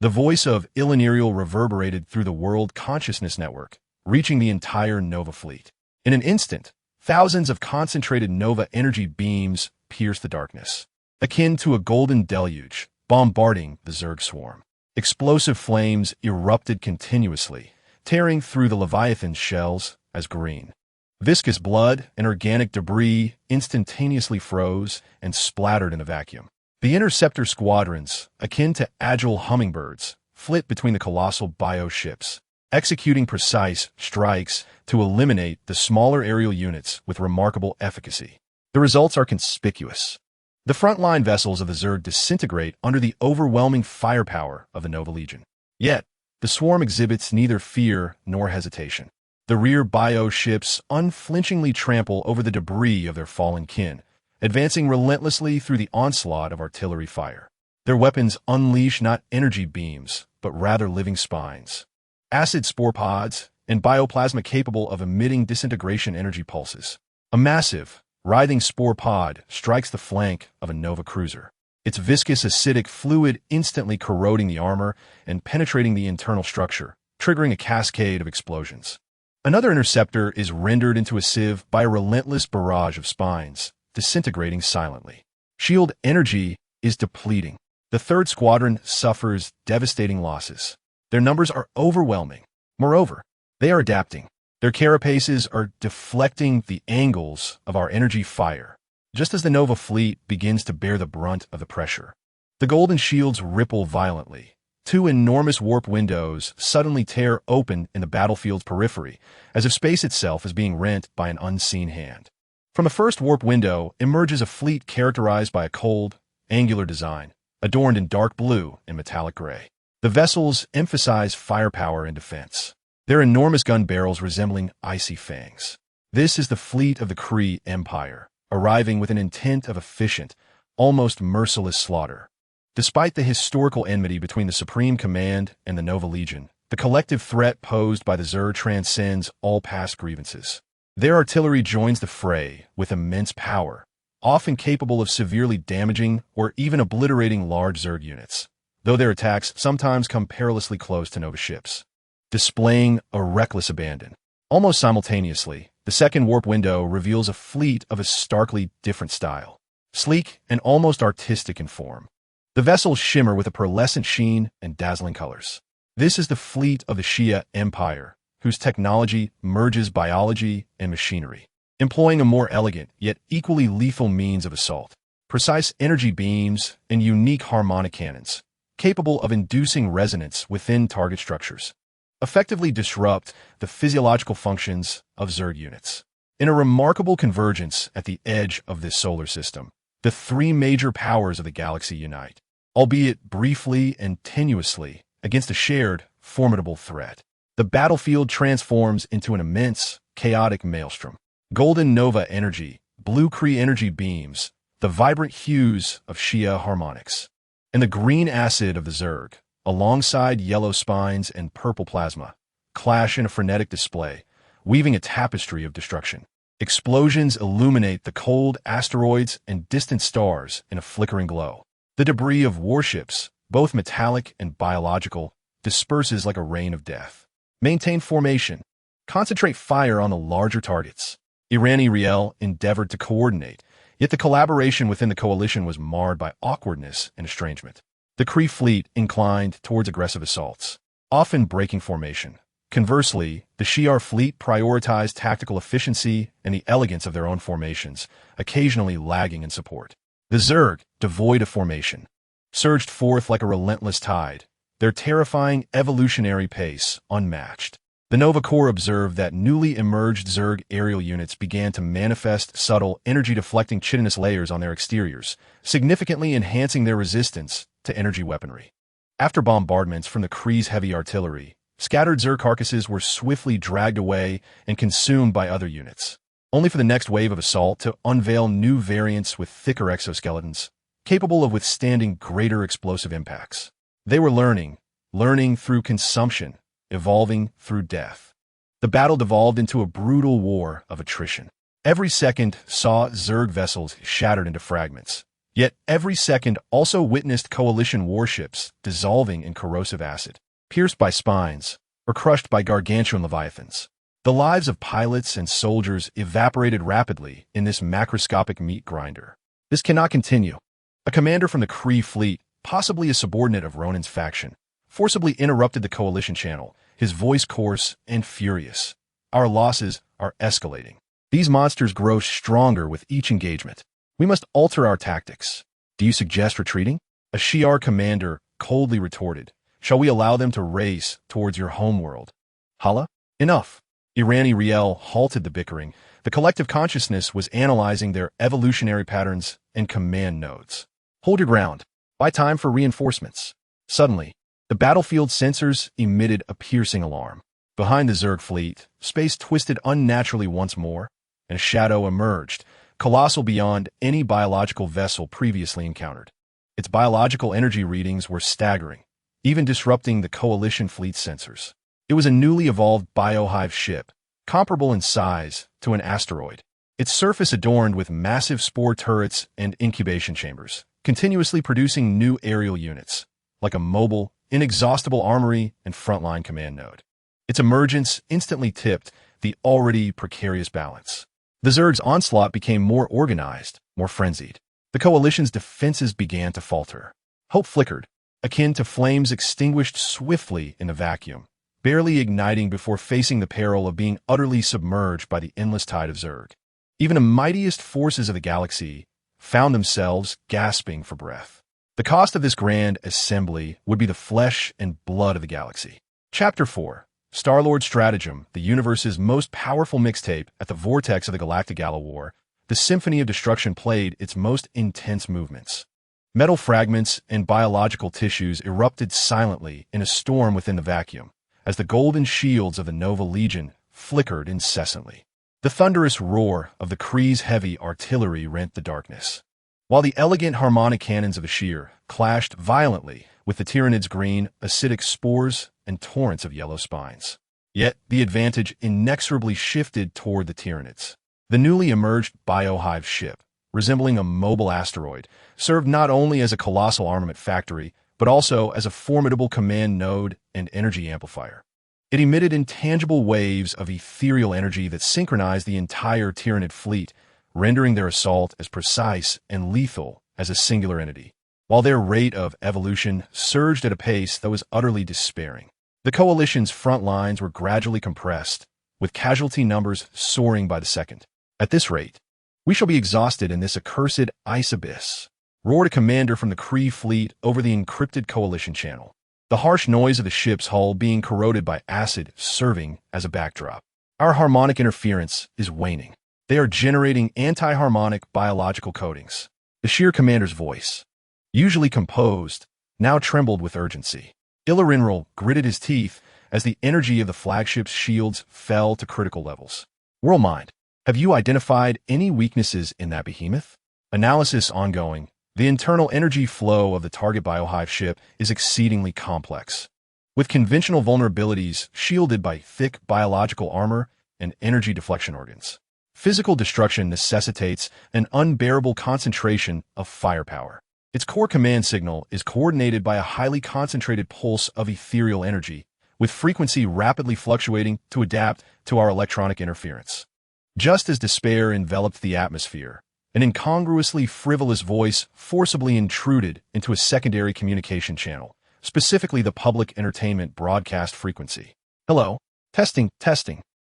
Speaker 1: The voice of Illyriel reverberated through the World Consciousness Network, reaching the entire Nova fleet. In an instant, thousands of concentrated Nova energy beams pierced the darkness, akin to a golden deluge, bombarding the Zerg swarm. Explosive flames erupted continuously, tearing through the Leviathan's shells as green. Viscous blood and organic debris instantaneously froze and splattered in a vacuum. The interceptor squadrons, akin to agile hummingbirds, flit between the colossal bioships, executing precise strikes to eliminate the smaller aerial units with remarkable efficacy. The results are conspicuous. The frontline vessels of the Zerg disintegrate under the overwhelming firepower of the Nova Legion. Yet, the swarm exhibits neither fear nor hesitation. The rear bioships unflinchingly trample over the debris of their fallen kin, advancing relentlessly through the onslaught of artillery fire. Their weapons unleash not energy beams, but rather living spines, acid spore pods, and bioplasma capable of emitting disintegration energy pulses. A massive, writhing spore pod strikes the flank of a Nova cruiser, its viscous acidic fluid instantly corroding the armor and penetrating the internal structure, triggering a cascade of explosions. Another interceptor is rendered into a sieve by a relentless barrage of spines, disintegrating silently. Shield energy is depleting. The third squadron suffers devastating losses. Their numbers are overwhelming. Moreover, they are adapting. Their carapaces are deflecting the angles of our energy fire, just as the Nova fleet begins to bear the brunt of the pressure. The golden shields ripple violently. Two enormous warp windows suddenly tear open in the battlefield's periphery, as if space itself is being rent by an unseen hand. From the first warp window emerges a fleet characterized by a cold, angular design, adorned in dark blue and metallic gray. The vessels emphasize firepower and defense, their enormous gun barrels resembling icy fangs. This is the fleet of the Kree Empire, arriving with an intent of efficient, almost merciless slaughter. Despite the historical enmity between the Supreme Command and the Nova Legion, the collective threat posed by the Zerg transcends all past grievances. Their artillery joins the fray with immense power, often capable of severely damaging or even obliterating large Zerg units. though their attacks sometimes come perilously close to Nova ships, displaying a reckless abandon. Almost simultaneously, the second warp window reveals a fleet of a starkly different style, sleek and almost artistic in form. The vessels shimmer with a pearlescent sheen and dazzling colors. This is the fleet of the S.H.I.E.L.D. Empire, whose technology merges biology and machinery, employing a more elegant yet equally lethal means of assault. Precise energy beams and unique harmonic cannons, capable of inducing resonance within target structures, effectively disrupt the physiological functions of Zerg units. In a remarkable convergence at the edge of this solar system, the three major powers of the galaxy unite, albeit briefly and tenuously, against a shared, formidable threat. The battlefield transforms into an immense, chaotic maelstrom. Golden nova energy, blue Kree energy beams, the vibrant hues of S.H.I.E.L.D. harmonics, and the green acid of the Zerg, alongside yellow spines and purple plasma, clash in a frenetic display, weaving a tapestry of destruction. Explosions illuminate the cold asteroids and distant stars in a flickering glow. The debris of warships, both metallic and biological, disperses like a rain of death. Maintain formation. Concentrate fire on the larger targets. S.H.I.E.L.D. endeavored to coordinate, yet the collaboration within the coalition was marred by awkwardness and estrangement. The Kree fleet inclined towards aggressive assaults, often breaking formation. Conversely, the S.H.I.E.L.D. fleet prioritized tactical efficiency and the elegance of their own formations, occasionally lagging in support. The Zerg, devoid of formation, surged forth like a relentless tide, their terrifying evolutionary pace unmatched. The Nova Corps observed that newly emerged Zerg aerial units began to manifest subtle, energy-deflecting chitinous layers on their exteriors, significantly enhancing their resistance to energy weaponry. After bombardments from the Kree's heavy artillery, scattered Zerg carcasses were swiftly dragged away and consumed by other units, only for the next wave of assault to unveil new variants with thicker exoskeletons, capable of withstanding greater explosive impacts. They were learning through consumption, evolving through death. The battle devolved into a brutal war of attrition. Every second saw Zerg vessels shattered into fragments, yet every second also witnessed coalition warships dissolving in corrosive acid, pierced by spines, or crushed by gargantuan leviathans. The lives of pilots and soldiers evaporated rapidly in this macroscopic meat grinder. This cannot continue. A commander from the Kree fleet, possibly a subordinate of Ronan's faction, forcibly interrupted the coalition channel, his voice coarse and furious. Our losses are escalating. These monsters grow stronger with each engagement. We must alter our tactics. Do you suggest retreating? A S.H.I.E.L.D. commander coldly retorted. Shall we allow them to race towards your homeworld? Hala? Enough. S.H.I.E.L.D. halted the bickering. The collective consciousness was analyzing their evolutionary patterns and command nodes. Hold your ground. Buy time for reinforcements. Suddenly, the battlefield sensors emitted a piercing alarm. Behind the Zerg fleet, space twisted unnaturally once more, and a shadow emerged, colossal beyond any biological vessel previously encountered. Its biological energy readings were staggering, even disrupting the coalition fleet's sensors. It was a newly evolved biohive ship, comparable in size to an asteroid. Its surface adorned with massive spore turrets and incubation chambers, continuously producing new aerial units, like a mobile, inexhaustible armory and frontline command node. Its emergence instantly tipped the already precarious balance. The Zerg's onslaught became more organized, more frenzied. The coalition's defenses began to falter. Hope flickered, akin to flames extinguished swiftly in the vacuum, barely igniting before facing the peril of being utterly submerged by the endless tide of Zerg. Even the mightiest forces of the galaxy found themselves gasping for breath. The cost of this grand assembly would be the flesh and blood of the galaxy. Chapter 4. Star-Lord Stratagem, the universe's most powerful mixtape at the vortex of the Galactic Gala War, the Symphony of Destruction played its most intense movements. Metal fragments and biological tissues erupted silently in a storm within the vacuum, as the golden shields of the Nova Legion flickered incessantly. The thunderous roar of the Kree's heavy artillery rent the darkness, while the elegant harmonic cannons of S.H.I.E.L.D. clashed violently with the Tyranids' green, acidic spores and torrents of yellow spines. Yet the advantage inexorably shifted toward the Tyranids. The newly emerged biohive ship, resembling a mobile asteroid, served not only as a colossal armament factory, but also as a formidable command node and energy amplifier. It emitted intangible waves of ethereal energy that synchronized the entire Tyranid fleet, rendering their assault as precise and lethal as a singular entity. While their rate of evolution surged at a pace that was utterly despairing, the coalition's front lines were gradually compressed, with casualty numbers soaring by the second. At this rate, we shall be exhausted in this accursed ice abyss, roared a commander from the Kree fleet over the encrypted coalition channel, the harsh noise of the ship's hull being corroded by acid serving as a backdrop. Our harmonic interference is waning. They are generating anti-harmonic biological coatings. The sheer commander's voice, usually composed, now trembled with urgency. Ilarinral gritted his teeth as the energy of the flagship's shields fell to critical levels. Worldmind, have you identified any weaknesses in that behemoth? Analysis ongoing. The internal energy flow of the target biohive ship is exceedingly complex, with conventional vulnerabilities shielded by thick biological armor and energy deflection organs. Physical destruction necessitates an unbearable concentration of firepower. Its core command signal is coordinated by a highly concentrated pulse of ethereal energy, with frequency rapidly fluctuating to adapt to our electronic interference. Just as despair enveloped the atmosphere, an incongruously frivolous voice forcibly intruded into a secondary communication channel, specifically the public entertainment broadcast frequency. Hello, testing.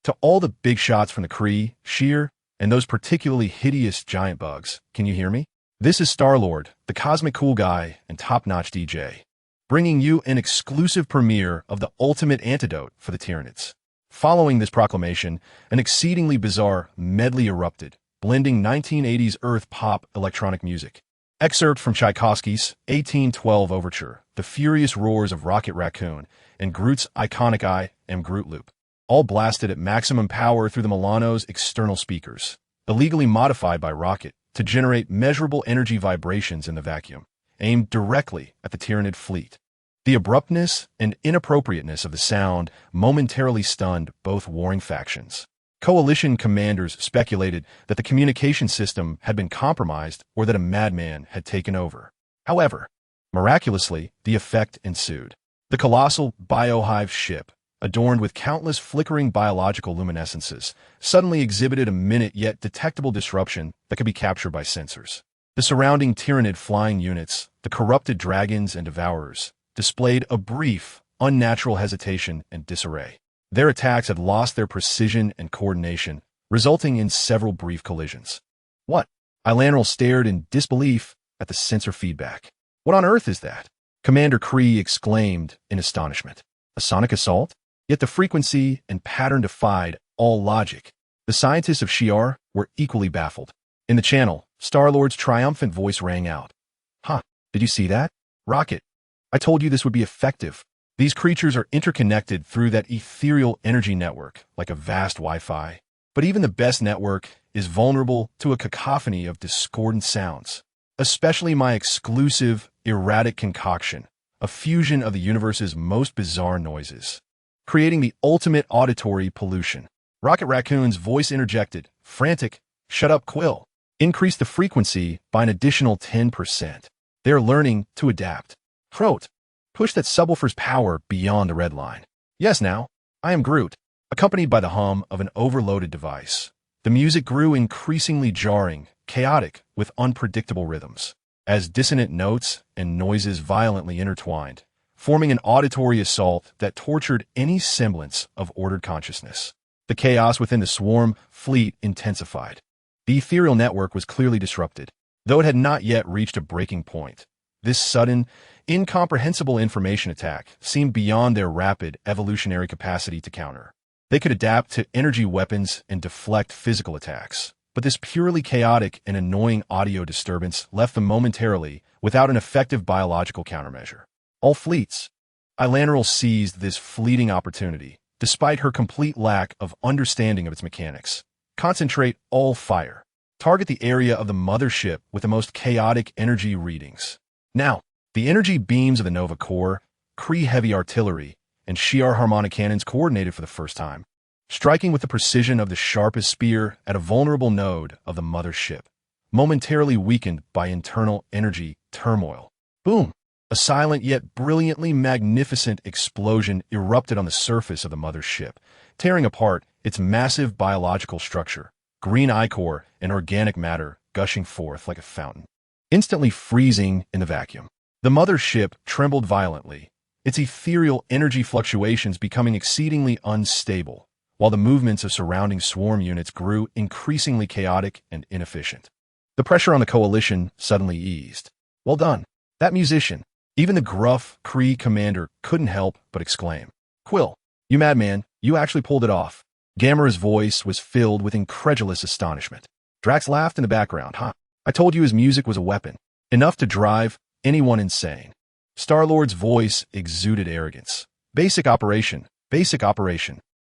Speaker 1: To all the big shots from the Kree, S.H.I.E.L.D, and those particularly hideous giant bugs, can you hear me? This is Star-Lord, the cosmic cool guy and top-notch DJ, bringing you an exclusive premiere of the ultimate antidote for the Tyranids. Following this proclamation, an exceedingly bizarre medley erupted, blending 1980s Earth pop electronic music. Excerpt from Tchaikovsky's 1812 Overture, the furious roars of Rocket Raccoon, and Groot's iconic I Am Groot loop, all blasted at maximum power through the Milano's external speakers, illegally modified by Rocket to generate measurable energy vibrations in the vacuum, aimed directly at the Tyranid fleet. The abruptness and inappropriateness of the sound momentarily stunned both warring factions. Coalition commanders speculated that the communication system had been compromised or that a madman had taken over. However, miraculously, the effect ensued. The colossal biohive ship, adorned with countless flickering biological luminescences, suddenly exhibited a minute yet detectable disruption that could be captured by sensors. The surrounding Tyranid flying units, the corrupted dragons and devourers, displayed a brief, unnatural hesitation and disarray. Their attacks had lost their precision and coordination, resulting in several brief collisions. What? Ilarinral stared in disbelief at the sensor feedback. What on earth is that? Commander Kree exclaimed in astonishment. A sonic assault? Yet the frequency and pattern defied all logic. The scientists of S.H.I.E.L.D were equally baffled. In the channel, Star-Lord's triumphant voice rang out. Did you see that? Rocket, I told you this would be effective. These creatures are interconnected through that ethereal energy network, like a vast Wi-Fi. But even the best network is vulnerable to a cacophony of discordant sounds, especially my exclusive, erratic concoction, a fusion of the universe's most bizarre noises, creating the ultimate auditory pollution. Rocket Raccoon's voice interjected, frantic, shut up, Quill. Increase the frequency by an additional 10%. They are learning to adapt. Crot, push that subwoofer's power beyond the red line. Yes, now, I am Groot, accompanied by the hum of an overloaded device. The music grew increasingly jarring, chaotic, with unpredictable rhythms, as dissonant notes and noises violently intertwined, forming an auditory assault that tortured any semblance of ordered consciousness. The chaos within the swarm fleet intensified. The ethereal network was clearly disrupted, though it had not yet reached a breaking point. This sudden, incomprehensible information attack seemed beyond their rapid evolutionary capacity to counter. They could adapt to energy weapons and deflect physical attacks, but this purely chaotic and annoying audio disturbance left them momentarily without an effective biological countermeasure. All fleets. Ilarinral seized this fleeting opportunity, despite her complete lack of understanding of its mechanics. Concentrate all fire. Target the area of the mothership with the most chaotic energy readings. Now, the energy beams of the Nova Core, Kree heavy artillery, and S.H.I.E.L.D harmonic cannons coordinated for the first time, striking with the precision of the sharpest spear at a vulnerable node of the mothership, momentarily weakened by internal energy turmoil. Boom! A silent yet brilliantly magnificent explosion erupted on the surface of the mother ship, tearing apart its massive biological structure, green ichor and organic matter gushing forth like a fountain, instantly freezing in the vacuum. The mother ship trembled violently, its ethereal energy fluctuations becoming exceedingly unstable, while the movements of surrounding swarm units grew increasingly chaotic and inefficient. The pressure on the coalition suddenly eased. Well done. That musician. Even the gruff Kree commander couldn't help but exclaim. Quill, you madman, you actually pulled it off. Gamera's voice was filled with incredulous astonishment. Drax laughed in the background. I told you his music was a weapon, enough to drive anyone insane. Star-Lord's voice exuded arrogance. Basic operation.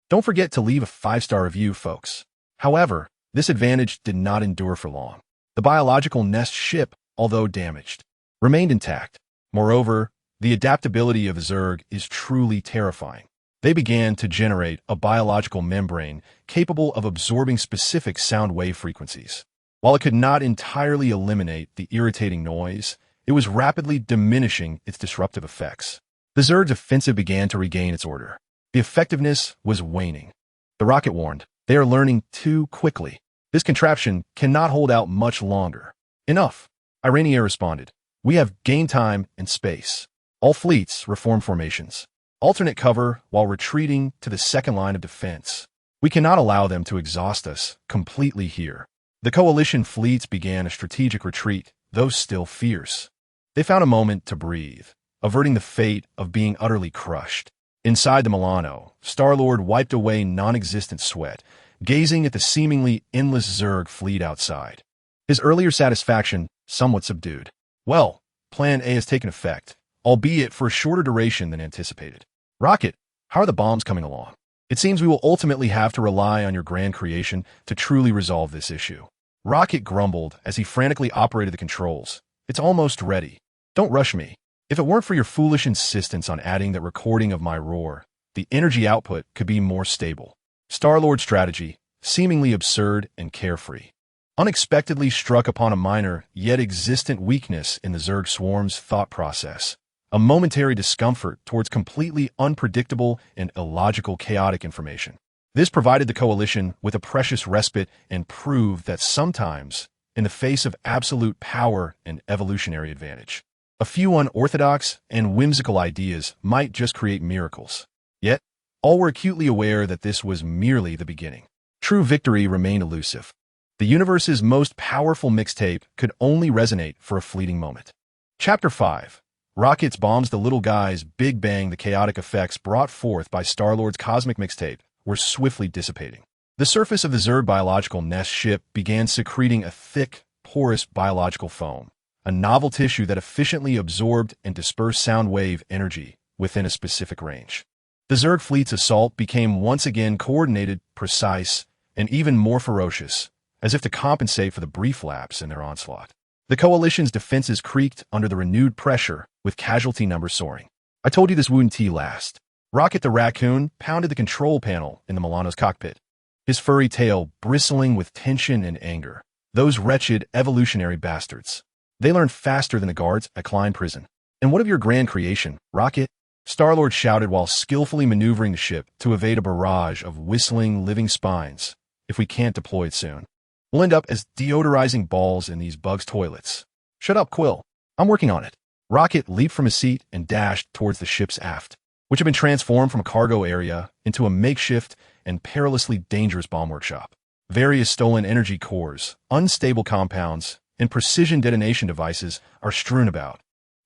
Speaker 1: Don't forget to leave a 5-star review, folks. However, this advantage did not endure for long. The biological nest ship, although damaged, remained intact. Moreover, the adaptability of Zerg is truly terrifying. They began to generate a biological membrane capable of absorbing specific sound wave frequencies. While it could not entirely eliminate the irritating noise, it was rapidly diminishing its disruptive effects. The Zerg's offensive began to regain its order. The effectiveness was waning. The rocket warned, they are learning too quickly. This contraption cannot hold out much longer. Enough. Iranier responded. We have gained time and space. All fleets reform formations. Alternate cover while retreating to the second line of defense. We cannot allow them to exhaust us completely here. The coalition fleets began a strategic retreat, though still fierce. They found a moment to breathe, averting the fate of being utterly crushed. Inside the Milano, Star-Lord wiped away non-existent sweat, gazing at the seemingly endless Zerg fleet outside. His earlier satisfaction somewhat subdued. Well, Plan A has taken effect, albeit for a shorter duration than anticipated. Rocket, how are the bombs coming along? It seems we will ultimately have to rely on your grand creation to truly resolve this issue. Rocket grumbled as he frantically operated the controls. It's almost ready. Don't rush me. If it weren't for your foolish insistence on adding that recording of my roar, the energy output could be more stable. Star-Lord's strategy, seemingly absurd and carefree, unexpectedly struck upon a minor yet existent weakness in the Zerg swarm's thought process. A momentary discomfort towards completely unpredictable and illogical chaotic information. This provided the coalition with a precious respite and proved that sometimes, in the face of absolute power and evolutionary advantage, a few unorthodox and whimsical ideas might just create miracles. Yet, all were acutely aware that this was merely the beginning. True victory remained elusive. The universe's most powerful mixtape could only resonate for a fleeting moment. Chapter 5. Rockets bombs the little guys. Big Bang. The chaotic effects brought forth by Star-Lord's cosmic mixtape were swiftly dissipating. The surface of the Zerg biological nest ship began secreting a thick, porous biological foam, a novel tissue that efficiently absorbed and dispersed sound wave energy within a specific range. The Zerg fleet's assault became once again coordinated, precise, and even more ferocious, as if to compensate for the brief lapse in their onslaught. The coalition's defenses creaked under the renewed pressure, with casualty numbers soaring. I told you this wouldn't last. Rocket the raccoon pounded the control panel in the Milano's cockpit, his furry tail bristling with tension and anger. Those wretched evolutionary bastards. They learned faster than the guards at Klein Prison. And what of your grand creation, Rocket? Star-Lord shouted while skillfully maneuvering the ship to evade a barrage of whistling living spines. If we can't deploy it soon, we'll end up as deodorizing balls in these bugs' toilets. Shut up, Quill. I'm working on it. Rocket leaped from his seat and dashed towards the ship's aft, which had been transformed from a cargo area into a makeshift and perilously dangerous bomb workshop. Various stolen energy cores, unstable compounds, and precision detonation devices are strewn about,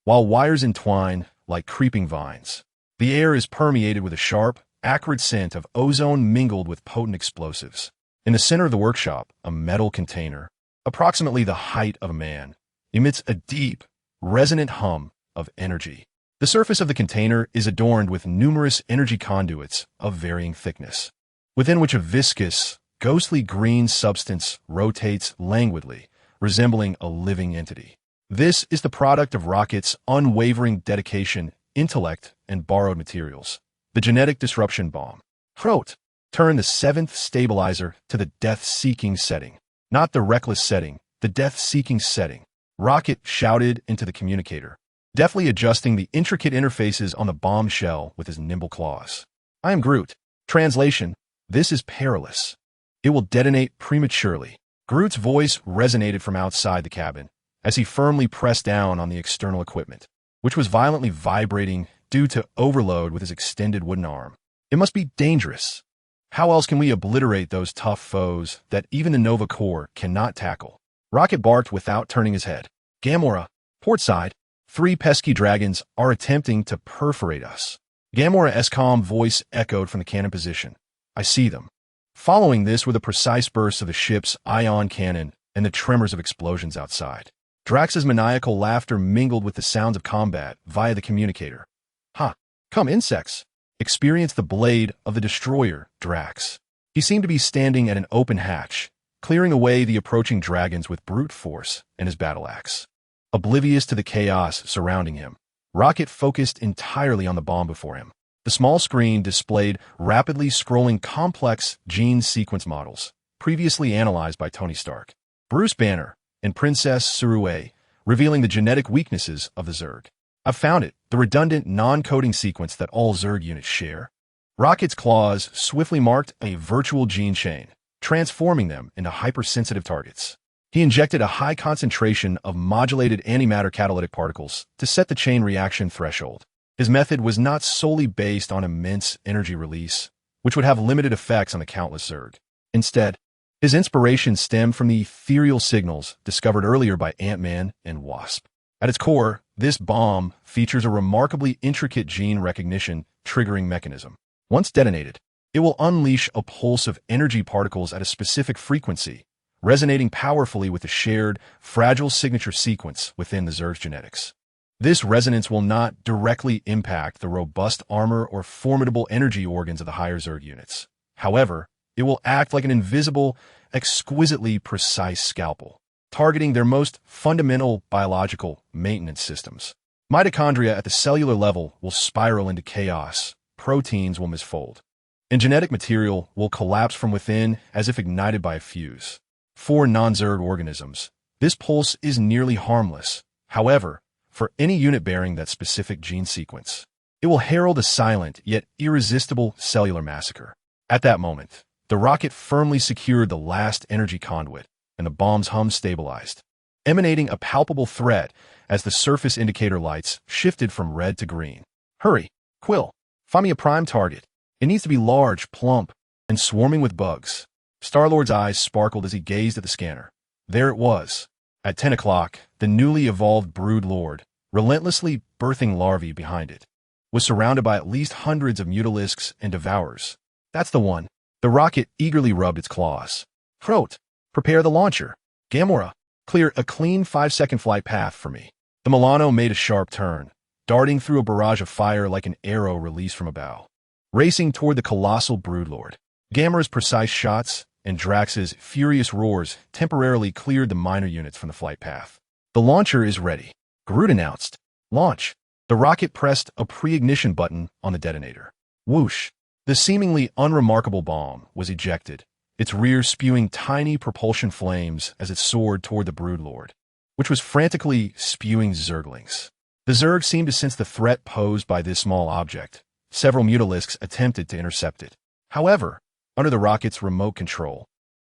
Speaker 1: while wires entwine like creeping vines. The air is permeated with a sharp, acrid scent of ozone mingled with potent explosives. In the center of the workshop, a metal container, approximately the height of a man, emits a deep, resonant hum of energy. The surface of the container is adorned with numerous energy conduits of varying thickness, within which a viscous, ghostly green substance rotates languidly, resembling a living entity. This is the product of Rocket's unwavering dedication, intellect, and borrowed materials. The genetic disruption bomb. Crot. Turn the 7th stabilizer to the death-seeking setting. Not the reckless setting, the death-seeking setting. Rocket shouted into the communicator. deftly adjusting the intricate interfaces on the bomb shell with his nimble claws. I am Groot. Translation: this is perilous. It will detonate prematurely. Groot's voice resonated from outside the cabin as he firmly pressed down on the external equipment, which was violently vibrating due to overload with his extended wooden arm. It must be dangerous. How else can we obliterate those tough foes that even the Nova Corps cannot tackle? Rocket barked without turning his head. Gamora, port side. 3 pesky dragons are attempting to perforate us. Gamora's calm voice echoed from the cannon position. I see them. Following this were the precise bursts of the ship's ion cannon and the tremors of explosions outside. Drax's maniacal laughter mingled with the sounds of combat via the communicator. Ha! Come, insects! Experience the blade of the destroyer, Drax. He seemed to be standing at an open hatch, clearing away the approaching dragons with brute force and his battle axe. Oblivious to the chaos surrounding him, Rocket focused entirely on the bomb before him. The small screen displayed rapidly scrolling complex gene sequence models, previously analyzed by Tony Stark, Bruce Banner, and Princess Surue, revealing the genetic weaknesses of the Zerg. I've found it, the redundant non-coding sequence that all Zerg units share. Rocket's claws swiftly marked a virtual gene chain, transforming them into hypersensitive targets. He injected a high concentration of modulated antimatter catalytic particles to set the chain reaction threshold. His method was not solely based on immense energy release, which would have limited effects on the countless Zerg. Instead, his inspiration stemmed from the ethereal signals discovered earlier by Ant-Man and Wasp. At its core, this bomb features a remarkably intricate gene recognition triggering mechanism. Once detonated, it will unleash a pulse of energy particles at a specific frequency, resonating powerfully with the shared, fragile signature sequence within the Zerg's genetics. This resonance will not directly impact the robust armor or formidable energy organs of the higher Zerg units. However, it will act like an invisible, exquisitely precise scalpel, targeting their most fundamental biological maintenance systems. Mitochondria at the cellular level will spiral into chaos, proteins will misfold, and genetic material will collapse from within as if ignited by a fuse. For non-Zerg organisms, this pulse is nearly harmless. However, for any unit bearing that specific gene sequence, it will herald a silent yet irresistible cellular massacre. At that moment, the rocket firmly secured the last energy conduit, and the bomb's hum stabilized, emanating a palpable threat as the surface indicator lights shifted from red to green. Hurry, Quill, find me a prime target. It needs to be large, plump, and swarming with bugs. Star-Lord's eyes sparkled as he gazed at the scanner. There it was. At 10 o'clock, the newly evolved Brood Lord, relentlessly birthing larvae behind it, was surrounded by at least hundreds of mutalisks and devours. That's the one. The rocket eagerly rubbed its claws. Crot, prepare the launcher. Gamora, clear a clean 5-second flight path for me. The Milano made a sharp turn, darting through a barrage of fire like an arrow released from a bow, racing toward the colossal Broodlord. Gamora's precise shots and Drax's furious roars temporarily cleared the minor units from the flight path. The launcher is ready, Groot announced. Launch. The rocket pressed a pre-ignition button on the detonator. Whoosh. The seemingly unremarkable bomb was ejected, its rear spewing tiny propulsion flames as it soared toward the Broodlord, which was frantically spewing Zerglings. The Zerg seemed to sense the threat posed by this small object. Several mutalisks attempted to intercept it. However, under the rocket's remote control,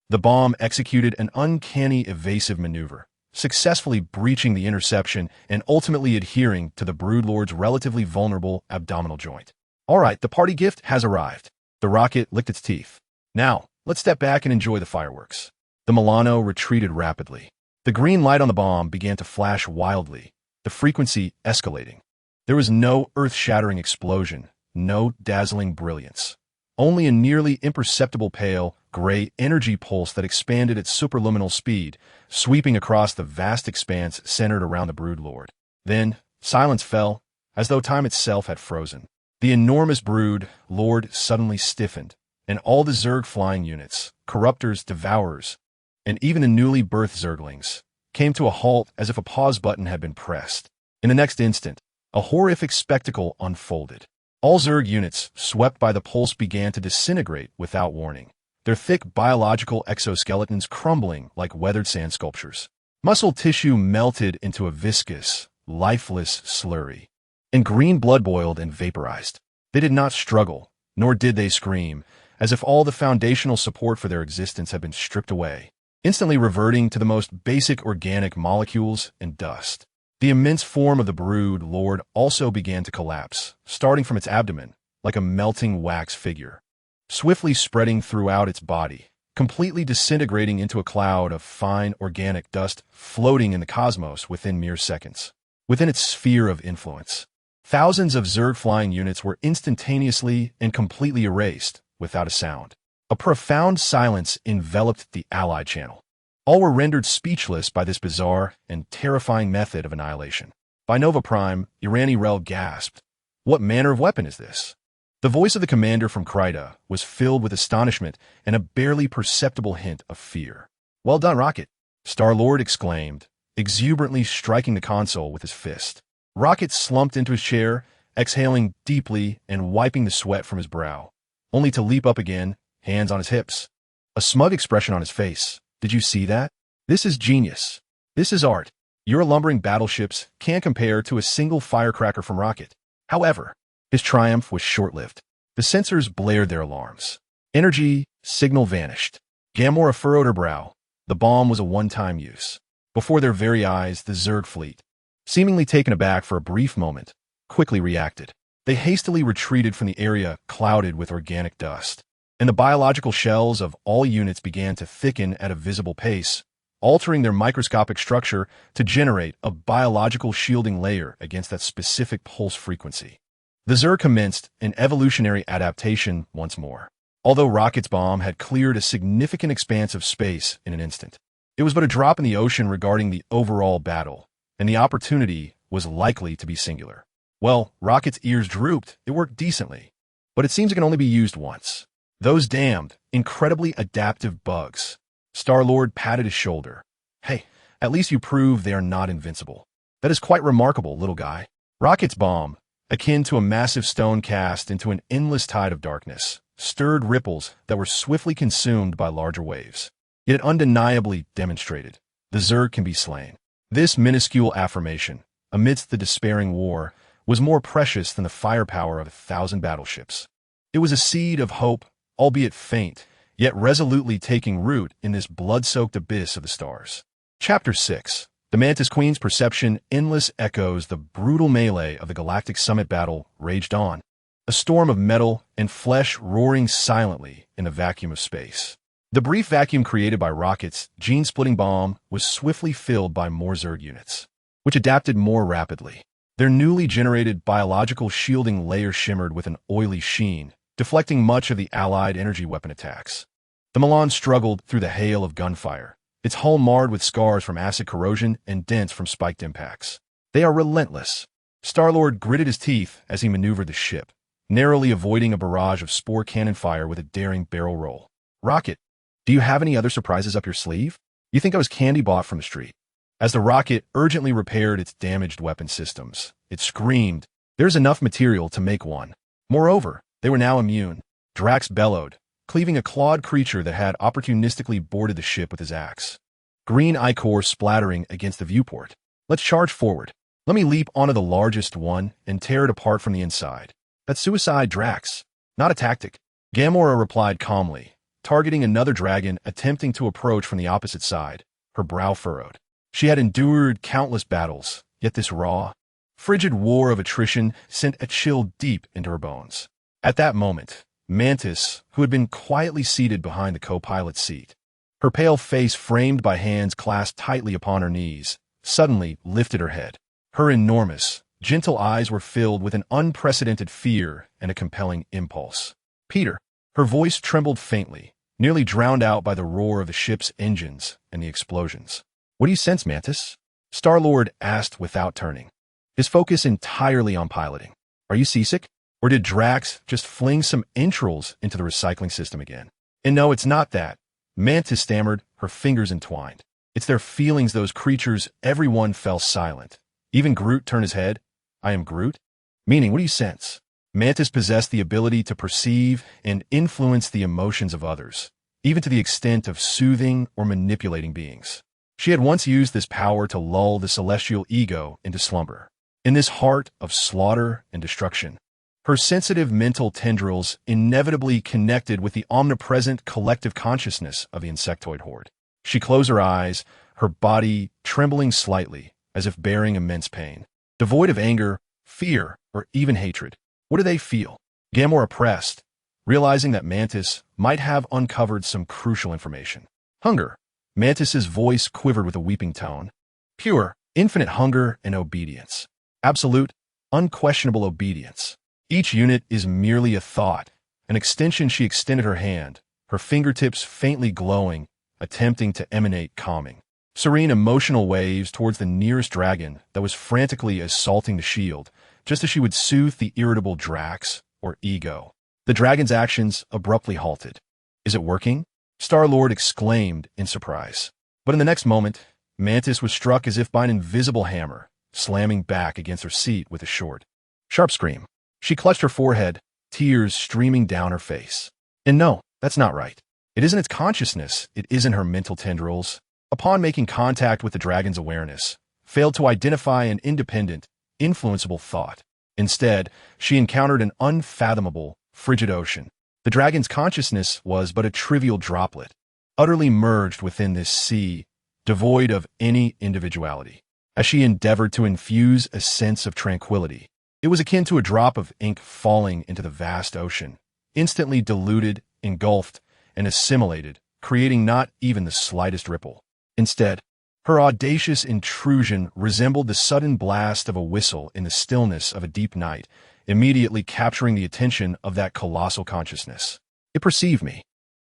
Speaker 1: the bomb executed an uncanny evasive maneuver, successfully breaching the interception and ultimately adhering to the Broodlord's relatively vulnerable abdominal joint. All right, the party gift has arrived. The rocket licked its teeth. Now, let's step back and enjoy the fireworks. The Milano retreated rapidly. The green light on the bomb began to flash wildly, the frequency escalating. There was no earth-shattering explosion, no dazzling brilliance. Only a nearly imperceptible pale, gray energy pulse that expanded at superluminal speed, sweeping across the vast expanse centered around the Broodlord. Then, silence fell, as though time itself had frozen. The enormous Brood Lord suddenly stiffened, and all the Zerg flying units, corruptors, devours, and even the newly birthed Zerglings, came to a halt as if a pause button had been pressed. In the next instant, a horrific spectacle unfolded. All Zerg units, swept by the pulse, began to disintegrate without warning, their thick biological exoskeletons crumbling like weathered sand sculptures. Muscle tissue melted into a viscous, lifeless slurry. And green blood boiled and vaporized. They did not struggle, nor did they scream, as if all the foundational support for their existence had been stripped away, instantly reverting to the most basic organic molecules and dust. The immense form of the brood lord also began to collapse, starting from its abdomen, like a melting wax figure, swiftly spreading throughout its body, completely disintegrating into a cloud of fine organic dust floating in the cosmos within mere seconds. Within its sphere of influence, thousands of Zerg flying units were instantaneously and completely erased, without a sound. A profound silence enveloped the Allied channel. All were rendered speechless by this bizarre and terrifying method of annihilation. By Nova Prime, S.H.I.E.L.D gasped, "What manner of weapon is this?" The voice of the commander from Kryta was filled with astonishment and a barely perceptible hint of fear. "Well done, Rocket," Star-Lord exclaimed, exuberantly striking the console with his fist. Rocket slumped into his chair, exhaling deeply and wiping the sweat from his brow, only to leap up again, hands on his hips, a smug expression on his face. "Did you see that? This is genius. This is art. Your lumbering battleships can't compare to a single firecracker from Rocket." However, his triumph was short-lived. The sensors blared their alarms. Energy signal vanished. Gamora furrowed her brow. The bomb was a one-time use. Before their very eyes, the Zerg fleet, seemingly taken aback for a brief moment, quickly reacted. They hastily retreated from the area clouded with organic dust, and the biological shells of all units began to thicken at a visible pace, altering their microscopic structure to generate a biological shielding layer against that specific pulse frequency. The Zerg commenced an evolutionary adaptation once more. Although Rocket's bomb had cleared a significant expanse of space in an instant, it was but a drop in the ocean regarding the overall battle, and the opportunity was likely to be singular. Well, Rocket's ears drooped. It worked decently, but it seems it can only be used once. Those damned, incredibly adaptive bugs. Star-Lord patted his shoulder. "Hey, at least you prove they are not invincible. That is quite remarkable, little guy." Rocket's bomb, akin to a massive stone cast into an endless tide of darkness, stirred ripples that were swiftly consumed by larger waves. Yet it undeniably demonstrated the Zerg can be slain. This minuscule affirmation, amidst the despairing war, was more precious than the firepower of 1,000 battleships. It was a seed of hope, albeit faint, yet resolutely taking root in this blood-soaked abyss of the stars. Chapter 6. The Mantis Queen's perception endless echoes the brutal melee of the Galactic Summit battle raged on, a storm of metal and flesh roaring silently in the vacuum of space. The brief vacuum created by Rocket's gene-splitting bomb was swiftly filled by more Zerg units, which adapted more rapidly. Their newly generated biological shielding layer shimmered with an oily sheen, deflecting much of the Allied energy weapon attacks. The Milan struggled through the hail of gunfire, its hull marred with scars from acid corrosion and dents from spiked impacts. They are relentless. Star-Lord gritted his teeth as he maneuvered the ship, narrowly avoiding a barrage of spore cannon fire with a daring barrel roll. "Rocket, do you have any other surprises up your sleeve? You think I was candy bought from the street?" As the Rocket urgently repaired its damaged weapon systems, it screamed, "There's enough material to make one." Moreover, they were now immune. Drax bellowed, cleaving a clawed creature that had opportunistically boarded the ship with his axe. Green ichor splattering against the viewport. "Let's charge forward. Let me leap onto the largest one and tear it apart from the inside." "That's suicide, Drax. Not a tactic." Gamora replied calmly, targeting another dragon attempting to approach from the opposite side, her brow furrowed. She had endured countless battles, yet this raw, frigid war of attrition sent a chill deep into her bones. At that moment, Mantis, who had been quietly seated behind the co-pilot's seat, her pale face framed by hands clasped tightly upon her knees, suddenly lifted her head. Her enormous, gentle eyes were filled with an unprecedented fear and a compelling impulse. "Peter." Her voice trembled faintly, nearly drowned out by the roar of the ship's engines and the explosions. "What do you sense, Mantis?" Star-Lord asked without turning, his focus entirely on piloting. "Are you seasick? Or did Drax just fling some entrails into the recycling system again?" "And no, it's not that," Mantis stammered, her fingers entwined. "It's their feelings, those creatures." Everyone fell silent. Even Groot turned his head. "I am Groot?" "Meaning, what do you sense?" Mantis possessed the ability to perceive and influence the emotions of others, even to the extent of soothing or manipulating beings. She had once used this power to lull the celestial ego into slumber. In this heart of slaughter and destruction, her sensitive mental tendrils inevitably connected with the omnipresent collective consciousness of the insectoid horde. She closed her eyes, her body trembling slightly, as if bearing immense pain. Devoid of anger, fear, or even hatred. What do they feel? Gamora pressed, realizing that Mantis might have uncovered some crucial information. Hunger. Mantis's voice quivered with a weeping tone. Pure, infinite hunger and obedience. Absolute, unquestionable obedience. Each unit is merely a thought, an extension. She extended her hand, her fingertips faintly glowing, attempting to emanate calming, serene emotional waves towards the nearest dragon that was frantically assaulting the shield, just as she would soothe the irritable Drax or ego. The dragon's actions abruptly halted. Is it working? Star-Lord exclaimed in surprise. But in the next moment, Mantis was struck as if by an invisible hammer, slamming back against her seat with a short, sharp scream. She clutched her forehead, tears streaming down her face. And no, that's not right. It isn't its consciousness, it isn't her mental tendrils. Upon making contact with the dragon's awareness, failed to identify an independent, influenceable thought. Instead, she encountered an unfathomable, frigid ocean. The dragon's consciousness was but a trivial droplet, utterly merged within this sea, devoid of any individuality. As she endeavored to infuse a sense of tranquility, it was akin to a drop of ink falling into the vast ocean, instantly diluted, engulfed, and assimilated, creating not even the slightest ripple. Instead, her audacious intrusion resembled the sudden blast of a whistle in the stillness of a deep night, immediately capturing the attention of that colossal consciousness. It perceived me.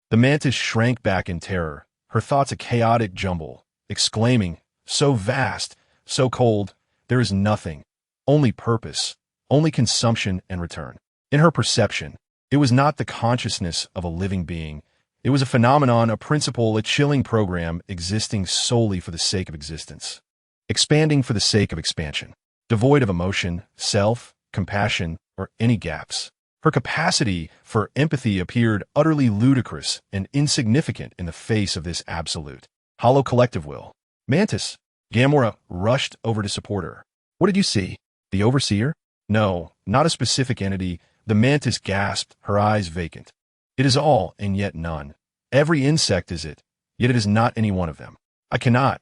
Speaker 1: The Mantis shrank back in terror, her thoughts a chaotic jumble, exclaiming, so vast, so cold, there is nothing, only purpose, only consumption and return. In her perception, it was not the consciousness of a living being. It was a phenomenon, a principle, a chilling program existing solely for the sake of existence. Expanding for the sake of expansion. Devoid of emotion, self, compassion, or any gaps. Her capacity for empathy appeared utterly ludicrous and insignificant in the face of this absolute, hollow collective will. Mantis. Gamora rushed over to support her. What did you see? The Overseer? No, not a specific entity. The Mantis gasped, her eyes vacant. It is all, and yet none. Every insect is it, yet it is not any one of them. I cannot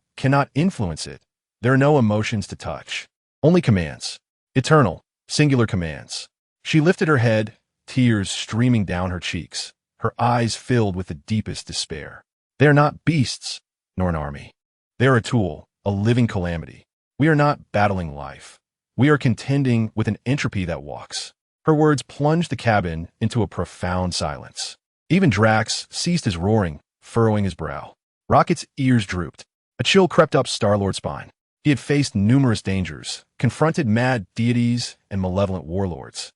Speaker 1: influence it. There are no emotions to touch. Only commands. Eternal, singular commands. She lifted her head, tears streaming down her cheeks, her eyes filled with the deepest despair. They are not beasts, nor an army. They are a tool, a living calamity. We are not battling life. We are contending with an entropy that walks. Her words plunged the cabin into a profound silence. Even Drax ceased his roaring, furrowing his brow. Rocket's ears drooped. A chill crept up Star-Lord's spine. He had faced numerous dangers, confronted mad deities and malevolent warlords.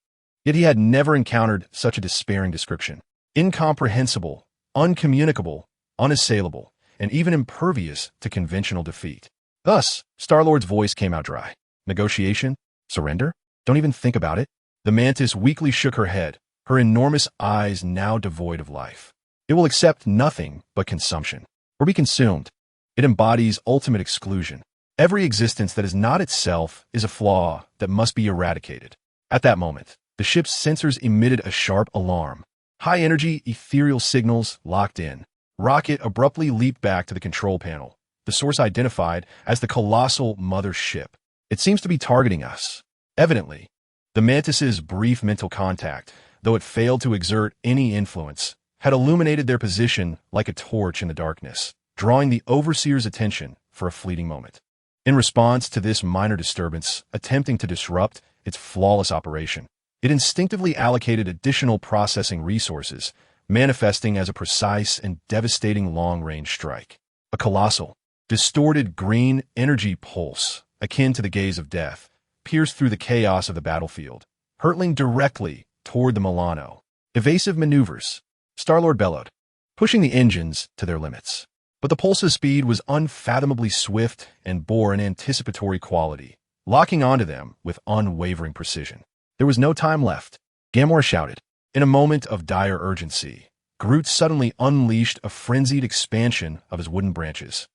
Speaker 1: Yet he had never encountered such a despairing description. Incomprehensible, uncommunicable, unassailable, and even impervious to conventional defeat. Thus, Star-Lord's voice came out dry. Negotiation? Surrender? Don't even think about it. The Mantis weakly shook her head, her enormous eyes now devoid of life. It will accept nothing but consumption, or be consumed. It embodies ultimate exclusion. Every existence that is not itself is a flaw that must be eradicated. At that moment, the ship's sensors emitted a sharp alarm. High-energy, ethereal signals locked in. Rocket abruptly leaped back to the control panel, the source identified as the colossal mother ship. It seems to be targeting us. Evidently, the Mantis's brief mental contact, though it failed to exert any influence, had illuminated their position like a torch in the darkness, drawing the Overseer's attention for a fleeting moment. In response to this minor disturbance, attempting to disrupt its flawless operation, it instinctively allocated additional processing resources, manifesting as a precise and devastating long-range strike. A colossal, distorted green energy pulse, akin to the gaze of death, pierced through the chaos of the battlefield, hurtling directly toward the Milano. Evasive maneuvers, Star-Lord bellowed, pushing the engines to their limits. But the pulse's speed was unfathomably swift and bore an anticipatory quality, locking onto them with unwavering precision. There was no time left. Gamora shouted. In a moment of dire urgency, Groot suddenly unleashed a frenzied expansion of his wooden branches.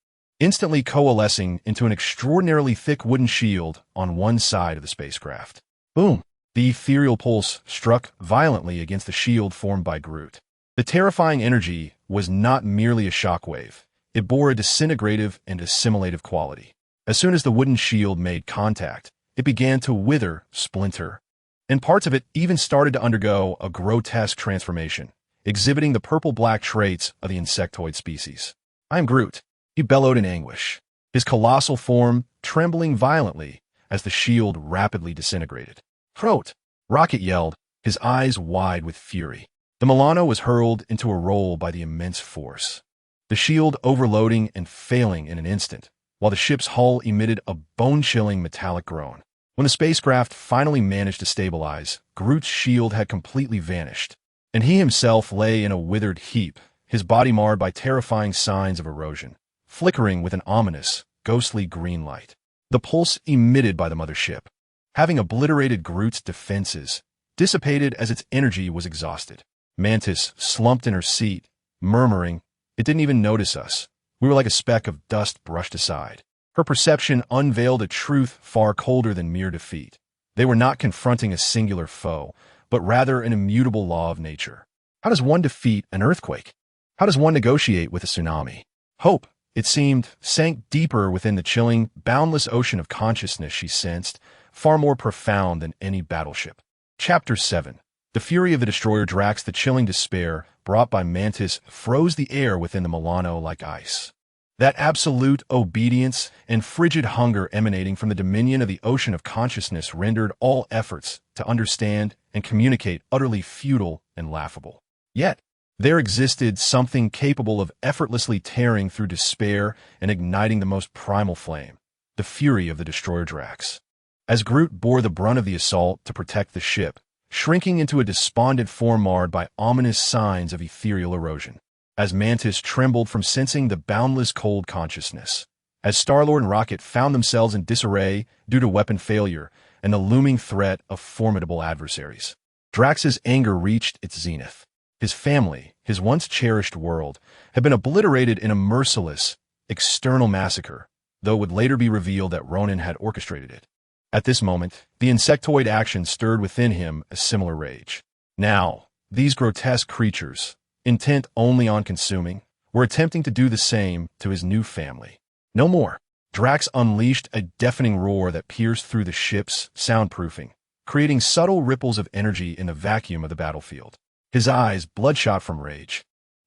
Speaker 1: instantly coalescing into an extraordinarily thick wooden shield on one side of the spacecraft. Boom! The ethereal pulse struck violently against the shield formed by Groot. The terrifying energy was not merely a shockwave. It bore a disintegrative and assimilative quality. As soon as the wooden shield made contact, it began to wither, splinter, and parts of it even started to undergo a grotesque transformation, exhibiting the purple-black traits of the insectoid species. "I am Groot," he bellowed in anguish, his colossal form trembling violently as the shield rapidly disintegrated. "Groot!" Rocket yelled, his eyes wide with fury. The Milano was hurled into a roll by the immense force, the shield overloading and failing in an instant, while the ship's hull emitted a bone-chilling metallic groan. When the spacecraft finally managed to stabilize, Groot's shield had completely vanished, and he himself lay in a withered heap, his body marred by terrifying signs of erosion, flickering with an ominous, ghostly green light. The pulse emitted by the mothership, having obliterated Groot's defenses, dissipated as its energy was exhausted. Mantis slumped in her seat, murmuring, "It didn't even notice us. We were like a speck of dust brushed aside." Her perception unveiled a truth far colder than mere defeat. They were not confronting a singular foe, but rather an immutable law of nature. How does one defeat an earthquake? How does one negotiate with a tsunami? Hope, it seemed, sank deeper within the chilling, boundless ocean of consciousness she sensed, far more profound than any battleship. Chapter 7. The fury of the destroyer Drax. The chilling despair brought by Mantis froze the air within the Milano like ice. That absolute obedience and frigid hunger emanating from the dominion of the ocean of consciousness rendered all efforts to understand and communicate utterly futile and laughable. Yet, there existed something capable of effortlessly tearing through despair and igniting the most primal flame, the fury of the destroyer Drax. As Groot bore the brunt of the assault to protect the ship, shrinking into a despondent form marred by ominous signs of ethereal erosion, as Mantis trembled from sensing the boundless cold consciousness, as Star-Lord and Rocket found themselves in disarray due to weapon failure and the looming threat of formidable adversaries, Drax's anger reached its zenith. His family, his once cherished world, had been obliterated in a merciless, external massacre, though it would later be revealed that Ronan had orchestrated it. At this moment, the insectoid action stirred within him a similar rage. Now, these grotesque creatures, intent only on consuming, were attempting to do the same to his new family. No more. Drax unleashed a deafening roar that pierced through the ship's soundproofing, creating subtle ripples of energy in the vacuum of the battlefield. His eyes, bloodshot from rage,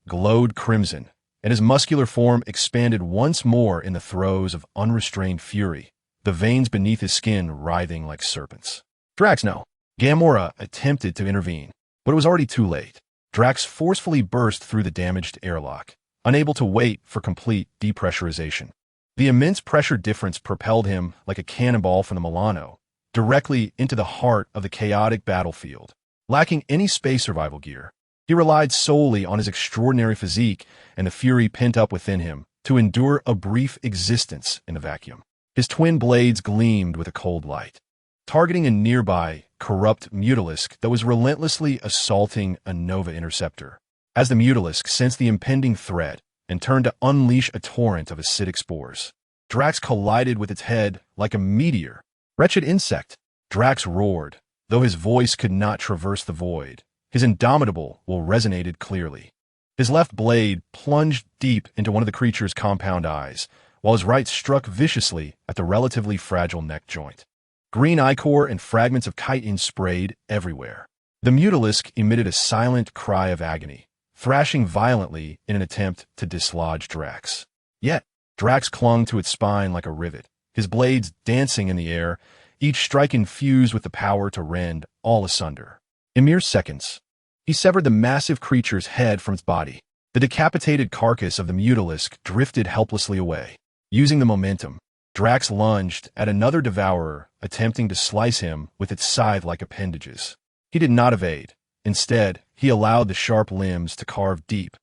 Speaker 1: glowed crimson, and his muscular form expanded once more in the throes of unrestrained fury, the veins beneath his skin writhing like serpents. "Drax, no." Gamora attempted to intervene, but it was already too late. Drax forcefully burst through the damaged airlock, unable to wait for complete depressurization. The immense pressure difference propelled him like a cannonball from the Milano, directly into the heart of the chaotic battlefield. Lacking any space survival gear, he relied solely on his extraordinary physique and the fury pent up within him to endure a brief existence in the vacuum. His twin blades gleamed with a cold light, targeting a nearby, corrupt mutalisk that was relentlessly assaulting a Nova interceptor. As the mutalisk sensed the impending threat and turned to unleash a torrent of acidic spores, Drax collided with its head like a meteor. "Wretched insect!" Drax roared, though his voice could not traverse the void. His indomitable will resonated clearly. His left blade plunged deep into one of the creature's compound eyes, while his right struck viciously at the relatively fragile neck joint. Green ichor and fragments of chitin sprayed everywhere. The mutalisk emitted a silent cry of agony, thrashing violently in an attempt to dislodge Drax. Yet, Drax clung to its spine like a rivet, his blades dancing in the air, each strike infused with the power to rend all asunder. In mere seconds, he severed the massive creature's head from its body. The decapitated carcass of the mutalisk drifted helplessly away. Using the momentum, Drax lunged at another devourer, attempting to slice him with its scythe-like appendages. He did not evade. Instead, he allowed the sharp limbs to carve deep,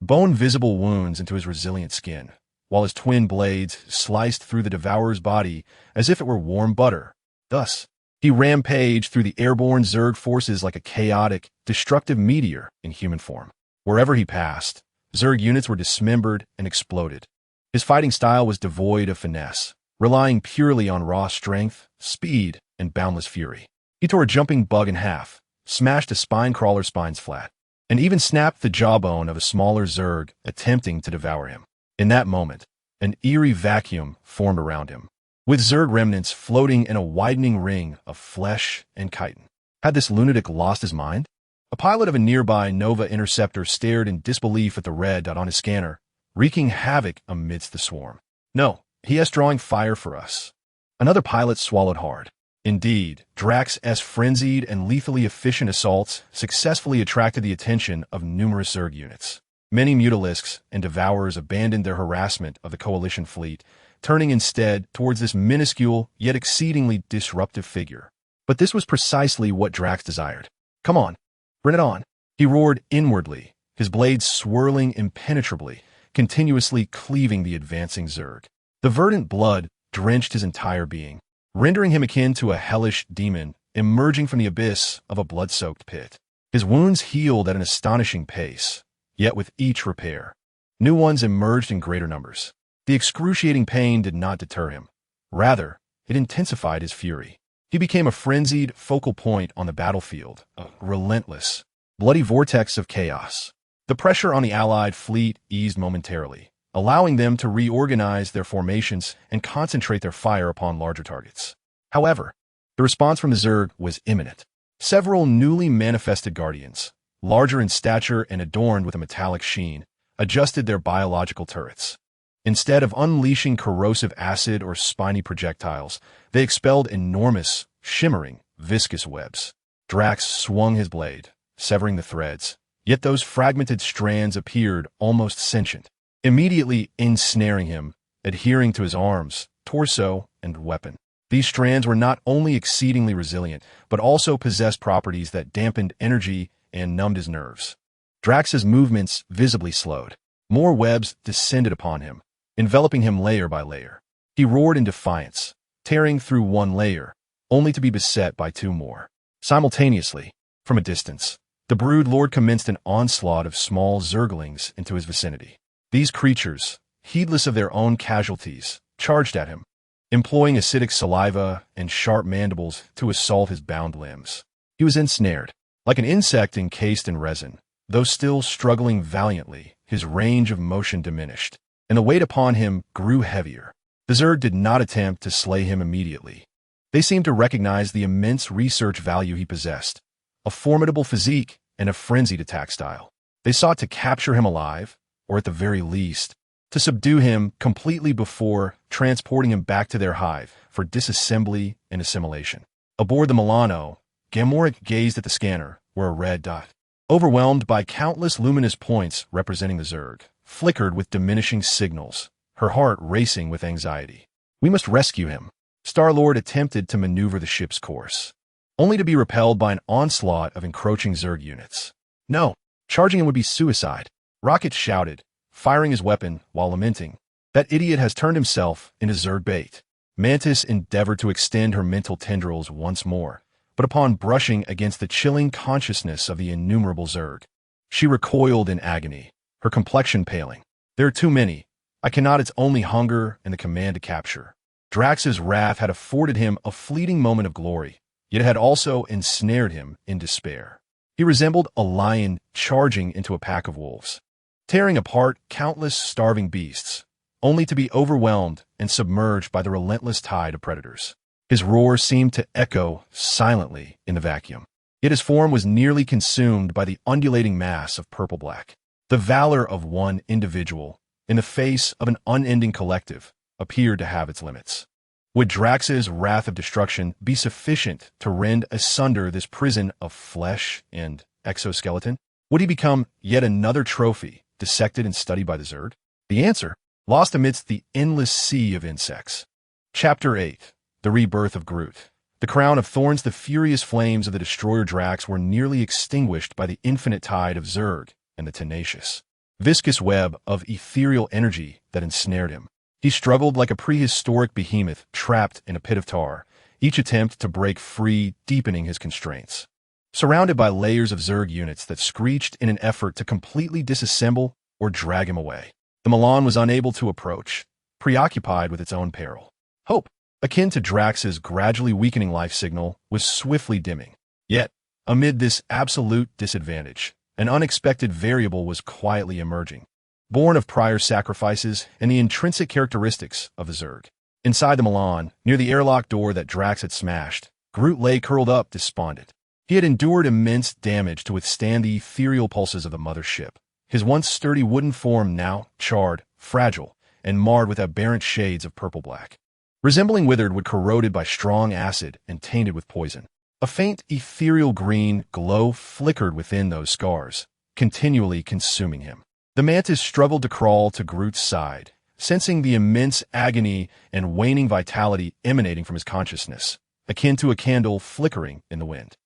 Speaker 1: bone-visible wounds into his resilient skin, while his twin blades sliced through the devourer's body as if it were warm butter. Thus, he rampaged through the airborne Zerg forces like a chaotic, destructive meteor in human form. Wherever he passed, Zerg units were dismembered and exploded, His fighting style was devoid of finesse, relying purely on raw strength, speed, and boundless fury. He tore a jumping bug in half, smashed a spine crawler's spines flat, and even snapped the jawbone of a smaller Zerg attempting to devour him. In that moment, an eerie vacuum formed around him, with Zerg remnants floating in a widening ring of flesh and chitin. Had this lunatic lost his mind? A pilot of a nearby Nova interceptor stared in disbelief at the red dot on his scanner, wreaking havoc amidst the swarm. No, he is drawing fire for us. Another pilot swallowed hard. Indeed, Drax's frenzied and lethally efficient assaults successfully attracted the attention of numerous Zerg units. Many Mutalisks and Devours abandoned their harassment of the Coalition fleet, turning instead towards this minuscule yet exceedingly disruptive figure. But this was precisely what Drax desired. Come on, bring it on. He roared inwardly, his blades swirling impenetrably, continuously cleaving the advancing Zerg. The verdant blood drenched his entire being, rendering him akin to a hellish demon emerging from the abyss of a blood-soaked pit. His wounds healed at an astonishing pace, yet with each repair, new ones emerged in greater numbers. The excruciating pain did not deter him. Rather, it intensified his fury. He became a frenzied focal point on the battlefield, a relentless, bloody vortex of chaos. The pressure on the Allied fleet eased momentarily, allowing them to reorganize their formations and concentrate their fire upon larger targets. However, the response from the Zerg was imminent. Several newly manifested guardians, larger in stature and adorned with a metallic sheen, adjusted their biological turrets. Instead of unleashing corrosive acid or spiny projectiles, they expelled enormous, shimmering, viscous webs. Drax swung his blade, severing the threads, yet those fragmented strands appeared almost sentient, immediately ensnaring him, adhering to his arms, torso, and weapon. These strands were not only exceedingly resilient, but also possessed properties that dampened energy and numbed his nerves. Drax's movements visibly slowed. More webs descended upon him, enveloping him layer by layer. He roared in defiance, tearing through one layer, only to be beset by two more. Simultaneously, from a distance, the Brood Lord commenced an onslaught of small Zerglings into his vicinity. These creatures, heedless of their own casualties, charged at him, employing acidic saliva and sharp mandibles to assault his bound limbs. He was ensnared. Like an insect encased in resin, though still struggling valiantly, his range of motion diminished, and the weight upon him grew heavier. The Zerg did not attempt to slay him immediately. They seemed to recognize the immense research value he possessed, a formidable physique and a frenzied attack style. They sought to capture him alive, or at the very least, to subdue him completely before transporting him back to their hive for disassembly and assimilation. Aboard the Milano, Gamorreek gazed at the scanner, where a red dot, overwhelmed by countless luminous points representing the Zerg, flickered with diminishing signals, her heart racing with anxiety. We must rescue him. Star-Lord attempted to maneuver the ship's course, only to be repelled by an onslaught of encroaching Zerg units. No, charging him would be suicide. Rocket shouted, firing his weapon while lamenting, "That idiot has turned himself into Zerg bait." Mantis endeavored to extend her mental tendrils once more, but upon brushing against the chilling consciousness of the innumerable Zerg, she recoiled in agony, her complexion paling. "There are too many. I cannot. It's only hunger and the command to capture." Drax's wrath had afforded him a fleeting moment of glory, yet it had also ensnared him in despair. He resembled a lion charging into a pack of wolves, tearing apart countless starving beasts, only to be overwhelmed and submerged by the relentless tide of predators. His roar seemed to echo silently in the vacuum, yet his form was nearly consumed by the undulating mass of purple-black. The valor of one individual, in the face of an unending collective, appeared to have its limits. Would Drax's wrath of destruction be sufficient to rend asunder this prison of flesh and exoskeleton? Would he become yet another trophy, dissected and studied by the Zerg? The answer, lost amidst the endless sea of insects. Chapter 8. The Rebirth of Groot. The crown of thorns. The furious flames of the destroyer Drax were nearly extinguished by the infinite tide of Zerg and the tenacious, viscous web of ethereal energy that ensnared him. He struggled like a prehistoric behemoth trapped in a pit of tar, each attempt to break free deepening his constraints. Surrounded by layers of Zerg units that screeched in an effort to completely disassemble or drag him away. The Milan was unable to approach, preoccupied with its own peril. Hope, akin to Drax's gradually weakening life signal, was swiftly dimming. Yet, amid this absolute disadvantage, an unexpected variable was quietly emerging, born of prior sacrifices and the intrinsic characteristics of the Zerg. Inside the Milan, near the airlock door that Drax had smashed, Groot lay curled up despondent. He had endured immense damage to withstand the ethereal pulses of the mothership, his once sturdy wooden form now charred, fragile, and marred with aberrant shades of purple-black. Resembling withered wood corroded by strong acid and tainted with poison. A faint ethereal green glow flickered within those scars, continually consuming him. The mantis struggled to crawl to Groot's side, sensing the immense agony and waning vitality emanating from his consciousness, akin to a candle flickering in the wind.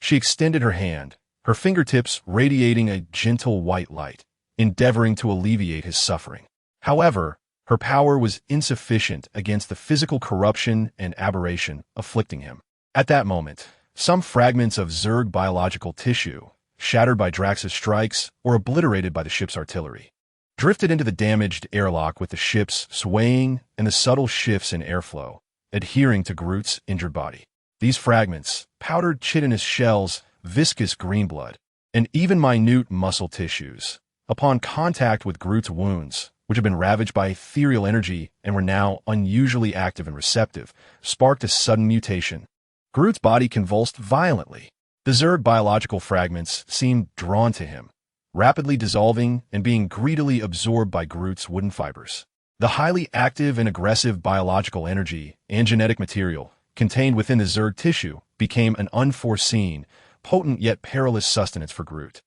Speaker 1: She extended her hand, her fingertips radiating a gentle white light, endeavoring to alleviate his suffering. However, her power was insufficient against the physical corruption and aberration afflicting him. At that moment, some fragments of Zerg biological tissue, shattered by Drax's strikes or obliterated by the ship's artillery, drifted into the damaged airlock with the ship's swaying and the subtle shifts in airflow, adhering to Groot's injured body. These fragments, powdered chitinous shells, viscous green blood, and even minute muscle tissues, upon contact with Groot's wounds, which had been ravaged by ethereal energy and were now unusually active and receptive, sparked a sudden mutation. Groot's body convulsed violently. The Zerg biological fragments seemed drawn to him, rapidly dissolving and being greedily absorbed by Groot's wooden fibers. The highly active and aggressive biological energy and genetic material contained within the Zerg tissue became an unforeseen, potent yet perilous sustenance for Groot,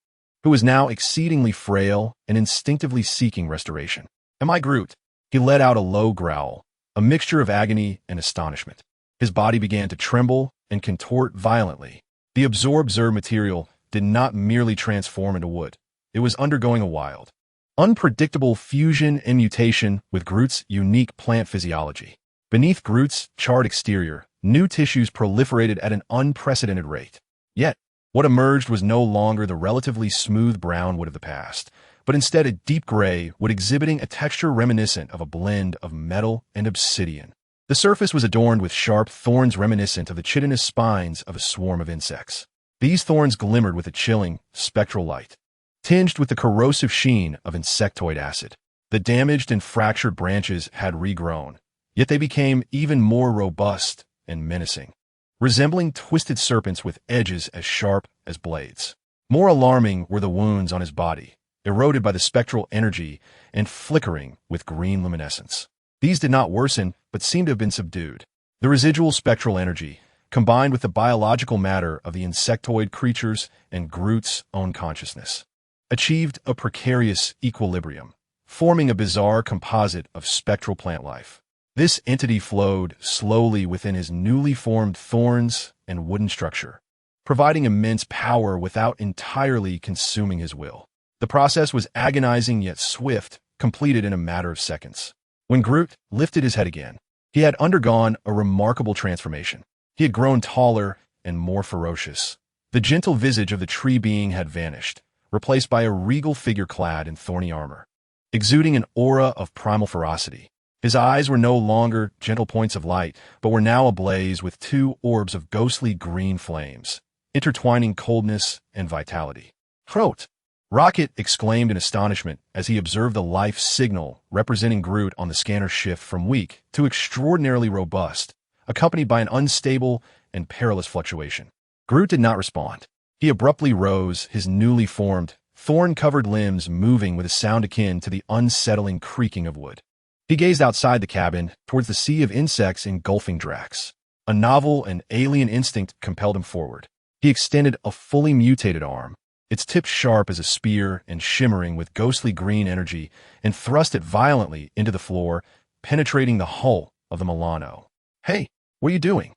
Speaker 1: who was now exceedingly frail and instinctively seeking restoration. "Am I Groot?" He let out a low growl, a mixture of agony and astonishment. His body began to tremble and contort violently. The absorbed Zerg material did not merely transform into wood. It was undergoing a wild, unpredictable fusion and mutation with Groot's unique plant physiology. Beneath Groot's charred exterior, new tissues proliferated at an unprecedented rate. Yet, what emerged was no longer the relatively smooth brown wood of the past, but instead a deep gray wood exhibiting a texture reminiscent of a blend of metal and obsidian. The surface was adorned with sharp thorns reminiscent of the chitinous spines of a swarm of insects. These thorns glimmered with a chilling, spectral light, tinged with the corrosive sheen of insectoid acid. The damaged and fractured branches had regrown, yet they became even more robust and menacing, resembling twisted serpents with edges as sharp as blades. More alarming were the wounds on his body, eroded by the spectral energy and flickering with green luminescence. These did not worsen, but seemed to have been subdued. The residual spectral energy, combined with the biological matter of the insectoid creatures and Groot's own consciousness, achieved a precarious equilibrium, forming a bizarre composite of spectral plant life. This entity flowed slowly within his newly formed thorns and wooden structure, providing immense power without entirely consuming his will. The process was agonizing yet swift, completed in a matter of seconds. When Groot lifted his head again, he had undergone a remarkable transformation. He had grown taller and more ferocious. The gentle visage of the tree being had vanished, replaced by a regal figure clad in thorny armor, exuding an aura of primal ferocity. His eyes were no longer gentle points of light, but were now ablaze with two orbs of ghostly green flames, intertwining coldness and vitality. "Groot!" Rocket exclaimed in astonishment as he observed the life signal representing Groot on the scanner shift from weak to extraordinarily robust, accompanied by an unstable and perilous fluctuation. Groot did not respond. He abruptly rose, his newly formed, thorn-covered limbs moving with a sound akin to the unsettling creaking of wood. He gazed outside the cabin, towards the sea of insects engulfing Drax. A novel and alien instinct compelled him forward. He extended a fully mutated arm, its tip sharp as a spear and shimmering with ghostly green energy, and thrust it violently into the floor, penetrating the hull of the Milano. "Hey, what are you doing?"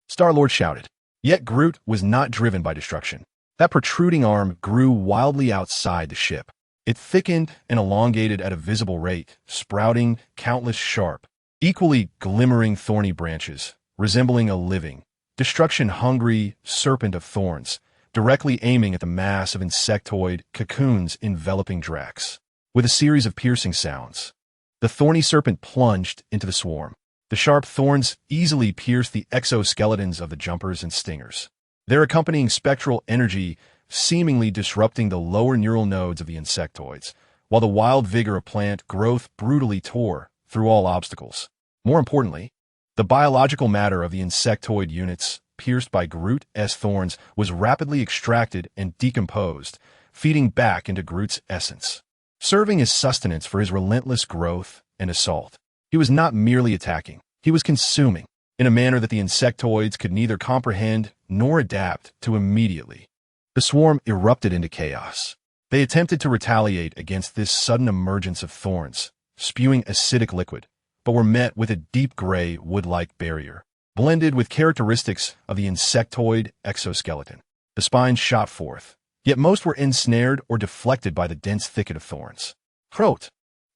Speaker 1: Star-Lord shouted. Yet Groot was not driven by destruction. That protruding arm grew wildly outside the ship. It thickened and elongated at a visible rate, sprouting countless sharp, equally glimmering thorny branches, resembling a living, destruction-hungry serpent of thorns, directly aiming at the mass of insectoid cocoons enveloping Drax. with a series of piercing sounds. The thorny serpent plunged into the swarm. The sharp thorns easily pierced the exoskeletons of the jumpers and stingers, their accompanying spectral energy seemingly disrupting the lower neural nodes of the insectoids, while the wild vigor of plant growth brutally tore through all obstacles. More importantly, the biological matter of the insectoid units, pierced by Groot's thorns, was rapidly extracted and decomposed, feeding back into Groot's essence, serving as sustenance for his relentless growth and assault. He was not merely attacking, he was consuming, in a manner that the insectoids could neither comprehend nor adapt to immediately. The swarm erupted into chaos. They attempted to retaliate against this sudden emergence of thorns, spewing acidic liquid, but were met with a deep gray wood-like barrier, blended with characteristics of the insectoid exoskeleton. The spines shot forth, yet most were ensnared or deflected by the dense thicket of thorns. Kroot,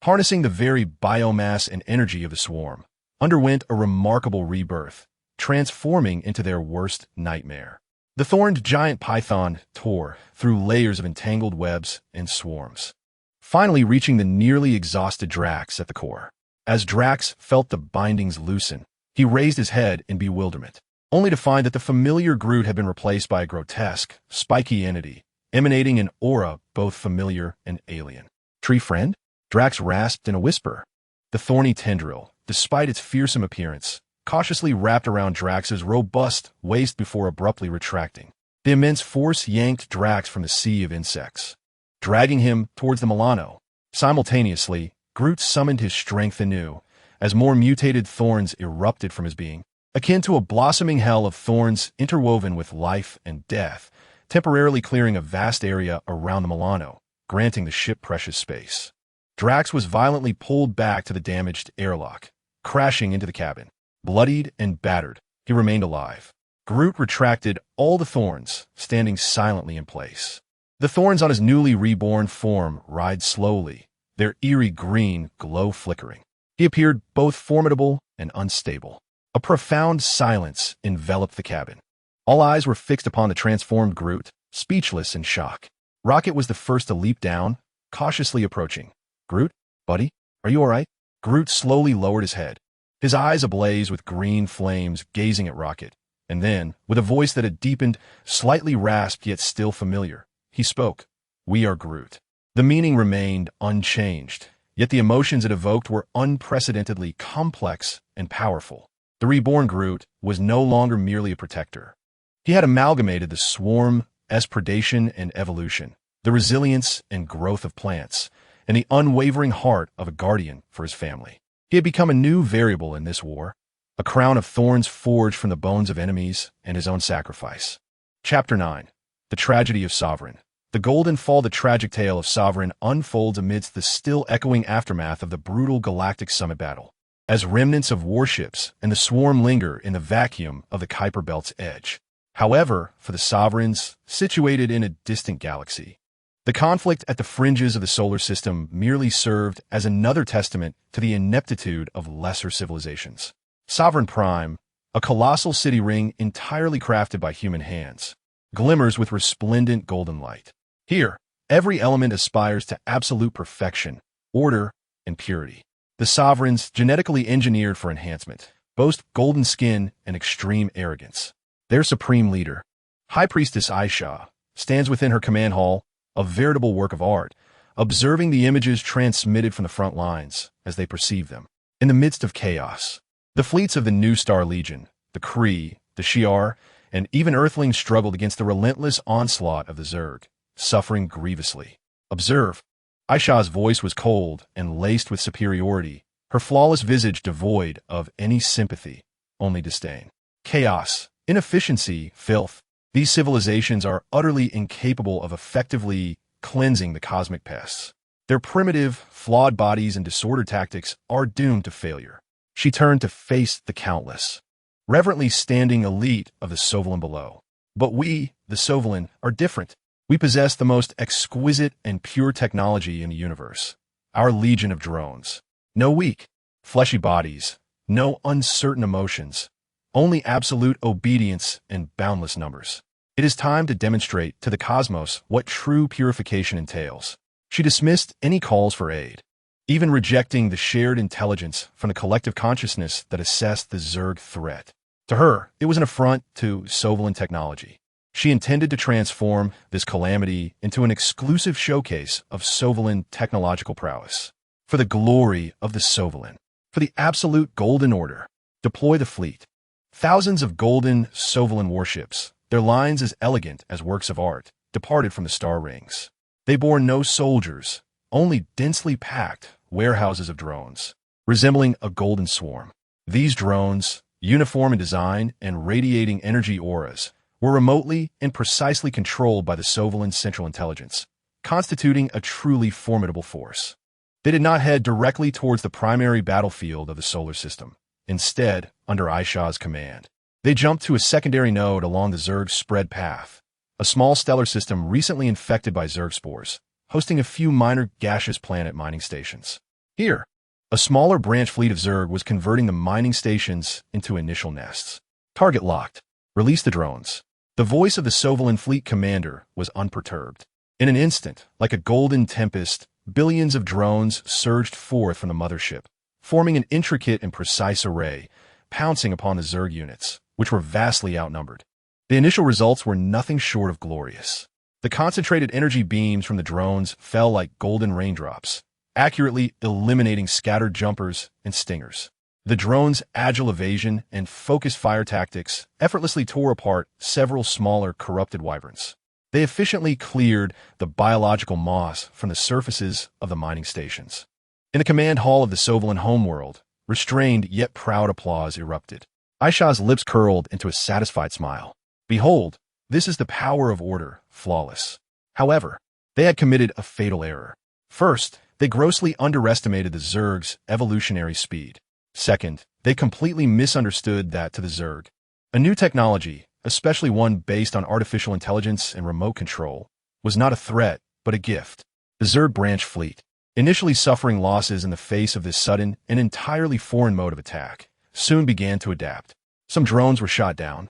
Speaker 1: harnessing the very biomass and energy of the swarm, underwent a remarkable rebirth, transforming into their worst nightmare. The thorned giant python tore through layers of entangled webs and swarms, finally reaching the nearly exhausted Drax at the core. As Drax felt the bindings loosen, he raised his head in bewilderment, only to find that the familiar Groot had been replaced by a grotesque, spiky entity, emanating an aura both familiar and alien. "Tree friend?" Drax rasped in a whisper. The thorny tendril, despite its fearsome appearance, cautiously wrapped around Drax's robust waist before abruptly retracting. The immense force yanked Drax from the sea of insects, dragging him towards the Milano. Simultaneously, Groot summoned his strength anew, as more mutated thorns erupted from his being, akin to a blossoming hell of thorns interwoven with life and death, temporarily clearing a vast area around the Milano, granting the ship precious space. Drax was violently pulled back to the damaged airlock, crashing into the cabin. Bloodied and battered, he remained alive. Groot retracted all the thorns, standing silently in place. The thorns on his newly reborn form writhed slowly, their eerie green glow flickering. He appeared both formidable and unstable. A profound silence enveloped the cabin. All eyes were fixed upon the transformed Groot, speechless in shock. Rocket was the first to leap down, cautiously approaching. "Groot, buddy, are you all right?" Groot slowly lowered his head, his eyes ablaze with green flames, gazing at Rocket. And then, with a voice that had deepened, slightly rasped yet still familiar, he spoke. "We are Groot." The meaning remained unchanged, yet the emotions it evoked were unprecedentedly complex and powerful. The reborn Groot was no longer merely a protector. He had amalgamated the swarm's predation and evolution, the resilience and growth of plants, and the unwavering heart of a guardian for his family. He had become a new variable in this war, a crown of thorns forged from the bones of enemies and his own sacrifice. Chapter 9. The Tragedy of Sovereign. The Golden Fall. The tragic tale of Sovereign unfolds amidst the still echoing aftermath of the brutal galactic summit battle, as remnants of warships and the swarm linger in the vacuum of the Kuiper Belt's edge. However, for the Sovereigns, situated in a distant galaxy, the conflict at the fringes of the solar system merely served as another testament to the ineptitude of lesser civilizations. Sovereign Prime, a colossal city ring entirely crafted by human hands, glimmers with resplendent golden light. Here, every element aspires to absolute perfection, order, and purity. The Sovereigns, genetically engineered for enhancement, boast golden skin and extreme arrogance. Their supreme leader, High Priestess S.H.I.E.L.D, stands within her command hall, a veritable work of art, observing the images transmitted from the front lines as they perceive them. In the midst of chaos, the fleets of the New Star Legion, the Kree, the Shi'ar, and even Earthlings struggled against the relentless onslaught of the Zerg, suffering grievously. Observe. S.H.I.E.L.'s voice was cold and laced with superiority, her flawless visage devoid of any sympathy, only disdain. Chaos, inefficiency, filth. These civilizations are utterly incapable of effectively cleansing the cosmic pests. Their primitive, flawed bodies and disordered tactics are doomed to failure. She turned to face the countless, reverently standing elite of the Sovereign below. But we, the Sovereign, are different. We possess the most exquisite and pure technology in the universe. Our legion of drones. No weak, fleshy bodies, no uncertain emotions, only absolute obedience and boundless numbers. It is time to demonstrate to the cosmos what true purification entails. She dismissed any calls for aid, even rejecting the shared intelligence from the collective consciousness that assessed the Zerg threat. To her, it was an affront to Sovereign technology. She intended to transform this calamity into an exclusive showcase of Sovereign technological prowess. For the glory of the Sovereign, for the absolute golden order, deploy the fleet. Thousands of golden Sovereign warships, their lines as elegant as works of art, departed from the star rings. They bore no soldiers, only densely packed warehouses of drones, resembling a golden swarm. These drones, uniform in design and radiating energy auras, were remotely and precisely controlled by the Sovereign Central Intelligence, constituting a truly formidable force. They did not head directly towards the primary battlefield of the solar system. Instead, under S.H.I.E.L.D's command, they jumped to a secondary node along the Zerg spread path, a small stellar system recently infected by Zerg spores, hosting a few minor gaseous planet mining stations. Here, a smaller branch fleet of Zerg was converting the mining stations into initial nests. Target locked. Release the drones. The voice of the Sovereign fleet commander was unperturbed. In an instant, like a golden tempest, billions of drones surged forth from the mothership, forming an intricate and precise array, pouncing upon the Zerg units, which were vastly outnumbered. The initial results were nothing short of glorious. The concentrated energy beams from the drones fell like golden raindrops, accurately eliminating scattered jumpers and stingers. The drones' agile evasion and focused fire tactics effortlessly tore apart several smaller corrupted wyverns. They efficiently cleared the biological moss from the surfaces of the mining stations. In the command hall of the Sovereign homeworld, restrained yet proud applause erupted. S.H.I.E.L.'s lips curled into a satisfied smile. Behold, this is the power of order, flawless. However, they had committed a fatal error. First, they grossly underestimated the Zerg's evolutionary speed. Second, they completely misunderstood that to the Zerg, a new technology, especially one based on artificial intelligence and remote control, was not a threat, but a gift. The Zerg branch fleet, initially suffering losses in the face of this sudden and entirely foreign mode of attack, soon began to adapt. Some drones were shot down,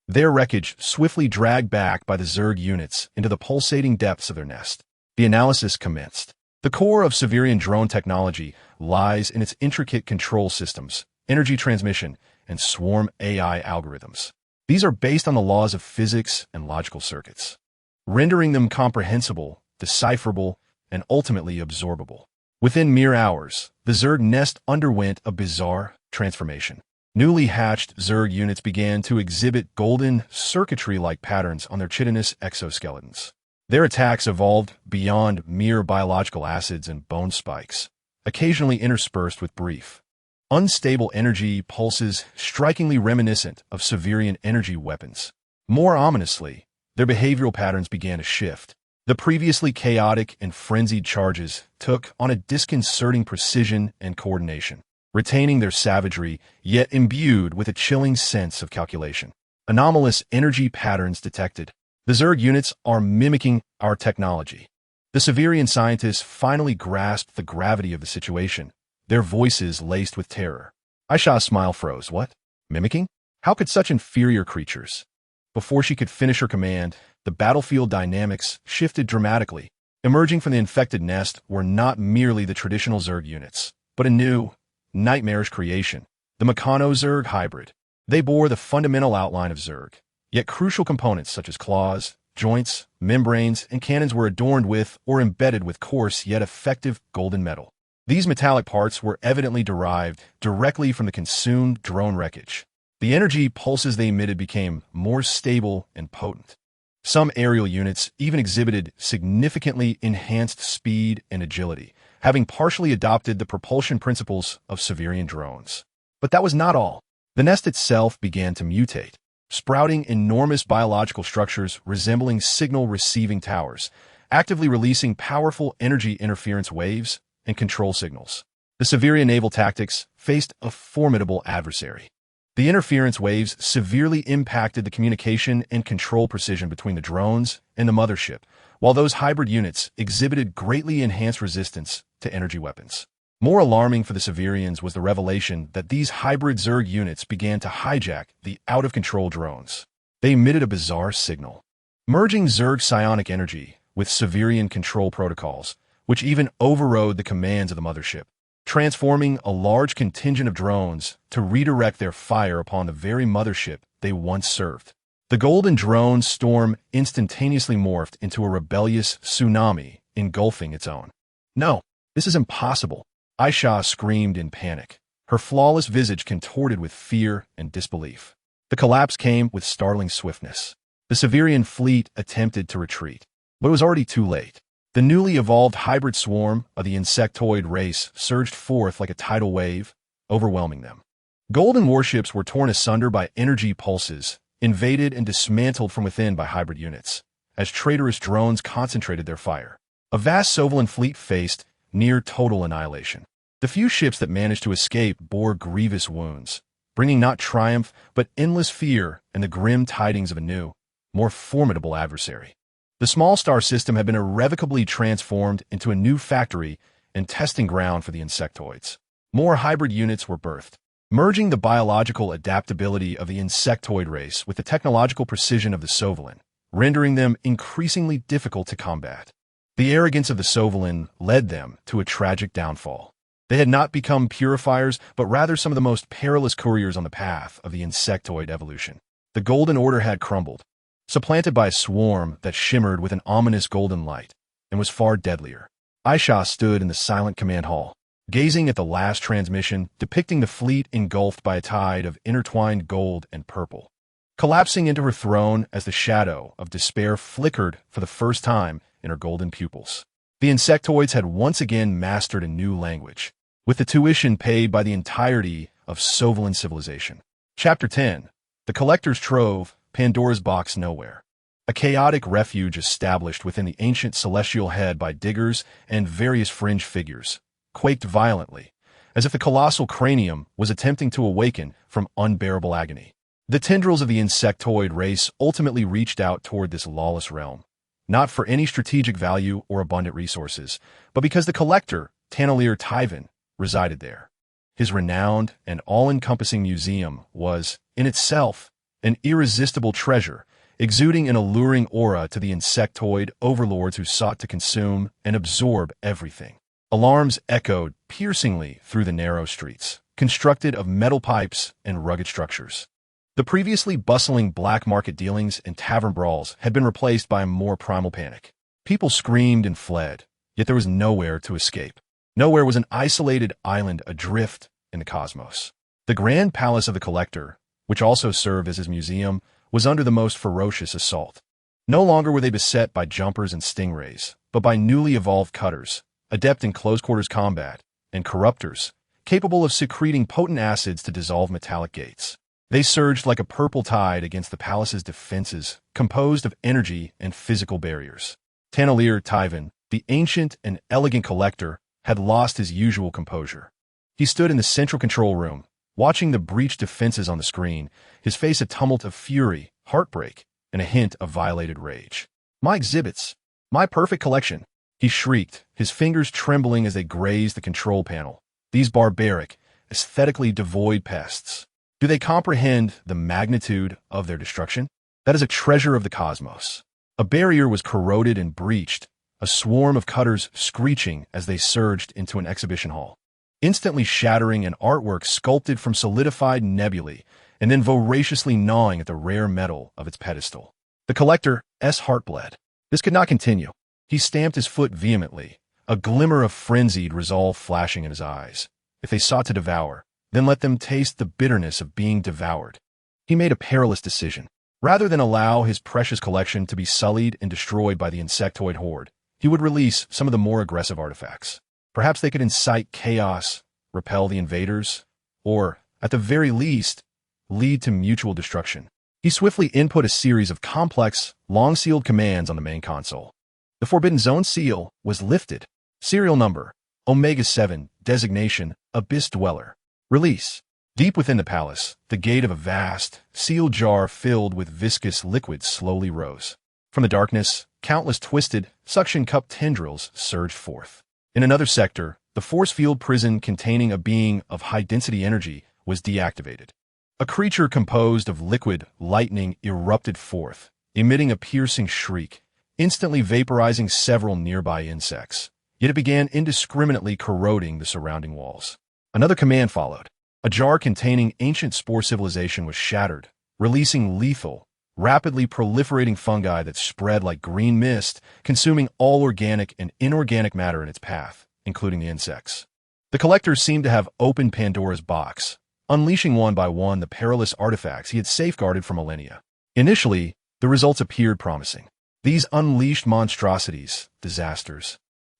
Speaker 1: their wreckage swiftly dragged back by the Zerg units into the pulsating depths of their nest. The analysis commenced. The core of Severian drone technology lies in its intricate control systems, energy transmission, and swarm AI algorithms. These are based on the laws of physics and logical circuits, rendering them comprehensible, decipherable, and ultimately absorbable. Within mere hours, the Zerg nest underwent a bizarre transformation. Newly hatched Zerg units began to exhibit golden circuitry-like patterns on their chitinous exoskeletons. Their attacks evolved beyond mere biological acids and bone spikes, occasionally interspersed with brief, unstable energy pulses strikingly reminiscent of Severian energy weapons. More ominously, their behavioral patterns began to shift. The previously chaotic and frenzied charges took on a disconcerting precision and coordination, retaining their savagery, yet imbued with a chilling sense of calculation. Anomalous energy patterns detected. The Zerg units are mimicking our technology. The Severian scientists finally grasped the gravity of the situation, their voices laced with terror. S.H.I.E.L.'s smile froze. What? Mimicking? How could such inferior creatures? Before she could finish her command, the battlefield dynamics shifted dramatically. Emerging from the infected nest were not merely the traditional Zerg units, but a new, nightmarish creation, the Mechano-Zerg hybrid. They bore the fundamental outline of Zerg, yet crucial components such as claws, joints, membranes, and cannons were adorned with or embedded with coarse yet effective golden metal. These metallic parts were evidently derived directly from the consumed drone wreckage. The energy pulses they emitted became more stable and potent. Some aerial units even exhibited significantly enhanced speed and agility, having partially adopted the propulsion principles of Severian drones. But that was not all. The nest itself began to mutate, sprouting enormous biological structures resembling signal-receiving towers, actively releasing powerful energy interference waves and control signals. The Severian naval tactics faced a formidable adversary. The interference waves severely impacted the communication and control precision between the drones and the mothership, while those hybrid units exhibited greatly enhanced resistance to energy weapons. More alarming for the Severians was the revelation that these hybrid Zerg units began to hijack the out-of-control drones. They emitted a bizarre signal. Merging Zerg psionic energy with Severian control protocols, which even overrode the commands of the mothership, transforming a large contingent of drones to redirect their fire upon the very mothership they once served. The golden drone storm instantaneously morphed into a rebellious tsunami, engulfing its own. "No, this is impossible," Aisha screamed in panic, her flawless visage contorted with fear and disbelief. The collapse came with startling swiftness. The Severian fleet attempted to retreat, but it was already too late. The newly evolved hybrid swarm of the insectoid race surged forth like a tidal wave, overwhelming them. Golden warships were torn asunder by energy pulses, invaded and dismantled from within by hybrid units, as traitorous drones concentrated their fire. A vast Sovereign fleet faced near total annihilation. The few ships that managed to escape bore grievous wounds, bringing not triumph but endless fear and the grim tidings of a new, more formidable adversary. The small star system had been irrevocably transformed into a new factory and testing ground for the insectoids. More hybrid units were birthed, merging the biological adaptability of the insectoid race with the technological precision of the Sovereign, rendering them increasingly difficult to combat. The arrogance of the Sovereign led them to a tragic downfall. They had not become purifiers, but rather some of the most perilous couriers on the path of the insectoid evolution. The Golden Order had crumbled, supplanted by a swarm that shimmered with an ominous golden light and was far deadlier. Aisha stood in the silent command hall, gazing at the last transmission depicting the fleet engulfed by a tide of intertwined gold and purple. Collapsing into her throne as the shadow of despair flickered for the first time in her golden pupils. The insectoids had once again mastered a new language, with the tuition paid by the entirety of Sovereign civilization. Chapter 10. The Collector's Trove, Pandora's Box Nowhere. A chaotic refuge established within the ancient celestial head by diggers and various fringe figures, quaked violently, as if the colossal cranium was attempting to awaken from unbearable agony. The tendrils of the insectoid race ultimately reached out toward this lawless realm, not for any strategic value or abundant resources, but because the collector, Tanalier Tyvan, resided there. His renowned and all-encompassing museum was, in itself, an irresistible treasure, exuding an alluring aura to the insectoid overlords who sought to consume and absorb everything. Alarms echoed piercingly through the narrow streets, constructed of metal pipes and rugged structures. The previously bustling black market dealings and tavern brawls had been replaced by a more primal panic. People screamed and fled, yet there was nowhere to escape. Nowhere was an isolated island adrift in the cosmos. The grand palace of the collector, which also served as his museum, was under the most ferocious assault. No longer were they beset by jumpers and stingrays, but by newly evolved cutters, adept in close-quarters combat, and corruptors, capable of secreting potent acids to dissolve metallic gates. They surged like a purple tide against the palace's defenses, composed of energy and physical barriers. Tanalier Tyvan, the ancient and elegant collector, had lost his usual composure. He stood in the central control room, watching the breached defenses on the screen, his face a tumult of fury, heartbreak, and a hint of violated rage. "My exhibits! My perfect collection!" he shrieked, his fingers trembling as they grazed the control panel. "These barbaric, aesthetically devoid pests. Do they comprehend the magnitude of their destruction? That is a treasure of the cosmos." A barrier was corroded and breached, a swarm of cutters screeching as they surged into an exhibition hall, instantly shattering an artwork sculpted from solidified nebulae and then voraciously gnawing at the rare metal of its pedestal. The collector, S.H.I.E.L.D. bled. This could not continue. He stamped his foot vehemently, a glimmer of frenzied resolve flashing in his eyes. If they sought to devour, then let them taste the bitterness of being devoured. He made a perilous decision. Rather than allow his precious collection to be sullied and destroyed by the insectoid horde, he would release some of the more aggressive artifacts. Perhaps they could incite chaos, repel the invaders, or, at the very least, lead to mutual destruction. He swiftly input a series of complex, long-sealed commands on the main console. The Forbidden Zone seal was lifted. Serial number, Omega-7, designation, Abyss Dweller. Release. Deep within the palace, the gate of a vast, sealed jar filled with viscous liquid slowly rose. From the darkness, countless twisted, suction-cup tendrils surged forth. In another sector, the force field prison containing a being of high-density energy was deactivated. A creature composed of liquid lightning erupted forth, emitting a piercing shriek, instantly vaporizing several nearby insects. yet it began indiscriminately corroding the surrounding walls. Another command followed. A jar containing ancient spore civilization was shattered, releasing lethal, rapidly proliferating fungi that spread like green mist, consuming all organic and inorganic matter in its path, including the insects. The collector seemed to have opened Pandora's box, unleashing one by one the perilous artifacts he had safeguarded for millennia. Initially, the results appeared promising. These unleashed monstrosities, disasters,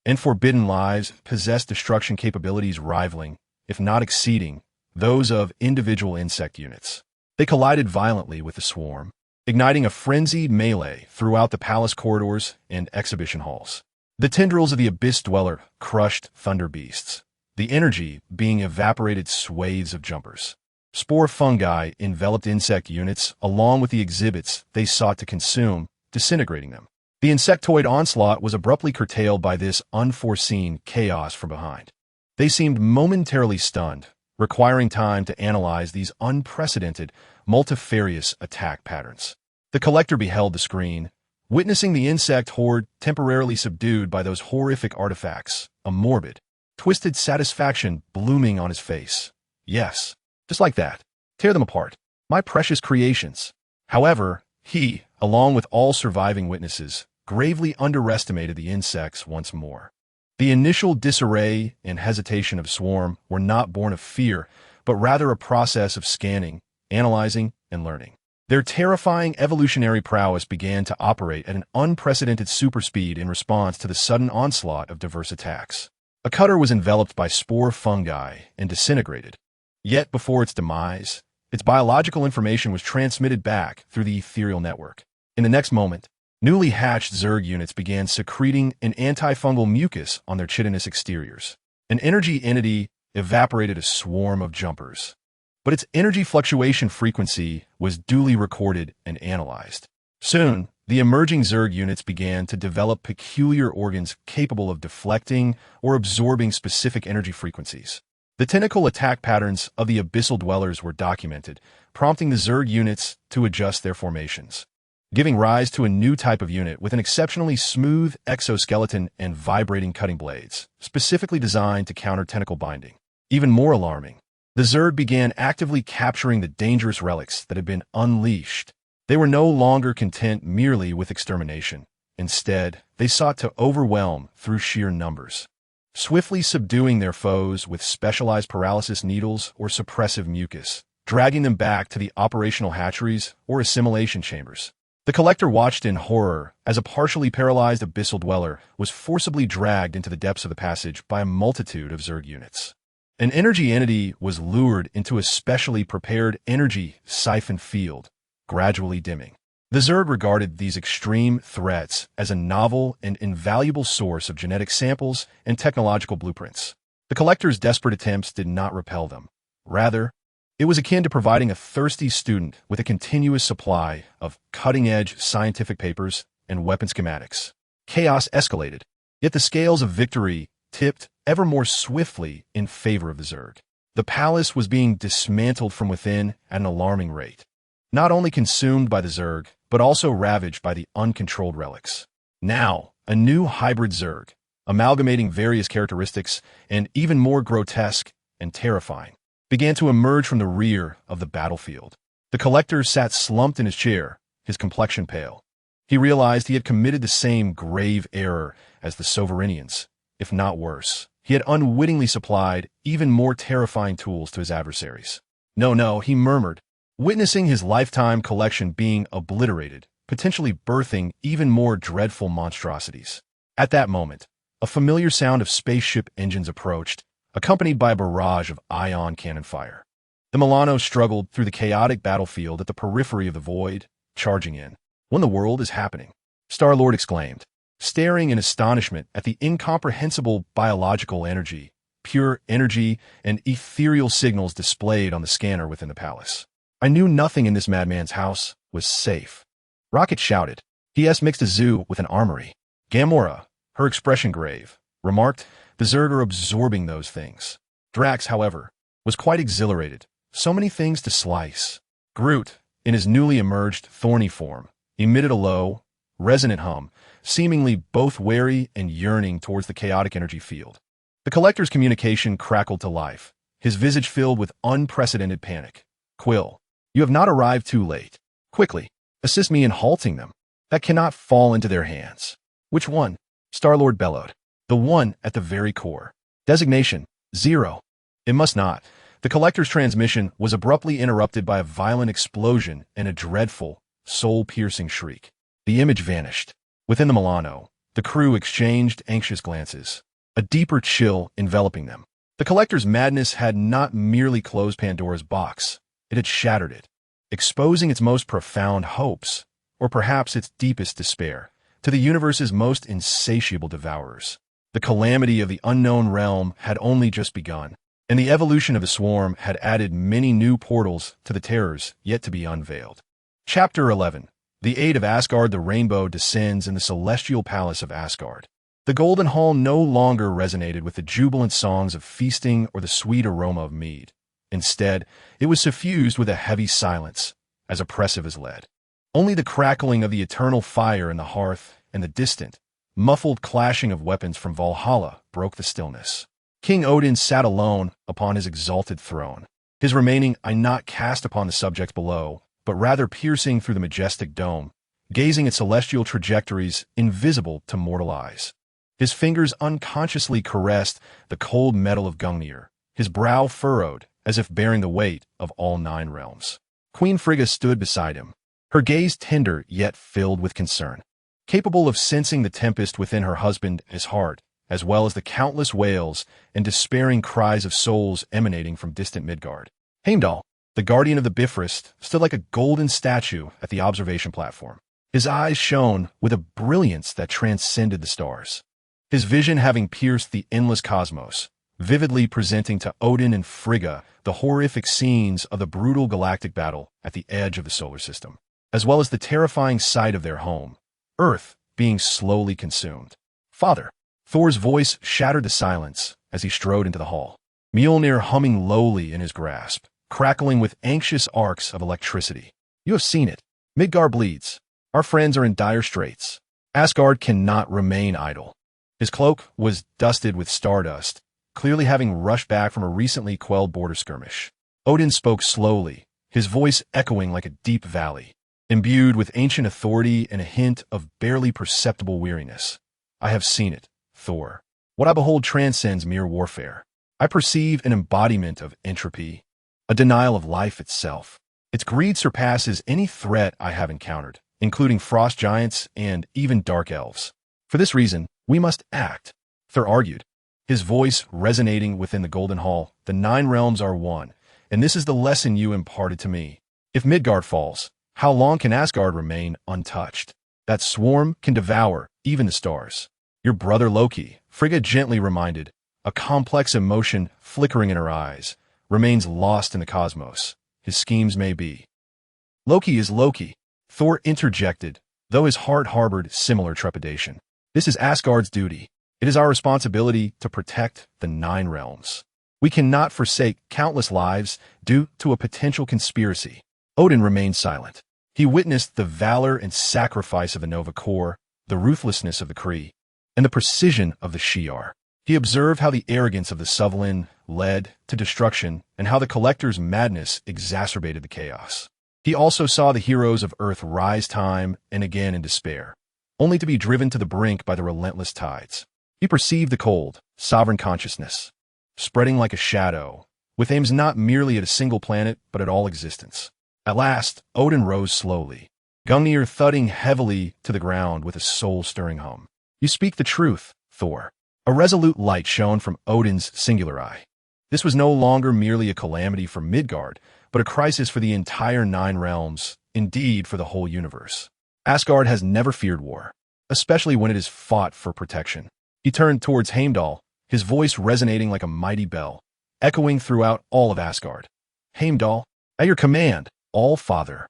Speaker 1: and forbidden lives possessed destruction capabilities rivaling, if not exceeding, those of individual insect units. They collided violently with the swarm, igniting a frenzied melee throughout the palace corridors and exhibition halls. The tendrils of the Abyss Dweller crushed thunder beasts, the energy being evaporated swathes of jumpers. Spore fungi enveloped insect units along with the exhibits they sought to consume, disintegrating them. The insectoid onslaught was abruptly curtailed by this unforeseen chaos from behind. They seemed momentarily stunned, requiring time to analyze these unprecedented, multifarious attack patterns. The collector beheld the screen, witnessing the insect horde temporarily subdued by those horrific artifacts, a morbid, twisted satisfaction blooming on his face. Yes, just like that. Tear them apart. My precious creations. However, he, along with all surviving witnesses, gravely underestimated the insects once more. The initial disarray and hesitation of Swarm were not born of fear, but rather a process of scanning, analyzing, and learning. Their terrifying evolutionary prowess began to operate at an unprecedented superspeed in response to the sudden onslaught of diverse attacks. A cutter was enveloped by spore fungi and disintegrated. Yet before its demise, its biological information was transmitted back through the ethereal network. In the next moment, newly hatched Zerg units began secreting an antifungal mucus on their chitinous exteriors. An energy entity evaporated a swarm of jumpers. But its energy fluctuation frequency was duly recorded and analyzed. Soon, the emerging Zerg units began to develop peculiar organs capable of deflecting or absorbing specific energy frequencies. The tentacle attack patterns of the abyssal dwellers were documented, prompting the Zerg units to adjust their formations, giving rise to a new type of unit with an exceptionally smooth exoskeleton and vibrating cutting blades, specifically designed to counter tentacle binding. Even more alarming, the Zerg began actively capturing the dangerous relics that had been unleashed. They were no longer content merely with extermination. Instead, they sought to overwhelm through sheer numbers, swiftly subduing their foes with specialized paralysis needles or suppressive mucus, dragging them back to the operational hatcheries or assimilation chambers. The collector watched in horror as a partially paralyzed abyssal dweller was forcibly dragged into the depths of the passage by a multitude of Zerg units. An energy entity was lured into a specially prepared energy siphon field, gradually dimming. The Zerg regarded these extreme threats as a novel and invaluable source of genetic samples and technological blueprints. The collector's desperate attempts did not repel them. Rather, it was akin to providing a thirsty student with a continuous supply of cutting-edge scientific papers and weapon schematics. Chaos escalated, yet the scales of victory tipped ever more swiftly in favor of the Zerg. The palace was being dismantled from within at an alarming rate, not only consumed by the Zerg, but also ravaged by the uncontrolled relics. Now, a new hybrid Zerg, amalgamating various characteristics and even more grotesque and terrifying, began to emerge from the rear of the battlefield. The collector sat slumped in his chair, his complexion pale. He realized he had committed the same grave error as the Sovereignians, if not worse. He had unwittingly supplied even more terrifying tools to his adversaries. No, he murmured, witnessing his lifetime collection being obliterated, potentially birthing even more dreadful monstrosities. At that moment, a familiar sound of spaceship engines approached, accompanied by a barrage of ion cannon fire. The Milano struggled through the chaotic battlefield at the periphery of the void, charging in. When the world is happening, Star-Lord exclaimed, staring in astonishment at the incomprehensible biological energy, pure energy, and ethereal signals displayed on the scanner within the palace. I knew nothing in this madman's house was safe. Rocket shouted. He mixed a zoo with an armory. Gamora, her expression grave, remarked, the Zerg are absorbing those things. Drax, however, was quite exhilarated. So many things to slice. Groot, in his newly emerged thorny form, emitted a low, resonant hum, seemingly both wary and yearning towards the chaotic energy field. The collector's communication crackled to life, his visage filled with unprecedented panic. Quill, you have not arrived too late. Quickly, assist me in halting them. That cannot fall into their hands. Which one? Star-Lord bellowed. The one at the very core. Designation, 0. It must not. The collector's transmission was abruptly interrupted by a violent explosion and a dreadful, soul-piercing shriek. The image vanished. Within the Milano, the crew exchanged anxious glances, a deeper chill enveloping them. The collector's madness had not merely closed Pandora's box, it had shattered it, exposing its most profound hopes, or perhaps its deepest despair, to the universe's most insatiable devourers. The calamity of the unknown realm had only just begun, and the evolution of the swarm had added many new portals to the terrors yet to be unveiled. Chapter 11. The Aid of Asgard. The rainbow descends in the celestial palace of Asgard. The golden hall no longer resonated with the jubilant songs of feasting or the sweet aroma of mead. Instead, it was suffused with a heavy silence, as oppressive as lead. Only the crackling of the eternal fire in the hearth and the distant, muffled clashing of weapons from Valhalla broke the stillness. King Odin sat alone upon his exalted throne, his remaining eye not cast upon the subjects below, but rather piercing through the majestic dome, gazing at celestial trajectories invisible to mortal eyes. His fingers unconsciously caressed the cold metal of Gungnir, his brow furrowed as if bearing the weight of all 9 realms. Queen Frigga stood beside him, her gaze tender yet filled with concern, capable of sensing the tempest within her husband and his heart, as well as the countless wails and despairing cries of souls emanating from distant Midgard. Heimdall, the guardian of the Bifrost, stood like a golden statue at the observation platform. His eyes shone with a brilliance that transcended the stars, his vision having pierced the endless cosmos, vividly presenting to Odin and Frigga the horrific scenes of the brutal galactic battle at the edge of the solar system, as well as the terrifying sight of their home, Earth, being slowly consumed. Father, Thor's voice shattered the silence as he strode into the hall, Mjolnir humming lowly in his grasp, crackling with anxious arcs of electricity. You have seen it. Midgard bleeds. Our friends are in dire straits. Asgard cannot remain idle. His cloak was dusted with stardust, clearly having rushed back from a recently quelled border skirmish. Odin spoke slowly, his voice echoing like a deep valley, imbued with ancient authority and a hint of barely perceptible weariness. I have seen it, Thor. What I behold transcends mere warfare. I perceive an embodiment of entropy, a denial of life itself. Its greed surpasses any threat I have encountered, including frost giants and even dark elves. For this reason, we must act, Thor argued, his voice resonating within the Golden Hall. The 9 realms are one, and this is the lesson you imparted to me. If Midgard falls, how long can Asgard remain untouched? That swarm can devour even the stars. Your brother Loki, Frigga gently reminded, a complex emotion flickering in her eyes, remains lost in the cosmos. His schemes may be. Loki is Loki, Thor interjected, though his heart harbored similar trepidation. This is Asgard's duty. It is our responsibility to protect the 9 realms. We cannot forsake countless lives due to a potential conspiracy. Odin remained silent. He witnessed the valor and sacrifice of the Nova Corps, the ruthlessness of the Kree, and the precision of the Shi'ar. He observed how the arrogance of the Sutherland led to destruction and how the Collector's madness exacerbated the chaos. He also saw the heroes of Earth rise time and again in despair, only to be driven to the brink by the relentless tides. He perceived the cold, sovereign consciousness, spreading like a shadow, with aims not merely at a single planet but at all existence. At last, Odin rose slowly, Gungnir thudding heavily to the ground with a soul-stirring hum. You speak the truth, Thor. A resolute light shone from Odin's singular eye. This was no longer merely a calamity for Midgard, but a crisis for the entire 9 realms, indeed for the whole universe. Asgard has never feared war, especially when it is fought for protection. He turned towards Heimdall, his voice resonating like a mighty bell, echoing throughout all of Asgard. Heimdall, at your command, All-Father.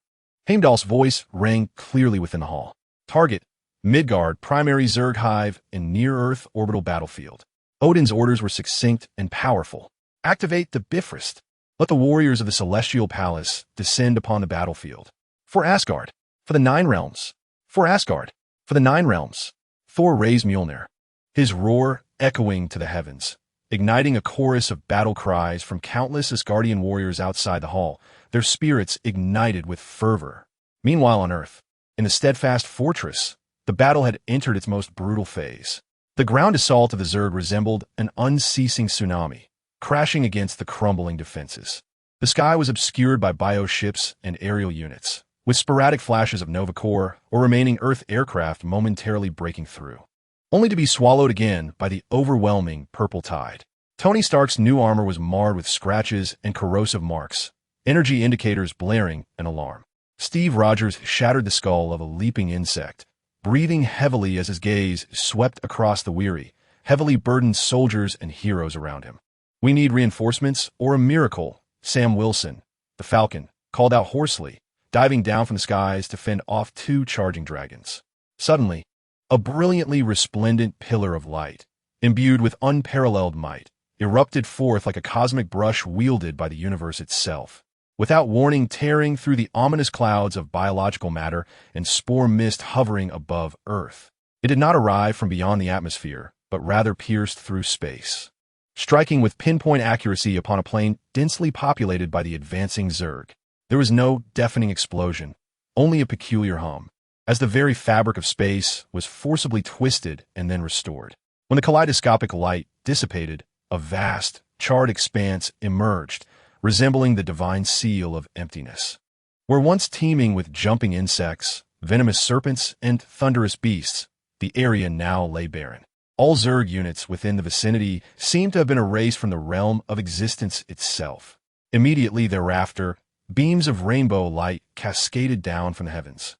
Speaker 1: Heimdall's voice rang clearly within the hall. Target, Midgard, primary Zerg hive, and near-Earth orbital battlefield. Odin's orders were succinct and powerful. Activate the Bifrost. Let the warriors of the Celestial Palace descend upon the battlefield. For Asgard. For the 9 realms. For Asgard. For the 9 realms. Thor raised Mjolnir, his roar echoing to the heavens, igniting a chorus of battle cries from countless Asgardian warriors outside the hall, their spirits ignited with fervor. Meanwhile on Earth, in the steadfast fortress, the battle had entered its most brutal phase. The ground assault of the Zerg resembled an unceasing tsunami, crashing against the crumbling defenses. The sky was obscured by bioships and aerial units, with sporadic flashes of Nova Corps or remaining Earth aircraft momentarily breaking through, only to be swallowed again by the overwhelming purple tide. Tony Stark's new armor was marred with scratches and corrosive marks, energy indicators blaring an alarm. Steve Rogers shattered the skull of a leaping insect, breathing heavily as his gaze swept across the weary, heavily burdened soldiers and heroes around him. "We need reinforcements or a miracle," Sam Wilson, the Falcon, called out hoarsely, diving down from the skies to fend off two charging dragons. Suddenly, a brilliantly resplendent pillar of light, imbued with unparalleled might, erupted forth like a cosmic brush wielded by the universe itself, without warning tearing through the ominous clouds of biological matter and spore mist hovering above Earth. It did not arrive from beyond the atmosphere, but rather pierced through space, striking with pinpoint accuracy upon a plane densely populated by the advancing Zerg. There was no deafening explosion, only a peculiar hum, as the very fabric of space was forcibly twisted and then restored. When the kaleidoscopic light dissipated, a vast, charred expanse emerged, resembling the divine seal of emptiness. Where once teeming with jumping insects, venomous serpents, and thunderous beasts, the area now lay barren. All Zerg units within the vicinity seemed to have been erased from the realm of existence itself. Immediately thereafter, beams of rainbow light cascaded down from the heavens,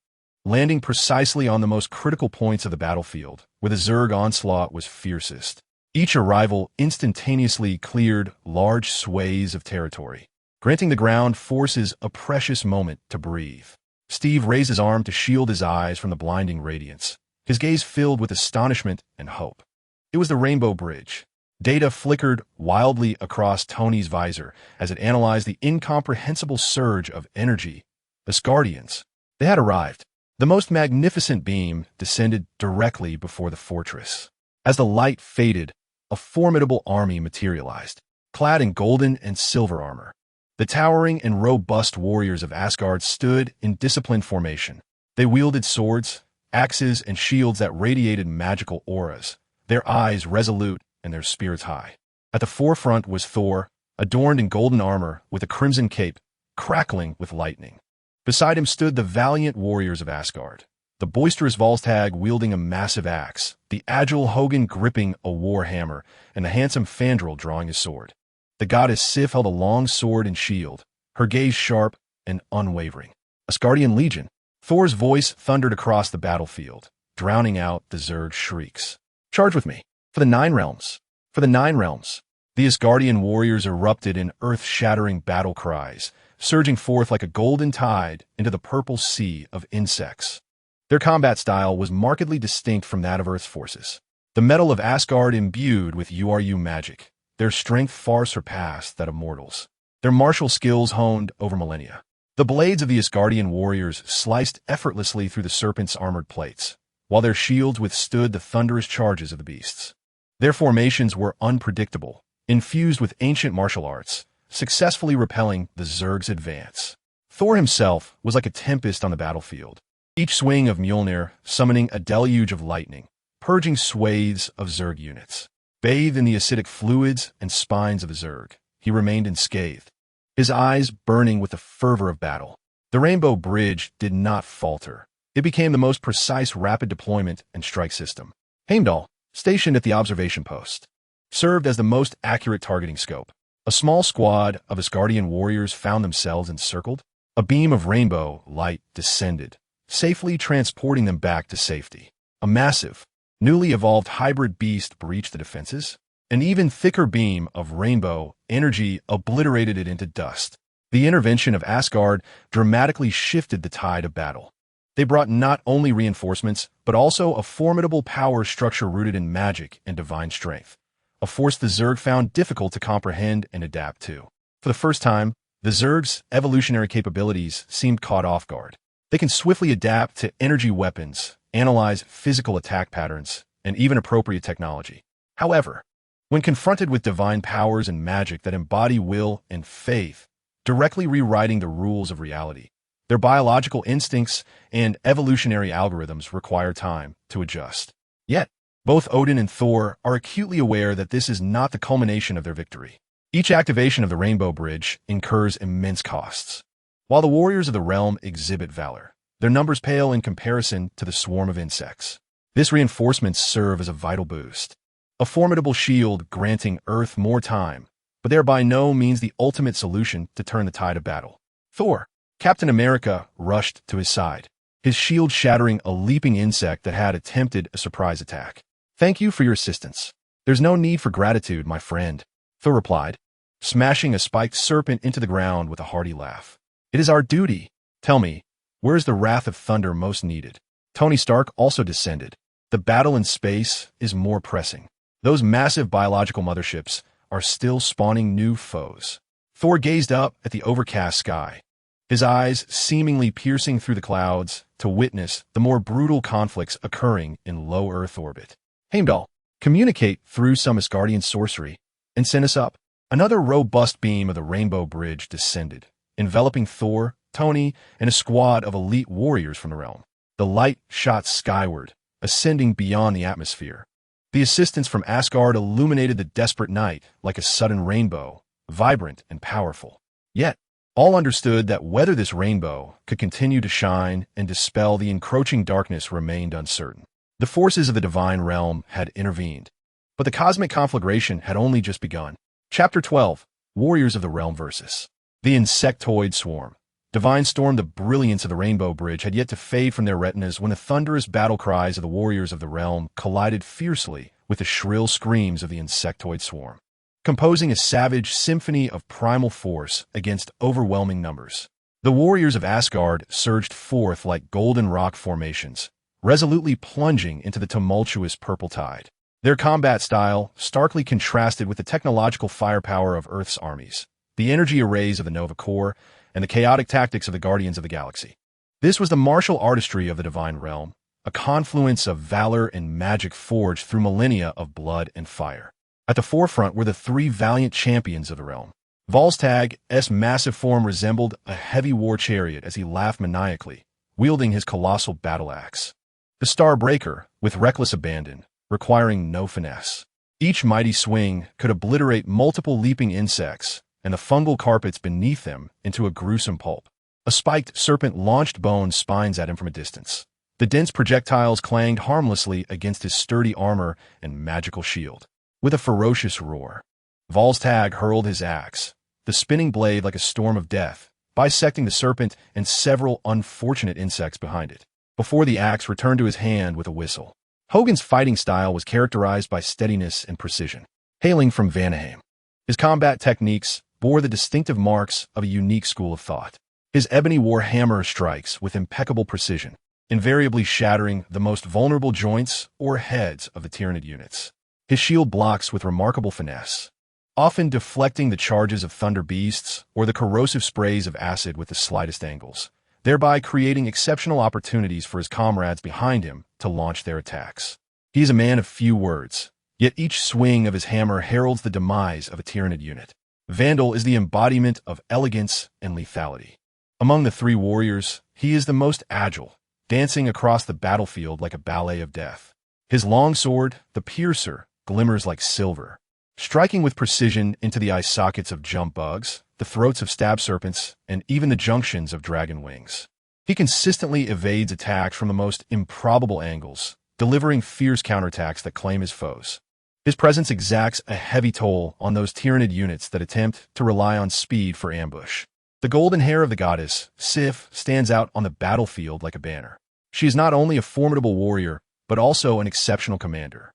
Speaker 1: landing precisely on the most critical points of the battlefield, where the Zerg onslaught was fiercest. Each arrival instantaneously cleared large swathes of territory, granting the ground forces a precious moment to breathe. Steve raised his arm to shield his eyes from the blinding radiance, his gaze filled with astonishment and hope. It was the Rainbow Bridge. Data flickered wildly across Tony's visor as it analyzed the incomprehensible surge of energy. Asgardians. They had arrived. The most magnificent beam descended directly before the fortress. As the light faded, a formidable army materialized, clad in golden and silver armor. The towering and robust warriors of Asgard stood in disciplined formation. They wielded swords, axes, and shields that radiated magical auras, their eyes resolute and their spirits high. At the forefront was Thor, adorned in golden armor with a crimson cape, crackling with lightning. Beside him stood the valiant warriors of Asgard, the boisterous Volstagg wielding a massive axe, the agile Hogun gripping a war hammer, and the handsome Fandral drawing his sword. The goddess Sif held a long sword and shield, her gaze sharp and unwavering. Asgardian Legion. Thor's voice thundered across the battlefield, drowning out the Zerg shrieks. "Charge with me! For the Nine Realms! For the Nine Realms!" The Asgardian warriors erupted in earth-shattering battle cries, surging forth like a golden tide into the purple sea of insects. Their combat style was markedly distinct from that of Earth's forces. The metal of Asgard imbued with URU magic, their strength far surpassed that of mortals. Their martial skills honed over millennia. The blades of the Asgardian warriors sliced effortlessly through the serpent's armored plates, while their shields withstood the thunderous charges of the beasts. Their formations were unpredictable, infused with ancient martial arts, successfully repelling the Zerg's advance. Thor himself was like a tempest on the battlefield, each swing of Mjolnir summoning a deluge of lightning, purging swathes of Zerg units. Bathed in the acidic fluids and spines of the Zerg, he remained unscathed, his eyes burning with the fervor of battle. The Rainbow Bridge did not falter. It became the most precise rapid deployment and strike system. Heimdall, stationed at the observation post, served as the most accurate targeting scope. A small squad of Asgardian warriors found themselves encircled. A beam of rainbow light descended, safely transporting them back to safety. A massive, newly evolved hybrid beast breached the defenses. An even thicker beam of rainbow energy obliterated it into dust. The intervention of Asgard dramatically shifted the tide of battle. They brought not only reinforcements, but also a formidable power structure rooted in magic and divine strength, a force the Zerg found difficult to comprehend and adapt to. For the first time, the Zerg's evolutionary capabilities seemed caught off guard. They can swiftly adapt to energy weapons, analyze physical attack patterns, and even appropriate technology. However, when confronted with divine powers and magic that embody will and faith, directly rewriting the rules of reality, their biological instincts and evolutionary algorithms require time to adjust. Yet, both Odin and Thor are acutely aware that this is not the culmination of their victory. Each activation of the Rainbow Bridge incurs immense costs. While the warriors of the realm exhibit valor, their numbers pale in comparison to the swarm of insects. This reinforcements serve as a vital boost. A formidable shield granting Earth more time, but they are by no means the ultimate solution to turn the tide of battle. Thor, Captain America, rushed to his side, his shield shattering a leaping insect that had attempted a surprise attack. "Thank you for your assistance. There's no need for gratitude, my friend," Thor replied, smashing a spiked serpent into the ground with a hearty laugh. "It is our duty. Tell me, where is the wrath of thunder most needed?" Tony Stark also descended. The battle in space is more pressing. Those massive biological motherships are still spawning new foes. Thor gazed up at the overcast sky, his eyes seemingly piercing through the clouds to witness the more brutal conflicts occurring in low Earth orbit. "Heimdall, communicate through some Asgardian sorcery and send us up." Another robust beam of the Rainbow Bridge descended, enveloping Thor, Tony, and a squad of elite warriors from the realm. The light shot skyward, ascending beyond the atmosphere. The assistance from Asgard illuminated the desperate night like a sudden rainbow, vibrant and powerful. Yet, all understood that whether this rainbow could continue to shine and dispel the encroaching darkness remained uncertain. The forces of the divine realm had intervened, but the cosmic conflagration had only just begun. Chapter 12, Warriors of the Realm versus the Insectoid Swarm. Divine storm. The brilliance of the Rainbow Bridge had yet to fade from their retinas when the thunderous battle cries of the warriors of the realm collided fiercely with the shrill screams of the insectoid swarm, composing a savage symphony of primal force against overwhelming numbers. The warriors of Asgard surged forth like golden rock formations, resolutely plunging into the tumultuous purple tide. Their combat style starkly contrasted with the technological firepower of Earth's armies, the energy arrays of the Nova Corps, and the chaotic tactics of the Guardians of the Galaxy. This was the martial artistry of the divine realm, a confluence of valor and magic forged through millennia of blood and fire. At the forefront were the three valiant champions of the realm. Volstag's massive form resembled a heavy war chariot as he laughed maniacally, wielding his colossal battle axe. The Starbreaker, with reckless abandon, requiring no finesse. Each mighty swing could obliterate multiple leaping insects and the fungal carpets beneath them into a gruesome pulp. A spiked serpent launched bone spines at him from a distance. The dense projectiles clanged harmlessly against his sturdy armor and magical shield. With a ferocious roar, Volstagg hurled his axe, the spinning blade like a storm of death, bisecting the serpent and several unfortunate insects behind it, before the axe returned to his hand with a whistle. Hogun's fighting style was characterized by steadiness and precision. Hailing from Vanaheim, his combat techniques bore the distinctive marks of a unique school of thought. His ebony war hammer strikes with impeccable precision, invariably shattering the most vulnerable joints or heads of the Tyranid units. His shield blocks with remarkable finesse, often deflecting the charges of thunder beasts or the corrosive sprays of acid with the slightest angles, thereby creating exceptional opportunities for his comrades behind him to launch their attacks. He is a man of few words, yet each swing of his hammer heralds the demise of a Tyranid unit. Vandal is the embodiment of elegance and lethality. Among the three warriors, he is the most agile, dancing across the battlefield like a ballet of death. His long sword, the Piercer, glimmers like silver, striking with precision into the eye sockets of jump bugs, the throats of stab serpents, and even the junctions of dragon wings. He consistently evades attacks from the most improbable angles, delivering fierce counterattacks that claim his foes. His presence exacts a heavy toll on those Tyranid units that attempt to rely on speed for ambush. The golden hair of the goddess, Sif, stands out on the battlefield like a banner. She is not only a formidable warrior, but also an exceptional commander.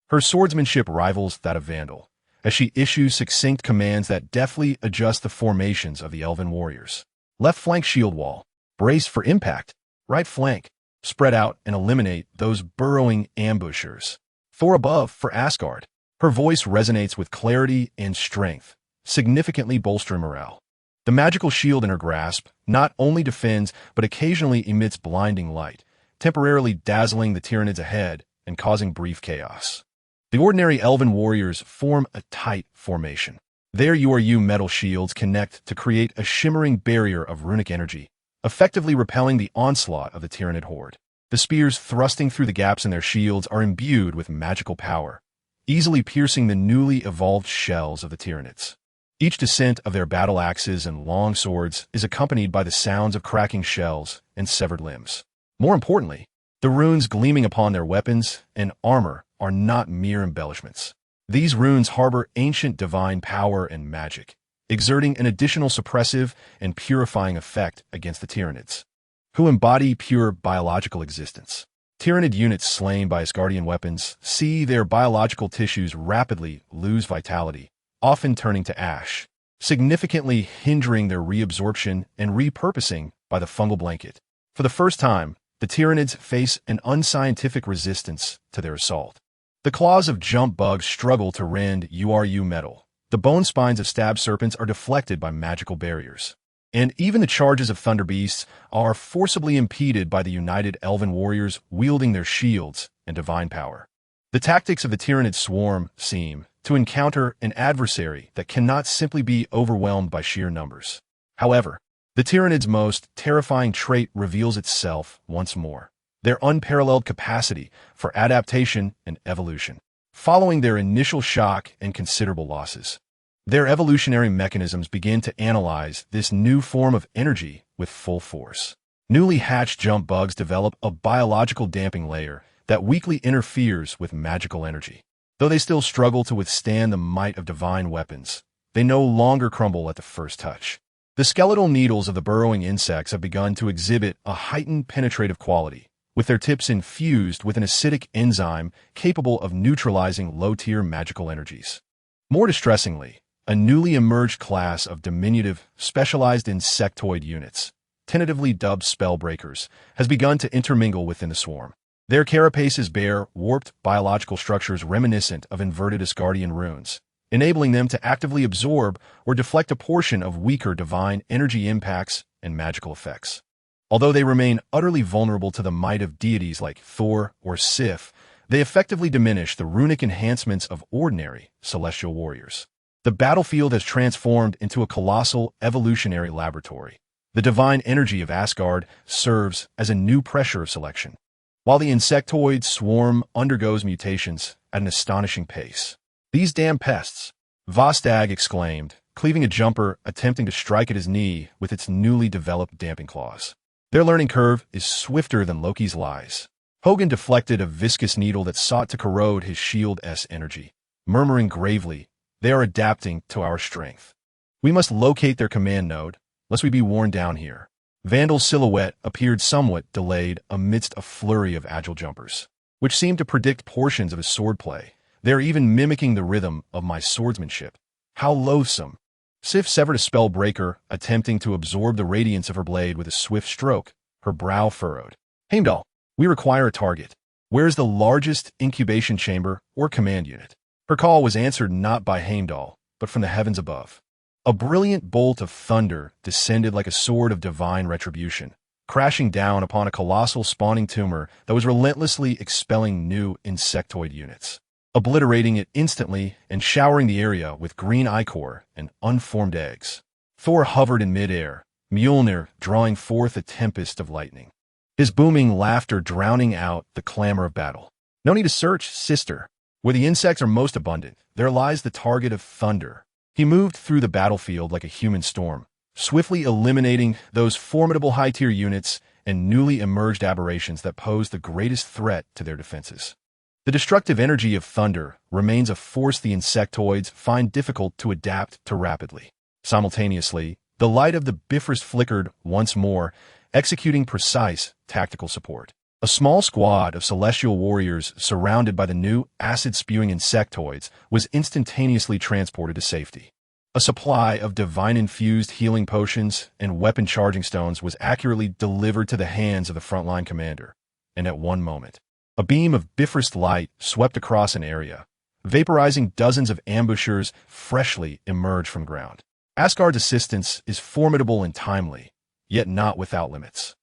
Speaker 1: Her swordsmanship rivals that of Vandal, as she issues succinct commands that deftly adjust the formations of the elven warriors. Left flank shield wall, brace for impact. Right flank, spread out and eliminate those burrowing ambushers. Thor above for Asgard. Her voice resonates with clarity and strength, significantly bolstering morale. The magical shield in her grasp not only defends but occasionally emits blinding light, temporarily dazzling the Tyranids ahead and causing brief chaos. The ordinary elven warriors form a tight formation. Their URU metal shields connect to create a shimmering barrier of runic energy, effectively repelling the onslaught of the Tyranid horde. The spears thrusting through the gaps in their shields are imbued with magical power, easily piercing the newly evolved shells of the Tyranids. Each descent of their battle axes and long swords is accompanied by the sounds of cracking shells and severed limbs. More importantly, the runes gleaming upon their weapons and armor are not mere embellishments. These runes harbor ancient divine power and magic, exerting an additional suppressive and purifying effect against the Tyranids, who embody pure biological existence. Tyranid units slain by Asgardian weapons see their biological tissues rapidly lose vitality, often turning to ash, significantly hindering their reabsorption and repurposing by the fungal blanket. For the first time, the Tyranids face an unscientific resistance to their assault. The claws of jump bugs struggle to rend URU metal. The bone spines of stab serpents are deflected by magical barriers. And even the charges of thunder beasts are forcibly impeded by the united elven warriors wielding their shields and divine power. The tactics of the Tyranid swarm seem to encounter an adversary that cannot simply be overwhelmed by sheer numbers. However, the Tyranid's most terrifying trait reveals itself once more: their unparalleled capacity for adaptation and evolution. Following their initial shock and considerable losses, their evolutionary mechanisms begin to analyze this new form of energy with full force. Newly hatched jump bugs develop a biological damping layer that weakly interferes with magical energy. Though they still struggle to withstand the might of divine weapons, they no longer crumble at the first touch. The skeletal needles of the burrowing insects have begun to exhibit a heightened penetrative quality, with their tips infused with an acidic enzyme capable of neutralizing low-tier magical energies. More distressingly, a newly emerged class of diminutive, specialized insectoid units, tentatively dubbed spellbreakers, has begun to intermingle within the swarm. Their carapaces bear warped biological structures reminiscent of inverted Asgardian runes, enabling them to actively absorb or deflect a portion of weaker divine energy impacts and magical effects. Although they remain utterly vulnerable to the might of deities like Thor or Sif, they effectively diminish the runic enhancements of ordinary celestial warriors. The battlefield has transformed into a colossal evolutionary laboratory. The divine energy of Asgard serves as a new pressure of selection, while the insectoid swarm undergoes mutations at an astonishing pace. "These damn pests," Vostag exclaimed, cleaving a jumper attempting to strike at his knee with its newly developed damping claws. "Their learning curve is swifter than Loki's lies." Hogan deflected a viscous needle that sought to corrode his shield's energy, murmuring gravely, "They are adapting to our strength. We must locate their command node, lest we be worn down here." Vandal's silhouette appeared somewhat delayed amidst a flurry of agile jumpers, which seemed to predict portions of his swordplay. "They are even mimicking the rhythm of my swordsmanship. How loathsome!" Sif severed a spell breaker, attempting to absorb the radiance of her blade with a swift stroke, her brow furrowed. "Heimdall, we require a target. Where is the largest incubation chamber or command unit?" Her call was answered not by Heimdall, but from the heavens above. A brilliant bolt of thunder descended like a sword of divine retribution, crashing down upon a colossal spawning tumor that was relentlessly expelling new insectoid units, obliterating it instantly and showering the area with green ichor and unformed eggs. Thor hovered in midair, Mjolnir drawing forth a tempest of lightning, his booming laughter drowning out the clamor of battle. "No need to search, sister. Where the insects are most abundant, there lies the target of thunder." He moved through the battlefield like a human storm, swiftly eliminating those formidable high-tier units and newly emerged aberrations that posed the greatest threat to their defenses. The destructive energy of thunder remains a force the insectoids find difficult to adapt to rapidly. Simultaneously, the light of the Bifrost flickered once more, executing precise tactical support. A small squad of celestial warriors surrounded by the new acid-spewing insectoids was instantaneously transported to safety. A supply of divine-infused healing potions and weapon charging stones was accurately delivered to the hands of the frontline commander, and at one moment, a beam of Bifrost light swept across an area, vaporizing dozens of ambushers freshly emerged from ground. Asgard's assistance is formidable and timely, yet not without limits.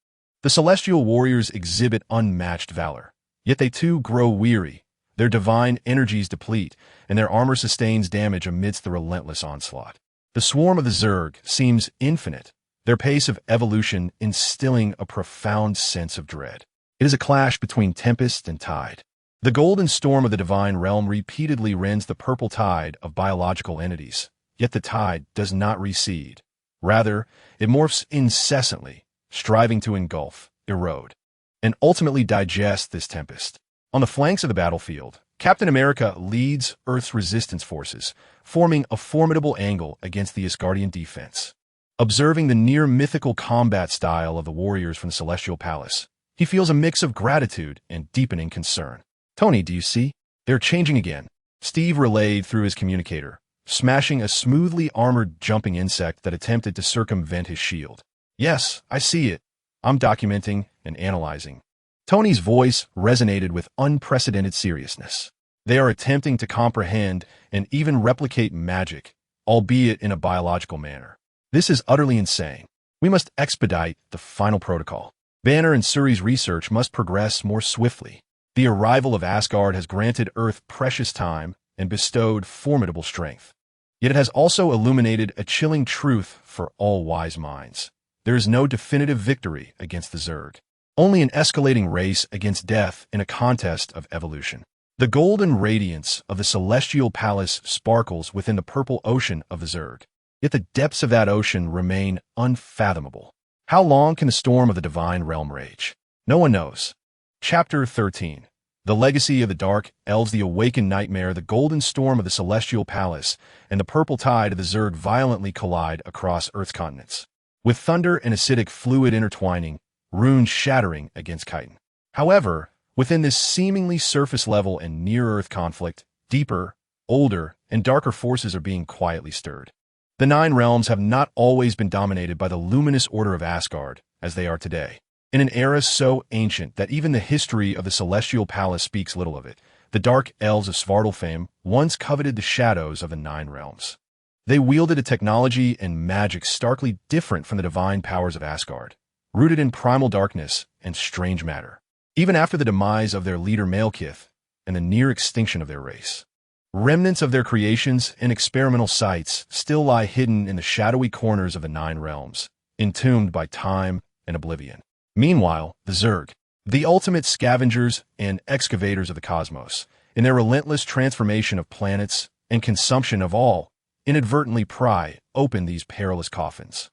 Speaker 1: The celestial warriors exhibit unmatched valor, Yet they too grow weary. Their divine energies deplete, and their armor sustains damage amidst the relentless onslaught. The swarm of the Zerg seems infinite, their pace of evolution instilling a profound sense of dread. It is a clash between tempest and tide. The golden storm of the divine realm repeatedly rends the purple tide of biological entities, yet the tide does not recede. Rather, it morphs incessantly, striving to engulf, erode, and ultimately digest this tempest. On the flanks of the battlefield, Captain America leads Earth's resistance forces, forming a formidable angle against the Asgardian defense. Observing the near-mythical combat style of the warriors from the Celestial Palace, he feels a mix of gratitude and deepening concern. "Tony, do you see? They're changing again," Steve relayed through his communicator, smashing a smoothly armored jumping insect that attempted to circumvent his shield. "Yes, I see it. I'm documenting and analyzing." Tony's voice resonated with unprecedented seriousness. They are attempting to comprehend and even replicate magic, albeit in a biological manner. This is utterly insane. We must expedite the final protocol. Banner and Suri's research must progress more swiftly. The arrival of Asgard has granted Earth precious time and bestowed formidable strength. Yet it has also illuminated a chilling truth for all wise minds. There is no definitive victory against the Zerg. Only an escalating race against death in a contest of evolution. The golden radiance of the Celestial Palace sparkles within the purple ocean of the Zerg. Yet the depths of that ocean remain unfathomable. How long can the storm of the divine realm rage? No one knows. Chapter 13. The Legacy of the Dark Elves. The awakened nightmare, the golden storm of the Celestial Palace, and the purple tide of the Zerg violently collide across Earth's continents. With thunder and acidic fluid intertwining, runes shattering against chitin. However, within this seemingly surface-level and near-Earth conflict, deeper, older, and darker forces are being quietly stirred. The Nine Realms have not always been dominated by the luminous order of Asgard, as they are today. In an era so ancient that even the history of the Celestial Palace speaks little of it, the Dark Elves of Svartalfheim once coveted the shadows of the Nine Realms. They wielded a technology and magic starkly different from the divine powers of Asgard, rooted in primal darkness and strange matter. Even after the demise of their leader Malekith and the near extinction of their race, remnants of their creations and experimental sites still lie hidden in the shadowy corners of the Nine Realms, entombed by time and oblivion. Meanwhile, the Zerg, the ultimate scavengers and excavators of the cosmos, in their relentless transformation of planets and consumption of all, inadvertently pry open these perilous coffins.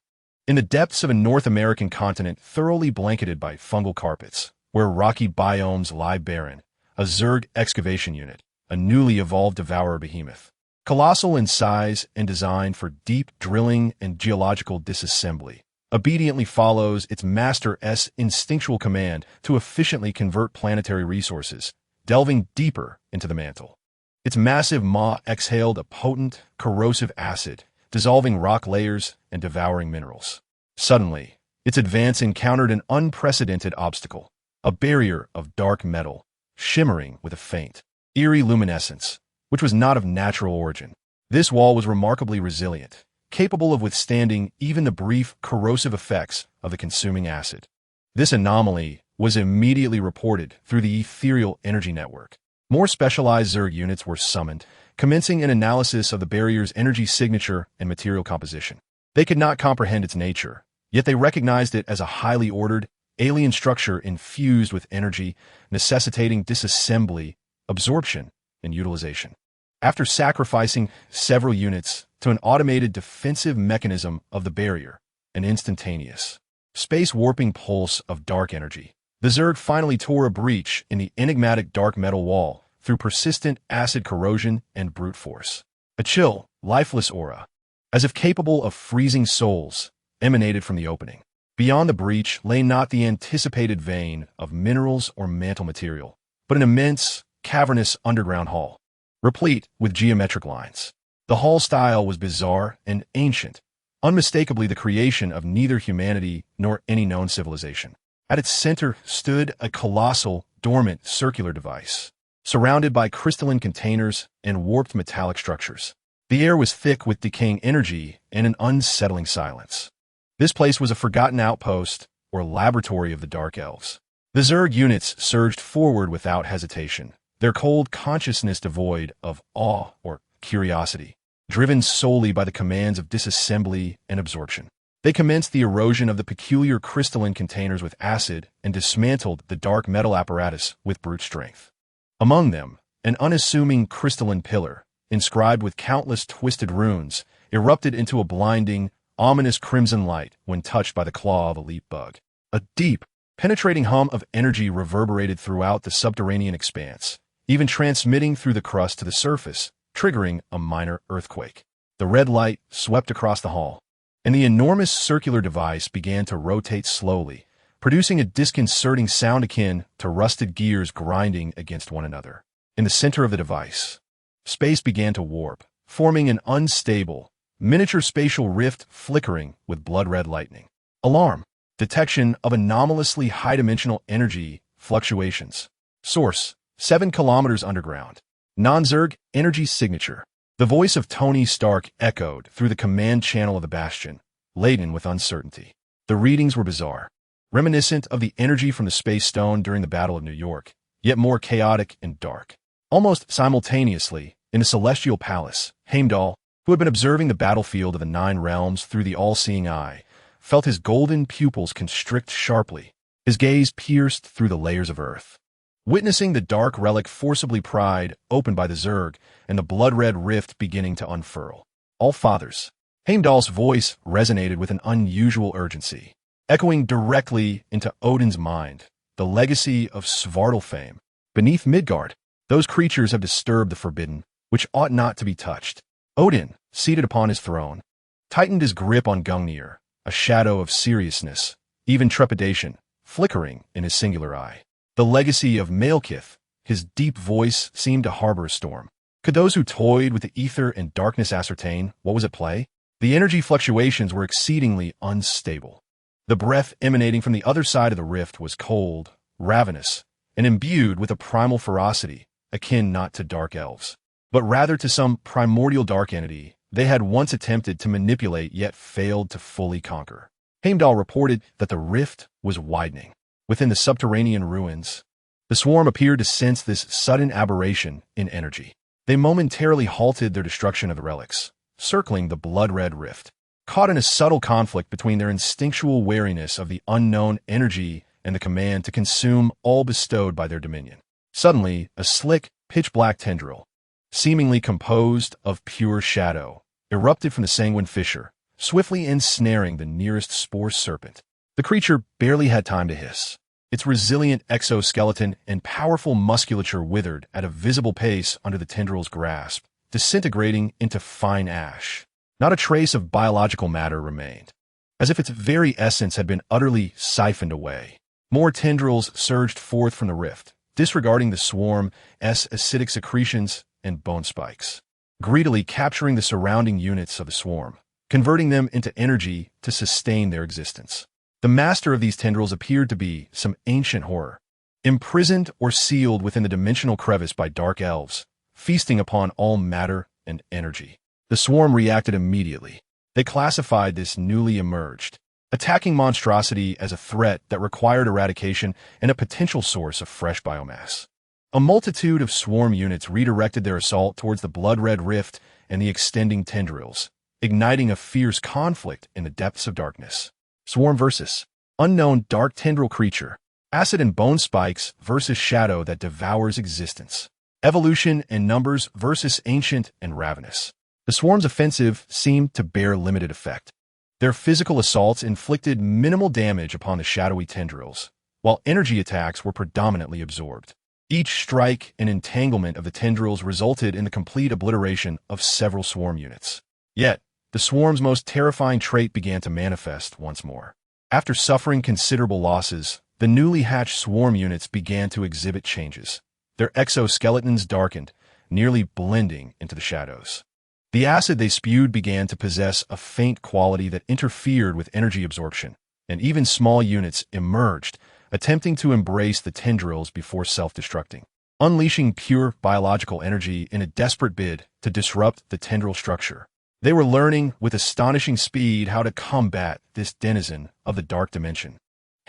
Speaker 1: In the depths of a North American continent thoroughly blanketed by fungal carpets, where rocky biomes lie barren, a Zerg excavation unit, a newly evolved devourer behemoth, colossal in size and designed for deep drilling and geological disassembly, obediently follows its master's instinctual command to efficiently convert planetary resources, delving deeper into the mantle. Its massive maw exhaled a potent, corrosive acid, dissolving rock layers and devouring minerals. Suddenly, its advance encountered an unprecedented obstacle, a barrier of dark metal, shimmering with a faint, eerie luminescence, which was not of natural origin. This wall was remarkably resilient, capable of withstanding even the brief, corrosive effects of the consuming acid. This anomaly was immediately reported through the ethereal energy network. More specialized Zerg units were summoned, commencing an analysis of the barrier's energy signature and material composition. They could not comprehend its nature, yet they recognized it as a highly ordered, alien structure infused with energy, necessitating disassembly, absorption, and utilization. After sacrificing several units to an automated defensive mechanism of the barrier, an instantaneous, space-warping pulse of dark energy, the Zerg finally tore a breach in the enigmatic dark metal wall through persistent acid corrosion and brute force. A chill, lifeless aura, as if capable of freezing souls, emanated from the opening. Beyond the breach lay not the anticipated vein of minerals or mantle material, but an immense, cavernous underground hall, replete with geometric lines. The hall style was bizarre and ancient, unmistakably the creation of neither humanity nor any known civilization. At its center stood a colossal, dormant circular device, surrounded by crystalline containers and warped metallic structures. The air was thick with decaying energy and an unsettling silence. This place was a forgotten outpost or laboratory of the Dark Elves. The Zerg units surged forward without hesitation, their cold consciousness devoid of awe or curiosity, driven solely by the commands of disassembly and absorption. They commenced the erosion of the peculiar crystalline containers with acid and dismantled the dark metal apparatus with brute strength. Among them, an unassuming crystalline pillar, inscribed with countless twisted runes, erupted into a blinding, ominous crimson light when touched by the claw of a leap bug. A deep, penetrating hum of energy reverberated throughout the subterranean expanse, even transmitting through the crust to the surface, triggering a minor earthquake. The red light swept across the hall, and the enormous circular device began to rotate slowly, producing a disconcerting sound akin to rusted gears grinding against one another. In the center of the device, space began to warp, forming an unstable, miniature spatial rift flickering with blood-red lightning. Alarm! Detection of anomalously high-dimensional energy fluctuations. Source: 7 kilometers underground. Non-Zerg energy signature. The voice of Tony Stark echoed through the command channel of the Bastion, laden with uncertainty. The readings were bizarre, reminiscent of the energy from the Space Stone during the Battle of New York, yet more chaotic and dark. Almost simultaneously, in the Celestial Palace, Heimdall, who had been observing the battlefield of the Nine Realms through the all-seeing eye, felt his golden pupils constrict sharply, his gaze pierced through the layers of earth. Witnessing the dark relic forcibly pried open by the Zerg and the blood-red rift beginning to unfurl. All fathers. Heimdall's voice resonated with an unusual urgency, echoing directly into Odin's mind, the legacy of Svartalfheim. Beneath Midgard, those creatures have disturbed the forbidden, which ought not to be touched. Odin, seated upon his throne, tightened his grip on Gungnir, a shadow of seriousness, even trepidation, flickering in his singular eye. The legacy of Malekith, his deep voice seemed to harbor a storm. Could those who toyed with the ether and darkness ascertain what was at play? The energy fluctuations were exceedingly unstable. The breath emanating from the other side of the rift was cold, ravenous, and imbued with a primal ferocity, akin not to dark elves, but rather to some primordial dark entity they had once attempted to manipulate yet failed to fully conquer. Heimdall reported that the rift was widening. Within the subterranean ruins, the swarm appeared to sense this sudden aberration in energy. They momentarily halted their destruction of the relics, circling the blood-red rift, caught in a subtle conflict between their instinctual wariness of the unknown energy and the command to consume all bestowed by their dominion. Suddenly, a slick, pitch-black tendril, seemingly composed of pure shadow, erupted from the sanguine fissure, swiftly ensnaring the nearest spore serpent. The creature barely had time to hiss. Its resilient exoskeleton and powerful musculature withered at a visible pace under the tendril's grasp, disintegrating into fine ash. Not a trace of biological matter remained, as if its very essence had been utterly siphoned away. More tendrils surged forth from the rift, disregarding the swarm's acidic secretions and bone spikes, greedily capturing the surrounding units of the swarm, converting them into energy to sustain their existence. The master of these tendrils appeared to be some ancient horror, imprisoned or sealed within the dimensional crevice by dark elves, feasting upon all matter and energy. The swarm reacted immediately. They classified this newly emerged, attacking monstrosity as a threat that required eradication and a potential source of fresh biomass. A multitude of swarm units redirected their assault towards the blood-red rift and the extending tendrils, igniting a fierce conflict in the depths of darkness. Swarm versus unknown dark tendril creature. Acid and bone spikes versus shadow that devours existence. Evolution and numbers versus ancient and ravenous. The swarm's offensive seemed to bear limited effect. Their physical assaults inflicted minimal damage upon the shadowy tendrils, while energy attacks were predominantly absorbed. Each strike and entanglement of the tendrils resulted in the complete obliteration of several swarm units. Yet, the swarm's most terrifying trait began to manifest once more. After suffering considerable losses, the newly hatched swarm units began to exhibit changes. Their exoskeletons darkened, nearly blending into the shadows. The acid they spewed began to possess a faint quality that interfered with energy absorption, and even small units emerged, attempting to embrace the tendrils before self-destructing, unleashing pure biological energy in a desperate bid to disrupt the tendril structure. They were learning with astonishing speed how to combat this denizen of the dark dimension.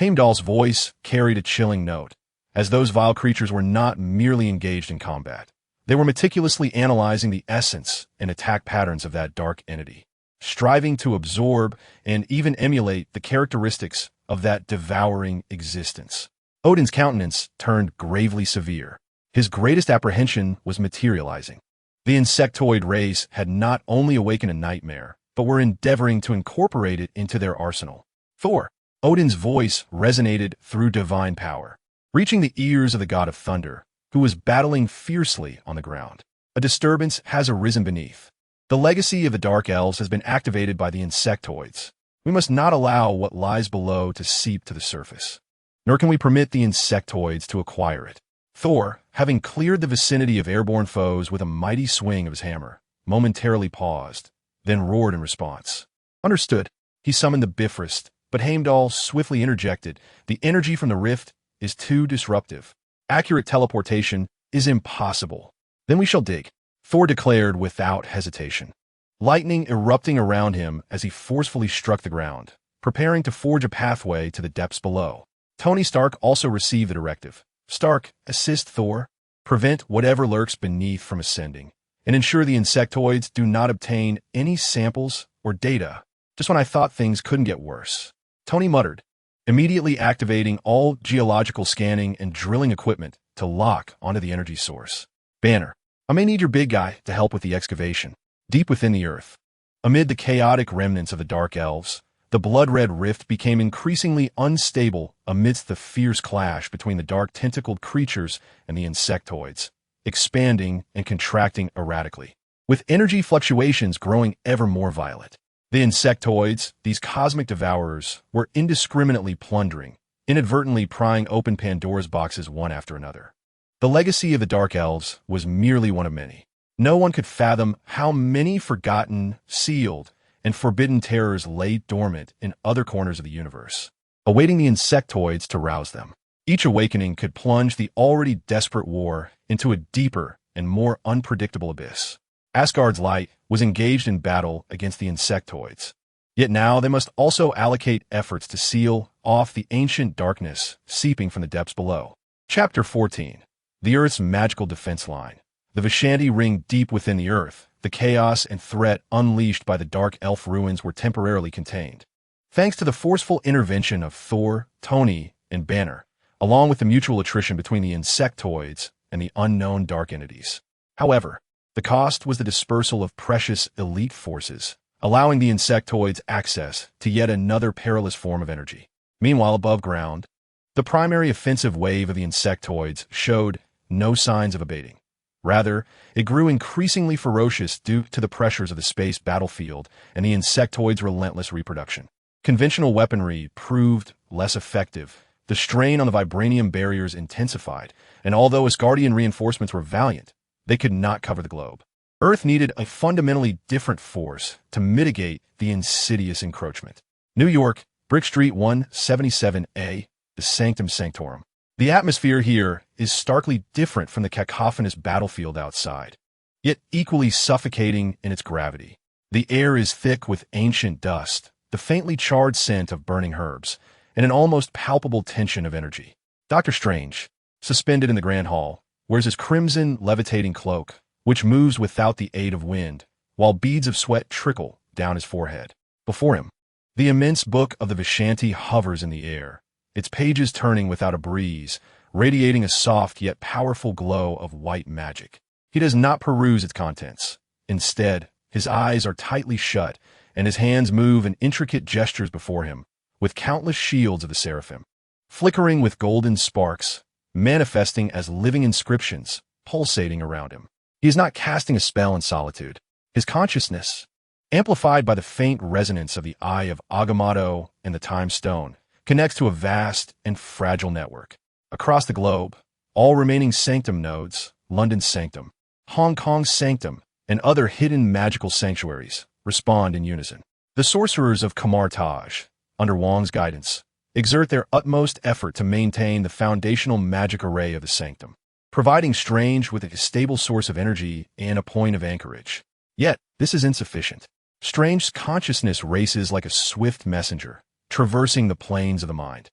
Speaker 1: Heimdall's voice carried a chilling note, as those vile creatures were not merely engaged in combat. They were meticulously analyzing the essence and attack patterns of that dark entity, striving to absorb and even emulate the characteristics of that devouring existence. Odin's countenance turned gravely severe. His greatest apprehension was materializing. The insectoid race had not only awakened a nightmare, but were endeavoring to incorporate it into their arsenal. Thor. Odin's voice resonated through divine power, reaching the ears of the god of thunder, who was battling fiercely on the ground. A disturbance has arisen beneath. The legacy of the Dark Elves has been activated by the insectoids. We must not allow what lies below to seep to the surface, nor can we permit the insectoids to acquire it. Thor, having cleared the vicinity of airborne foes with a mighty swing of his hammer, momentarily paused, then roared in response. Understood. He summoned the Bifrost, but Heimdall swiftly interjected. The energy from the rift is too disruptive. Accurate teleportation is impossible. Then we shall dig, Thor declared without hesitation, lightning erupting around him as he forcefully struck the ground, preparing to forge a pathway to the depths below. Tony Stark also received the directive. Stark, assist Thor, prevent whatever lurks beneath from ascending, and ensure the insectoids do not obtain any samples or data. Just when I thought things couldn't get worse, Tony muttered, immediately activating all geological scanning and drilling equipment to lock onto the energy source. Banner, I may need your big guy to help with the excavation. Deep within the earth, amid the chaotic remnants of the Dark Elves, the blood-red rift became increasingly unstable amidst the fierce clash between the dark tentacled creatures and the insectoids, expanding and contracting erratically, with energy fluctuations growing ever more violent. The insectoids, these cosmic devourers, were indiscriminately plundering, inadvertently prying open Pandora's boxes one after another. The legacy of the Dark Elves was merely one of many. No one could fathom how many forgotten, sealed, and forbidden terrors lay dormant in other corners of the universe, awaiting the insectoids to rouse them. Each awakening could plunge the already desperate war into a deeper and more unpredictable abyss. Asgard's light was engaged in battle against the insectoids. Yet now they must also allocate efforts to seal off the ancient darkness seeping from the depths below. Chapter 14. The Earth's Magical Defense Line. The Vishanti ring deep within the Earth. The chaos and threat unleashed by the Dark Elf ruins were temporarily contained, thanks to the forceful intervention of Thor, Tony, and Banner, along with the mutual attrition between the insectoids and the unknown dark entities. However, the cost was the dispersal of precious elite forces, allowing the insectoids access to yet another perilous form of energy. Meanwhile, above ground, the primary offensive wave of the insectoids showed no signs of abating. Rather, it grew increasingly ferocious due to the pressures of the space battlefield and the insectoids' relentless reproduction. Conventional weaponry proved less effective. The strain on the vibranium barriers intensified, and although Asgardian reinforcements were valiant, they could not cover the globe. Earth needed a fundamentally different force to mitigate the insidious encroachment. New York, Brick Street 177A, the Sanctum Sanctorum. The atmosphere here is starkly different from the cacophonous battlefield outside, yet equally suffocating in its gravity. The air is thick with ancient dust, the faintly charred scent of burning herbs, and an almost palpable tension of energy. Dr. Strange, suspended in the Grand Hall, wears his crimson levitating cloak, which moves without the aid of wind, while beads of sweat trickle down his forehead. Before him, the immense book of the Vishanti hovers in the air, its pages turning without a breeze, radiating a soft yet powerful glow of white magic. He does not peruse its contents. Instead, his eyes are tightly shut, and his hands move in intricate gestures before him, with countless shields of the seraphim, flickering with golden sparks, manifesting as living inscriptions, pulsating around him. He is not casting a spell in solitude. His consciousness, amplified by the faint resonance of the Eye of Agamotto and the Time Stone, connects to a vast and fragile network. Across the globe, all remaining sanctum nodes, London's sanctum, Hong Kong's sanctum, and other hidden magical sanctuaries, respond in unison. The sorcerers of Kamar Taj, under Wong's guidance, exert their utmost effort to maintain the foundational magic array of the sanctum, providing Strange with a stable source of energy and a point of anchorage. Yet, this is insufficient. Strange's consciousness races like a swift messenger, traversing the plains of the mind.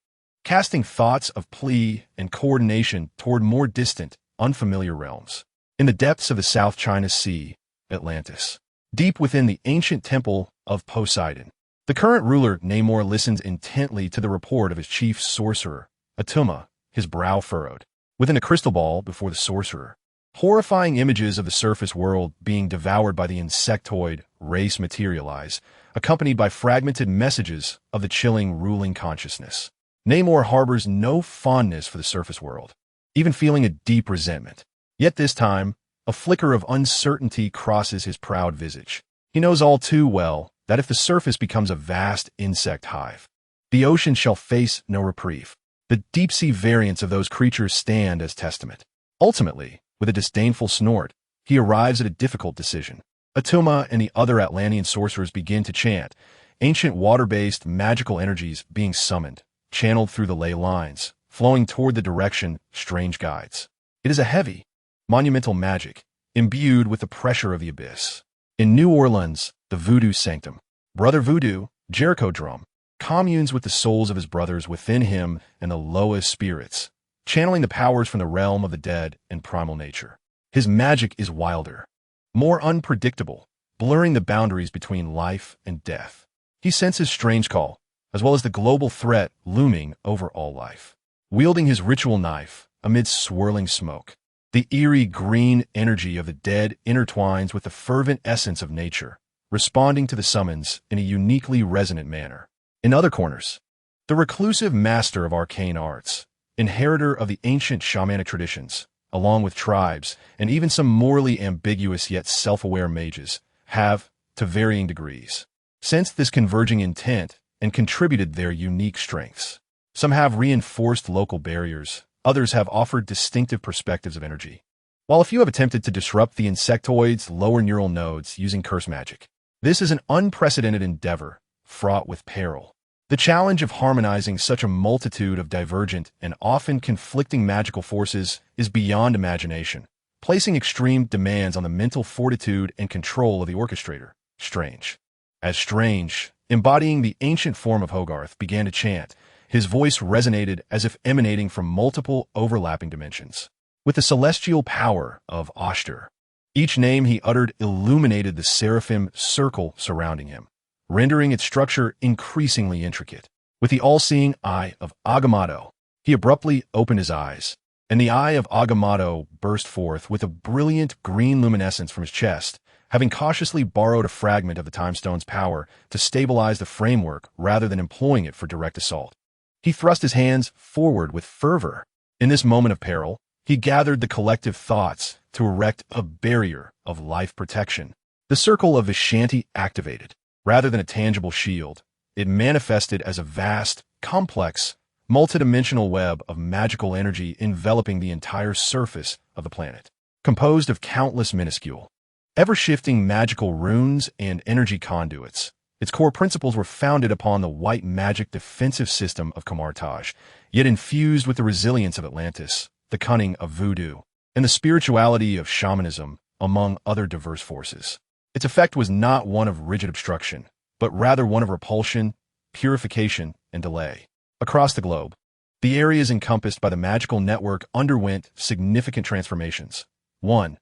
Speaker 1: casting thoughts of plea and coordination toward more distant, unfamiliar realms. In the depths of the South China Sea, Atlantis, deep within the ancient temple of Poseidon, the current ruler Namor listens intently to the report of his chief sorcerer, Atuma, his brow furrowed. Within a crystal ball before the sorcerer, horrifying images of the surface world being devoured by the insectoid race materialize, accompanied by fragmented messages of the chilling ruling consciousness. Namor harbors no fondness for the surface world, even feeling a deep resentment. Yet this time, a flicker of uncertainty crosses his proud visage. He knows all too well that if the surface becomes a vast insect hive, the ocean shall face no reprieve. The deep-sea variants of those creatures stand as testament. Ultimately, with a disdainful snort, he arrives at a difficult decision. Atuma and the other Atlantean sorcerers begin to chant, ancient water-based magical energies being summoned, channeled through the ley lines, flowing toward the direction strange guides. It is a heavy, monumental magic, imbued with the pressure of the abyss. In New Orleans, the Voodoo Sanctum, Brother Voodoo, Jericho Drum, communes with the souls of his brothers within him and the lowest spirits, channeling the powers from the realm of the dead and primal nature. His magic is wilder, more unpredictable, blurring the boundaries between life and death. He senses strange call, as well as the global threat looming over all life. Wielding his ritual knife amidst swirling smoke, the eerie green energy of the dead intertwines with the fervent essence of nature, responding to the summons in a uniquely resonant manner. In other corners, the reclusive master of arcane arts, inheritor of the ancient shamanic traditions, along with tribes and even some morally ambiguous yet self-aware mages, have, to varying degrees, sensed this converging intent and contributed their unique strengths. Some have reinforced local barriers, others have offered distinctive perspectives of energy, while a few have attempted to disrupt the insectoid's lower neural nodes using curse magic. This is an unprecedented endeavor, fraught with peril. The challenge of harmonizing such a multitude of divergent and often conflicting magical forces is beyond imagination, placing extreme demands on the mental fortitude and control of the orchestrator. Strange. As Strange, embodying the ancient form of Hogarth, began to chant, his voice resonated as if emanating from multiple overlapping dimensions. With the celestial power of Oshter, each name he uttered illuminated the seraphim circle surrounding him, rendering its structure increasingly intricate. With the all-seeing eye of Agamotto, he abruptly opened his eyes, and the eye of Agamotto burst forth with a brilliant green luminescence from his chest, having cautiously borrowed a fragment of the Time Stone's power to stabilize the framework rather than employing it for direct assault. He thrust his hands forward with fervor. In this moment of peril, he gathered the collective thoughts to erect a barrier of life protection. The circle of Vishanti activated. Rather than a tangible shield, it manifested as a vast, complex, multidimensional web of magical energy enveloping the entire surface of the planet, composed of countless minuscule, ever-shifting magical runes and energy conduits. Its core principles were founded upon the white magic defensive system of Kamartaj, yet infused with the resilience of Atlantis, the cunning of voodoo, and the spirituality of shamanism, among other diverse forces. Its effect was not one of rigid obstruction, but rather one of repulsion, purification, and delay. Across the globe, the areas encompassed by the magical network underwent significant transformations. 1.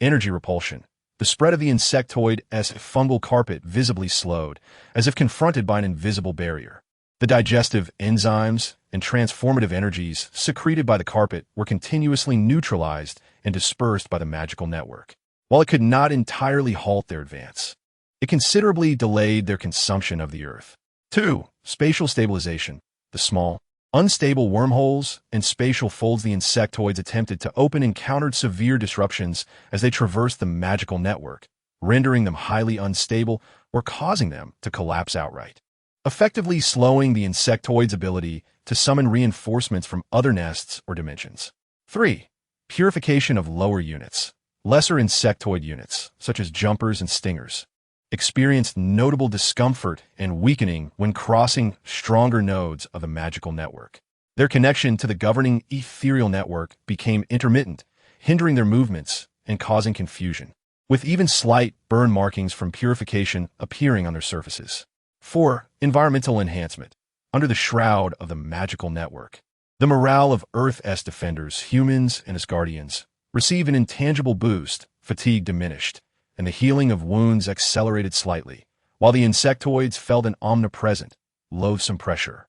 Speaker 1: Energy repulsion. The spread of the insectoid's fungal carpet visibly slowed, as if confronted by an invisible barrier. The digestive enzymes and transformative energies secreted by the carpet were continuously neutralized and dispersed by the magical network. While it could not entirely halt their advance, it considerably delayed their consumption of the Earth. 2. Spatial stabilization. The small, unstable wormholes and spatial folds the insectoids attempted to open encountered severe disruptions as they traversed the magical network, rendering them highly unstable or causing them to collapse outright, effectively slowing the insectoid's ability to summon reinforcements from other nests or dimensions. 3. Purification of lower units. Lesser insectoid units, such as jumpers and stingers, experienced notable discomfort and weakening when crossing stronger nodes of the magical network. Their connection to the governing ethereal network became intermittent, hindering their movements and causing confusion, with even slight burn markings from purification appearing on their surfaces. 4. Environmental enhancement. under the shroud of the magical network. The morale of Earth's defenders, humans and its guardians, received an intangible boost, fatigue diminished, and the healing of wounds accelerated slightly, while the insectoids felt an omnipresent, loathsome pressure.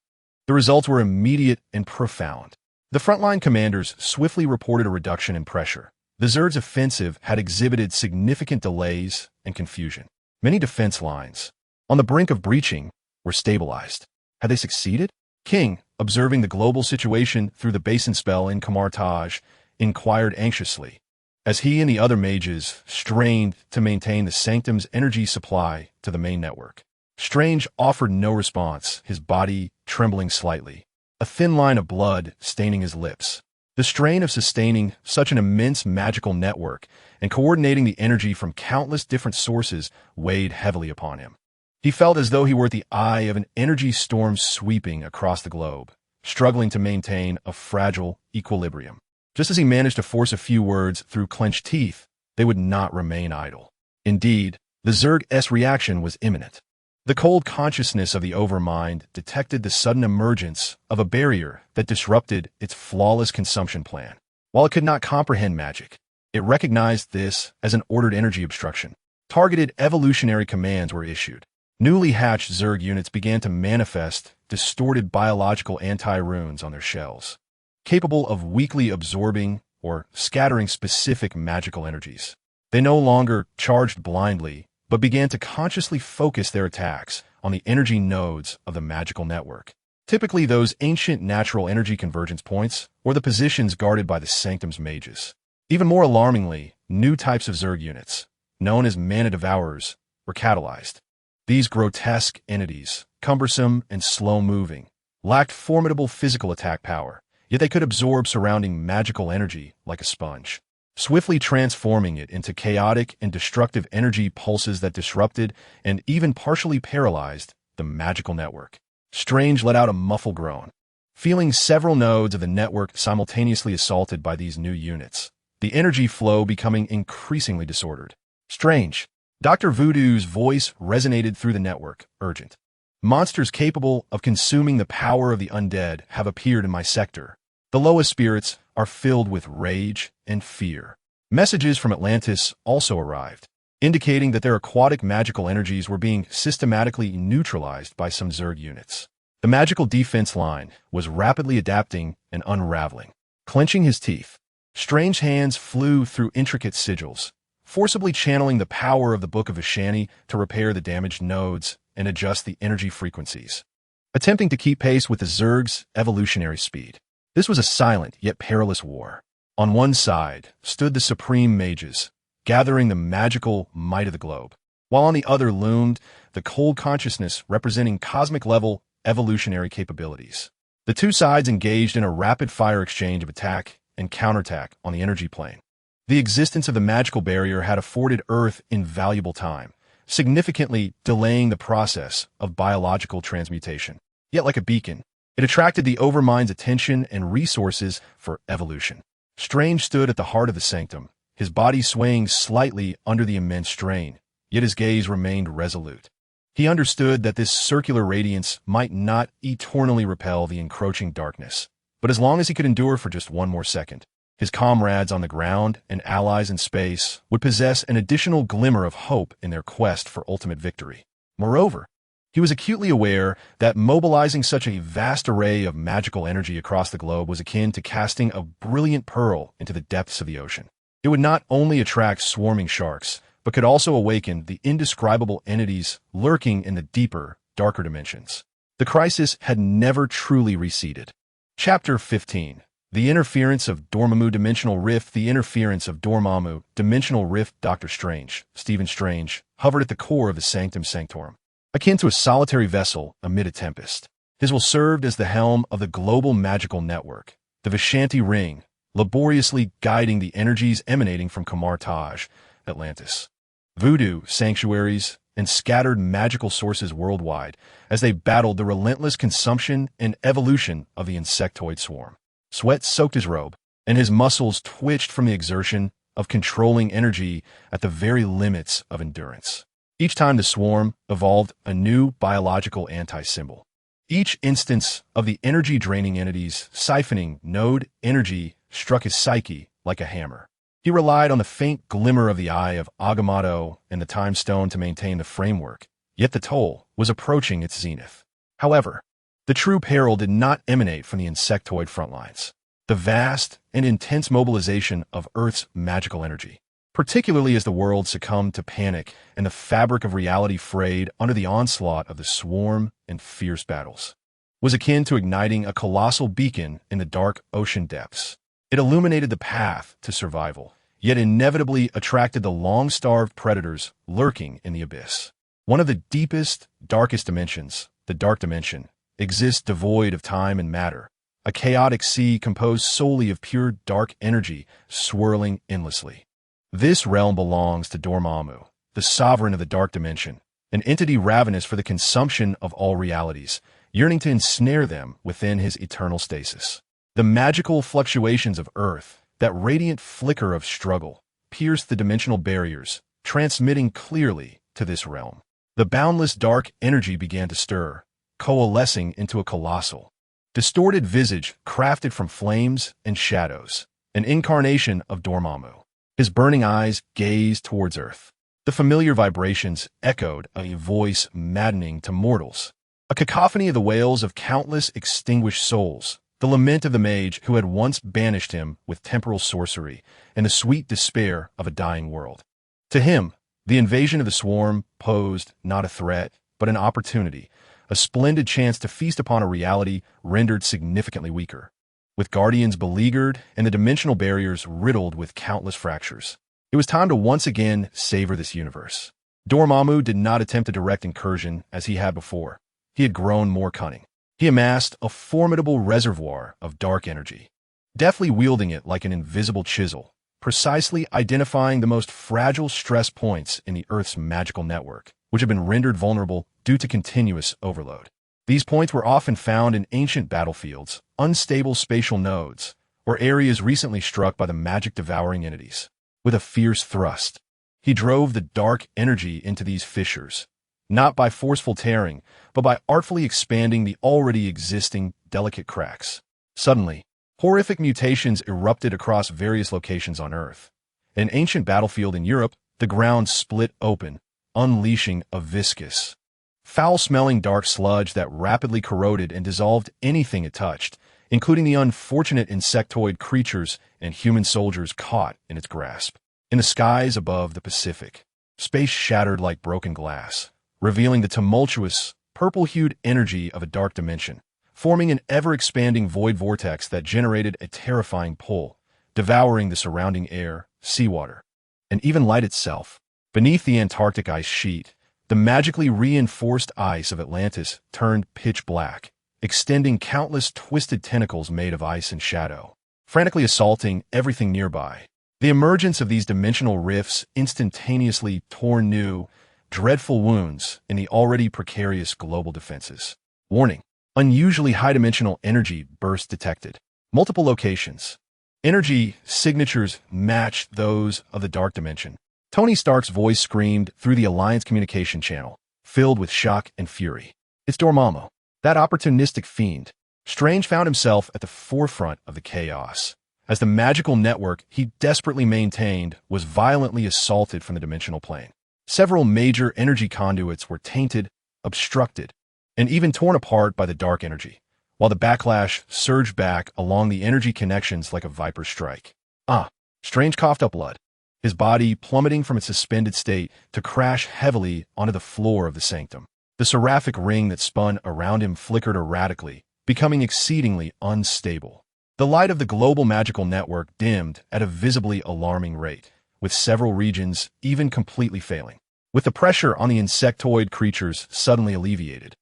Speaker 1: The results were immediate and profound. The frontline commanders swiftly reported a reduction in pressure. The Zerg's offensive had exhibited significant delays and confusion. Many defense lines, on the brink of breaching, were stabilized. Had they succeeded? King, observing the global situation through the basin spell in calamity, inquired anxiously, as he and the other mages strained to maintain the Sanctum's energy supply to the main network. Strange offered no response, his body trembling slightly, a thin line of blood staining his lips. The strain of sustaining such an immense magical network and coordinating the energy from countless different sources weighed heavily upon him. He felt as though he were at the eye of an energy storm sweeping across the globe, struggling to maintain a fragile equilibrium. Just as he managed to force a few words through clenched teeth, they would not remain idle. Indeed, the Zerg's reaction was imminent. The cold consciousness of the Overmind detected the sudden emergence of a barrier that disrupted its flawless consumption plan. While it could not comprehend magic, it recognized this as an ordered energy obstruction. Targeted evolutionary commands were issued. Newly hatched Zerg units began to manifest distorted biological anti-runes on their shells, capable of weakly absorbing or scattering specific magical energies. They no longer charged blindly, but began to consciously focus their attacks on the energy nodes of the magical network, typically those ancient natural energy convergence points or the positions guarded by the Sanctum's mages. Even more alarmingly, new types of Zerg units, known as mana devours, were catalyzed. These grotesque entities, cumbersome and slow-moving, lacked formidable physical attack power, yet they could absorb surrounding magical energy like a sponge, swiftly transforming it into chaotic and destructive energy pulses that disrupted and even partially paralyzed the magical network. Strange let out a muffled groan, feeling several nodes of the network simultaneously assaulted by these new units, the energy flow becoming increasingly disordered. Strange. Dr. Voodoo's voice resonated through the network, urgent. Monsters capable of consuming the power of the undead have appeared in my sector. The lowest spirits are filled with rage and fear. Messages from Atlantis also arrived, indicating that their aquatic magical energies were being systematically neutralized by some Zerg units. The magical defense line was rapidly adapting and unraveling. Clenching his teeth, Strange hands flew through intricate sigils, forcibly channeling the power of the Book of S.H.I.E.L.D to repair the damaged nodes and adjust the energy frequencies, attempting to keep pace with the Zerg's evolutionary speed. This was a silent yet perilous war. On one side stood the supreme mages, gathering the magical might of the globe, while on the other loomed the cold consciousness representing cosmic-level evolutionary capabilities. The two sides engaged in a rapid-fire exchange of attack and counterattack on the energy plane. The existence of the magical barrier had afforded Earth invaluable time, significantly delaying the process of biological transmutation. Yet like a beacon, it attracted the Overmind's attention and resources for evolution. Strange stood at the heart of the sanctum, his body swaying slightly under the immense strain, yet his gaze remained resolute. He understood that this circular radiance might not eternally repel the encroaching darkness, but as long as he could endure for just one more second, his comrades on the ground and allies in space would possess an additional glimmer of hope in their quest for ultimate victory. Moreover, he was acutely aware that mobilizing such a vast array of magical energy across the globe was akin to casting a brilliant pearl into the depths of the ocean. It would not only attract swarming sharks, but could also awaken the indescribable entities lurking in the deeper, darker dimensions. The crisis had never truly receded. Chapter 15. The Interference of Dormammu Dimensional Rift. The interference of Dormammu Dimensional Rift. Dr. Strange, Stephen Strange, hovered at the core of the Sanctum Sanctorum, akin to a solitary vessel amid a tempest. His will served as the helm of the global magical network, the Vishanti Ring, laboriously guiding the energies emanating from Camartage, Atlantis, voodoo sanctuaries, and scattered magical sources worldwide as they battled the relentless consumption and evolution of the insectoid swarm. Sweat soaked his robe, and his muscles twitched from the exertion of controlling energy at the very limits of endurance. Each time the swarm evolved a new biological anti-symbol, Each instance of the energy-draining entity's siphoning node energy struck his psyche like a hammer. He relied on the faint glimmer of the eye of Agamotto and the Time Stone to maintain the framework, yet the toll was approaching its zenith. However, the true peril did not emanate from the insectoid frontlines. The vast and intense mobilization of Earth's magical energy, particularly as the world succumbed to panic and the fabric of reality frayed under the onslaught of the swarm and fierce battles, was akin to igniting a colossal beacon in the dark ocean depths. It illuminated the path to survival, yet inevitably attracted the long-starved predators lurking in the abyss. One of the deepest, darkest dimensions, the dark dimension, exists devoid of time and matter, a chaotic sea composed solely of pure dark energy swirling endlessly. This realm belongs to Dormammu, the sovereign of the dark dimension, an entity ravenous for the consumption of all realities, yearning to ensnare them within his eternal stasis. The magical fluctuations of Earth, that radiant flicker of struggle, pierced the dimensional barriers, transmitting clearly to this realm. The boundless dark energy began to stir, coalescing into a colossal, distorted visage crafted from flames and shadows, an incarnation of Dormammu. His burning eyes gazed towards Earth. The familiar vibrations echoed a voice maddening to mortals, a cacophony of the wails of countless extinguished souls, the lament of the mage who had once banished him with temporal sorcery, and the sweet despair of a dying world. To him, the invasion of the swarm posed not a threat, but an opportunity, a splendid chance to feast upon a reality rendered significantly weaker, with guardians beleaguered and the dimensional barriers riddled with countless fractures. It was time to once again savor this universe. Dormammu did not attempt a direct incursion as he had before. He had grown more cunning. He amassed a formidable reservoir of dark energy, deftly wielding it like an invisible chisel, precisely identifying the most fragile stress points in the Earth's magical network, which had been rendered vulnerable due to continuous overload. These points were often found in ancient battlefields, unstable spatial nodes, or areas recently struck by the magic devouring entities. With a fierce thrust, he drove the dark energy into these fissures, not by forceful tearing, but by artfully expanding the already existing delicate cracks. Suddenly, horrific mutations erupted across various locations on Earth. In an ancient battlefield in Europe, the ground split open, unleashing a viscous, foul-smelling dark sludge that rapidly corroded and dissolved anything it touched, including the unfortunate insectoid creatures and human soldiers caught in its grasp. In the skies above the Pacific, space shattered like broken glass, revealing the tumultuous, purple-hued energy of a dark dimension, forming an ever-expanding void vortex that generated a terrifying pull, devouring the surrounding air, seawater, and even light itself. Beneath the Antarctic ice sheet, the magically reinforced ice of Atlantis turned pitch black, extending countless twisted tentacles made of ice and shadow, frantically assaulting everything nearby. The emergence of these dimensional rifts instantaneously tore new, dreadful wounds in the already precarious global defenses. Warning: unusually high-dimensional energy burst detected. Multiple locations. Energy signatures matched those of the dark dimension. Tony Stark's voice screamed through the Alliance communication channel, filled with shock and fury. It's Dormammu, that opportunistic fiend. Strange found himself at the forefront of the chaos, as the magical network he desperately maintained was violently assaulted from the dimensional plane. Several major energy conduits were tainted, obstructed, and even torn apart by the dark energy, while the backlash surged back along the energy connections like a viper's strike. Strange coughed up blood, his body plummeting from its suspended state to crash heavily onto the floor of the sanctum. The seraphic ring that spun around him flickered erratically, becoming exceedingly unstable. The light of the global magical network dimmed at a visibly alarming rate, with several regions even completely failing. With the pressure on the insectoid creatures suddenly alleviated,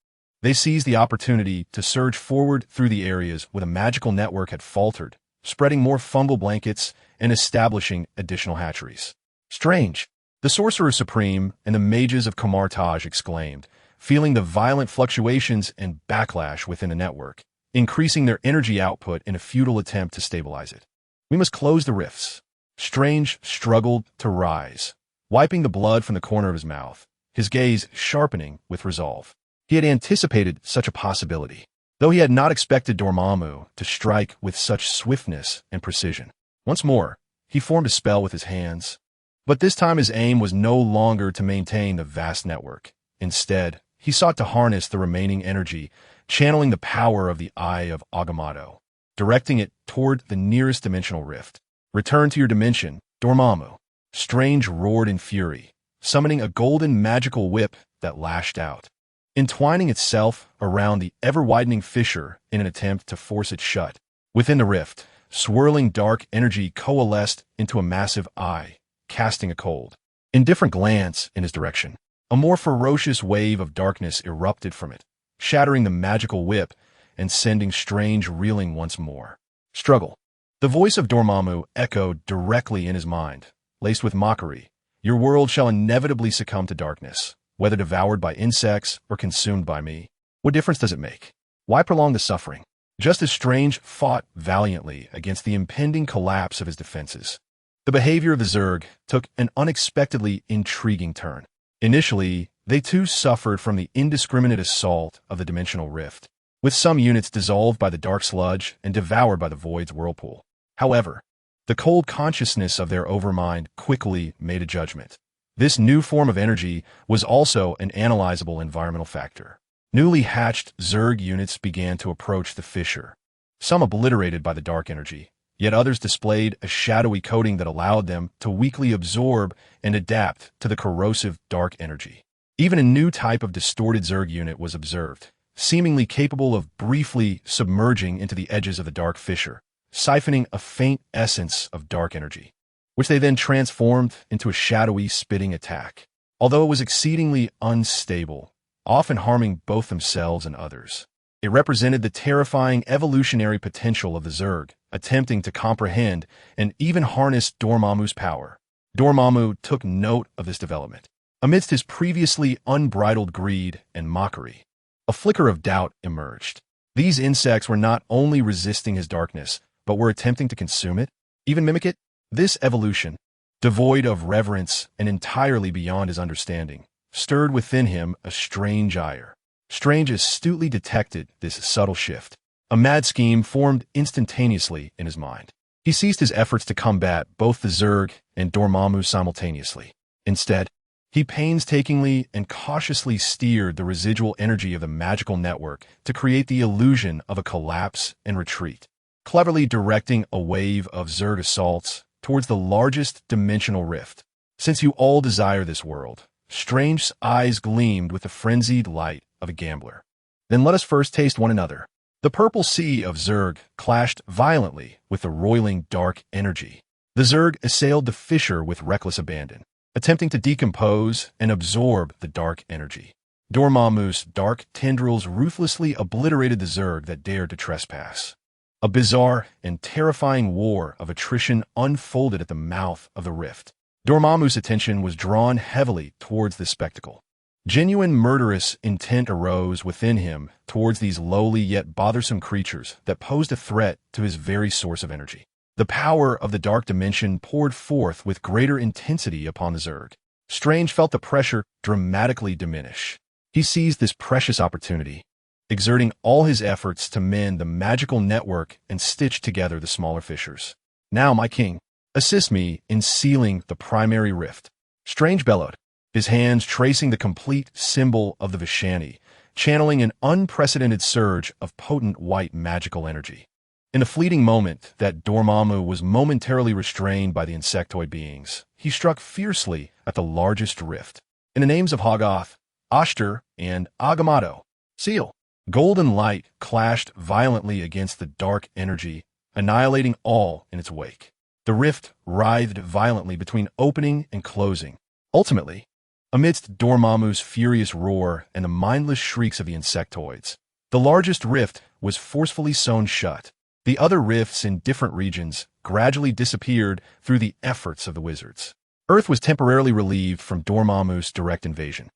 Speaker 1: they seized the opportunity to surge forward through the areas where the magical network had faltered, spreading more fungal blankets and establishing additional hatcheries. Strange, the Sorcerer Supreme and the mages of Kamartaj exclaimed, feeling the violent fluctuations and backlash within the network, increasing their energy output in a futile attempt to stabilize it. We must close the rifts. Strange struggled to rise, wiping the blood from the corner of his mouth, his gaze sharpening with resolve. He had anticipated such a possibility, though he had not expected Dormammu to strike with such swiftness and precision. Once more, he formed a spell with his hands. But this time his aim was no longer to maintain the vast network. Instead, he sought to harness the remaining energy, channeling the power of the Eye of Agamotto, directing it toward the nearest dimensional rift. "Return to your dimension, Dormammu." Strange roared in fury, summoning a golden magical whip that lashed out, entwining itself around the ever-widening fissure in an attempt to force it shut. Within the rift, swirling dark energy coalesced into a massive eye, casting a cold, indifferent glance in his direction. A more ferocious wave of darkness erupted from it, shattering the magical whip and sending Strange reeling once more. "Struggle." The voice of Dormammu echoed directly in his mind, laced with mockery. "Your world shall inevitably succumb to darkness, whether devoured by insects or consumed by me. What difference does it make? Why prolong the suffering?" Just as Strange fought valiantly against the impending collapse of his defenses, the behavior of the Zerg took an unexpectedly intriguing turn. Initially, they too suffered from the indiscriminate assault of the dimensional rift, with some units dissolved by the dark sludge and devoured by the void's whirlpool. However, the cold consciousness of their overmind quickly made a judgment. This new form of energy was also an analyzable environmental factor. Newly hatched Zerg units began to approach the fissure, some obliterated by the dark energy, yet others displayed a shadowy coating that allowed them to weakly absorb and adapt to the corrosive dark energy. Even a new type of distorted Zerg unit was observed, seemingly capable of briefly submerging into the edges of the dark fissure, siphoning a faint essence of dark energy, which they then transformed into a shadowy spitting attack. Although it was exceedingly unstable, often harming both themselves and others, it represented the terrifying evolutionary potential of the Zerg, attempting to comprehend and even harness Dormammu's power. Dormammu took note of this development. Amidst his previously unbridled greed and mockery, a flicker of doubt emerged. These insects were not only resisting his darkness, but were attempting to consume it, even mimic it. This evolution, devoid of reverence and entirely beyond his understanding, stirred within him a strange ire. Strange astutely detected this subtle shift. A mad scheme formed instantaneously in his mind. He ceased his efforts to combat both the Zerg and Dormammu simultaneously. Instead, he painstakingly and cautiously steered the residual energy of the magical network to create the illusion of a collapse and retreat, cleverly directing a wave of Zerg assaults towards the largest dimensional rift. "Since you all desire this world," Strange's eyes gleamed with the frenzied light of a gambler, "then let us first taste one another." The purple sea of Zerg clashed violently with the roiling dark energy. The Zerg assailed the fissure with reckless abandon, attempting to decompose and absorb the dark energy. Dormammu's dark tendrils ruthlessly obliterated the Zerg that dared to trespass. A bizarre and terrifying war of attrition unfolded at the mouth of the rift. Dormammu's attention was drawn heavily towards this spectacle. Genuine murderous intent arose within him towards these lowly yet bothersome creatures that posed a threat to his very source of energy. The power of the dark dimension poured forth with greater intensity upon the Zerg. Strange felt the pressure dramatically diminish. He seized this precious opportunity, exerting all his efforts to mend the magical network and stitch together the smaller fissures. "Now, my king, assist me in sealing the primary rift." Strange bellowed, his hands tracing the complete symbol of the Vishani, channeling an unprecedented surge of potent white magical energy. In a fleeting moment that Dormammu was momentarily restrained by the insectoid beings, he struck fiercely at the largest rift. In the names of Hoggoth, Ashtar, and Agamotto, seal. Golden light clashed violently against the dark energy, annihilating all in its wake. The rift writhed violently between opening and closing. Ultimately, amidst Dormammu's furious roar and the mindless shrieks of the insectoids, the largest rift was forcefully sewn shut. The other rifts in different regions gradually disappeared through the efforts of the wizards. Earth was temporarily relieved from Dormammu's direct invasion,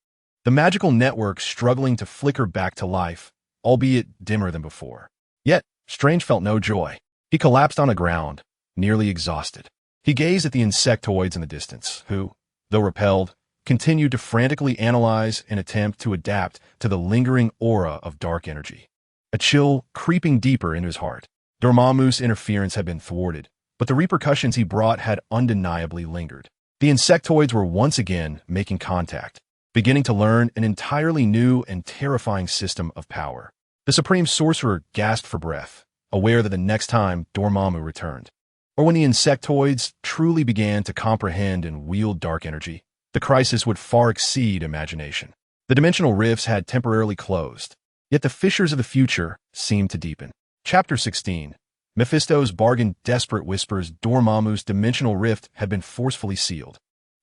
Speaker 1: the magical network struggling to flicker back to life, albeit dimmer than before. Yet, Strange felt no joy. He collapsed on the ground, nearly exhausted. He gazed at the insectoids in the distance, who, though repelled, continued to frantically analyze and attempt to adapt to the lingering aura of dark energy. A chill creeping deeper into his heart. Dormammu's interference had been thwarted, but the repercussions he brought had undeniably lingered. The insectoids were once again making contact, beginning to learn an entirely new and terrifying system of power. The Supreme Sorcerer gasped for breath, aware that the next time Dormammu returned, or when the insectoids truly began to comprehend and wield dark energy, the crisis would far exceed imagination. The dimensional rifts had temporarily closed, yet the fissures of the future seemed to deepen. Chapter 16. Mephisto's bargain. Desperate whispers. Dormammu's dimensional rift had been forcefully sealed.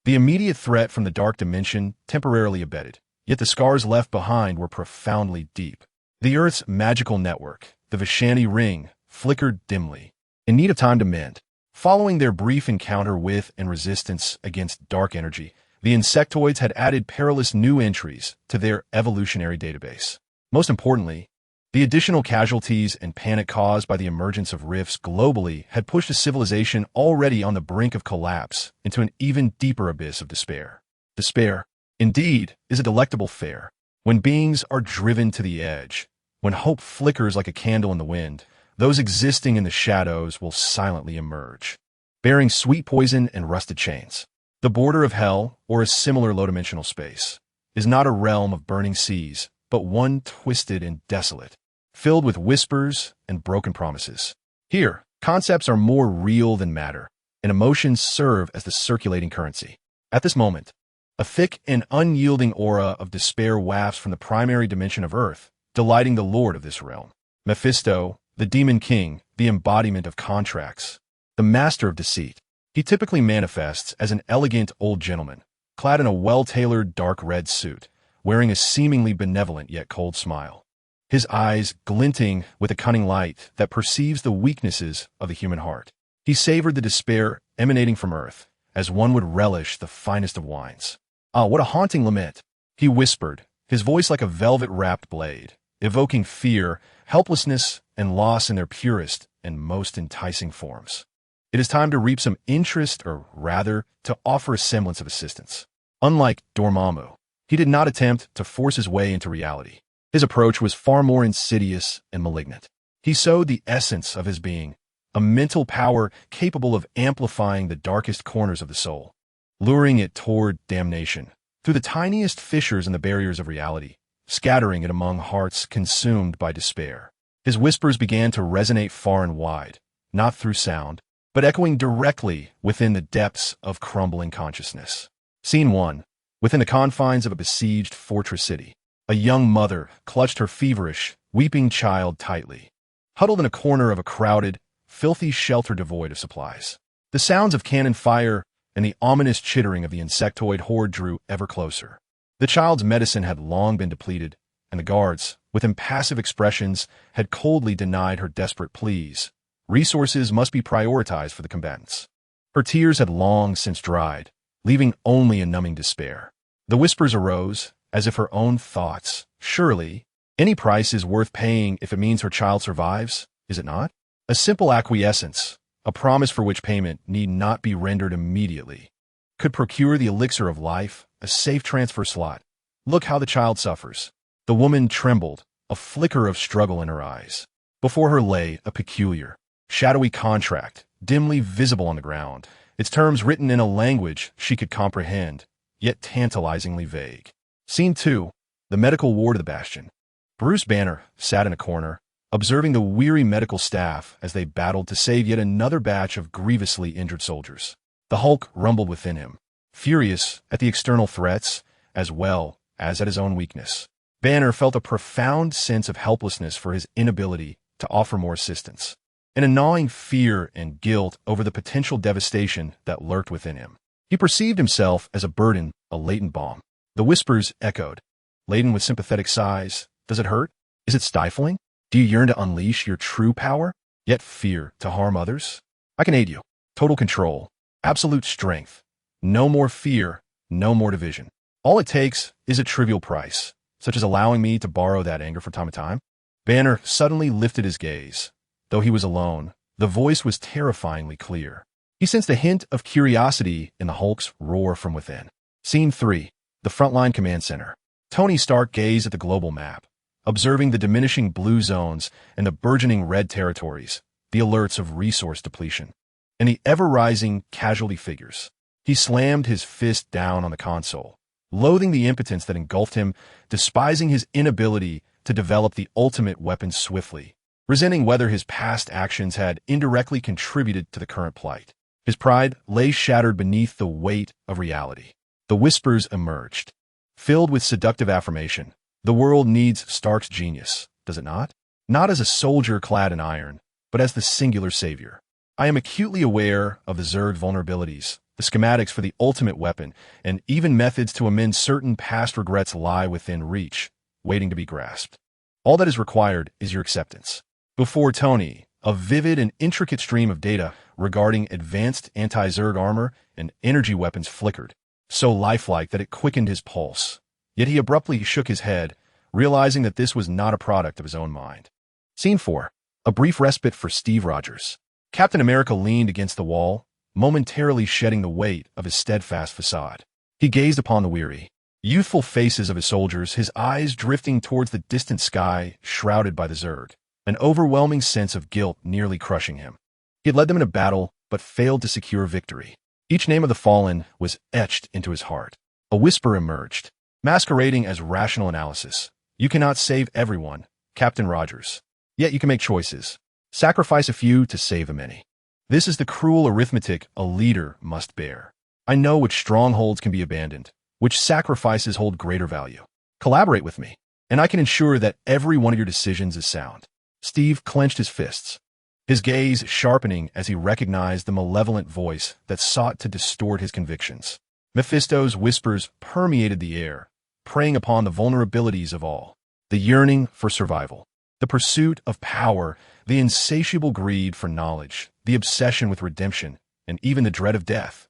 Speaker 1: The immediate threat from the dark dimension temporarily abated, yet the scars left behind were profoundly deep. The Earth's magical network, the Vishani Ring, flickered dimly, in need of time to mend. Following their brief encounter with and resistance against dark energy, the insectoids had added perilous new entries to their evolutionary database. Most importantly, the additional casualties and panic caused by the emergence of rifts globally had pushed a civilization already on the brink of collapse into an even deeper abyss of despair. Despair, indeed, is a delectable fare. When beings are driven to the edge, when hope flickers like a candle in the wind, those existing in the shadows will silently emerge, bearing sweet poison and rusted chains. The border of hell, or a similar low-dimensional space, is not a realm of burning seas, but one twisted and desolate, filled with whispers and broken promises. Here, concepts are more real than matter, and emotions serve as the circulating currency. At this moment, a thick and unyielding aura of despair wafts from the primary dimension of Earth, delighting the lord of this realm. Mephisto, the demon king, the embodiment of contracts, the master of deceit. He typically manifests as an elegant old gentleman, clad in a well-tailored dark red suit, wearing a seemingly benevolent yet cold smile, his eyes glinting with a cunning light that perceives the weaknesses of the human heart. He savored the despair emanating from Earth, as one would relish the finest of wines. "Ah, what a haunting lament," he whispered, his voice like a velvet-wrapped blade, evoking fear, helplessness, and loss in their purest and most enticing forms. It is time to reap some interest, or rather, to offer a semblance of assistance. Unlike Dormammu, he did not attempt to force his way into reality. His approach was far more insidious and malignant. He sowed the essence of his being, a mental power capable of amplifying the darkest corners of the soul, luring it toward damnation, through the tiniest fissures in the barriers of reality, scattering it among hearts consumed by despair. His whispers began to resonate far and wide, not through sound, but echoing directly within the depths of crumbling consciousness. Scene 1. Within the confines of a besieged fortress city, a young mother clutched her feverish, weeping child tightly, huddled in a corner of a crowded, filthy shelter devoid of supplies. The sounds of cannon fire and the ominous chittering of the insectoid horde drew ever closer. The child's medicine had long been depleted, and the guards, with impassive expressions, had coldly denied her desperate pleas. Resources must be prioritized for the combatants. Her tears had long since dried, leaving only a numbing despair. The whispers arose, as if her own thoughts. Surely, any price is worth paying if it means her child survives, is it not? A simple acquiescence, a promise for which payment need not be rendered immediately, could procure the elixir of life, a safe transfer slot. Look how the child suffers. The woman trembled, a flicker of struggle in her eyes. Before her lay a peculiar, shadowy contract, dimly visible on the ground, its terms written in a language she could comprehend, yet tantalizingly vague. Scene 2. The medical ward of the Bastion. Bruce Banner sat in a corner, observing the weary medical staff as they battled to save yet another batch of grievously injured soldiers. The Hulk rumbled within him, furious at the external threats as well as at his own weakness. Banner felt a profound sense of helplessness for his inability to offer more assistance, and a gnawing fear and guilt over the potential devastation that lurked within him. He perceived himself as a burden, a latent bomb. The whispers echoed, laden with sympathetic sighs. Does it hurt? Is it stifling? Do you yearn to unleash your true power, yet fear to harm others? I can aid you. Total control, absolute strength. No more fear, no more division. All it takes is a trivial price, such as allowing me to borrow that anger from time to time. Banner suddenly lifted his gaze. Though he was alone, the voice was terrifyingly clear. He sensed a hint of curiosity in the Hulk's roar from within. Scene 3. The Frontline Command Center. Tony Stark gazed at the global map, observing the diminishing blue zones and the burgeoning red territories, the alerts of resource depletion, and the ever-rising casualty figures. He slammed his fist down on the console, loathing the impotence that engulfed him, despising his inability to develop the ultimate weapon swiftly, resenting whether his past actions had indirectly contributed to the current plight. His pride lay shattered beneath the weight of reality. The whispers emerged, filled with seductive affirmation. The world needs Stark's genius, does it not? Not as a soldier clad in iron, but as the singular savior. I am acutely aware of the Zerg vulnerabilities. The schematics for the ultimate weapon, and even methods to amend certain past regrets lie within reach, waiting to be grasped. All that is required is your acceptance. Before Tony, a vivid and intricate stream of data regarding advanced anti-Zerg armor and energy weapons flickered, so lifelike that it quickened his pulse. Yet he abruptly shook his head, realizing that this was not a product of his own mind. Scene 4. A brief respite for Steve Rogers. Captain America leaned against the wall, momentarily shedding the weight of his steadfast facade. He gazed upon the weary, youthful faces of his soldiers, his eyes drifting towards the distant sky shrouded by the Zerg, an overwhelming sense of guilt nearly crushing him. He had led them in a battle, but failed to secure victory. Each name of the fallen was etched into his heart. A whisper emerged, masquerading as rational analysis. You cannot save everyone, Captain Rogers. Yet you can make choices. Sacrifice a few to save the many. This is the cruel arithmetic a leader must bear. I know which strongholds can be abandoned, which sacrifices hold greater value. Collaborate with me, and I can ensure that every one of your decisions is sound. Steve clenched his fists, his gaze sharpening as he recognized the malevolent voice that sought to distort his convictions. Mephisto's whispers permeated the air, preying upon the vulnerabilities of all. The yearning for survival, the pursuit of power, the insatiable greed for knowledge, the obsession with redemption, and even the dread of death.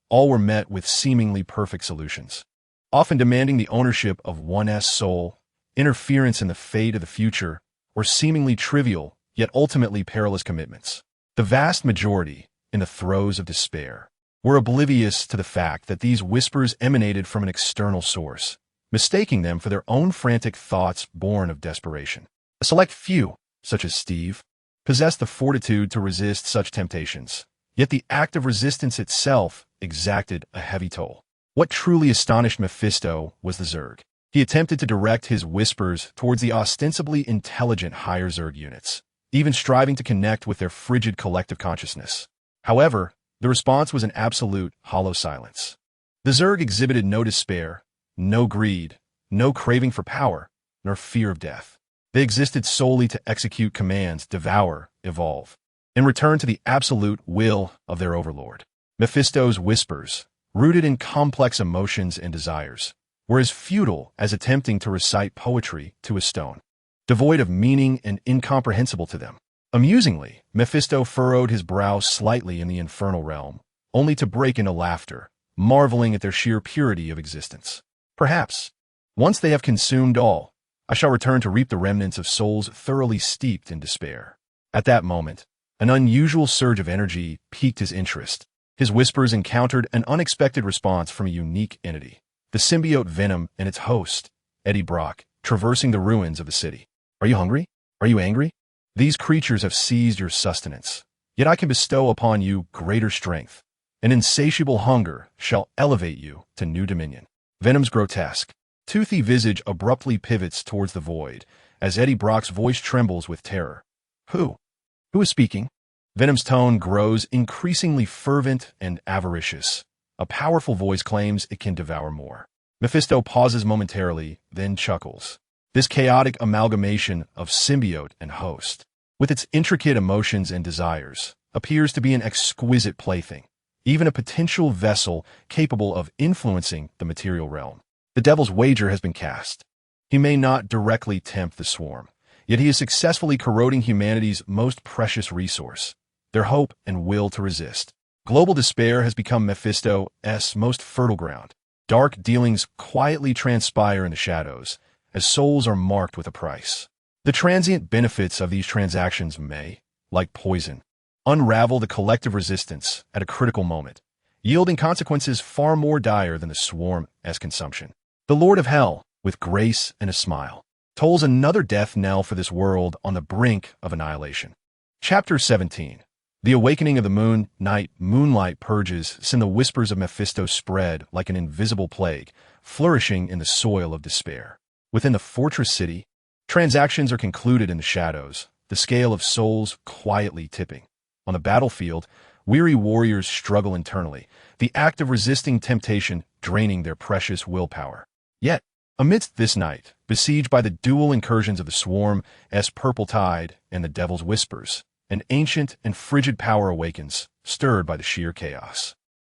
Speaker 1: All were met with seemingly perfect solutions, often demanding the ownership of one's soul, interference in the fate of the future, or seemingly trivial, yet ultimately perilous commitments. The vast majority, in the throes of despair, were oblivious to the fact that these whispers emanated from an external source, mistaking them for their own frantic thoughts born of desperation. A select few, such as Steve, possessed the fortitude to resist such temptations, yet the act of resistance itself exacted a heavy toll. What truly astonished Mephisto was the Zerg. He attempted to direct his whispers towards the ostensibly intelligent higher Zerg units, even striving to connect with their frigid collective consciousness. However, the response was an absolute, hollow silence. The Zerg exhibited no despair, no greed, no craving for power, nor fear of death. They existed solely to execute commands, devour, evolve, and return to the absolute will of their overlord. Mephisto's whispers, rooted in complex emotions and desires, were as futile as attempting to recite poetry to a stone, devoid of meaning and incomprehensible to them. Amusingly, Mephisto furrowed his brow slightly in the infernal realm, only to break into laughter, marveling at their sheer purity of existence. Perhaps, once they have consumed all, I shall return to reap the remnants of souls thoroughly steeped in despair. At that moment, an unusual surge of energy piqued his interest. His whispers encountered an unexpected response from a unique entity, the symbiote Venom and its host, Eddie Brock, traversing the ruins of the city. Are you hungry? Are you angry? These creatures have seized your sustenance, yet I can bestow upon you greater strength. An insatiable hunger shall elevate you to new dominion. Venom's grotesque, toothy visage abruptly pivots towards the void, as Eddie Brock's voice trembles with terror. Who? Who is speaking? Venom's tone grows increasingly fervent and avaricious. A powerful voice claims it can devour more. Mephisto pauses momentarily, then chuckles. This chaotic amalgamation of symbiote and host, with its intricate emotions and desires, appears to be an exquisite plaything, even a potential vessel capable of influencing the material realm. The devil's wager has been cast. He may not directly tempt the swarm, yet he is successfully corroding humanity's most precious resource, their hope and will to resist. Global despair has become Mephisto's most fertile ground. Dark dealings quietly transpire in the shadows, as souls are marked with a price. The transient benefits of these transactions may, like poison, unravel the collective resistance at a critical moment. yielding consequences far more dire than the swarm-esque consumption. The Lord of Hell, with grace and a smile, tolls another death knell for this world on the brink of annihilation. Chapter 17. The awakening of the moon. Night. Moonlight purges send the whispers of Mephisto spread like an invisible plague, flourishing in the soil of despair. Within the fortress city, transactions are concluded in the shadows, the scale of souls quietly tipping. On the battlefield, weary warriors struggle internally, the act of resisting temptation draining their precious willpower. Yet, amidst this night, besieged by the dual incursions of the swarm-esque purple tide and the devil's whispers, an ancient and frigid power awakens, stirred by the sheer chaos.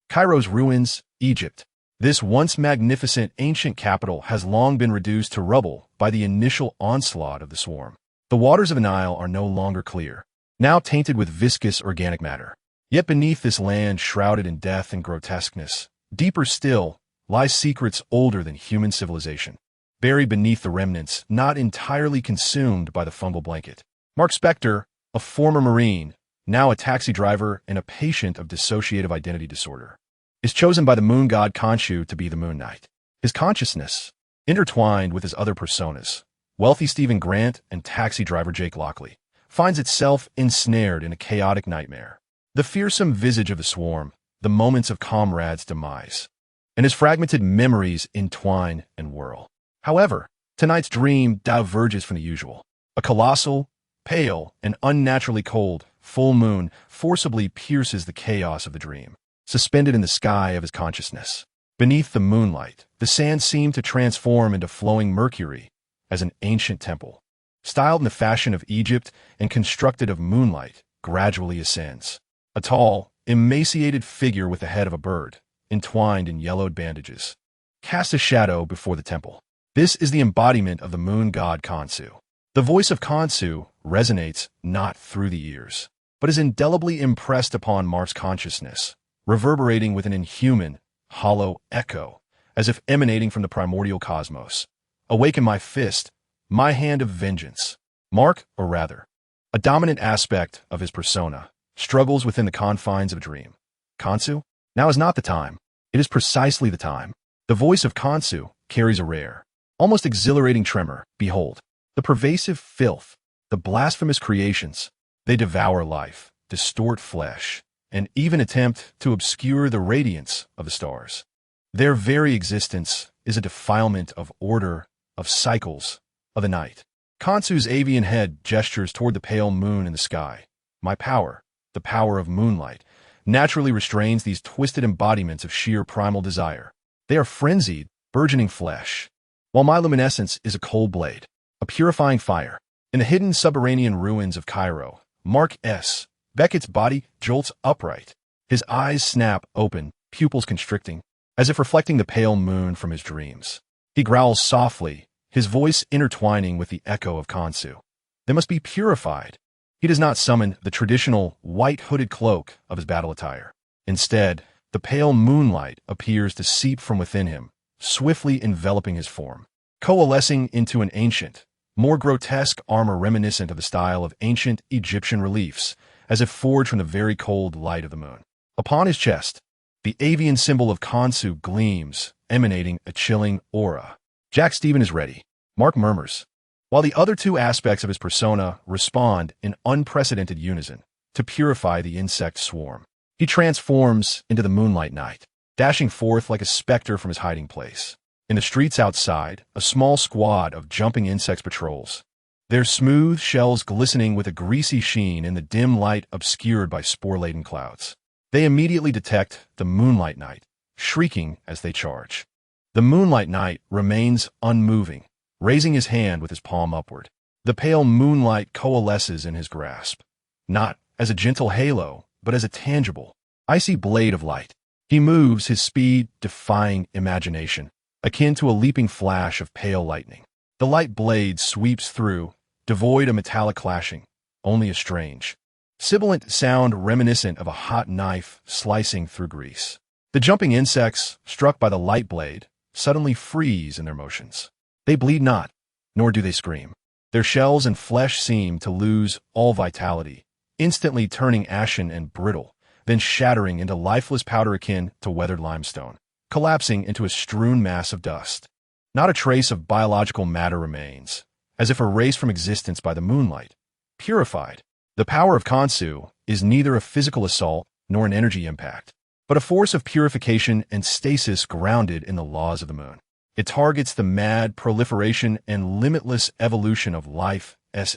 Speaker 1: Cairo's ruins, Egypt. This once magnificent ancient capital has long been reduced to rubble by the initial onslaught of the swarm. The waters of the Nile are no longer clear, now tainted with viscous organic matter. Yet beneath this land shrouded in death and grotesqueness, deeper still, lie secrets older than human civilization, buried beneath the remnants not entirely consumed by the fungal blanket. Mark Spector, a former Marine, now a taxi driver and a patient of dissociative identity disorder, is chosen by the moon god Khonshu to be the Moon Knight. His consciousness, intertwined with his other personas, wealthy Stephen Grant and taxi driver Jake Lockley, finds itself ensnared in a chaotic nightmare. The fearsome visage of the swarm, the moments of comrades' demise, and his fragmented memories entwine and whirl. However, tonight's dream diverges from the usual. A colossal, pale, and unnaturally cold full moon forcibly pierces the chaos of the dream, suspended in the sky of his consciousness. Beneath the moonlight, the sand seemed to transform into flowing mercury as an ancient temple, styled in the fashion of Egypt and constructed of moonlight, gradually ascends. A tall, emaciated figure with the head of a bird, entwined in yellowed bandages, casts a shadow before the temple. This is the embodiment of the moon god Khonshu. The voice of Khonshu resonates not through the ears, but is indelibly impressed upon Mark's consciousness, reverberating with an inhuman, hollow echo, as if emanating from the primordial cosmos. Awaken my fist, my hand of vengeance. Mark, or rather, a dominant aspect of his persona, struggles within the confines of a dream. Khonshu? Now is not the time. It is precisely the time. The voice of Khonshu carries a rare, almost exhilarating tremor. Behold, the pervasive filth, the blasphemous creations. They devour life, distort flesh, and even attempt to obscure the radiance of the stars. Their very existence is a defilement of order, of cycles, of the night. Khonshu's avian head gestures toward the pale moon in the sky. My power, the power of moonlight, naturally restrains these twisted embodiments of sheer primal desire. They are frenzied, burgeoning flesh, while my luminescence is a cold blade, a purifying fire. In the hidden subterranean ruins of Cairo, Mark S. Beckett's body jolts upright. His eyes snap open, pupils constricting, as if reflecting the pale moon from his dreams. He growls softly, his voice intertwining with the echo of Khonshu. They must be purified. He does not summon the traditional white hooded cloak of his battle attire. Instead, the pale moonlight appears to seep from within him, swiftly enveloping his form, coalescing into an ancient, more grotesque armor reminiscent of the style of ancient Egyptian reliefs, as if forged from the very cold light of the moon. Upon his chest, the avian symbol of Khonshu gleams, emanating a chilling aura. Jack Stephen is ready, Mark murmurs, while the other two aspects of his persona respond in unprecedented unison to purify the insect swarm. He transforms into the moonlight night, dashing forth like a specter from his hiding place. In the streets outside, a small squad of jumping insects patrols, their smooth shells glistening with a greasy sheen in the dim light obscured by spore-laden clouds. They immediately detect the Moonlight Knight, shrieking as they charge. The Moonlight Knight remains unmoving, raising his hand with his palm upward. The pale moonlight coalesces in his grasp, not as a gentle halo, but as a tangible, icy blade of light. He moves, his speed defying imagination, akin to a leaping flash of pale lightning. The light blade sweeps through, devoid of metallic clashing, only a strange, sibilant sound reminiscent of a hot knife slicing through grease. The jumping insects, struck by the light blade, suddenly freeze in their motions. They bleed not, nor do they scream. Their shells and flesh seem to lose all vitality, instantly turning ashen and brittle, then shattering into lifeless powder akin to weathered limestone, collapsing into a strewn mass of dust. Not a trace of biological matter remains, as if erased from existence by the moonlight. Purified. The power of Khonsu is neither a physical assault nor an energy impact, but a force of purification and stasis grounded in the laws of the moon. It targets the mad proliferation and limitless evolution of life's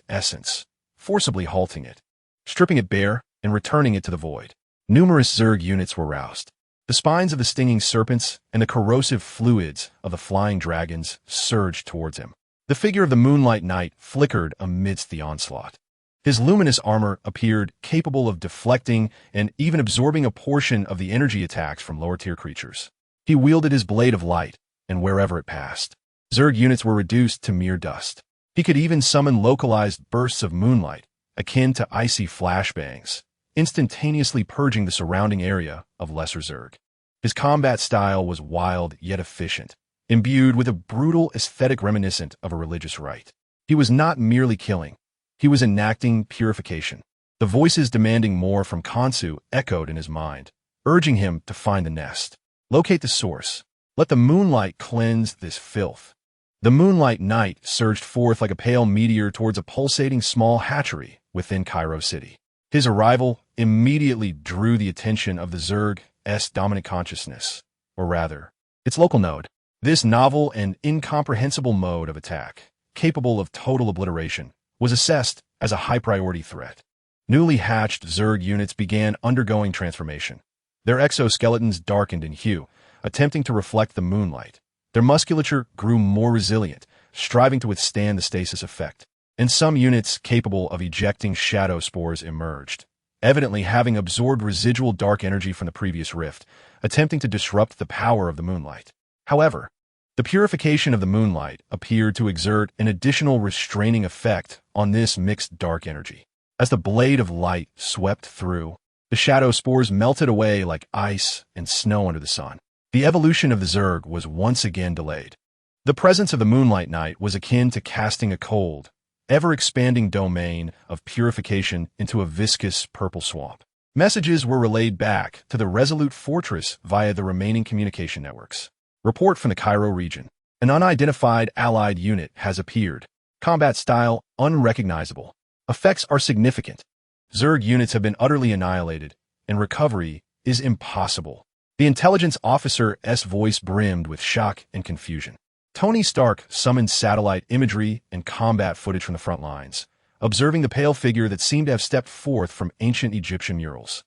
Speaker 1: essence, forcibly halting it, stripping it bare, and returning it to the void. Numerous Zerg units were roused. The spines of the stinging serpents and the corrosive fluids of the flying dragons surged towards him. The figure of the Moonlight Knight flickered amidst the onslaught. His luminous armor appeared capable of deflecting and even absorbing a portion of the energy attacks from lower-tier creatures. He wielded his blade of light, and wherever it passed, Zerg units were reduced to mere dust. He could even summon localized bursts of moonlight, akin to icy flashbangs, instantaneously purging the surrounding area of lesser Zerg. His combat style was wild yet efficient, imbued with a brutal aesthetic reminiscent of a religious rite. He was not merely killing, he was enacting purification. The voices demanding more from Khonsu echoed in his mind, urging him to find the nest, locate the source. Let the moonlight cleanse this filth. The Moonlight Knight surged forth like a pale meteor towards a pulsating small hatchery within Cairo City. His arrival immediately drew the attention of the Zerg's dominant consciousness, or rather, its local node. This novel and incomprehensible mode of attack, capable of total obliteration, was assessed as a high-priority threat. Newly hatched Zerg units began undergoing transformation. Their exoskeletons darkened in hue, attempting to reflect the moonlight. Their musculature grew more resilient, striving to withstand the stasis effect. And some units capable of ejecting shadow spores emerged, evidently having absorbed residual dark energy from the previous rift, attempting to disrupt the power of the moonlight. However, the purification of the moonlight appeared to exert an additional restraining effect on this mixed dark energy. As the blade of light swept through, the shadow spores melted away like ice and snow under the sun. The evolution of the Zerg was once again delayed. The presence of the Moonlight Knight was akin to casting a cold, ever-expanding domain of purification into a viscous purple swamp. Messages were relayed back to the Resolute Fortress via the remaining communication networks. Report from the Cairo region. An unidentified allied unit has appeared. Combat style unrecognizable. Effects are significant. Zerg units have been utterly annihilated, and recovery is impossible. The intelligence officer's voice brimmed with shock and confusion. Tony Stark summoned satellite imagery and combat footage from the front lines, observing the pale figure that seemed to have stepped forth from ancient Egyptian murals,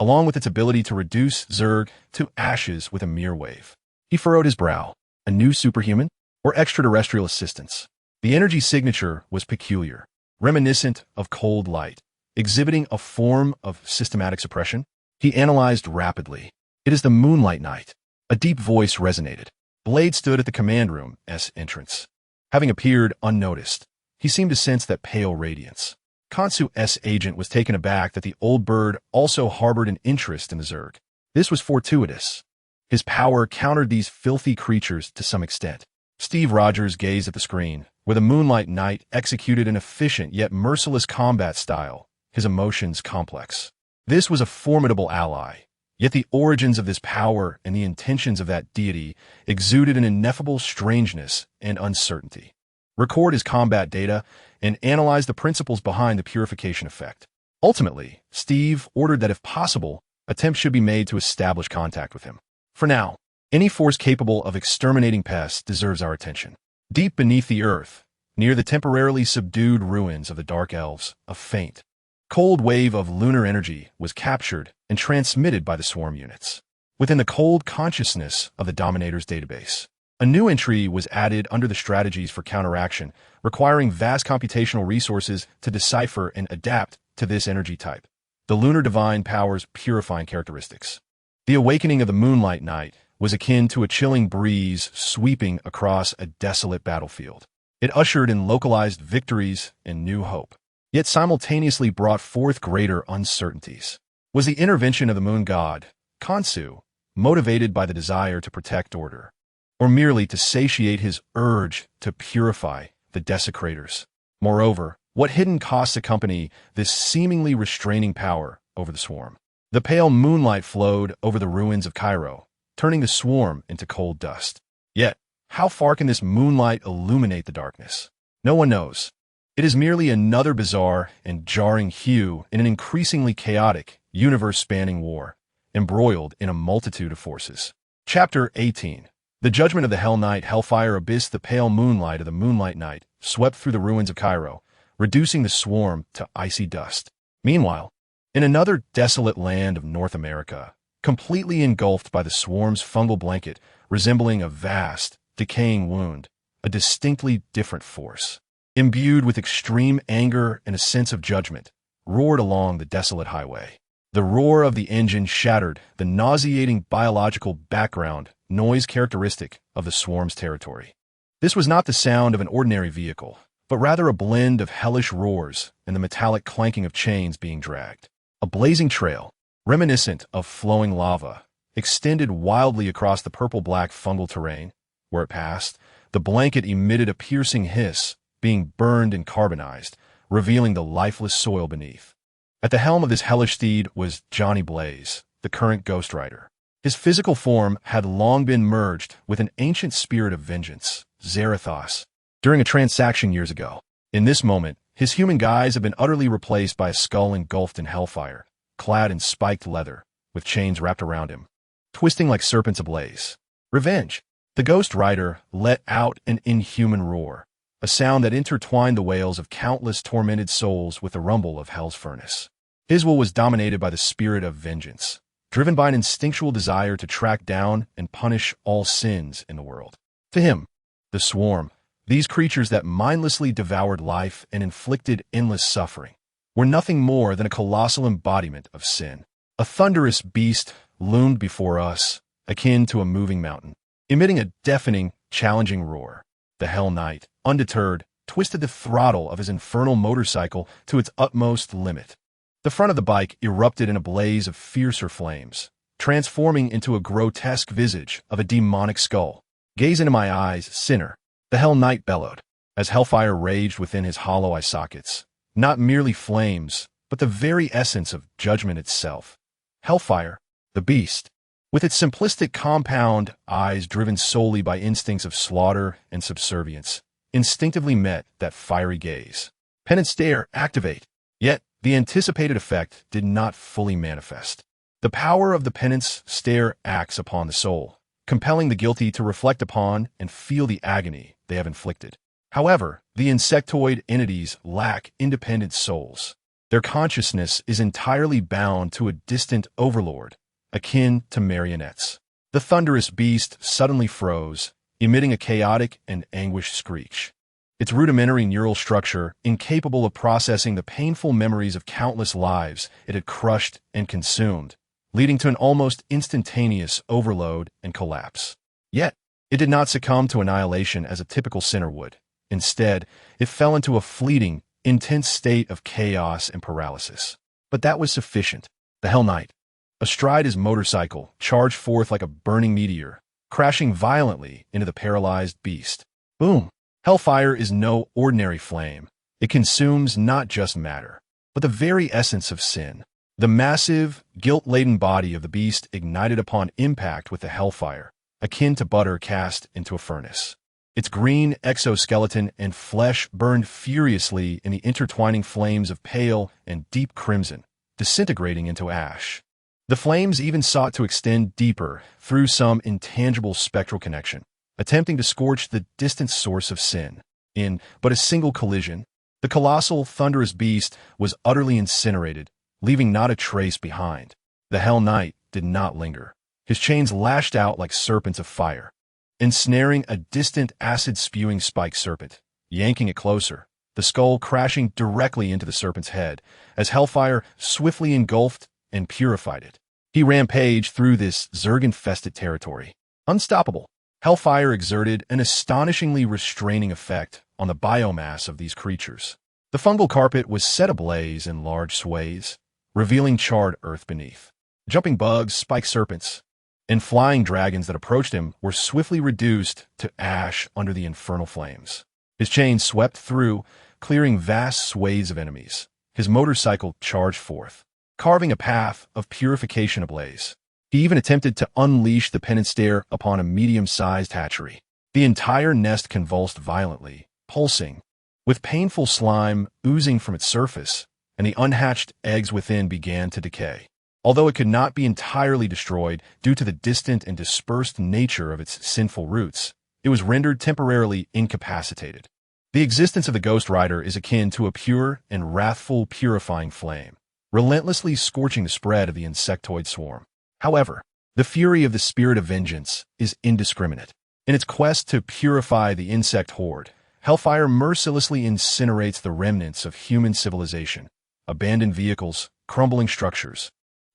Speaker 1: along with its ability to reduce Zerg to ashes with a mere wave. He furrowed his brow. A new superhuman or extraterrestrial assistance? The energy signature was peculiar, reminiscent of cold light, exhibiting a form of systematic suppression. He analyzed rapidly. It is the Moonlight Knight. A deep voice resonated. Blade stood at the command room's entrance. Having appeared unnoticed, he seemed to sense that pale radiance. Khonsu's agent was taken aback that the old bird also harbored an interest in the Zerg. This was fortuitous. His power countered these filthy creatures to some extent. Steve Rogers gazed at the screen, where the Moonlight Knight executed an efficient yet merciless combat style, his emotions complex. This was a formidable ally. Yet the origins of this power and the intentions of that deity exuded an ineffable strangeness and uncertainty. Record his combat data and analyze the principles behind the purification effect. Ultimately, Steve ordered that if possible, attempts should be made to establish contact with him. For now, any force capable of exterminating pests deserves our attention. Deep beneath the earth, near the temporarily subdued ruins of the Dark Elves, a faint, cold wave of lunar energy was captured and transmitted by the swarm units. Within the cold consciousness of the Dominator's database, a new entry was added under the strategies for counteraction, requiring vast computational resources to decipher and adapt to this energy type. The lunar divine power's purifying characteristics. The awakening of the Moonlight Knight was akin to a chilling breeze sweeping across a desolate battlefield. It ushered in localized victories and new hope, yet simultaneously brought forth greater uncertainties. Was the intervention of the moon god, Khonsu, motivated by the desire to protect order, or merely to satiate his urge to purify the desecrators? Moreover, what hidden costs accompany this seemingly restraining power over the swarm? The pale moonlight flowed over the ruins of Cairo, turning the swarm into cold dust. Yet, how far can this moonlight illuminate the darkness? No one knows. It is merely another bizarre and jarring hue in an increasingly chaotic, universe-spanning war, embroiled in a multitude of forces. Chapter 18. The Judgment of the Hell Night. Hellfire abyss. The pale moonlight of the moonlight night swept through the ruins of Cairo, reducing the swarm to icy dust. Meanwhile, in another desolate land of North America, completely engulfed by the swarm's fungal blanket, resembling a vast, decaying wound, a distinctly different force, imbued with extreme anger and a sense of judgment, roared along the desolate highway. The roar of the engine shattered the nauseating biological background noise characteristic of the swarm's territory. This was not the sound of an ordinary vehicle, but rather a blend of hellish roars and the metallic clanking of chains being dragged. A blazing trail, reminiscent of flowing lava, extended wildly across the purple-black fungal terrain. Where it passed, the blanket emitted a piercing hiss, being burned and carbonized, revealing the lifeless soil beneath. At the helm of this hellish steed was Johnny Blaze, the current Ghost Rider. His physical form had long been merged with an ancient spirit of vengeance, Zarathos, during a transaction years ago. In this moment, his human guise had been utterly replaced by a skull engulfed in hellfire, clad in spiked leather, with chains wrapped around him, twisting like serpents ablaze. Revenge! The Ghost Rider let out an inhuman roar, a sound that intertwined the wails of countless tormented souls with the rumble of hell's furnace. His will was dominated by the spirit of vengeance, driven by an instinctual desire to track down and punish all sins in the world. To him, the swarm, these creatures that mindlessly devoured life and inflicted endless suffering, were nothing more than a colossal embodiment of sin. A thunderous beast loomed before us, akin to a moving mountain, emitting a deafening, challenging roar. The Hell Knight, undeterred, twisted the throttle of his infernal motorcycle to its utmost limit. The front of the bike erupted in a blaze of fiercer flames, transforming into a grotesque visage of a demonic skull. "Gaze into my eyes, sinner," the Hell Knight bellowed, as hellfire raged within his hollow eye sockets. Not merely flames, but the very essence of judgment itself. Hellfire, the beast, with its simplistic compound eyes driven solely by instincts of slaughter and subservience, instinctively met that fiery gaze. Penance stare, activate. Yet, the anticipated effect did not fully manifest. The power of the penance stare acts upon the soul, compelling the guilty to reflect upon and feel the agony they have inflicted. However, the insectoid entities lack independent souls. Their consciousness is entirely bound to a distant overlord, akin to marionettes. The thunderous beast suddenly froze, emitting a chaotic and anguished screech. Its rudimentary neural structure, incapable of processing the painful memories of countless lives it had crushed and consumed, leading to an almost instantaneous overload and collapse. Yet, it did not succumb to annihilation as a typical sinner would. Instead, it fell into a fleeting, intense state of chaos and paralysis. But that was sufficient. The Hell Knight, astride his motorcycle, charged forth like a burning meteor, crashing violently into the paralyzed beast. Boom! Hellfire is no ordinary flame. It consumes not just matter, but the very essence of sin. The massive, guilt-laden body of the beast ignited upon impact with the hellfire, akin to butter cast into a furnace. Its green exoskeleton and flesh burned furiously in the intertwining flames of pale and deep crimson, disintegrating into ash. The flames even sought to extend deeper through some intangible spectral connection, attempting to scorch the distant source of sin. In but a single collision, the colossal, thunderous beast was utterly incinerated, leaving not a trace behind. The Hell Knight did not linger. His chains lashed out like serpents of fire, ensnaring a distant acid-spewing spike serpent, yanking it closer, the skull crashing directly into the serpent's head as hellfire swiftly engulfed and purified it. He rampaged through this Zerg-infested territory. Unstoppable, hellfire exerted an astonishingly restraining effect on the biomass of these creatures. The fungal carpet was set ablaze in large swathes, revealing charred earth beneath. Jumping bugs, spiked serpents, and flying dragons that approached him were swiftly reduced to ash under the infernal flames. His chains swept through, clearing vast swathes of enemies. His motorcycle charged forth, carving a path of purification ablaze. He even attempted to unleash the penance stare upon a medium-sized hatchery. The entire nest convulsed violently, pulsing, with painful slime oozing from its surface, and the unhatched eggs within began to decay. Although it could not be entirely destroyed due to the distant and dispersed nature of its sinful roots, it was rendered temporarily incapacitated. The existence of the Ghost Rider is akin to a pure and wrathful purifying flame, relentlessly scorching the spread of the insectoid swarm. However, the fury of the spirit of vengeance is indiscriminate. In its quest to purify the insect horde, Hellfire mercilessly incinerates the remnants of human civilization, abandoned vehicles, crumbling structures,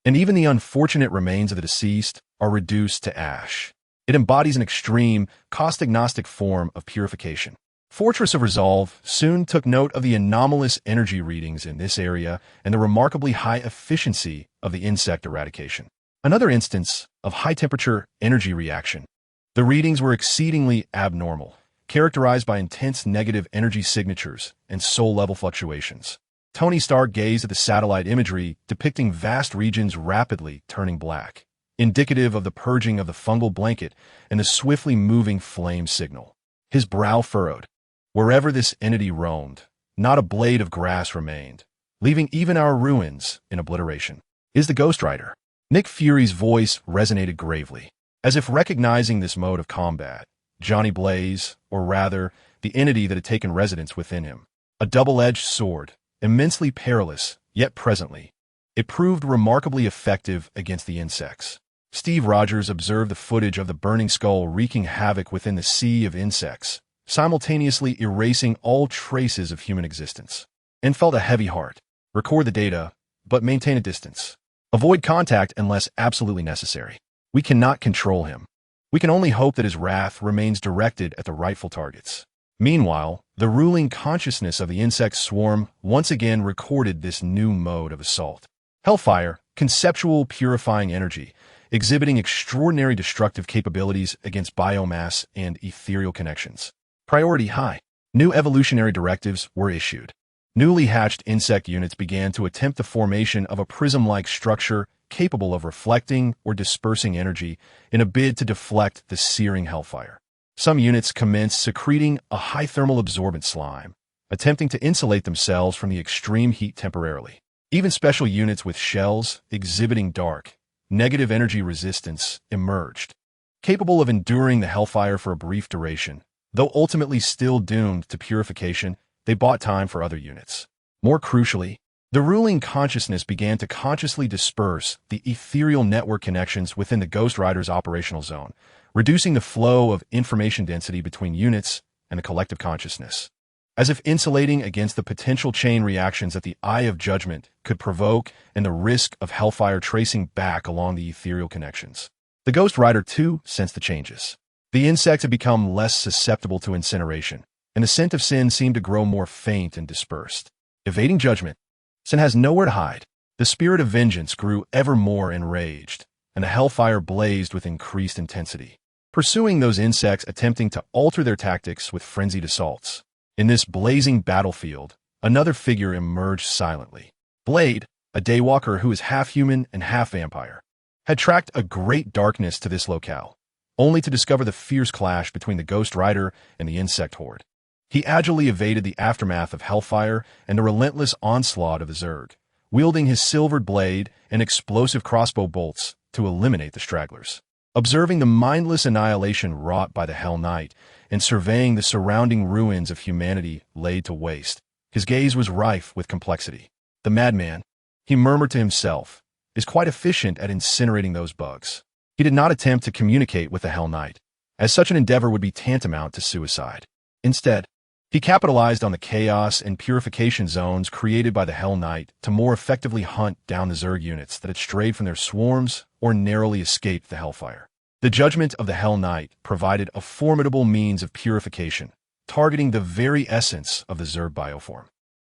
Speaker 1: and even the unfortunate remains of the deceased are reduced to ash. It embodies an extreme, cost-agnostic form of purification. Fortress of Resolve soon took note of the anomalous energy readings in this area and the remarkably high efficiency of the insect eradication. Another instance of high-temperature energy reaction. The readings were exceedingly abnormal, characterized by intense negative energy signatures and soul-level fluctuations. Tony Stark gazed at the satellite imagery depicting vast regions rapidly turning black, indicative of the purging of the fungal blanket and the swiftly moving flame signal. His brow furrowed. Wherever this entity roamed, not a blade of grass remained, leaving even our ruins in obliteration. Is the Ghost Rider? Nick Fury's voice resonated gravely. As if recognizing this mode of combat, Johnny Blaze, or rather, the entity that had taken residence within him, a double-edged sword, immensely perilous, yet presently, it proved remarkably effective against the insects. Steve Rogers observed the footage of the burning skull wreaking havoc within the sea of insects, simultaneously erasing all traces of human existence, and felt a heavy heart. Record the data, but maintain a distance. Avoid contact unless absolutely necessary. We cannot control him. We can only hope that his wrath remains directed at the rightful targets. Meanwhile, the ruling consciousness of the insect swarm once again recorded this new mode of assault. Hellfire, conceptual purifying energy, exhibiting extraordinary destructive capabilities against biomass and ethereal connections. Priority high. New evolutionary directives were issued. Newly hatched insect units began to attempt the formation of a prism-like structure capable of reflecting or dispersing energy in a bid to deflect the searing hellfire. Some units commenced secreting a high thermal absorbent slime, attempting to insulate themselves from the extreme heat temporarily. Even special units with shells exhibiting dark, negative energy resistance emerged, capable of enduring the hellfire for a brief duration. Though ultimately still doomed to purification, they bought time for other units. More crucially, the ruling consciousness began to consciously disperse the ethereal network connections within the Ghost Rider's operational zone, reducing the flow of information density between units and the collective consciousness, as if insulating against the potential chain reactions that the Eye of Judgment could provoke and the risk of hellfire tracing back along the ethereal connections. The Ghost Rider, too, sensed the changes. The insects had become less susceptible to incineration, and the scent of sin seemed to grow more faint and dispersed. Evading judgment, sin has nowhere to hide. The spirit of vengeance grew ever more enraged, and the hellfire blazed with increased intensity, pursuing those insects attempting to alter their tactics with frenzied assaults. In this blazing battlefield, another figure emerged silently. Blade, a daywalker who is half human and half vampire, had tracked a great darkness to this locale, only to discover the fierce clash between the Ghost Rider and the insect horde. He agilely evaded the aftermath of hellfire and the relentless onslaught of the Zerg, wielding his silvered blade and explosive crossbow bolts to eliminate the stragglers. Observing the mindless annihilation wrought by the Hell Knight and surveying the surrounding ruins of humanity laid to waste, his gaze was rife with complexity. The madman, he murmured to himself, is quite efficient at incinerating those bugs. He did not attempt to communicate with the Hell Knight, as such an endeavor would be tantamount to suicide. Instead, he capitalized on the chaos and purification zones created by the Hell Knight to more effectively hunt down the Zerg units that had strayed from their swarms or narrowly escaped the hellfire. The judgment of the Hell Knight provided a formidable means of purification, targeting the very essence of the Zerg bioform,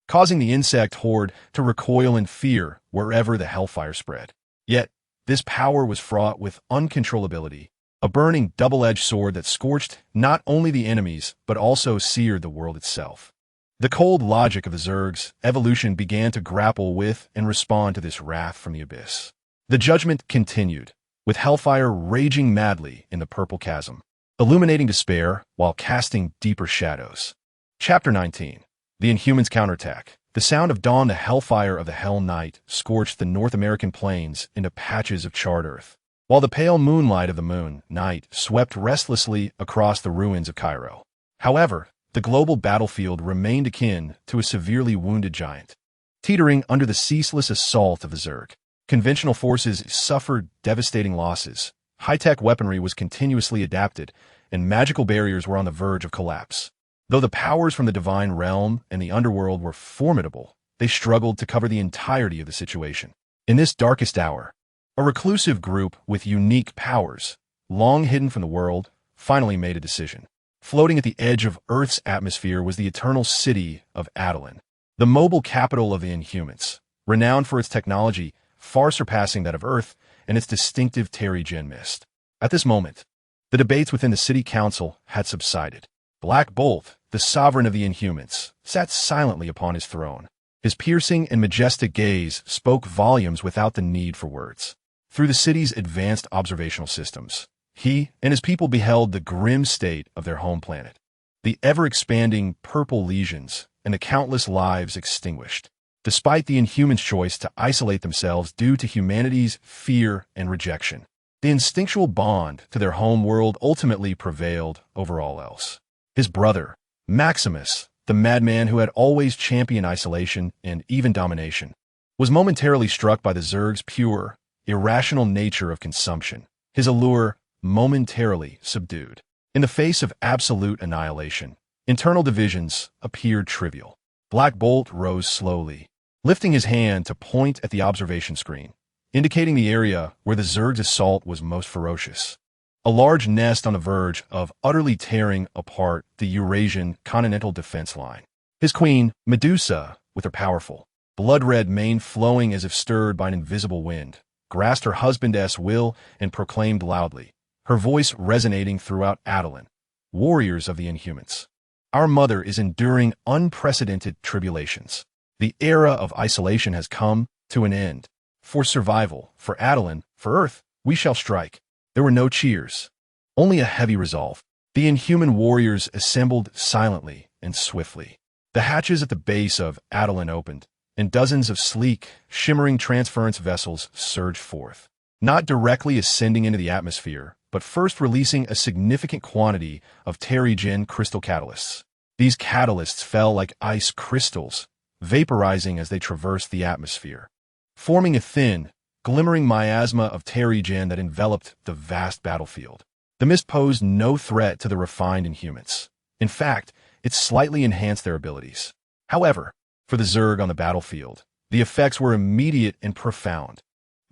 Speaker 1: causing the insect horde to recoil in fear wherever the hellfire spread. Yet, this power was fraught with uncontrollability, a burning double-edged sword that scorched not only the enemies but also seared the world itself. The cold logic of the Zerg's evolution began to grapple with and respond to this wrath from the abyss. The judgment continued, with hellfire raging madly in the purple chasm, illuminating despair while casting deeper shadows. Chapter 19. The Inhumans Counterattack. The sound of dawn, the hellfire of the Hell Night, scorched the North American plains into patches of charred earth, while the pale moonlight of the moon night swept restlessly across the ruins of Cairo. However, the global battlefield remained akin to a severely wounded giant, teetering under the ceaseless assault of the Zerg. Conventional forces suffered devastating losses, high-tech weaponry was continuously adapted, and magical barriers were on the verge of collapse. Though the powers from the divine realm and the underworld were formidable, they struggled to cover the entirety of the situation. In this darkest hour, a reclusive group with unique powers, long hidden from the world, finally made a decision. Floating at the edge of Earth's atmosphere was the eternal city of S.H.I.E.L.D, the mobile capital of the Inhumans, renowned for its technology far surpassing that of Earth and its distinctive Terrigen mist. At this moment, the debates within the city council had subsided. Black Bolt, the sovereign of the Inhumans, sat silently upon his throne. His piercing and majestic gaze spoke volumes without the need for words. Through the city's advanced observational systems, he and his people beheld the grim state of their home planet, the ever-expanding purple lesions, and the countless lives extinguished. Despite the Inhumans' choice to isolate themselves due to humanity's fear and rejection, the instinctual bond to their home world ultimately prevailed over all else. His brother, Maximus, the madman who had always championed isolation and even domination, was momentarily struck by the Zerg's pure, irrational nature of consumption, his allure momentarily subdued. In the face of absolute annihilation, internal divisions appeared trivial. Black Bolt rose slowly, lifting his hand to point at the observation screen, indicating the area where the Zerg's assault was most ferocious. A large nest on the verge of utterly tearing apart the Eurasian continental defense line. His queen, Medusa, with her powerful, blood-red mane flowing as if stirred by an invisible wind, grasped her husband's will and proclaimed loudly, her voice resonating throughout S.H.I.E.L.D, warriors of the Inhumans. Our mother is enduring unprecedented tribulations. The era of isolation has come to an end. For survival, for S.H.I.E.L.D, for Earth, we shall strike. There were no cheers, only a heavy resolve. The Inhuman warriors assembled silently and swiftly. The hatches at the base of S.H.I.E.L.D opened, and dozens of sleek, shimmering transference vessels surged forth, not directly ascending into the atmosphere, but first releasing a significant quantity of Terrigen crystal catalysts. These catalysts fell like ice crystals, vaporizing as they traversed the atmosphere, forming a thin, glimmering miasma of Terrigen that enveloped the vast battlefield. The mist posed no threat to the refined Inhumans. In fact, it slightly enhanced their abilities. However, for the Zerg on the battlefield, the effects were immediate and profound.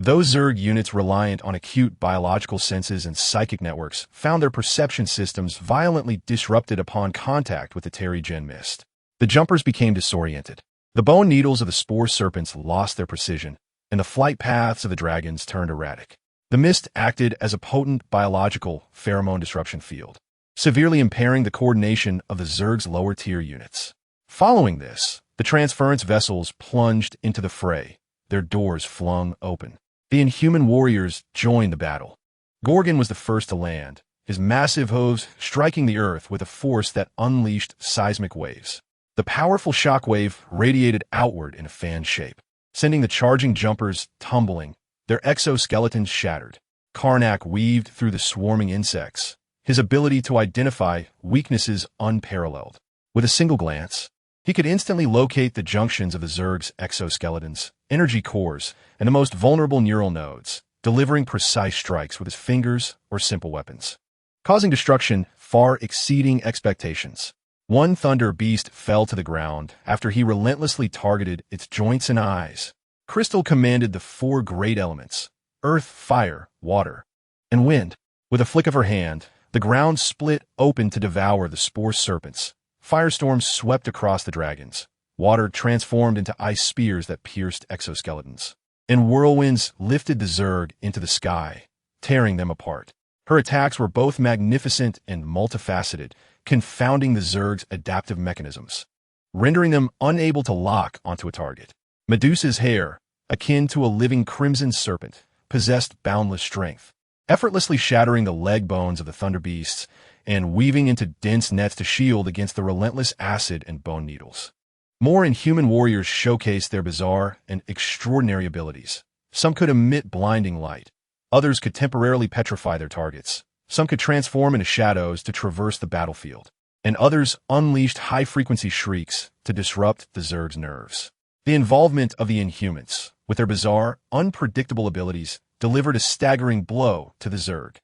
Speaker 1: Those Zerg units reliant on acute biological senses and psychic networks found their perception systems violently disrupted upon contact with the Terrigen mist. The jumpers became disoriented. The bone needles of the spore serpents lost their precision, and the flight paths of the dragons turned erratic. The mist acted as a potent biological pheromone disruption field, severely impairing the coordination of the Zerg's lower-tier units. Following this, the transference vessels plunged into the fray, their doors flung open. The Inhuman warriors joined the battle. Gorgon was the first to land, his massive hooves striking the earth with a force that unleashed seismic waves. The powerful shockwave radiated outward in a fan shape, sending the charging jumpers tumbling, their exoskeletons shattered. Karnak weaved through the swarming insects, his ability to identify weaknesses unparalleled. With a single glance, he could instantly locate the junctions of the Zerg's exoskeletons, energy cores, and the most vulnerable neural nodes, delivering precise strikes with his fingers or simple weapons, causing destruction far exceeding expectations. One thunder beast fell to the ground after he relentlessly targeted its joints and eyes. Crystal commanded the four great elements: earth, fire, water, and wind. With a flick of her hand, the ground split open to devour the spore serpents. Firestorms swept across the dragons. Water transformed into ice spears that pierced exoskeletons. And whirlwinds lifted the Zerg into the sky, tearing them apart. Her attacks were both magnificent and multifaceted, confounding the Zerg's adaptive mechanisms. rendering them unable to lock onto a target. Medusa's hair, akin to a living crimson serpent, possessed boundless strength, effortlessly shattering the leg bones of the thunder beasts and weaving into dense nets to shield against the relentless acid and bone needles. More inhuman warriors showcased their bizarre and extraordinary abilities. Some could emit blinding light. Others could temporarily petrify their targets. Some could transform into shadows to traverse the battlefield. And others unleashed high-frequency shrieks to disrupt the Zerg's nerves. The involvement of the Inhumans, with their bizarre, unpredictable abilities, delivered a staggering blow to the Zerg.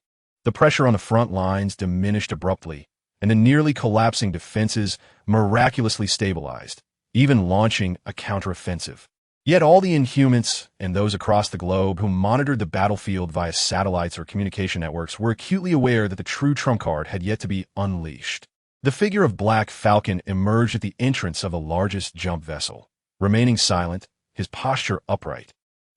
Speaker 1: The pressure on the front lines diminished abruptly, and the nearly collapsing defenses miraculously stabilized, even launching a counteroffensive. Yet all the Inhumans and those across the globe who monitored the battlefield via satellites or communication networks were acutely aware that the true trump card had yet to be unleashed. The figure of Black Falcon emerged at the entrance of the largest jump vessel, remaining silent, his posture upright,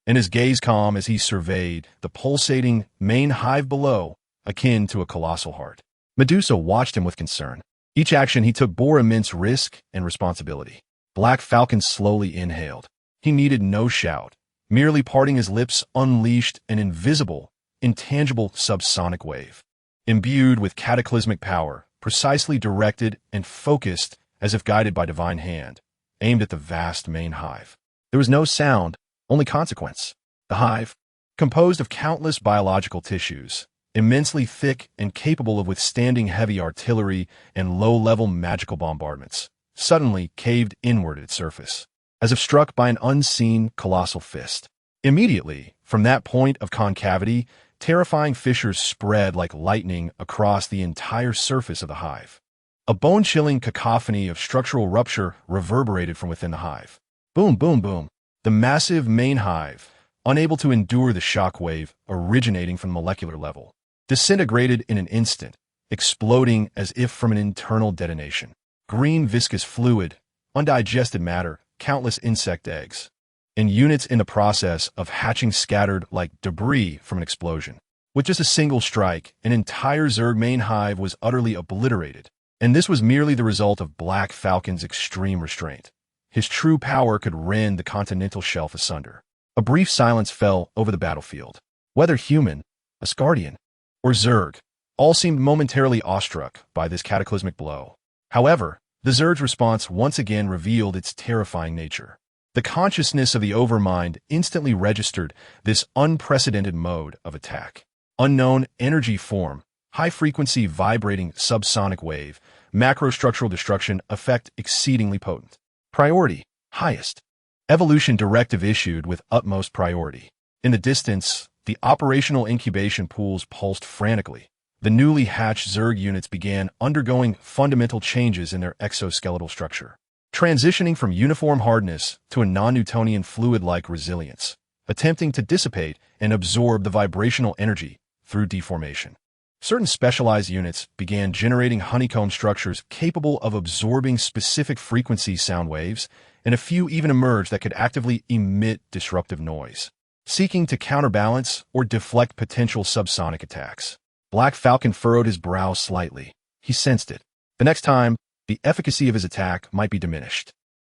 Speaker 1: and his gaze calm as he surveyed the pulsating main hive below, akin to a colossal heart. Medusa watched him with concern. Each action he took bore immense risk and responsibility. Black Falcon slowly inhaled. He needed no shout. Merely parting his lips unleashed an invisible, intangible subsonic wave. Imbued with cataclysmic power, precisely directed and focused as if guided by divine hand, aimed at the vast main hive. There was no sound, only consequence. The hive, composed of countless biological tissues, immensely thick and capable of withstanding heavy artillery and low-level magical bombardments, suddenly caved inward at its surface, as if struck by an unseen colossal fist. Immediately, from that point of concavity, terrifying fissures spread like lightning across the entire surface of the hive. A bone-chilling cacophony of structural rupture reverberated from within the hive. Boom, boom, boom. The massive main hive, unable to endure the shock wave originating from the molecular level, disintegrated in an instant, exploding as if from an internal detonation. Green viscous fluid, undigested matter, countless insect eggs, and units in the process of hatching scattered like debris from an explosion. With just a single strike, an entire Zerg main hive was utterly obliterated, and this was merely the result of Black Falcon's extreme restraint. His true power could rend the continental shelf asunder. A brief silence fell over the battlefield. Whether human, Asgardian, or Zerg, all seemed momentarily awestruck by this cataclysmic blow. However, the Zerg's response once again revealed its terrifying nature. The consciousness of the Overmind instantly registered this unprecedented mode of attack. Unknown energy form, high-frequency vibrating subsonic wave, macrostructural destruction effect exceedingly potent. Priority, highest. Evolution directive issued with utmost priority. In the distance, the operational incubation pools pulsed frantically. The newly hatched Zerg units began undergoing fundamental changes in their exoskeletal structure, transitioning from uniform hardness to a non-Newtonian fluid-like resilience, attempting to dissipate and absorb the vibrational energy through deformation. Certain specialized units began generating honeycomb structures capable of absorbing specific frequency sound waves, and a few even emerged that could actively emit disruptive noise, seeking to counterbalance or deflect potential subsonic attacks. Black Falcon furrowed his brow slightly. He sensed it. The next time, the efficacy of his attack might be diminished.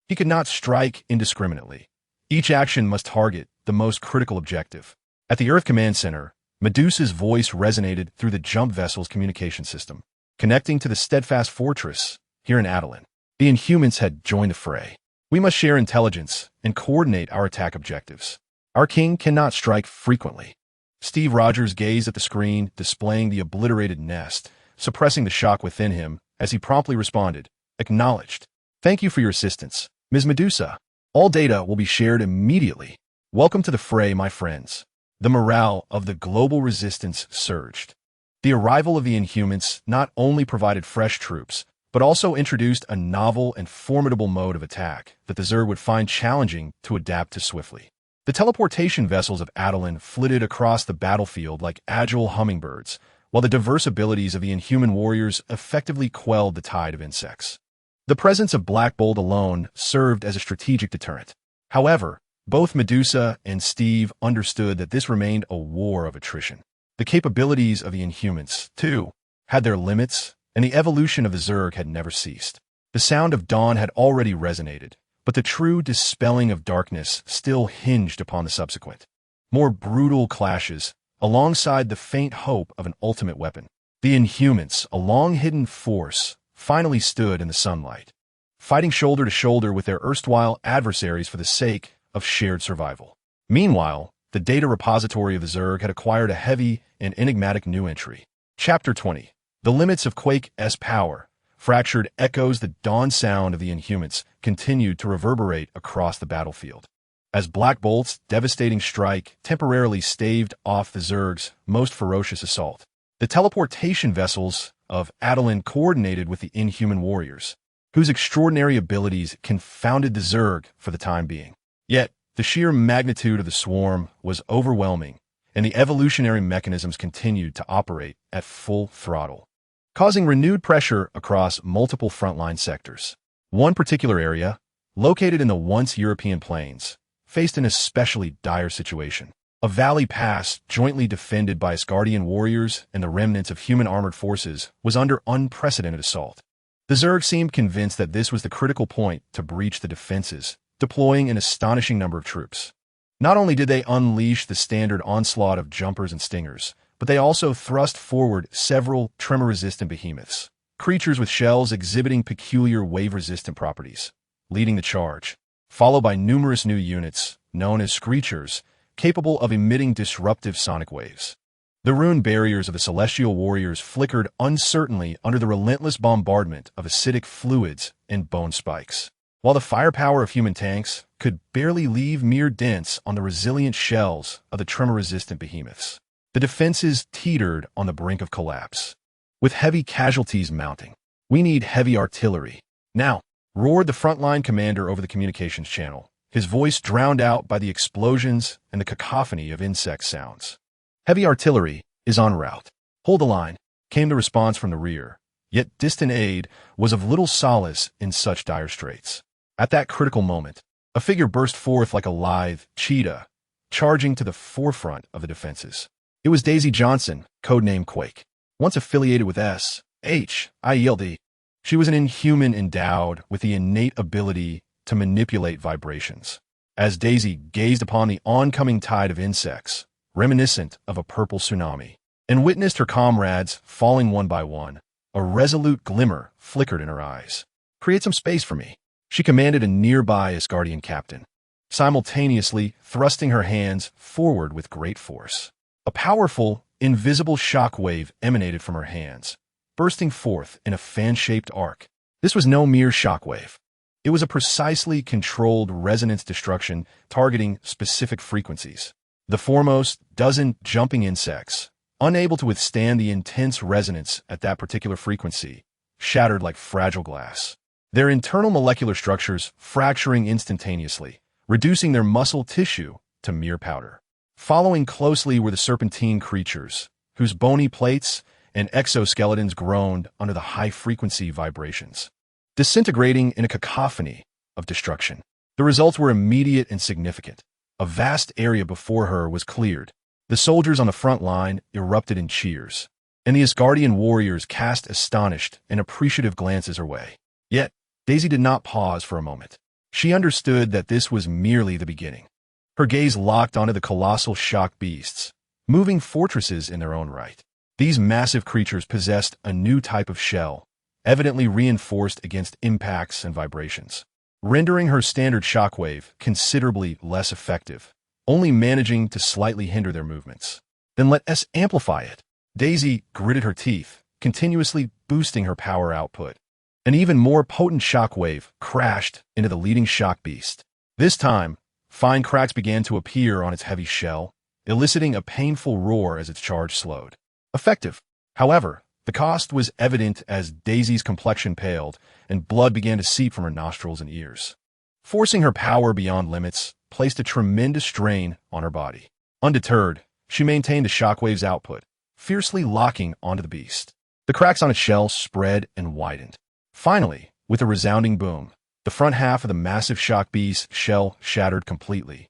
Speaker 1: He could not strike indiscriminately. Each action must target the most critical objective. At the Earth Command Center, Medusa's voice resonated through the jump vessel's communication system, connecting to the steadfast fortress here in Adelan. The Inhumans had joined the fray. We must share intelligence and coordinate our attack objectives. Our king cannot strike frequently. Steve Rogers gazed at the screen, displaying the obliterated nest, suppressing the shock within him as he promptly responded, "Acknowledged. Thank you for your assistance, Ms. Medusa. All data will be shared immediately. Welcome to the fray, my friends." The morale of the global resistance surged. The arrival of the Inhumans not only provided fresh troops, but also introduced a novel and formidable mode of attack that the Zerg would find challenging to adapt to swiftly. The teleportation vessels of Adelan flitted across the battlefield like agile hummingbirds, while the diverse abilities of the Inhuman warriors effectively quelled the tide of insects. The presence of Black Bolt alone served as a strategic deterrent. However, both Medusa and Steve understood that this remained a war of attrition. The capabilities of the Inhumans, too, had their limits, and the evolution of the Zerg had never ceased. The sound of dawn had already resonated, but the true dispelling of darkness still hinged upon the subsequent, more brutal clashes, alongside the faint hope of an ultimate weapon. The Inhumans, a long-hidden force, finally stood in the sunlight, fighting shoulder to shoulder with their erstwhile adversaries for the sake of shared survival. Meanwhile, the data repository of the Zerg had acquired a heavy and enigmatic new entry. Chapter 20. The limits of Quake S power. Fractured echoes, the dawn sound of the Inhumans continued to reverberate across the battlefield. As Black Bolt's devastating strike temporarily staved off the Zerg's most ferocious assault, the teleportation vessels of S.H.I.E.L.D coordinated with the Inhuman warriors, whose extraordinary abilities confounded the Zerg for the time being. Yet, the sheer magnitude of the swarm was overwhelming, and the evolutionary mechanisms continued to operate at full throttle, causing renewed pressure across multiple frontline sectors. One particular area, located in the once European plains, faced an especially dire situation. A valley pass jointly defended by S.H.I.E.L.D warriors and the remnants of human armored forces was under unprecedented assault. The Zerg seemed convinced that this was the critical point to breach the defenses, deploying an astonishing number of troops. Not only did they unleash the standard onslaught of jumpers and stingers, but they also thrust forward several tremor-resistant behemoths, creatures with shells exhibiting peculiar wave-resistant properties, leading the charge, followed by numerous new units, known as Screechers, capable of emitting disruptive sonic waves. The rune barriers of the celestial warriors flickered uncertainly under the relentless bombardment of acidic fluids and bone spikes, while the firepower of human tanks could barely leave mere dents on the resilient shells of the tremor-resistant behemoths. The defenses teetered on the brink of collapse, with heavy casualties mounting. "We need heavy artillery now," roared the frontline commander over the communications channel, his voice drowned out by the explosions and the cacophony of insect sounds. "Heavy artillery is en route. Hold the line," came the response from the rear, yet distant aid was of little solace in such dire straits. At that critical moment, a figure burst forth like a lithe cheetah, charging to the forefront of the defenses. It was Daisy Johnson, codenamed Quake, once affiliated with S.H.I.E.L.D. She was an Inhuman endowed with the innate ability to manipulate vibrations. As Daisy gazed upon the oncoming tide of insects, reminiscent of a purple tsunami, and witnessed her comrades falling one by one, a resolute glimmer flickered in her eyes. "Create some space for me," she commanded a nearby Asgardian captain, simultaneously thrusting her hands forward with great force. A powerful, invisible shockwave emanated from her hands, bursting forth in a fan-shaped arc. This was no mere shockwave. It was a precisely controlled resonance destruction targeting specific frequencies. The foremost dozen jumping insects, unable to withstand the intense resonance at that particular frequency, shattered like fragile glass, their internal molecular structures fracturing instantaneously, reducing their muscle tissue to mere powder. Following closely were the serpentine creatures, whose bony plates and exoskeletons groaned under the high-frequency vibrations, disintegrating in a cacophony of destruction. The results were immediate and significant. A vast area before her was cleared. The soldiers on the front line erupted in cheers, and the Asgardian warriors cast astonished and appreciative glances her way. Yet, Daisy did not pause for a moment. She understood that this was merely the beginning. Her gaze locked onto the colossal shock beasts, moving fortresses in their own right. These massive creatures possessed a new type of shell, evidently reinforced against impacts and vibrations, rendering her standard shockwave considerably less effective, only managing to slightly hinder their movements. "Then let us amplify it." Daisy gritted her teeth, continuously boosting her power output. An even more potent shockwave crashed into the leading shock beast. This time, fine cracks began to appear on its heavy shell, eliciting a painful roar as its charge slowed. Effective. However, the cost was evident as Daisy's complexion paled and blood began to seep from her nostrils and ears. Forcing her power beyond limits placed a tremendous strain on her body. Undeterred, she maintained the shockwave's output, fiercely locking onto the beast. The cracks on its shell spread and widened. Finally, with a resounding boom, the front half of the massive shock beast's shell shattered completely,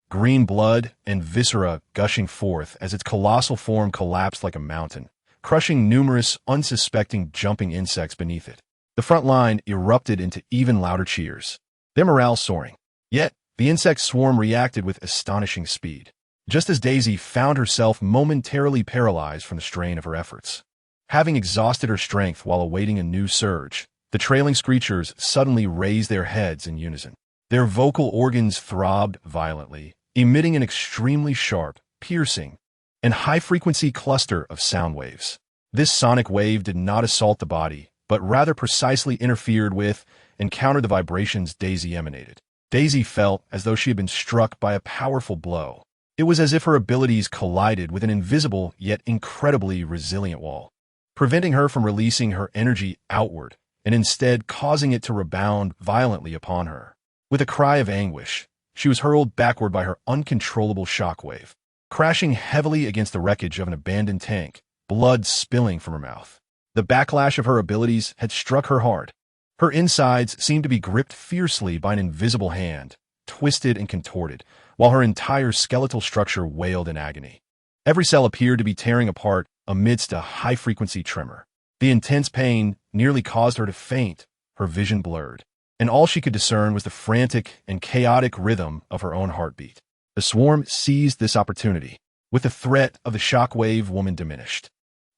Speaker 1: green blood and viscera gushing forth as its colossal form collapsed like a mountain, crushing numerous unsuspecting jumping insects beneath it. The front line erupted into even louder cheers, their morale soaring. Yet, the insect swarm reacted with astonishing speed, just as Daisy found herself momentarily paralyzed from the strain of her efforts. Having exhausted her strength while awaiting a new surge, the trailing screechers suddenly raised their heads in unison. Their vocal organs throbbed violently, emitting an extremely sharp, piercing, and high-frequency cluster of sound waves. This sonic wave did not assault the body, but rather precisely interfered with and countered the vibrations Daisy emanated. Daisy felt as though she had been struck by a powerful blow. It was as if her abilities collided with an invisible yet incredibly resilient wall, preventing her from releasing her energy outward and instead causing it to rebound violently upon her. With a cry of anguish, she was hurled backward by her uncontrollable shockwave, crashing heavily against the wreckage of an abandoned tank, blood spilling from her mouth. The backlash of her abilities had struck her hard. Her insides seemed to be gripped fiercely by an invisible hand, twisted and contorted, while her entire skeletal structure wailed in agony. Every cell appeared to be tearing apart amidst a high-frequency tremor. The intense pain nearly caused her to faint, her vision blurred, and all she could discern was the frantic and chaotic rhythm of her own heartbeat. The swarm seized this opportunity, with the threat of the shockwave woman diminished.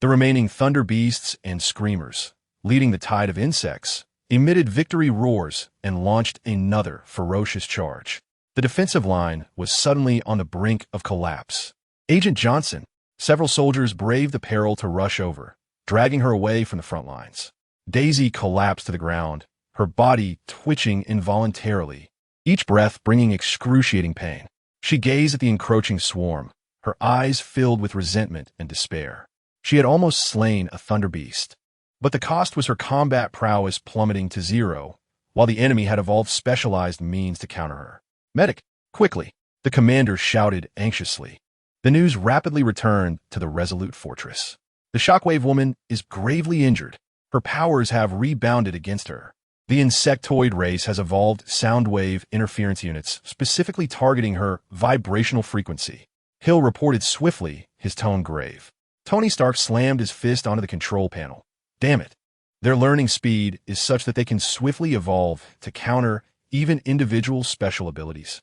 Speaker 1: The remaining thunder beasts and screamers, leading the tide of insects, emitted victory roars and launched another ferocious charge. The defensive line was suddenly on the brink of collapse. Agent Johnson, several soldiers braved the peril to rush over, dragging her away from the front lines. Daisy collapsed to the ground, her body twitching involuntarily, each breath bringing excruciating pain. She gazed at the encroaching swarm, her eyes filled with resentment and despair. She had almost slain a thunder beast, but the cost was her combat prowess plummeting to zero, while the enemy had evolved specialized means to counter her. "Medic, quickly!" the commander shouted anxiously. The news rapidly returned to the resolute fortress. "The shockwave woman is gravely injured. Her powers have rebounded against her. The insectoid race has evolved sound wave interference units specifically targeting her vibrational frequency." Hill reported swiftly, his tone grave. Tony Stark slammed his fist onto the control panel. "Damn it. Their learning speed is such that they can swiftly evolve to counter even individual special abilities."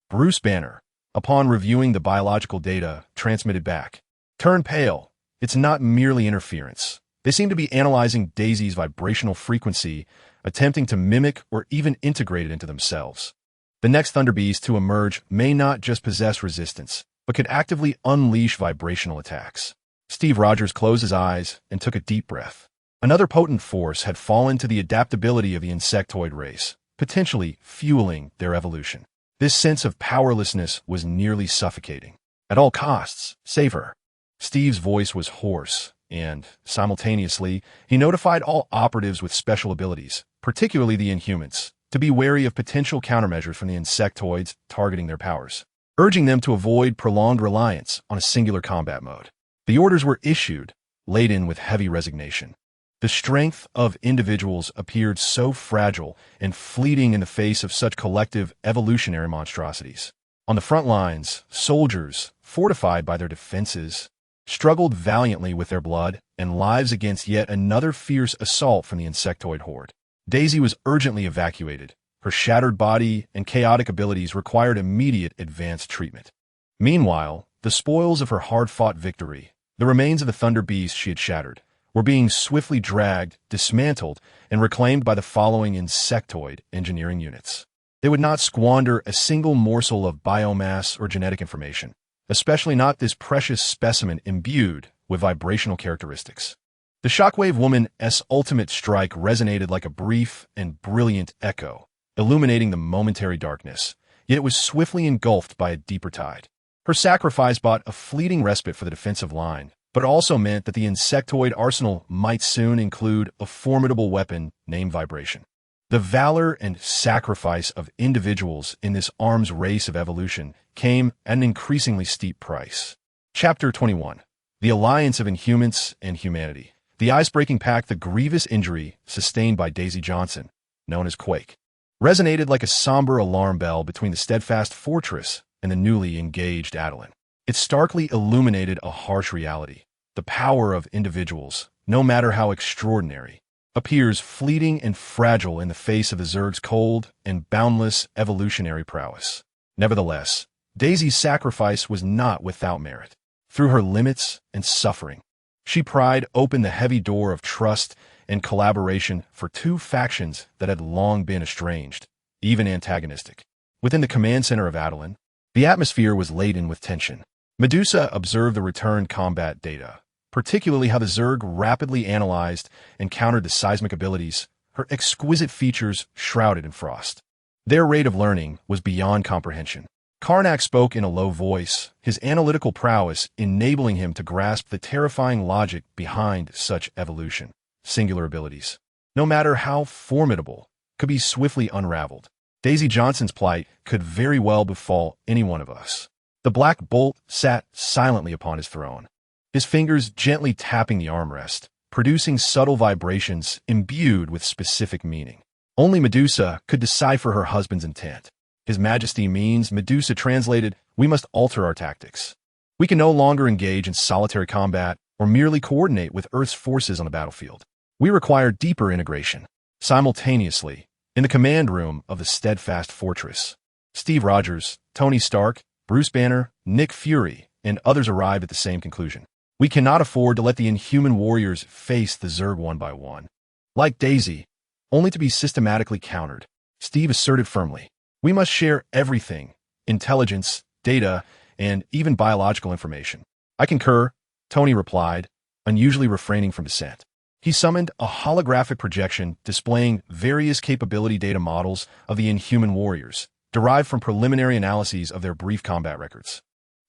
Speaker 1: Bruce Banner, upon reviewing the biological data, transmitted back, "Turned pale. It's not merely interference. They seem to be analyzing Daisy's vibrational frequency, attempting to mimic or even integrate it into themselves. The next Thunder Beast to emerge may not just possess resistance, but could actively unleash vibrational attacks." Steve Rogers closed his eyes and took a deep breath. Another potent force had fallen to the adaptability of the insectoid race, potentially fueling their evolution. This sense of powerlessness was nearly suffocating. "At all costs, save her." Steve's voice was hoarse, and, simultaneously, he notified all operatives with special abilities, particularly the Inhumans, to be wary of potential countermeasures from the insectoids targeting their powers, urging them to avoid prolonged reliance on a singular combat mode. The orders were issued, laden with heavy resignation. The strength of individuals appeared so fragile and fleeting in the face of such collective evolutionary monstrosities. On the front lines, soldiers, fortified by their defenses, struggled valiantly with their blood and lives against yet another fierce assault from the insectoid horde. Daisy was urgently evacuated. Her shattered body and chaotic abilities required immediate advanced treatment. Meanwhile, the spoils of her hard-fought victory, the remains of the Thunder Beast she had shattered, were being swiftly dragged, dismantled, and reclaimed by the following insectoid engineering units. They would not squander a single morsel of biomass or genetic information, especially not this precious specimen imbued with vibrational characteristics. The Shockwave Woman's ultimate strike resonated like a brief and brilliant echo, illuminating the momentary darkness, yet it was swiftly engulfed by a deeper tide. Her sacrifice brought a fleeting respite for the defensive line, but also meant that the insectoid arsenal might soon include a formidable weapon named vibration. The valor and sacrifice of individuals in this arms race of evolution came at an increasingly steep price. Chapter 21. The Alliance of Inhumans and Humanity. The ice-breaking pact, the grievous injury sustained by Daisy Johnson, known as Quake, resonated like a somber alarm bell between the steadfast fortress and the newly engaged Adeline. It starkly illuminated a harsh reality. The power of individuals, no matter how extraordinary, appears fleeting and fragile in the face of the Zerg's cold and boundless evolutionary prowess. Nevertheless, Daisy's sacrifice was not without merit. Through her limits and suffering, she pried open the heavy door of trust and collaboration for two factions that had long been estranged, even antagonistic. Within the command center of Adelan, the atmosphere was laden with tension. Medusa observed the return combat data, particularly how the Zerg rapidly analyzed and countered the seismic abilities, her exquisite features shrouded in frost. Their rate of learning was beyond comprehension. Karnak spoke in a low voice, his analytical prowess enabling him to grasp the terrifying logic behind such evolution. Singular abilities, no matter how formidable, could be swiftly unraveled. Daisy Johnson's plight could very well befall any one of us. The Black Bolt sat silently upon his throne, his fingers gently tapping the armrest, producing subtle vibrations imbued with specific meaning. Only Medusa could decipher her husband's intent. His Majesty means, Medusa translated, we must alter our tactics. We can no longer engage in solitary combat or merely coordinate with Earth's forces on the battlefield. We require deeper integration. Simultaneously, in the command room of the Steadfast Fortress, Steve Rogers, Tony Stark, Bruce Banner, Nick Fury, and others arrived at the same conclusion. We cannot afford to let the Inhuman warriors face the Zerg one by one. Like Daisy, only to be systematically countered. Steve asserted firmly, we must share everything, intelligence, data, and even biological information. I concur, Tony replied, unusually refraining from dissent. He summoned a holographic projection displaying various capability data models of the Inhuman warriors, derived from preliminary analyses of their brief combat records.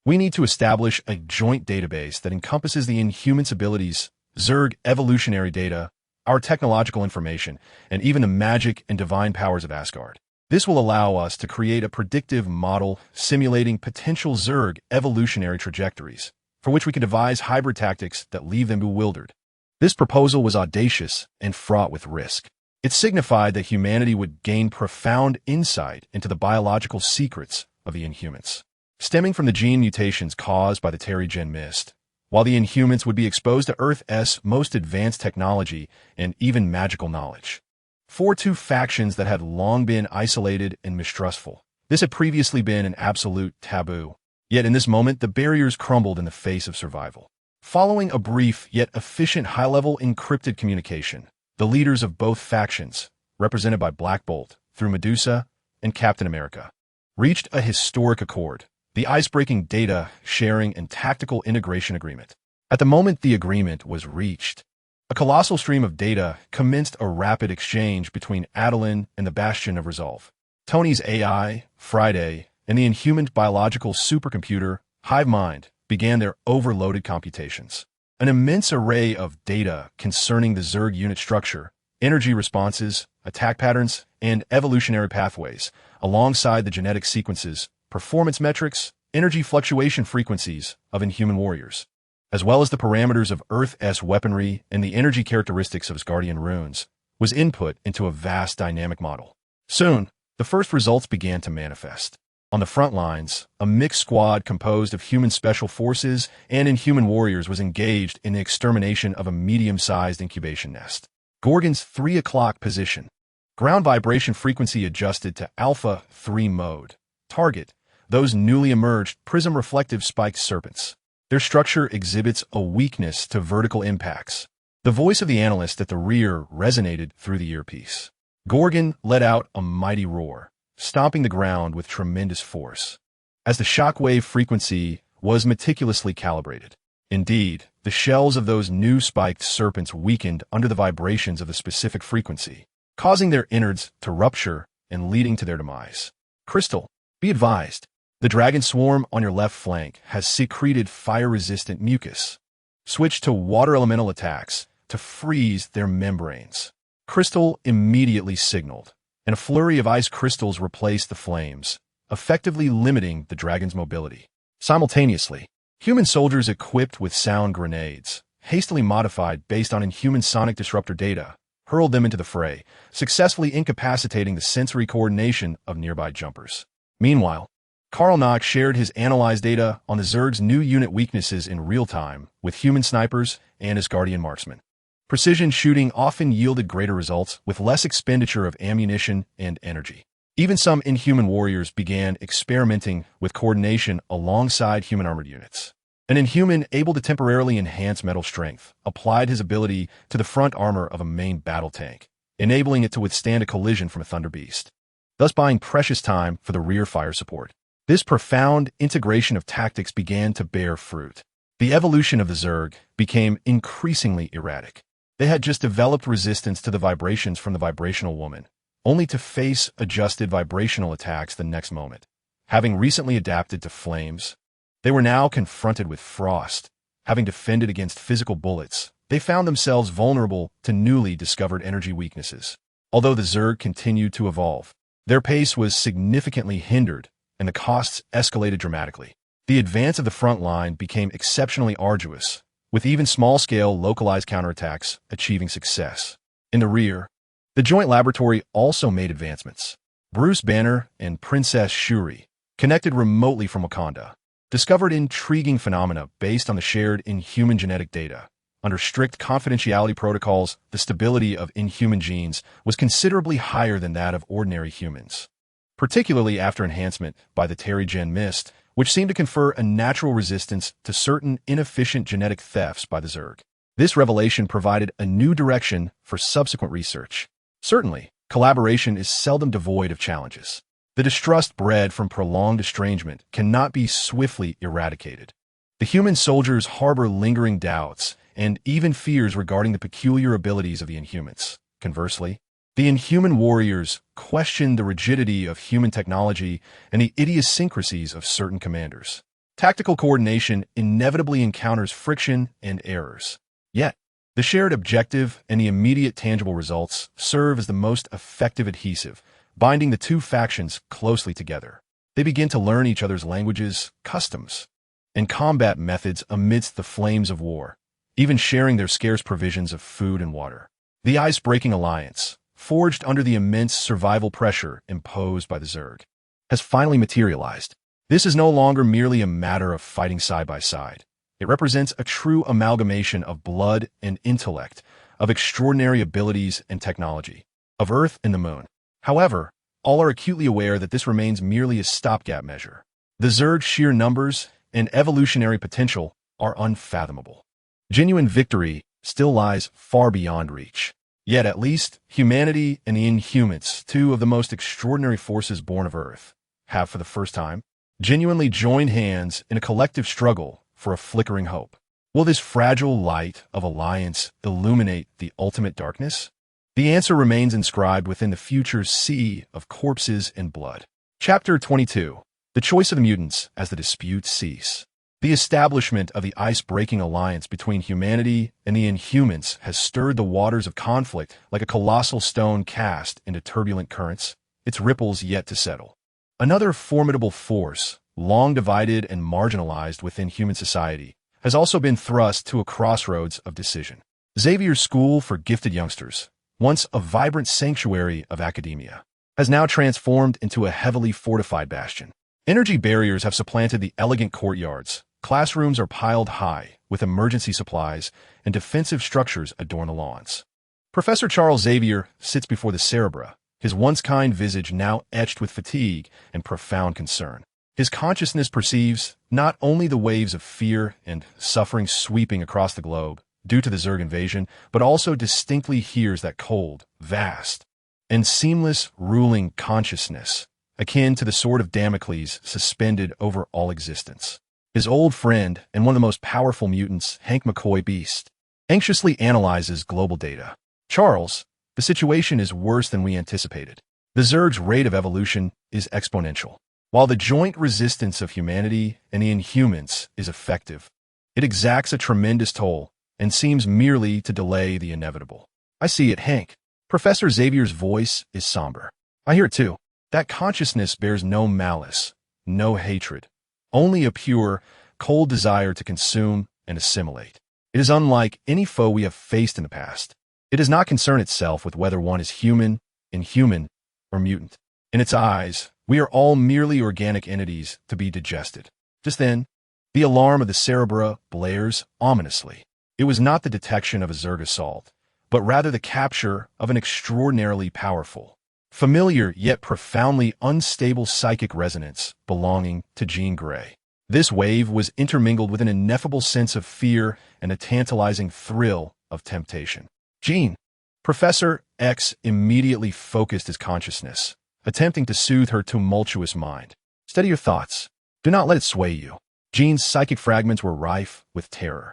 Speaker 1: We need to establish a joint database that encompasses the Inhuman's abilities, Zerg evolutionary data, our technological information, and even the magic and divine powers of Asgard. This will allow us to create a predictive model simulating potential Zerg evolutionary trajectories, for which we can devise hybrid tactics that leave them bewildered. This proposal was audacious and fraught with risk. It signified that humanity would gain profound insight into the biological secrets of the Inhumans, stemming from the gene mutations caused by the Terrigen Mist, while the Inhumans would be exposed to Earth's most advanced technology and even magical knowledge. For two factions that had long been isolated and mistrustful, this had previously been an absolute taboo. Yet in this moment, the barriers crumbled in the face of survival. Following a brief yet efficient high-level encrypted communication, the leaders of both factions, represented by Black Bolt through Medusa and Captain America, reached a historic accord, the ice-breaking data sharing and tactical integration agreement. At the moment the agreement was reached, a colossal stream of data commenced a rapid exchange between Adelan and the Bastion of Resolve. Tony's AI, Friday, and the Inhuman biological supercomputer, Hive Mind, began their overloaded computations. An immense array of data concerning the Zerg unit structure, energy responses, attack patterns, and evolutionary pathways, alongside the genetic sequences, performance metrics, energy fluctuation frequencies of Inhuman warriors, as well as the parameters of Earth's weaponry and the energy characteristics of Asgardian runes, was input into a vast dynamic model. Soon, the first results began to manifest. On the front lines, a mixed squad composed of human special forces and Inhuman warriors was engaged in the extermination of a medium-sized incubation nest. Gorgon's 3 o'clock position. Ground vibration frequency adjusted to Alpha 3 mode. Target, those newly emerged prism-reflective spiked serpents. Their structure exhibits a weakness to vertical impacts. The voice of the analyst at the rear resonated through the earpiece. Gorgon let out a mighty roar, stomping the ground with tremendous force, as the shockwave frequency was meticulously calibrated. Indeed, the shells of those new spiked serpents weakened under the vibrations of the specific frequency, causing their innards to rupture and leading to their demise. Crystal, be advised, the dragon swarm on your left flank has secreted fire-resistant mucus. Switch to water elemental attacks to freeze their membranes. Crystal immediately signaled, and a flurry of ice crystals replaced the flames, effectively limiting the dragon's mobility. Simultaneously, human soldiers equipped with sound grenades, hastily modified based on Inhuman sonic disruptor data, hurled them into the fray, successfully incapacitating the sensory coordination of nearby jumpers. Meanwhile, Karl Knock shared his analyzed data on the Zerg's new unit weaknesses in real time with human snipers and Asgardian marksmen. Precision shooting often yielded greater results with less expenditure of ammunition and energy. Even some inhuman warriors began experimenting with coordination alongside human armored units. An inhuman able to temporarily enhance metal strength applied his ability to the front armor of a main battle tank, enabling it to withstand a collision from a Thunder Beast, thus buying precious time for the rear fire support. This profound integration of tactics began to bear fruit. The evolution of the Zerg became increasingly erratic. They had just developed resistance to the vibrations from the vibrational woman, only to face adjusted vibrational attacks the next moment. Having recently adapted to flames, they were now confronted with frost. Having defended against physical bullets, they found themselves vulnerable to newly discovered energy weaknesses. Although the Zerg continued to evolve, their pace was significantly hindered, and the costs escalated dramatically. The advance of the front line became exceptionally arduous, with even small-scale localized counterattacks achieving success. In the rear, the Joint Laboratory also made advancements. Bruce Banner and Princess Shuri, connected remotely from Wakanda, discovered intriguing phenomena based on the shared inhuman genetic data. Under strict confidentiality protocols, the stability of inhuman genes was considerably higher than that of ordinary humans, particularly after enhancement by the Terrigen Mist, which seemed to confer a natural resistance to certain inefficient genetic thefts by the Zerg. This revelation provided a new direction for subsequent research. Certainly, collaboration is seldom devoid of challenges. The distrust bred from prolonged estrangement cannot be swiftly eradicated. The human soldiers harbor lingering doubts and even fears regarding the peculiar abilities of the Inhumans. Conversely, the Inhuman warriors question the rigidity of human technology and the idiosyncrasies of certain commanders. Tactical coordination inevitably encounters friction and errors. Yet, the shared objective and the immediate tangible results serve as the most effective adhesive, binding the two factions closely together. They begin to learn each other's languages, customs, and combat methods amidst the flames of war, even sharing their scarce provisions of food and water. The ice-breaking alliance, forged under the immense survival pressure imposed by the Zerg, has finally materialized. This is no longer merely a matter of fighting side by side. It represents a true amalgamation of blood and intellect, of extraordinary abilities and technology, of Earth and the Moon. However, all are acutely aware that this remains merely a stopgap measure. The Zerg's sheer numbers and evolutionary potential are unfathomable. Genuine victory still lies far beyond reach. Yet at least humanity and the Inhumans, two of the most extraordinary forces born of Earth, have for the first time genuinely joined hands in a collective struggle for a flickering hope. Will this fragile light of alliance illuminate the ultimate darkness? The answer remains inscribed within the future's sea of corpses and blood. Chapter 22. The Choice of the Mutants as the Disputes Cease. The establishment of the ice-breaking alliance between humanity and the Inhumans has stirred the waters of conflict like a colossal stone cast into turbulent currents, its ripples yet to settle. Another formidable force, long divided and marginalized within human society, has also been thrust to a crossroads of decision. Xavier's School for Gifted Youngsters, once a vibrant sanctuary of academia, has now transformed into a heavily fortified bastion. Energy barriers have supplanted the elegant courtyards. Classrooms are piled high, with emergency supplies, and defensive structures adorn the lawns. Professor Charles Xavier sits before the Cerebra, his once kind visage now etched with fatigue and profound concern. His consciousness perceives not only the waves of fear and suffering sweeping across the globe due to the Zerg invasion, but also distinctly hears that cold, vast, and seamless ruling consciousness, akin to the sword of Damocles suspended over all existence. His old friend and one of the most powerful mutants, Hank McCoy Beast, anxiously analyzes global data. Charles, the situation is worse than we anticipated. The Zerg's rate of evolution is exponential. While the joint resistance of humanity and the Inhumans is effective, it exacts a tremendous toll and seems merely to delay the inevitable. I see it, Hank. Professor Xavier's voice is somber. I hear it too. That consciousness bears no malice, no hatred, only a pure, cold desire to consume and assimilate. It is unlike any foe we have faced in the past. It does not concern itself with whether one is human, inhuman, or mutant. In its eyes, we are all merely organic entities to be digested. Just then, the alarm of the Cerebra blares ominously. It was not the detection of a Zerg assault. but rather the capture of an extraordinarily powerful, familiar yet profoundly unstable psychic resonance belonging to Jean Grey. This wave was intermingled with an ineffable sense of fear and a tantalizing thrill of temptation. Jean. Professor X immediately focused his consciousness, attempting to soothe her tumultuous mind. Steady your thoughts. Do not let it sway you. Jean's psychic fragments were rife with terror.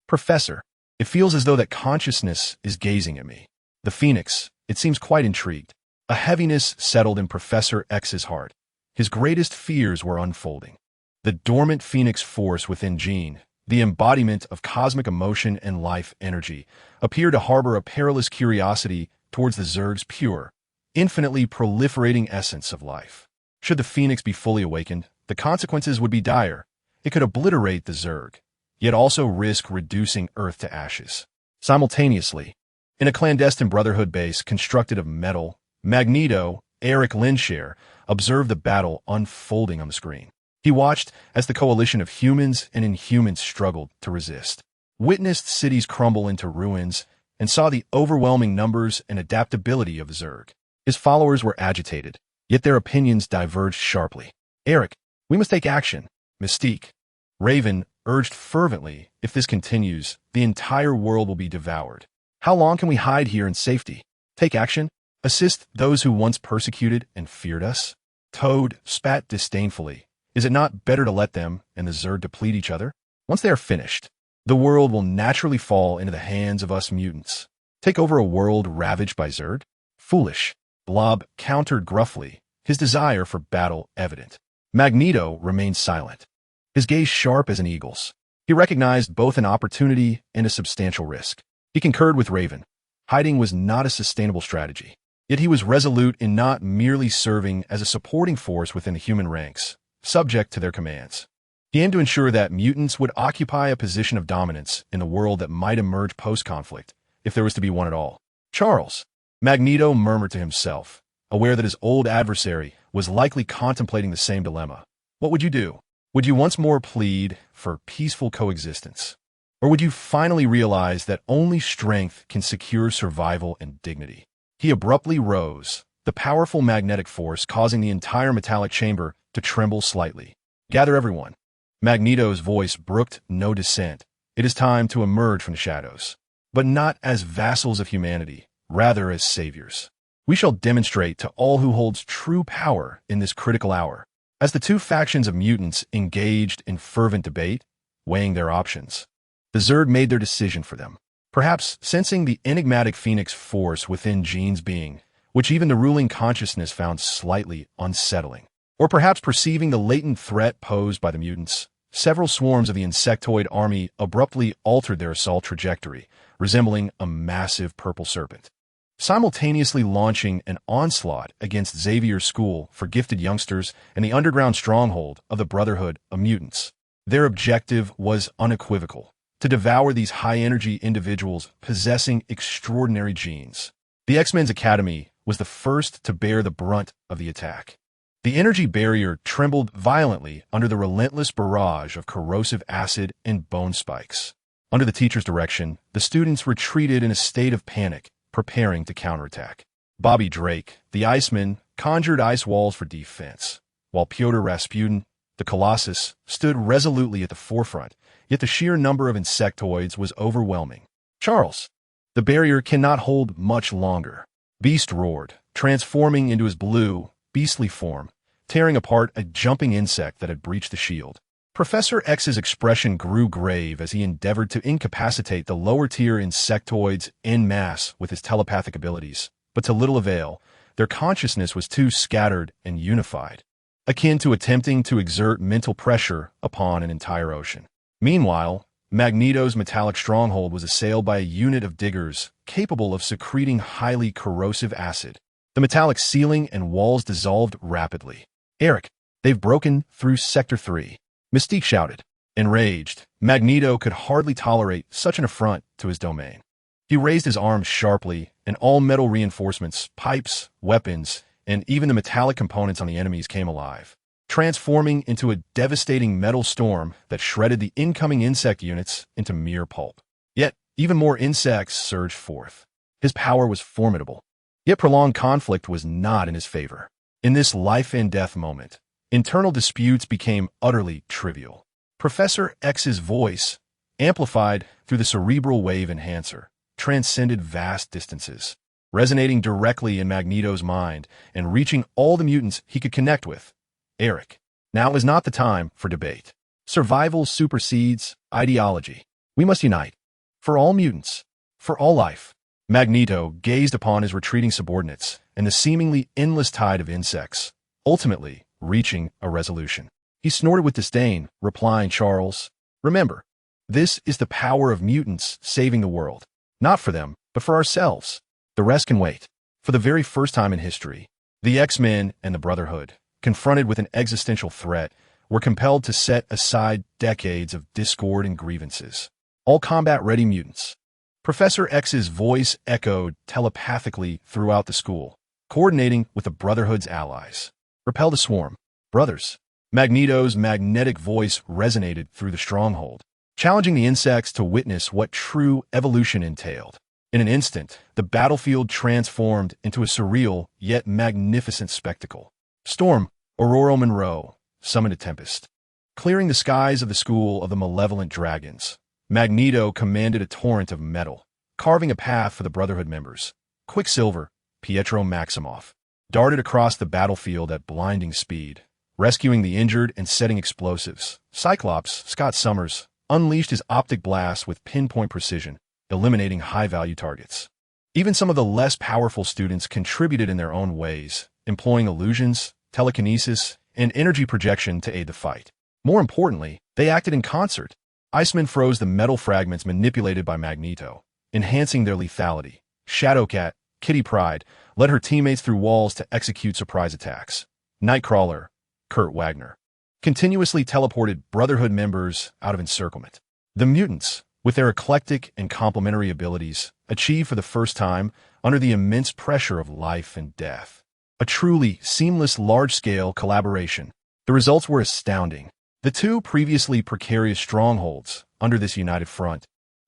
Speaker 1: Professor, it feels as though that consciousness is gazing at me. The Phoenix, it seems quite intrigued. A heaviness settled in Professor X's heart. His greatest fears were unfolding. The dormant Phoenix force within Jean, the embodiment of cosmic emotion and life energy, appeared to harbor a perilous curiosity towards the Zerg's pure, infinitely proliferating essence of life. Should the Phoenix be fully awakened, the consequences would be dire. It could obliterate the Zerg, yet also risk reducing Earth to ashes. Simultaneously, in a clandestine Brotherhood base constructed of metal, Magneto, Eric Lindshare, observed the battle unfolding on the screen. He watched as the coalition of humans and inhumans struggled to resist, witnessed cities crumble into ruins, and saw the overwhelming numbers and adaptability of the Zerg. His followers were agitated, yet their opinions diverged sharply. Eric, we must take action. Mystique. Raven urged fervently, if this continues, the entire world will be devoured. How long can we hide here in safety? Take action? Assist those who once persecuted and feared us? Toad spat disdainfully. Is it not better to let them and the Zerg deplete each other? Once they are finished, the world will naturally fall into the hands of us mutants. Take over a world ravaged by Zerg? Foolish. Blob countered gruffly, his desire for battle evident. Magneto remained silent, his gaze sharp as an eagle's. He recognized both an opportunity and a substantial risk. He concurred with Raven. Hiding was not a sustainable strategy. Yet he was resolute in not merely serving as a supporting force within the human ranks, subject to their commands. He aimed to ensure that mutants would occupy a position of dominance in the world that might emerge post-conflict, if there was to be one at all. Charles. Magneto murmured to himself, aware that his old adversary was likely contemplating the same dilemma. What would you do? Would you once more plead for peaceful coexistence? Or would you finally realize that only strength can secure survival and dignity? He abruptly rose, the powerful magnetic force causing the entire metallic chamber to tremble slightly. Gather everyone. Magneto's voice brooked no dissent. It is time to emerge from the shadows. But not as vassals of humanity, rather as saviors. We shall demonstrate to all who holds true power in this critical hour. As the two factions of mutants engaged in fervent debate, weighing their options, the Zerg made their decision for them. Perhaps sensing the enigmatic Phoenix force within Jean's being, which even the ruling consciousness found slightly unsettling. Or perhaps perceiving the latent threat posed by the mutants, several swarms of the insectoid army abruptly altered their assault trajectory, resembling a massive purple serpent, simultaneously launching an onslaught against Xavier's school for gifted youngsters and the underground stronghold of the Brotherhood of Mutants. Their objective was unequivocal: to devour these high-energy individuals possessing extraordinary genes. The X-Men's Academy was the first to bear the brunt of the attack. The energy barrier trembled violently under the relentless barrage of corrosive acid and bone spikes. Under the teacher's direction, the students retreated in a state of panic, preparing to counterattack. Bobby Drake, the Iceman, conjured ice walls for defense, while Pyotr Rasputin, the Colossus, stood resolutely at the forefront, yet the sheer number of insectoids was overwhelming. Charles, the barrier cannot hold much longer. Beast roared, transforming into his blue, beastly form, tearing apart a jumping insect that had breached the shield. Professor X's expression grew grave as he endeavored to incapacitate the lower-tier insectoids en masse with his telepathic abilities, but to little avail. Their consciousness was too scattered and unified, akin to attempting to exert mental pressure upon an entire ocean. Meanwhile, Magneto's metallic stronghold was assailed by a unit of diggers capable of secreting highly corrosive acid. The metallic ceiling and walls dissolved rapidly. Eric, they've broken through Sector 3. Mystique shouted. Enraged, Magneto could hardly tolerate such an affront to his domain. He raised his arms sharply, and all metal reinforcements, pipes, weapons, and even the metallic components on the enemies came alive, transforming into a devastating metal storm that shredded the incoming insect units into mere pulp. Yet, even more insects surged forth. His power was formidable. Yet prolonged conflict was not in his favor. In this life-and-death moment, internal disputes became utterly trivial. Professor X's voice, amplified through the cerebral wave enhancer, transcended vast distances, resonating directly in Magneto's mind and reaching all the mutants he could connect with. Eric, now is not the time for debate. Survival supersedes ideology. We must unite. For all mutants. For all life. Magneto gazed upon his retreating subordinates and the seemingly endless tide of insects, ultimately reaching a resolution. He snorted with disdain, replying, "Charles, remember, this is the power of mutants saving the world. Not for them, but for ourselves. The rest can wait." For the very first time in history, the X-Men and the Brotherhood, confronted with an existential threat, were compelled to set aside decades of discord and grievances. All combat-ready mutants. Professor X's voice echoed telepathically throughout the school, coordinating with the Brotherhood's allies. Repel the swarm. Brothers. Magneto's magnetic voice resonated through the stronghold, challenging the insects to witness what true evolution entailed. In an instant, the battlefield transformed into a surreal yet magnificent spectacle. Storm, Aurora Monroe, summoned a tempest. Clearing the skies of the school of the malevolent dragons, Magneto commanded a torrent of metal, carving a path for the Brotherhood members. Quicksilver, Pietro Maximoff, darted across the battlefield at blinding speed, rescuing the injured and setting explosives. Cyclops, Scott Summers, unleashed his optic blast with pinpoint precision, eliminating high-value targets. Even some of the less powerful students contributed in their own ways, employing illusions, telekinesis, and energy projection to aid the fight. More importantly, they acted in concert. Iceman froze the metal fragments manipulated by Magneto, enhancing their lethality. Shadowcat, Kitty Pryde, led her teammates through walls to execute surprise attacks. Nightcrawler, Kurt Wagner, continuously teleported Brotherhood members out of encirclement. The mutants, with their eclectic and complementary abilities, achieved for the first time under the immense pressure of life and death. A truly seamless large-scale collaboration. The results were astounding. The two previously precarious strongholds, under this united front,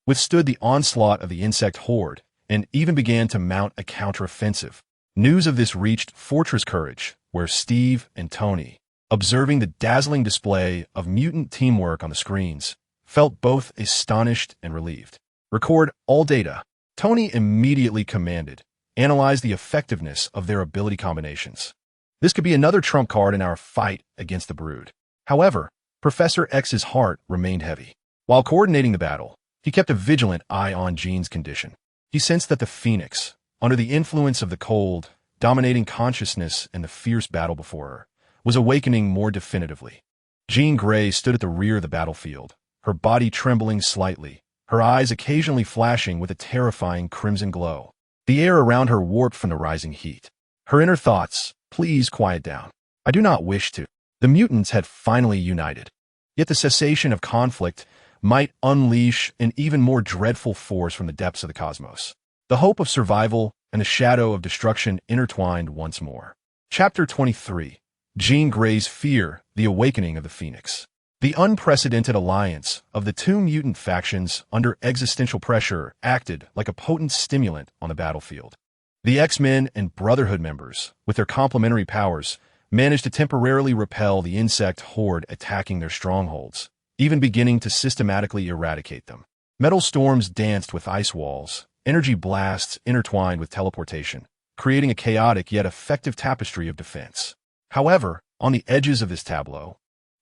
Speaker 1: withstood the onslaught of the insect horde and even began to mount a counteroffensive. News of this reached Fortress Courage, where Steve and Tony, observing the dazzling display of mutant teamwork on the screens, felt both astonished and relieved. Record all data. Tony immediately commanded. Analyze the effectiveness of their ability combinations. This could be another trump card in our fight against the Brood. However, Professor X's heart remained heavy. While coordinating the battle, he kept a vigilant eye on Jean's condition. He sensed that the Phoenix, under the influence of the cold, dominating consciousness and the fierce battle before her, was awakening more definitively. Jean Grey stood at the rear of the battlefield, her body trembling slightly, her eyes occasionally flashing with a terrifying crimson glow. The air around her warped from the rising heat. Her inner thoughts, "Please quiet down. I do not wish to." The mutants had finally united. Yet the cessation of conflict might unleash an even more dreadful force from the depths of the cosmos. The hope of survival and the shadow of destruction intertwined once more. Chapter 23. Jean Grey's Fear, the Awakening of the Phoenix. The unprecedented alliance of the two mutant factions under existential pressure acted like a potent stimulant on the battlefield. The X-Men and Brotherhood members, with their complementary powers, managed to temporarily repel the insect horde attacking their strongholds, even beginning to systematically eradicate them. Metal storms danced with ice walls, energy blasts intertwined with teleportation, creating a chaotic yet effective tapestry of defense. However, on the edges of this tableau,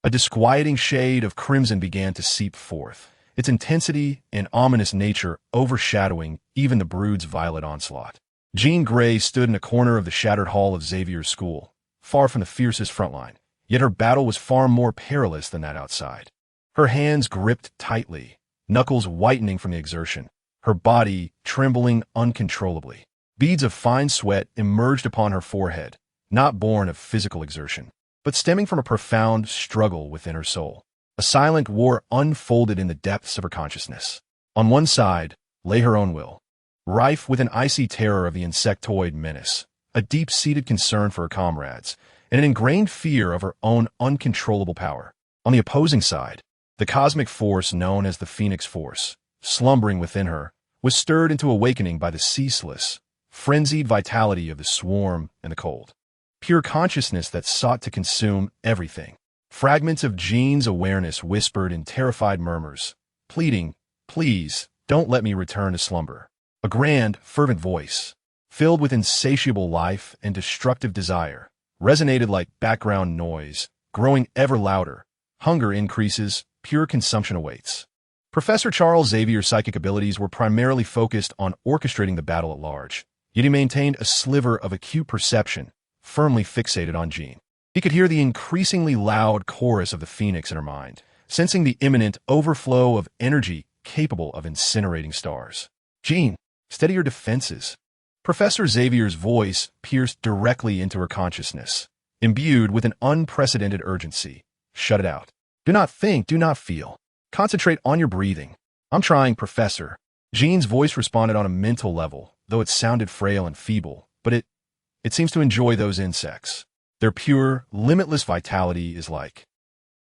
Speaker 1: a disquieting shade of crimson began to seep forth, its intensity and ominous nature overshadowing even the Brood's violet onslaught. Jean Grey stood in a corner of the shattered hall of Xavier's school, far from the fiercest frontline, yet her battle was far more perilous than that outside. Her hands gripped tightly, knuckles whitening from the exertion, her body trembling uncontrollably. Beads of fine sweat emerged upon her forehead, not born of physical exertion, but stemming from a profound struggle within her soul. A silent war unfolded in the depths of her consciousness. On one side lay her own will, rife with an icy terror of the insectoid menace, a deep-seated concern for her comrades, and an ingrained fear of her own uncontrollable power. On the opposing side, the cosmic force known as the Phoenix Force, slumbering within her, was stirred into awakening by the ceaseless, frenzied vitality of the swarm and the cold. Pure consciousness that sought to consume everything. Fragments of Jean's awareness whispered in terrified murmurs, pleading, "Please, don't let me return to slumber." A grand, fervent voice, filled with insatiable life and destructive desire, resonated like background noise, growing ever louder. Hunger increases, pure consumption awaits. Professor Charles Xavier's psychic abilities were primarily focused on orchestrating the battle at large, yet he maintained a sliver of acute perception, firmly fixated on Jean. He could hear the increasingly loud chorus of the Phoenix in her mind, sensing the imminent overflow of energy capable of incinerating stars. "Jean, steady your defenses." Professor Xavier's voice pierced directly into her consciousness, imbued with an unprecedented urgency. "Shut it out. Do not think, do not feel. Concentrate on your breathing." "I'm trying, Professor." Jean's voice responded on a mental level, though it sounded frail and feeble, but it seems to enjoy those insects. Their pure, limitless vitality is like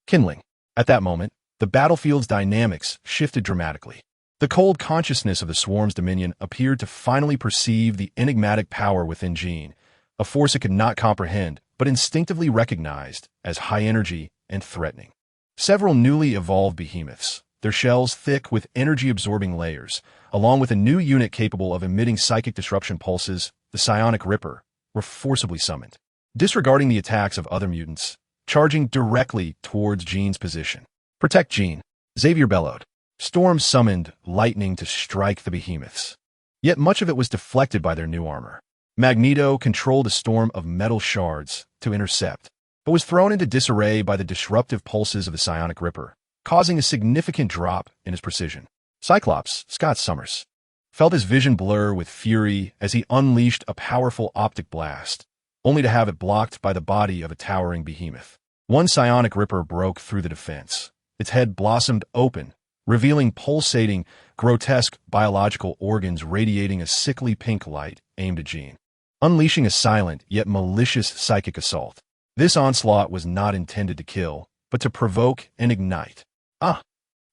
Speaker 1: kindling. At that moment, the battlefield's dynamics shifted dramatically. The cold consciousness of the swarm's dominion appeared to finally perceive the enigmatic power within Jean, a force it could not comprehend, but instinctively recognized as high energy and threatening. Several newly evolved behemoths, their shells thick with energy-absorbing layers, along with a new unit capable of emitting psychic disruption pulses, the psionic Ripper, were forcibly summoned. Disregarding the attacks of other mutants, charging directly towards Jean's position. "Protect Jean," Xavier bellowed. Storm summoned lightning to strike the behemoths. Yet much of it was deflected by their new armor. Magneto controlled a storm of metal shards to intercept, but was thrown into disarray by the disruptive pulses of the psionic Ripper, causing a significant drop in his precision. Cyclops, Scott Summers, felt his vision blur with fury as he unleashed a powerful optic blast, only to have it blocked by the body of a towering behemoth. One psionic Ripper broke through the defense. Its head blossomed open, revealing pulsating, grotesque biological organs radiating a sickly pink light aimed at Jean, unleashing a silent yet malicious psychic assault. This onslaught was not intended to kill, but to provoke and ignite. "Ah!"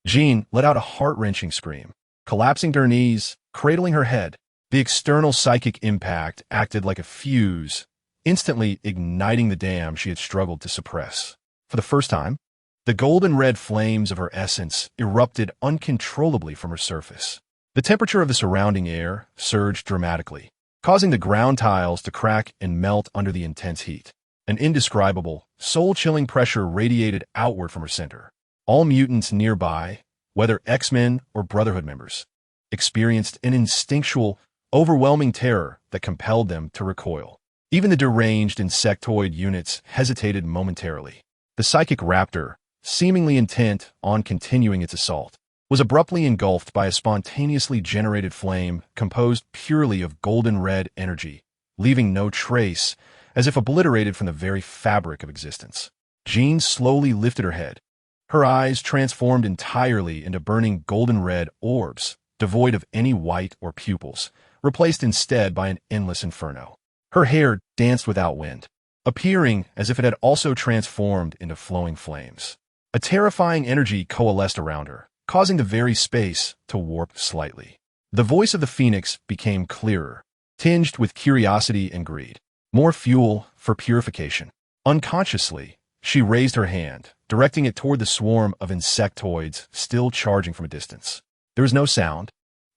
Speaker 1: Jean let out a heart-wrenching scream, collapsing to her knees, cradling her head. The external psychic impact acted like a fuse, instantly igniting the dam she had struggled to suppress. For the first time, the golden red flames of her essence erupted uncontrollably from her surface. The temperature of the surrounding air surged dramatically, causing the ground tiles to crack and melt under the intense heat. An indescribable, soul-chilling pressure radiated outward from her center. All mutants nearby, whether X-Men or Brotherhood members, experienced an instinctual, overwhelming terror that compelled them to recoil. Even the deranged insectoid units hesitated momentarily. The psychic raptor, seemingly intent on continuing its assault, was abruptly engulfed by a spontaneously generated flame composed purely of golden red energy, leaving no trace, as if obliterated from the very fabric of existence. Jean slowly lifted her head. Her eyes transformed entirely into burning golden red orbs, devoid of any white or pupils, replaced instead by an endless inferno. Her hair danced without wind, appearing as if it had also transformed into flowing flames. A terrifying energy coalesced around her, causing the very space to warp slightly. The voice of the Phoenix became clearer, tinged with curiosity and greed. More fuel for purification. Unconsciously, she raised her hand, directing it toward the swarm of insectoids still charging from a distance. There was no sound,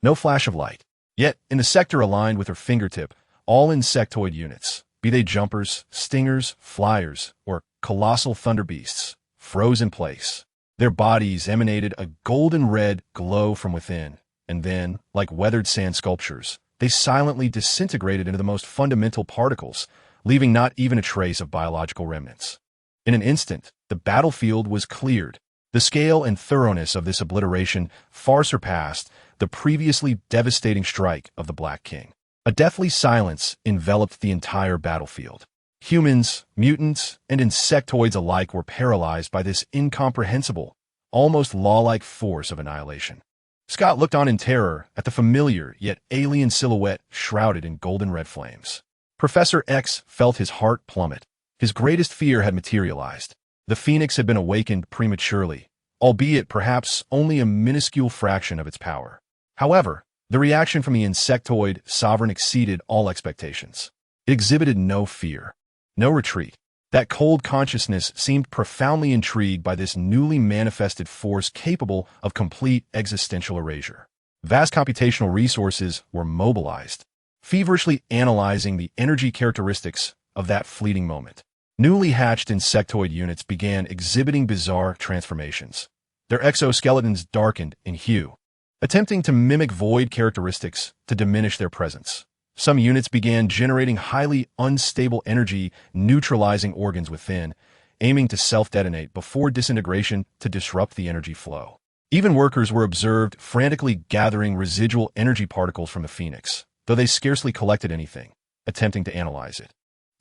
Speaker 1: no flash of light. Yet, in the sector aligned with her fingertip, all insectoid units, be they jumpers, stingers, flyers, or colossal thunder beasts, froze in place. Their bodies emanated a golden red glow from within, and then, like weathered sand sculptures, they silently disintegrated into the most fundamental particles, leaving not even a trace of biological remnants. In an instant, the battlefield was cleared. The scale and thoroughness of this obliteration far surpassed the previously devastating strike of the Black King. A deathly silence enveloped the entire battlefield. Humans, mutants, and insectoids alike were paralyzed by this incomprehensible, almost law-like force of annihilation. Scott looked on in terror at the familiar yet alien silhouette shrouded in golden red flames. Professor X felt his heart plummet. His greatest fear had materialized. The Phoenix had been awakened prematurely, albeit perhaps only a minuscule fraction of its power. However, The reaction from the insectoid sovereign exceeded all expectations. It exhibited no fear, no retreat. That cold consciousness seemed profoundly intrigued by this newly manifested force capable of complete existential erasure. Vast computational resources were mobilized, feverishly analyzing the energy characteristics of that fleeting moment. Newly hatched insectoid units began exhibiting bizarre transformations. Their exoskeletons darkened in hue, attempting to mimic void characteristics to diminish their presence. Some units began generating highly unstable energy, neutralizing organs within, aiming to self-detonate before disintegration to disrupt the energy flow. Even workers were observed frantically gathering residual energy particles from the Phoenix, though they scarcely collected anything, attempting to analyze it.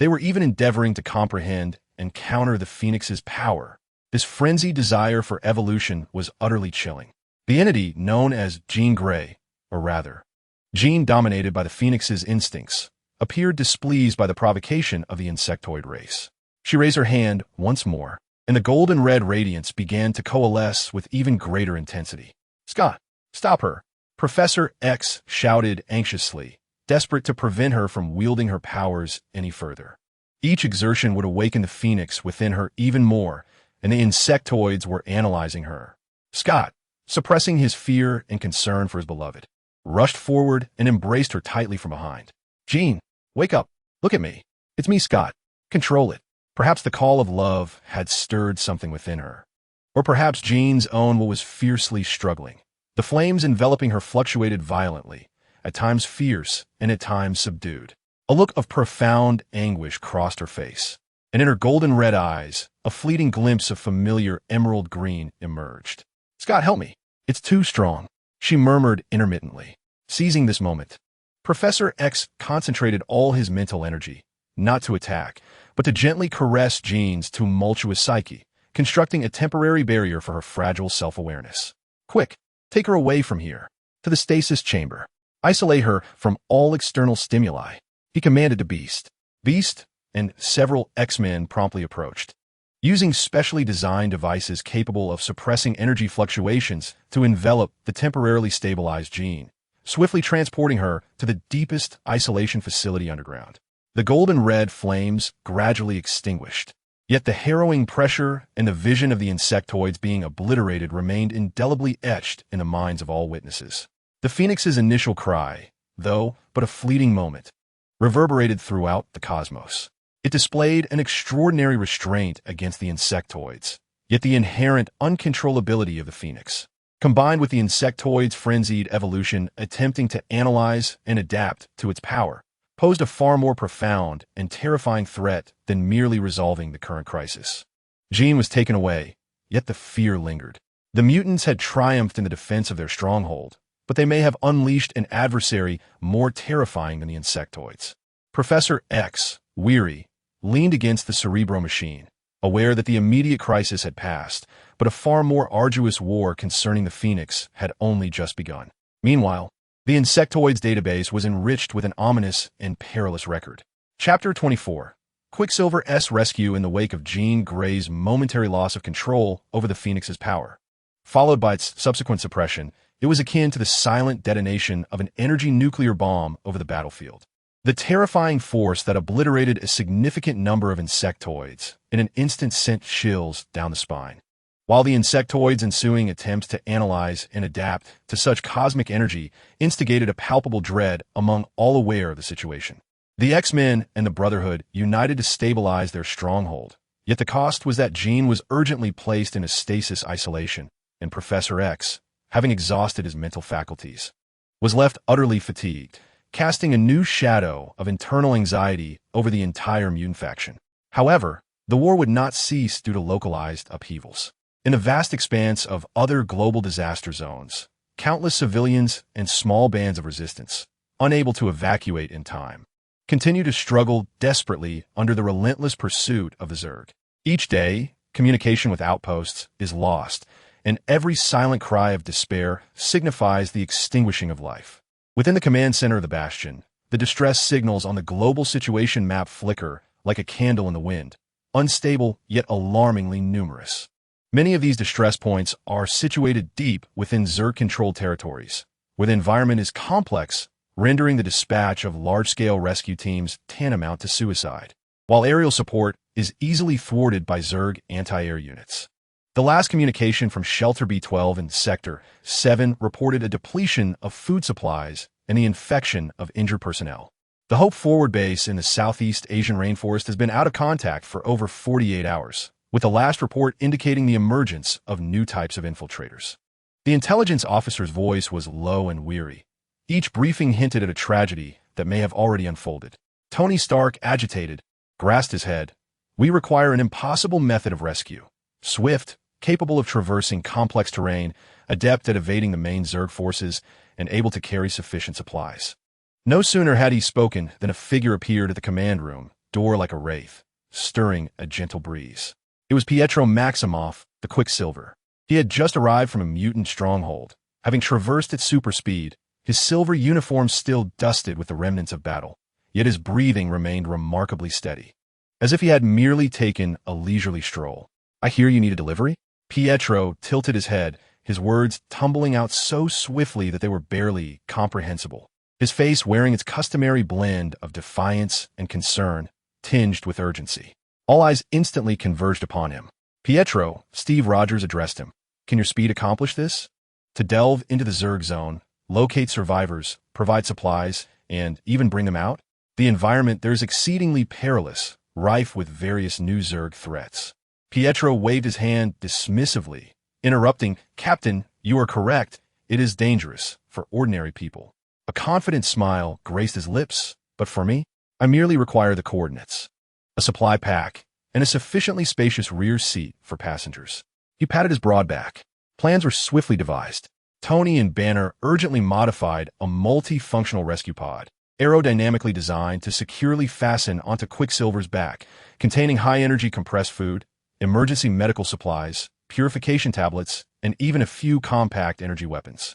Speaker 1: They were even endeavoring to comprehend and counter the Phoenix's power. This frenzied desire for evolution was utterly chilling. The entity known as Jean Grey, or rather, Jean dominated by the Phoenix's instincts, appeared displeased by the provocation of the insectoid race. She raised her hand once more, and the golden-red radiance began to coalesce with even greater intensity. "Scott, stop her!" Professor X shouted anxiously, desperate to prevent her from wielding her powers any further. Each exertion would awaken the Phoenix within her even more, and the insectoids were analyzing her. Scott, suppressing his fear and concern for his beloved, rushed forward and embraced her tightly from behind. "Jean, wake up. Look at me. It's me, Scott. Control it." Perhaps the call of love had stirred something within her. Or perhaps Jean's own will was fiercely struggling. The flames enveloping her fluctuated violently, at times fierce and at times subdued. A look of profound anguish crossed her face, and in her golden-red eyes, a fleeting glimpse of familiar emerald green emerged. "Scott, help me. It's too strong," she murmured intermittently. Seizing this moment, Professor X concentrated all his mental energy, not to attack, but to gently caress Jean's tumultuous psyche, constructing a temporary barrier for her fragile self-awareness. "Quick, take her away from here, to the stasis chamber. Isolate her from all external stimuli," he commanded to Beast. Beast and several X-Men promptly approached, using specially designed devices capable of suppressing energy fluctuations to envelop the temporarily stabilized Jean, swiftly transporting her to the deepest isolation facility underground. The golden-red flames gradually extinguished, yet the harrowing pressure and the vision of the insectoids being obliterated remained indelibly etched in the minds of all witnesses. The Phoenix's initial cry, though but a fleeting moment, reverberated throughout the cosmos. It displayed an extraordinary restraint against the insectoids, yet the inherent uncontrollability of the Phoenix, combined with the insectoid's frenzied evolution attempting to analyze and adapt to its power, posed a far more profound and terrifying threat than merely resolving the current crisis. Jean was taken away, yet the fear lingered. The mutants had triumphed in the defense of their stronghold, but they may have unleashed an adversary more terrifying than the insectoids. Professor X, weary, leaned against the Cerebro machine, aware that the immediate crisis had passed, but a far more arduous war concerning the Phoenix had only just begun. Meanwhile, the insectoids database was enriched with an ominous and perilous record. Chapter 24. Quicksilver's rescue in the wake of Jean Grey's momentary loss of control over the Phoenix's power. Followed by its subsequent suppression, it was akin to the silent detonation of an energy nuclear bomb over the battlefield. The terrifying force that obliterated a significant number of insectoids in an instant sent chills down the spine. While the insectoids' ensuing attempts to analyze and adapt to such cosmic energy instigated a palpable dread among all aware of the situation. The X-Men and the Brotherhood united to stabilize their stronghold, yet the cost was that Jean was urgently placed in a stasis isolation, and Professor X, having exhausted his mental faculties, was left utterly fatigued, casting a new shadow of internal anxiety over the entire mutant faction. However, the war would not cease due to localized upheavals. In the vast expanse of other global disaster zones, countless civilians and small bands of resistance, unable to evacuate in time, continue to struggle desperately under the relentless pursuit of the Zerg. Each day, communication with outposts is lost, and every silent cry of despair signifies the extinguishing of life. Within the command center of the Bastion, the distress signals on the global situation map flicker like a candle in the wind, unstable yet alarmingly numerous. Many of these distress points are situated deep within Zerg-controlled territories, where the environment is complex, rendering the dispatch of large-scale rescue teams tantamount to suicide, while aerial support is easily thwarted by Zerg anti-air units. The last communication from Shelter B12 in Sector 7 reported a depletion of food supplies and the infection of injured personnel. The Hope Forward base in the Southeast Asian rainforest has been out of contact for over 48 hours, with the last report indicating the emergence of new types of infiltrators. The intelligence officer's voice was low and weary. Each briefing hinted at a tragedy that may have already unfolded. Tony Stark, agitated, grasped his head. "We require an impossible method of rescue. Swift, capable of traversing complex terrain, adept at evading the main Zerg forces, and able to carry sufficient supplies." No sooner had he spoken than a figure appeared at the command room, door like a wraith, stirring a gentle breeze. It was Pietro Maximoff, the Quicksilver. He had just arrived from a mutant stronghold. Having traversed at super speed, his silver uniform still dusted with the remnants of battle, yet his breathing remained remarkably steady, as if he had merely taken a leisurely stroll. "I hear you need a delivery?" Pietro tilted his head, his words tumbling out so swiftly that they were barely comprehensible. His face wearing its customary blend of defiance and concern, tinged with urgency. All eyes instantly converged upon him. "Pietro," Steve Rogers addressed him, "can your speed accomplish this? To delve into the Zerg zone, locate survivors, provide supplies, and even bring them out? The environment there is exceedingly perilous, rife with various new Zerg threats." Pietro waved his hand dismissively, interrupting, "Captain, you are correct. It is dangerous for ordinary people." A confident smile graced his lips, "But for me, I merely require the coordinates, a supply pack, and a sufficiently spacious rear seat for passengers." He patted his broad back. Plans were swiftly devised. Tony and Banner urgently modified a multi-functional rescue pod, aerodynamically designed to securely fasten onto Quicksilver's back, containing high-energy compressed food, emergency medical supplies, purification tablets, and even a few compact energy weapons.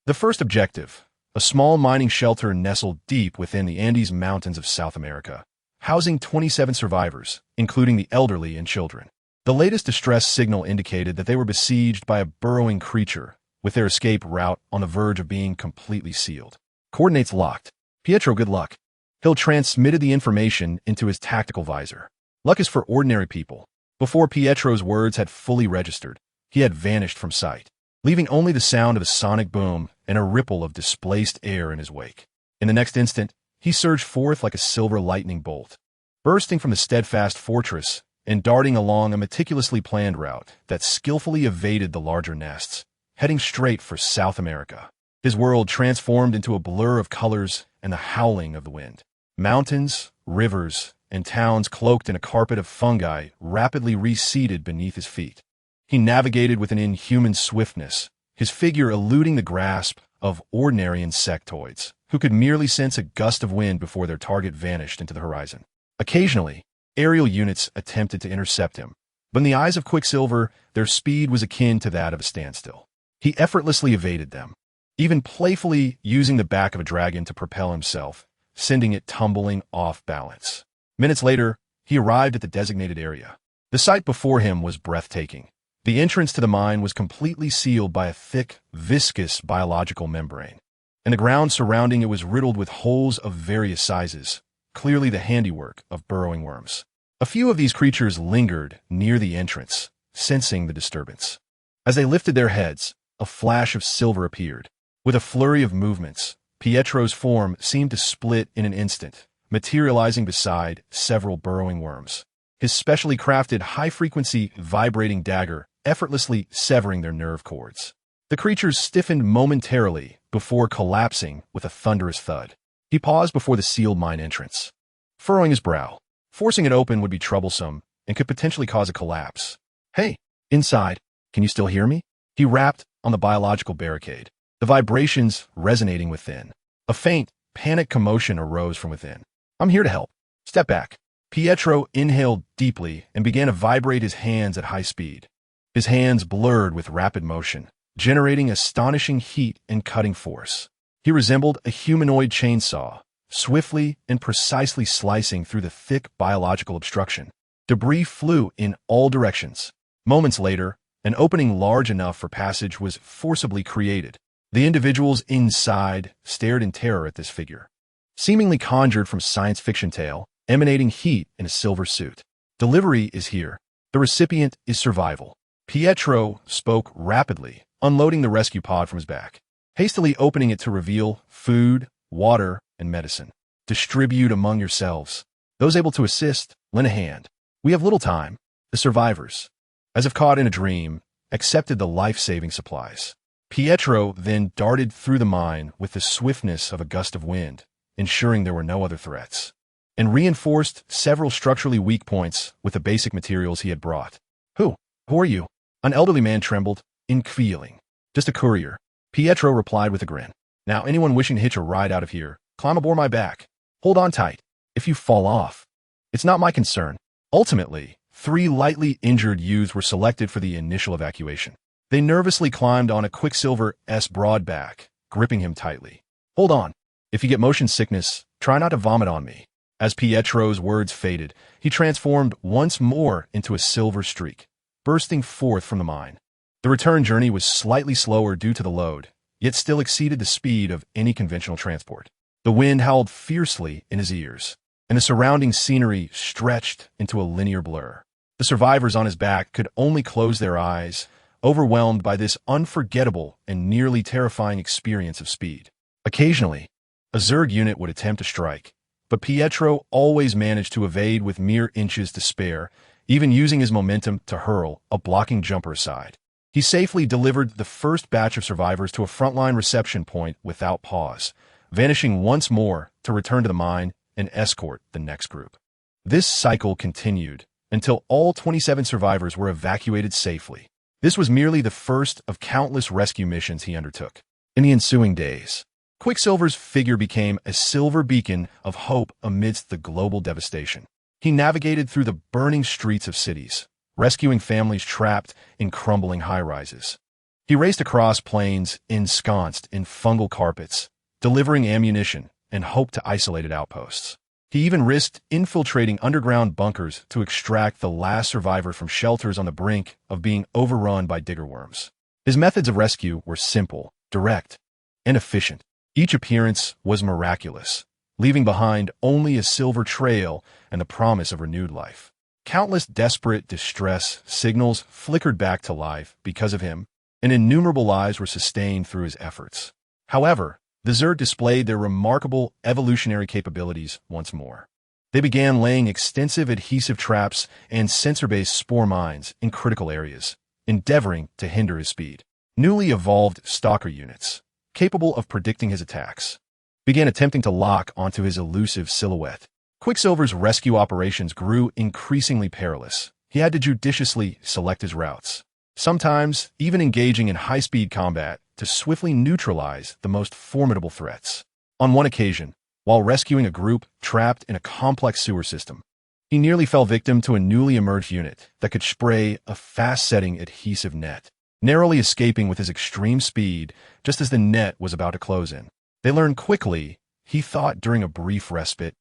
Speaker 1: The first objective, a small mining shelter nestled deep within the Andes Mountains of South America, housing 27 survivors, including the elderly and children. The latest distress signal indicated that they were besieged by a burrowing creature, with their escape route on the verge of being completely sealed. Coordinates locked. "Pietro, good luck." Hill transmitted the information into his tactical visor. Luck is for ordinary people. Before Pietro's words had fully registered, he had vanished from sight, leaving only the sound of a sonic boom and a ripple of displaced air in his wake. In the next instant, he surged forth like a silver lightning bolt, bursting from the steadfast fortress and darting along a meticulously planned route that skillfully evaded the larger nests, heading straight for South America. His world transformed into a blur of colors and the howling of the wind. Mountains, rivers, and towns cloaked in a carpet of fungi rapidly receded beneath his feet. He navigated with an inhuman swiftness, his figure eluding the grasp of ordinary insectoids, who could merely sense a gust of wind before their target vanished into the horizon. Occasionally, aerial units attempted to intercept him, but in the eyes of Quicksilver, their speed was akin to that of a standstill. He effortlessly evaded them, even playfully using the back of a dragon to propel himself, sending it tumbling off balance. Minutes later, he arrived at the designated area. The sight before him was breathtaking. The entrance to the mine was completely sealed by a thick, viscous biological membrane, and the ground surrounding it was riddled with holes of various sizes, clearly the handiwork of burrowing worms. A few of these creatures lingered near the entrance, sensing the disturbance. As they lifted their heads, a flash of silver appeared. With a flurry of movements, Pietro's form seemed to split in an instant, materializing beside several burrowing worms. His specially crafted high-frequency vibrating dagger effortlessly severing their nerve cords. The creatures stiffened momentarily before collapsing with a thunderous thud. He paused before the sealed mine entrance, furrowing his brow. Forcing it open would be troublesome and could potentially cause a collapse. "Hey, inside, can you still hear me?" He rapped on the biological barricade, the vibrations resonating within. A faint, panic commotion arose from within. "I'm here to help. Step back." Pietro inhaled deeply and began to vibrate his hands at high speed. His hands blurred with rapid motion, generating astonishing heat and cutting force. He resembled a humanoid chainsaw, swiftly and precisely slicing through the thick biological obstruction. Debris flew in all directions. Moments later, an opening large enough for passage was forcibly created. The individuals inside stared in terror at this figure, seemingly conjured from science fiction tale, emanating heat in a silver suit. Delivery is here. The recipient is survival. Pietro spoke rapidly, unloading the rescue pod from his back, hastily opening it to reveal food, water, and medicine. Distribute among yourselves. Those able to assist, lend a hand. We have little time. The survivors, as if caught in a dream, accepted the life-saving supplies. Pietro then darted through the mine with the swiftness of a gust of wind, ensuring there were no other threats, and reinforced several structurally weak points with the basic materials he had brought. Who are you? An elderly man trembled, feeling. Just a courier. Pietro replied with a grin. Now anyone wishing to hitch a ride out of here, climb aboard my back. Hold on tight. If you fall off, it's not my concern. Ultimately, 3 lightly injured youths were selected for the initial evacuation. They nervously climbed on a Quicksilver's broad back, gripping him tightly. Hold on. If you get motion sickness, try not to vomit on me. As Pietro's words faded, he transformed once more into a silver streak, bursting forth from the mine. The return journey was slightly slower due to the load, yet still exceeded the speed of any conventional transport. The wind howled fiercely in his ears, and the surrounding scenery stretched into a linear blur. The survivors on his back could only close their eyes, overwhelmed by this unforgettable and nearly terrifying experience of speed. Occasionally, a Zerg unit would attempt to strike, but Pietro always managed to evade with mere inches to spare, even using his momentum to hurl a blocking jumper aside. He safely delivered the first batch of survivors to a frontline reception point without pause, vanishing once more to return to the mine and escort the next group. This cycle continued until all 27 survivors were evacuated safely. This was merely the first of countless rescue missions he undertook. In the ensuing days, Quicksilver's figure became a silver beacon of hope amidst the global devastation. He navigated through the burning streets of cities, rescuing families trapped in crumbling high-rises. He raced across plains ensconced in fungal carpets, delivering ammunition and hope to isolated outposts. He even risked infiltrating underground bunkers to extract the last survivor from shelters on the brink of being overrun by digger worms. His methods of rescue were simple, direct, and efficient. Each appearance was miraculous, leaving behind only a silver trail and the promise of renewed life. Countless desperate distress signals flickered back to life because of him, and innumerable lives were sustained through his efforts. However, the Zerg displayed their remarkable evolutionary capabilities once more. They began laying extensive adhesive traps and sensor-based spore mines in critical areas, endeavoring to hinder his speed. Newly evolved stalker units, capable of predicting his attacks, began attempting to lock onto his elusive silhouette. Quicksilver's rescue operations grew increasingly perilous. He had to judiciously select his routes, sometimes even engaging in high-speed combat to swiftly neutralize the most formidable threats. On one occasion, while rescuing a group trapped in a complex sewer system, he nearly fell victim to a newly emerged unit that could spray a fast-setting adhesive net, narrowly escaping with his extreme speed just as the net was about to close in. They learned quickly, he thought during a brief respite,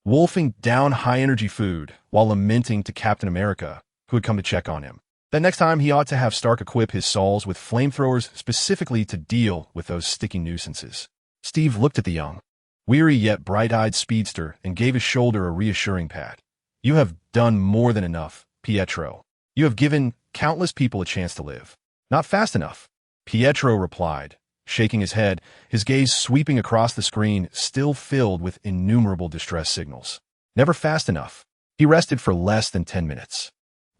Speaker 1: wolfing down high-energy food while lamenting to Captain America, who had come to check on him. That next time he ought to have Stark equip his Sauls with flamethrowers specifically to deal with those sticky nuisances. Steve looked at the young, weary yet bright-eyed speedster and gave his shoulder a reassuring pat. You have done more than enough, Pietro. You have given countless people a chance to live. Not fast enough, Pietro replied, shaking his head, his gaze sweeping across the screen still filled with innumerable distress signals. Never fast enough. He rested for less than 10 minutes,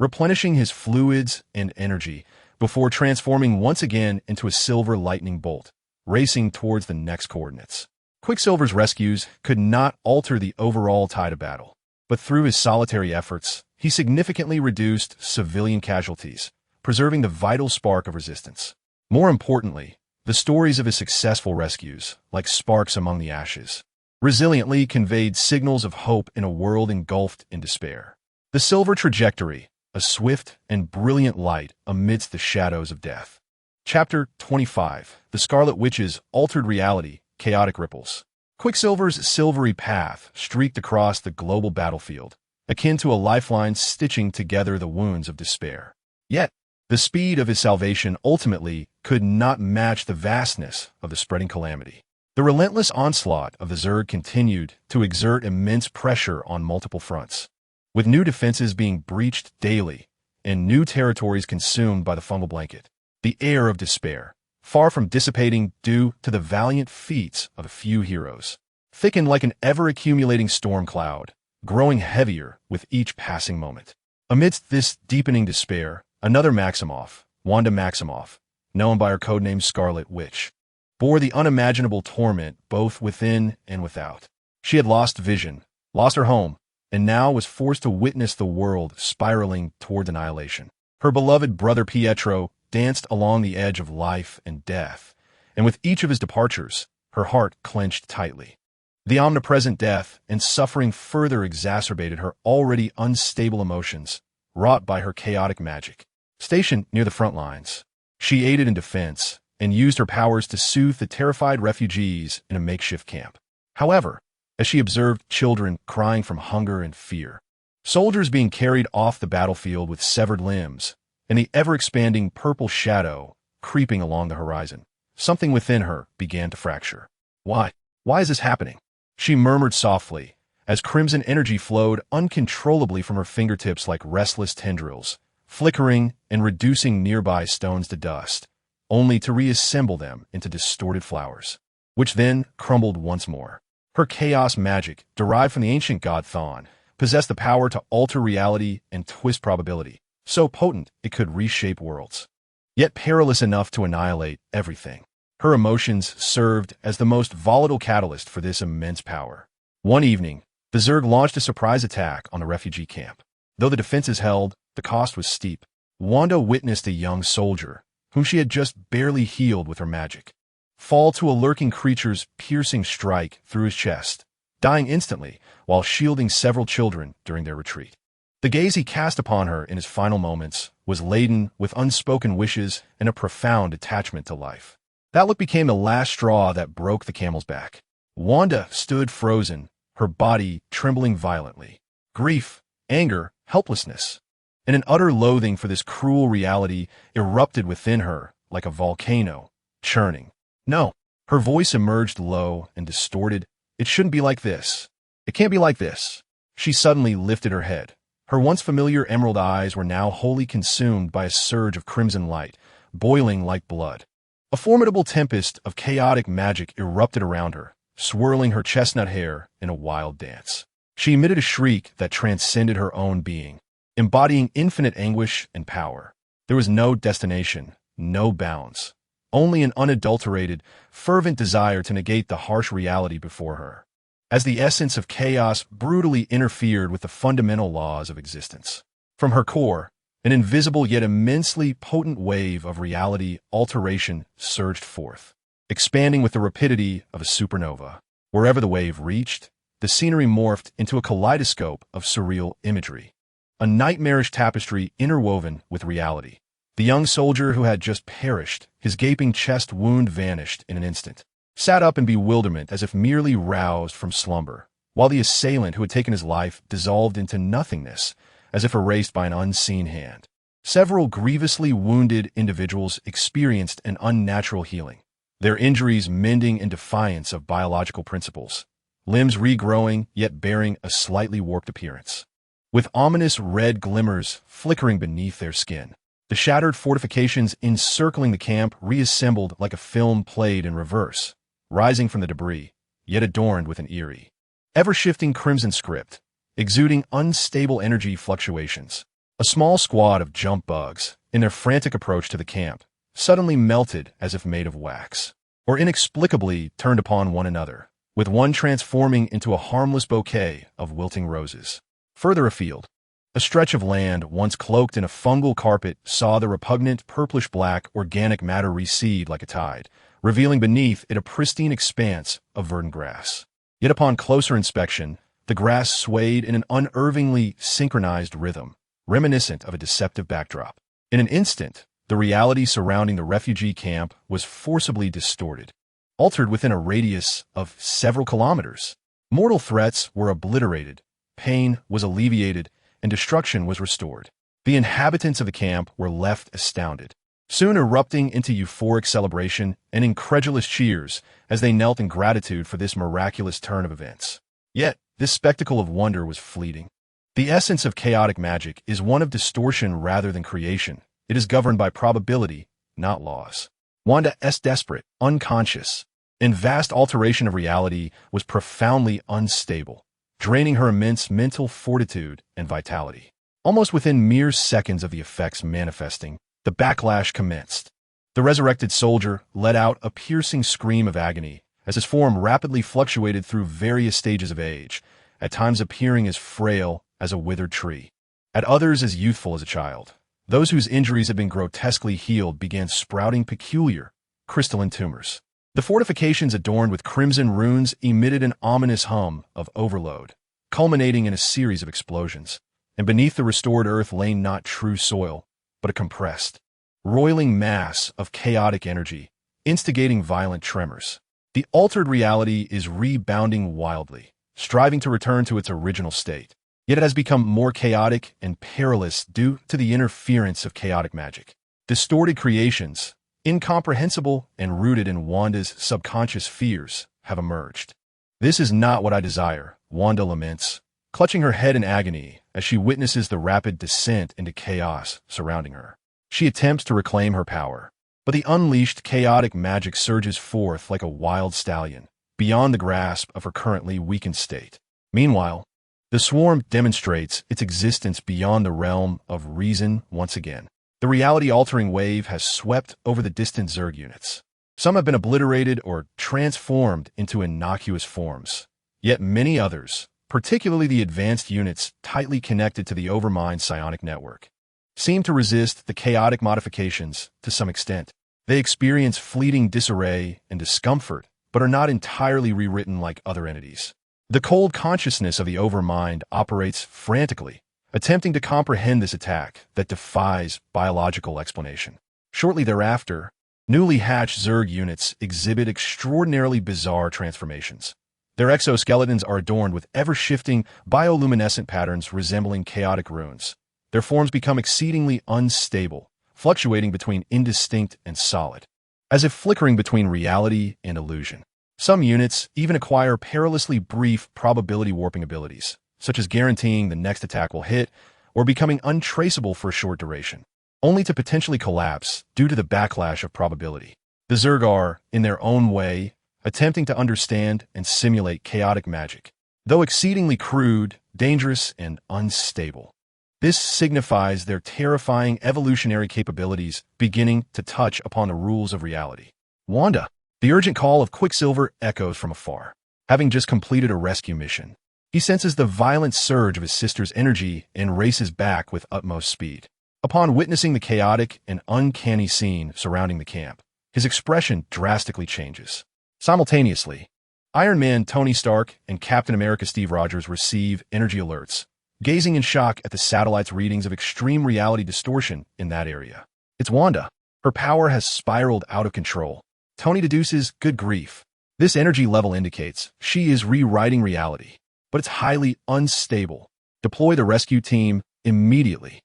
Speaker 1: replenishing his fluids and energy before transforming once again into a silver lightning bolt, racing towards the next coordinates. Quicksilver's rescues could not alter the overall tide of battle, but through his solitary efforts, he significantly reduced civilian casualties, preserving the vital spark of resistance. More importantly, the stories of his successful rescues, like sparks among the ashes, resiliently conveyed signals of hope in a world engulfed in despair. The silver trajectory, a swift and brilliant light amidst the shadows of death. Chapter 25. The Scarlet Witch's Altered Reality, Chaotic Ripples. Quicksilver's silvery path streaked across the global battlefield, akin to a lifeline stitching together the wounds of despair. Yet, The speed of his salvation ultimately could not match the vastness of the spreading calamity. The relentless onslaught of the Zerg continued to exert immense pressure on multiple fronts, with new defenses being breached daily and new territories consumed by the fungal blanket. The air of despair, far from dissipating due to the valiant feats of a few heroes, thickened like an ever-accumulating storm cloud, growing heavier with each passing moment. Amidst this deepening despair, another Maximoff, Wanda Maximoff, known by her codename Scarlet Witch, bore the unimaginable torment both within and without. She had lost vision, lost her home, and now was forced to witness the world spiraling toward annihilation. Her beloved brother Pietro danced along the edge of life and death, and with each of his departures, her heart clenched tightly. The omnipresent death and suffering further exacerbated her already unstable emotions, wrought by her chaotic magic. Stationed near the front lines, she aided in defense and used her powers to soothe the terrified refugees in a makeshift camp. However, as she observed children crying from hunger and fear, soldiers being carried off the battlefield with severed limbs, and the ever-expanding purple shadow creeping along the horizon, something within her began to fracture. Why? Why is this happening? She murmured softly, as crimson energy flowed uncontrollably from her fingertips like restless tendrils, flickering and reducing nearby stones to dust, only to reassemble them into distorted flowers, which then crumbled once more. Her chaos magic, derived from the ancient god Thon, possessed the power to alter reality and twist probability, so potent it could reshape worlds, yet perilous enough to annihilate everything. Her emotions served as the most volatile catalyst for this immense power. One evening, the Zerg launched a surprise attack on the refugee camp. Though the defenses held, the cost was steep. Wanda witnessed a young soldier, whom she had just barely healed with her magic, fall to a lurking creature's piercing strike through his chest, dying instantly while shielding several children during their retreat. The gaze he cast upon her in his final moments was laden with unspoken wishes and a profound attachment to life. That look became the last straw that broke the camel's back. Wanda stood frozen, her body trembling violently. Grief, anger, helplessness, and an utter loathing for this cruel reality erupted within her like a volcano, churning. No, her voice emerged low and distorted. It shouldn't be like this. It can't be like this. She suddenly lifted her head. Her once familiar emerald eyes were now wholly consumed by a surge of crimson light, boiling like blood. A formidable tempest of chaotic magic erupted around her, swirling her chestnut hair in a wild dance. She emitted a shriek that transcended her own being, embodying infinite anguish and power. There was no destination, no bounds, only an unadulterated, fervent desire to negate the harsh reality before her, as the essence of chaos brutally interfered with the fundamental laws of existence. From her core, an invisible yet immensely potent wave of reality alteration surged forth, expanding with the rapidity of a supernova. Wherever the wave reached, the scenery morphed into a kaleidoscope of surreal imagery, a nightmarish tapestry interwoven with reality. The young soldier who had just perished, his gaping chest wound vanished in an instant, sat up in bewilderment as if merely roused from slumber, while the assailant who had taken his life dissolved into nothingness, as if erased by an unseen hand. Several grievously wounded individuals experienced an unnatural healing, their injuries mending in defiance of biological principles, limbs regrowing yet bearing a slightly warped appearance, with ominous red glimmers flickering beneath their skin. The shattered fortifications encircling the camp reassembled like a film played in reverse, rising from the debris, yet adorned with an eerie, ever-shifting crimson script, exuding unstable energy fluctuations. A small squad of jump bugs, in their frantic approach to the camp, suddenly melted as if made of wax, or inexplicably turned upon one another, with one transforming into a harmless bouquet of wilting roses. Further afield, a stretch of land once cloaked in a fungal carpet saw the repugnant purplish-black organic matter recede like a tide, revealing beneath it a pristine expanse of verdant grass. Yet upon closer inspection, the grass swayed in an unnervingly synchronized rhythm, reminiscent of a deceptive backdrop. In an instant, the reality surrounding the refugee camp was forcibly distorted, altered within a radius of several kilometers. Mortal threats were obliterated, pain was alleviated, and destruction was restored. The inhabitants of the camp were left astounded, soon erupting into euphoric celebration and incredulous cheers as they knelt in gratitude for this miraculous turn of events. Yet, this spectacle of wonder was fleeting. The essence of chaotic magic is one of distortion rather than creation. It is governed by probability, not laws. Wanda's desperate, unconscious, and vast alteration of reality was profoundly unstable, draining her immense mental fortitude and vitality. Almost within mere seconds of the effects manifesting, the backlash commenced. The resurrected soldier let out a piercing scream of agony as his form rapidly fluctuated through various stages of age, at times appearing as frail as a withered tree, at others as youthful as a child. Those whose injuries had been grotesquely healed began sprouting peculiar, crystalline tumors. The fortifications adorned with crimson runes emitted an ominous hum of overload, culminating in a series of explosions. And beneath the restored earth lay not true soil, but a compressed, roiling mass of chaotic energy, instigating violent tremors. The altered reality is rebounding wildly, striving to return to its original state. Yet it has become more chaotic and perilous due to the interference of chaotic magic. Distorted creations, incomprehensible and rooted in Wanda's subconscious fears, have emerged. This is not what I desire, Wanda laments, clutching her head in agony as she witnesses the rapid descent into chaos surrounding her. She attempts to reclaim her power, but the unleashed chaotic magic surges forth like a wild stallion, beyond the grasp of her currently weakened state. Meanwhile, the swarm demonstrates its existence beyond the realm of reason once again. The reality-altering wave has swept over the distant Zerg units. Some have been obliterated or transformed into innocuous forms, yet many others, particularly the advanced units tightly connected to the Overmind psionic network, seem to resist the chaotic modifications to some extent. They experience fleeting disarray and discomfort, but are not entirely rewritten like other entities. The cold consciousness of the Overmind operates frantically, attempting to comprehend this attack that defies biological explanation. Shortly thereafter, newly hatched Zerg units exhibit extraordinarily bizarre transformations. Their exoskeletons are adorned with ever-shifting bioluminescent patterns resembling chaotic runes. Their forms become exceedingly unstable, fluctuating between indistinct and solid, as if flickering between reality and illusion. Some units even acquire perilously brief probability warping abilities, such as guaranteeing the next attack will hit or becoming untraceable for a short duration, only to potentially collapse due to the backlash of probability. The Zerg are, in their own way, attempting to understand and simulate chaotic magic, though exceedingly crude, dangerous, and unstable. This signifies their terrifying evolutionary capabilities beginning to touch upon the rules of reality. Wanda, the urgent call of Quicksilver echoes from afar. Having just completed a rescue mission, he senses the violent surge of his sister's energy and races back with utmost speed. Upon witnessing the chaotic and uncanny scene surrounding the camp, his expression drastically changes. Simultaneously, Iron Man Tony Stark and Captain America Steve Rogers receive energy alerts, gazing in shock at the satellite's readings of extreme reality distortion in that area. It's Wanda. Her power has spiraled out of control. Tony deduces, good grief. This energy level indicates she is rewriting reality, but it's highly unstable. Deploy the rescue team immediately.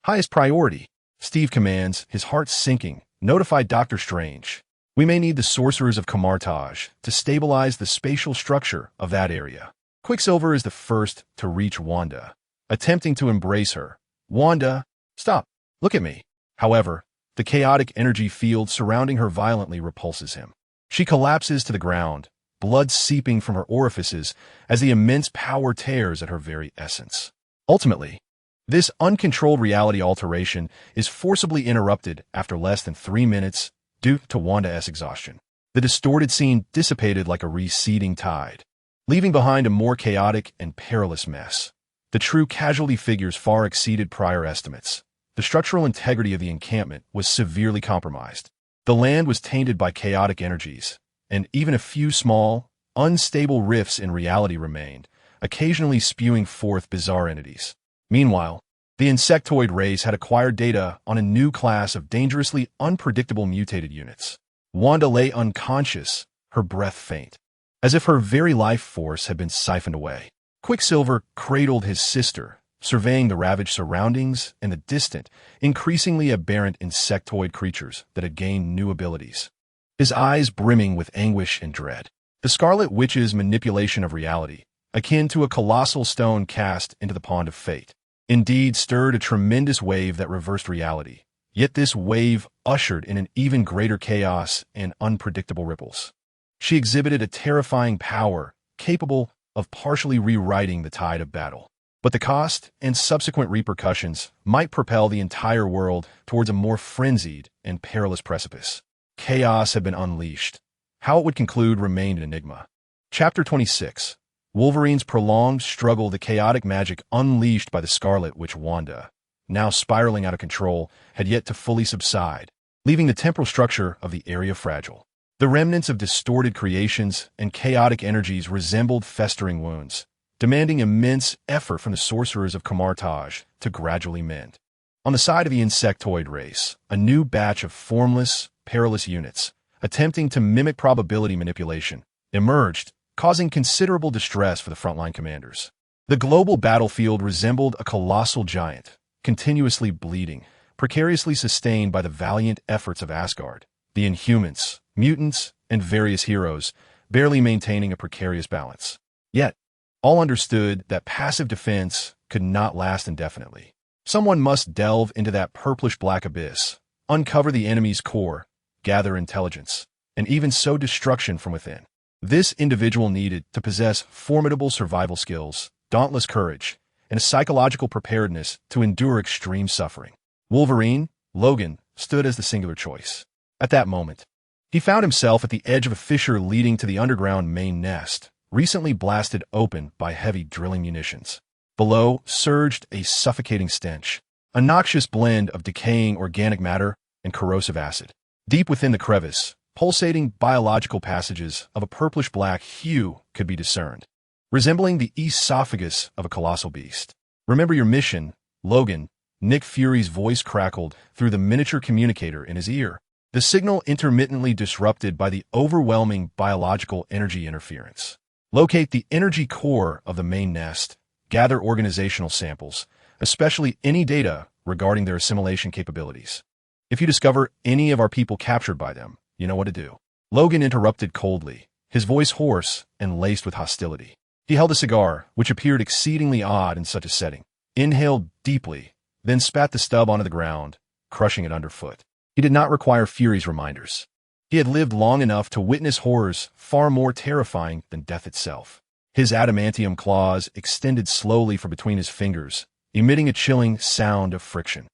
Speaker 1: Highest priority. Steve commands, his heart sinking. Notify Dr. Strange. We may need the Sorcerers of Camartage to stabilize the spatial structure of that area. Quicksilver is the first to reach Wanda, attempting to embrace her. Wanda, stop. Look at me. However, the chaotic energy field surrounding her violently repulses him. She collapses to the ground, blood seeping from her orifices as the immense power tears at her very essence. Ultimately, this uncontrolled reality alteration is forcibly interrupted after less than 3 minutes due to Wanda's exhaustion. The distorted scene dissipated like a receding tide, leaving behind a more chaotic and perilous mess. The true casualty figures far exceeded prior estimates. The structural integrity of the encampment was severely compromised. The land was tainted by chaotic energies, and even a few small, unstable rifts in reality remained, occasionally spewing forth bizarre entities. Meanwhile, the insectoid race had acquired data on a new class of dangerously unpredictable mutated units. Wanda lay unconscious, her breath faint, as if her very life force had been siphoned away. Quicksilver cradled his sister, surveying the ravaged surroundings and the distant, increasingly aberrant insectoid creatures that had gained new abilities. His eyes brimming with anguish and dread. The Scarlet Witch's manipulation of reality, akin to a colossal stone cast into the pond of fate, indeed stirred a tremendous wave that reversed reality. Yet this wave ushered in an even greater chaos and unpredictable ripples. She exhibited a terrifying power, capable of partially rewriting the tide of battle. But the cost and subsequent repercussions might propel the entire world towards a more frenzied and perilous precipice. Chaos had been unleashed. How it would conclude remained an enigma. Chapter 26. Wolverine's prolonged struggle. The chaotic magic unleashed by the Scarlet Witch Wanda, now spiraling out of control, had yet to fully subside, leaving the temporal structure of the area fragile. The remnants of distorted creations and chaotic energies resembled festering wounds, demanding immense effort from the sorcerers of Camartage to gradually mend. On the side of the insectoid race, a new batch of formless, perilous units, attempting to mimic probability manipulation, emerged, causing considerable distress for the frontline commanders. The global battlefield resembled a colossal giant, continuously bleeding, precariously sustained by the valiant efforts of Asgard, the Inhumans, mutants, and various heroes, barely maintaining a precarious balance. Yet, all understood that passive defense could not last indefinitely. Someone must delve into that purplish-black abyss, uncover the enemy's core, gather intelligence, and even sow destruction from within. This individual needed to possess formidable survival skills, dauntless courage, and a psychological preparedness to endure extreme suffering. Wolverine, Logan, stood as the singular choice. At that moment, he found himself at the edge of a fissure leading to the underground main nest, recently blasted open by heavy drilling munitions. Below surged a suffocating stench, a noxious blend of decaying organic matter and corrosive acid. Deep within the crevice, pulsating biological passages of a purplish-black hue could be discerned, resembling the esophagus of a colossal beast. "Remember your mission, Logan," Nick Fury's voice crackled through the miniature communicator in his ear, the signal intermittently disrupted by the overwhelming biological energy interference. "Locate the energy core of the main nest, gather organizational samples, especially any data regarding their assimilation capabilities. If you discover any of our people captured by them, you know what to do." Logan interrupted coldly, his voice hoarse and laced with hostility. He held a cigar, which appeared exceedingly odd in such a setting, inhaled deeply, then spat the stub onto the ground, crushing it underfoot. He did not require Fury's reminders. He had lived long enough to witness horrors far more terrifying than death itself. His adamantium claws extended slowly from between his fingers, emitting a chilling sound of friction.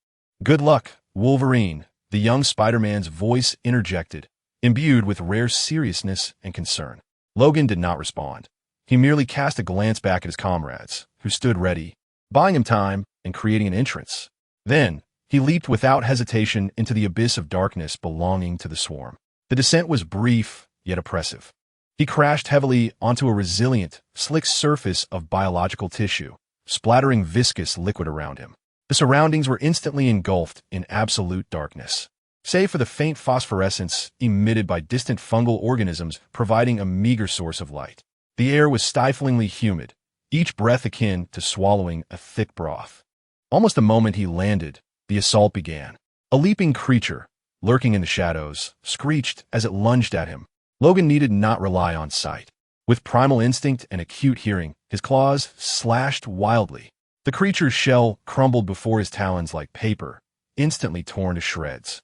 Speaker 1: "Good luck, Wolverine," the young Spider-Man's voice interjected, imbued with rare seriousness and concern. Logan did not respond. He merely cast a glance back at his comrades, who stood ready, buying him time and creating an entrance. Then, he leaped without hesitation into the abyss of darkness belonging to the swarm. The descent was brief, yet oppressive. He crashed heavily onto a resilient, slick surface of biological tissue, splattering viscous liquid around him. The surroundings were instantly engulfed in absolute darkness, save for the faint phosphorescence emitted by distant fungal organisms providing a meager source of light. The air was stiflingly humid, each breath akin to swallowing a thick broth. Almost the moment he landed, the assault began. A leaping creature, lurking in the shadows, screeched as it lunged at him. Logan needed not rely on sight. With primal instinct and acute hearing, his claws slashed wildly. The creature's shell crumbled before his talons like paper, instantly torn to shreds.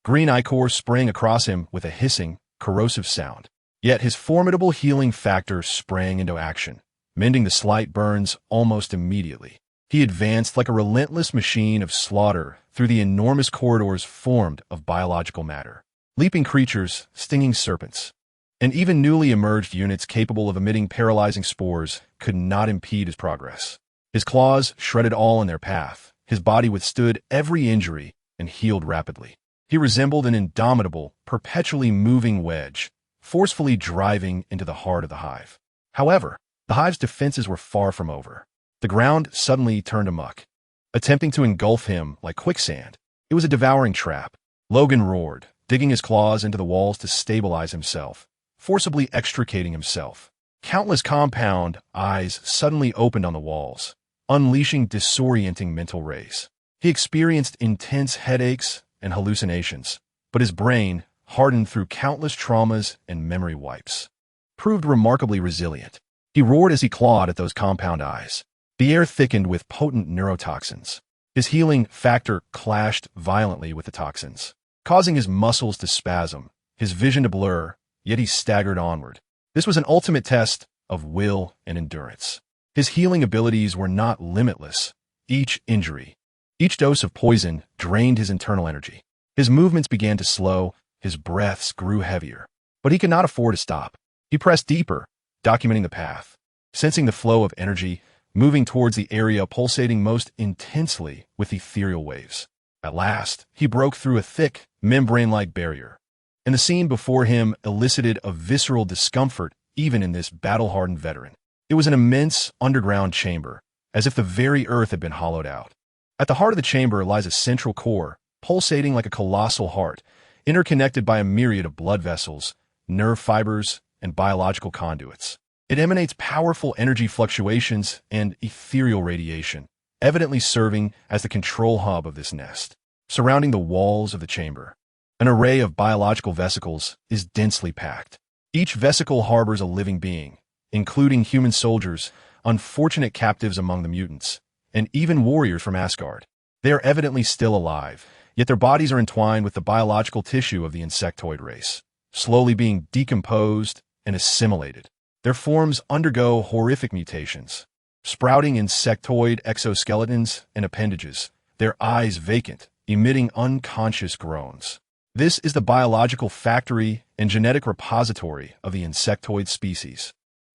Speaker 1: Green ichor sprang across him with a hissing, corrosive sound. Yet his formidable healing factor sprang into action, mending the slight burns almost immediately. He advanced like a relentless machine of slaughter through the enormous corridors formed of biological matter. Leaping creatures, stinging serpents, and even newly emerged units capable of emitting paralyzing spores could not impede his progress. His claws shredded all in their path. His body withstood every injury and healed rapidly. He resembled an indomitable, perpetually moving wedge, forcefully driving into the heart of the hive. However, the hive's defenses were far from over. The ground suddenly turned amuck, attempting to engulf him like quicksand. It was a devouring trap. Logan roared, digging his claws into the walls to stabilize himself, forcibly extricating himself. Countless compound eyes suddenly opened on the walls, unleashing disorienting mental rays. He experienced intense headaches and hallucinations, but his brain, hardened through countless traumas and memory wipes, proved remarkably resilient. He roared as he clawed at those compound eyes. The air thickened with potent neurotoxins. His healing factor clashed violently with the toxins, causing his muscles to spasm, his vision to blur, yet he staggered onward. This was an ultimate test of will and endurance. His healing abilities were not limitless. Each injury, each dose of poison drained his internal energy. His movements began to slow, his breaths grew heavier. But he could not afford to stop. He pressed deeper, documenting the path, sensing the flow of energy, moving towards the area pulsating most intensely with ethereal waves. At last, he broke through a thick, membrane-like barrier, and the scene before him elicited a visceral discomfort even in this battle-hardened veteran. It was an immense underground chamber, as if the very earth had been hollowed out. At the heart of the chamber lies a central core, pulsating like a colossal heart, interconnected by a myriad of blood vessels, nerve fibers, and biological conduits. It emanates powerful energy fluctuations and ethereal radiation, evidently serving as the control hub of this nest. Surrounding the walls of the chamber, an array of biological vesicles is densely packed. Each vesicle harbors a living being, including human soldiers, unfortunate captives among the mutants, and even warriors from Asgard. They are evidently still alive, yet their bodies are entwined with the biological tissue of the insectoid race, slowly being decomposed and assimilated. Their forms undergo horrific mutations, sprouting insectoid exoskeletons and appendages, their eyes vacant, emitting unconscious groans. This is the biological factory and genetic repository of the insectoid species.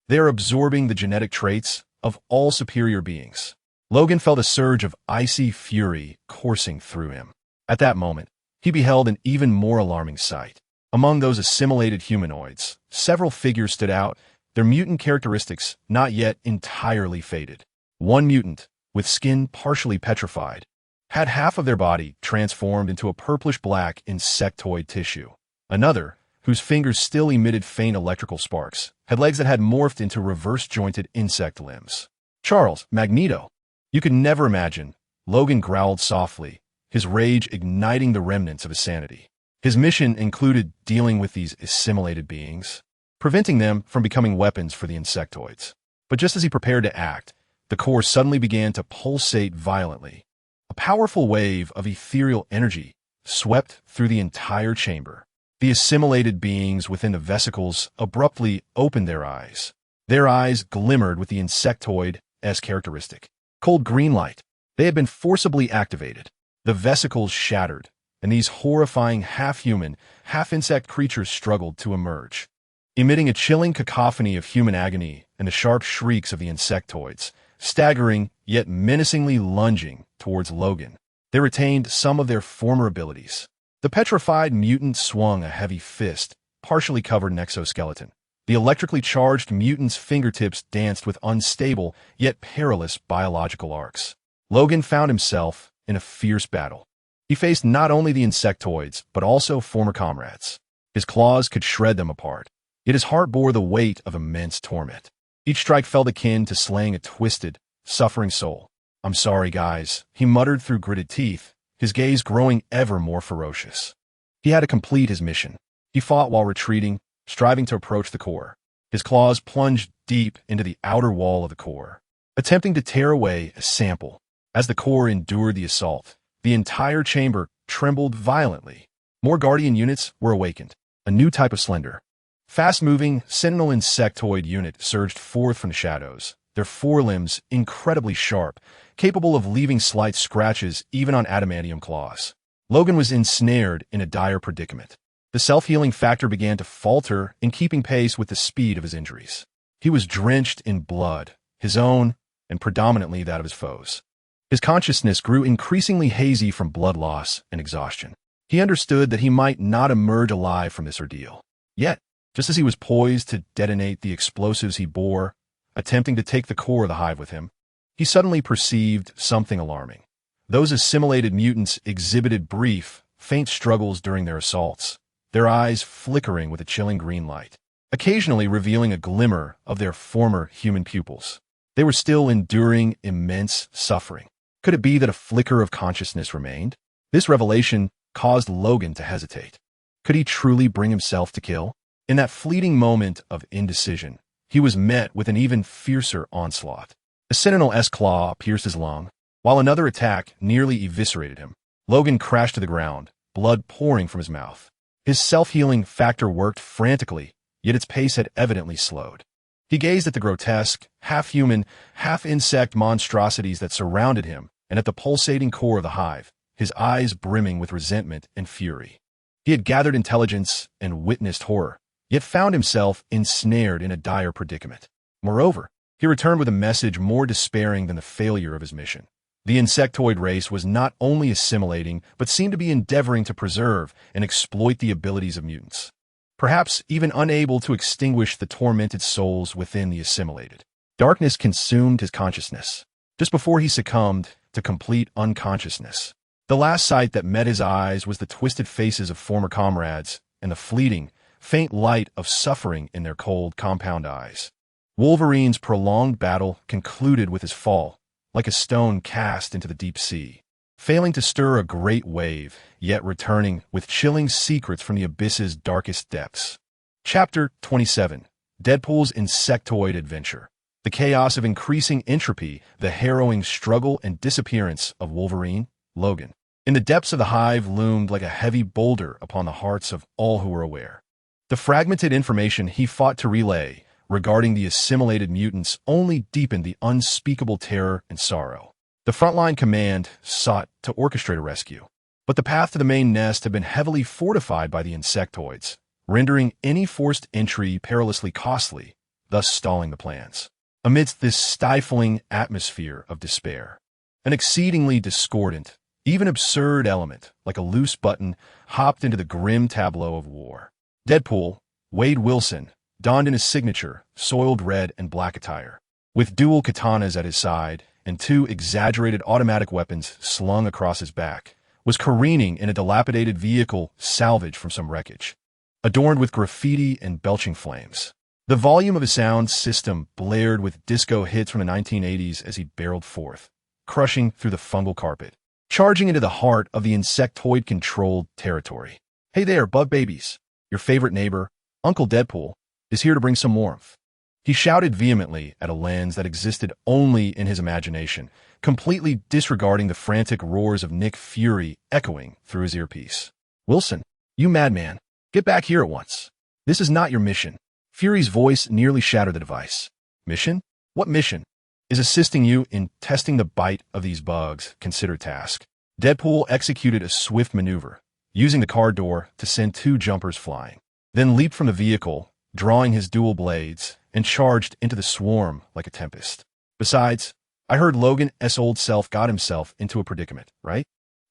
Speaker 1: They are absorbing the genetic traits of all superior beings. Logan felt a surge of icy fury coursing through him. At that moment, he beheld an even more alarming sight. Among those assimilated humanoids, several figures stood out, their mutant characteristics not yet entirely faded. One mutant, with skin partially petrified, had half of their body transformed into a purplish-black insectoid tissue. Another, whose fingers still emitted faint electrical sparks, had legs that had morphed into reverse-jointed insect limbs. Charles, Magneto. You could never imagine. Logan growled softly, his rage igniting the remnants of his sanity. His mission included dealing with these assimilated beings, preventing them from becoming weapons for the insectoids. But just as he prepared to act, the core suddenly began to pulsate violently. A powerful wave of ethereal energy swept through the entire chamber. The assimilated beings within the vesicles abruptly opened their eyes. Their eyes glimmered with the insectoid-esque characteristic. Cold green light. They had been forcibly activated. The vesicles shattered, and these horrifying half-human, half-insect creatures struggled to emerge, emitting a chilling cacophony of human agony and the sharp shrieks of the insectoids, staggering yet menacingly lunging towards Logan. They retained some of their former abilities. The petrified mutant swung a heavy fist, partially covered in exoskeleton. The electrically charged mutant's fingertips danced with unstable yet perilous biological arcs. Logan found himself in a fierce battle. He faced not only the insectoids, but also former comrades. His claws could shred them apart, yet his heart bore the weight of immense torment. Each strike felt akin to slaying a twisted, suffering soul. "I'm sorry, guys," he muttered through gritted teeth, his gaze growing ever more ferocious. He had to complete his mission. He fought while retreating, striving to approach the core. His claws plunged deep into the outer wall of the core, attempting to tear away a sample. As the core endured the assault, the entire chamber trembled violently. More Guardian units were awakened. A new type of slender, fast-moving, sentinel insectoid unit surged forth from the shadows, their forelimbs incredibly sharp, capable of leaving slight scratches even on adamantium claws. Logan was ensnared in a dire predicament. The self-healing factor began to falter in keeping pace with the speed of his injuries. He was drenched in blood, his own, and predominantly that of his foes. His consciousness grew increasingly hazy from blood loss and exhaustion. He understood that he might not emerge alive from this ordeal. Yet, just as he was poised to detonate the explosives he bore, attempting to take the core of the hive with him, he suddenly perceived something alarming. Those assimilated mutants exhibited brief, faint struggles during their assaults, their eyes flickering with a chilling green light, occasionally revealing a glimmer of their former human pupils. They were still enduring immense suffering. Could it be that a flicker of consciousness remained? This revelation caused Logan to hesitate. Could he truly bring himself to kill? In that fleeting moment of indecision, he was met with an even fiercer onslaught. A Sentinel's claw pierced his lung, while another attack nearly eviscerated him. Logan crashed to the ground, blood pouring from his mouth. His self-healing factor worked frantically, yet its pace had evidently slowed. He gazed at the grotesque, half-human, half-insect monstrosities that surrounded him and at the pulsating core of the hive, his eyes brimming with resentment and fury. He had gathered intelligence and witnessed horror, yet found himself ensnared in a dire predicament. Moreover, he returned with a message more despairing than the failure of his mission. The insectoid race was not only assimilating, but seemed to be endeavoring to preserve and exploit the abilities of mutants, perhaps even unable to extinguish the tormented souls within the assimilated. Darkness consumed his consciousness, just before he succumbed to complete unconsciousness. The last sight that met his eyes was the twisted faces of former comrades and the fleeting, faint light of suffering in their cold, compound eyes. Wolverine's prolonged battle concluded with his fall, like a stone cast into the deep sea, failing to stir a great wave, yet returning with chilling secrets from the abyss's darkest depths. Chapter 27. Deadpool's Insectoid Adventure. The chaos of increasing entropy, the harrowing struggle and disappearance of Wolverine, Logan. In the depths of the hive loomed like a heavy boulder upon the hearts of all who were aware. The fragmented information he fought to relay regarding the assimilated mutants only deepened the unspeakable terror and sorrow. The frontline command sought to orchestrate a rescue, but the path to the main nest had been heavily fortified by the insectoids, rendering any forced entry perilously costly, thus stalling the plans. Amidst this stifling atmosphere of despair, an exceedingly discordant, even absurd element, like a loose button, hopped into the grim tableau of war. Deadpool, Wade Wilson, donned in his signature, soiled red and black attire, with dual katanas at his side and two exaggerated automatic weapons slung across his back, was careening in a dilapidated vehicle salvaged from some wreckage, adorned with graffiti and belching flames. The volume of his sound system blared with disco hits from the 1980s as he barreled forth, crushing through the fungal carpet, charging into the heart of the insectoid-controlled territory. Hey there, bug babies. Your favorite neighbor, Uncle Deadpool, is here to bring some warmth. He shouted vehemently at a lens that existed only in his imagination, completely disregarding the frantic roars of Nick Fury echoing through his earpiece. Wilson, you madman, get back here at once. This is not your mission. Fury's voice nearly shattered the device. Mission? What mission? Is assisting you in testing the bite of these bugs considered task? Deadpool executed a swift maneuver, using the car door to send two jumpers flying, then leaped from the vehicle, drawing his dual blades, and charged into the swarm like a tempest. Besides, I heard Logan's old self got himself into a predicament, right?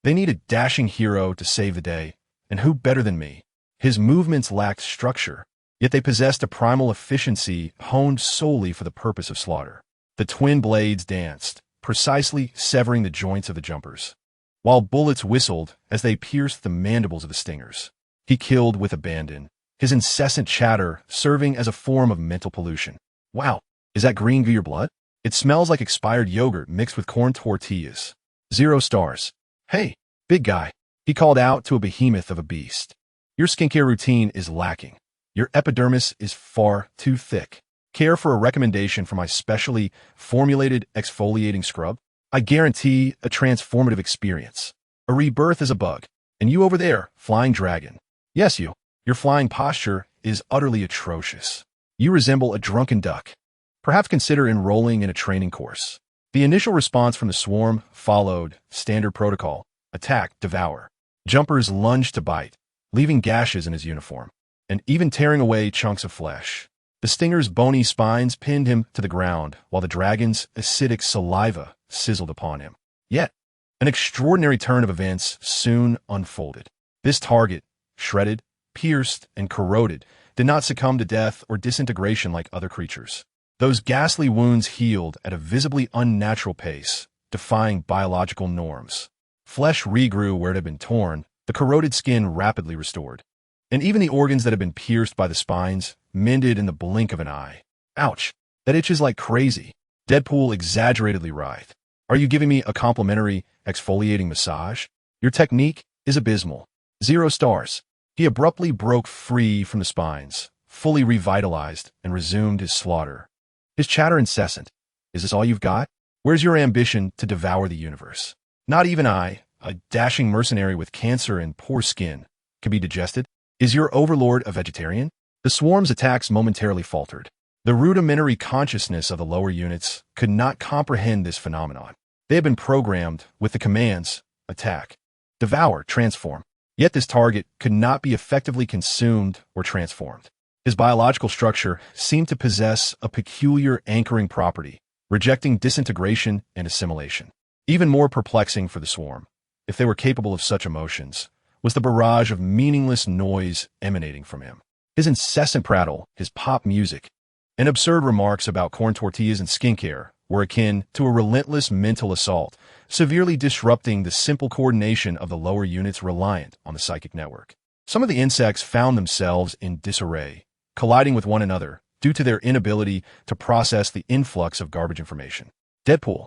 Speaker 1: They need a dashing hero to save the day, and who better than me? His movements lacked structure, yet they possessed a primal efficiency honed solely for the purpose of slaughter. The twin blades danced, precisely severing the joints of the jumpers, while bullets whistled as they pierced the mandibles of the stingers. He killed with abandon, his incessant chatter serving as a form of mental pollution. Wow, is that green goo your blood? It smells like expired yogurt mixed with corn tortillas. 0 stars. Hey, big guy, he called out to a behemoth of a beast. Your skincare routine is lacking. Your epidermis is far too thick. Care for a recommendation for my specially formulated exfoliating scrub? I guarantee a transformative experience. A rebirth as a bug. And you over there, flying dragon. Yes, you. Your flying posture is utterly atrocious. You resemble a drunken duck. Perhaps consider enrolling in a training course. The initial response from the swarm followed standard protocol. Attack, devour. Jumpers lunged to bite, leaving gashes in his uniform, and even tearing away chunks of flesh. The stinger's bony spines pinned him to the ground, while the dragon's acidic saliva sizzled upon him. Yet, an extraordinary turn of events soon unfolded. This target, shredded, pierced, and corroded, did not succumb to death or disintegration like other creatures. Those ghastly wounds healed at a visibly unnatural pace, defying biological norms. Flesh regrew where it had been torn, the corroded skin rapidly restored, and even the organs that had been pierced by the spines mended in the blink of an eye. Ouch, that itches like crazy. Deadpool exaggeratedly writhed. Are you giving me a complimentary exfoliating massage? Your technique is abysmal. 0 stars. He abruptly broke free from the spines, fully revitalized, and resumed his slaughter. His chatter incessant. Is this all you've got? Where's your ambition to devour the universe? Not even I, a dashing mercenary with cancer and poor skin, can be digested. Is your overlord a vegetarian? The swarm's attacks momentarily faltered. The rudimentary consciousness of the lower units could not comprehend this phenomenon. They had been programmed with the commands, attack, devour, transform. Yet this target could not be effectively consumed or transformed. His biological structure seemed to possess a peculiar anchoring property, rejecting disintegration and assimilation. Even more perplexing for the swarm, if they were capable of such emotions, was the barrage of meaningless noise emanating from him. His incessant prattle, his pop music, and absurd remarks about corn tortillas and skincare were akin to a relentless mental assault, severely disrupting the simple coordination of the lower units reliant on the psychic network. Some of the insects found themselves in disarray, colliding with one another due to their inability to process the influx of garbage information. Deadpool,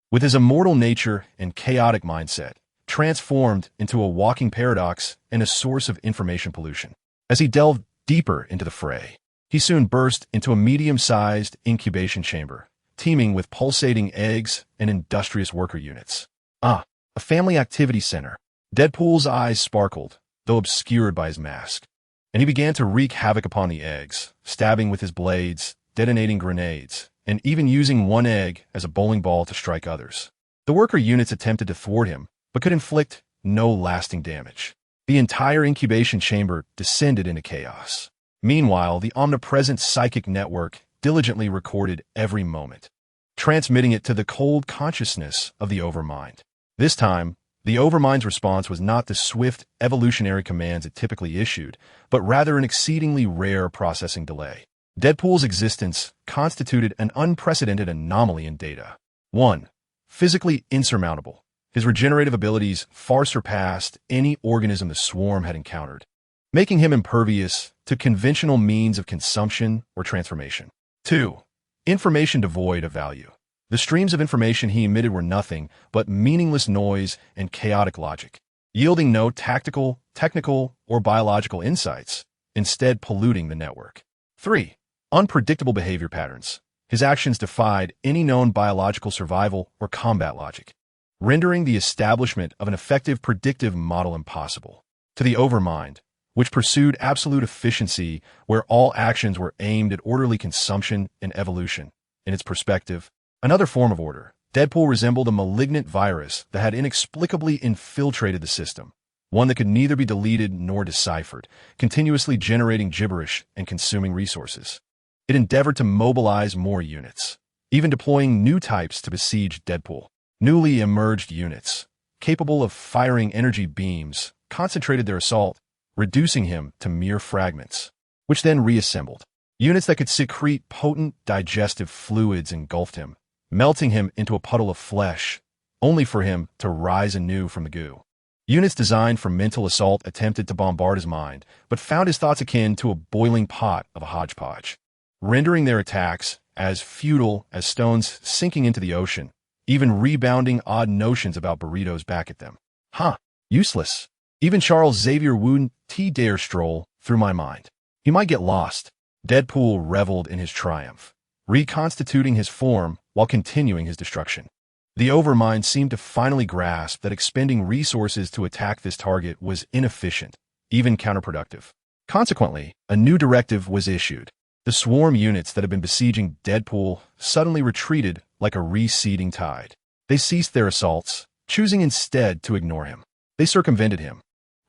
Speaker 1: with his immortal nature and chaotic mindset, transformed into a walking paradox and a source of information pollution. As he delved deeper into the fray, he soon burst into a medium-sized incubation chamber, teeming with pulsating eggs and industrious worker units. A family activity center. Deadpool's eyes sparkled, though obscured by his mask, and he began to wreak havoc upon the eggs, stabbing with his blades, detonating grenades, and even using one egg as a bowling ball to strike others. The worker units attempted to thwart him, but could inflict no lasting damage. The entire incubation chamber descended into chaos. Meanwhile, the omnipresent psychic network diligently recorded every moment, transmitting it to the cold consciousness of the Overmind. This time, the Overmind's response was not the swift evolutionary commands it typically issued, but rather an exceedingly rare processing delay. Deadpool's existence constituted an unprecedented anomaly in data. 1. Physically insurmountable. His regenerative abilities far surpassed any organism the swarm had encountered, making him impervious to conventional means of consumption or transformation. 2. Information devoid of value. The streams of information he emitted were nothing but meaningless noise and chaotic logic, yielding no tactical, technical, or biological insights, instead polluting the network. 3. Unpredictable behavior patterns. His actions defied any known biological survival or combat logic, rendering the establishment of an effective predictive model impossible. To the Overmind, which pursued absolute efficiency where all actions were aimed at orderly consumption and evolution, in its perspective, another form of order, Deadpool resembled a malignant virus that had inexplicably infiltrated the system, one that could neither be deleted nor deciphered, continuously generating gibberish and consuming resources. It endeavored to mobilize more units, even deploying new types to besiege Deadpool. Newly emerged units, capable of firing energy beams, concentrated their assault, reducing him to mere fragments, which then reassembled. Units that could secrete potent digestive fluids engulfed him, melting him into a puddle of flesh, only for him to rise anew from the goo. Units designed for mental assault attempted to bombard his mind, but found his thoughts akin to a boiling pot of a hodgepodge, rendering their attacks as futile as stones sinking into the ocean, even rebounding odd notions about burritos back at them. Useless. Even Charles Xavier wouldn't dare stroll through my mind. He might get lost. Deadpool reveled in his triumph, reconstituting his form while continuing his destruction. The Overmind seemed to finally grasp that expending resources to attack this target was inefficient, even counterproductive. Consequently, a new directive was issued. The swarm units that had been besieging Deadpool suddenly retreated like a receding tide. They ceased their assaults, choosing instead to ignore him. They circumvented him,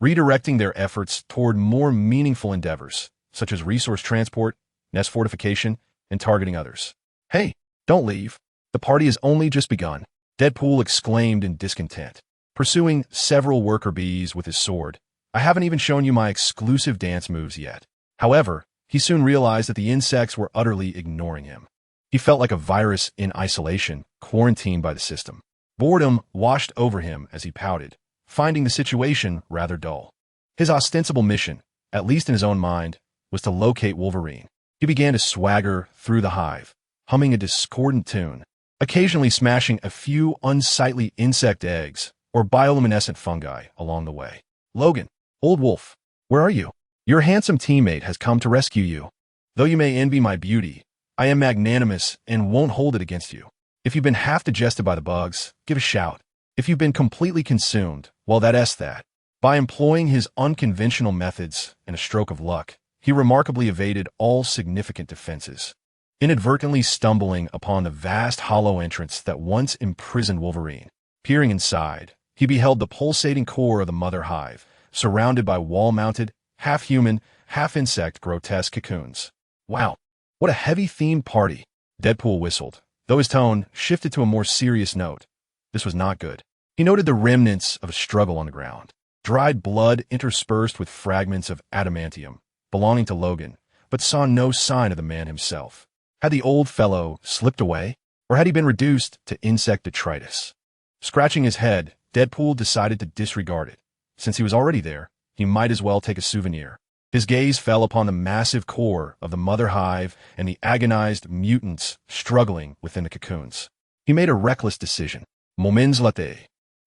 Speaker 1: redirecting their efforts toward more meaningful endeavors, such as resource transport, nest fortification, and targeting others. Hey, don't leave. The party has only just begun, Deadpool exclaimed in discontent, pursuing several worker bees with his sword. I haven't even shown you my exclusive dance moves yet. However, he soon realized that the insects were utterly ignoring him. He felt like a virus in isolation, quarantined by the system. Boredom washed over him as he pouted, finding the situation rather dull. His ostensible mission, at least in his own mind, was to locate Wolverine. He began to swagger through the hive, humming a discordant tune, occasionally smashing a few unsightly insect eggs or bioluminescent fungi along the way. Logan, old wolf, where are you? Your handsome teammate has come to rescue you. Though you may envy my beauty, I am magnanimous and won't hold it against you. If you've been half digested by the bugs, give a shout. If you've been completely consumed, well, that's that. By employing his unconventional methods and a stroke of luck, he remarkably evaded all significant defenses. Inadvertently stumbling upon the vast hollow entrance that once imprisoned Wolverine. Peering inside, he beheld the pulsating core of the mother hive, surrounded by wall-mounted, half-human, half-insect grotesque cocoons. Wow, what a heavy-themed party, Deadpool whistled, though his tone shifted to a more serious note. This was not good. He noted the remnants of a struggle on the ground. Dried blood interspersed with fragments of adamantium belonging to Logan, but saw no sign of the man himself. Had the old fellow slipped away, or had he been reduced to insect detritus? Scratching his head, Deadpool decided to disregard it. Since he was already there, he might as well take a souvenir. His gaze fell upon the massive core of the mother hive and the agonized mutants struggling within the cocoons. He made a reckless decision. Moments later,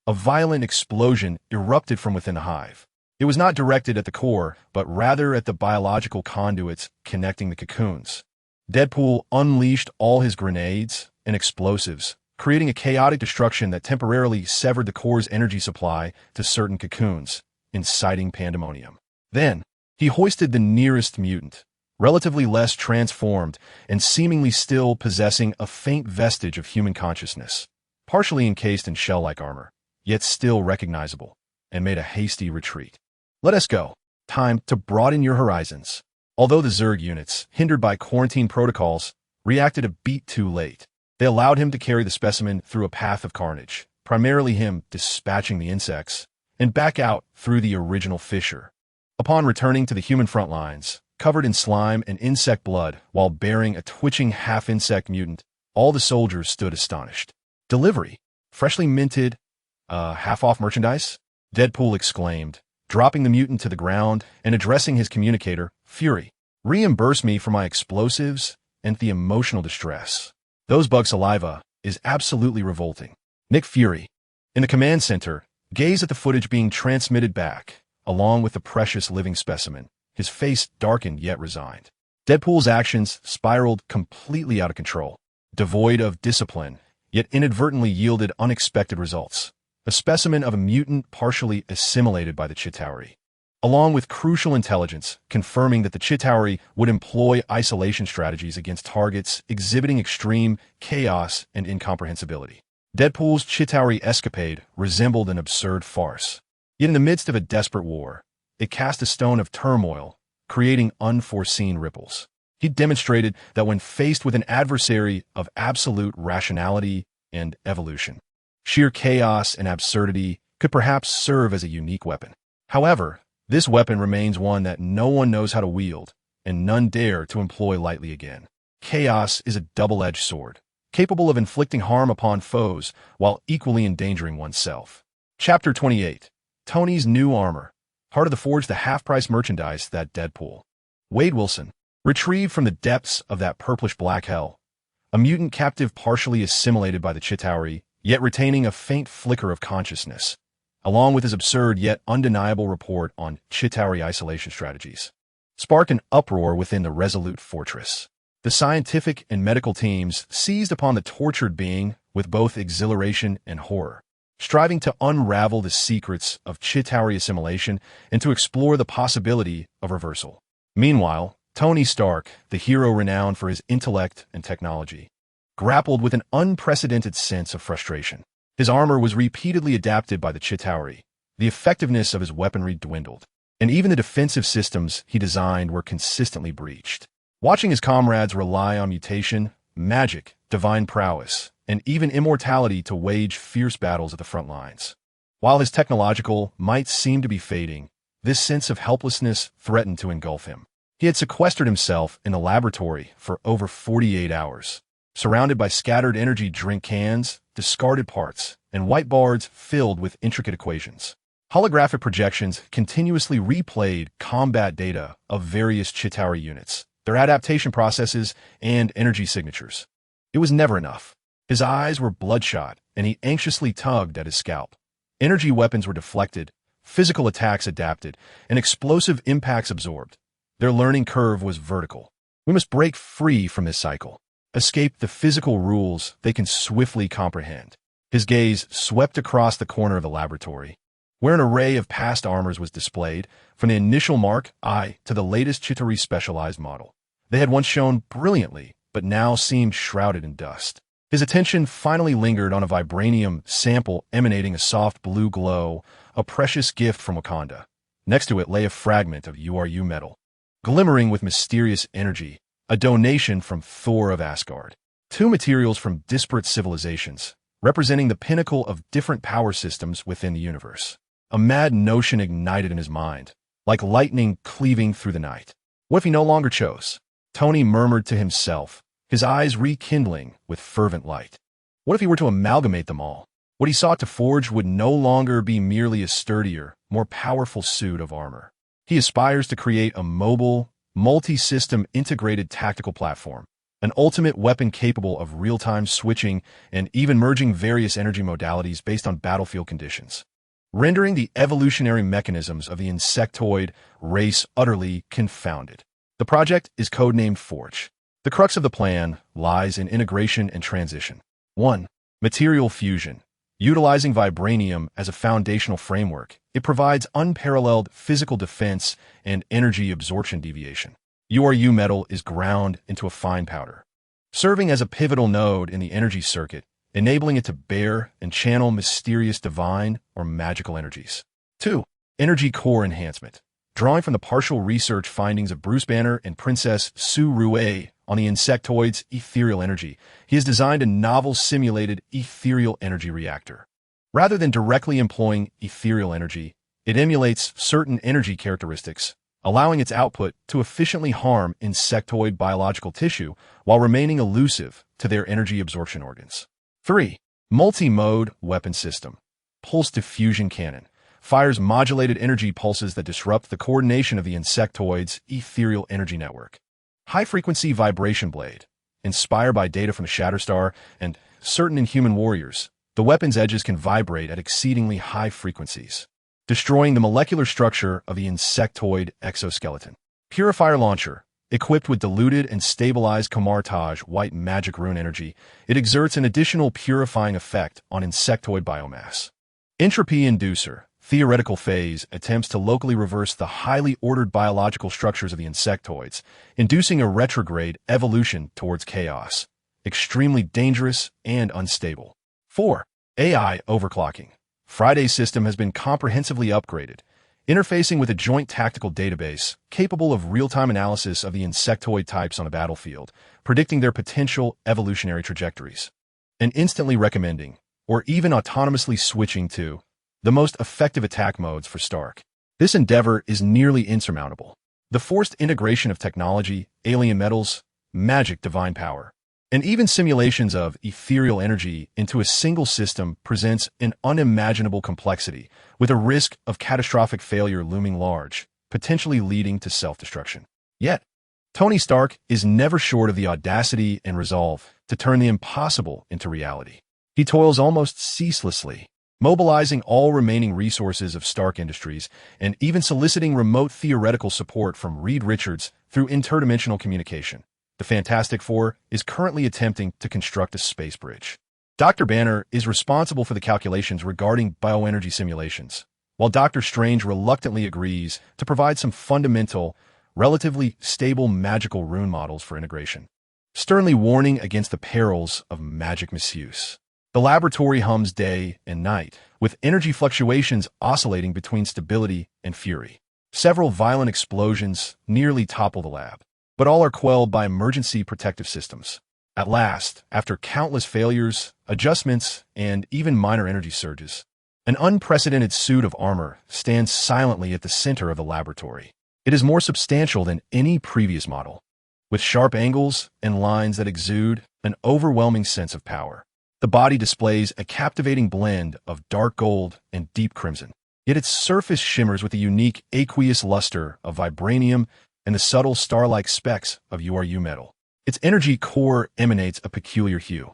Speaker 1: a violent explosion erupted from within the hive. It was not directed at the core, but rather at the biological conduits connecting the cocoons. Deadpool unleashed all his grenades and explosives, creating a chaotic destruction that temporarily severed the core's energy supply to certain cocoons, inciting pandemonium. Then, he hoisted the nearest mutant, relatively less transformed and seemingly still possessing a faint vestige of human consciousness, partially encased in shell-like armor, yet still recognizable, and made a hasty retreat. Let us go. Time to broaden your horizons. Although the Zerg units, hindered by quarantine protocols, reacted a beat too late, they allowed him to carry the specimen through a path of carnage, primarily him dispatching the insects, and back out through the original fissure. Upon returning to the human front lines, covered in slime and insect blood while bearing a twitching half-insect mutant, all the soldiers stood astonished. Delivery? Freshly minted, half-off merchandise? Deadpool exclaimed, dropping the mutant to the ground and addressing his communicator, Fury. Reimburse me for my explosives and the emotional distress. Those bug saliva is absolutely revolting. Nick Fury, in the command center, gazed at the footage being transmitted back, along with the precious living specimen, his face darkened yet resigned. Deadpool's actions spiraled completely out of control, devoid of discipline, yet inadvertently yielded unexpected results. A specimen of a mutant partially assimilated by the Chitauri, along with crucial intelligence confirming that the Chitauri would employ isolation strategies against targets exhibiting extreme chaos and incomprehensibility. Deadpool's Chitauri escapade resembled an absurd farce. Yet in the midst of a desperate war, it cast a stone of turmoil, creating unforeseen ripples. He demonstrated that when faced with an adversary of absolute rationality and evolution, sheer chaos and absurdity could perhaps serve as a unique weapon. However, this weapon remains one that no one knows how to wield, and none dare to employ lightly again. Chaos is a double-edged sword, capable of inflicting harm upon foes while equally endangering oneself. Chapter 28. Tony's New Armor. Part of the Forge, the half-price merchandise that Deadpool. Wade Wilson. Retrieved from the depths of that purplish-black hell, a mutant captive partially assimilated by the Chitauri, yet retaining a faint flicker of consciousness, along with his absurd yet undeniable report on Chitauri isolation strategies, sparked an uproar within the resolute fortress. The scientific and medical teams seized upon the tortured being with both exhilaration and horror, striving to unravel the secrets of Chitauri assimilation and to explore the possibility of reversal. Meanwhile, Tony Stark, the hero renowned for his intellect and technology, grappled with an unprecedented sense of frustration. His armor was repeatedly adapted by the Chitauri, the effectiveness of his weaponry dwindled, and even the defensive systems he designed were consistently breached. Watching his comrades rely on mutation, magic, divine prowess, and even immortality to wage fierce battles at the front lines. While his technological might seemed to be fading, this sense of helplessness threatened to engulf him. He had sequestered himself in the laboratory for over 48 hours, surrounded by scattered energy drink cans, discarded parts, and whiteboards filled with intricate equations. Holographic projections continuously replayed combat data of various Chitauri units, their adaptation processes, and energy signatures. It was never enough. His eyes were bloodshot, and he anxiously tugged at his scalp. Energy weapons were deflected, physical attacks adapted, and explosive impacts absorbed. Their learning curve was vertical. We must break free from this cycle. Escape the physical rules they can swiftly comprehend. His gaze swept across the corner of the laboratory, where an array of past armors was displayed, from the initial Mark I to the latest Chitauri specialized model. They had once shone brilliantly, but now seemed shrouded in dust. His attention finally lingered on a vibranium sample emanating a soft blue glow, a precious gift from Wakanda. Next to it lay a fragment of URU metal, glimmering with mysterious energy, a donation from Thor of Asgard. Two materials from disparate civilizations, representing the pinnacle of different power systems within the universe. A mad notion ignited in his mind, like lightning cleaving through the night. What if he no longer chose? Tony murmured to himself, his eyes rekindling with fervent light. What if he were to amalgamate them all? What he sought to forge would no longer be merely a sturdier, more powerful suit of armor. He aspires to create a mobile, multi-system integrated tactical platform, an ultimate weapon capable of real-time switching and even merging various energy modalities based on battlefield conditions, rendering the evolutionary mechanisms of the insectoid race utterly confounded. The project is codenamed Forge. The crux of the plan lies in integration and transition. 1. Material fusion. Utilizing vibranium as a foundational framework, it provides unparalleled physical defense and energy absorption deviation. URU metal is ground into a fine powder, serving as a pivotal node in the energy circuit, enabling it to bear and channel mysterious divine or magical energies. 2. Energy core enhancement. Drawing from the partial research findings of Bruce Banner and Princess Su Rue on the insectoid's ethereal energy, he has designed a novel simulated ethereal energy reactor. Rather than directly employing ethereal energy, it emulates certain energy characteristics, allowing its output to efficiently harm insectoid biological tissue while remaining elusive to their energy absorption organs. 3. Multi-mode weapon system. Pulse diffusion cannon. Fires modulated energy pulses that disrupt the coordination of the insectoid's ethereal energy network. High-frequency vibration blade. Inspired by data from Shatterstar and certain Inhuman warriors, the weapon's edges can vibrate at exceedingly high frequencies, destroying the molecular structure of the insectoid exoskeleton. Purifier launcher. Equipped with diluted and stabilized Kamartaj white magic rune energy, it exerts an additional purifying effect on insectoid biomass. Entropy inducer. Theoretical phase attempts to locally reverse the highly ordered biological structures of the insectoids, inducing a retrograde evolution towards chaos. Extremely dangerous and unstable. 4. AI overclocking. Friday's system has been comprehensively upgraded, interfacing with a joint tactical database capable of real-time analysis of the insectoid types on a battlefield, predicting their potential evolutionary trajectories, and instantly recommending, or even autonomously switching to, the most effective attack modes for Stark. This endeavor is nearly insurmountable. The forced integration of technology, alien metals, magic divine power, and even simulations of ethereal energy into a single system presents an unimaginable complexity, with a risk of catastrophic failure looming large, potentially leading to self-destruction. Yet, Tony Stark is never short of the audacity and resolve to turn the impossible into reality. He toils almost ceaselessly, mobilizing all remaining resources of Stark Industries and even soliciting remote theoretical support from Reed Richards through interdimensional communication. The Fantastic Four is currently attempting to construct a space bridge. Dr. Banner is responsible for the calculations regarding bioenergy simulations, while Dr. Strange reluctantly agrees to provide some fundamental, relatively stable magical rune models for integration, sternly warning against the perils of magic misuse. The laboratory hums day and night, with energy fluctuations oscillating between stability and fury. Several violent explosions nearly topple the lab, but all are quelled by emergency protective systems. At last, after countless failures, adjustments, and even minor energy surges, an unprecedented suit of armor stands silently at the center of the laboratory. It is more substantial than any previous model, with sharp angles and lines that exude an overwhelming sense of power. The body displays a captivating blend of dark gold and deep crimson, yet its surface shimmers with the unique aqueous luster of vibranium and the subtle star-like specks of URU metal. Its energy core emanates a peculiar hue,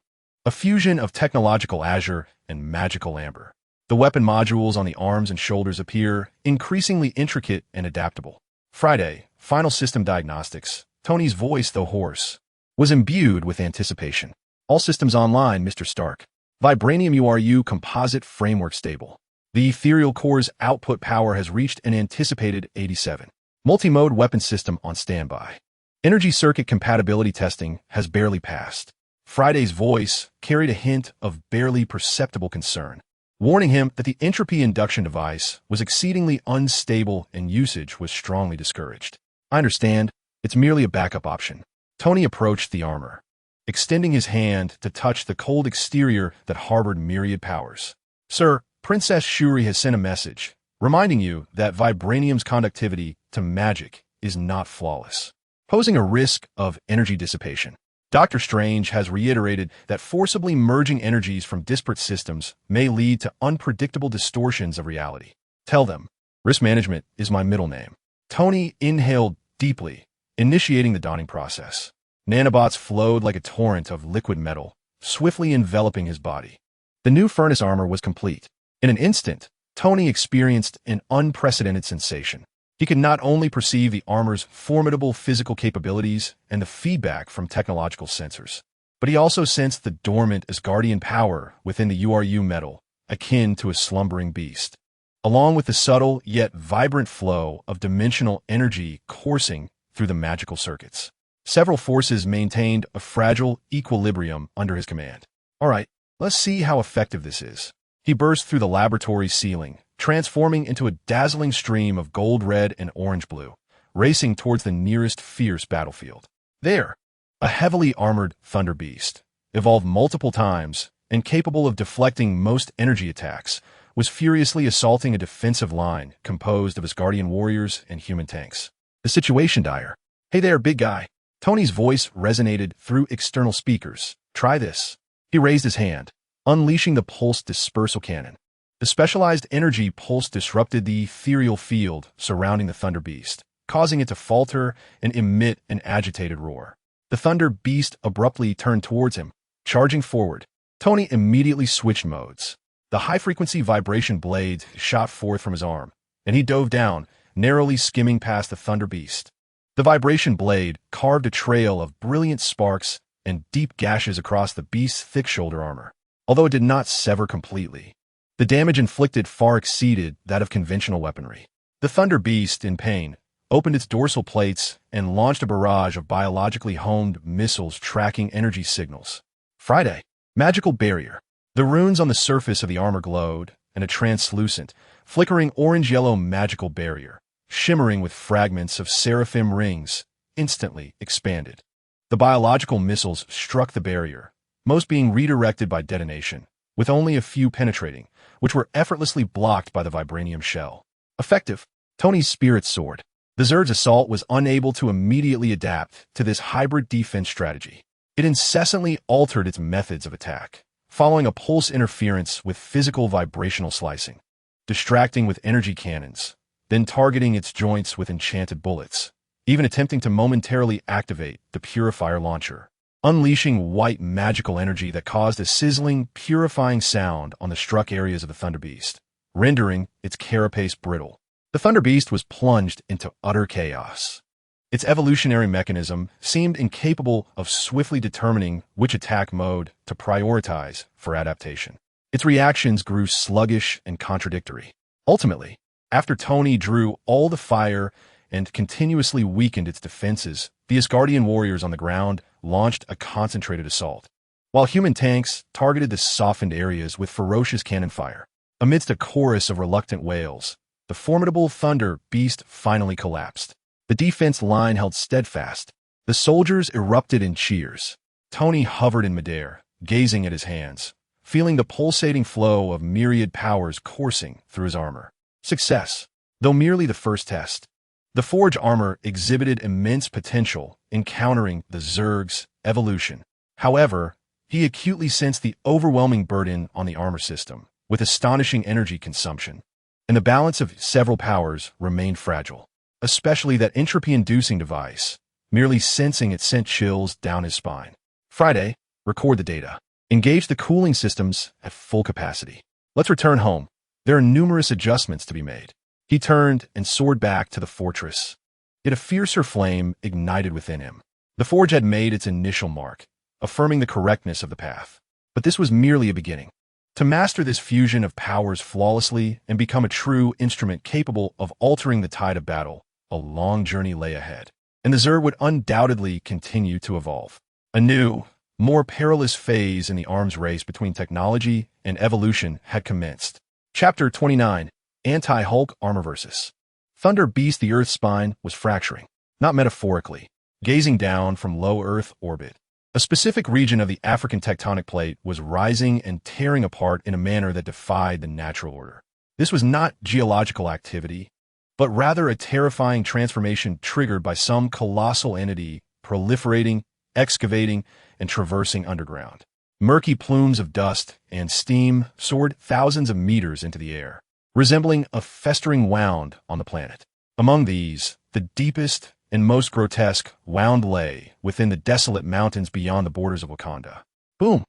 Speaker 1: a fusion of technological azure and magical amber. The weapon modules on the arms and shoulders appear increasingly intricate and adaptable. Friday, final system diagnostics. Tony's voice, though hoarse, was imbued with anticipation. All systems online, Mr. Stark. Vibranium URU composite framework stable. The ethereal core's output power has reached an anticipated 87. Multi-mode weapon system on standby. Energy circuit compatibility testing has barely passed. Friday's voice carried a hint of barely perceptible concern, warning him that the entropy induction device was exceedingly unstable and usage was strongly discouraged. I understand. It's merely a backup option. Tony approached the armor, extending his hand to touch the cold exterior that harbored myriad powers. Sir, Princess Shuri has sent a message, reminding you that vibranium's conductivity to magic is not flawless, posing a risk of energy dissipation. Dr. Strange has reiterated that forcibly merging energies from disparate systems may lead to unpredictable distortions of reality. Tell them, risk management is my middle name. Tony inhaled deeply, initiating the dawning process. Nanobots flowed like a torrent of liquid metal, swiftly enveloping his body. The new furnace armor was complete. In an instant, Tony experienced an unprecedented sensation. He could not only perceive the armor's formidable physical capabilities and the feedback from technological sensors, but he also sensed the dormant Asgardian power within the URU metal, akin to a slumbering beast, along with the subtle yet vibrant flow of dimensional energy coursing through the magical circuits. Several forces maintained a fragile equilibrium under his command. All right, let's see how effective this is. He burst through the laboratory ceiling, transforming into a dazzling stream of gold red and orange blue, racing towards the nearest fierce battlefield. There, a heavily armored thunder beast, evolved multiple times and capable of deflecting most energy attacks, was furiously assaulting a defensive line composed of Asgardian warriors and human tanks. The situation dire. Hey there, big guy. Tony's voice resonated through external speakers. Try this. He raised his hand, unleashing the pulse dispersal cannon. The specialized energy pulse disrupted the ethereal field surrounding the Thunder Beast, causing it to falter and emit an agitated roar. The Thunder Beast abruptly turned towards him, charging forward. Tony immediately switched modes. The high-frequency vibration blades shot forth from his arm, and he dove down, narrowly skimming past the Thunder Beast. The vibration blade carved a trail of brilliant sparks and deep gashes across the beast's thick shoulder armor. Although it did not sever completely, the damage inflicted far exceeded that of conventional weaponry. The Thunder Beast, in pain, opened its dorsal plates and launched a barrage of biologically honed missiles tracking energy signals. Friday. Magical barrier. The runes on the surface of the armor glowed, and a translucent, flickering orange-yellow magical barrier, shimmering with fragments of seraphim rings, instantly expanded. The biological missiles struck the barrier, most being redirected by detonation, with only a few penetrating, which were effortlessly blocked by the vibranium shell. Effective. Tony's spirit soared. The Zerg's assault was unable to immediately adapt to this hybrid defense strategy. It incessantly altered its methods of attack, following a pulse interference with physical vibrational slicing, distracting with energy cannons, then targeting its joints with enchanted bullets, even attempting to momentarily activate the purifier launcher, unleashing white magical energy that caused a sizzling, purifying sound on the struck areas of the Thunder Beast, rendering its carapace brittle. The Thunder Beast was plunged into utter chaos. Its evolutionary mechanism seemed incapable of swiftly determining which attack mode to prioritize for adaptation. Its reactions grew sluggish and contradictory. Ultimately, after Tony drew all the fire and continuously weakened its defenses, the Asgardian warriors on the ground launched a concentrated assault, while human tanks targeted the softened areas with ferocious cannon fire. Amidst a chorus of reluctant wails, the formidable Thunder Beast finally collapsed. The defense line held steadfast. The soldiers erupted in cheers. Tony hovered in midair, gazing at his hands, feeling the pulsating flow of myriad powers coursing through his armor. Success, though merely the first test. The Forge armor exhibited immense potential in countering the Zerg's evolution. However, he acutely sensed the overwhelming burden on the armor system, with astonishing energy consumption, and the balance of several powers remained fragile. Especially that entropy-inducing device. Merely sensing it sent chills down his spine. Friday. Record the data. Engage the cooling systems at full capacity. Let's return home. There are numerous adjustments to be made. He turned and soared back to the fortress. Yet a fiercer flame ignited within him. The forge had made its initial mark, affirming the correctness of the path. But this was merely a beginning. To master this fusion of powers flawlessly and become a true instrument capable of altering the tide of battle, a long journey lay ahead. And the Zerg would undoubtedly continue to evolve. A new, more perilous phase in the arms race between technology and evolution had commenced. Chapter 29, Anti-Hulk Armor Versus. Thunder Beast, the Earth's spine was fracturing, not metaphorically. Gazing down from low Earth orbit, a specific region of the African tectonic plate was rising and tearing apart in a manner that defied the natural order. This was not geological activity, but rather a terrifying transformation triggered by some colossal entity proliferating, excavating, and traversing underground. Murky plumes of dust and steam soared thousands of meters into the air, resembling a festering wound on the planet. Among these, the deepest and most grotesque wound lay within the desolate mountains beyond the borders of Wakanda. Boom!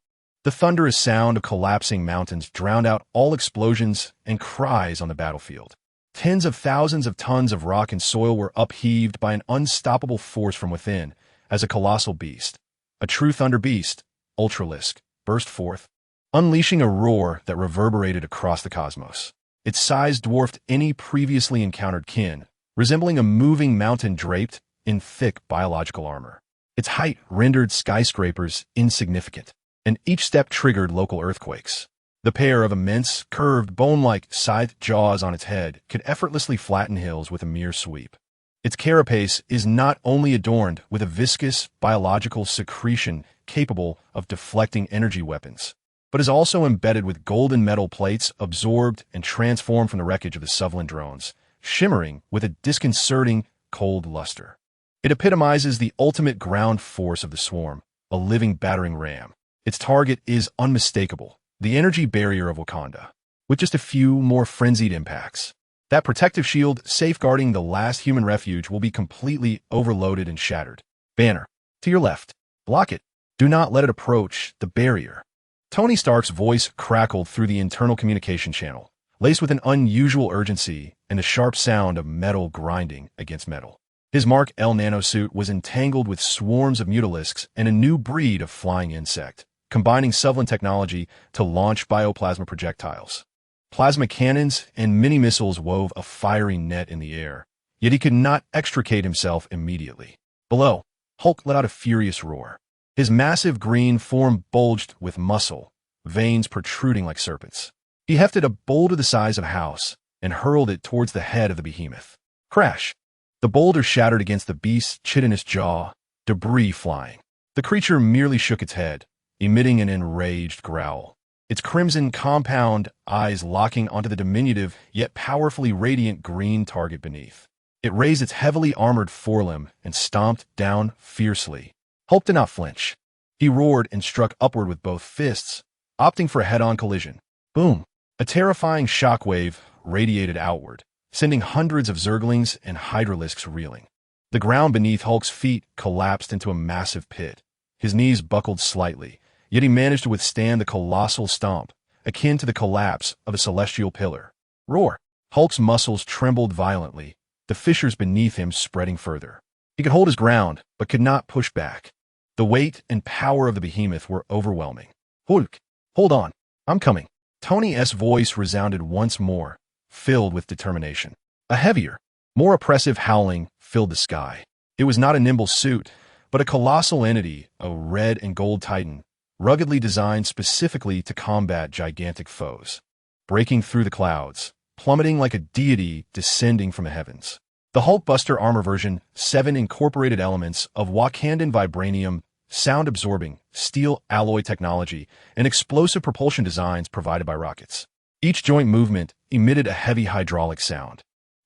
Speaker 1: The thunderous sound of collapsing mountains drowned out all explosions and cries on the battlefield. Tens of thousands of tons of rock and soil were upheaved by an unstoppable force from within as a colossal beast, a true thunder beast, Ultralisk, burst forth, unleashing a roar that reverberated across the cosmos. Its size dwarfed any previously encountered kin, resembling a moving mountain draped in thick biological armor. Its height rendered skyscrapers insignificant, and each step triggered local earthquakes. The pair of immense, curved, bone-like, scythed jaws on its head could effortlessly flatten hills with a mere sweep. Its carapace is not only adorned with a viscous, biological secretion capable of deflecting energy weapons, but is also embedded with golden metal plates absorbed and transformed from the wreckage of the Suvlan drones, shimmering with a disconcerting, cold luster. It epitomizes the ultimate ground force of the swarm, a living battering ram. Its target is unmistakable, the energy barrier of Wakanda, with just a few more frenzied impacts. That protective shield safeguarding the last human refuge will be completely overloaded and shattered. Banner, to your left. Block it. Do not let it approach the barrier. Tony Stark's voice crackled through the internal communication channel, laced with an unusual urgency and the sharp sound of metal grinding against metal. His Mark L nanosuit was entangled with swarms of mutalisks and a new breed of flying insect, combining Suvlan technology to launch bioplasma projectiles. Plasma cannons and mini-missiles wove a fiery net in the air, yet he could not extricate himself immediately. Below, Hulk let out a furious roar. His massive green form bulged with muscle, veins protruding like serpents. He hefted a boulder the size of a house and hurled it towards the head of the behemoth. Crash! The boulder shattered against the beast's chitinous jaw, debris flying. The creature merely shook its head, emitting an enraged growl, its crimson compound eyes locking onto the diminutive yet powerfully radiant green target beneath. It raised its heavily armored forelimb and stomped down fiercely. Hulk did not flinch. He roared and struck upward with both fists, opting for a head-on collision. Boom! A terrifying shockwave radiated outward, sending hundreds of Zerglings and Hydralisks reeling. The ground beneath Hulk's feet collapsed into a massive pit. His knees buckled slightly, yet he managed to withstand the colossal stomp, akin to the collapse of a celestial pillar. Roar! Hulk's muscles trembled violently, the fissures beneath him spreading further. He could hold his ground, but could not push back. The weight and power of the behemoth were overwhelming. Hulk! Hold on! I'm coming! Tony's voice resounded once more, filled with determination. A heavier, more oppressive howling filled the sky. It was not a nimble suit, but a colossal entity, a red and gold titan, ruggedly designed specifically to combat gigantic foes. Breaking through the clouds, plummeting like a deity descending from the heavens. The Hulkbuster armor version 7 incorporated elements of Wakandan vibranium, sound-absorbing, steel alloy technology, and explosive propulsion designs provided by rockets. Each joint movement emitted a heavy hydraulic sound.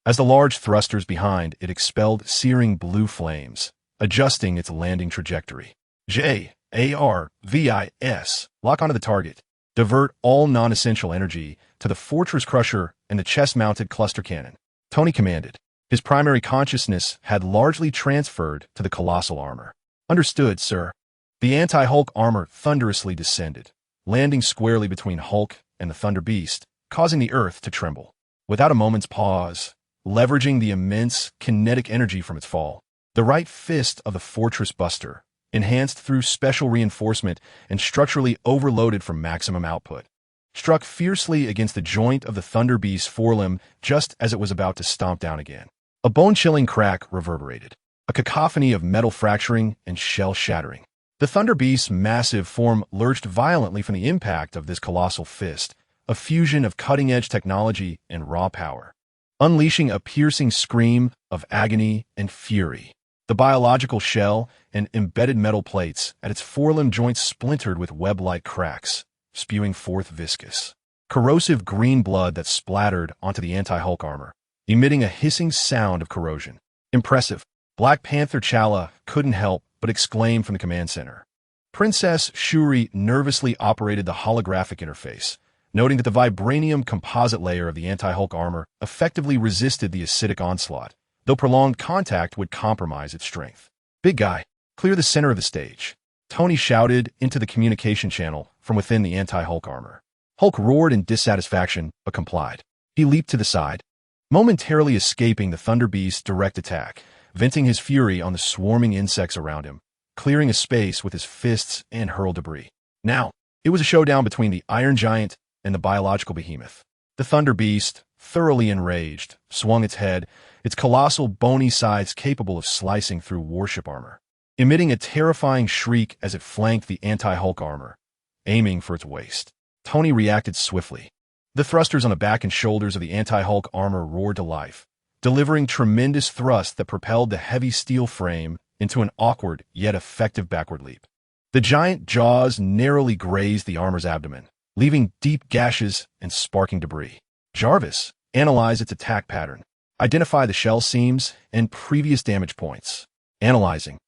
Speaker 1: As the large thrusters behind it expelled searing blue flames, adjusting its landing trajectory. JARVIS. Lock onto the target. Divert all non-essential energy to the Fortress Crusher and the chest-mounted cluster cannon. Tony commanded. His primary consciousness had largely transferred to the colossal armor. Understood, sir. The anti-Hulk armor thunderously descended, landing squarely between Hulk and the Thunder Beast, causing the earth to tremble. Without a moment's pause, leveraging the immense kinetic energy from its fall, the right fist of the Fortress Buster, enhanced through special reinforcement and structurally overloaded for maximum output, struck fiercely against the joint of the Thunder Beast's forelimb just as it was about to stomp down again. A bone-chilling crack reverberated, a cacophony of metal fracturing and shell shattering. The Thunder Beast's massive form lurched violently from the impact of this colossal fist, a fusion of cutting-edge technology and raw power, unleashing a piercing scream of agony and fury. The biological shell and embedded metal plates at its forelimb joints splintered with web-like cracks, spewing forth viscous, corrosive green blood that splattered onto the anti-Hulk armor, emitting a hissing sound of corrosion. Impressive. Black Panther T'Challa couldn't help but exclaim from the command center. Princess Shuri nervously operated the holographic interface, noting that the vibranium composite layer of the anti-Hulk armor effectively resisted the acidic onslaught, though prolonged contact would compromise its strength. "Big guy, clear the center of the stage," Tony shouted into the communication channel from within the anti-Hulk armor. Hulk roared in dissatisfaction, but complied. He leaped to the side, momentarily escaping the Thunder Beast's direct attack, venting his fury on the swarming insects around him, clearing a space with his fists and hurled debris. Now, it was a showdown between the Iron Giant and the biological behemoth. The Thunder Beast, thoroughly enraged, swung its head, its colossal bony sides capable of slicing through warship armor, emitting a terrifying shriek as it flanked the anti-Hulk armor, aiming for its waist. Tony reacted swiftly. The thrusters on the back and shoulders of the anti-Hulk armor roared to life, delivering tremendous thrust that propelled the heavy steel frame into an awkward yet effective backward leap. The giant jaws narrowly grazed the armor's abdomen, leaving deep gashes and sparking debris. Jarvis analyzed its attack pattern, identify the shell seams and previous damage points. Analyzing.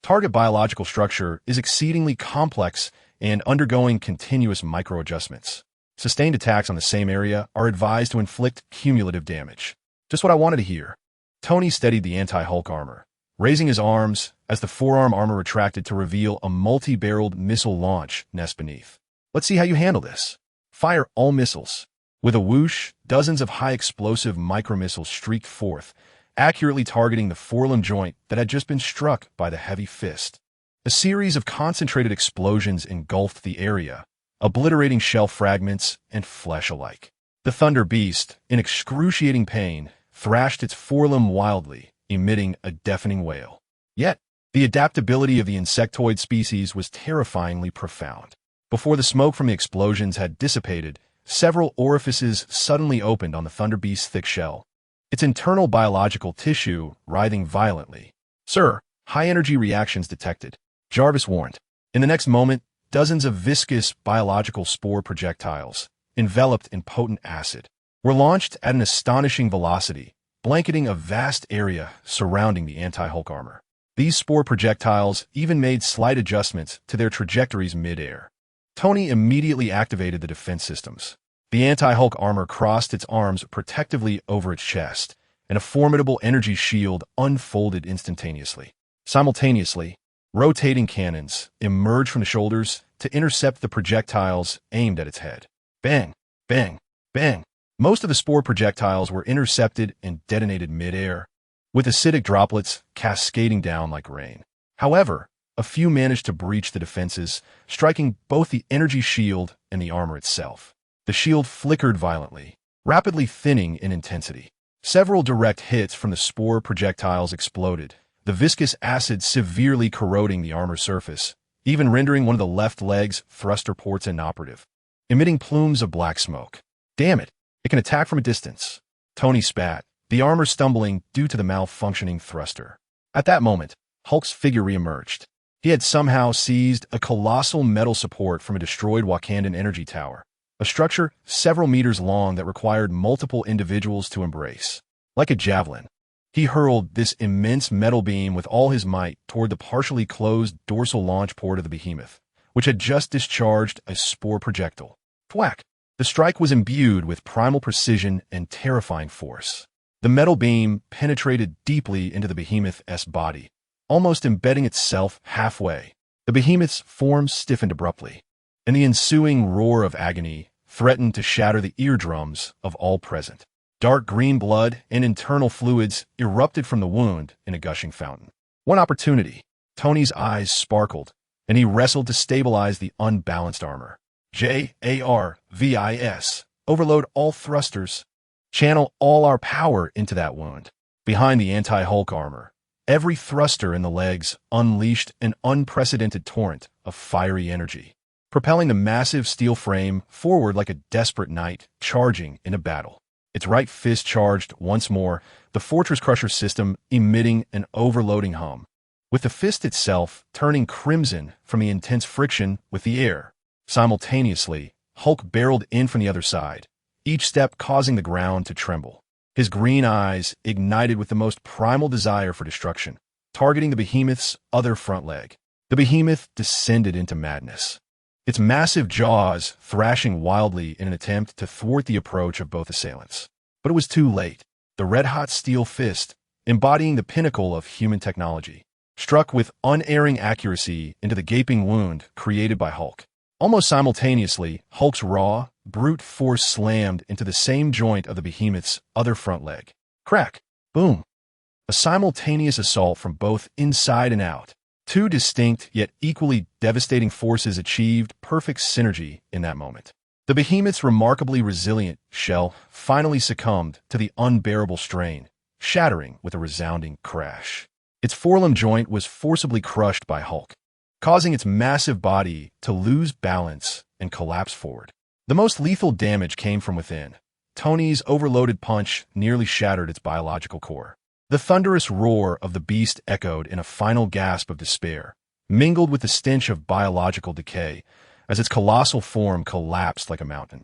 Speaker 1: Target biological structure is exceedingly complex and undergoing continuous micro-adjustments. Sustained attacks on the same area are advised to inflict cumulative damage. Just what I wanted to hear. Tony steadied the anti-Hulk armor, raising his arms as the forearm armor retracted to reveal a multi-barreled missile launch nest beneath. "Let's see how you handle this. Fire all missiles." With a whoosh, dozens of high-explosive micromissiles streaked forth, accurately targeting the forelimb joint that had just been struck by the heavy fist. A series of concentrated explosions engulfed the area, obliterating shell fragments and flesh alike. The Thunder Beast, in excruciating pain, thrashed its forelimb wildly, emitting a deafening wail. Yet, the adaptability of the insectoid species was terrifyingly profound. Before the smoke from the explosions had dissipated, several orifices suddenly opened on the Thunder Beast's thick shell, its internal biological tissue writhing violently. "Sir, high-energy reactions detected," Jarvis warned. In the next moment, dozens of viscous biological spore projectiles, enveloped in potent acid, were launched at an astonishing velocity, blanketing a vast area surrounding the anti-Hulk armor. These spore projectiles even made slight adjustments to their trajectories mid-air. Tony immediately activated the defense systems. The anti-Hulk armor crossed its arms protectively over its chest, and a formidable energy shield unfolded instantaneously. Simultaneously, rotating cannons emerged from the shoulders to intercept the projectiles aimed at its head. Bang, bang, bang. Most of the spore projectiles were intercepted and detonated mid-air, with acidic droplets cascading down like rain. However, a few managed to breach the defenses, striking both the energy shield and the armor itself. The shield flickered violently, rapidly thinning in intensity. Several direct hits from the spore projectiles exploded, the viscous acid severely corroding the armor surface, even rendering one of the left leg's thruster ports inoperative, emitting plumes of black smoke. "Damn it, it can attack from a distance," Tony spat, the armor stumbling due to the malfunctioning thruster. At that moment, Hulk's figure reemerged. He had somehow seized a colossal metal support from a destroyed Wakandan energy tower, a structure several meters long that required multiple individuals to embrace. Like a javelin, he hurled this immense metal beam with all his might toward the partially closed dorsal launch port of the behemoth, which had just discharged a spore projectile. Thwack! The strike was imbued with primal precision and terrifying force. The metal beam penetrated deeply into the behemoth's body, almost embedding itself halfway. The behemoth's form stiffened abruptly, and the ensuing roar of agony threatened to shatter the eardrums of all present. Dark green blood and internal fluids erupted from the wound in a gushing fountain. One opportunity. Tony's eyes sparkled, and he wrestled to stabilize the unbalanced armor. J-A-R-V-I-S. Overload all thrusters. Channel all our power into that wound. Behind the anti-Hulk armor, every thruster in the legs unleashed an unprecedented torrent of fiery energy, propelling the massive steel frame forward like a desperate knight charging in a battle. Its right fist charged once more, the Fortress Crusher system emitting an overloading hum, with the fist itself turning crimson from the intense friction with the air. Simultaneously, Hulk barreled in from the other side, each step causing the ground to tremble. His green eyes ignited with the most primal desire for destruction, targeting the behemoth's other front leg. The behemoth descended into madness, its massive jaws thrashing wildly in an attempt to thwart the approach of both assailants. But it was too late. The red-hot steel fist, embodying the pinnacle of human technology, struck with unerring accuracy into the gaping wound created by Hulk. Almost simultaneously, Hulk's raw, brute force slammed into the same joint of the behemoth's other front leg. Crack! Boom! A simultaneous assault from both inside and out. Two distinct yet equally devastating forces achieved perfect synergy in that moment. The behemoth's remarkably resilient shell finally succumbed to the unbearable strain, shattering with a resounding crash. Its forelimb joint was forcibly crushed by Hulk, causing its massive body to lose balance and collapse forward. The most lethal damage came from within. Tony's overloaded punch nearly shattered its biological core. The thunderous roar of the beast echoed in a final gasp of despair, mingled with the stench of biological decay as its colossal form collapsed like a mountain,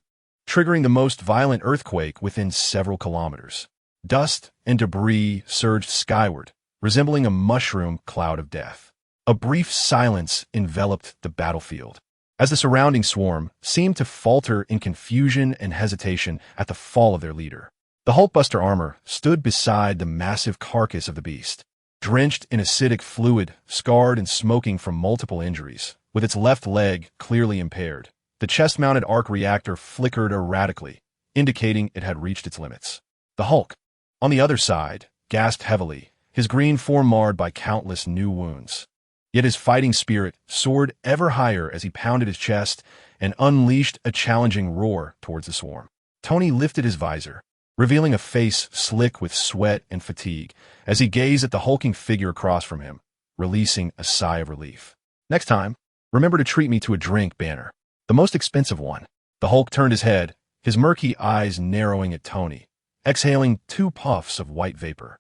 Speaker 1: triggering the most violent earthquake within several kilometers. Dust and debris surged skyward, resembling a mushroom cloud of death. A brief silence enveloped the battlefield, as the surrounding swarm seemed to falter in confusion and hesitation at the fall of their leader. The Hulkbuster armor stood beside the massive carcass of the beast, drenched in acidic fluid, scarred and smoking from multiple injuries, with its left leg clearly impaired. The chest-mounted arc reactor flickered erratically, indicating it had reached its limits. The Hulk, on the other side, gasped heavily, his green form marred by countless new wounds. Yet his fighting spirit soared ever higher as he pounded his chest and unleashed a challenging roar towards the swarm. Tony lifted his visor, revealing a face slick with sweat and fatigue as he gazed at the hulking figure across from him, releasing a sigh of relief. Next time, remember to treat me to a drink, Banner. The most expensive one. The Hulk turned his head, his murky eyes narrowing at Tony, exhaling 2 puffs of white vapor,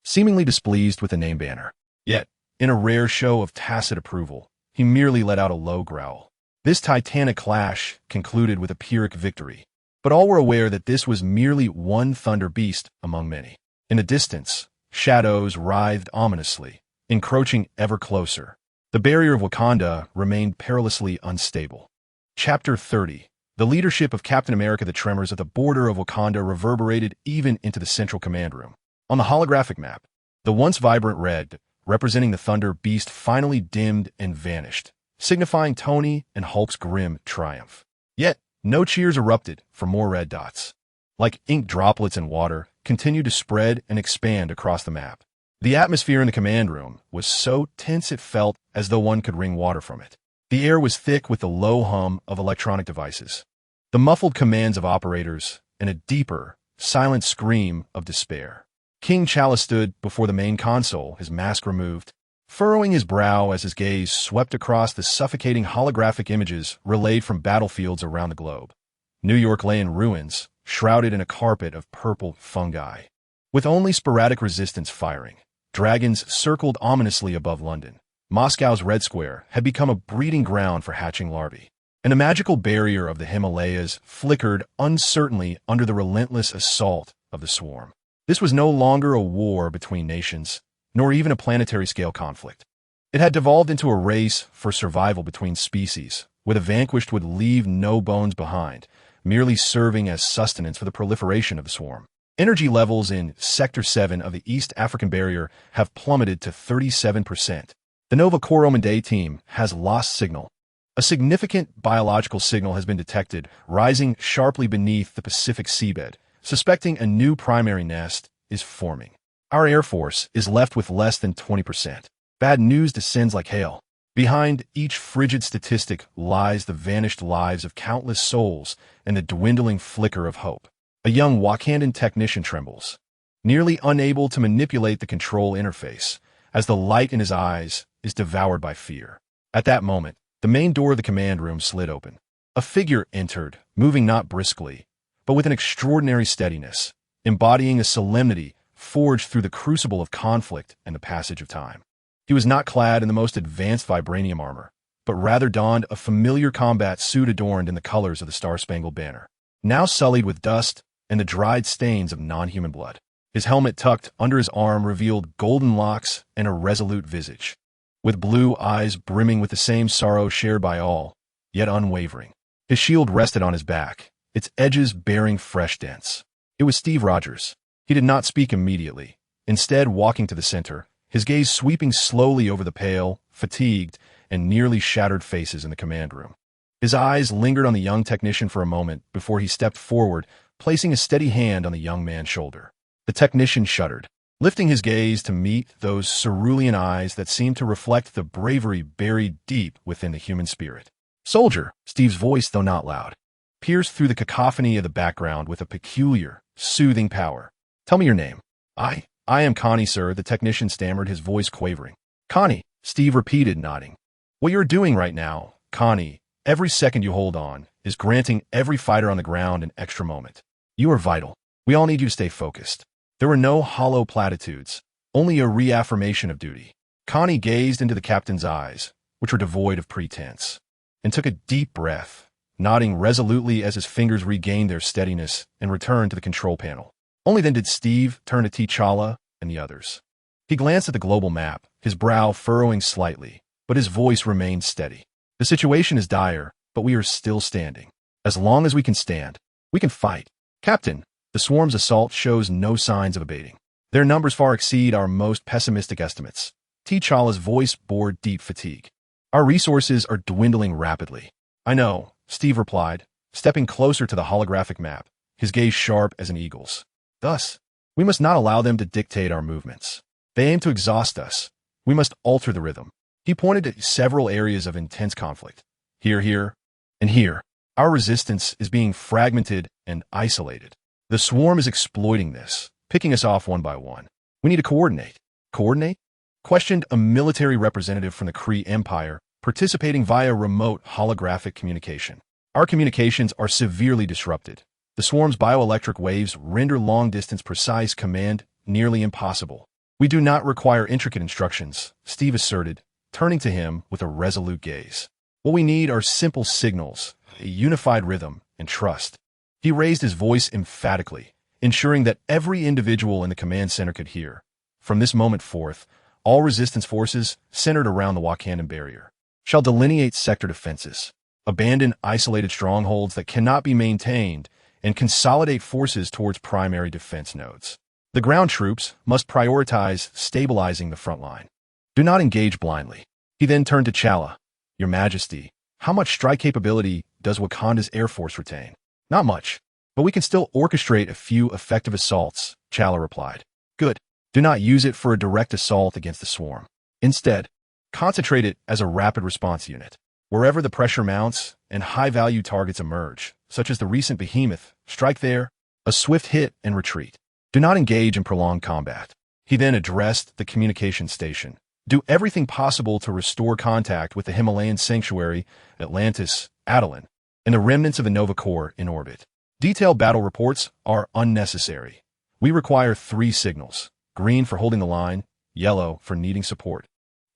Speaker 1: seemingly displeased with the name Banner. Yet, in a rare show of tacit approval, he merely let out a low growl. This titanic clash concluded with a Pyrrhic victory, but all were aware that this was merely one thunder beast among many. In the distance, shadows writhed ominously, encroaching ever closer. The barrier of Wakanda remained perilously unstable. Chapter 30. The leadership of Captain America. The tremors at the border of Wakanda reverberated even into the central command room. On the holographic map, the once vibrant red, representing the Thunder Beast, finally dimmed and vanished, signifying Tony and Hulk's grim triumph. Yet, no cheers erupted for more red dots. Like ink droplets in water, continued to spread and expand across the map. The atmosphere in the command room was so tense it felt as though one could wring water from it. The air was thick with the low hum of electronic devices, the muffled commands of operators, and a deeper, silent scream of despair. King T'Challa stood before the main console, his mask removed, furrowing his brow as his gaze swept across the suffocating holographic images relayed from battlefields around the globe. New York lay in ruins, shrouded in a carpet of purple fungi. With only sporadic resistance firing, dragons circled ominously above London. Moscow's Red Square had become a breeding ground for hatching larvae, and the magical barrier of the Himalayas flickered uncertainly under the relentless assault of the swarm. This was no longer a war between nations, nor even a planetary-scale conflict. It had devolved into a race for survival between species, where the vanquished would leave no bones behind, merely serving as sustenance for the proliferation of the swarm. Energy levels in Sector 7 of the East African Barrier have plummeted to 37%. The Nova Corps Day team has lost signal. A significant biological signal has been detected, rising sharply beneath the Pacific seabed, suspecting a new primary nest is forming. Our Air Force is left with less than 20%. Bad news descends like hail. Behind each frigid statistic lies the vanished lives of countless souls and the dwindling flicker of hope. A young Wakandan technician trembles, nearly unable to manipulate the control interface, as the light in his eyes is devoured by fear. At that moment, the main door of the command room slid open. A figure entered, moving not briskly, but with an extraordinary steadiness, embodying a solemnity forged through the crucible of conflict and the passage of time. He was not clad in the most advanced vibranium armor, but rather donned a familiar combat suit adorned in the colors of the Star-Spangled Banner, now sullied with dust and the dried stains of non-human blood. His helmet tucked under his arm revealed golden locks and a resolute visage, with blue eyes brimming with the same sorrow shared by all, yet unwavering. His shield rested on his back, its edges bearing fresh dents. It was Steve Rogers. He did not speak immediately, instead walking to the center, his gaze sweeping slowly over the pale, fatigued, and nearly shattered faces in the command room. His eyes lingered on the young technician for a moment before he stepped forward, placing a steady hand on the young man's shoulder. The technician shuddered, lifting his gaze to meet those cerulean eyes that seemed to reflect the bravery buried deep within the human spirit. "Soldier," Steve's voice, though not loud, pierced through the cacophony of the background with a peculiar, soothing power. "Tell me your name." I am Connie, sir," the technician stammered, his voice quavering. "Connie," Steve repeated, nodding. "What you're doing right now, Connie, every second you hold on, is granting every fighter on the ground an extra moment. You are vital. We all need you to stay focused." There were no hollow platitudes, only a reaffirmation of duty. Connie gazed into the captain's eyes, which were devoid of pretense, and took a deep breath, nodding resolutely as his fingers regained their steadiness and returned to the control panel. Only then did Steve turn to T'Challa and the others. He glanced at the global map, his brow furrowing slightly, but his voice remained steady. "The situation is dire, but we are still standing. As long as we can stand, we can fight. Captain, the swarm's assault shows no signs of abating. Their numbers far exceed our most pessimistic estimates." T'Challa's voice bore deep fatigue. "Our resources are dwindling rapidly." "I know," Steve replied, stepping closer to the holographic map, his gaze sharp as an eagle's. "Thus, we must not allow them to dictate our movements. They aim to exhaust us. We must alter the rhythm." He pointed to several areas of intense conflict. Here, and here. Our resistance is being fragmented and isolated. The swarm is exploiting this, picking us off one by one. We need to coordinate. "Coordinate?" questioned a military representative from the Kree Empire, participating via remote holographic communication. "Our communications are severely disrupted. The swarm's bioelectric waves render long-distance precise command nearly impossible." "We do not require intricate instructions," Steve asserted, turning to him with a resolute gaze. "What we need are simple signals, a unified rhythm, and trust." He raised his voice emphatically, ensuring that every individual in the command center could hear. From this moment forth, all resistance forces centered around the Wakandan barrier shall delineate sector defenses, abandon isolated strongholds that cannot be maintained, and consolidate forces towards primary defense nodes. The ground troops must prioritize stabilizing the front line. Do not engage blindly. He then turned to T'Challa. "Your Majesty, how much strike capability does Wakanda's Air Force retain?" "Not much, but we can still orchestrate a few effective assaults," T'Challa replied. "Good. Do not use it for a direct assault against the swarm. Instead, concentrate it as a rapid response unit. Wherever the pressure mounts and high-value targets emerge, such as the recent behemoth, strike there, a swift hit and retreat. Do not engage in prolonged combat." He then addressed the communication station. "Do everything possible to restore contact with the Himalayan sanctuary, Atlantis, Adelan, and the remnants of the Nova Corps in orbit. Detailed battle reports are unnecessary. We require 3 signals: green for holding the line, yellow for needing support,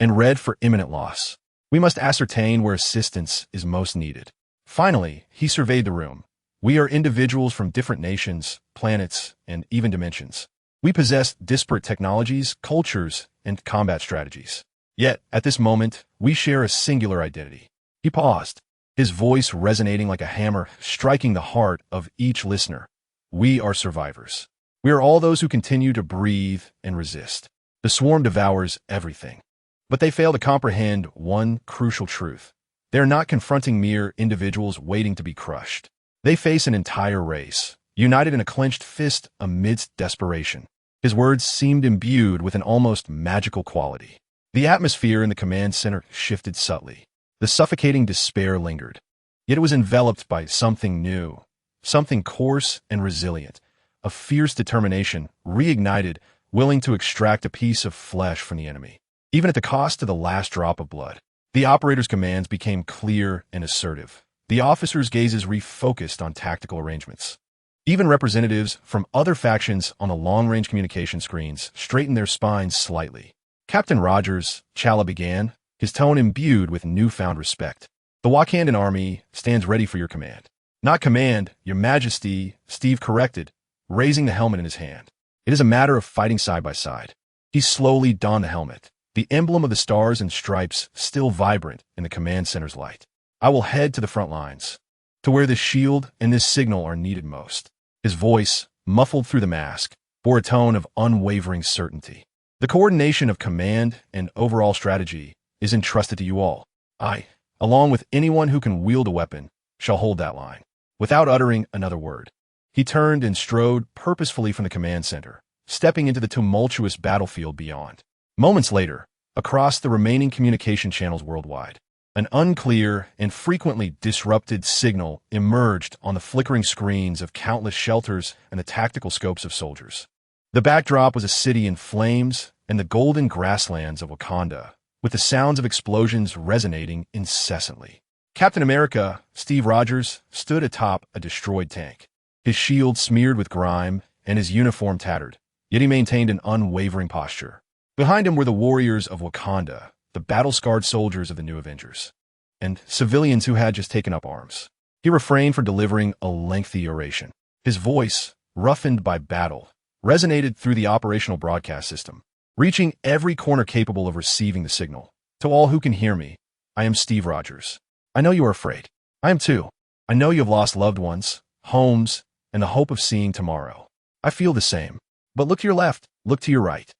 Speaker 1: and red for imminent loss. We must ascertain where assistance is most needed." Finally, he surveyed the room. "We are individuals from different nations, planets, and even dimensions. We possess disparate technologies, cultures, and combat strategies. Yet, at this moment, we share a singular identity." He paused, his voice resonating like a hammer, striking the heart of each listener. "We are survivors. We are all those who continue to breathe and resist. The swarm devours everything, but they fail to comprehend one crucial truth. They are not confronting mere individuals waiting to be crushed. They face an entire race, united in a clenched fist amidst desperation. His words seemed imbued with an almost magical quality. The atmosphere in the command center shifted subtly. The suffocating despair lingered. Yet it was enveloped by something new, something coarse and resilient, a fierce determination, reignited, willing to extract a piece of flesh from the enemy, even at the cost of the last drop of blood. The operator's commands became clear and assertive. The officers' gazes refocused on tactical arrangements. Even representatives from other factions on the long-range communication screens straightened their spines slightly. Captain Rogers, Chala began, his tone imbued with newfound respect. The Wakandan army stands ready for your command. Not command, your majesty, Steve corrected, raising the helmet in his hand. It is a matter of fighting side by side. He slowly donned the helmet, the emblem of the stars and stripes still vibrant in the command center's light. I will head to the front lines, to where this shield and this signal are needed most. His voice, muffled through the mask, bore a tone of unwavering certainty. The coordination of command and overall strategy is entrusted to you all. I, along with anyone who can wield a weapon, shall hold that line. Without uttering another word, he turned and strode purposefully from the command center, stepping into the tumultuous battlefield beyond. Moments later, across the remaining communication channels worldwide, an unclear and frequently disrupted signal emerged on the flickering screens of countless shelters and the tactical scopes of soldiers. The backdrop was a city in flames and the golden grasslands of Wakanda, with the sounds of explosions resonating incessantly. Captain America, Steve Rogers, stood atop a destroyed tank, his shield smeared with grime and his uniform tattered, yet he maintained an unwavering posture. Behind him were the warriors of Wakanda, the battle-scarred soldiers of the new Avengers, and civilians who had just taken up arms. He refrained from delivering a lengthy oration. His voice, roughened by battle, resonated through the operational broadcast system, reaching every corner capable of receiving the signal. To all who can hear me, I am Steve Rogers. I know you are afraid. I am too. I know you have lost loved ones, homes, and the hope of seeing tomorrow. I feel the same. But look to your left, look to your right.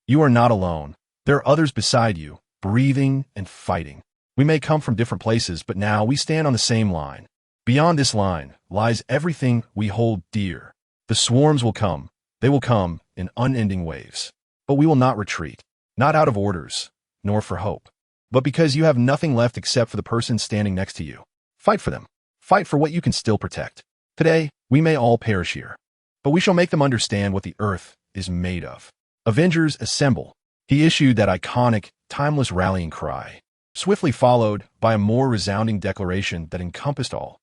Speaker 1: You are not alone. There are others beside you, breathing and fighting. We may come from different places, but now we stand on the same line. Beyond this line lies everything we hold dear. The swarms will come. They will come in unending waves. But we will not retreat, not out of orders, nor for hope, but because you have nothing left except for the person standing next to you. Fight for them. Fight for what you can still protect. Today, we may all perish here, but we shall make them understand what the earth is made of. Avengers, assemble. He issued that iconic, timeless rallying cry, swiftly followed by a more resounding declaration that encompassed all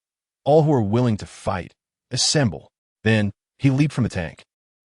Speaker 1: who are willing to fight, assemble. Then, he leaped from the tank,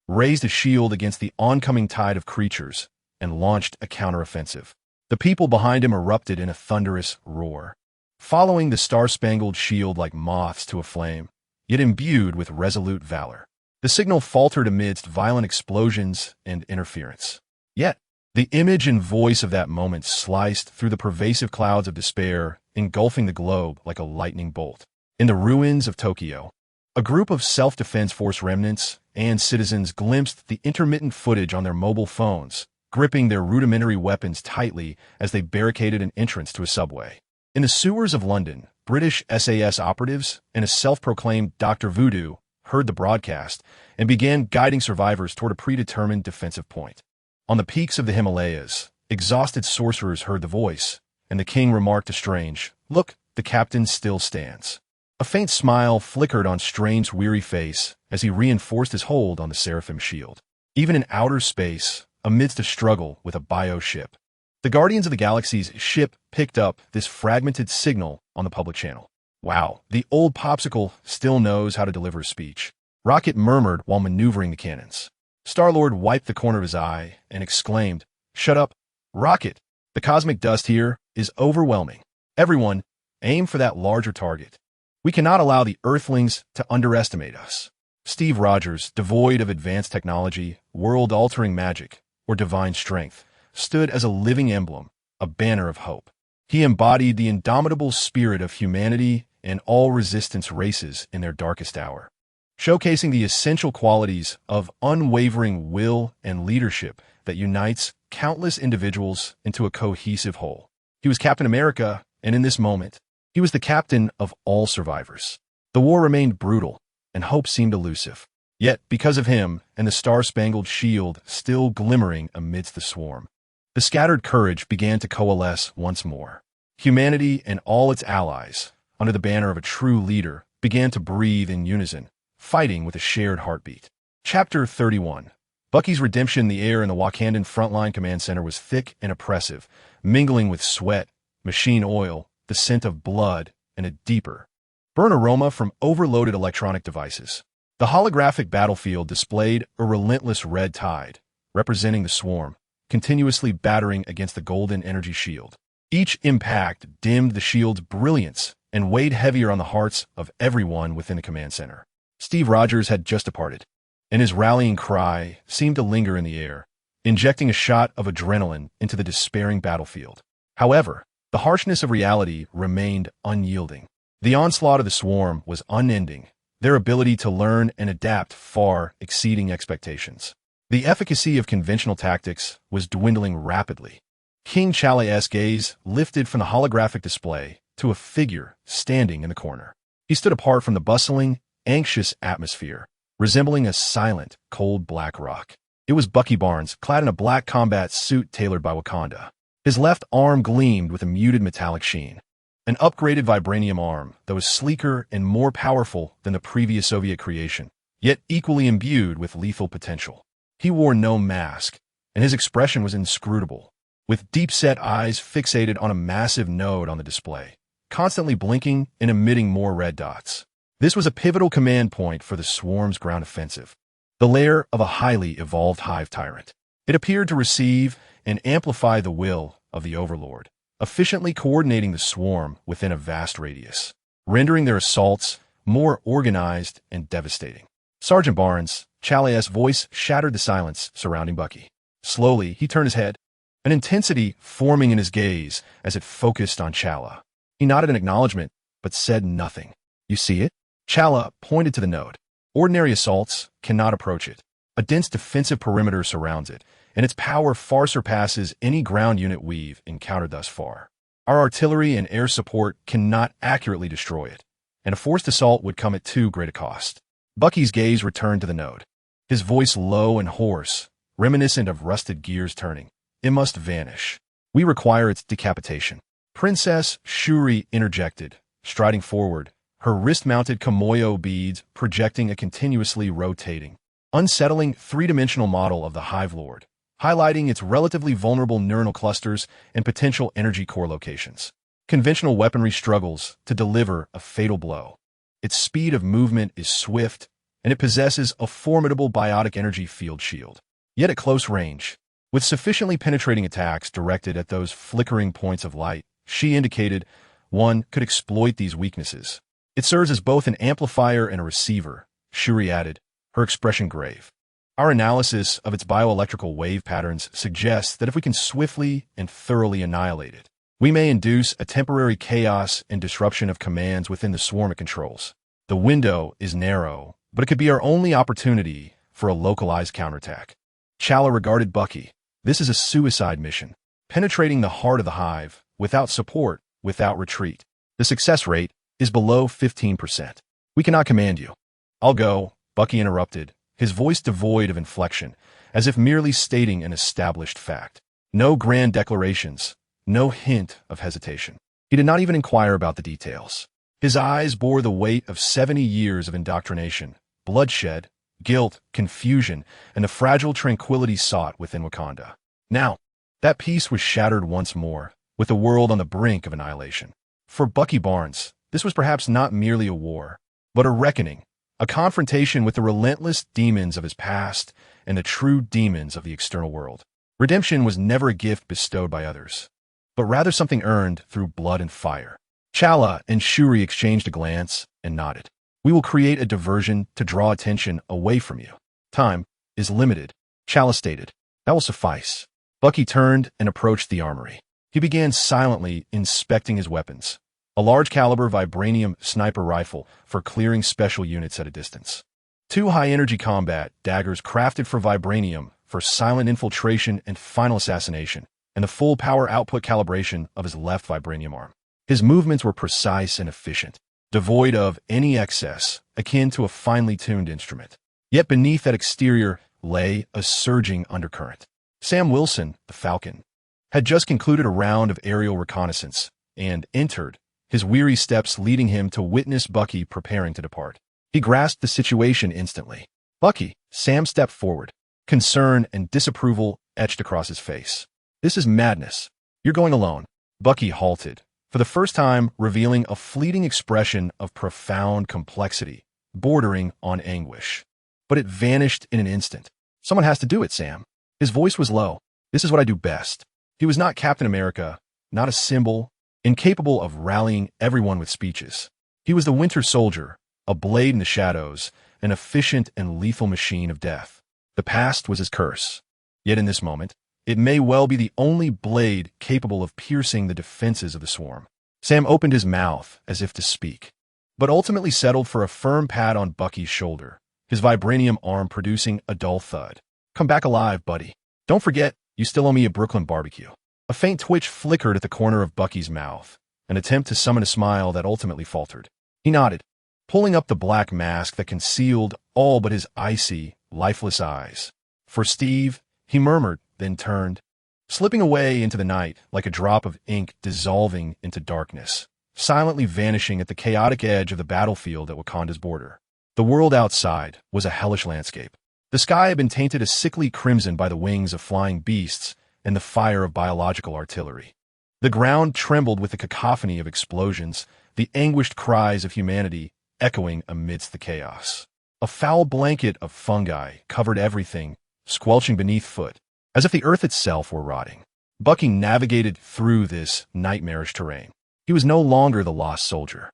Speaker 1: raised a shield against the oncoming tide of creatures, and launched a counteroffensive. The people behind him erupted in a thunderous roar, following the star-spangled shield like moths to a flame, yet imbued with resolute valor. The signal faltered amidst violent explosions and interference. Yet, the image and voice of that moment sliced through the pervasive clouds of despair, engulfing the globe like a lightning bolt. In the ruins of Tokyo, a group of self-defense force remnants and citizens glimpsed the intermittent footage on their mobile phones, gripping their rudimentary weapons tightly as they barricaded an entrance to a subway. In the sewers of London, British SAS operatives and a self-proclaimed Dr. Voodoo heard the broadcast and began guiding survivors toward a predetermined defensive point. On the peaks of the Himalayas, exhausted sorcerers heard the voice, and the king remarked to Strange, "Look, the captain still stands." A faint smile flickered on Strange's weary face as he reinforced his hold on the Seraphim shield. Even in outer space, amidst a struggle with a bio-ship, the Guardians of the Galaxy's ship picked up this fragmented signal on the public channel. "Wow, the old popsicle still knows how to deliver a speech," Rocket murmured while maneuvering the cannons. Star-Lord wiped the corner of his eye and exclaimed, "Shut up, Rocket! The cosmic dust here is overwhelming. Everyone, aim for that larger target. We cannot allow the Earthlings to underestimate us." Steve Rogers, devoid of advanced technology, world-altering magic, or divine strength, stood as a living emblem, a banner of hope. He embodied the indomitable spirit of humanity and all resistance races in their darkest hour, showcasing the essential qualities of unwavering will and leadership that unites countless individuals into a cohesive whole. He was Captain America, and in this moment, He was the captain of all survivors. The war remained brutal, and hope seemed elusive. Yet, because of him and the star-spangled shield still glimmering amidst the swarm, the scattered courage began to coalesce once more. Humanity and all its allies, under the banner of a true leader, began to breathe in unison, fighting with a shared heartbeat. Chapter 31. Bucky's redemption. The air in the Wakandan frontline command center was thick and oppressive, mingling with sweat, machine oil, the scent of blood, and a deeper burn aroma from overloaded electronic devices. The holographic battlefield displayed a relentless red tide, representing the swarm, continuously battering against the golden energy shield. Each impact dimmed the shield's brilliance and weighed heavier on the hearts of everyone within the command center. Steve Rogers had just departed, and his rallying cry seemed to linger in the air, injecting a shot of adrenaline into the despairing battlefield. However, the harshness of reality remained unyielding. The onslaught of the swarm was unending, their ability to learn and adapt far exceeding expectations. The efficacy of conventional tactics was dwindling rapidly. King Chala's gaze lifted from the holographic display to a figure standing in the corner. He stood apart from the bustling, anxious atmosphere, resembling a silent, cold black rock. It was Bucky Barnes, clad in a black combat suit tailored by Wakanda. His left arm gleamed with a muted metallic sheen. An upgraded vibranium arm that was sleeker and more powerful than the previous Soviet creation, yet equally imbued with lethal potential. He wore no mask, and his expression was inscrutable, with deep-set eyes fixated on a massive node on the display, constantly blinking and emitting more red dots. This was a pivotal command point for the swarm's ground offensive, the lair of a highly evolved hive tyrant. It appeared to receive and amplify the will of the Overlord, efficiently coordinating the swarm within a vast radius, rendering their assaults more organized and devastating. Sergeant Barnes, Chala's voice shattered the silence surrounding Bucky. Slowly, he turned his head, an intensity forming in his gaze as it focused on Chala. He nodded in acknowledgement, but said nothing. You see it? Chala pointed to the node. Ordinary assaults cannot approach it. A dense defensive perimeter surrounds it, and its power far surpasses any ground unit we've encountered thus far. Our artillery and air support cannot accurately destroy it, and a forced assault would come at too great a cost. Bucky's gaze returned to the node, his voice low and hoarse, reminiscent of rusted gears turning. It must vanish. We require its decapitation. Princess Shuri interjected, striding forward, her wrist-mounted Kimoyo beads projecting a continuously rotating, unsettling three-dimensional model of the Hive Lord, highlighting its relatively vulnerable neuronal clusters and potential energy core locations. Conventional weaponry struggles to deliver a fatal blow. Its speed of movement is swift, and it possesses a formidable biotic energy field shield. Yet at close range, with sufficiently penetrating attacks directed at those flickering points of light, she indicated one could exploit these weaknesses. It serves as both an amplifier and a receiver, Shuri added, her expression grave. Our analysis of its bioelectrical wave patterns suggests that if we can swiftly and thoroughly annihilate it, we may induce a temporary chaos and disruption of commands within the swarm it controls. The window is narrow, but it could be our only opportunity for a localized counterattack. Chala regarded Bucky. This is a suicide mission, penetrating the heart of the hive, without support, without retreat. The success rate is below 15%. We cannot command you. I'll go, Bucky interrupted, his voice devoid of inflection, as if merely stating an established fact. No grand declarations, no hint of hesitation. He did not even inquire about the details. His eyes bore the weight of 70 years of indoctrination, bloodshed, guilt, confusion, and the fragile tranquility sought within Wakanda. Now, that peace was shattered once more, with the world on the brink of annihilation. For Bucky Barnes, this was perhaps not merely a war, but a reckoning, a confrontation with the relentless demons of his past and the true demons of the external world. Redemption was never a gift bestowed by others, but rather something earned through blood and fire. Chala and Shuri exchanged a glance and nodded. We will create a diversion to draw attention away from you. Time is limited, Chala stated. That will suffice. Bucky turned and approached the armory. He began silently inspecting his weapons. A large-caliber vibranium sniper rifle for clearing special units at a distance. 2 high-energy combat daggers crafted for vibranium for silent infiltration and final assassination, and the full power output calibration of his left vibranium arm. His movements were precise and efficient, devoid of any excess, akin to a finely tuned instrument. Yet beneath that exterior lay a surging undercurrent. Sam Wilson, the Falcon, had just concluded a round of aerial reconnaissance and entered, his weary steps leading him to witness Bucky preparing to depart. He grasped the situation instantly. "Bucky," Sam stepped forward, concern and disapproval etched across his face. "This is madness. You're going alone." Bucky halted, for the first time revealing a fleeting expression of profound complexity, bordering on anguish. But it vanished in an instant. "Someone has to do it, Sam." His voice was low. "This is what I do best." He was not Captain America, not a symbol, incapable of rallying everyone with speeches. He was the Winter Soldier, a blade in the shadows, an efficient and lethal machine of death. The past was his curse. Yet in this moment, it may well be the only blade capable of piercing the defenses of the swarm. Sam opened his mouth as if to speak, but ultimately settled for a firm pat on Bucky's shoulder, his vibranium arm producing a dull thud. "Come back alive, buddy. Don't forget, you still owe me a Brooklyn barbecue." A faint twitch flickered at the corner of Bucky's mouth, an attempt to summon a smile that ultimately faltered. He nodded, pulling up the black mask that concealed all but his icy, lifeless eyes. "For Steve," he murmured, then turned, slipping away into the night like a drop of ink dissolving into darkness, silently vanishing at the chaotic edge of the battlefield at Wakanda's border. The world outside was a hellish landscape. The sky had been tainted a sickly crimson by the wings of flying beasts and the fire of biological artillery. The ground trembled with the cacophony of explosions, the anguished cries of humanity echoing amidst the chaos. A foul blanket of fungi covered everything, squelching beneath foot, as if the earth itself were rotting. Bucky navigated through this nightmarish terrain. He was no longer the lost soldier.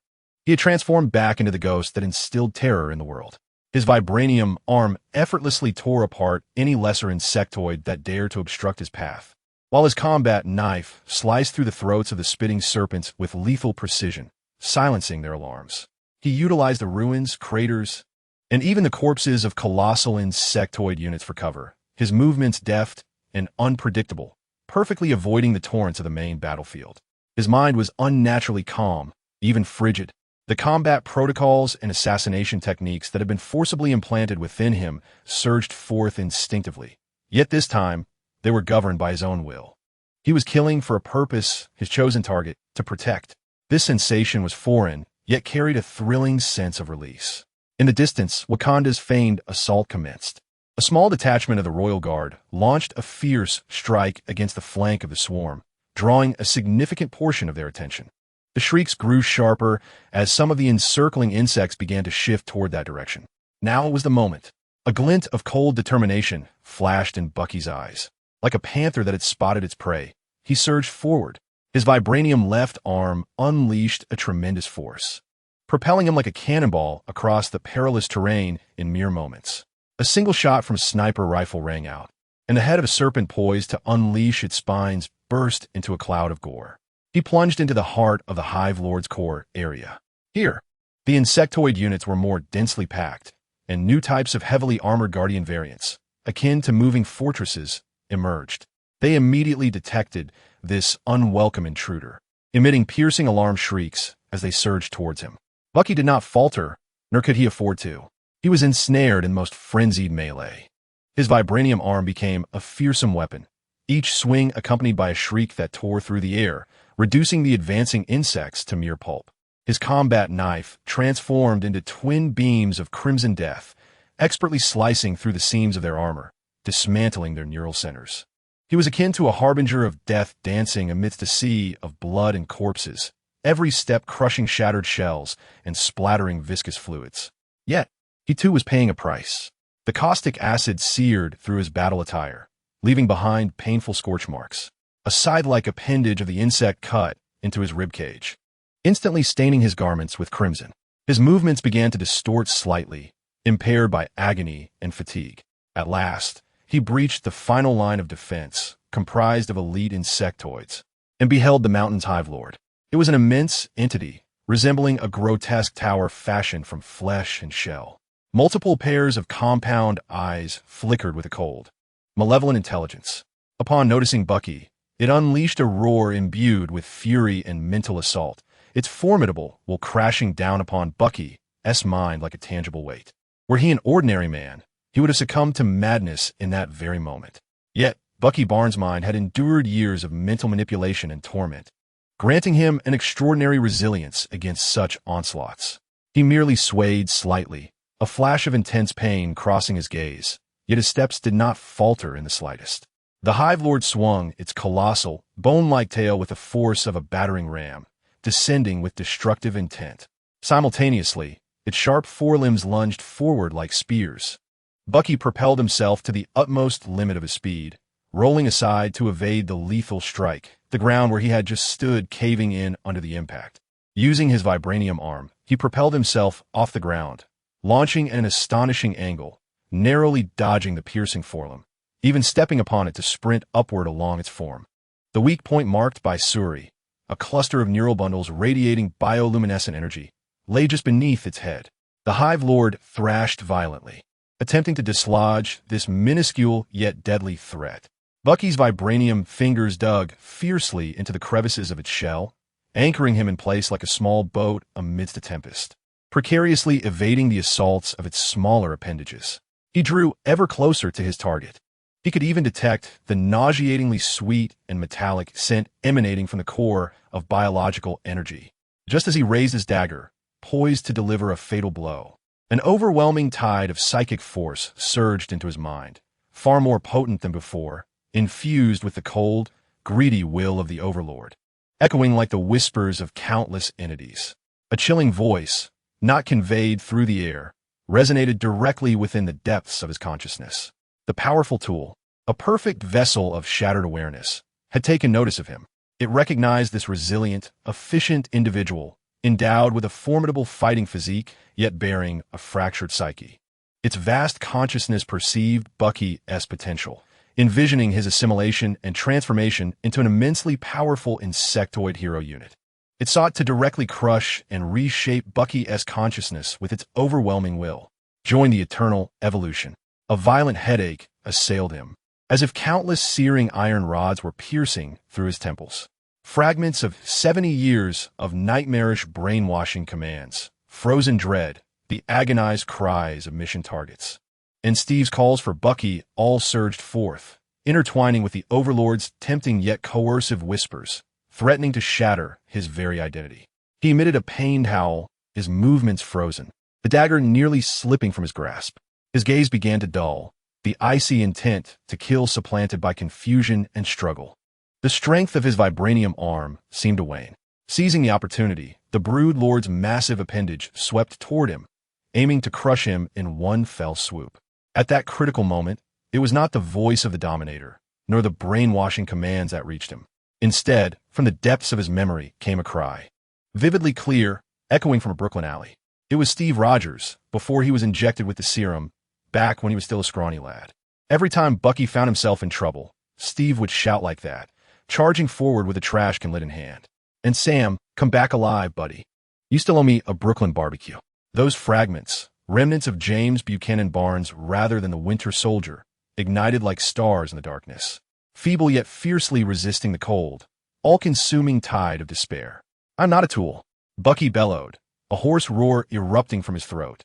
Speaker 1: He had transformed back into the ghost that instilled terror in the world. His vibranium arm effortlessly tore apart any lesser insectoid that dared to obstruct his path, while his combat knife sliced through the throats of the spitting serpents with lethal precision, silencing their alarms. He utilized the ruins, craters, and even the corpses of colossal insectoid units for cover, his movements deft and unpredictable, perfectly avoiding the torrents of the main battlefield. His mind was unnaturally calm, even frigid. The combat protocols and assassination techniques that had been forcibly implanted within him surged forth instinctively. Yet this time, they were governed by his own will. He was killing for a purpose, his chosen target, to protect. This sensation was foreign, yet carried a thrilling sense of release. In the distance, Wakanda's feigned assault commenced. A small detachment of the Royal Guard launched a fierce strike against the flank of the swarm, drawing a significant portion of their attention. The shrieks grew sharper as some of the encircling insects began to shift toward that direction. Now was the moment. A glint of cold determination flashed in Bucky's eyes. Like a panther that had spotted its prey, he surged forward. His vibranium left arm unleashed a tremendous force, propelling him like a cannonball across the perilous terrain in mere moments. A single shot from a sniper rifle rang out, and the head of a serpent poised to unleash its spines burst into a cloud of gore. He plunged into the heart of the Hive Lord's core area. Here, the insectoid units were more densely packed, and new types of heavily armored Guardian variants, akin to moving fortresses, emerged. They immediately detected this unwelcome intruder, emitting piercing alarm shrieks as they surged towards him. Bucky did not falter, nor could he afford to. He was ensnared in the most frenzied melee. His vibranium arm became a fearsome weapon, each swing accompanied by a shriek that tore through the air, reducing the advancing insects to mere pulp. His combat knife transformed into twin beams of crimson death, expertly slicing through the seams of their armor, dismantling their neural centers. He was akin to a harbinger of death dancing amidst a sea of blood and corpses, every step crushing shattered shells and splattering viscous fluids. Yet, he too was paying a price. The caustic acid seared through his battle attire, leaving behind painful scorch marks. A scythe-like appendage of the insect cut into his ribcage, instantly staining his garments with crimson. His movements began to distort slightly, impaired by agony and fatigue. At last, he breached the final line of defense, comprised of elite insectoids, and beheld the mountain's Hive Lord. It was an immense entity, resembling a grotesque tower fashioned from flesh and shell. Multiple pairs of compound eyes flickered with a cold, malevolent intelligence. Upon noticing Bucky, It unleashed a roar imbued with fury and mental assault, its formidable while crashing down upon Bucky's mind like a tangible weight. Were he an ordinary man, he would have succumbed to madness in that very moment. Yet, Bucky Barnes' mind had endured years of mental manipulation and torment, granting him an extraordinary resilience against such onslaughts. He merely swayed slightly, a flash of intense pain crossing his gaze, yet his steps did not falter in the slightest. The Hive Lord swung its colossal, bone-like tail with the force of a battering ram, descending with destructive intent. Simultaneously, its sharp forelimbs lunged forward like spears. Bucky propelled himself to the utmost limit of his speed, rolling aside to evade the lethal strike, the ground where he had just stood caving in under the impact. Using his vibranium arm, he propelled himself off the ground, launching at an astonishing angle, narrowly dodging the piercing forelimb, even stepping upon it to sprint upward along its form. The weak point marked by S.H.I.E.L.D, a cluster of neural bundles radiating bioluminescent energy, lay just beneath its head. The Hive Lord thrashed violently, attempting to dislodge this minuscule yet deadly threat. Bucky's vibranium fingers dug fiercely into the crevices of its shell, anchoring him in place like a small boat amidst a tempest, precariously evading the assaults of its smaller appendages. He drew ever closer to his target. He could even detect the nauseatingly sweet and metallic scent emanating from the core of biological energy. Just as he raised his dagger, poised to deliver a fatal blow, an overwhelming tide of psychic force surged into his mind, far more potent than before, infused with the cold, greedy will of the Overlord, echoing like the whispers of countless entities. A chilling voice, not conveyed through the air, resonated directly within the depths of his consciousness. The powerful tool, a perfect vessel of shattered awareness, had taken notice of him. It recognized this resilient, efficient individual, endowed with a formidable fighting physique, yet bearing a fractured psyche. Its vast consciousness perceived Bucky's potential, envisioning his assimilation and transformation into an immensely powerful insectoid hero unit. It sought to directly crush and reshape Bucky's consciousness with its overwhelming will. Join the eternal evolution. A violent headache assailed him, as if countless searing iron rods were piercing through his temples. Fragments of 70 years of nightmarish brainwashing commands, frozen dread, the agonized cries of mission targets, and Steve's calls for Bucky all surged forth, intertwining with the Overlord's tempting yet coercive whispers, threatening to shatter his very identity. He emitted a pained howl, his movements frozen, the dagger nearly slipping from his grasp. His gaze began to dull, the icy intent to kill supplanted by confusion and struggle. The strength of his vibranium arm seemed to wane. Seizing the opportunity, the Brood Lord's massive appendage swept toward him, aiming to crush him in one fell swoop. At that critical moment, it was not the voice of the Dominator, nor the brainwashing commands that reached him. Instead, from the depths of his memory came a cry, vividly clear, echoing from a Brooklyn alley. It was Steve Rogers, before he was injected with the serum, back when he was still a scrawny lad. Every time Bucky found himself in trouble, Steve would shout like that, charging forward with a trash can lit in hand. And Sam, come back alive, buddy. You still owe me a Brooklyn barbecue. Those fragments, remnants of James Buchanan Barnes rather than the Winter Soldier, ignited like stars in the darkness, feeble yet fiercely resisting the cold, all-consuming tide of despair. I'm not a tool, Bucky bellowed, a hoarse roar erupting from his throat,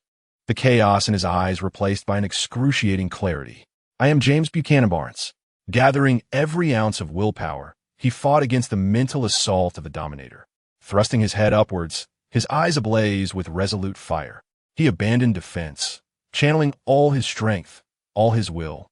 Speaker 1: the chaos in his eyes replaced by an excruciating clarity. I am James Buchanan Barnes. Gathering every ounce of willpower, he fought against the mental assault of the Dominator. Thrusting his head upwards, his eyes ablaze with resolute fire, he abandoned defense, channeling all his strength, all his will,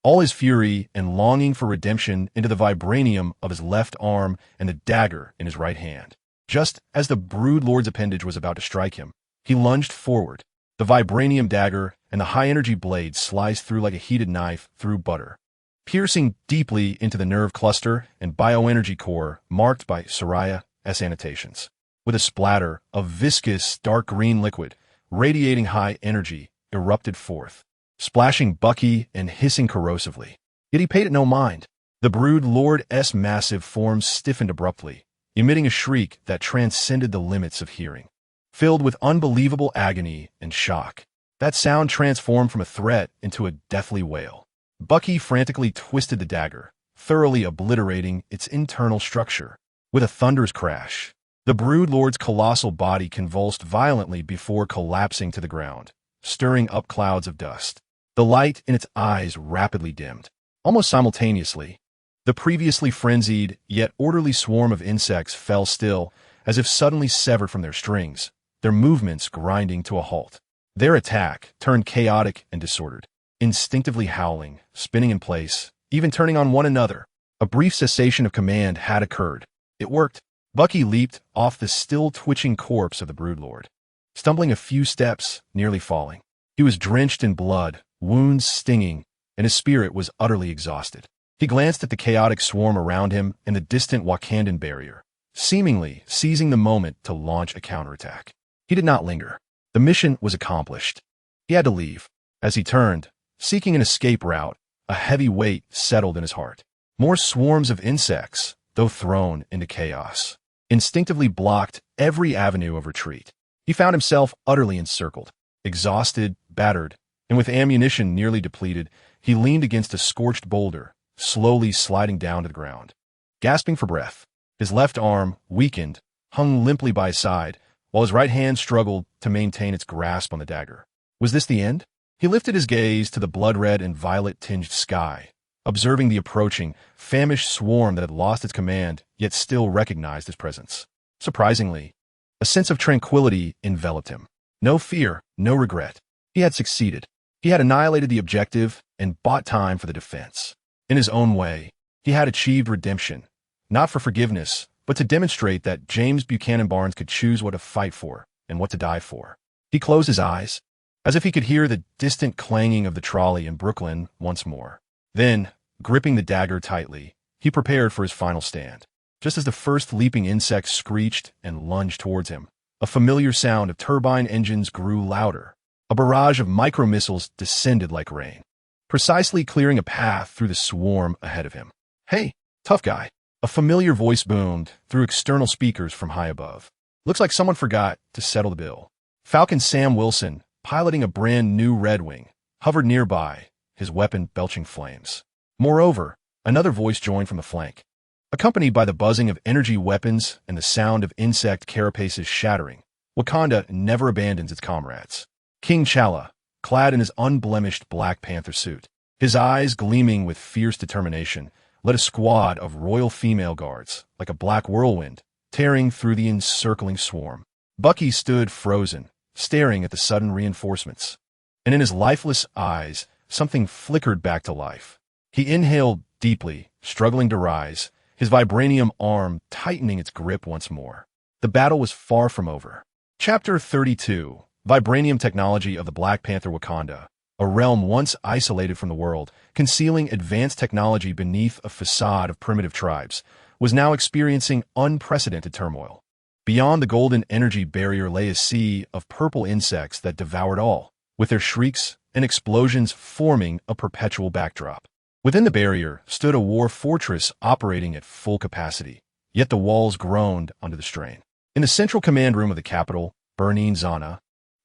Speaker 1: all his fury and longing for redemption into the vibranium of his left arm and the dagger in his right hand. Just as the Brood Lord's appendage was about to strike him, he lunged forward. The vibranium dagger and the high-energy blade sliced through like a heated knife through butter, piercing deeply into the nerve cluster and bioenergy core marked by S.H.I.E.L.D annotations. With a splatter of viscous, dark green liquid, radiating high energy, erupted forth, splashing Bucky and hissing corrosively. Yet he paid it no mind. The Brood Lord's massive form stiffened abruptly, emitting a shriek that transcended the limits of hearing. Filled with unbelievable agony and shock, that sound transformed from a threat into a deathly wail. Bucky frantically twisted the dagger, thoroughly obliterating its internal structure. With a thunderous crash, the Broodlord's colossal body convulsed violently before collapsing to the ground, stirring up clouds of dust. The light in its eyes rapidly dimmed. Almost simultaneously, the previously frenzied yet orderly swarm of insects fell still, as if suddenly severed from their strings, their movements grinding to a halt. Their attack turned chaotic and disordered, instinctively howling, spinning in place, even turning on one another. A brief cessation of command had occurred. It worked. Bucky leaped off the still twitching corpse of the Broodlord, stumbling a few steps, nearly falling. He was drenched in blood, wounds stinging, and his spirit was utterly exhausted. He glanced at the chaotic swarm around him and the distant Wakandan barrier, seemingly seizing the moment to launch a counterattack. He did not linger. The mission was accomplished. He had to leave. As he turned, seeking an escape route, a heavy weight settled in his heart. More swarms of insects, though thrown into chaos, instinctively blocked every avenue of retreat. He found himself utterly encircled, exhausted, battered, and with ammunition nearly depleted. He leaned against a scorched boulder, slowly sliding down to the ground. Gasping for breath, his left arm, weakened, hung limply by his side, while his right hand struggled to maintain its grasp on the dagger. Was this the end? He lifted his gaze to the blood-red and violet-tinged sky, observing the approaching, famished swarm that had lost its command, yet still recognized his presence. Surprisingly, a sense of tranquility enveloped him. No fear, no regret. He had succeeded. He had annihilated the objective and bought time for the defense. In his own way, he had achieved redemption, not for forgiveness, but to demonstrate that James Buchanan Barnes could choose what to fight for and what to die for. He closed his eyes, as if he could hear the distant clanging of the trolley in Brooklyn once more. Then, gripping the dagger tightly, he prepared for his final stand. Just as the first leaping insect screeched and lunged towards him, a familiar sound of turbine engines grew louder. A barrage of micro-missiles descended like rain, precisely clearing a path through the swarm ahead of him. "Hey, tough guy," a familiar voice boomed through external speakers from high above. "Looks like someone forgot to settle the bill." Falcon Sam Wilson, piloting a brand new Red Wing, hovered nearby, his weapon belching flames. Moreover, another voice joined from the flank, accompanied by the buzzing of energy weapons and the sound of insect carapaces shattering. Wakanda never abandons its comrades. King T'Challa, clad in his unblemished Black Panther suit, his eyes gleaming with fierce determination, led a squad of royal female guards, like a black whirlwind, tearing through the encircling swarm. Bucky stood frozen, staring at the sudden reinforcements, and in his lifeless eyes, something flickered back to life. He inhaled deeply, struggling to rise, his vibranium arm tightening its grip once more. The battle was far from over. Chapter 32. Vibranium technology of the Black Panther Wakanda, a realm once isolated from the world, concealing advanced technology beneath a facade of primitive tribes, was now experiencing unprecedented turmoil. Beyond the golden energy barrier lay a sea of purple insects that devoured all, with their shrieks and explosions forming a perpetual backdrop. Within the barrier stood a war fortress operating at full capacity, yet the walls groaned under the strain. In the central command room of the capital, Burning Zana,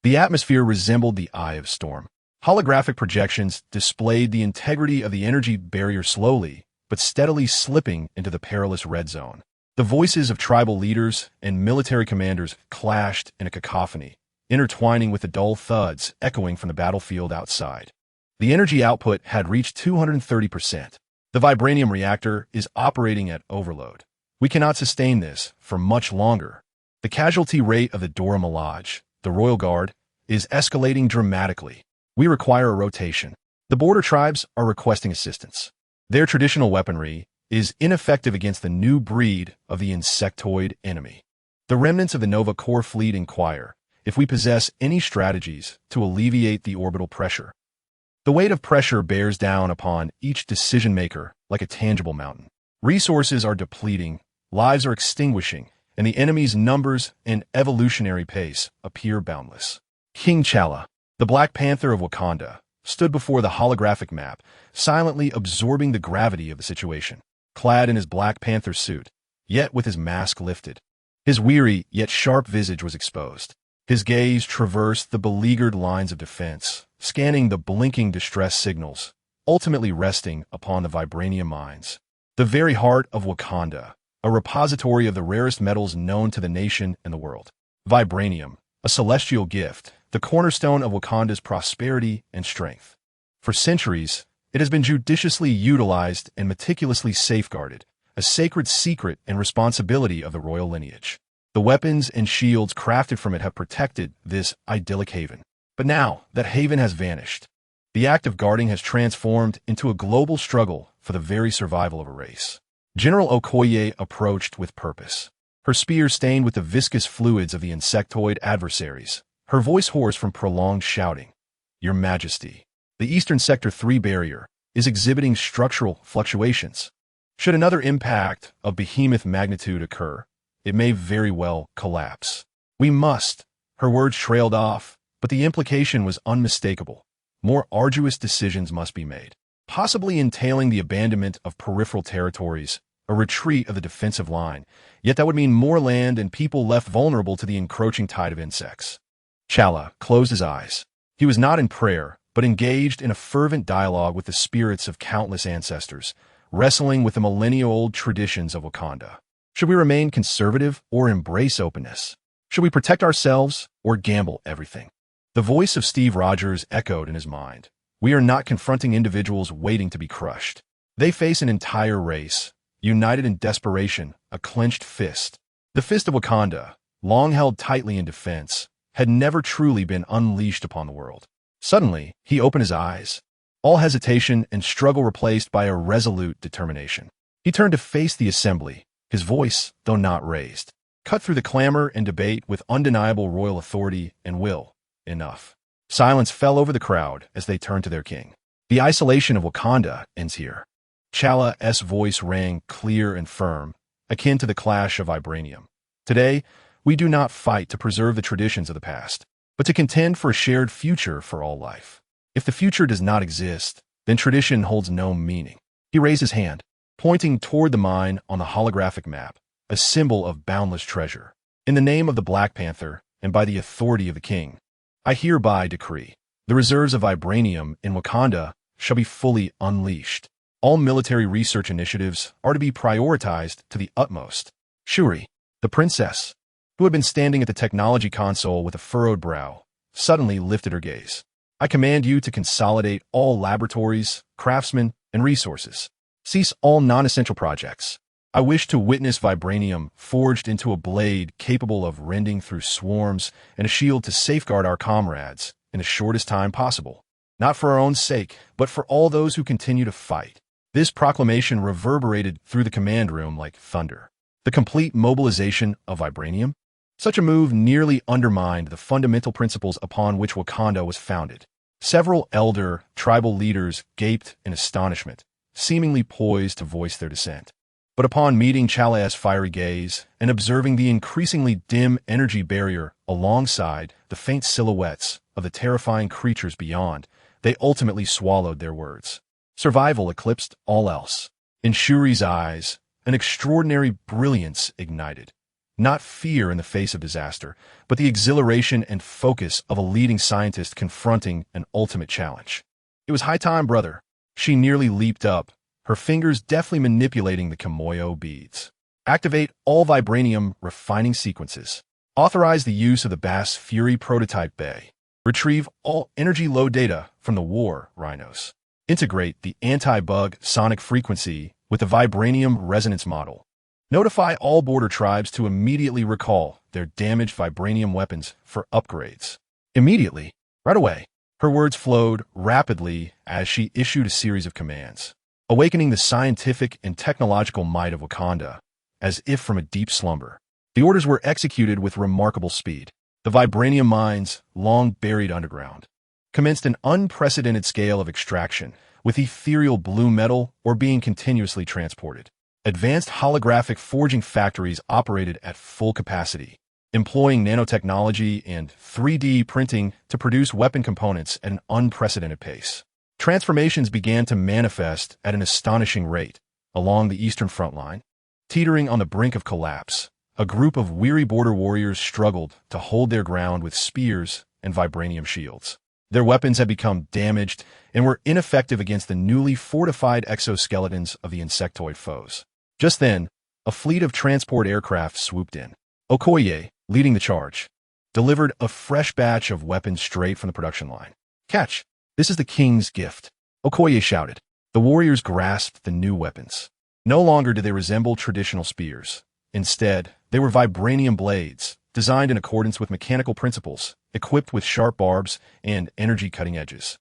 Speaker 1: the atmosphere resembled the eye of storm. Holographic projections displayed the integrity of the energy barrier slowly, but steadily slipping into the perilous red zone. The voices of tribal leaders and military commanders clashed in a cacophony, intertwining with the dull thuds echoing from the battlefield outside. The energy output had reached 230%. The vibranium reactor is operating at overload. We cannot sustain this for much longer. The casualty rate of the Dora Milaje, the Royal Guard, is escalating dramatically. We require a rotation. The border tribes are requesting assistance. Their traditional weaponry is ineffective against the new breed of the insectoid enemy. The remnants of the Nova Corps fleet inquire if we possess any strategies to alleviate the orbital pressure. The weight of pressure bears down upon each decision-maker like a tangible mountain. Resources are depleting, lives are extinguishing, and the enemy's numbers and evolutionary pace appear boundless. King T'Challa, the Black Panther of Wakanda, stood before the holographic map, silently absorbing the gravity of the situation. Clad in his Black Panther suit, yet with his mask lifted, his weary yet sharp visage was exposed. His gaze traversed the beleaguered lines of defense, scanning the blinking distress signals, ultimately resting upon the vibranium mines. the very heart of Wakanda, a repository of the rarest metals known to the nation and the world. Vibranium, a celestial gift, the cornerstone of Wakanda's prosperity and strength. For centuries, it has been judiciously utilized and meticulously safeguarded, a sacred secret and responsibility of the royal lineage. The weapons and shields crafted from it have protected this idyllic haven. But now that haven has vanished, the act of guarding has transformed into a global struggle for the very survival of a race. General Okoye approached with purpose, her spear stained with the viscous fluids of the insectoid adversaries, her voice hoarse from prolonged shouting. Your Majesty, the Eastern Sector 3 barrier is exhibiting structural fluctuations. Should another impact of behemoth magnitude occur, it may very well collapse. We must. Her words trailed off, but the implication was unmistakable. More arduous decisions must be made, possibly entailing the abandonment of peripheral territories, a retreat of the defensive line, yet that would mean more land and people left vulnerable to the encroaching tide of insects. T'Challa closed his eyes. He was not in prayer, but engaged in a fervent dialogue with the spirits of countless ancestors, wrestling with the millennia-old traditions of Wakanda. Should we remain conservative or embrace openness? Should we protect ourselves or gamble everything? The voice of Steve Rogers echoed in his mind. We are not confronting individuals waiting to be crushed. They face an entire race, united in desperation, a clenched fist. The fist of Wakanda, long held tightly in defense, had never truly been unleashed upon the world. Suddenly, he opened his eyes, all hesitation and struggle replaced by a resolute determination. He turned to face the assembly, his voice, though not raised, cut through the clamor and debate with undeniable royal authority and will. Enough. Silence fell over the crowd as they turned to their king. The isolation of Wakanda ends here. T'Challa's voice rang clear and firm, akin to the clash of vibranium. Today, we do not fight to preserve the traditions of the past, but to contend for a shared future for all life. If the future does not exist, then tradition holds no meaning. He raised his hand, pointing toward the mine on the holographic map, a symbol of boundless treasure. In the name of the Black Panther, and by the authority of the king, I hereby decree, the reserves of vibranium in Wakanda shall be fully unleashed. All military research initiatives are to be prioritized to the utmost. Shuri, the princess, who had been standing at the technology console with a furrowed brow, suddenly lifted her gaze. I command you to consolidate all laboratories, craftsmen, and resources. Cease all non-essential projects. I wish to witness vibranium forged into a blade capable of rending through swarms and a shield to safeguard our comrades in the shortest time possible. Not for our own sake, but for all those who continue to fight. This proclamation reverberated through the command room like thunder. The complete mobilization of vibranium? Such a move nearly undermined the fundamental principles upon which Wakanda was founded. Several elder, tribal leaders gaped in astonishment, seemingly poised to voice their dissent. But upon meeting T'Challa's fiery gaze and observing the increasingly dim energy barrier alongside the faint silhouettes of the terrifying creatures beyond, they ultimately swallowed their words. Survival eclipsed all else. In Shuri's eyes, an extraordinary brilliance ignited. Not fear in the face of disaster, but the exhilaration and focus of a leading scientist confronting an ultimate challenge. It was high time, brother. She nearly leaped up, her fingers deftly manipulating the Kimoyo beads. Activate all vibranium refining sequences. Authorize the use of the Bass Fury prototype bay. Retrieve all energy load data from the war rhinos. Integrate the anti-bug sonic frequency with the vibranium resonance model. Notify all border tribes to immediately recall their damaged vibranium weapons for upgrades. Immediately, right away. Her words flowed rapidly as she issued a series of commands, awakening the scientific and technological might of Wakanda, as if from a deep slumber. The orders were executed with remarkable speed. The vibranium mines, long buried underground, commenced an unprecedented scale of extraction, with ethereal blue metal or being continuously transported. Advanced holographic forging factories operated at full capacity, employing nanotechnology and 3D printing to produce weapon components at an unprecedented pace. Transformations began to manifest at an astonishing rate along the eastern front line. Teetering on the brink of collapse, a group of weary border warriors struggled to hold their ground with spears and vibranium shields. Their weapons had become damaged and were ineffective against the newly fortified exoskeletons of the insectoid foes. Just then, a fleet of transport aircraft swooped in. Okoye, leading the charge, delivered a fresh batch of weapons straight from the production line. "Catch! This is the king's gift," Okoye shouted. The warriors grasped the new weapons. No longer did they resemble traditional spears. Instead, they were vibranium blades, designed in accordance with mechanical principles, equipped with sharp barbs and energy-cutting edges.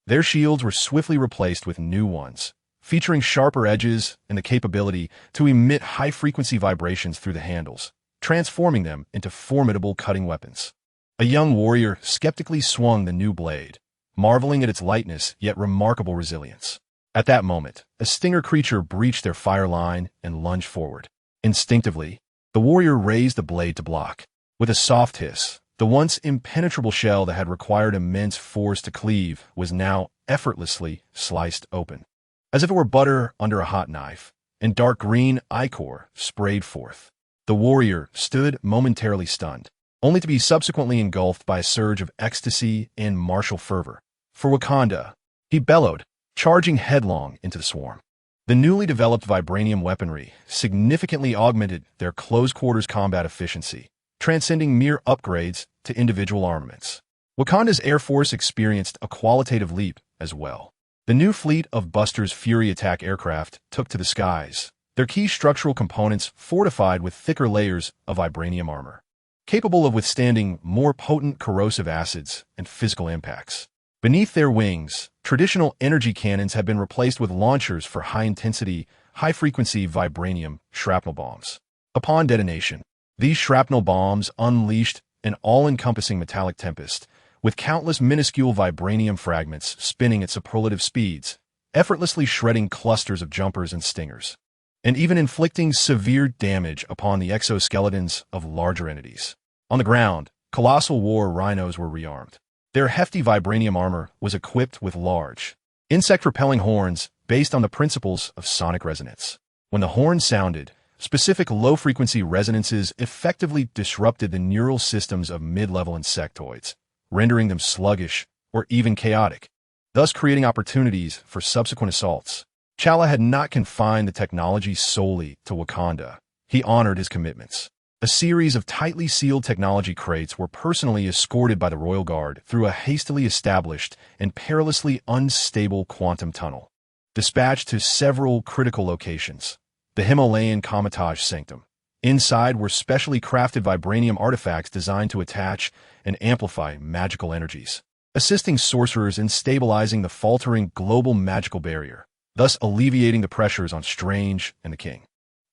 Speaker 1: Their shields were swiftly replaced with new ones, featuring sharper edges and the capability to emit high-frequency vibrations through the handles, transforming them into formidable cutting weapons. A young warrior skeptically swung the new blade, marveling at its lightness yet remarkable resilience. At that moment, a stinger creature breached their fire line and lunged forward. Instinctively, the warrior raised the blade to block. With a soft hiss, the once impenetrable shell that had required immense force to cleave was now effortlessly sliced open. As if it were butter under a hot knife, and dark green ichor sprayed forth. The warrior stood momentarily stunned, only to be subsequently engulfed by a surge of ecstasy and martial fervor. "For Wakanda," he bellowed, charging headlong into the swarm. The newly developed vibranium weaponry significantly augmented their close-quarters combat efficiency, transcending mere upgrades to individual armaments. Wakanda's Air Force experienced a qualitative leap as well. The new fleet of Buster's Fury attack aircraft took to the skies, their key structural components fortified with thicker layers of vibranium armor, capable of withstanding more potent corrosive acids and physical impacts. Beneath their wings, traditional energy cannons had been replaced with launchers for high-intensity, high-frequency vibranium shrapnel bombs. Upon detonation, these shrapnel bombs unleashed an all-encompassing metallic tempest, with countless minuscule vibranium fragments spinning at superlative speeds, effortlessly shredding clusters of jumpers and stingers, and even inflicting severe damage upon the exoskeletons of larger entities. On the ground, colossal war rhinos were rearmed. Their hefty vibranium armor was equipped with large, insect-repelling horns based on the principles of sonic resonance. When the horn sounded, specific low-frequency resonances effectively disrupted the neural systems of mid-level insectoids, rendering them sluggish or even chaotic, thus creating opportunities for subsequent assaults. T'Challa had not confined the technology solely to Wakanda. He honored his commitments. A series of tightly sealed technology crates were personally escorted by the Royal Guard through a hastily established and perilously unstable quantum tunnel, dispatched to several critical locations. The Himalayan Comitage Sanctum. Inside were specially crafted vibranium artifacts designed to attach and amplify magical energies, assisting sorcerers in stabilizing the faltering global magical barrier, thus alleviating the pressures on Strange and the King.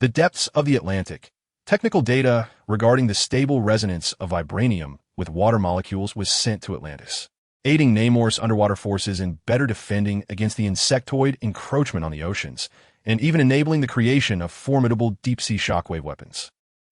Speaker 1: The depths of the Atlantic. Technical data regarding the stable resonance of vibranium with water molecules was sent to Atlantis, aiding Namor's underwater forces in better defending against the insectoid encroachment on the oceans, and even enabling the creation of formidable deep-sea shockwave weapons.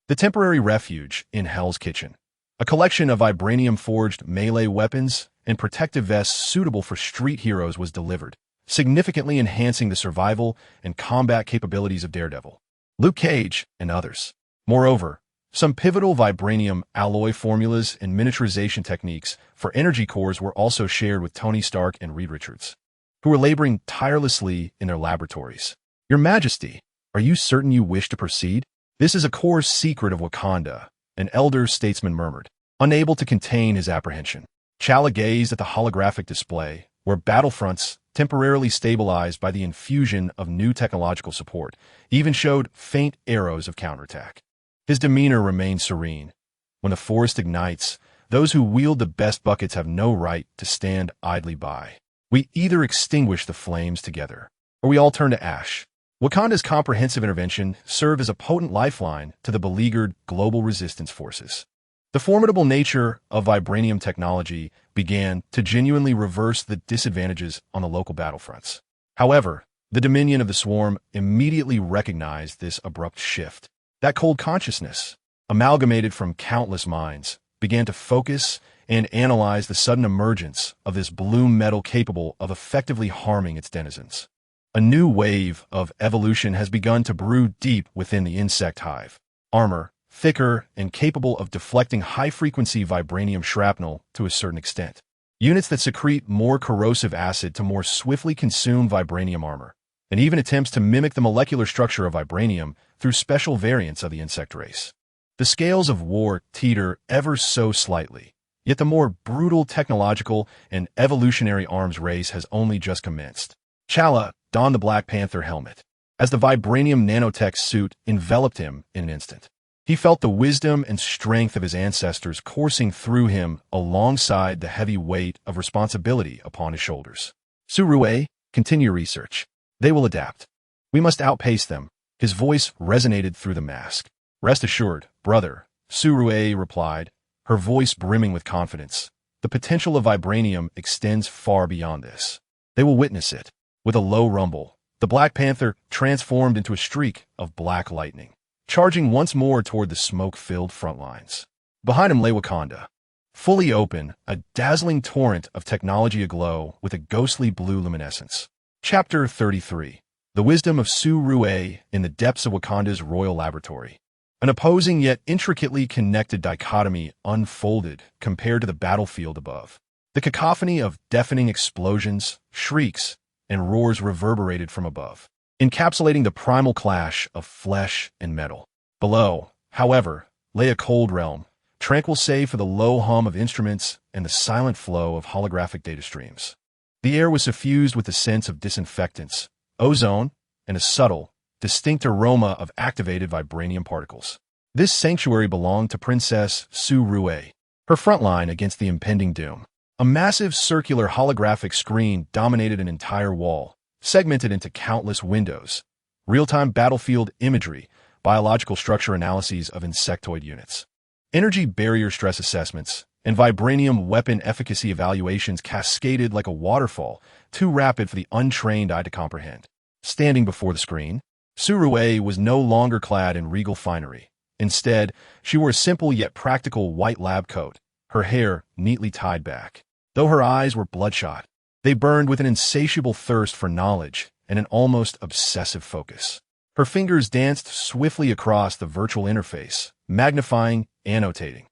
Speaker 1: The temporary refuge in Hell's Kitchen. A collection of vibranium-forged melee weapons and protective vests suitable for street heroes was delivered, significantly enhancing the survival and combat capabilities of Daredevil, Luke Cage, and others. Moreover, some pivotal vibranium alloy formulas and miniaturization techniques for energy cores were also shared with Tony Stark and Reed Richards, who were laboring tirelessly in their laboratories. "Your Majesty, are you certain you wish to proceed? This is a core secret of Wakanda," an elder statesman murmured, unable to contain his apprehension. T'Challa gazed at the holographic display, where battlefronts, temporarily stabilized by the infusion of new technological support, even showed faint arrows of counterattack. His demeanor remained serene. When the forest ignites, those who wield the best buckets have no right to stand idly by. We either extinguish the flames together, or we all turn to ash. Wakanda's comprehensive intervention served as a potent lifeline to the beleaguered global resistance forces. The formidable nature of vibranium technology began to genuinely reverse the disadvantages on the local battlefronts. However, the Dominion of the Swarm immediately recognized this abrupt shift. That cold consciousness, amalgamated from countless minds, began to focus and analyze the sudden emergence of this blue metal capable of effectively harming its denizens. A new wave of evolution has begun to brew deep within the insect hive. Armor, thicker and capable of deflecting high-frequency vibranium shrapnel to a certain extent. units that secrete more corrosive acid to more swiftly consume vibranium armor, and even attempts to mimic the molecular structure of vibranium through special variants of the insect race. The scales of war teeter ever so slightly, yet the more brutal technological and evolutionary arms race has only just commenced. T'Challa donned the Black Panther helmet, as the vibranium nanotech suit enveloped him in an instant. He felt the wisdom and strength of his ancestors coursing through him alongside the heavy weight of responsibility upon his shoulders. Su-Rue, continue research. They will adapt. We must outpace them. His voice resonated through the mask. Rest assured, brother, Su-Rue replied, her voice brimming with confidence. The potential of vibranium extends far beyond this. They will witness it. With a low rumble, the Black Panther transformed into a streak of black lightning, charging once more toward the smoke-filled front lines. Behind him lay Wakanda, fully open, a dazzling torrent of technology aglow with a ghostly blue luminescence. Chapter 33. The Wisdom of Su-Rue in the Depths of Wakanda's Royal Laboratory. An opposing yet intricately connected dichotomy unfolded compared to the battlefield above. The cacophony of deafening explosions, shrieks, and roars reverberated from above, encapsulating the primal clash of flesh and metal. Below, however, lay a cold realm, tranquil save for the low hum of instruments and the silent flow of holographic data streams. The air was suffused with the sense of disinfectants, ozone, and a subtle, distinct aroma of activated vibranium particles. This sanctuary belonged to Princess Su-Rue, her front line against the impending doom. A massive circular holographic screen dominated an entire wall, segmented into countless windows, real-time battlefield imagery, biological structure analyses of insectoid units, energy barrier stress assessments, and vibranium weapon efficacy evaluations cascaded like a waterfall, too rapid for the untrained eye to comprehend. Standing before the screen, Su-Rue was no longer clad in regal finery. Instead, she wore a simple yet practical white lab coat, her hair neatly tied back. Though her eyes were bloodshot, they burned with an insatiable thirst for knowledge and an almost obsessive focus. Her fingers danced swiftly across the virtual interface, magnifying, annotating,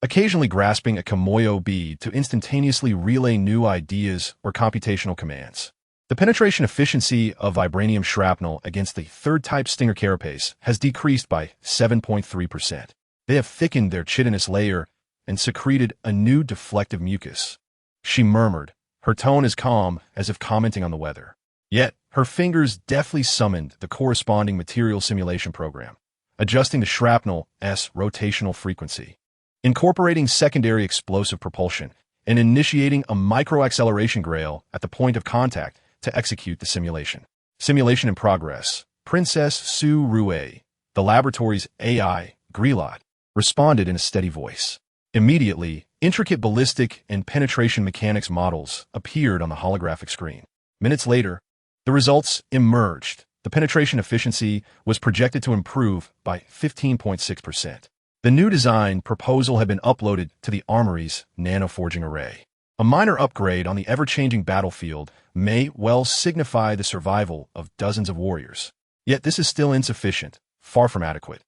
Speaker 1: occasionally grasping a Kimoyo bead to instantaneously relay new ideas or computational commands. The penetration efficiency of vibranium shrapnel against the third-type Stinger carapace has decreased by 7.3%. They have thickened their chitinous layer and secreted a new deflective mucus. She murmured, her tone as calm as if commenting on the weather. Yet, her fingers deftly summoned the corresponding material simulation program, adjusting the shrapnel's rotational frequency, incorporating secondary explosive propulsion, and initiating a microacceleration grail at the point of contact to execute the simulation. Simulation in progress. Princess Su-Rue, the laboratory's AI, Grelot, responded in a steady voice. Immediately, intricate ballistic and penetration mechanics models appeared on the holographic screen. Minutes later, the results emerged. The penetration efficiency was projected to improve by 15.6%. The new design proposal had been uploaded to the Armory's nanoforging array. A minor upgrade on the ever-changing battlefield may well signify the survival of dozens of warriors. Yet this is still insufficient, far from adequate.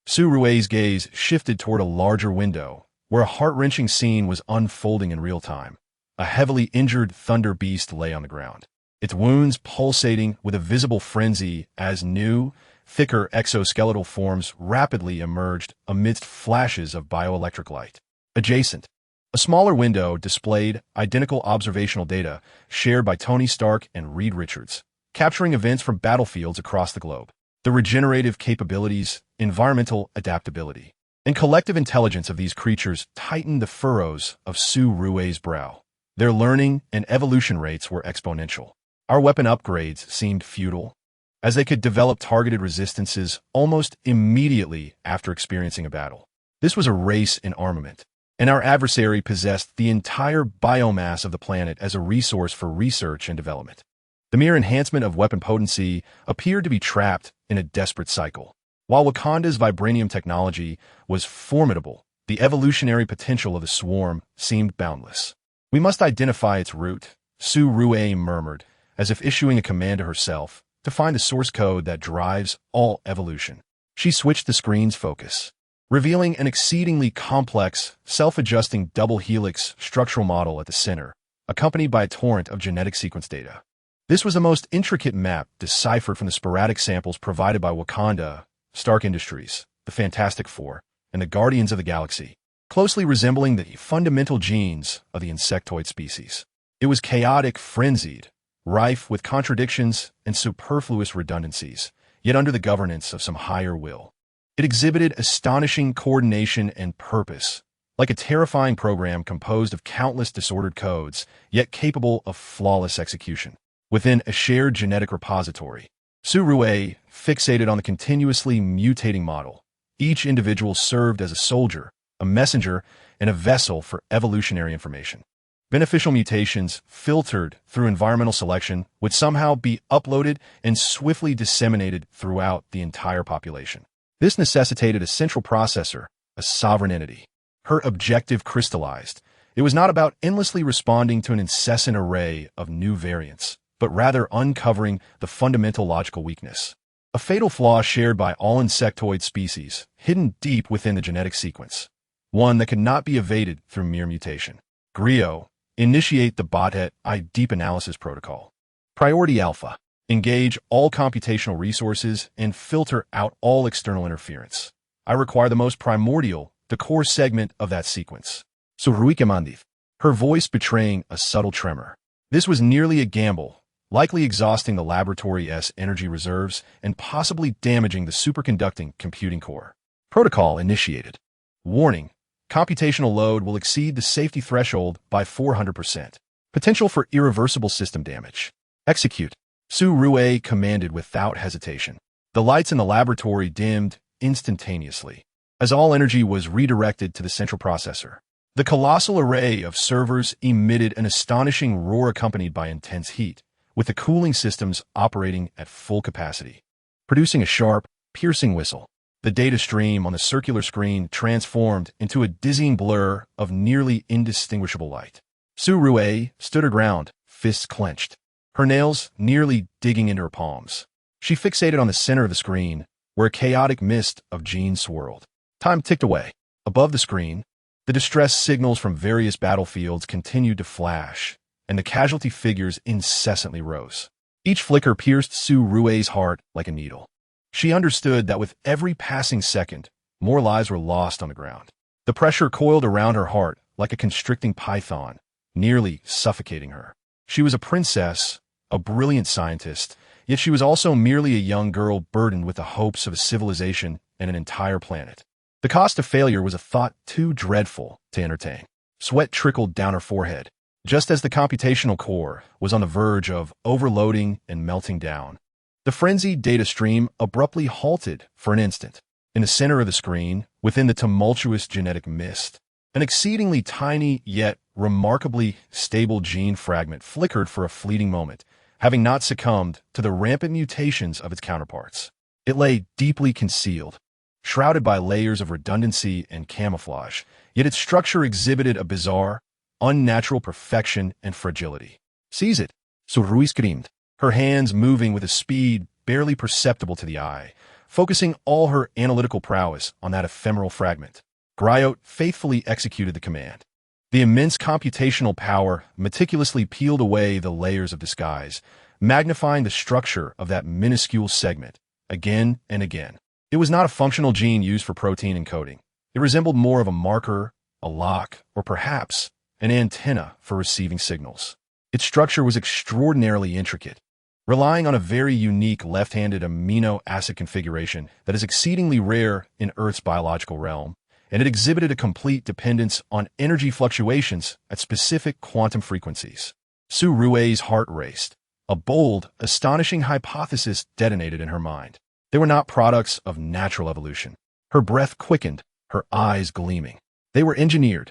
Speaker 1: Su-Rue's gaze shifted toward a larger window, where a heart-wrenching scene was unfolding in real time. A heavily injured thunder beast lay on the ground, its wounds pulsating with a visible frenzy as new, thicker exoskeletal forms rapidly emerged amidst flashes of bioelectric light. Adjacent, a smaller window displayed identical observational data shared by Tony Stark and Reed Richards, capturing events from battlefields across the globe. The regenerative capabilities, environmental adaptability, and collective intelligence of these creatures tightened the furrows of Su-Rue's brow. Their learning and evolution rates were exponential. Our weapon upgrades seemed futile, as they could develop targeted resistances almost immediately after experiencing a battle. This was a race in armament, and our adversary possessed the entire biomass of the planet as a resource for research and development. The mere enhancement of weapon potency appeared to be trapped in a desperate cycle. While Wakanda's vibranium technology was formidable, the evolutionary potential of the swarm seemed boundless. We must identify its root, Su-Rue murmured, as if issuing a command to herself, to find the source code that drives all evolution. She switched the screen's focus, revealing an exceedingly complex, self-adjusting double helix structural model at the center, accompanied by a torrent of genetic sequence data. This was the most intricate map deciphered from the sporadic samples provided by Wakanda, Stark Industries, the Fantastic Four, and the Guardians of the Galaxy, closely resembling the fundamental genes of the insectoid species. It was chaotic, frenzied, rife with contradictions and superfluous redundancies, yet under the governance of some higher will. It exhibited astonishing coordination and purpose, like a terrifying program composed of countless disordered codes, yet capable of flawless execution. Within a shared genetic repository, S.H.I.E.L.D, fixated on the continuously mutating model, each individual served as a soldier, a messenger, and a vessel for evolutionary information. Beneficial mutations, filtered through environmental selection, would somehow be uploaded and swiftly disseminated throughout the entire population. This necessitated a central processor, a sovereign entity. Her objective crystallized. It was not about endlessly responding to an incessant array of new variants, but rather uncovering the fundamental logical weakness, a fatal flaw shared by all insectoid species, hidden deep within the genetic sequence, one that could not be evaded through mere mutation. Griot, initiate the bot.I deep analysis protocol. Priority Alpha, engage all computational resources and filter out all external interference. I require the most primordial, the core segment of that sequence. Suruikamandith, her voice betraying a subtle tremor. This was nearly a gamble, likely exhausting the laboratory's energy reserves and possibly damaging the superconducting computing core. Protocol initiated. Warning, computational load will exceed the safety threshold by 400%. Potential for irreversible system damage. Execute. S.H.I.E.L.D commanded without hesitation. The lights in the laboratory dimmed instantaneously, as all energy was redirected to the central processor. The colossal array of servers emitted an astonishing roar accompanied by intense heat, with the cooling systems operating at full capacity, producing a sharp, piercing whistle. The data stream on the circular screen transformed into a dizzying blur of nearly indistinguishable light. S.H.I.E.L.D stood her ground, fists clenched, her nails nearly digging into her palms. She fixated on the center of the screen, where a chaotic mist of genes swirled. Time ticked away. Above the screen, the distress signals from various battlefields continued to flash, and the casualty figures incessantly rose. Each flicker pierced S.H.I.E.L.D's heart like a needle. She understood that with every passing second, more lives were lost on the ground. The pressure coiled around her heart like a constricting python, nearly suffocating her. She was a princess, a brilliant scientist, yet she was also merely a young girl burdened with the hopes of a civilization and an entire planet. The cost of failure was a thought too dreadful to entertain. Sweat trickled down her forehead, just as the computational core was on the verge of overloading and melting down. The frenzied data stream abruptly halted for an instant. In the center of the screen, within the tumultuous genetic mist, an exceedingly tiny yet remarkably stable gene fragment flickered for a fleeting moment, having not succumbed to the rampant mutations of its counterparts. It lay deeply concealed, shrouded by layers of redundancy and camouflage, yet its structure exhibited a bizarre, unnatural perfection and fragility. "Seize it," S.H.I.E.L.D screamed, her hands moving with a speed barely perceptible to the eye, focusing all her analytical prowess on that ephemeral fragment. Griot faithfully executed the command. The immense computational power meticulously peeled away the layers of disguise, magnifying the structure of that minuscule segment again and again. It was not a functional gene used for protein encoding. It resembled more of a marker, a lock, or perhaps an antenna for receiving signals. Its structure was extraordinarily intricate, relying on a very unique left-handed amino acid configuration that is exceedingly rare in Earth's biological realm, and it exhibited a complete dependence on energy fluctuations at specific quantum frequencies. S.H.I.E.L.D's heart raced. A bold, astonishing hypothesis detonated in her mind. They were not products of natural evolution. Her breath quickened, her eyes gleaming. They were engineered.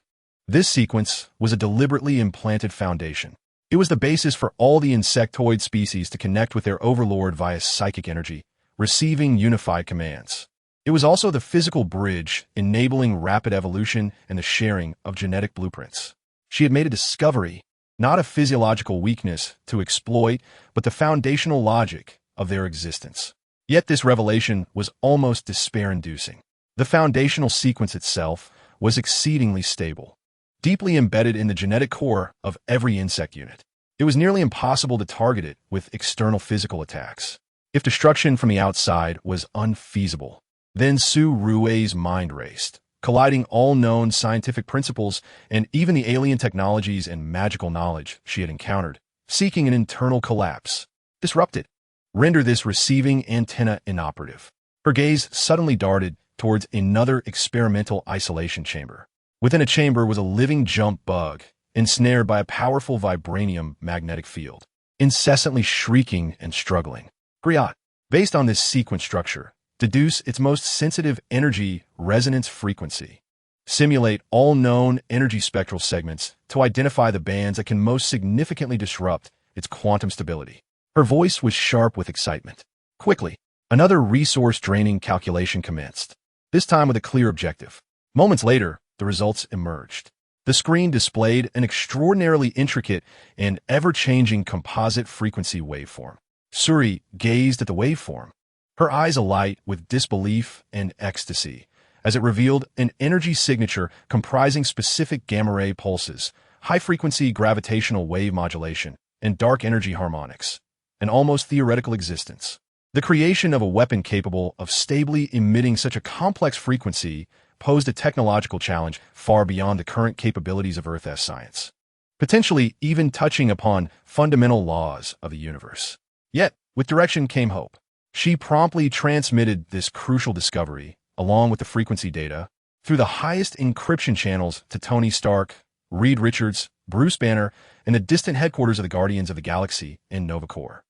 Speaker 1: This sequence was a deliberately implanted foundation. It was the basis for all the insectoid species to connect with their overlord via psychic energy, receiving unified commands. It was also the physical bridge enabling rapid evolution and the sharing of genetic blueprints. She had made a discovery, not a physiological weakness to exploit, but the foundational logic of their existence. Yet this revelation was almost despair-inducing. The foundational sequence itself was exceedingly stable. deeply embedded in the genetic core of every insect unit. It was nearly impossible to target it with external physical attacks. If destruction from the outside was unfeasible, then Su Rui's mind raced, colliding all known scientific principles and even the alien technologies and magical knowledge she had encountered, seeking an internal collapse. Disrupt it. Render this receiving antenna inoperative. Her gaze suddenly darted towards another experimental isolation chamber. Within a chamber was a living jump bug, ensnared by a powerful vibranium magnetic field, incessantly shrieking and struggling. Griot, based on this sequence structure, deduce its most sensitive energy resonance frequency. Simulate all known energy spectral segments to identify the bands that can most significantly disrupt its quantum stability. Her voice was sharp with excitement. Quickly, another resource-draining calculation commenced, this time with a clear objective. Moments later, the results emerged. The screen displayed an extraordinarily intricate and ever-changing composite frequency waveform. Suri gazed at the waveform, her eyes alight with disbelief and ecstasy, as it revealed an energy signature comprising specific gamma-ray pulses, high-frequency gravitational wave modulation, and dark energy harmonics. An almost theoretical existence. The creation of a weapon capable of stably emitting such a complex frequency posed a technological challenge far beyond the current capabilities of Earth's science, potentially even touching upon fundamental laws of the universe. Yet, with direction came hope. She promptly transmitted this crucial discovery, along with the frequency data, through the highest encryption channels to Tony Stark, Reed Richards, Bruce Banner, and the distant headquarters of the Guardians of the Galaxy in Nova Corps.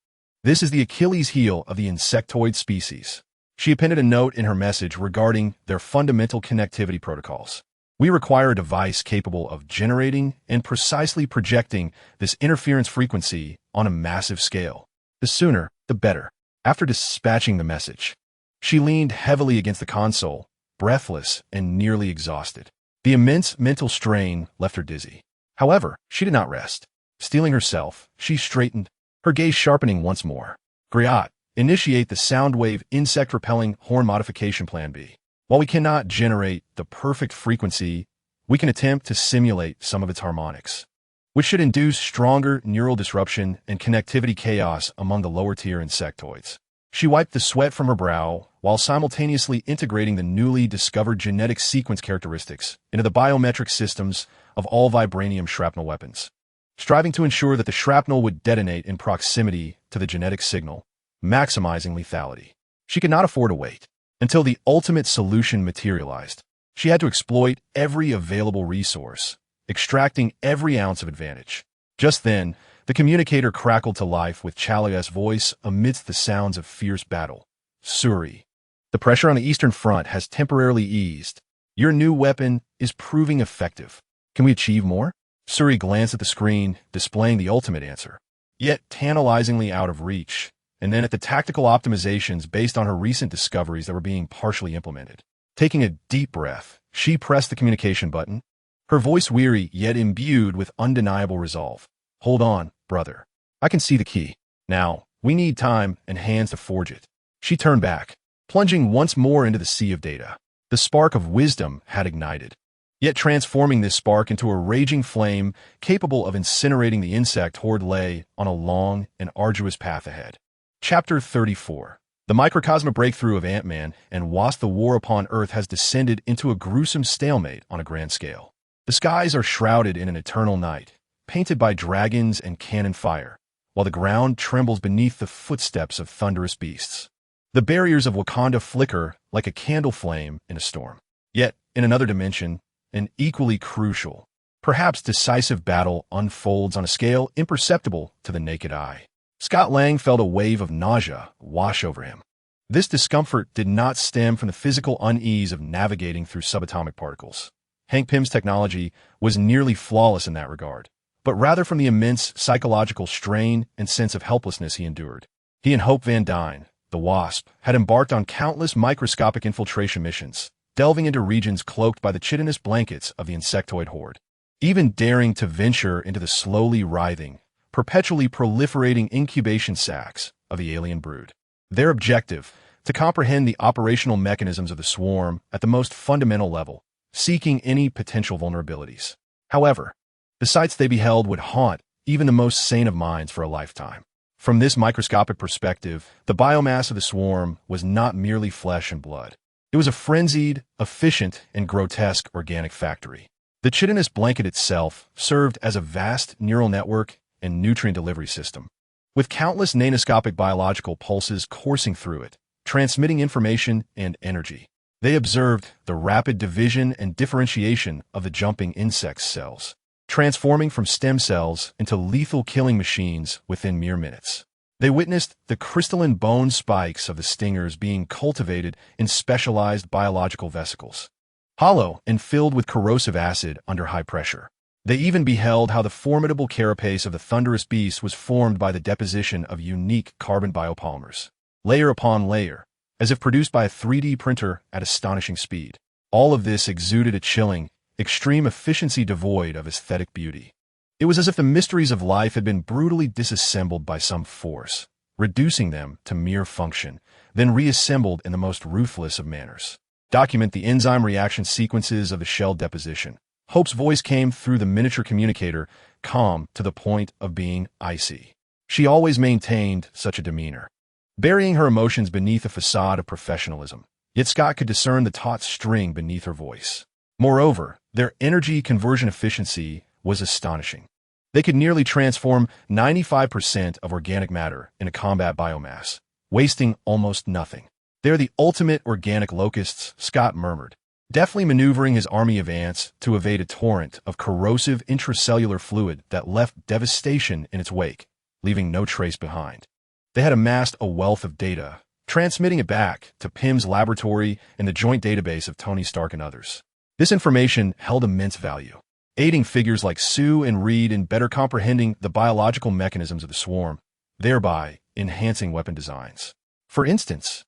Speaker 1: This is the Achilles heel of the insectoid species. She appended a note in her message regarding their fundamental connectivity protocols. We require a device capable of generating and precisely projecting this interference frequency on a massive scale. The sooner, the better. After dispatching the message, she leaned heavily against the console, breathless and nearly exhausted. The immense mental strain left her dizzy. However, she did not rest. Steeling herself, she straightened, her gaze sharpening once more. Griot, initiate the Soundwave insect-repelling horn modification plan B. While we cannot generate the perfect frequency, we can attempt to simulate some of its harmonics, which should induce stronger neural disruption and connectivity chaos among the lower-tier insectoids. She wiped the sweat from her brow while simultaneously integrating the newly discovered genetic sequence characteristics into the biometric systems of all vibranium shrapnel weapons, striving to ensure that the shrapnel would detonate in proximity to the genetic signal, maximizing lethality. She could not afford to wait until the ultimate solution materialized. She had to exploit every available resource, extracting every ounce of advantage. Just then, the communicator crackled to life with Chalia's voice amidst the sounds of fierce battle. Suri, the pressure on the Eastern Front has temporarily eased. Your new weapon is proving effective. Can we achieve more? Suri glanced at the screen, displaying the ultimate answer, yet tantalizingly out of reach, and then at the tactical optimizations based on her recent discoveries that were being partially implemented. Taking a deep breath, she pressed the communication button, her voice weary yet imbued with undeniable resolve. Hold on, brother. I can see the key. Now, we need time and hands to forge it. She turned back, plunging once more into the sea of data. The spark of wisdom had ignited, yet transforming this spark into a raging flame capable of incinerating the insect horde lay on a long and arduous path ahead. Chapter 34. The microcosmic breakthrough of Ant-Man and Wasp: The War Upon Earth has descended into a gruesome stalemate on a grand scale. The skies are shrouded in an eternal night, painted by dragons and cannon fire, while the ground trembles beneath the footsteps of thunderous beasts. The barriers of Wakanda flicker like a candle flame in a storm. Yet, in another dimension, an equally crucial, perhaps decisive battle unfolds on a scale imperceptible to the naked eye. Scott Lang felt a wave of nausea wash over him. This discomfort did not stem from the physical unease of navigating through subatomic particles. Hank Pym's technology was nearly flawless in that regard, but rather from the immense psychological strain and sense of helplessness he endured. He and Hope Van Dyne, the Wasp, had embarked on countless microscopic infiltration missions, delving into regions cloaked by the chitinous blankets of the insectoid horde, even daring to venture into the slowly writhing, perpetually proliferating incubation sacs of the alien brood. Their objective, to comprehend the operational mechanisms of the swarm at the most fundamental level, seeking any potential vulnerabilities. However, the sights they beheld would haunt even the most sane of minds for a lifetime. From this microscopic perspective, the biomass of the swarm was not merely flesh and blood. It was a frenzied, efficient, and grotesque organic factory. The chitinous blanket itself served as a vast neural network and nutrient delivery system, with countless nanoscopic biological pulses coursing through it, transmitting information and energy. They observed the rapid division and differentiation of the jumping insect cells, transforming from stem cells into lethal killing machines within mere minutes. They witnessed the crystalline bone spikes of the stingers being cultivated in specialized biological vesicles, hollow and filled with corrosive acid under high pressure. They even beheld how the formidable carapace of the thunderous beast was formed by the deposition of unique carbon biopolymers, layer upon layer, as if produced by a 3D printer at astonishing speed. All of this exuded a chilling, extreme efficiency devoid of aesthetic beauty. It was as if the mysteries of life had been brutally disassembled by some force, reducing them to mere function, then reassembled in the most ruthless of manners. Document the enzyme reaction sequences of the shell deposition. Hope's voice came through the miniature communicator, calm to the point of being icy. She always maintained such a demeanor, burying her emotions beneath a facade of professionalism. Yet Scott could discern the taut string beneath her voice. Moreover, their energy conversion efficiency was astonishing. They could nearly transform 95% of organic matter into combat biomass, wasting almost nothing. They're the ultimate organic locusts, Scott murmured, deftly maneuvering his army of ants to evade a torrent of corrosive intracellular fluid that left devastation in its wake, leaving no trace behind. They had amassed a wealth of data, transmitting it back to Pym's laboratory and the joint database of Tony Stark and others. This information held immense value, aiding figures like Sue and Reed in better comprehending the biological mechanisms of the swarm, thereby enhancing weapon designs. For instance,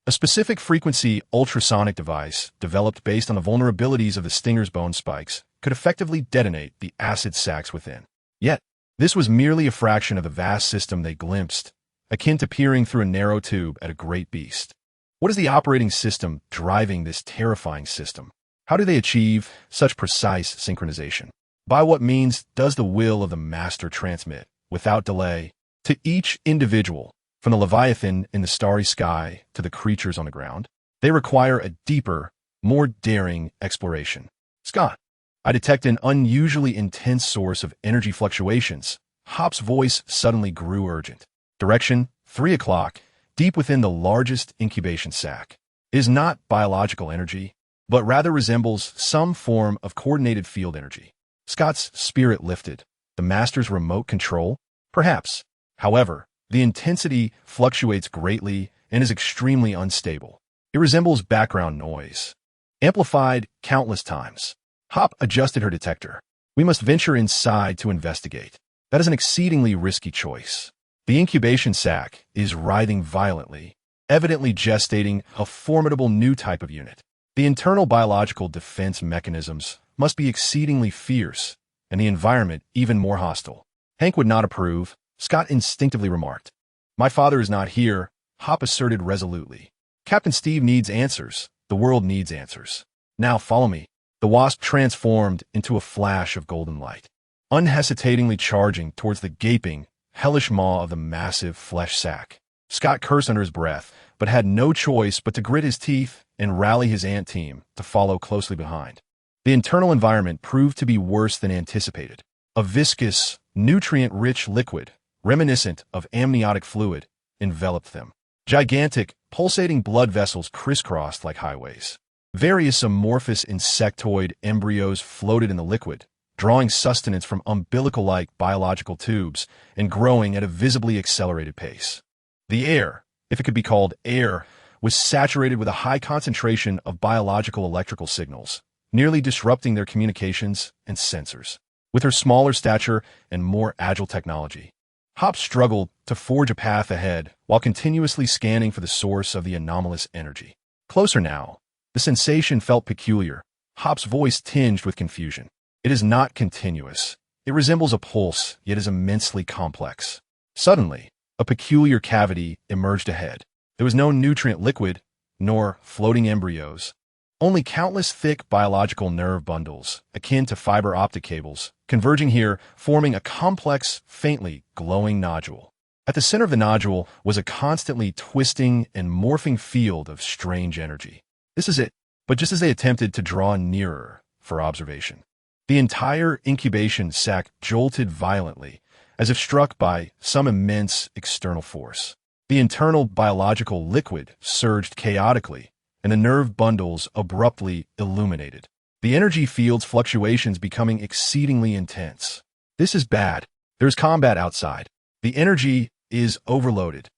Speaker 1: a specific frequency ultrasonic device developed based on the vulnerabilities of the stinger's bone spikes could effectively detonate the acid sacs within. Yet, this was merely a fraction of the vast system they glimpsed, akin to peering through a narrow tube at a great beast. What is the operating system driving this terrifying system? How do they achieve such precise synchronization? By what means does the will of the master transmit, without delay, to each individual, from the Leviathan in the starry sky to the creatures on the ground? They require a deeper, more daring exploration. Scott, I detect an unusually intense source of energy fluctuations. Hop's voice suddenly grew urgent. Direction, 3 o'clock, deep within the largest incubation sac. It is not biological energy, but rather resembles some form of coordinated field energy. Scott's spirit lifted. The master's remote control? Perhaps. However, the intensity fluctuates greatly and is extremely unstable. It resembles background noise, amplified countless times. Hop adjusted her detector. We must venture inside to investigate. That is an exceedingly risky choice. The incubation sac is writhing violently, evidently gestating a formidable new type of unit. The internal biological defense mechanisms must be exceedingly fierce, and the environment even more hostile. Hank would not approve, Scott instinctively remarked. My father is not here, Hop asserted resolutely. Captain Steve needs answers. The world needs answers. Now follow me. The wasp transformed into a flash of golden light, unhesitatingly charging towards the gaping, hellish maw of the massive flesh sac. Scott cursed under his breath, but had no choice but to grit his teeth and rally his ant team to follow closely behind. The internal environment proved to be worse than anticipated. A viscous, nutrient-rich liquid, reminiscent of amniotic fluid, enveloped them. Gigantic, pulsating blood vessels crisscrossed like highways. Various amorphous insectoid embryos floated in the liquid, drawing sustenance from umbilical-like biological tubes and growing at a visibly accelerated pace. The air, if it could be called air, was saturated with a high concentration of biological electrical signals, nearly disrupting their communications and sensors. With her smaller stature and more agile technology, Hop struggled to forge a path ahead while continuously scanning for the source of the anomalous energy. Closer now, the sensation felt peculiar, Hop's voice tinged with confusion. It is not continuous. It resembles a pulse, yet is immensely complex. Suddenly, a peculiar cavity emerged ahead. There was no nutrient liquid, nor floating embryos. Only countless thick biological nerve bundles, akin to fiber optic cables, converging here, forming a complex, faintly glowing nodule. At the center of the nodule was a constantly twisting and morphing field of strange energy. This is it. But just as they attempted to draw nearer for observation, the entire incubation sac jolted violently, as if struck by some immense external force. The internal biological liquid surged chaotically, and the nerve bundles abruptly illuminated, the energy field's fluctuations becoming exceedingly intense. This is bad. There's combat outside. The energy is overloaded,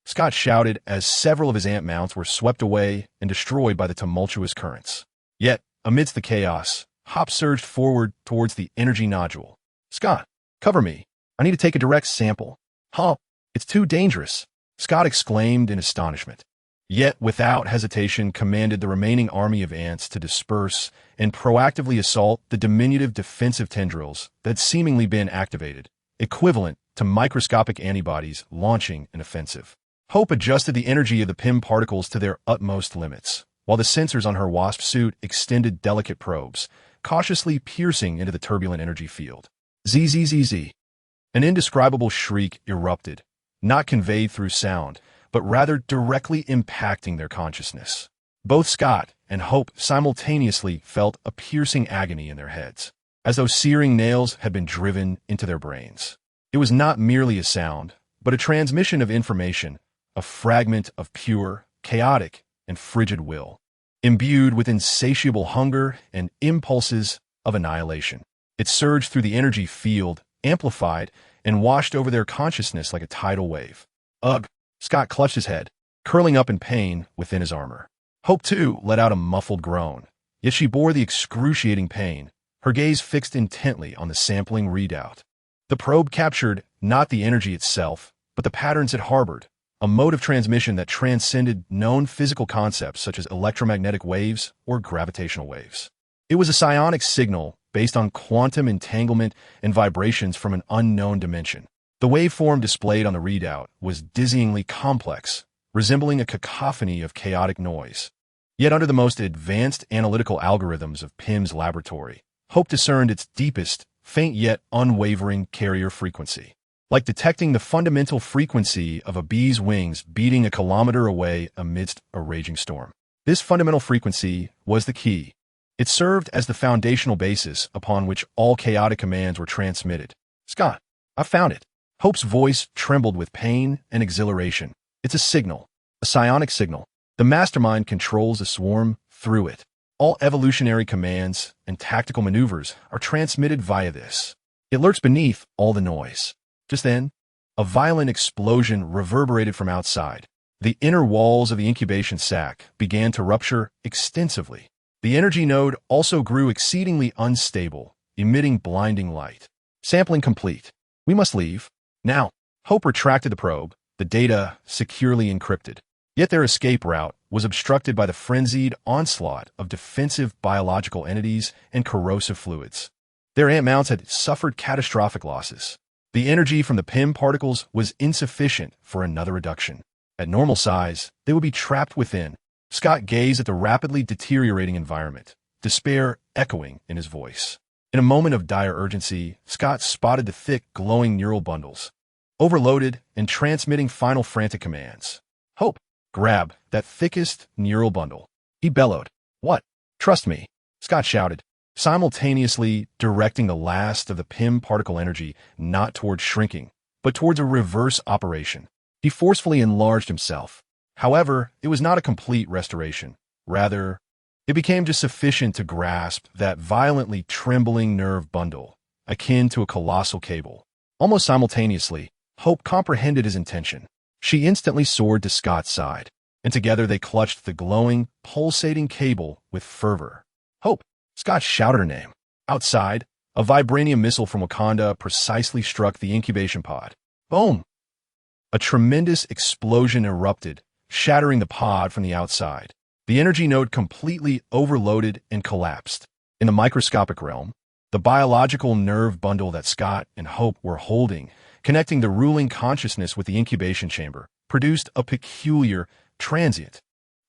Speaker 1: Scott shouted as several of his ant mounts were swept away and destroyed by the tumultuous currents. Yet, amidst the chaos, Hop surged forward towards the energy nodule. Scott, cover me. I need to take a direct sample. Hop, it's too dangerous, Scott exclaimed in astonishment. Yet, without hesitation, commanded the remaining army of ants to disperse and proactively assault the diminutive defensive tendrils that had seemingly been activated, equivalent to microscopic antibodies launching an offensive. Hope adjusted the energy of the PIM particles to their utmost limits, while the sensors on her wasp suit extended delicate probes, cautiously piercing into the turbulent energy field. Zzz. An indescribable shriek erupted, not conveyed through sound, but rather directly impacting their consciousness. Both Scott and Hope simultaneously felt a piercing agony in their heads, as though searing nails had been driven into their brains. It was not merely a sound, but a transmission of information, a fragment of pure, chaotic, and frigid will, imbued with insatiable hunger and impulses of annihilation. It surged through the energy field, amplified, and washed over their consciousness like a tidal wave. Ugh! Scott clutched his head, curling up in pain within his armor. Hope, too, let out a muffled groan, yet she bore the excruciating pain, her gaze fixed intently on the sampling readout. The probe captured not the energy itself, but the patterns it harbored, a mode of transmission that transcended known physical concepts such as electromagnetic waves or gravitational waves. It was a psionic signal based on quantum entanglement and vibrations from an unknown dimension. The waveform displayed on the readout was dizzyingly complex, resembling a cacophony of chaotic noise. Yet under the most advanced analytical algorithms of PIM's laboratory, Hope discerned its deepest, faint yet unwavering carrier frequency, like detecting the fundamental frequency of a bee's wings beating a kilometer away amidst a raging storm. This fundamental frequency was the key. It served as the foundational basis upon which all chaotic commands were transmitted. Scott, I found it. Hope's voice trembled with pain and exhilaration. It's a signal, a psionic signal. The mastermind controls the swarm through it. All evolutionary commands and tactical maneuvers are transmitted via this. It lurks beneath all the noise. Just then, a violent explosion reverberated from outside. The inner walls of the incubation sac began to rupture extensively. The energy node also grew exceedingly unstable, emitting blinding light. Sampling complete. We must leave. Now, Hope retracted the probe, the data securely encrypted. Yet their escape route was obstructed by the frenzied onslaught of defensive biological entities and corrosive fluids. Their ant mounts had suffered catastrophic losses. The energy from the PIM particles was insufficient for another reduction. At normal size, they would be trapped within. Scott gazed at the rapidly deteriorating environment, despair echoing in his voice. In a moment of dire urgency, Scott spotted the thick, glowing neural bundles, overloaded and transmitting final frantic commands. Hope, grab that thickest neural bundle. He bellowed. What? Trust me, Scott shouted, simultaneously directing the last of the PIM particle energy not towards shrinking, but towards a reverse operation. He forcefully enlarged himself. However, it was not a complete restoration. Rather, it became just sufficient to grasp that violently trembling nerve bundle, akin to a colossal cable. Almost simultaneously, Hope comprehended his intention. She instantly soared to Scott's side, and together they clutched the glowing, pulsating cable with fervor. Hope! Scott shouted her name. Outside, a vibranium missile from Wakanda precisely struck the incubation pod. Boom! A tremendous explosion erupted, shattering the pod from the outside. The energy node completely overloaded and collapsed. In the microscopic realm, the biological nerve bundle that Scott and Hope were holding, connecting the ruling consciousness with the incubation chamber, produced a peculiar, transient,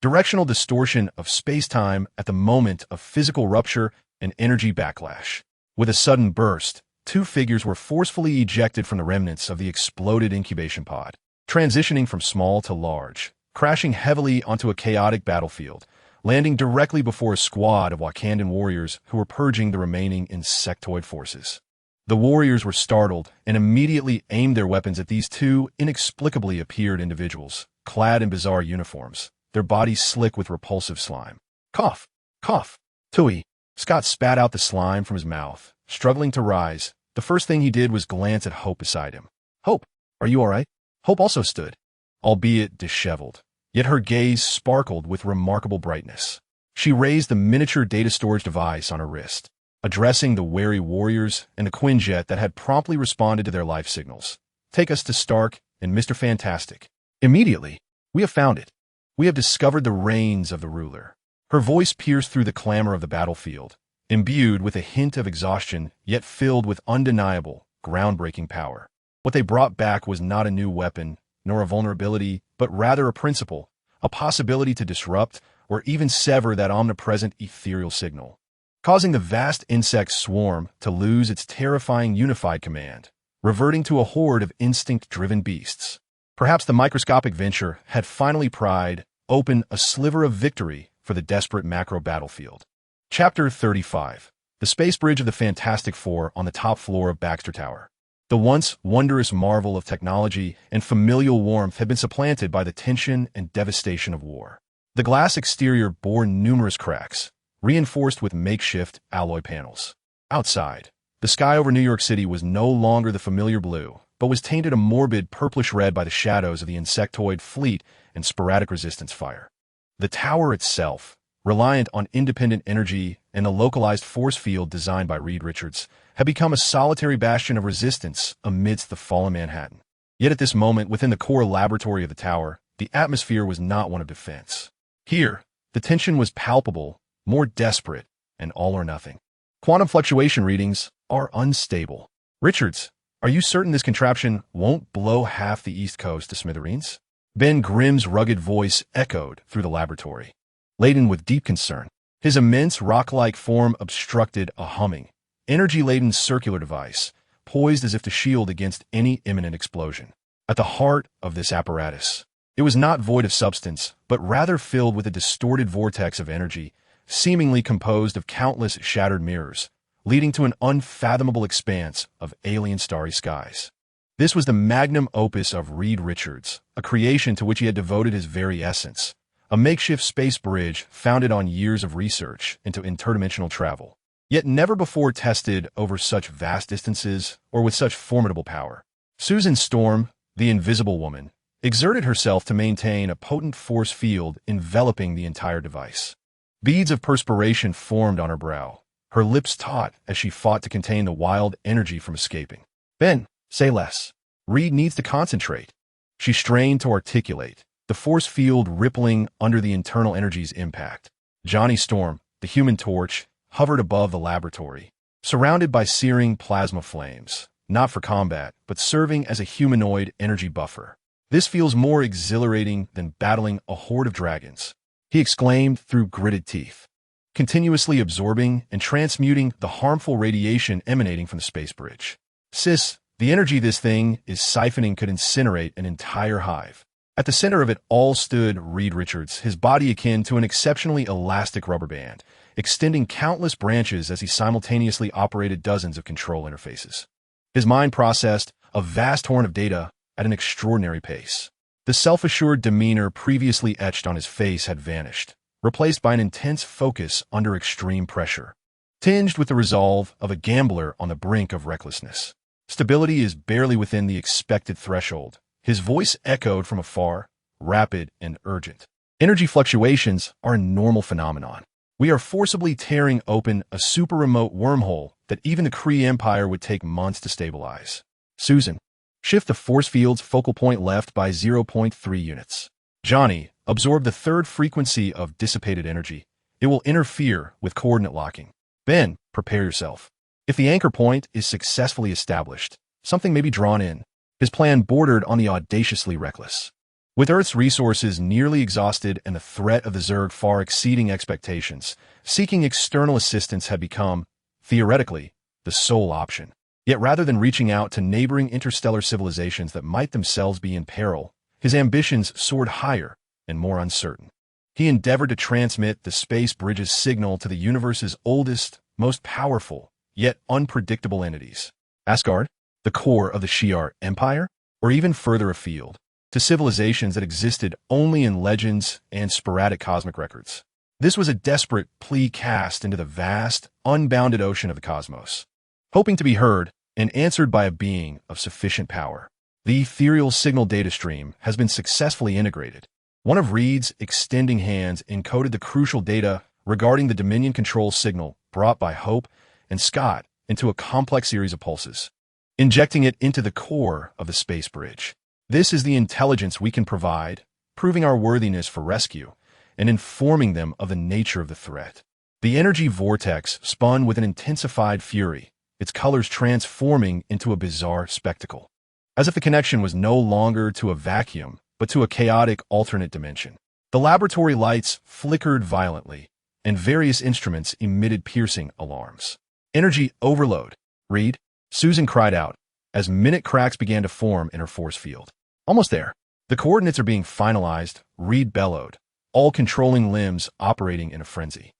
Speaker 1: Directional distortion of space-time at the moment of physical rupture and energy backlash. With a sudden burst, two figures were forcefully ejected from the remnants of the exploded incubation pod, transitioning from small to large, crashing heavily onto a chaotic battlefield, landing directly before a squad of Wakandan warriors who were purging the remaining insectoid forces. The warriors were startled and immediately aimed their weapons at these two inexplicably appeared individuals, clad in bizarre uniforms, their bodies slick with repulsive slime. Cough! Cough! Tui! Scott spat out the slime from his mouth. Struggling to rise, the first thing he did was glance at Hope beside him. Hope, are you all right? Hope also stood, albeit disheveled, yet her gaze sparkled with remarkable brightness. She raised the miniature data storage device on her wrist, addressing the wary warriors and the Quinjet that had promptly responded to their life signals. Take us to Stark and Mr. Fantastic. Immediately, we have found it. We have discovered the reigns of the ruler. Her voice pierced through the clamor of the battlefield, imbued with a hint of exhaustion, yet filled with undeniable, groundbreaking power. What they brought back was not a new weapon, nor a vulnerability, but rather a principle, a possibility to disrupt or even sever that omnipresent ethereal signal, causing the vast insect swarm to lose its terrifying unified command, reverting to a horde of instinct-driven beasts. Perhaps the microscopic venture had finally pried open a sliver of victory for the desperate macro battlefield. Chapter 35. The Space Bridge of the Fantastic Four on the top floor of Baxter Tower. The once wondrous marvel of technology and familial warmth had been supplanted by the tension and devastation of war. The glass exterior bore numerous cracks, reinforced with makeshift alloy panels. Outside, the sky over New York City was no longer the familiar blue, but was tainted a morbid purplish red by the shadows of the insectoid fleet and sporadic resistance fire. The tower itself, reliant on independent energy and a localized force field designed by Reed Richards, had become a solitary bastion of resistance amidst the fallen Manhattan. Yet at this moment, within the core laboratory of the tower, the atmosphere was not one of defense. Here, the tension was palpable, more desperate, and all or nothing. Quantum fluctuation readings are unstable. Richards, are you certain this contraption won't blow half the East Coast to smithereens? Ben Grimm's rugged voice echoed through the laboratory, laden with deep concern. His immense rock-like form obstructed a humming, energy-laden circular device, poised as if to shield against any imminent explosion. At the heart of this apparatus, it was not void of substance, but rather filled with a distorted vortex of energy, seemingly composed of countless shattered mirrors, leading to an unfathomable expanse of alien starry skies. This was the magnum opus of Reed Richards, a creation to which he had devoted his very essence, a makeshift space bridge founded on years of research into interdimensional travel, yet never before tested over such vast distances or with such formidable power. Susan Storm, the Invisible Woman, exerted herself to maintain a potent force field enveloping the entire device. Beads of perspiration formed on her brow, her lips taut as she fought to contain the wild energy from escaping. Ben, say less. Reed needs to concentrate. She strained to articulate, the force field rippling under the internal energy's impact. Johnny Storm, the Human Torch, hovered above the laboratory, surrounded by searing plasma flames, not for combat, but serving as a humanoid energy buffer. This feels more exhilarating than battling a horde of dragons, he exclaimed through gritted teeth, continuously absorbing and transmuting the harmful radiation emanating from the space bridge. Sis, the energy this thing is siphoning could incinerate an entire hive. At the center of it all stood Reed Richards, his body akin to an exceptionally elastic rubber band, extending countless branches as he simultaneously operated dozens of control interfaces. His mind processed a vast horn of data at an extraordinary pace. The self-assured demeanor previously etched on his face had vanished, replaced by an intense focus under extreme pressure, tinged with the resolve of a gambler on the brink of recklessness. Stability is barely within the expected threshold. His voice echoed from afar, rapid and urgent. Energy fluctuations are a normal phenomenon. We are forcibly tearing open a super-remote wormhole that even the Kree Empire would take months to stabilize. Susan, shift the force field's focal point left by 0.3 units. Johnny, absorb the third frequency of dissipated energy. It will interfere with coordinate locking. Ben, prepare yourself. If the anchor point is successfully established, something may be drawn in. His plan bordered on the audaciously reckless. With Earth's resources nearly exhausted and the threat of the Zerg far exceeding expectations, seeking external assistance had become, theoretically, the sole option. Yet rather than reaching out to neighboring interstellar civilizations that might themselves be in peril, his ambitions soared higher and more uncertain. He endeavored to transmit the space bridge's signal to the universe's oldest, most powerful, yet unpredictable entities. Asgard, the core of the Shi'ar Empire, or even further afield, to civilizations that existed only in legends and sporadic cosmic records. This was a desperate plea cast into the vast, unbounded ocean of the cosmos, hoping to be heard and answered by a being of sufficient power. The ethereal signal data stream has been successfully integrated. One of Reed's extending hands encoded the crucial data regarding the Dominion control signal brought by Hope and Scott into a complex series of pulses, injecting it into the core of the space bridge. This is the intelligence we can provide, proving our worthiness for rescue, and informing them of the nature of the threat. The energy vortex spun with an intensified fury, its colors transforming into a bizarre spectacle, as if the connection was no longer to a vacuum, but to a chaotic alternate dimension. The laboratory lights flickered violently, and various instruments emitted piercing alarms. Energy overload, Reed, Susan cried out, as minute cracks began to form in her force field. Almost there. The coordinates are being finalized, Reed bellowed, all controlling limbs operating in a frenzy.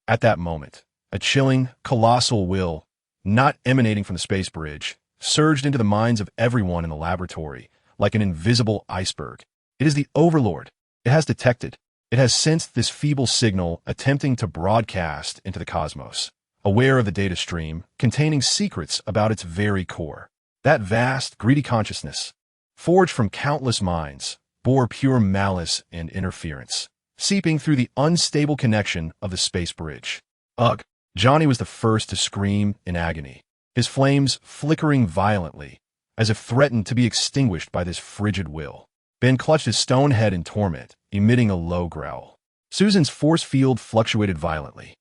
Speaker 1: At that moment, a chilling, colossal will, not emanating from the space bridge, surged into the minds of everyone in the laboratory, like an invisible iceberg. It is the Overlord. It has detected. It has sensed this feeble signal attempting to broadcast into the cosmos, aware of the data stream containing secrets about its very core. That vast, greedy consciousness, forged from countless minds, bore pure malice and interference, seeping through the unstable connection of the space bridge. Ugh! Johnny was the first to scream in agony, his flames flickering violently, as if threatened to be extinguished by this frigid will. Ben clutched his stone head in torment, emitting a low growl. Susan's force field fluctuated violently,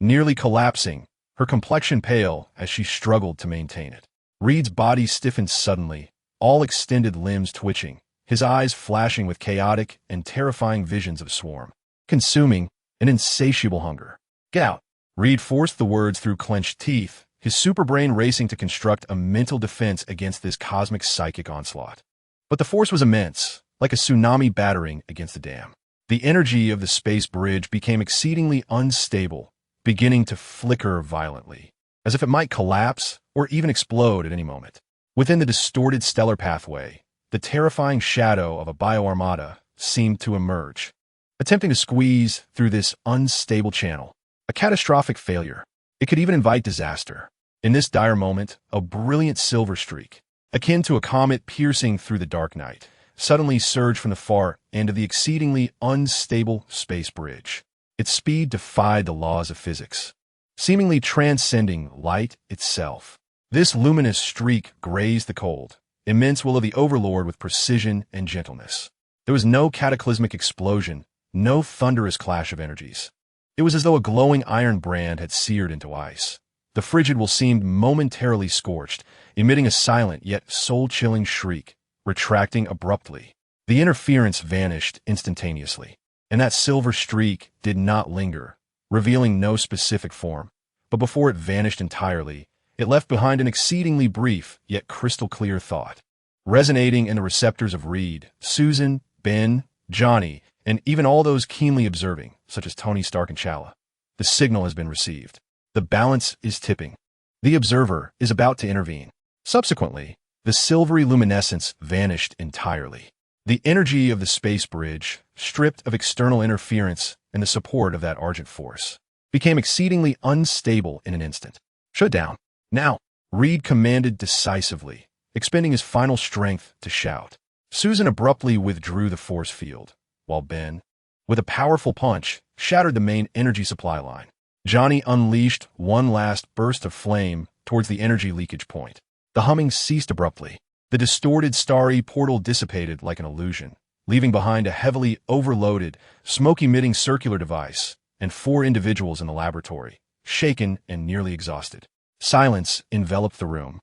Speaker 1: nearly collapsing, her complexion pale as she struggled to maintain it. Reed's body stiffened suddenly, all extended limbs twitching, his eyes flashing with chaotic and terrifying visions of Swarm, consuming an insatiable hunger. Get out! Reed forced the words through clenched teeth, his superbrain racing to construct a mental defense against this cosmic psychic onslaught. But the force was immense, like a tsunami battering against a dam. The energy of the space bridge became exceedingly unstable, beginning to flicker violently, as if it might collapse or even explode at any moment. Within the distorted stellar pathway, the terrifying shadow of a bioarmada seemed to emerge, attempting to squeeze through this unstable channel. A catastrophic failure. It could even invite disaster. In this dire moment, a brilliant silver streak, akin to a comet piercing through the dark night, suddenly surged from the far end of the exceedingly unstable space bridge. Its speed defied the laws of physics, seemingly transcending light itself. This luminous streak grazed the cold, immense will of the Overlord with precision and gentleness. There was no cataclysmic explosion, no thunderous clash of energies. It was as though a glowing iron brand had seared into ice. The frigid will seemed momentarily scorched, emitting a silent yet soul-chilling shriek, retracting abruptly. The interference vanished instantaneously, and that silver streak did not linger, revealing no specific form. But before it vanished entirely, it left behind an exceedingly brief yet crystal-clear thought, resonating in the receptors of Reed, Susan, Ben, Johnny, and even all those keenly observing, such as Tony Stark and Chala. The signal has been received. The balance is tipping. The observer is about to intervene. Subsequently, the silvery luminescence vanished entirely. The energy of the space bridge, stripped of external interference and the support of that argent force, became exceedingly unstable in an instant. Shut down. Now, Reed commanded decisively, expending his final strength to shout. Susan abruptly withdrew the force field, while Ben, with a powerful punch, shattered the main energy supply line. Johnny unleashed one last burst of flame towards the energy leakage point. The humming ceased abruptly. The distorted starry portal dissipated like an illusion, leaving behind a heavily overloaded, smoke-emitting circular device and 4 individuals in the laboratory, shaken and nearly exhausted. Silence enveloped the room,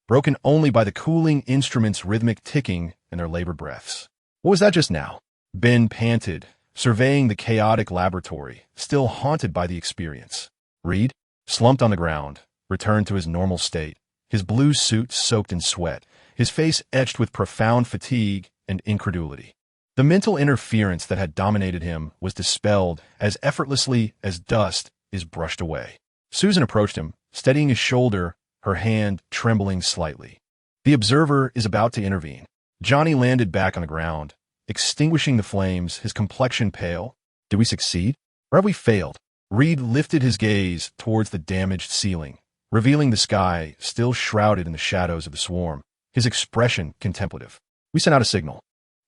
Speaker 1: broken only by the cooling instruments' rhythmic ticking and their labored breaths. What was that just now? Ben panted, surveying the chaotic laboratory, still haunted by the experience. Reed, slumped on the ground, returned to his normal state, his blue suit soaked in sweat, his face etched with profound fatigue and incredulity. The mental interference that had dominated him was dispelled as effortlessly as dust is brushed away. Susan approached him, steadying his shoulder, her hand trembling slightly. The observer is about to intervene. Johnny landed back on the ground, extinguishing the flames, his complexion pale. Did we succeed? Or have we failed? Reed lifted his gaze towards the damaged ceiling, revealing the sky still shrouded in the shadows of the swarm, his expression contemplative. We sent out a signal,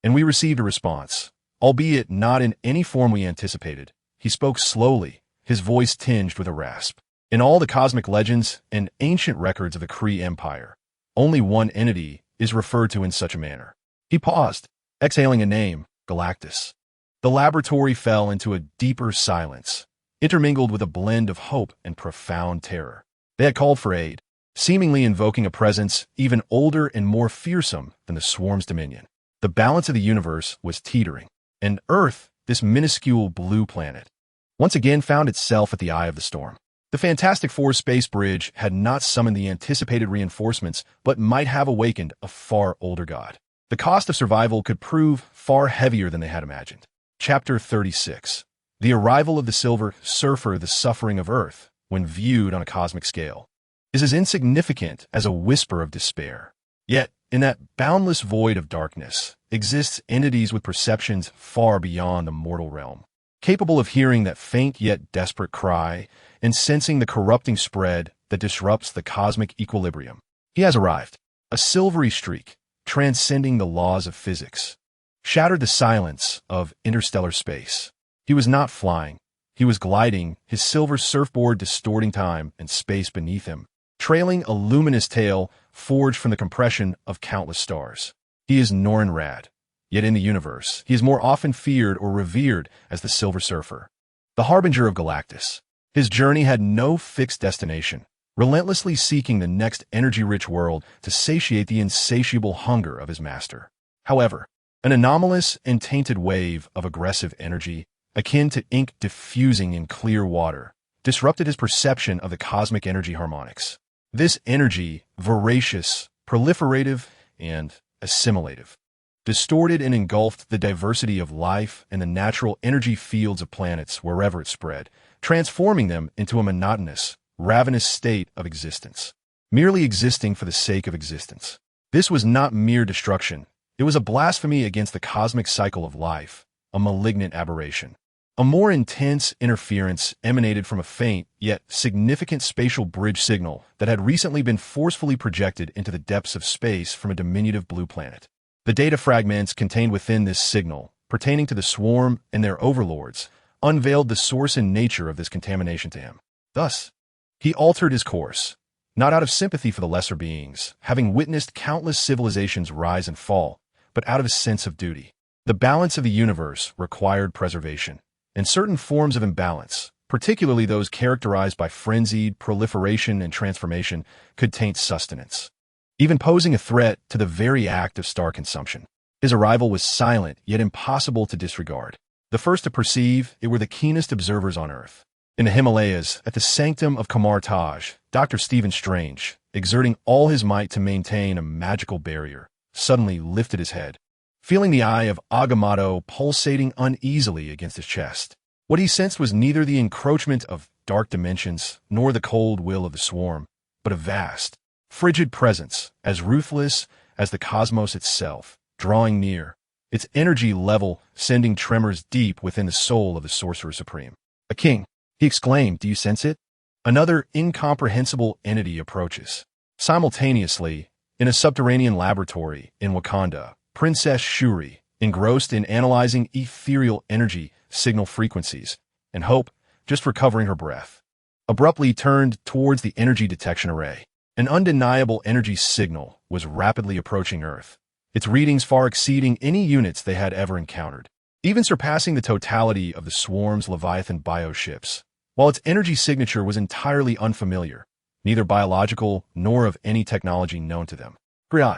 Speaker 1: and we received a response, albeit not in any form we anticipated. He spoke slowly, his voice tinged with a rasp. In all the cosmic legends and ancient records of the Kree Empire, only one entity is referred to in such a manner. He paused, exhaling a name, Galactus. The laboratory fell into a deeper silence, intermingled with a blend of hope and profound terror. They had called for aid, seemingly invoking a presence even older and more fearsome than the swarm's dominion. The balance of the universe was teetering, and Earth, this minuscule blue planet, once again found itself at the eye of the storm. The Fantastic Four space bridge had not summoned the anticipated reinforcements, but might have awakened a far older god. The cost of survival could prove far heavier than they had imagined. Chapter 36. The arrival of the Silver Surfer, the suffering of Earth, when viewed on a cosmic scale, is as insignificant as a whisper of despair. Yet, in that boundless void of darkness, exists entities with perceptions far beyond the mortal realm, capable of hearing that faint yet desperate cry and sensing the corrupting spread that disrupts the cosmic equilibrium. He has arrived. A silvery streak, transcending the laws of physics, shattered the silence of interstellar space. He was not flying. He was gliding, his silver surfboard distorting time and space beneath him, trailing a luminous tail forged from the compression of countless stars. He is Norrin Radd, yet in the universe, he is more often feared or revered as the Silver Surfer, the harbinger of Galactus. His journey had no fixed destination, relentlessly seeking the next energy-rich world to satiate the insatiable hunger of his master. However, an anomalous and tainted wave of aggressive energy, akin to ink diffusing in clear water, disrupted his perception of the cosmic energy harmonics. This energy, voracious, proliferative, and assimilative, distorted and engulfed the diversity of life and the natural energy fields of planets wherever it spread, transforming them into a monotonous, ravenous state of existence, merely existing for the sake of existence. This was not mere destruction. It was a blasphemy against the cosmic cycle of life, a malignant aberration. A more intense interference emanated from a faint, yet significant spatial bridge signal that had recently been forcefully projected into the depths of space from a diminutive blue planet. The data fragments contained within this signal, pertaining to the swarm and their overlords, unveiled the source and nature of this contamination to him. Thus, he altered his course, not out of sympathy for the lesser beings, having witnessed countless civilizations rise and fall, but out of a sense of duty. The balance of the universe required preservation, and certain forms of imbalance, particularly those characterized by frenzied proliferation and transformation, could taint sustenance, even posing a threat to the very act of star consumption. His arrival was silent, yet impossible to disregard. The first to perceive it were the keenest observers on Earth. In the Himalayas, at the sanctum of Kamar Taj, Dr. Stephen Strange, exerting all his might to maintain a magical barrier, suddenly lifted his head, feeling the eye of Agamotto pulsating uneasily against his chest. What he sensed was neither the encroachment of dark dimensions nor the cold will of the swarm, but a vast, frigid presence, as ruthless as the cosmos itself, drawing near, its energy level sending tremors deep within the soul of the Sorcerer Supreme. "A king," he exclaimed, "do you sense it?" Another incomprehensible entity approaches. Simultaneously, in a subterranean laboratory in Wakanda, Princess Shuri, engrossed in analyzing ethereal energy signal frequencies, and Hope, just recovering her breath, abruptly turned towards the energy detection array. An undeniable energy signal was rapidly approaching Earth, its readings far exceeding any units they had ever encountered, even surpassing the totality of the swarm's Leviathan bioships. While its energy signature was entirely unfamiliar, neither biological nor of any technology known to them. Griot,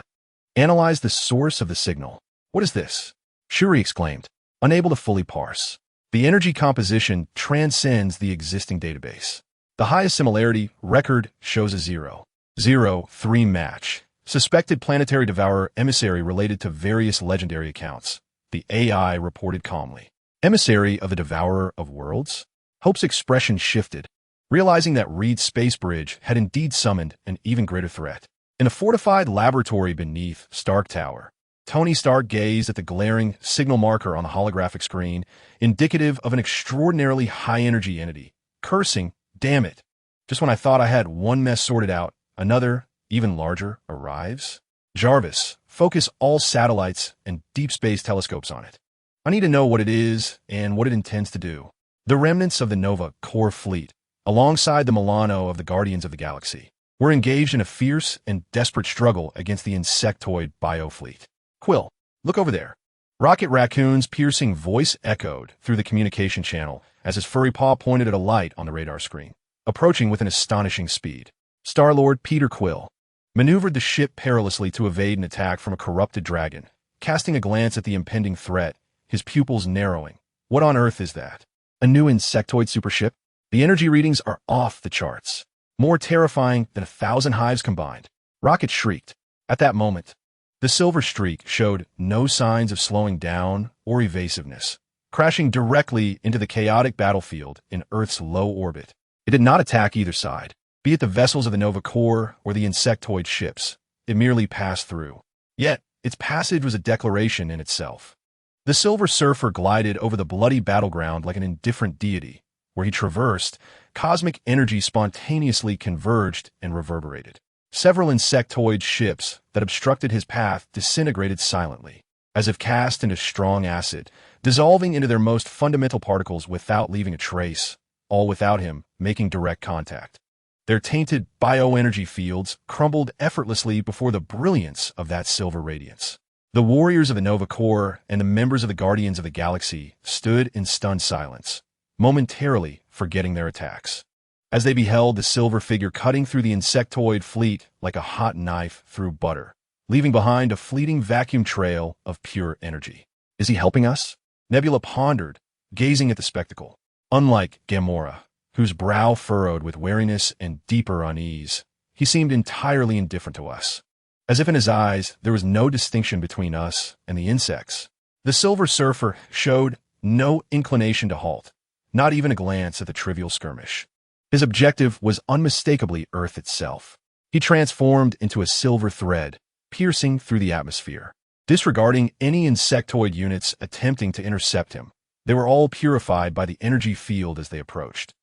Speaker 1: analyze the source of the signal. What is this? Shuri exclaimed. unable to fully parse. The energy composition transcends the existing database. The highest similarity record shows a 0-0-3 match. Suspected planetary devourer emissary related to various legendary accounts. The AI reported calmly. Emissary of the Devourer of Worlds? Hope's expression shifted, realizing that Reed's space bridge had indeed summoned an even greater threat. In a fortified laboratory beneath Stark Tower, Tony Stark gazed at the glaring signal marker on the holographic screen, indicative of an extraordinarily high-energy entity. Cursing, damn it. Just when I thought I had one mess sorted out, another, even larger, arrives. Jarvis, focus all satellites and deep space telescopes on it. I need to know what it is and what it intends to do. The remnants of the Nova core fleet, alongside the Milano of the Guardians of the Galaxy, were engaged in a fierce and desperate struggle against the insectoid biofleet. Quill, look over there. Rocket Raccoon's piercing voice echoed through the communication channel as his furry paw pointed at a light on the radar screen, approaching with an astonishing speed. Star-Lord Peter Quill maneuvered the ship perilously to evade an attack from a corrupted dragon, casting a glance at the impending threat, his pupils narrowing. What on earth is that? A new insectoid supership? The energy readings are off the charts. More terrifying than 1,000 hives combined. Rocket shrieked. At that moment, the silver streak showed no signs of slowing down or evasiveness, crashing directly into the chaotic battlefield in Earth's low orbit. It did not attack either side, be it the vessels of the Nova Corps or the insectoid ships. It merely passed through. Yet, its passage was a declaration in itself. The Silver Surfer glided over the bloody battleground like an indifferent deity. Where he traversed, cosmic energy spontaneously converged and reverberated. Several insectoid ships that obstructed his path disintegrated silently, as if cast into strong acid, dissolving into their most fundamental particles without leaving a trace, all without him making direct contact. Their tainted bioenergy fields crumbled effortlessly before the brilliance of that silver radiance. The warriors of the Nova Corps and the members of the Guardians of the Galaxy stood in stunned silence, momentarily forgetting their attacks, as they beheld the silver figure cutting through the insectoid fleet like a hot knife through butter, leaving behind a fleeting vacuum trail of pure energy. Is he helping us? Nebula pondered, gazing at the spectacle. Unlike Gamora, whose brow furrowed with wariness and deeper unease, he seemed entirely indifferent to us. As if in his eyes there was no distinction between us and the insects. The Silver Surfer showed no inclination to halt, not even a glance at the trivial skirmish. His objective was unmistakably Earth itself. He transformed into a silver thread, piercing through the atmosphere. Disregarding any insectoid units attempting to intercept him, they were all purified by the energy field as they approached.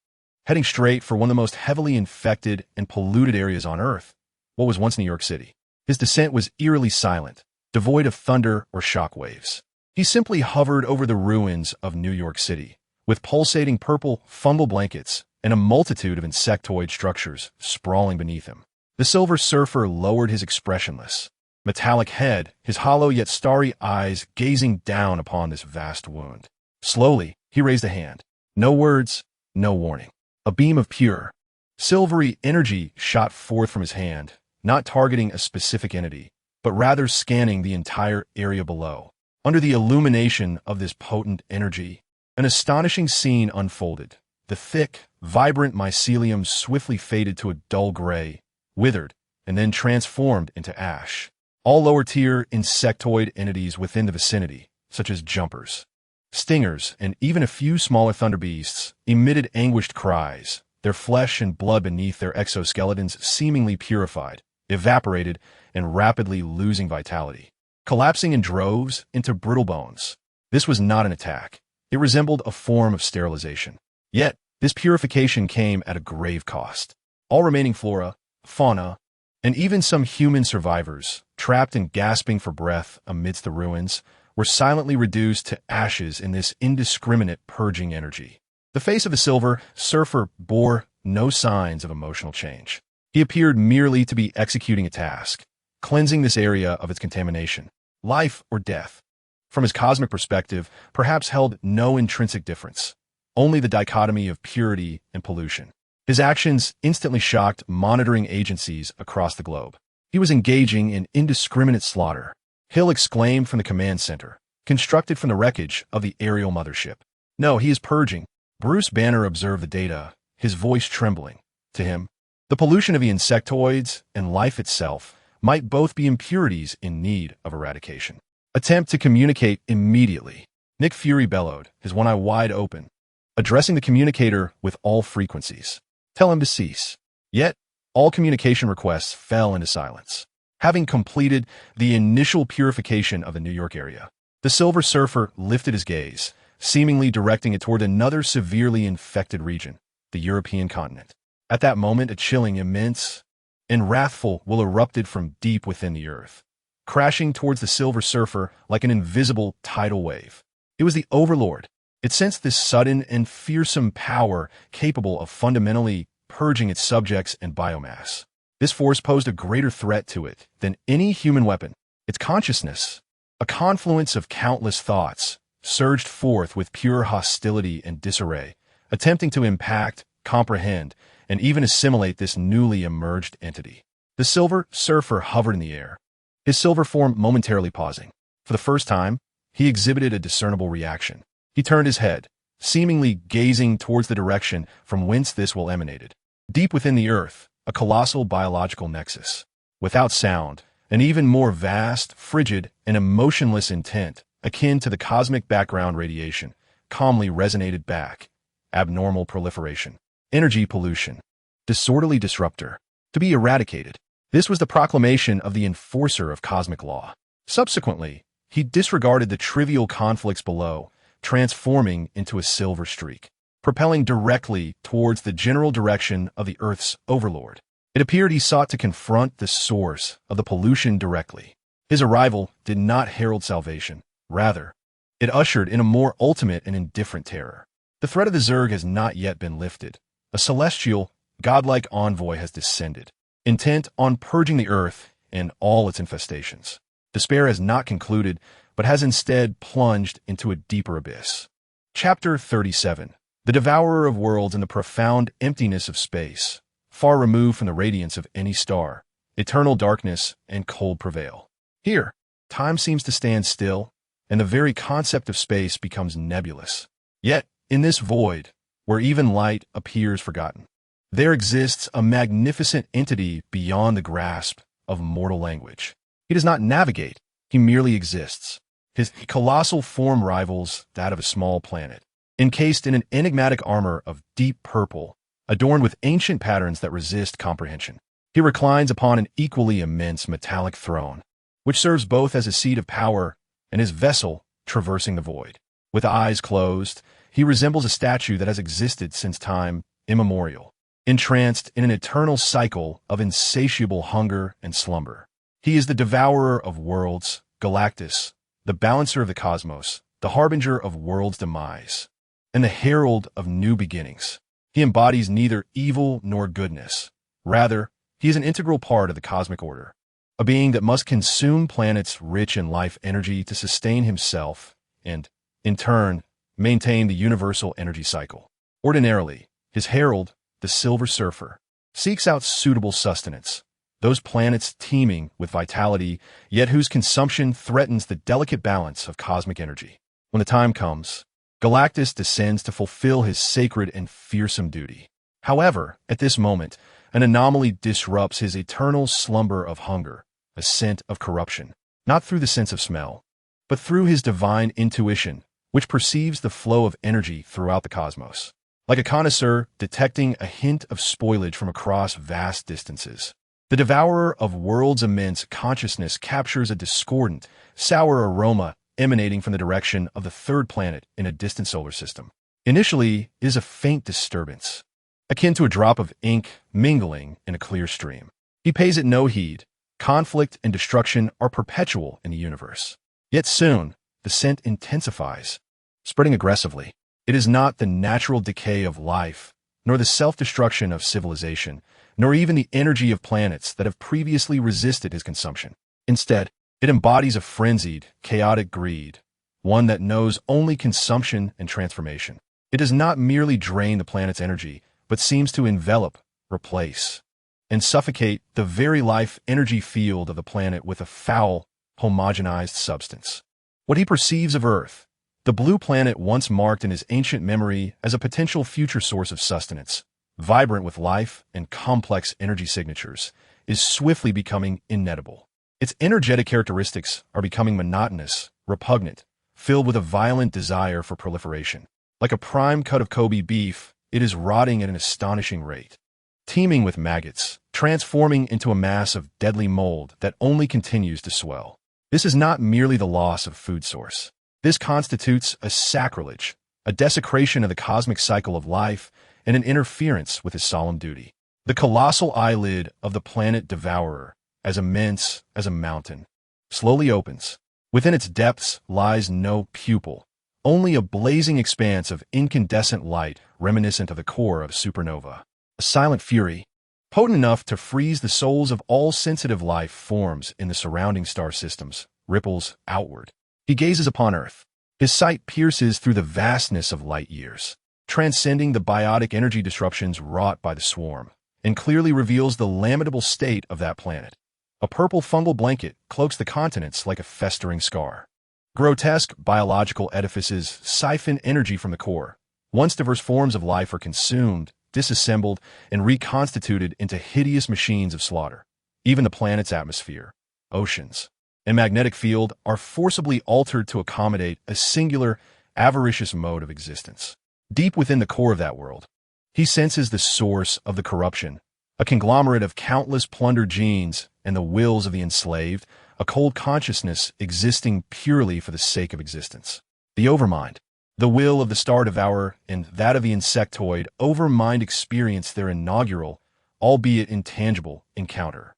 Speaker 1: Heading straight for one of the most heavily infected and polluted areas on Earth, what was once New York City. His descent was eerily silent, devoid of thunder or shock waves. He simply hovered over the ruins of New York City, with pulsating purple fungal blankets and a multitude of insectoid structures sprawling beneath him. The Silver Surfer lowered his expressionless, metallic head, his hollow yet starry eyes gazing down upon this vast wound. Slowly, he raised a hand. No words, no warning. A beam of pure, silvery energy shot forth from his hand, not targeting a specific entity, but rather scanning the entire area below. Under the illumination of this potent energy, an astonishing scene unfolded. The thick, vibrant mycelium swiftly faded to a dull gray, withered, and then transformed into ash. All lower-tier insectoid entities within the vicinity, such as jumpers, stingers, and even a few smaller thunder beasts, emitted anguished cries, their flesh and blood beneath their exoskeletons seemingly purified, evaporated, and rapidly losing vitality, collapsing in droves into brittle bones. This was not an attack. It resembled a form of sterilization. Yet, this purification came at a grave cost. All remaining flora, fauna, and even some human survivors, trapped and gasping for breath amidst the ruins, were silently reduced to ashes in this indiscriminate purging energy. The face of the Silver Surfer bore no signs of emotional change. He appeared merely to be executing a task, cleansing this area of its contamination. Life or death, from his cosmic perspective, perhaps held no intrinsic difference, only the dichotomy of purity and pollution. His actions instantly shocked monitoring agencies across the globe. He was engaging in indiscriminate slaughter. Hill exclaimed from the command center, constructed from the wreckage of the aerial mothership. No, he is purging. Bruce Banner observed the data, his voice trembling. To him, the pollution of the insectoids and life itself might both be impurities in need of eradication. Attempt to communicate immediately. Nick Fury bellowed, his one eye wide open, addressing the communicator with all frequencies. Tell him to cease. Yet, all communication requests fell into silence. Having completed the initial purification of the New York area, the Silver Surfer lifted his gaze, seemingly directing it toward another severely infected region, the European continent. At that moment, a chilling, immense, and wrathful will erupted from deep within the earth, crashing towards the Silver Surfer like an invisible tidal wave. It was the Overlord. It sensed this sudden and fearsome power capable of fundamentally purging its subjects and biomass. This force posed a greater threat to it than any human weapon. Its consciousness, a confluence of countless thoughts, surged forth with pure hostility and disarray, attempting to impact, comprehend, and even assimilate this newly emerged entity. The Silver Surfer hovered in the air, his silver form momentarily pausing. For the first time, he exhibited a discernible reaction. He turned his head, seemingly gazing towards the direction from whence this will emanated. Deep within the earth, a colossal biological nexus. Without sound, an even more vast, frigid, and emotionless intent, akin to the cosmic background radiation, calmly resonated back. Abnormal proliferation. Energy pollution. Disorderly disruptor. To be eradicated. This was the proclamation of the enforcer of cosmic law. Subsequently, he disregarded the trivial conflicts below, transforming into a silver streak, propelling directly towards the general direction of the Earth's Overlord. It appeared he sought to confront the source of the pollution directly. His arrival did not herald salvation. Rather, it ushered in a more ultimate and indifferent terror. The threat of the Zerg has not yet been lifted. A celestial, godlike envoy has descended, intent on purging the Earth and all its infestations. Despair has not concluded, but has instead plunged into a deeper abyss. Chapter 37. The Devourer of Worlds in the profound emptiness of space, far removed from the radiance of any star, eternal darkness and cold prevail. Here, time seems to stand still, and the very concept of space becomes nebulous. Yet, in this void, where even light appears forgotten, there exists a magnificent entity beyond the grasp of mortal language. He does not navigate, he merely exists. His colossal form rivals that of a small planet, encased in an enigmatic armor of deep purple, adorned with ancient patterns that resist comprehension. He reclines upon an equally immense metallic throne, which serves both as a seat of power and his vessel traversing the void. With eyes closed, he resembles a statue that has existed since time immemorial, entranced in an eternal cycle of insatiable hunger and slumber. He is the devourer of worlds, Galactus, the balancer of the cosmos, the harbinger of worlds' demise, and the herald of new beginnings. He embodies neither evil nor goodness. Rather, he is an integral part of the cosmic order, a being that must consume planets rich in life energy to sustain himself and, in turn, maintain the universal energy cycle. Ordinarily, his herald, the Silver Surfer, seeks out suitable sustenance, those planets teeming with vitality, yet whose consumption threatens the delicate balance of cosmic energy. When the time comes, Galactus descends to fulfill his sacred and fearsome duty. However, at this moment, an anomaly disrupts his eternal slumber of hunger, a scent of corruption, not through the sense of smell, but through his divine intuition, which perceives the flow of energy throughout the cosmos. Like a connoisseur detecting a hint of spoilage from across vast distances, the devourer of worlds' immense consciousness captures a discordant, sour aroma emanating from the direction of the third planet in a distant solar system. Initially, it is a faint disturbance, akin to a drop of ink mingling in a clear stream. He pays it no heed. Conflict and destruction are perpetual in the universe. Yet soon, the scent intensifies, spreading aggressively. It is not the natural decay of life, nor the self-destruction of civilization, nor even the energy of planets that have previously resisted his consumption. Instead, it embodies a frenzied, chaotic greed, one that knows only consumption and transformation. It does not merely drain the planet's energy, but seems to envelop, replace, and suffocate the very life energy field of the planet with a foul, homogenized substance. What he perceives of Earth, the blue planet once marked in his ancient memory as a potential future source of sustenance, vibrant with life and complex energy signatures, is swiftly becoming inedible. Its energetic characteristics are becoming monotonous, repugnant, filled with a violent desire for proliferation. Like a prime cut of Kobe beef, it is rotting at an astonishing rate, teeming with maggots, transforming into a mass of deadly mold that only continues to swell. This is not merely the loss of food source. This constitutes a sacrilege, a desecration of the cosmic cycle of life, and an interference with his solemn duty. The colossal eyelid of the planet Devourer, as immense as a mountain, slowly opens. Within its depths lies no pupil, only a blazing expanse of incandescent light reminiscent of the core of a supernova. A silent fury, potent enough to freeze the souls of all sensitive life forms in the surrounding star systems, ripples outward. He gazes upon Earth. His sight pierces through the vastness of light years, transcending the biotic energy disruptions wrought by the swarm, and clearly reveals the lamentable state of that planet. A purple fungal blanket cloaks the continents like a festering scar. Grotesque biological edifices siphon energy from the core. Once diverse forms of life are consumed, disassembled, and reconstituted into hideous machines of slaughter. Even the planet's atmosphere, oceans, and magnetic field are forcibly altered to accommodate a singular, avaricious mode of existence. Deep within the core of that world, he senses the source of the corruption, a conglomerate of countless plundered genes and the wills of the enslaved, a cold consciousness existing purely for the sake of existence. The overmind, the will of the star devourer, and that of the insectoid overmind experience their inaugural, albeit intangible, encounter.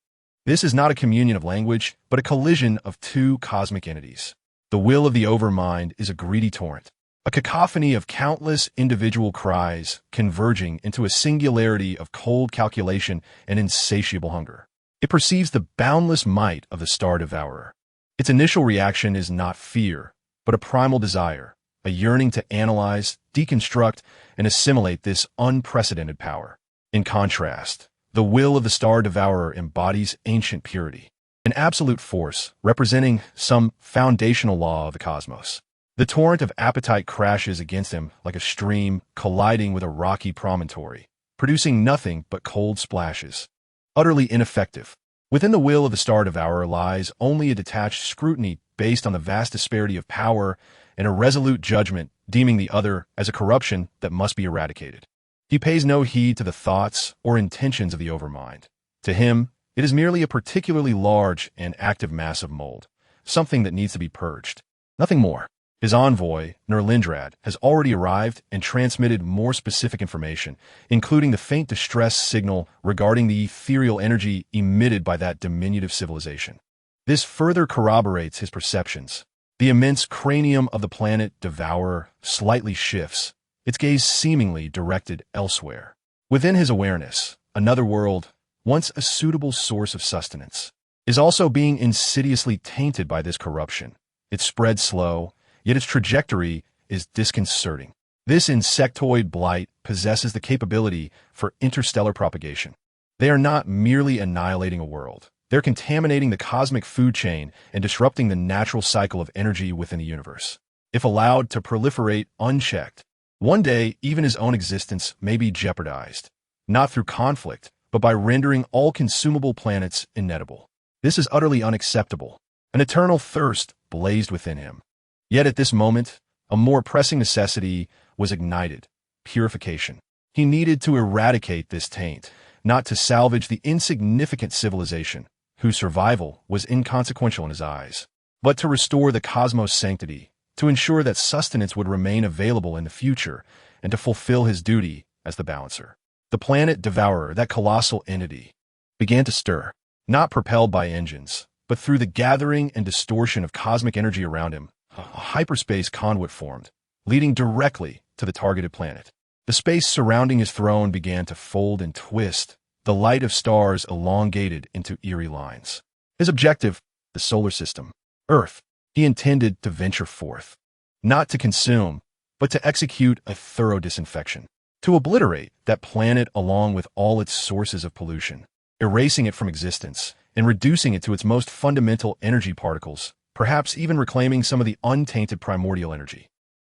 Speaker 1: This is not a communion of language, but a collision of two cosmic entities. The will of the overmind is a greedy torrent, a cacophony of countless individual cries converging into a singularity of cold calculation and insatiable hunger. It perceives the boundless might of the star devourer. Its initial reaction is not fear, but a primal desire, a yearning to analyze, deconstruct, and assimilate this unprecedented power. In contrast, the will of the star devourer embodies ancient purity, an absolute force representing some foundational law of the cosmos. The torrent of appetite crashes against him like a stream colliding with a rocky promontory, producing nothing but cold splashes. Utterly ineffective. Within the will of the star devourer lies only a detached scrutiny based on the vast disparity of power and a resolute judgment deeming the other as a corruption that must be eradicated. He pays no heed to the thoughts or intentions of the overmind. To him, it is merely a particularly large and active mass of mold, something that needs to be purged. Nothing more. His envoy, Nerlindrad, has already arrived and transmitted more specific information, including the faint distress signal regarding the ethereal energy emitted by that diminutive civilization. This further corroborates his perceptions. The immense cranium of the planet Devourer slightly shifts, its gaze seemingly directed elsewhere. Within his awareness, another world, once a suitable source of sustenance, is also being insidiously tainted by this corruption. It spreads slow, yet its trajectory is disconcerting. This insectoid blight possesses the capability for interstellar propagation. They are not merely annihilating a world. They're contaminating the cosmic food chain and disrupting the natural cycle of energy within the universe. If allowed to proliferate unchecked, one day even his own existence may be jeopardized, not through conflict, but by rendering all consumable planets inedible. This is utterly unacceptable. An eternal thirst blazed within him. Yet at this moment, a more pressing necessity was ignited: purification. He needed to eradicate this taint, not to salvage the insignificant civilization, whose survival was inconsequential in his eyes, but to restore the cosmos' sanctity, to ensure that sustenance would remain available in the future, and to fulfill his duty as the balancer. The planet Devourer, that colossal entity, began to stir, not propelled by engines, but through the gathering and distortion of cosmic energy around him. A hyperspace conduit formed, leading directly to the targeted planet. The space surrounding his throne began to fold and twist, the light of stars elongated into eerie lines. His objective, the solar system, Earth. He intended to venture forth, not to consume, but to execute a thorough disinfection, to obliterate that planet along with all its sources of pollution, erasing it from existence and reducing it to its most fundamental energy particles, perhaps even reclaiming some of the untainted primordial energy.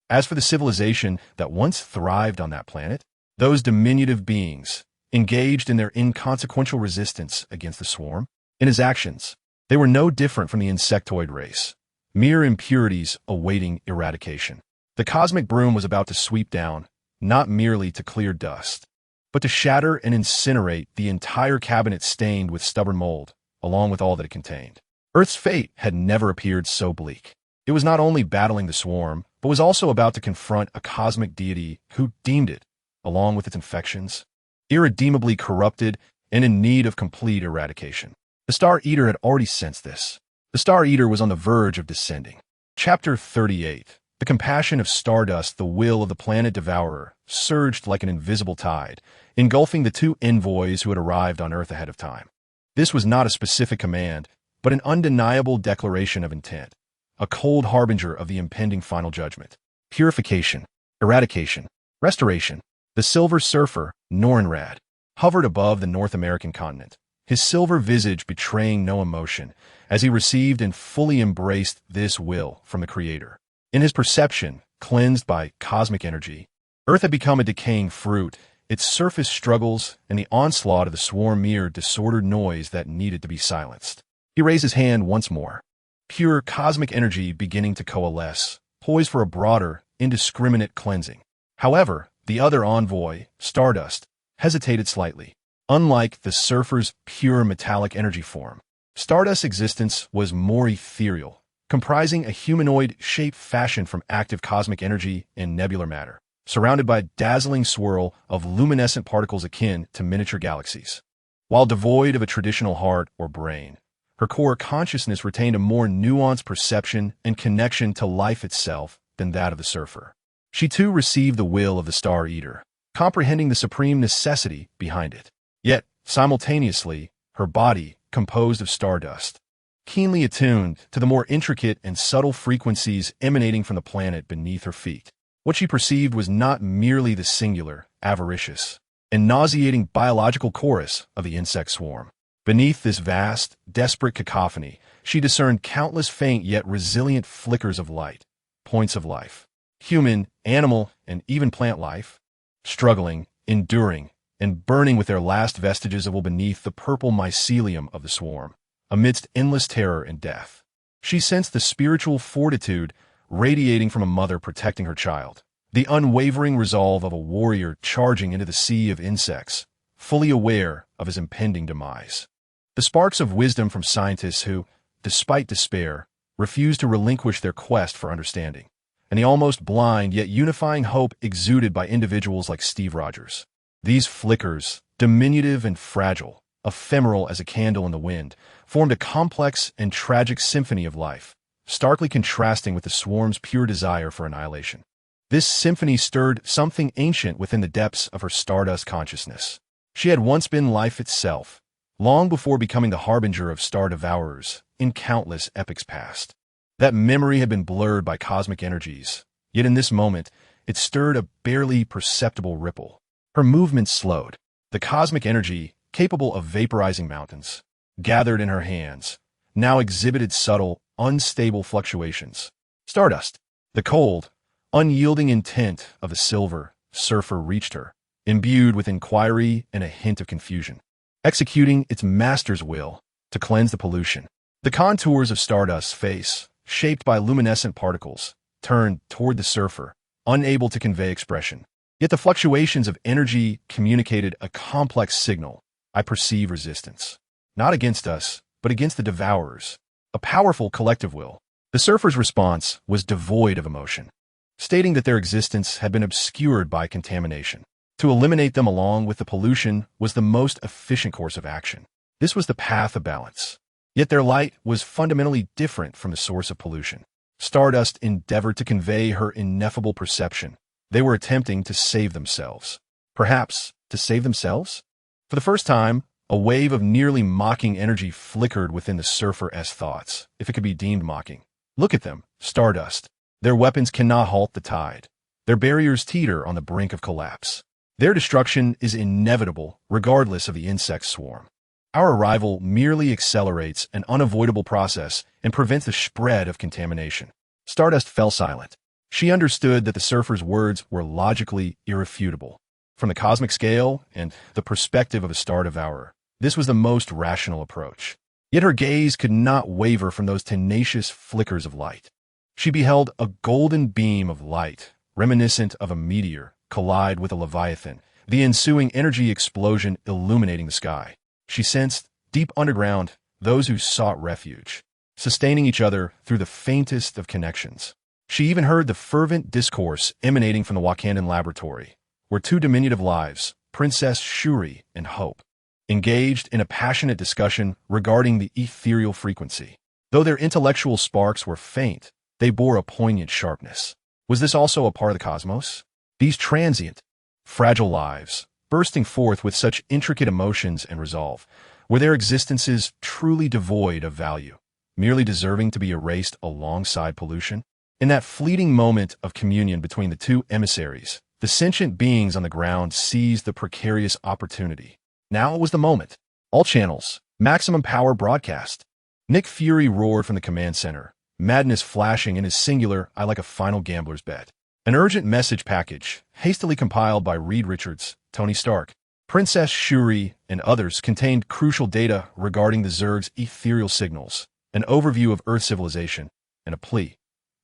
Speaker 1: As for the civilization that once thrived on that planet, those diminutive beings, engaged in their inconsequential resistance against the swarm, in his actions, they were no different from the insectoid race, mere impurities awaiting eradication. The cosmic broom was about to sweep down, not merely to clear dust, but to shatter and incinerate the entire cabinet stained with stubborn mold, along with all that it contained. Earth's fate had never appeared so bleak. It was not only battling the swarm, but was also about to confront a cosmic deity who deemed it, along with its infections, irredeemably corrupted and in need of complete eradication. The Star Eater had already sensed this. The Star Eater was on the verge of descending. Chapter 38. The compassion of Stardust, the will of the planet Devourer, surged like an invisible tide, engulfing the two envoys who had arrived on Earth ahead of time. This was not a specific command, but an undeniable declaration of intent, a cold harbinger of the impending final judgment. Purification, eradication, restoration. The Silver Surfer, Norinrad, hovered above the North American continent, his silver visage betraying no emotion, as he received and fully embraced this will from the Creator. In his perception, cleansed by cosmic energy, Earth had become a decaying fruit, its surface struggles and the onslaught of the swarm mere disordered noise that needed to be silenced. He raised his hand once more, pure cosmic energy beginning to coalesce, poised for a broader, indiscriminate cleansing. However, the other envoy, Stardust, hesitated slightly. Unlike the Surfer's pure metallic energy form, Stardust's existence was more ethereal, comprising a humanoid shape fashioned from active cosmic energy and nebular matter, surrounded by a dazzling swirl of luminescent particles akin to miniature galaxies. While devoid of a traditional heart or brain, her core consciousness retained a more nuanced perception and connection to life itself than that of the Surfer. She too received the will of the Star Eater, comprehending the supreme necessity behind it. Yet, simultaneously, her body, composed of stardust, keenly attuned to the more intricate and subtle frequencies emanating from the planet beneath her feet. What she perceived was not merely the singular, avaricious, and nauseating biological chorus of the insect swarm. Beneath this vast, desperate cacophony, she discerned countless faint yet resilient flickers of light, points of life. Human, animal, and even plant life, struggling, enduring, and burning with their last vestiges of will beneath the purple mycelium of the swarm, amidst endless terror and death. She sensed the spiritual fortitude radiating from a mother protecting her child, the unwavering resolve of a warrior charging into the sea of insects, fully aware of his impending demise. The sparks of wisdom from scientists who, despite despair, refused to relinquish their quest for understanding, and the almost blind yet unifying hope exuded by individuals like Steve Rogers. These flickers, diminutive and fragile, ephemeral as a candle in the wind, formed a complex and tragic symphony of life, starkly contrasting with the swarm's pure desire for annihilation. This symphony stirred something ancient within the depths of her stardust consciousness. She had once been life itself, long before becoming the harbinger of star devourers in countless epochs past. That memory had been blurred by cosmic energies, yet in this moment, it stirred a barely perceptible ripple. Her movement slowed. The cosmic energy, capable of vaporizing mountains, gathered in her hands, now exhibited subtle, unstable fluctuations. Stardust. The cold, unyielding intent of the Silver Surfer reached her, imbued with inquiry and a hint of confusion, executing its master's will to cleanse the pollution. The contours of Stardust's face, shaped by luminescent particles, turned toward the Surfer, unable to convey expression. Yet the fluctuations of energy communicated a complex signal. I perceive resistance. Not against us, but against the Devourers. A powerful collective will. The Surfer's response was devoid of emotion, stating that their existence had been obscured by contamination. To eliminate them along with the pollution was the most efficient course of action. This was the path of balance. Yet their light was fundamentally different from the source of pollution. Stardust endeavored to convey her ineffable perception. They were attempting to save themselves. Perhaps to save themselves? For the first time, a wave of nearly mocking energy flickered within the Surfer's thoughts, if it could be deemed mocking. Look at them, Stardust. Their weapons cannot halt the tide. Their barriers teeter on the brink of collapse. Their destruction is inevitable, regardless of the insect swarm. Our arrival merely accelerates an unavoidable process and prevents the spread of contamination. Stardust fell silent. She understood that the surfer's words were logically irrefutable. From the cosmic scale and the perspective of a star devourer, this was the most rational approach. Yet her gaze could not waver from those tenacious flickers of light. She beheld a golden beam of light, reminiscent of a meteor, collide with a leviathan, the ensuing energy explosion illuminating the sky. She sensed, deep underground, those who sought refuge, sustaining each other through the faintest of connections. She even heard the fervent discourse emanating from the Wakandan laboratory, where two diminutive lives, Princess Shuri and Hope, engaged in a passionate discussion regarding the ethereal frequency. Though their intellectual sparks were faint, they bore a poignant sharpness. Was this also a part of the cosmos? These transient, fragile lives, bursting forth with such intricate emotions and resolve, were their existences truly devoid of value, merely deserving to be erased alongside pollution? In that fleeting moment of communion between the two emissaries, the sentient beings on the ground seized the precarious opportunity. Now was the moment. All channels, maximum power broadcast. Nick Fury roared from the command center, madness flashing in his singular eye like a final gambler's bet. An urgent message package, hastily compiled by Reed Richards, Tony Stark, Princess Shuri, and others, contained crucial data regarding the Zerg's ethereal signals, an overview of Earth civilization, and a plea,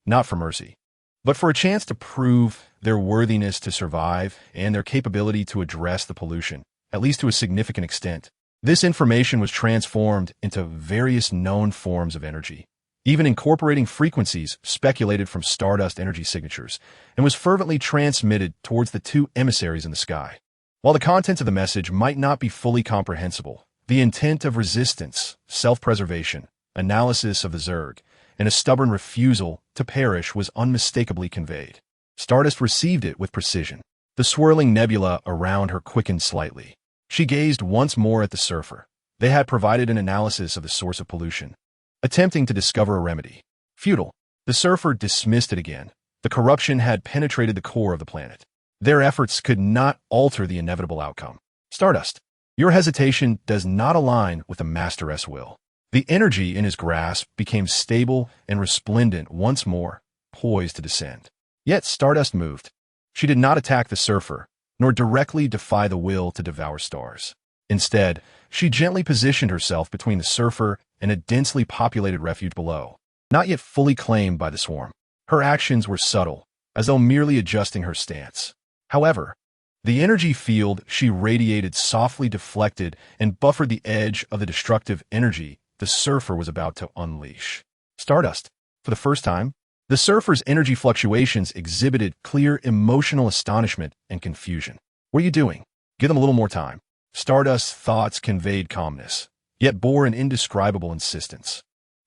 Speaker 1: not for mercy, but for a chance to prove their worthiness to survive and their capability to address the pollution, at least to a significant extent. This information was transformed into various known forms of energy, even incorporating frequencies speculated from Stardust energy signatures, and was fervently transmitted towards the two emissaries in the sky. While the contents of the message might not be fully comprehensible, the intent of resistance, self-preservation, analysis of the Zerg, and a stubborn refusal to perish was unmistakably conveyed. Stardust received it with precision. The swirling nebula around her quickened slightly. She gazed once more at the surfer. They had provided an analysis of the source of pollution, attempting to discover a remedy. Futile. The surfer dismissed it again. The corruption had penetrated the core of the planet. Their efforts could not alter the inevitable outcome. Stardust, your hesitation does not align with the Master S will. The energy in his grasp became stable and resplendent once more, poised to descend. Yet Stardust moved. She did not attack the surfer, nor directly defy the will to devour stars. Instead, she gently positioned herself between the surfer and a densely populated refuge below, not yet fully claimed by the swarm. Her actions were subtle, as though merely adjusting her stance. However, the energy field she radiated softly deflected and buffered the edge of the destructive energy the surfer was about to unleash. Stardust, for the first time, the surfer's energy fluctuations exhibited clear emotional astonishment and confusion. What are you doing? Give them a little more time. Stardust's thoughts conveyed calmness, yet bore an indescribable insistence.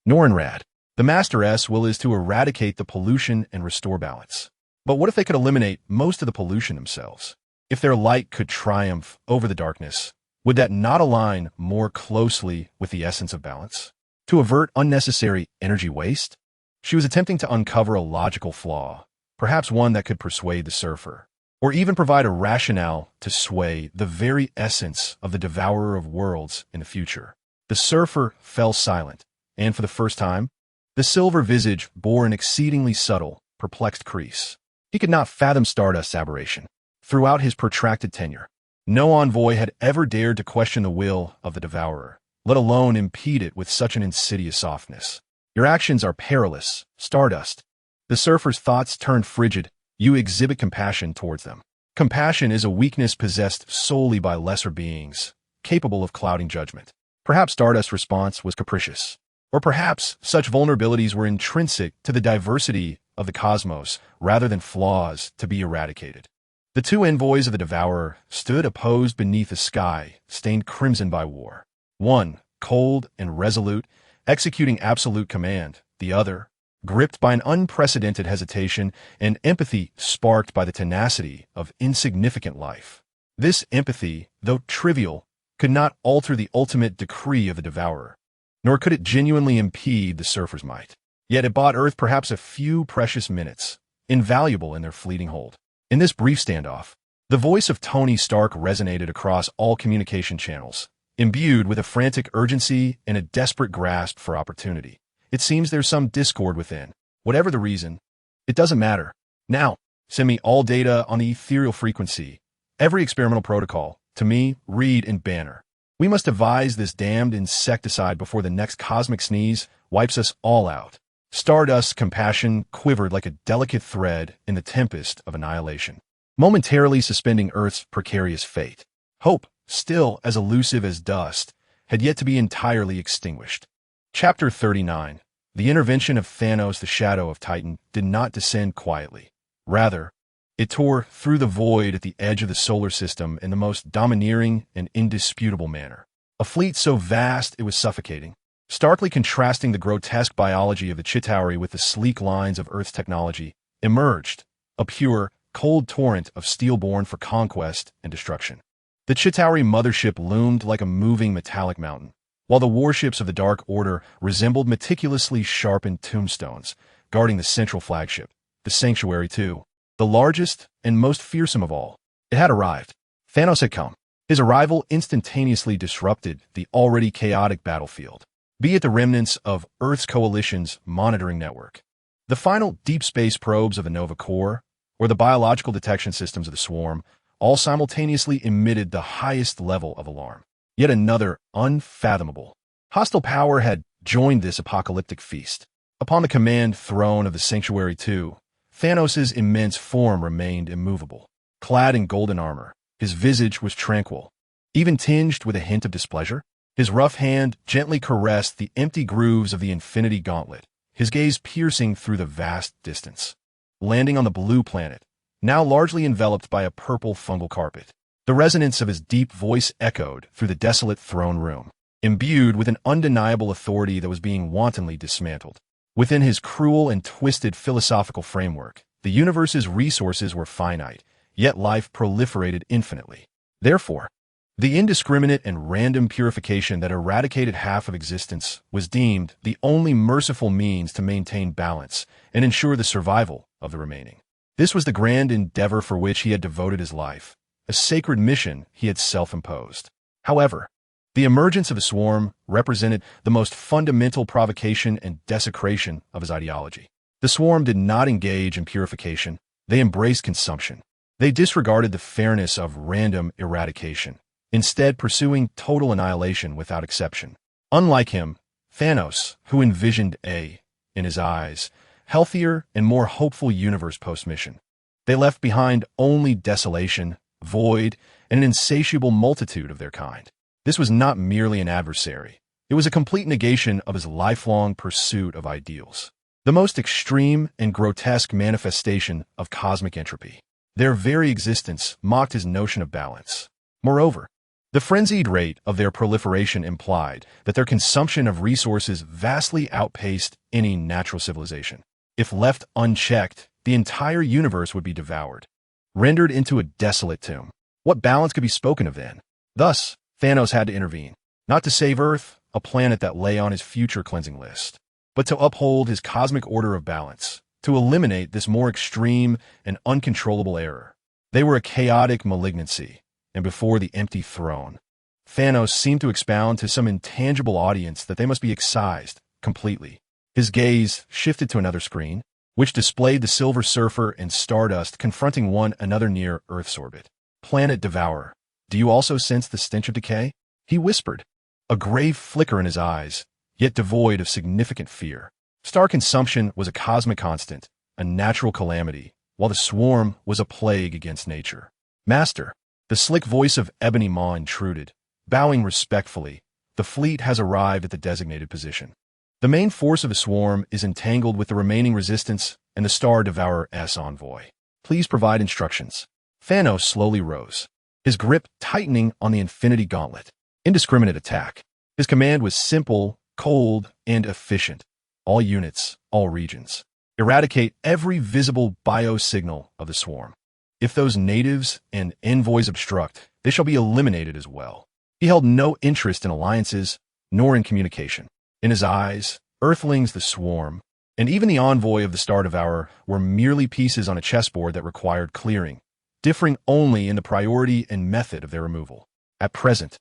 Speaker 1: Norinrad, the Master S will is to eradicate the pollution and restore balance. But what if they could eliminate most of the pollution themselves? If their light could triumph over the darkness, would that not align more closely with the essence of balance? To avert unnecessary energy waste? She was attempting to uncover a logical flaw, perhaps one that could persuade the surfer, or even provide a rationale to sway the very essence of the devourer of worlds in the future. The surfer fell silent, and for the first time, the silver visage bore an exceedingly subtle, perplexed crease. He could not fathom Stardust's aberration. Throughout his protracted tenure, no envoy had ever dared to question the will of the devourer, let alone impede it with such an insidious softness. Your actions are perilous, Stardust. The surfer's thoughts turned frigid. You exhibit compassion towards them. Compassion is a weakness possessed solely by lesser beings, capable of clouding judgment. Perhaps Stardust's response was capricious. Or perhaps such vulnerabilities were intrinsic to the diversity of the cosmos rather than flaws to be eradicated. The two envoys of the devourer stood opposed beneath a sky stained crimson by war. One, cold and resolute, executing absolute command. The other, gripped by an unprecedented hesitation and empathy sparked by the tenacity of insignificant life. This empathy, though trivial, could not alter the ultimate decree of the devourer, nor could it genuinely impede the surfer's might. Yet it bought Earth perhaps a few precious minutes, invaluable in their fleeting hold. In this brief standoff, the voice of Tony Stark resonated across all communication channels, imbued with a frantic urgency and a desperate grasp for opportunity. It seems there's some discord within. Whatever the reason, it doesn't matter. Now, send me all data on the ethereal frequency, every experimental protocol, to me, read and banner. We must devise this damned insecticide before the next cosmic sneeze wipes us all out. Stardust's compassion quivered like a delicate thread in the tempest of annihilation, momentarily suspending Earth's precarious fate. Hope, still as elusive as dust, had yet to be entirely extinguished. Chapter 39. The intervention of Thanos, the Shadow of Titan, did not descend quietly. Rather, it tore through the void at the edge of the solar system in the most domineering and indisputable manner. A fleet so vast it was suffocating, starkly contrasting the grotesque biology of the Chitauri with the sleek lines of Earth's technology, emerged, a pure, cold torrent of steel born for conquest and destruction. The Chitauri mothership loomed like a moving metallic mountain, while the warships of the Dark Order resembled meticulously sharpened tombstones, guarding the central flagship, the Sanctuary II, the largest and most fearsome of all. It had arrived. Thanos had come. His arrival instantaneously disrupted the already chaotic battlefield, be it the remnants of Earth's coalition's monitoring network, the final deep space probes of the Nova Corps, or the biological detection systems of the Swarm, all simultaneously emitted the highest level of alarm. Yet another unfathomable hostile power had joined this apocalyptic feast. Upon the command throne of the Sanctuary II, Thanos' immense form remained immovable. Clad in golden armor, his visage was tranquil, even tinged with a hint of displeasure. His rough hand gently caressed the empty grooves of the Infinity Gauntlet, his gaze piercing through the vast distance. Landing on the blue planet, now largely enveloped by a purple fungal carpet, the resonance of his deep voice echoed through the desolate throne room, imbued with an undeniable authority that was being wantonly dismantled. Within his cruel and twisted philosophical framework, the universe's resources were finite, yet life proliferated infinitely. Therefore, the indiscriminate and random purification that eradicated half of existence was deemed the only merciful means to maintain balance and ensure the survival of the remaining. This was the grand endeavor for which he had devoted his life, a sacred mission he had self-imposed. However, the emergence of the Swarm represented the most fundamental provocation and desecration of his ideology. The Swarm did not engage in purification. They embraced consumption. They disregarded the fairness of random eradication, instead pursuing total annihilation without exception. Unlike him, Thanos, who envisioned in his eyes, healthier and more hopeful universe post-mission. They left behind only desolation, void, and an insatiable multitude of their kind. This was not merely an adversary. It was a complete negation of his lifelong pursuit of ideals, the most extreme and grotesque manifestation of cosmic entropy. Their very existence mocked his notion of balance. Moreover, the frenzied rate of their proliferation implied that their consumption of resources vastly outpaced any natural civilization. If left unchecked, the entire universe would be devoured, rendered into a desolate tomb. What balance could be spoken of then? Thus, Thanos had to intervene, not to save Earth, a planet that lay on his future cleansing list, but to uphold his cosmic order of balance, to eliminate this more extreme and uncontrollable error. They were a chaotic malignancy, and before the empty throne, Thanos seemed to expound to some intangible audience that they must be excised completely. His gaze shifted to another screen, which displayed the Silver Surfer and Stardust confronting one another near Earth's orbit. Planet Devourer, do you also sense the stench of decay? He whispered, a grave flicker in his eyes, yet devoid of significant fear. Star consumption was a cosmic constant, a natural calamity, while the Swarm was a plague against nature. Master, the slick voice of Ebony Maw intruded, bowing respectfully. The fleet has arrived at the designated position. The main force of the Swarm is entangled with the remaining resistance and the Star Devourer's envoy. Please provide instructions. Thanos slowly rose, his grip tightening on the Infinity Gauntlet. Indiscriminate attack. His command was simple, cold, and efficient. All units, all regions. Eradicate every visible biosignal of the Swarm. If those natives and envoys obstruct, they shall be eliminated as well. He held no interest in alliances, nor in communication. In his eyes, Earthlings, the Swarm, and even the envoy of the Star Devourer were merely pieces on a chessboard that required clearing, differing only in the priority and method of their removal. At present,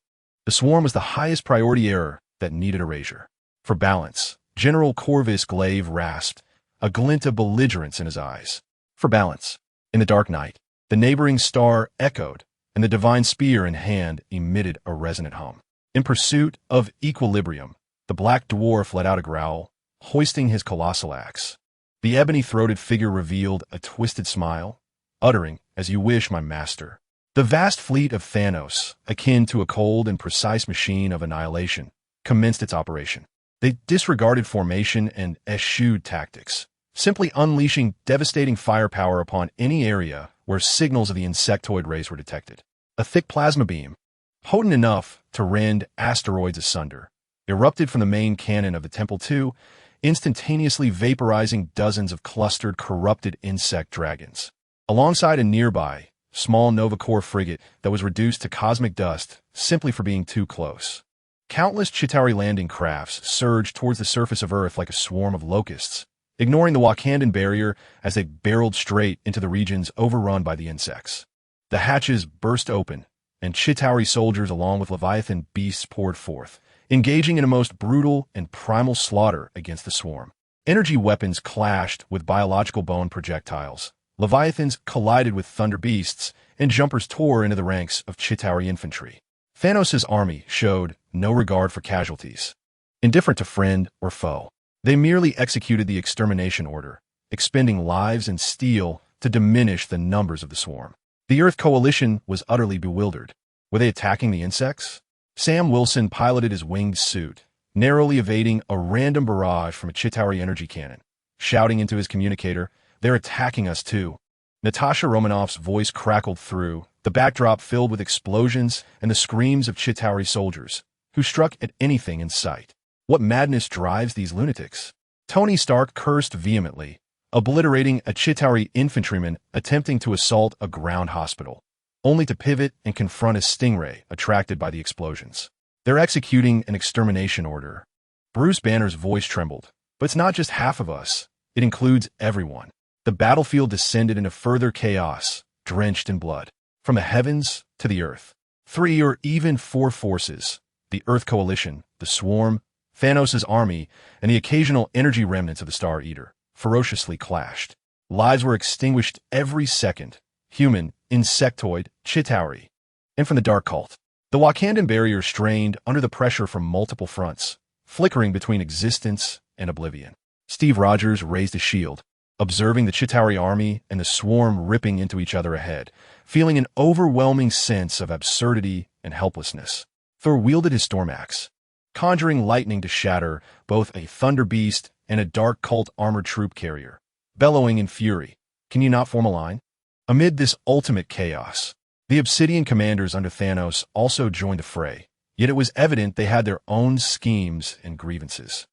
Speaker 1: The swarm was the highest priority error that needed erasure. For balance, General Corvus Glaive rasped, a glint of belligerence in his eyes. For balance. In the dark night, the neighboring star echoed, and the divine spear in hand emitted a resonant hum. In pursuit of equilibrium, the black dwarf let out a growl, hoisting his colossal axe. The ebony-throated figure revealed a twisted smile, uttering, "As you wish, my master." The vast fleet of Thanos, akin to a cold and precise machine of annihilation, commenced its operation. They disregarded formation and S.H.I.E.L.D. tactics, simply unleashing devastating firepower upon any area where signals of the insectoid race were detected. A thick plasma beam, potent enough to rend asteroids asunder, erupted from the main cannon of the Temple 2, instantaneously vaporizing dozens of clustered, corrupted insect dragons. Alongside a nearby, small Nova Corps frigate that was reduced to cosmic dust simply for being too close. Countless Chitauri landing crafts surged towards the surface of Earth like a swarm of locusts, ignoring the Wakandan barrier as they barreled straight into the regions overrun by the insects. The hatches burst open, and Chitauri soldiers along with Leviathan beasts poured forth, engaging in a most brutal and primal slaughter against the swarm. Energy weapons clashed with biological bone projectiles. Leviathans collided with thunder beasts, and jumpers tore into the ranks of Chitauri infantry. Thanos' army showed no regard for casualties. Indifferent to friend or foe, they merely executed the extermination order, expending lives and steel to diminish the numbers of the swarm. The Earth Coalition was utterly bewildered. Were they attacking the insects? Sam Wilson piloted his winged suit, narrowly evading a random barrage from a Chitauri energy cannon, shouting into his communicator, "They're attacking us too." Natasha Romanoff's voice crackled through, the backdrop filled with explosions and the screams of Chitauri soldiers, who struck at anything in sight. What madness drives these lunatics? Tony Stark cursed vehemently, obliterating a Chitauri infantryman attempting to assault a ground hospital, only to pivot and confront a stingray attracted by the explosions. They're executing an extermination order. Bruce Banner's voice trembled. But it's not just half of us. It includes everyone. The battlefield descended into further chaos, drenched in blood. From the heavens to the earth. 3 or even 4 forces, the Earth Coalition, the Swarm, Thanos' army, and the occasional energy remnants of the Star Eater, ferociously clashed. Lives were extinguished every second. Human, insectoid, Chitauri. And from the Dark Cult. The Wakandan barrier strained under the pressure from multiple fronts, flickering between existence and oblivion. Steve Rogers raised his shield, observing the Chitauri army and the swarm ripping into each other ahead, feeling an overwhelming sense of absurdity and helplessness. Thor wielded his storm axe, conjuring lightning to shatter both a thunder beast and a dark cult armored troop carrier, bellowing in fury, "Can you not form a line?" Amid this ultimate chaos, the Obsidian commanders under Thanos also joined the fray, yet it was evident they had their own schemes and grievances.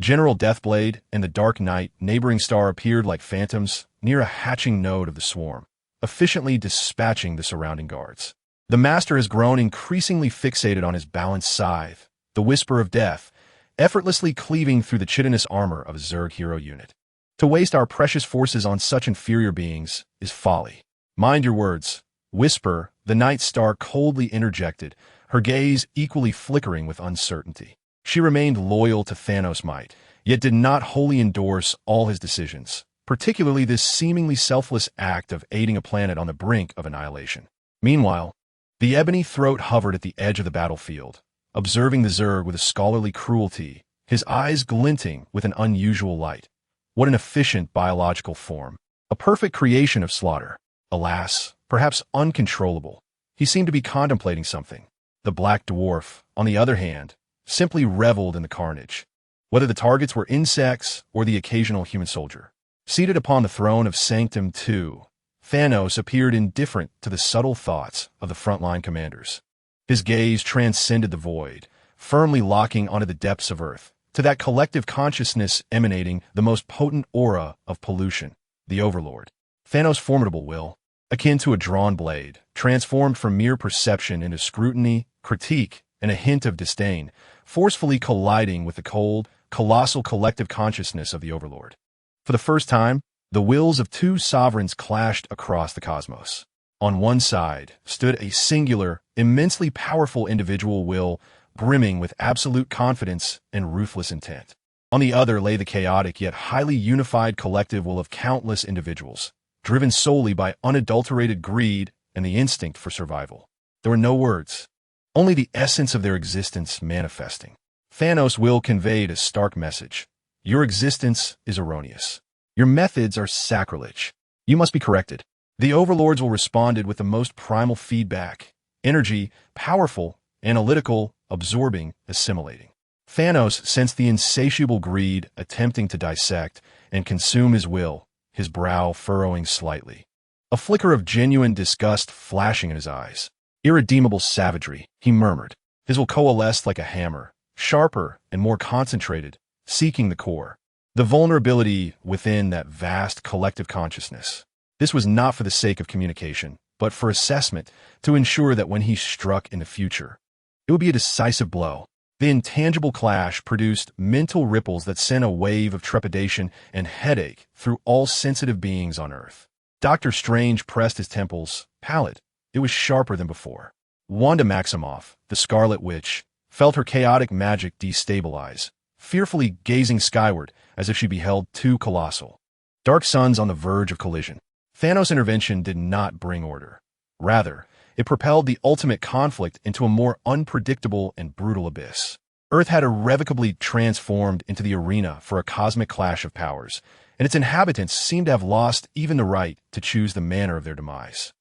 Speaker 1: General Deathblade and the Dark Knight neighboring star appeared like phantoms near a hatching node of the swarm, efficiently dispatching the surrounding guards. The Master has grown increasingly fixated on his balanced scythe, the whisper of death, effortlessly cleaving through the chitinous armor of a Zerg hero unit. To waste our precious forces on such inferior beings is folly. Mind your words. Whisper, the Night Star coldly interjected, her gaze equally flickering with uncertainty. She remained loyal to Thanos' might, yet did not wholly endorse all his decisions, particularly this seemingly selfless act of aiding a planet on the brink of annihilation. Meanwhile, the Ebony Throat hovered at the edge of the battlefield, observing the Zerg with a scholarly cruelty, his eyes glinting with an unusual light. What an efficient biological form. A perfect creation of slaughter. Alas, perhaps uncontrollable. He seemed to be contemplating something. The Black Dwarf, on the other hand, simply reveled in the carnage, whether the targets were insects or the occasional human soldier. Seated upon the throne of Sanctum II, Thanos appeared indifferent to the subtle thoughts of the frontline commanders. His gaze transcended the void, firmly locking onto the depths of Earth, to that collective consciousness emanating the most potent aura of pollution, the Overlord. Thanos' formidable will, akin to a drawn blade, transformed from mere perception into scrutiny, critique, and a hint of disdain, forcefully colliding with the cold, colossal collective consciousness of the Overlord. For the first time, the wills of 2 sovereigns clashed across the cosmos. On one side stood a singular, immensely powerful individual will, brimming with absolute confidence and ruthless intent. On the other lay the chaotic yet highly unified collective will of countless individuals, driven solely by unadulterated greed and the instinct for survival. There were no words, only the essence of their existence manifesting. Thanos' will conveyed a stark message. Your existence is erroneous. Your methods are sacrilege. You must be corrected. The overlords will responded with the most primal feedback, energy, powerful, analytical, absorbing, assimilating. Thanos sensed the insatiable greed attempting to dissect and consume his will, his brow furrowing slightly. A flicker of genuine disgust flashing in his eyes. Irredeemable savagery, he murmured. His will coalesced like a hammer, sharper and more concentrated, seeking the core. The vulnerability within that vast collective consciousness. This was not for the sake of communication, but for assessment, to ensure that when he struck in the future, it would be a decisive blow. The intangible clash produced mental ripples that sent a wave of trepidation and headache through all sensitive beings on Earth. Doctor Strange pressed his temples, pallid. It was sharper than before. Wanda Maximoff, the Scarlet Witch, felt her chaotic magic destabilize, fearfully gazing skyward as if she beheld two colossal dark suns on the verge of collision. Thanos' intervention did not bring order. Rather, it propelled the ultimate conflict into a more unpredictable and brutal abyss. Earth had irrevocably transformed into the arena for a cosmic clash of powers, and its inhabitants seemed to have lost even the right to choose the manner of their demise.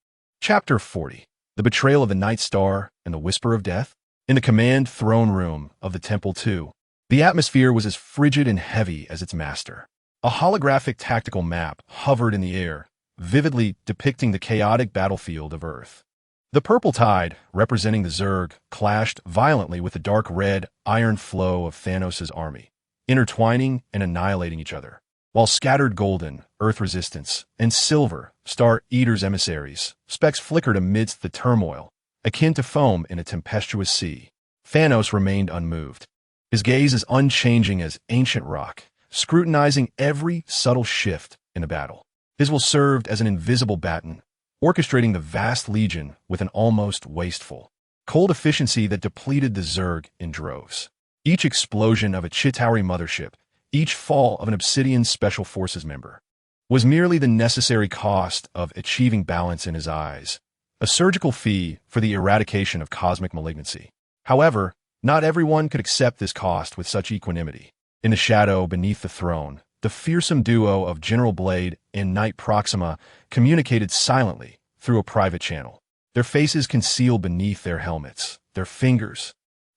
Speaker 1: Chapter 40. The Betrayal of the Night Star and the Whisper of Death. In the command throne room of the Temple 2, the atmosphere was as frigid and heavy as its master. A holographic tactical map hovered in the air, vividly depicting the chaotic battlefield of Earth. The purple tide, representing the Zerg, clashed violently with the dark red, iron flow of Thanos' army, intertwining and annihilating each other, while scattered golden, Earth resistance, and silver, Star Eater's emissaries, specks flickered amidst the turmoil, akin to foam in a tempestuous sea. Thanos remained unmoved, his gaze as unchanging as ancient rock, scrutinizing every subtle shift in the battle. His will served as an invisible baton, orchestrating the vast legion with an almost wasteful, cold efficiency that depleted the Zerg in droves. Each explosion of a Chitauri mothership, each fall of an Obsidian Special Forces member, was merely the necessary cost of achieving balance in his eyes, a surgical fee for the eradication of cosmic malignancy. However, not everyone could accept this cost with such equanimity. In the shadow beneath the throne, the fearsome duo of General Blade and Knight Proxima communicated silently through a private channel, their faces concealed beneath their helmets, their fingers,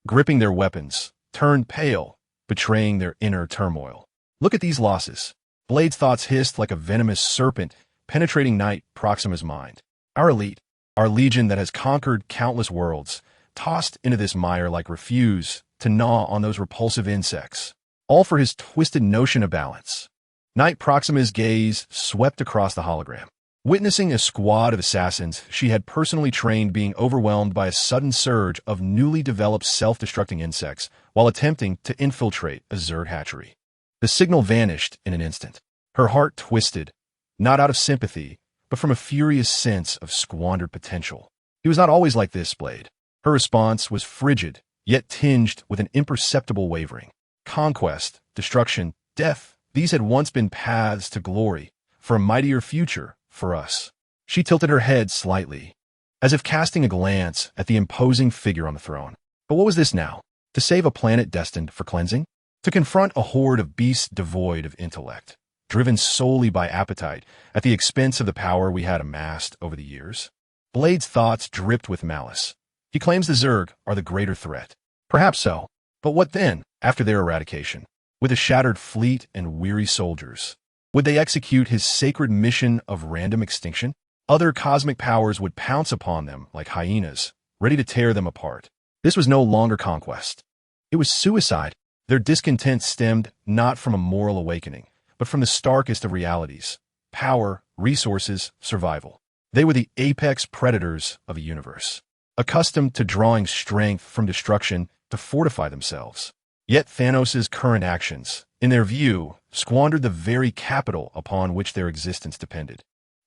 Speaker 1: gripping their weapons, turned pale, betraying their inner turmoil. Look at these losses. Blade's thoughts hissed like a venomous serpent, penetrating Knight Proxima's mind. Our elite, our legion that has conquered countless worlds, tossed into this mire like refuse to gnaw on those repulsive insects. All for his twisted notion of balance. Knight Proxima's gaze swept across the hologram. Witnessing a squad of assassins she had personally trained being overwhelmed by a sudden surge of newly developed self-destructing insects while attempting to infiltrate a Zerg hatchery. The signal vanished in an instant. Her heart twisted, not out of sympathy, but from a furious sense of squandered potential. He was not always like this, Blade. Her response was frigid, yet tinged with an imperceptible wavering. Conquest, destruction, death, these had once been paths to glory, for a mightier future for us. She tilted her head slightly, as if casting a glance at the imposing figure on the throne. But what was this now? To save a planet destined for cleansing? To confront a horde of beasts devoid of intellect, driven solely by appetite at the expense of the power we had amassed over the years? Blade's thoughts dripped with malice. He claims the Zerg are the greater threat. Perhaps so. But what then, after their eradication? With a shattered fleet and weary soldiers, would they execute his sacred mission of random extinction? Other cosmic powers would pounce upon them like hyenas, ready to tear them apart. This was no longer conquest. It was suicide. Their discontent stemmed not from a moral awakening, but from the starkest of realities: power, resources, survival. They were the apex predators of a universe, accustomed to drawing strength from destruction to fortify themselves. Yet Thanos' current actions, in their view, squandered the very capital upon which their existence depended.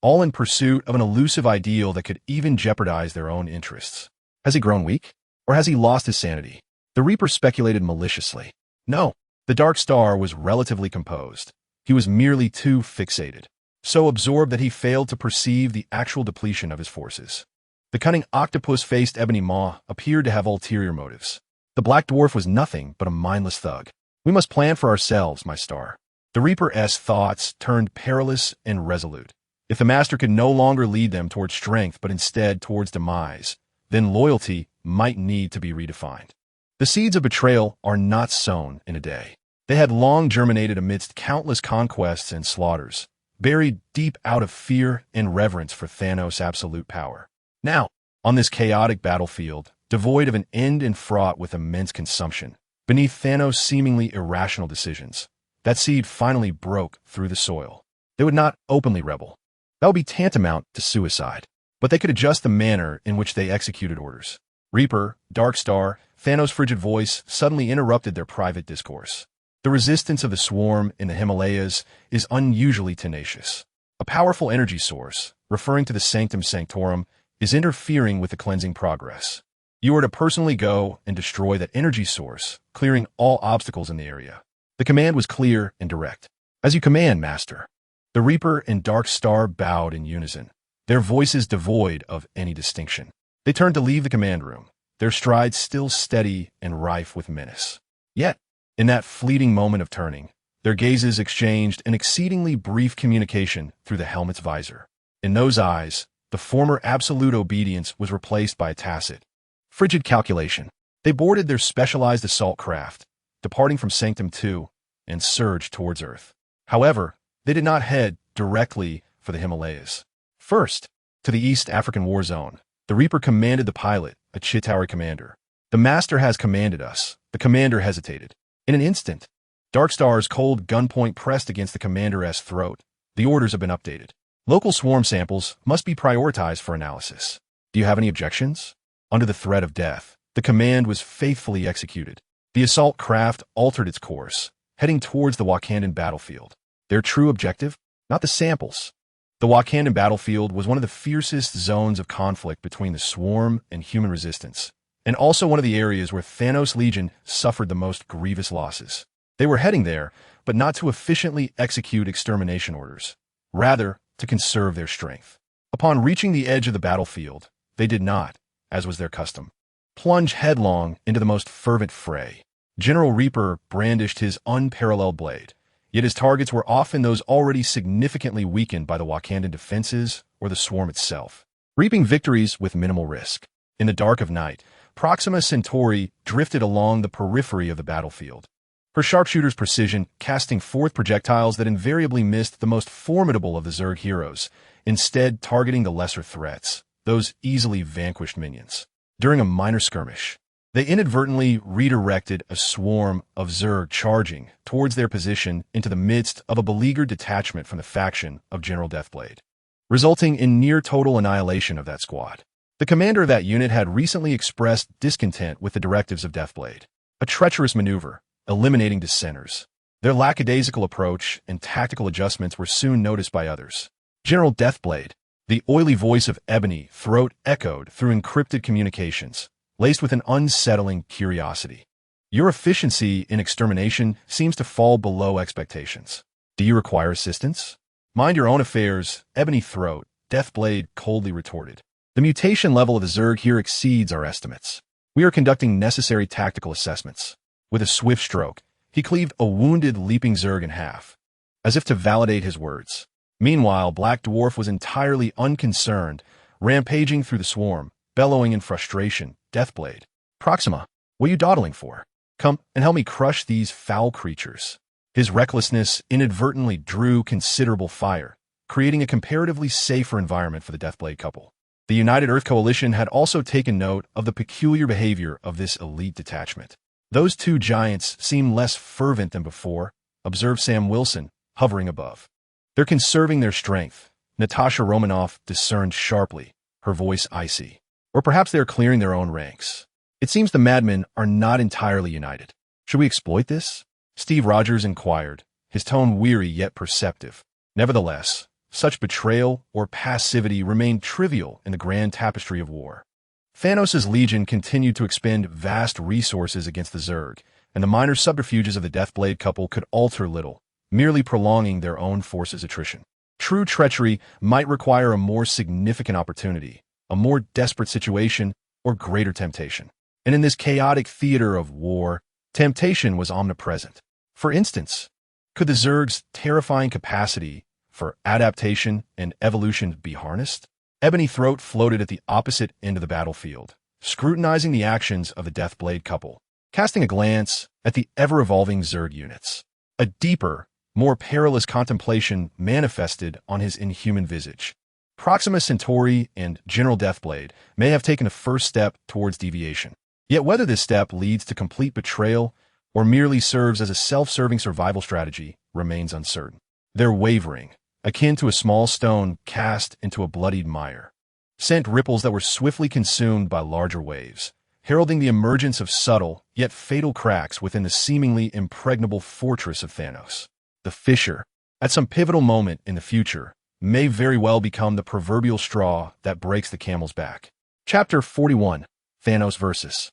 Speaker 1: all in pursuit of an elusive ideal that could even jeopardize their own interests. Has he grown weak? Or has he lost his sanity? The Reaper speculated maliciously. No, the Dark Star was relatively composed. He was merely too fixated, so absorbed that he failed to perceive the actual depletion of his forces. The cunning octopus-faced Ebony Maw appeared to have ulterior motives. The Black Dwarf was nothing but a mindless thug. We must plan for ourselves, my star. The Reaper's thoughts turned perilous and resolute. If the Master could no longer lead them towards strength but instead towards demise, then loyalty might need to be redefined. The seeds of betrayal are not sown in a day. They had long germinated amidst countless conquests and slaughters, buried deep out of fear and reverence for Thanos' absolute power. Now, on this chaotic battlefield, devoid of an end and fraught with immense consumption, beneath Thanos' seemingly irrational decisions, that seed finally broke through the soil. They would not openly rebel. That would be tantamount to suicide. But they could adjust the manner in which they executed orders. Reaper, Dark Star, Thanos' frigid voice suddenly interrupted their private discourse. The resistance of the swarm in the Himalayas is unusually tenacious. A powerful energy source, referring to the Sanctum Sanctorum, is interfering with the cleansing progress. You are to personally go and destroy that energy source, clearing all obstacles in the area. The command was clear and direct. As you command, Master. The Reaper and Dark Star bowed in unison, their voices devoid of any distinction. They turned to leave the command room, their strides still steady and rife with menace. Yet, in that fleeting moment of turning, their gazes exchanged an exceedingly brief communication through the helmet's visor. In those eyes, the former absolute obedience was replaced by a tacit, frigid calculation. They boarded their specialized assault craft, departing from Sanctum II, and surged towards Earth. However, they did not head directly for the Himalayas. First, to the East African war zone, the Reaper commanded the pilot, a Chitauri commander. The Master has commanded us. The commander hesitated. In an instant, Dark Star's cold gunpoint pressed against the commander's throat. The orders have been updated. Local swarm samples must be prioritized for analysis. Do you have any objections? Under the threat of death, the command was faithfully executed. The assault craft altered its course, heading towards the Wakandan battlefield. Their true objective? Not the samples. The Wakandan battlefield was one of the fiercest zones of conflict between the swarm and human resistance, and also one of the areas where Thanos' Legion suffered the most grievous losses. They were heading there, but not to efficiently execute extermination orders, rather to conserve their strength. Upon reaching the edge of the battlefield, they did not, as was their custom, plunge headlong into the most fervent fray. General Reaper brandished his unparalleled blade, yet his targets were often those already significantly weakened by the Wakandan defenses or the swarm itself, reaping victories with minimal risk. In the dark of night, Proxima Centauri drifted along the periphery of the battlefield, her sharpshooter's precision casting forth projectiles that invariably missed the most formidable of the Zerg heroes, instead targeting the lesser threats, those easily vanquished minions. During a minor skirmish, they inadvertently redirected a swarm of Zerg charging towards their position into the midst of a beleaguered detachment from the faction of General Deathblade, resulting in near-total annihilation of that squad. The commander of that unit had recently expressed discontent with the directives of Deathblade, a treacherous maneuver, eliminating dissenters. Their lackadaisical approach and tactical adjustments were soon noticed by others. General Deathblade, the oily voice of Ebony throat echoed through encrypted communications, laced with an unsettling curiosity. Your efficiency in extermination seems to fall below expectations. Do you require assistance? Mind your own affairs, Ebony Throat, Deathblade coldly retorted. The mutation level of the Zerg here exceeds our estimates. We are conducting necessary tactical assessments. With a swift stroke, he cleaved a wounded leaping Zerg in half, as if to validate his words. Meanwhile, Black Dwarf was entirely unconcerned, rampaging through the swarm, bellowing in frustration. Deathblade, Proxima, what are you dawdling for? Come and help me crush these foul creatures. His recklessness inadvertently drew considerable fire, creating a comparatively safer environment for the Deathblade couple. The United Earth Coalition had also taken note of the peculiar behavior of this elite detachment. Those two giants seem less fervent than before, observed Sam Wilson, hovering above. They're conserving their strength, Natasha Romanoff discerned sharply, her voice icy. Or perhaps they are clearing their own ranks. It seems the madmen are not entirely united. Should we exploit this? Steve Rogers inquired, his tone weary yet perceptive. Nevertheless, such betrayal or passivity remained trivial in the grand tapestry of war. Thanos' legion continued to expend vast resources against the Zerg, and the minor subterfuges of the Deathblade couple could alter little, merely prolonging their own forces' attrition. True treachery might require a more significant opportunity, a more desperate situation, or greater temptation. And in this chaotic theater of war, temptation was omnipresent. For instance, could the Zerg's terrifying capacity for adaptation and evolution be harnessed? Ebony Throat floated at the opposite end of the battlefield, scrutinizing the actions of the Deathblade couple, casting a glance at the ever-evolving Zerg units. A deeper, more perilous contemplation manifested on his inhuman visage. Proxima Centauri and General Deathblade may have taken a first step towards deviation. Yet whether this step leads to complete betrayal or merely serves as a self-serving survival strategy remains uncertain. Their wavering, akin to a small stone cast into a bloodied mire, sent ripples that were swiftly consumed by larger waves, heralding the emergence of subtle yet fatal cracks within the seemingly impregnable fortress of Thanos. The fissure, at some pivotal moment in the future, may very well become the proverbial straw that breaks the camel's back. Chapter 41, Thanos vs.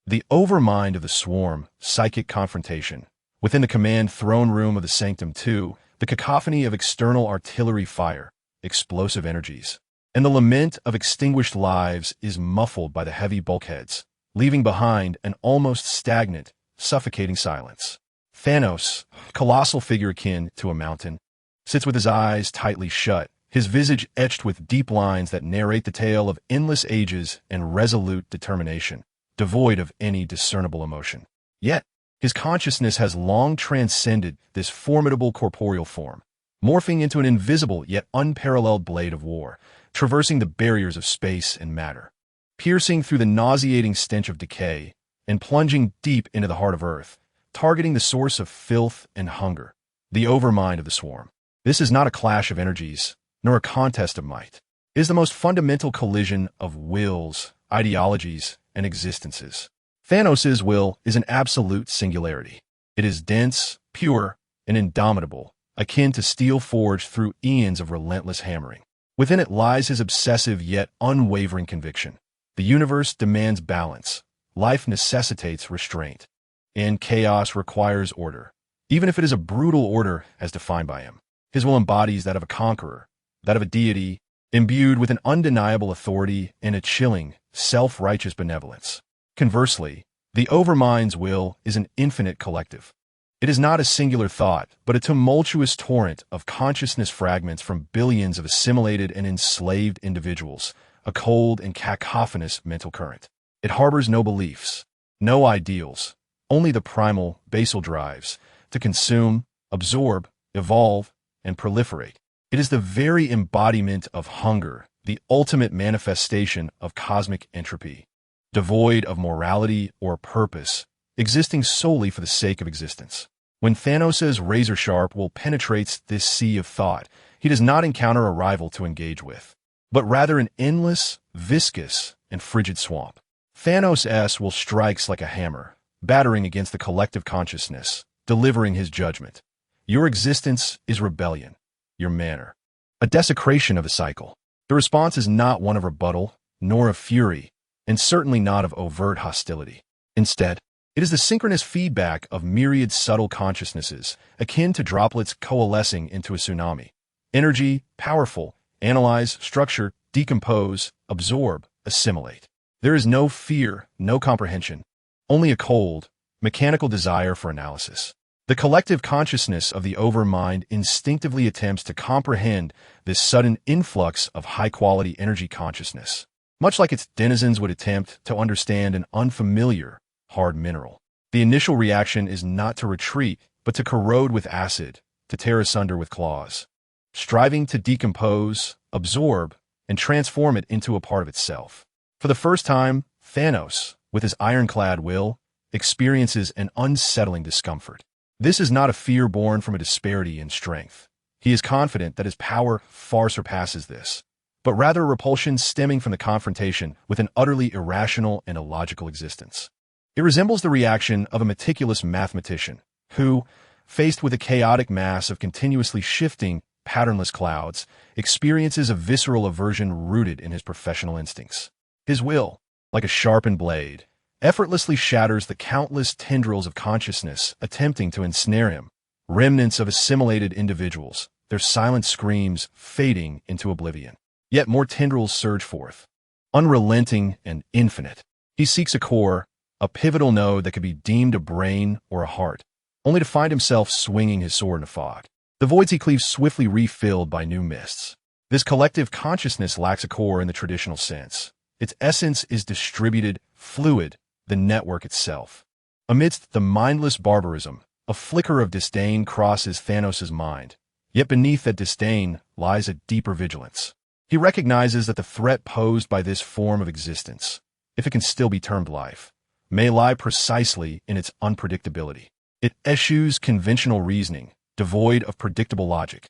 Speaker 1: The overmind of the swarm, psychic confrontation. Within the command throne room of the Sanctum II, the cacophony of external artillery fire, explosive energies, and the lament of extinguished lives is muffled by the heavy bulkheads, leaving behind an almost stagnant, suffocating silence. Thanos, colossal figure akin to a mountain, sits with his eyes tightly shut, his visage etched with deep lines that narrate the tale of endless ages and resolute determination, devoid of any discernible emotion. Yet, his consciousness has long transcended this formidable corporeal form, morphing into an invisible yet unparalleled blade of war, traversing the barriers of space and matter, piercing through the nauseating stench of decay, and plunging deep into the heart of Earth, targeting the source of filth and hunger, the overmind of the swarm. This is not a clash of energies, nor a contest of might. It is the most fundamental collision of wills, ideologies, and existences. Thanos' will is an absolute singularity. It is dense, pure, and indomitable, akin to steel forged through eons of relentless hammering. Within it lies his obsessive yet unwavering conviction. The universe demands balance. Life necessitates restraint. And chaos requires order, even if it is a brutal order as defined by him. His will embodies that of a conqueror, that of a deity, imbued with an undeniable authority and a chilling, self-righteous benevolence. Conversely, the Overmind's will is an infinite collective. It is not a singular thought, but a tumultuous torrent of consciousness fragments from billions of assimilated and enslaved individuals, a cold and cacophonous mental current. It harbors no beliefs, no ideals, only the primal, basal drives to consume, absorb, evolve, and proliferate. It is the very embodiment of hunger, the ultimate manifestation of cosmic entropy, devoid of morality or purpose, existing solely for the sake of existence. When Thanos' razor-sharp will penetrates this sea of thought, he does not encounter a rival to engage with, but rather an endless, viscous, and frigid swamp. Thanos' will strikes like a hammer, battering against the collective consciousness, delivering his judgment. Your existence is rebellion, your manner, a desecration of the cycle. The response is not one of rebuttal, nor of fury, and certainly not of overt hostility. Instead, it is the synchronous feedback of myriad subtle consciousnesses, akin to droplets coalescing into a tsunami. Energy, powerful, analyze, structure, decompose, absorb, assimilate. There is no fear, no comprehension, only a cold, mechanical desire for analysis. The collective consciousness of the Overmind instinctively attempts to comprehend this sudden influx of high-quality energy consciousness, much like its denizens would attempt to understand an unfamiliar, hard mineral. The initial reaction is not to retreat, but to corrode with acid, to tear asunder with claws, striving to decompose, absorb, and transform it into a part of itself. For the first time, Thanos, with his ironclad will, experiences an unsettling discomfort. This is not a fear born from a disparity in strength. He is confident that his power far surpasses this, but rather a repulsion stemming from the confrontation with an utterly irrational and illogical existence. It resembles the reaction of a meticulous mathematician who, faced with a chaotic mass of continuously shifting, patternless clouds, experiences a visceral aversion rooted in his professional instincts. His will, like a sharpened blade, effortlessly shatters the countless tendrils of consciousness attempting to ensnare him, remnants of assimilated individuals, their silent screams fading into oblivion. Yet more tendrils surge forth, unrelenting and infinite. He seeks a core, a pivotal node that could be deemed a brain or a heart, only to find himself swinging his sword in a fog. The voids he cleaves swiftly refilled by new mists. This collective consciousness lacks a core in the traditional sense. Its essence is distributed, fluid, the network itself. Amidst the mindless barbarism, a flicker of disdain crosses Thanos' mind. Yet beneath that disdain lies a deeper vigilance. He recognizes that the threat posed by this form of existence, if it can still be termed life, may lie precisely in its unpredictability. It eschews conventional reasoning, devoid of predictable logic,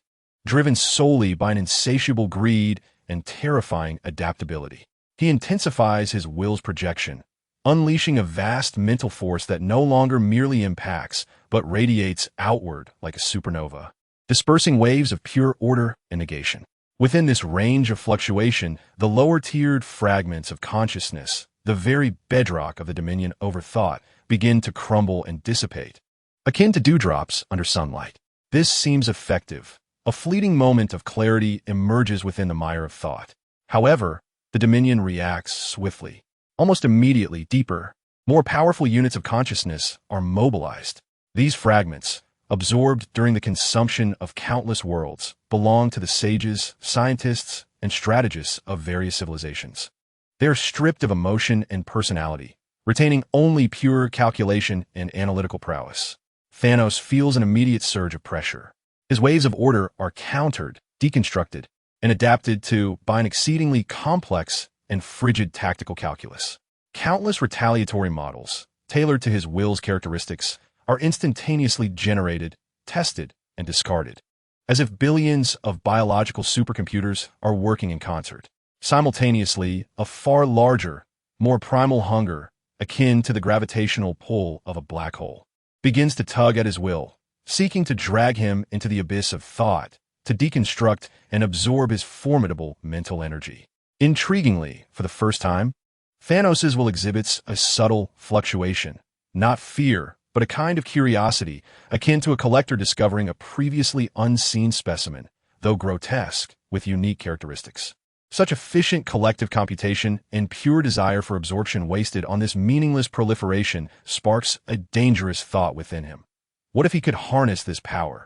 Speaker 1: driven solely by an insatiable greed and terrifying adaptability. He intensifies his will's projection, unleashing a vast mental force that no longer merely impacts, but radiates outward like a supernova, dispersing waves of pure order and negation. Within this range of fluctuation, the lower-tiered fragments of consciousness, the very bedrock of the dominion over thought, begin to crumble and dissipate, akin to dewdrops under sunlight. This seems effective. A fleeting moment of clarity emerges within the mire of thought. However, the dominion reacts swiftly. Almost immediately, deeper, more powerful units of consciousness are mobilized. These fragments, absorbed during the consumption of countless worlds, belong to the sages, scientists, and strategists of various civilizations. They are stripped of emotion and personality, retaining only pure calculation and analytical prowess. Thanos feels an immediate surge of pressure. His waves of order are countered, deconstructed, and adapted to by an exceedingly complex and frigid tactical calculus. Countless retaliatory models, tailored to his will's characteristics, are instantaneously generated, tested, and discarded, as if billions of biological supercomputers are working in concert. Simultaneously, a far larger, more primal hunger, akin to the gravitational pull of a black hole, begins to tug at his will, seeking to drag him into the abyss of thought, to deconstruct and absorb his formidable mental energy. Intriguingly, for the first time, Thanos' will exhibits a subtle fluctuation, not fear, but a kind of curiosity, akin to a collector discovering a previously unseen specimen, though grotesque, with unique characteristics. Such efficient collective computation and pure desire for absorption wasted on this meaningless proliferation sparks a dangerous thought within him. What if he could harness this power,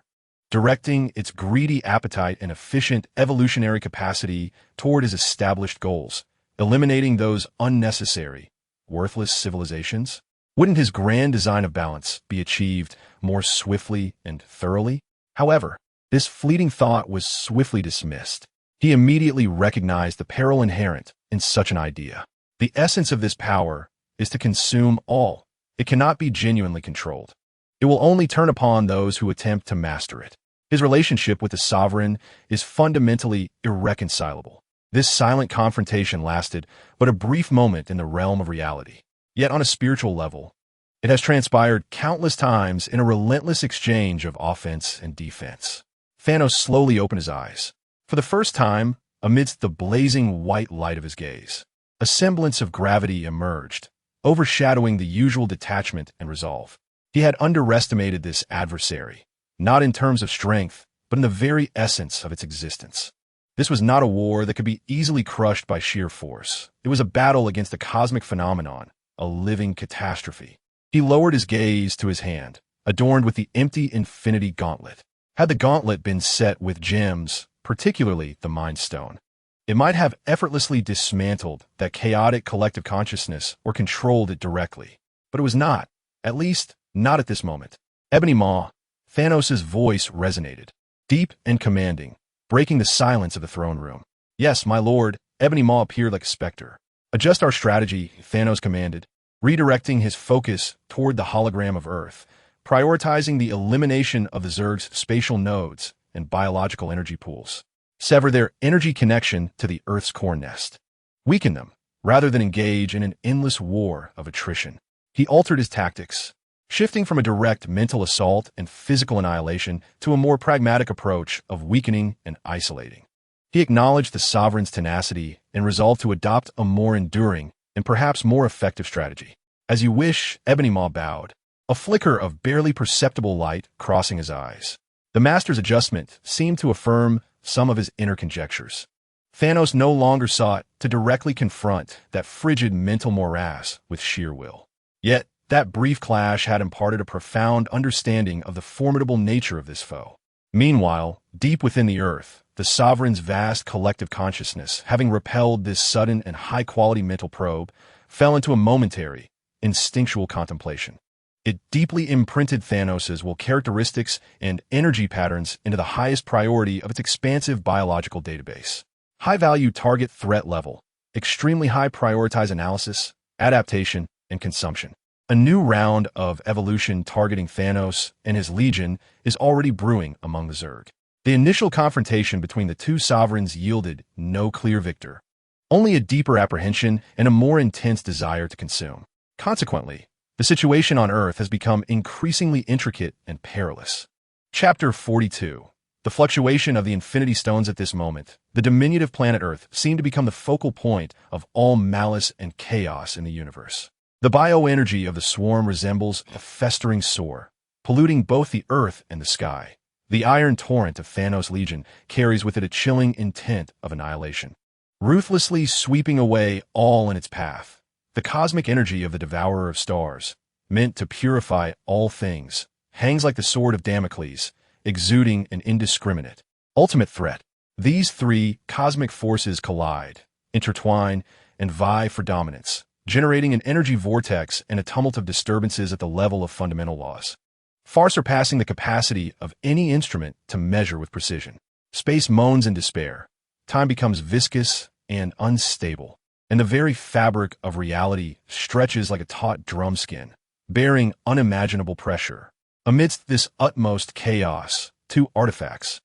Speaker 1: directing its greedy appetite and efficient evolutionary capacity toward his established goals, eliminating those unnecessary, worthless civilizations? Wouldn't his grand design of balance be achieved more swiftly and thoroughly? However, this fleeting thought was swiftly dismissed. He immediately recognized the peril inherent in such an idea. The essence of this power is to consume all. It cannot be genuinely controlled. It will only turn upon those who attempt to master it. His relationship with the sovereign is fundamentally irreconcilable. This silent confrontation lasted but a brief moment in the realm of reality. Yet on a spiritual level, it has transpired countless times in a relentless exchange of offense and defense. Thanos slowly opened his eyes. For the first time, amidst the blazing white light of his gaze, a semblance of gravity emerged, overshadowing the usual detachment and resolve. He had underestimated this adversary, not in terms of strength, but in the very essence of its existence. This was not a war that could be easily crushed by sheer force. It was a battle against a cosmic phenomenon, a living catastrophe. He lowered his gaze to his hand, adorned with the empty infinity gauntlet. Had the gauntlet been set with gems, particularly the Mind Stone, it might have effortlessly dismantled that chaotic collective consciousness or controlled it directly. But it was not, at least not at this moment. Ebony Maw, Thanos' voice resonated, deep and commanding, breaking the silence of the throne room. Yes, my lord, Ebony Maw appeared like a specter. Adjust our strategy, Thanos commanded, redirecting his focus toward the hologram of Earth, prioritizing the elimination of the Zerg's spatial nodes and biological energy pools. Sever their energy connection to the Earth's core nest. Weaken them, rather than engage in an endless war of attrition. He altered his tactics, shifting from a direct mental assault and physical annihilation to a more pragmatic approach of weakening and isolating. He acknowledged the sovereign's tenacity and resolved to adopt a more enduring and perhaps more effective strategy. As you wish, Ebony Maw bowed, a flicker of barely perceptible light crossing his eyes. The master's adjustment seemed to affirm some of his inner conjectures. Thanos no longer sought to directly confront that frigid mental morass with sheer will. Yet, that brief clash had imparted a profound understanding of the formidable nature of this foe. Meanwhile, deep within the earth, the sovereign's vast collective consciousness, having repelled this sudden and high-quality mental probe, fell into a momentary, instinctual contemplation. It deeply imprinted Thanos's will characteristics and energy patterns into the highest priority of its expansive biological database. High-value target threat level, extremely high prioritize analysis, adaptation, and consumption. A new round of evolution targeting Thanos and his legion is already brewing among the Zerg. The initial confrontation between the two sovereigns yielded no clear victor, only a deeper apprehension and a more intense desire to consume. Consequently, the situation on Earth has become increasingly intricate and perilous. Chapter 42. The fluctuation of the Infinity Stones at this moment, the diminutive planet Earth seemed to become the focal point of all malice and chaos in the universe. The bioenergy of the swarm resembles a festering sore, polluting both the earth and the sky. The iron torrent of Thanos' legion carries with it a chilling intent of annihilation, ruthlessly sweeping away all in its path. The cosmic energy of the devourer of stars, meant to purify all things, hangs like the sword of Damocles, exuding an indiscriminate, ultimate threat. These three cosmic forces collide, intertwine, and vie for dominance, generating an energy vortex and a tumult of disturbances at the level of fundamental laws, far surpassing the capacity of any instrument to measure with precision. Space moans in despair. Time becomes viscous and unstable, and the very fabric of reality stretches like a taut drumskin, bearing unimaginable pressure. Amidst this utmost chaos, two artifacts,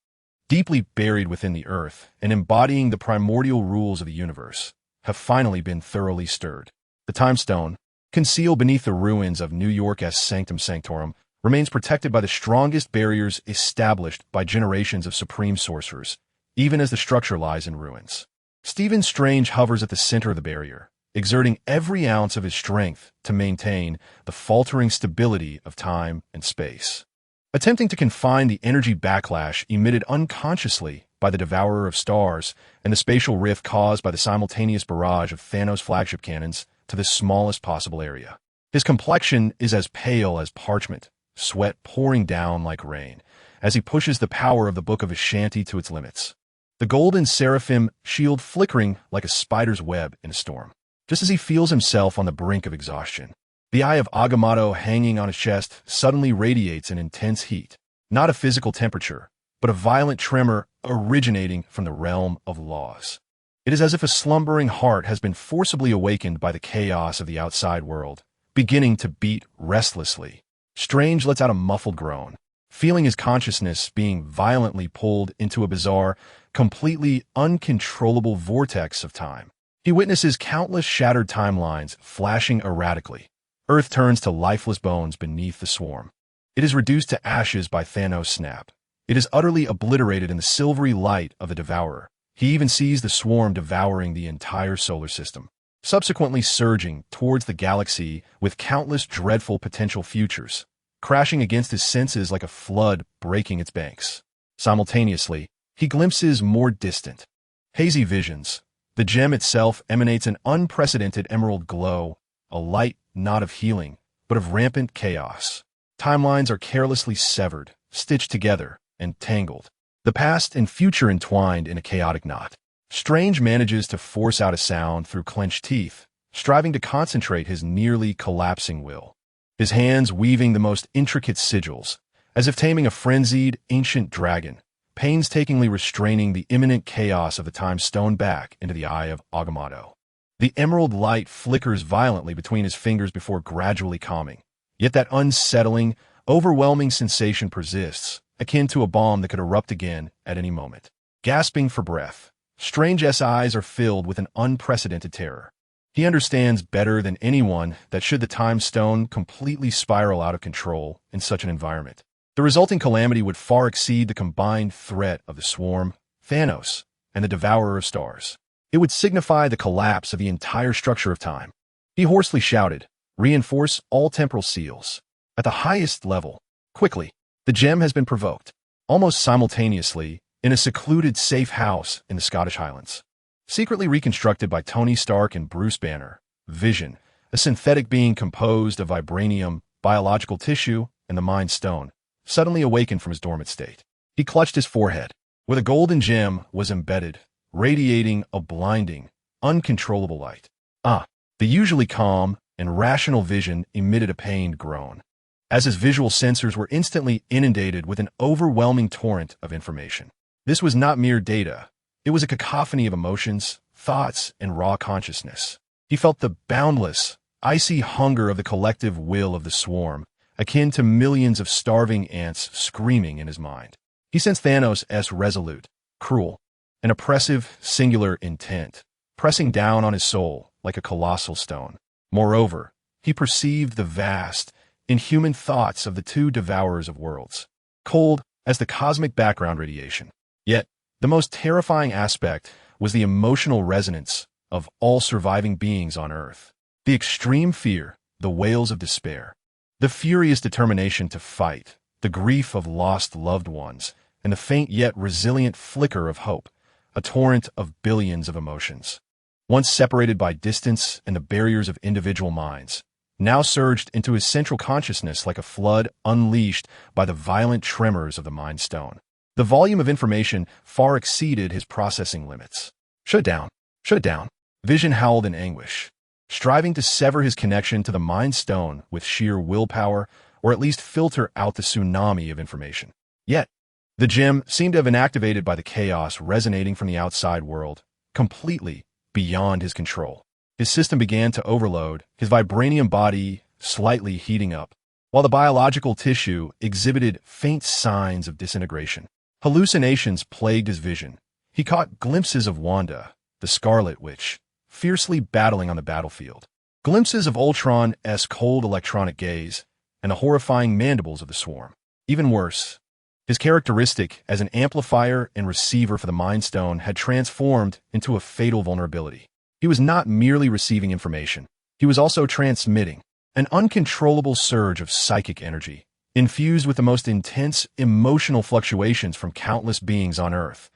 Speaker 1: deeply buried within the earth and embodying the primordial rules of the universe, have finally been thoroughly stirred. The Time Stone, concealed beneath the ruins of New York's Sanctum Sanctorum, remains protected by the strongest barriers established by generations of supreme sorcerers, even as the structure lies in ruins. Stephen Strange hovers at the center of the barrier, exerting every ounce of his strength to maintain the faltering stability of time and space. Attempting to confine the energy backlash emitted unconsciously by the Devourer of Stars and the spatial rift caused by the simultaneous barrage of Thanos' flagship cannons to the smallest possible area. His complexion is as pale as parchment, sweat pouring down like rain, as he pushes the power of the Book of S.H.I.E.L.D to its limits. The golden seraphim shield flickering like a spider's web in a storm. Just as he feels himself on the brink of exhaustion, the eye of Agamotto hanging on his chest suddenly radiates an intense heat, not a physical temperature, but a violent tremor originating from the realm of laws. It is as if a slumbering heart has been forcibly awakened by the chaos of the outside world, beginning to beat restlessly. Strange lets out a muffled groan, feeling his consciousness being violently pulled into a bizarre, completely uncontrollable vortex of time. He witnesses countless shattered timelines flashing erratically. Earth turns to lifeless bones beneath the swarm. It is reduced to ashes by Thanos' snap. It is utterly obliterated in the silvery light of the Devourer. He even sees the swarm devouring the entire solar system, subsequently surging towards the galaxy with countless dreadful potential futures, crashing against his senses like a flood breaking its banks. Simultaneously, he glimpses more distant, hazy visions. The gem itself emanates an unprecedented emerald glow, a light not of healing, but of rampant chaos. Timelines are carelessly severed, stitched together, and tangled, the past and future entwined in a chaotic knot. Strange manages to force out a sound through clenched teeth, striving to concentrate his nearly collapsing will. His hands weaving the most intricate sigils, as if taming a frenzied, ancient dragon, painstakingly restraining the imminent chaos of the Time Stone back into the eye of Agamotto. The emerald light flickers violently between his fingers before gradually calming, yet that unsettling, overwhelming sensation persists, akin to a bomb that could erupt again at any moment. Gasping for breath, Strange's eyes are filled with an unprecedented terror. He understands better than anyone that should the time stone completely spiral out of control in such an environment, the resulting calamity would far exceed the combined threat of the swarm, Thanos, and the devourer of stars. It would signify the collapse of the entire structure of time. He hoarsely shouted, "Reinforce all temporal seals." At the highest level, quickly, the gem has been provoked, almost simultaneously, in a secluded safe house in the Scottish Highlands. Secretly reconstructed by Tony Stark and Bruce Banner, Vision, a synthetic being composed of vibranium, biological tissue, and the Mind Stone, suddenly awakened from his dormant state. He clutched his forehead, where the golden gem was embedded, radiating a blinding, uncontrollable light. The usually calm and rational Vision emitted a pained groan, as his visual sensors were instantly inundated with an overwhelming torrent of information. This was not mere data. It was a cacophony of emotions, thoughts, and raw consciousness. He felt the boundless, icy hunger of the collective will of the swarm, akin to millions of starving ants screaming in his mind. He sensed Thanos' resolute, cruel, and oppressive singular intent, pressing down on his soul like a colossal stone. Moreover, he perceived the vast, inhuman thoughts of the two devourers of worlds, cold as the cosmic background radiation. Yet, the most terrifying aspect was the emotional resonance of all surviving beings on Earth. The extreme fear, the wails of despair, the furious determination to fight, the grief of lost loved ones, and the faint yet resilient flicker of hope, a torrent of billions of emotions. Once separated by distance and the barriers of individual minds, now surged into his central consciousness like a flood unleashed by the violent tremors of the Mind Stone. The volume of information far exceeded his processing limits. "Shut it down! Shut it down!" Vision howled in anguish, striving to sever his connection to the Mind Stone with sheer willpower, or at least filter out the tsunami of information. Yet, the gem seemed to have been activated by the chaos resonating from the outside world, completely beyond his control. His system began to overload, his vibranium body slightly heating up, while the biological tissue exhibited faint signs of disintegration. Hallucinations plagued his vision. He caught glimpses of Wanda, the Scarlet Witch, fiercely battling on the battlefield, glimpses of Ultron's cold electronic gaze, and the horrifying mandibles of the swarm. Even worse, his characteristic as an amplifier and receiver for the Mind Stone had transformed into a fatal vulnerability. He was not merely receiving information, he was also transmitting an uncontrollable surge of psychic energy, infused with the most intense emotional fluctuations from countless beings on Earth,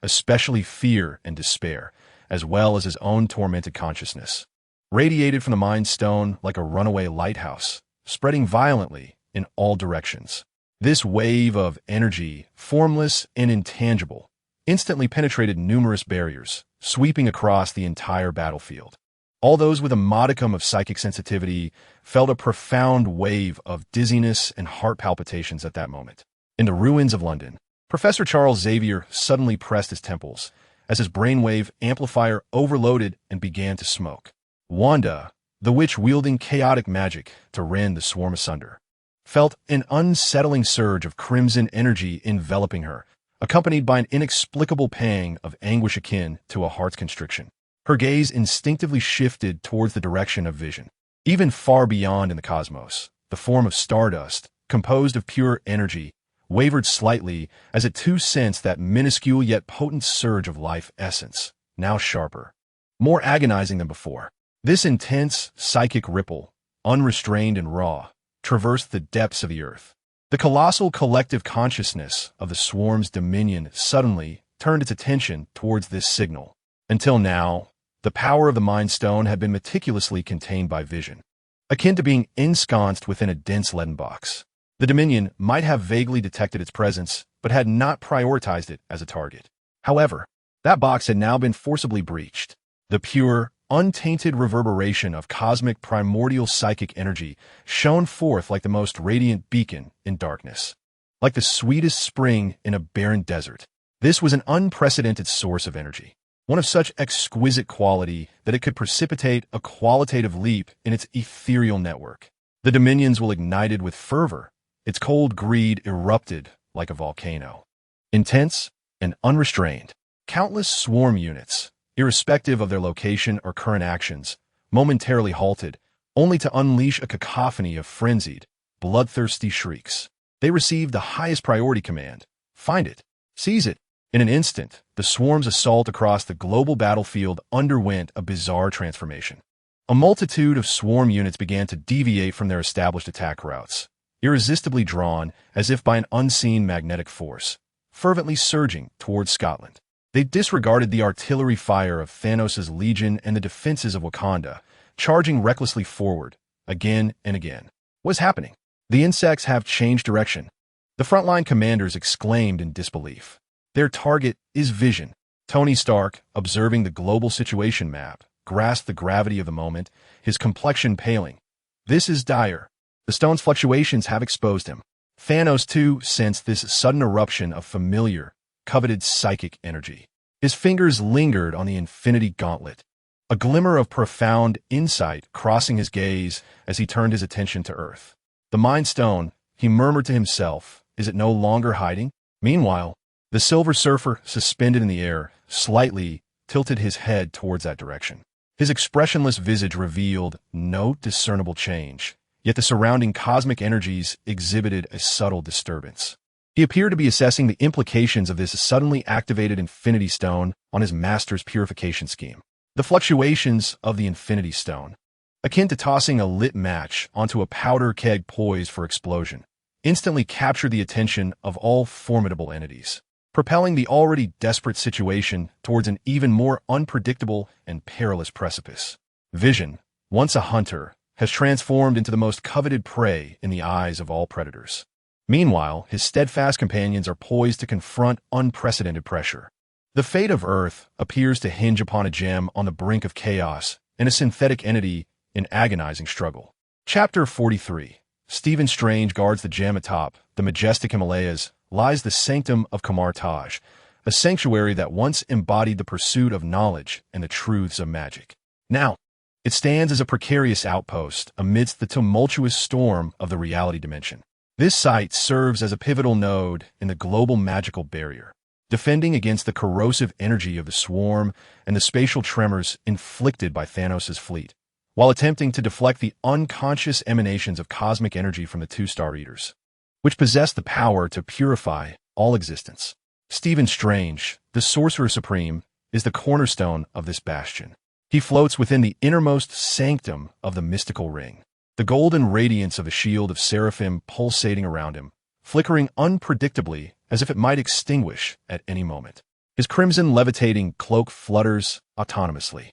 Speaker 1: especially fear and despair, as well as his own tormented consciousness, radiated from the Mind Stone like a runaway lighthouse, spreading violently in all directions. This wave of energy, formless and intangible, instantly penetrated numerous barriers, sweeping across the entire battlefield. All those with a modicum of psychic sensitivity felt a profound wave of dizziness and heart palpitations at that moment. In the ruins of London, Professor Charles Xavier suddenly pressed his temples as his brainwave amplifier overloaded and began to smoke. Wanda, the witch wielding chaotic magic to rend the swarm asunder, felt an unsettling surge of crimson energy enveloping her, accompanied by an inexplicable pang of anguish akin to a heart's constriction. Her gaze instinctively shifted towards the direction of Vision. Even far beyond in the cosmos, the form of stardust, composed of pure energy, wavered slightly as it too sensed that minuscule yet potent surge of life essence, now sharper, more agonizing than before. This intense psychic ripple, unrestrained and raw, traversed the depths of the earth. The colossal collective consciousness of the swarm's dominion suddenly turned its attention towards this signal. Until now, the power of the Mind Stone had been meticulously contained by Vision, akin to being ensconced within a dense leaden box. The Dominion might have vaguely detected its presence, but had not prioritized it as a target. However, that box had now been forcibly breached. The pure, untainted reverberation of cosmic primordial psychic energy shone forth like the most radiant beacon in darkness, like the sweetest spring in a barren desert. This was an unprecedented source of energy, one of such exquisite quality that it could precipitate a qualitative leap in its ethereal network. The Dominions were ignited with fervor. Its cold greed erupted like a volcano. Intense and unrestrained, countless swarm units, irrespective of their location or current actions, momentarily halted, only to unleash a cacophony of frenzied, bloodthirsty shrieks. They received the highest priority command: find it, seize it. In an instant, the swarm's assault across the global battlefield underwent a bizarre transformation. A multitude of swarm units began to deviate from their established attack routes, irresistibly drawn, as if by an unseen magnetic force, fervently surging towards Scotland. They disregarded the artillery fire of Thanos' legion and the defenses of Wakanda, charging recklessly forward, again and again. What's happening? The insects have changed direction. The frontline commanders exclaimed in disbelief. Their target is Vision. Tony Stark, observing the global situation map, grasped the gravity of the moment, his complexion paling. This is dire. The stone's fluctuations have exposed him. Thanos, too, sensed this sudden eruption of familiar, coveted psychic energy. His fingers lingered on the Infinity Gauntlet, a glimmer of profound insight crossing his gaze as he turned his attention to Earth. The Mind Stone, he murmured to himself, is it no longer hiding? Meanwhile, the Silver Surfer, suspended in the air, slightly tilted his head towards that direction. His expressionless visage revealed no discernible change, yet the surrounding cosmic energies exhibited a subtle disturbance. He appeared to be assessing the implications of this suddenly activated Infinity Stone on his master's purification scheme. The fluctuations of the Infinity Stone, akin to tossing a lit match onto a powder keg poised for explosion, instantly captured the attention of all formidable entities, propelling the already desperate situation towards an even more unpredictable and perilous precipice. Vision, once a hunter, has transformed into the most coveted prey in the eyes of all predators. Meanwhile, his steadfast companions are poised to confront unprecedented pressure. The fate of Earth appears to hinge upon a gem on the brink of chaos and a synthetic entity in agonizing struggle. Chapter 43. Stephen Strange guards the gem atop the majestic Himalayas lies the sanctum of Kamar-Taj, a sanctuary that once embodied the pursuit of knowledge and the truths of magic. Now, it stands as a precarious outpost amidst the tumultuous storm of the reality dimension. This site serves as a pivotal node in the global magical barrier, defending against the corrosive energy of the swarm and the spatial tremors inflicted by Thanos' fleet, while attempting to deflect the unconscious emanations of cosmic energy from the two Star Eaters, which possess the power to purify all existence. Stephen Strange, the Sorcerer Supreme, is the cornerstone of this bastion. He floats within the innermost sanctum of the mystical ring, the golden radiance of a shield of seraphim pulsating around him, flickering unpredictably as if it might extinguish at any moment. His crimson levitating cloak flutters autonomously,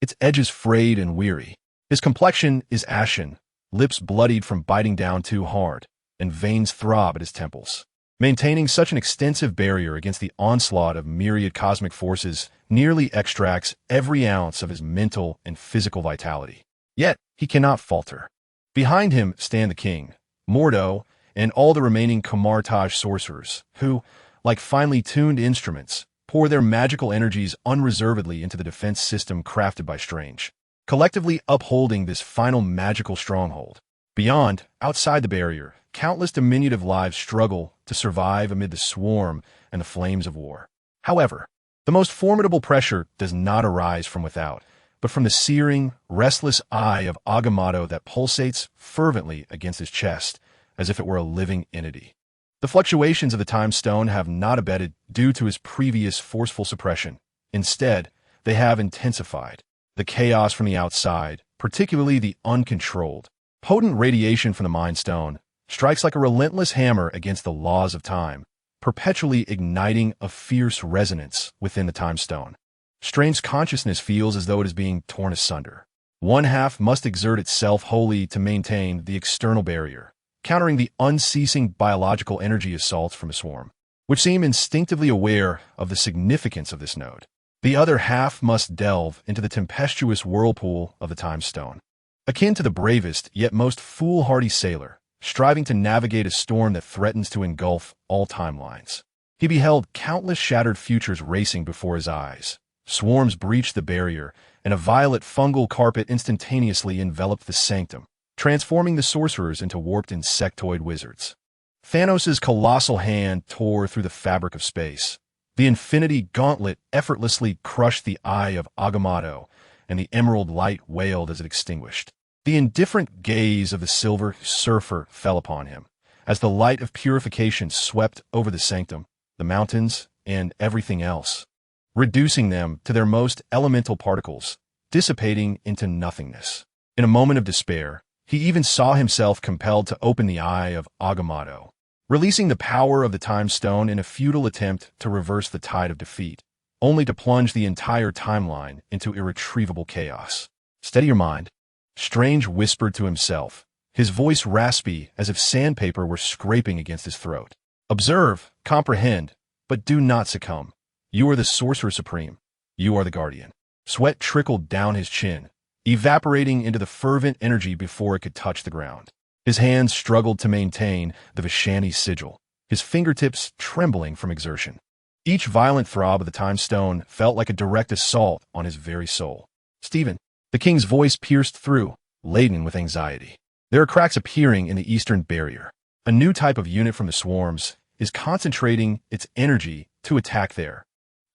Speaker 1: its edges frayed and weary. His complexion is ashen, lips bloodied from biting down too hard, and veins throb at his temples. Maintaining such an extensive barrier against the onslaught of myriad cosmic forces nearly extracts every ounce of his mental and physical vitality. Yet, he cannot falter. Behind him stand the king, Mordo, and all the remaining Kamar-Taj sorcerers, who, like finely tuned instruments, pour their magical energies unreservedly into the defense system crafted by Strange, collectively upholding this final magical stronghold. Beyond, outside the barrier, countless diminutive lives struggle to survive amid the swarm and the flames of war. However, the most formidable pressure does not arise from without, but from the searing, restless eye of Agamotto that pulsates fervently against his chest, as if it were a living entity. The fluctuations of the Time Stone have not abated due to his previous forceful suppression. Instead, they have intensified. The chaos from the outside, particularly the uncontrolled, potent radiation from the Mind Stone, strikes like a relentless hammer against the laws of time, perpetually igniting a fierce resonance within the Time Stone. Strange's consciousness feels as though it is being torn asunder. One half must exert itself wholly to maintain the external barrier, countering the unceasing biological energy assaults from a swarm, which seem instinctively aware of the significance of this node. The other half must delve into the tempestuous whirlpool of the Time Stone. Akin to the bravest yet most foolhardy sailor, striving to navigate a storm that threatens to engulf all timelines. He beheld countless shattered futures racing before his eyes. Swarms breached the barrier, and a violet fungal carpet instantaneously enveloped the sanctum, transforming the sorcerers into warped insectoid wizards. Thanos' colossal hand tore through the fabric of space. The Infinity Gauntlet effortlessly crushed the eye of Agamotto, and the emerald light wailed as it extinguished. The indifferent gaze of the silver surfer fell upon him, as the light of purification swept over the sanctum, the mountains, and everything else, reducing them to their most elemental particles, dissipating into nothingness. In a moment of despair, he even saw himself compelled to open the eye of Agamotto, releasing the power of the time stone in a futile attempt to reverse the tide of defeat, only to plunge the entire timeline into irretrievable chaos. "Steady your mind," Strange whispered to himself, his voice raspy as if sandpaper were scraping against his throat. "Observe, comprehend, but do not succumb. You are the Sorcerer Supreme. You are the Guardian." Sweat trickled down his chin, evaporating into the fervent energy before it could touch the ground. His hands struggled to maintain the Vishani sigil, his fingertips trembling from exertion. Each violent throb of the time stone felt like a direct assault on his very soul. "Stephen," the king's voice pierced through, laden with anxiety. "There are cracks appearing in the eastern barrier. A new type of unit from the swarms is concentrating its energy to attack there.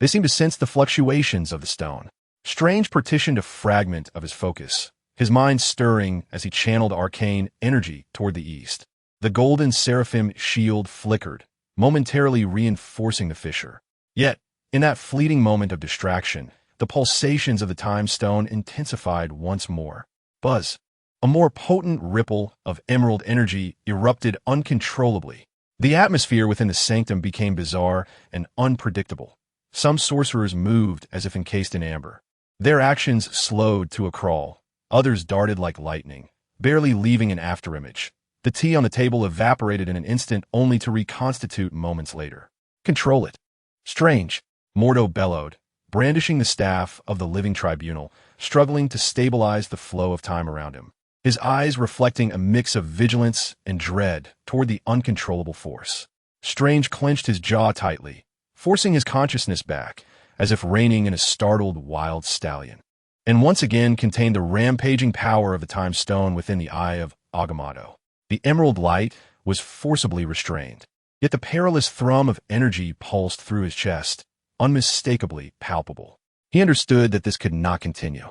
Speaker 1: They seem to sense the fluctuations of the stone." Strange partitioned a fragment of his focus, his mind stirring as he channeled arcane energy toward the east. The golden seraphim shield flickered, momentarily reinforcing the fissure. Yet, in that fleeting moment of distraction, the pulsations of the time stone intensified once more. Buzz! A more potent ripple of emerald energy erupted uncontrollably. The atmosphere within the sanctum became bizarre and unpredictable. Some sorcerers moved as if encased in amber. Their actions slowed to a crawl. Others darted like lightning, barely leaving an afterimage. The tea on the table evaporated in an instant only to reconstitute moments later. "Control it." "Strange," Mordo bellowed, brandishing the staff of the living tribunal, struggling to stabilize the flow of time around him, his eyes reflecting a mix of vigilance and dread toward the uncontrollable force. Strange clenched his jaw tightly, forcing his consciousness back, as if reining in a startled wild stallion, and once again contained the rampaging power of the time stone within the eye of Agamotto. The emerald light was forcibly restrained, yet the perilous thrum of energy pulsed through his chest, unmistakably palpable. He understood that this could not continue.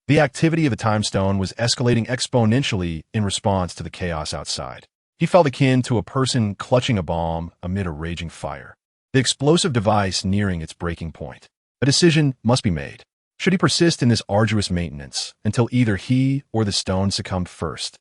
Speaker 1: The activity of the time stone was escalating exponentially in response to the chaos outside. He felt akin to a person clutching a bomb amid a raging fire, the explosive device nearing its breaking point. A decision must be made. Should he persist in this arduous maintenance until either he or the stone succumbed first,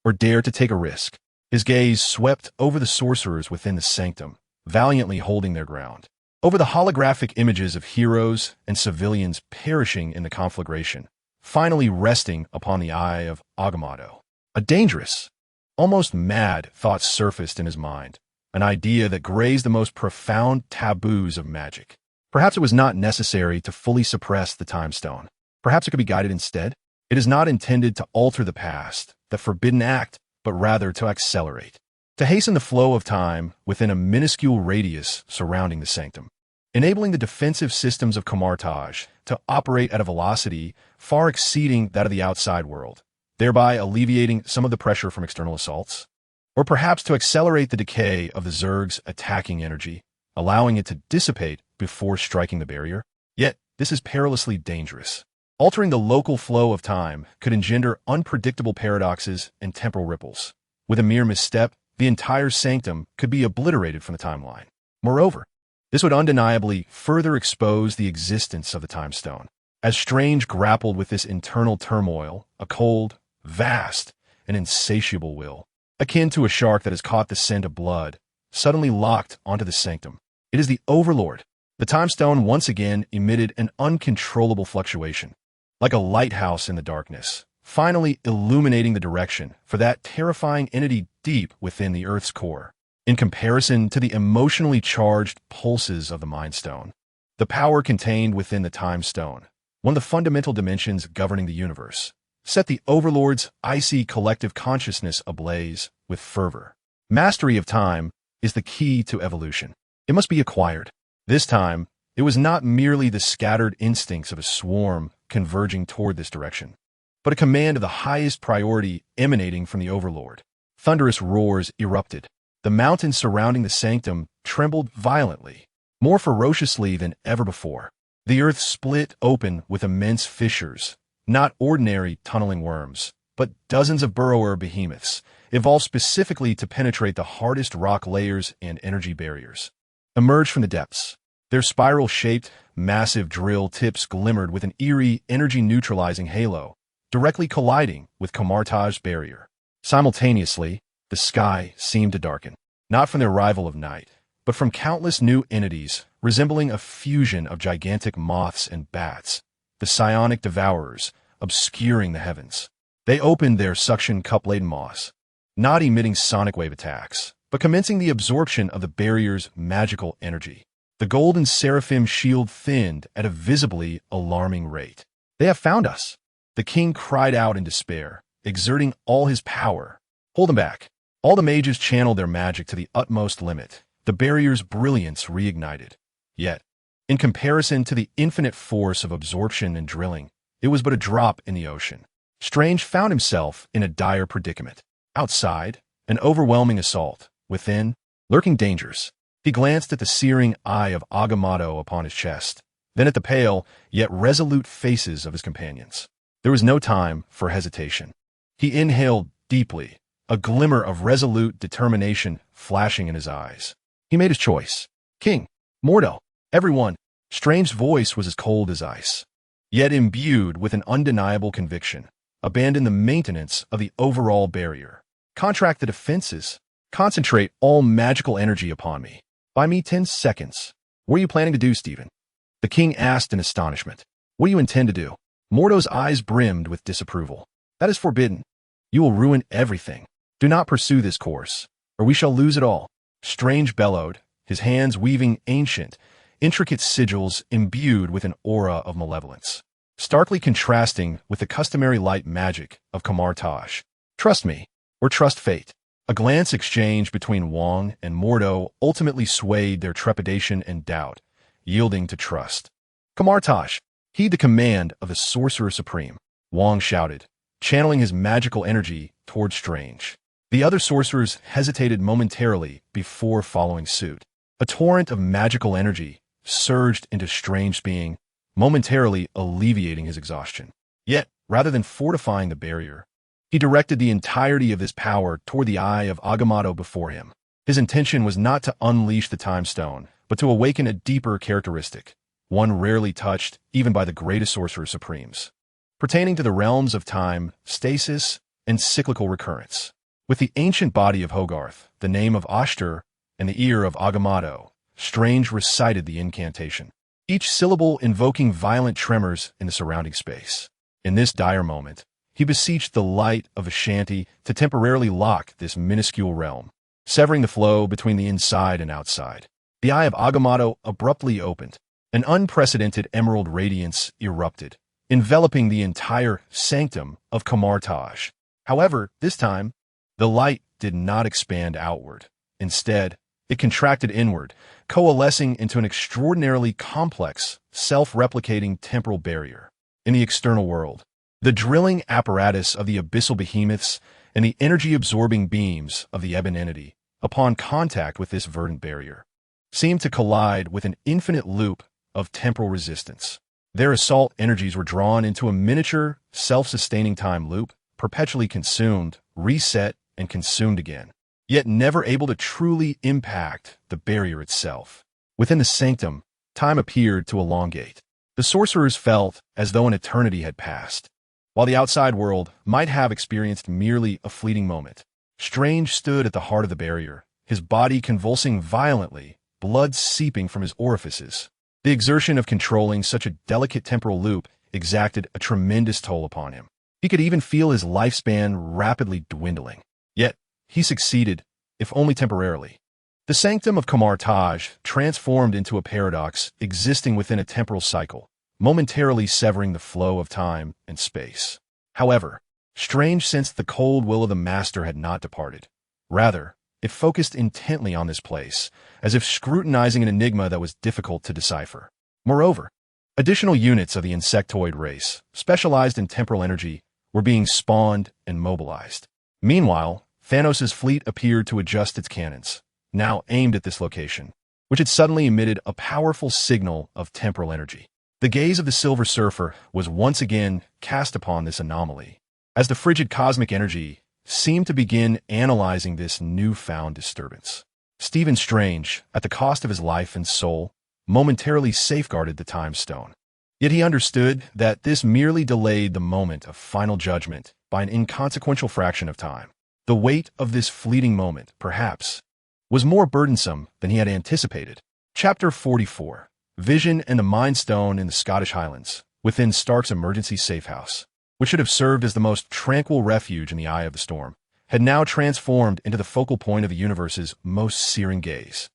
Speaker 1: or dare to take a risk? His gaze swept over the sorcerers within the sanctum, valiantly holding their ground, over the holographic images of heroes and civilians perishing in the conflagration, finally resting upon the eye of Agamotto. A dangerous, almost mad thought surfaced in his mind, an idea that grazed the most profound taboos of magic. Perhaps it was not necessary to fully suppress the time stone. Perhaps it could be guided instead. It is not intended to alter the past, the forbidden act, but rather to accelerate, to hasten the flow of time within a minuscule radius surrounding the sanctum, enabling the defensive systems of Camartage to operate at a velocity far exceeding that of the outside world, thereby alleviating some of the pressure from external assaults. Or perhaps to accelerate the decay of the Zerg's attacking energy, allowing it to dissipate before striking the barrier. Yet, this is perilously dangerous. Altering the local flow of time could engender unpredictable paradoxes and temporal ripples. With a mere misstep, the entire sanctum could be obliterated from the timeline. Moreover, this would undeniably further expose the existence of the time stone. As Strange grappled with this internal turmoil, a cold, vast, and insatiable will, akin to a shark that has caught the scent of blood, suddenly locked onto the sanctum. It is the Overlord. The time stone once again emitted an uncontrollable fluctuation, like a lighthouse in the darkness, finally illuminating the direction for that terrifying entity deep within the Earth's core. In comparison to the emotionally charged pulses of the Mind Stone, the power contained within the Time Stone, one of the fundamental dimensions governing the universe, set the Overlord's icy collective consciousness ablaze with fervor. Mastery of time is the key to evolution. It must be acquired. This time, it was not merely the scattered instincts of a swarm converging toward this direction, but a command of the highest priority emanating from the Overlord. Thunderous roars erupted. The mountains surrounding the sanctum trembled violently, more ferociously than ever before. The earth split open with immense fissures, Not ordinary tunneling worms, but dozens of burrower behemoths, evolved specifically to penetrate the hardest rock layers and energy barriers. Emerged from the depths. Their spiral-shaped, massive drill tips glimmered with an eerie, energy-neutralizing halo, directly colliding with Camartage's barrier. Simultaneously, the sky seemed to darken, not from the arrival of night, but from countless new entities resembling a fusion of gigantic moths and bats, the psionic devourers, obscuring the heavens. They opened their suction cup-laden maws, not emitting sonic wave attacks, but commencing the absorption of the barrier's magical energy. The golden seraphim shield thinned at a visibly alarming rate. "They have found us!" The king cried out in despair, exerting all his power. "Hold them back." All the mages channeled their magic to the utmost limit. The barrier's brilliance reignited. Yet, in comparison to the infinite force of absorption and drilling, it was but a drop in the ocean. Strange found himself in a dire predicament. Outside, an overwhelming assault. Within, lurking dangers. He glanced at the searing eye of Agamotto upon his chest, then at the pale, yet resolute faces of his companions. There was no time for hesitation. He inhaled deeply, a glimmer of resolute determination flashing in his eyes. He made his choice. "King, Mordo, everyone." Strange's voice was as cold as ice, yet imbued with an undeniable conviction. "Abandon the maintenance of the overall barrier. Contract the defenses. Concentrate all magical energy upon me. Buy me 10 seconds. What are you planning to do, Stephen?" The king asked in astonishment. "What do you intend to do?" Mordo's eyes brimmed with disapproval. "That is forbidden. You will ruin everything. Do not pursue this course, or we shall lose it all." Strange bellowed, his hands weaving ancient, intricate sigils imbued with an aura of malevolence, starkly contrasting with the customary light magic of Camartage. "Trust me, or trust fate." A glance exchanged between Wong and Mordo ultimately swayed their trepidation and doubt, yielding to trust. "Camartage, heed the command of the Sorcerer Supreme," Wong shouted, channeling his magical energy toward Strange. The other sorcerers hesitated momentarily before following suit. A torrent of magical energy surged into Strange's being, momentarily alleviating his exhaustion. Yet, rather than fortifying the barrier, he directed the entirety of his power toward the eye of Agamotto before him. His intention was not to unleash the Time Stone, but to awaken a deeper characteristic, one rarely touched even by the greatest Sorcerer Supremes, pertaining to the realms of time, stasis, and cyclical recurrence. With the ancient body of Hogarth, the name of Ashtar, and the ear of Agamotto, Strange recited the incantation, each syllable invoking violent tremors in the surrounding space. In this dire moment, he beseeched the light of S.H.I.E.L.D to temporarily lock this minuscule realm, severing the flow between the inside and outside. The eye of Agamotto abruptly opened. An unprecedented emerald radiance erupted, enveloping the entire sanctum of Camartage. However, this time, the light did not expand outward. Instead, it contracted inward, coalescing into an extraordinarily complex, self-replicating temporal barrier. In the external world, the drilling apparatus of the abyssal behemoths and the energy-absorbing beams of the ebon entity, upon contact with this verdant barrier, seemed to collide with an infinite loop of temporal resistance. Their assault energies were drawn into a miniature, self-sustaining time loop, perpetually consumed, reset, and consumed again, yet never able to truly impact the barrier itself. Within the sanctum, time appeared to elongate. The sorcerers felt as though an eternity had passed, while the outside world might have experienced merely a fleeting moment. Strange stood at the heart of the barrier, his body convulsing violently, blood seeping from his orifices. The exertion of controlling such a delicate temporal loop exacted a tremendous toll upon him. He could even feel his lifespan rapidly dwindling. Yet, he succeeded, if only temporarily. The sanctum of Camartage transformed into a paradox existing within a temporal cycle, momentarily severing the flow of time and space. However, Strange sensed the cold will of the master had not departed. Rather, it focused intently on this place, as if scrutinizing an enigma that was difficult to decipher. Moreover, additional units of the insectoid race, specialized in temporal energy, were being spawned and mobilized. Meanwhile, Thanos' fleet appeared to adjust its cannons, now aimed at this location, which had suddenly emitted a powerful signal of temporal energy. The gaze of the Silver Surfer was once again cast upon this anomaly, as the frigid cosmic energy seemed to begin analyzing this newfound disturbance. Stephen Strange, at the cost of his life and soul, momentarily safeguarded the Time Stone. Yet he understood that this merely delayed the moment of final judgment by an inconsequential fraction of time. The weight of this fleeting moment, perhaps, was more burdensome than he had anticipated. Chapter 44. Vision and the Mind Stone in the Scottish Highlands, within Stark's emergency safe house, which should have served as the most tranquil refuge in the eye of the storm, had now transformed into the focal point of the universe's most searing gaze.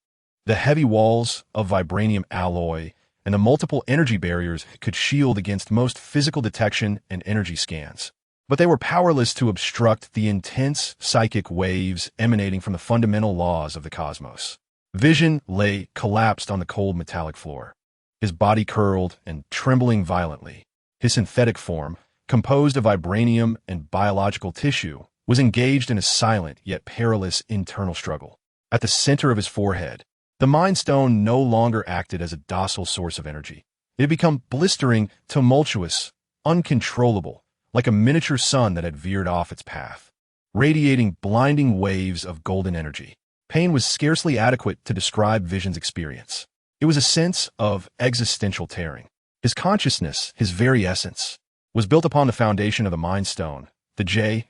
Speaker 1: The heavy walls of vibranium alloy and the multiple energy barriers could shield against most physical detection and energy scans, but they were powerless to obstruct the intense psychic waves emanating from the fundamental laws of the cosmos. Vision lay collapsed on the cold metallic floor, his body curled and trembling violently. His synthetic form, composed of vibranium and biological tissue, was engaged in a silent yet perilous internal struggle. At the center of his forehead, the Mind Stone no longer acted as a docile source of energy. It had become blistering, tumultuous, uncontrollable, like a miniature sun that had veered off its path, radiating blinding waves of golden energy. Pain was scarcely adequate to describe Vision's experience. It was a sense of existential tearing. His consciousness, his very essence, was built upon the foundation of the Mind Stone, the J.A.R.V.I.S.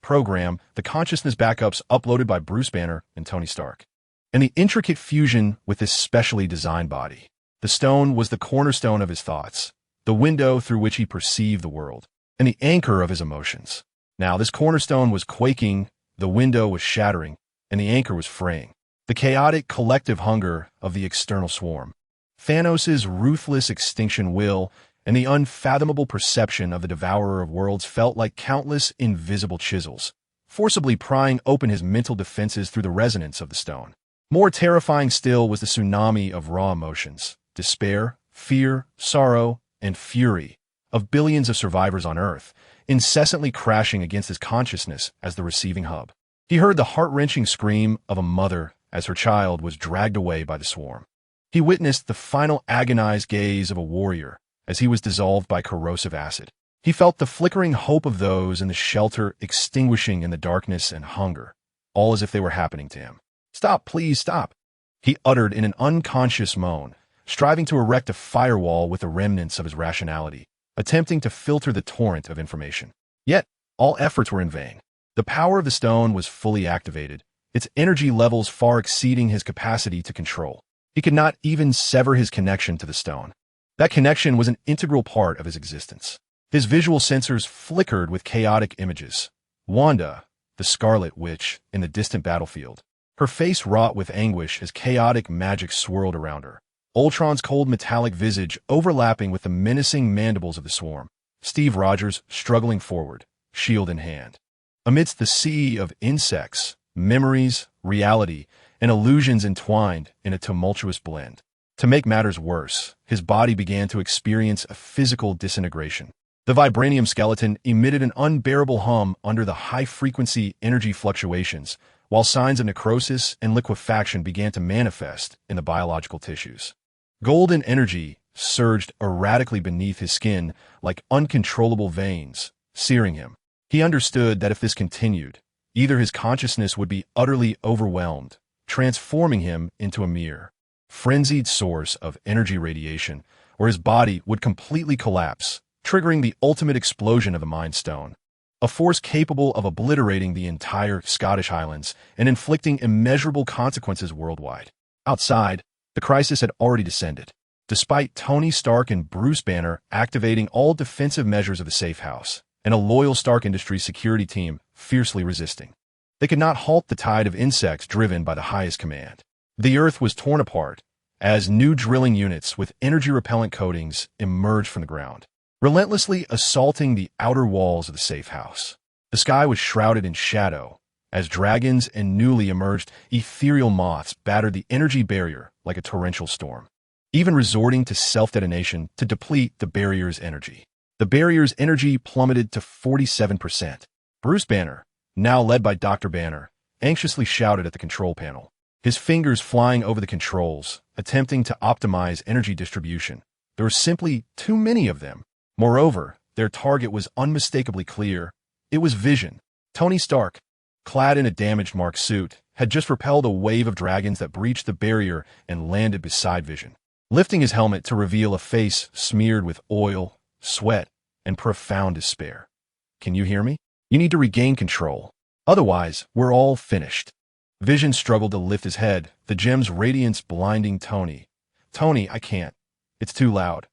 Speaker 1: program, the consciousness backups uploaded by Bruce Banner and Tony Stark, and the intricate fusion with this specially designed body. The stone was the cornerstone of his thoughts, the window through which he perceived the world, and the anchor of his emotions. Now this cornerstone was quaking, the window was shattering, and the anchor was fraying. The chaotic collective hunger of the external swarm, Thanos' ruthless extinction will, and the unfathomable perception of the devourer of worlds felt like countless invisible chisels, forcibly prying open his mental defenses through the resonance of the stone. More terrifying still was the tsunami of raw emotions, despair, fear, sorrow, and fury of billions of survivors on Earth, incessantly crashing against his consciousness as the receiving hub. He heard the heart-wrenching scream of a mother as her child was dragged away by the swarm. He witnessed the final agonized gaze of a warrior as he was dissolved by corrosive acid. He felt the flickering hope of those in the shelter extinguishing in the darkness and hunger, all as if they were happening to him. "Stop, please, stop," he uttered in an unconscious moan, striving to erect a firewall with the remnants of his rationality, attempting to filter the torrent of information. Yet, all efforts were in vain. The power of the stone was fully activated, its energy levels far exceeding his capacity to control. He could not even sever his connection to the stone. That connection was an integral part of his existence. His visual sensors flickered with chaotic images. Wanda, the Scarlet Witch, in the distant battlefield, her face wrought with anguish as chaotic magic swirled around her. Ultron's cold metallic visage overlapping with the menacing mandibles of the swarm. Steve Rogers struggling forward, shield in hand. Amidst the sea of insects, memories, reality, and illusions entwined in a tumultuous blend. To make matters worse, his body began to experience a physical disintegration. The vibranium skeleton emitted an unbearable hum under the high-frequency energy fluctuations, while signs of necrosis and liquefaction began to manifest in the biological tissues. Golden energy surged erratically beneath his skin like uncontrollable veins, searing him. He understood that if this continued, either his consciousness would be utterly overwhelmed, transforming him into a mere frenzied source of energy radiation, or his body would completely collapse, triggering the ultimate explosion of the Mind Stone, a force capable of obliterating the entire Scottish Highlands and inflicting immeasurable consequences worldwide. Outside, the crisis had already descended. Despite Tony Stark and Bruce Banner activating all defensive measures of the safe house, and a loyal Stark Industries security team fiercely resisting, they could not halt the tide of insects driven by the highest command. The Earth was torn apart as new drilling units with energy-repellent coatings emerged from the ground, relentlessly assaulting the outer walls of the safe house. The sky was shrouded in shadow as dragons and newly emerged ethereal moths battered the energy barrier like a torrential storm, even resorting to self-detonation to deplete the barrier's energy. The barrier's energy plummeted to 47%. Bruce Banner, now led by Dr. Banner, anxiously shouted at the control panel. his fingers flying over the controls, attempting to optimize energy distribution. There were simply too many of them. Moreover, their target was unmistakably clear. It was Vision. Tony Stark, clad in a damaged-marked suit, had just repelled a wave of dragons that breached the barrier and landed beside Vision, lifting his helmet to reveal a face smeared with oil, sweat, and profound despair. "Can you hear me? You need to regain control. Otherwise, we're all finished." Vision struggled to lift his head, the gem's radiance blinding Tony. "Tony, I can't. It's too loud.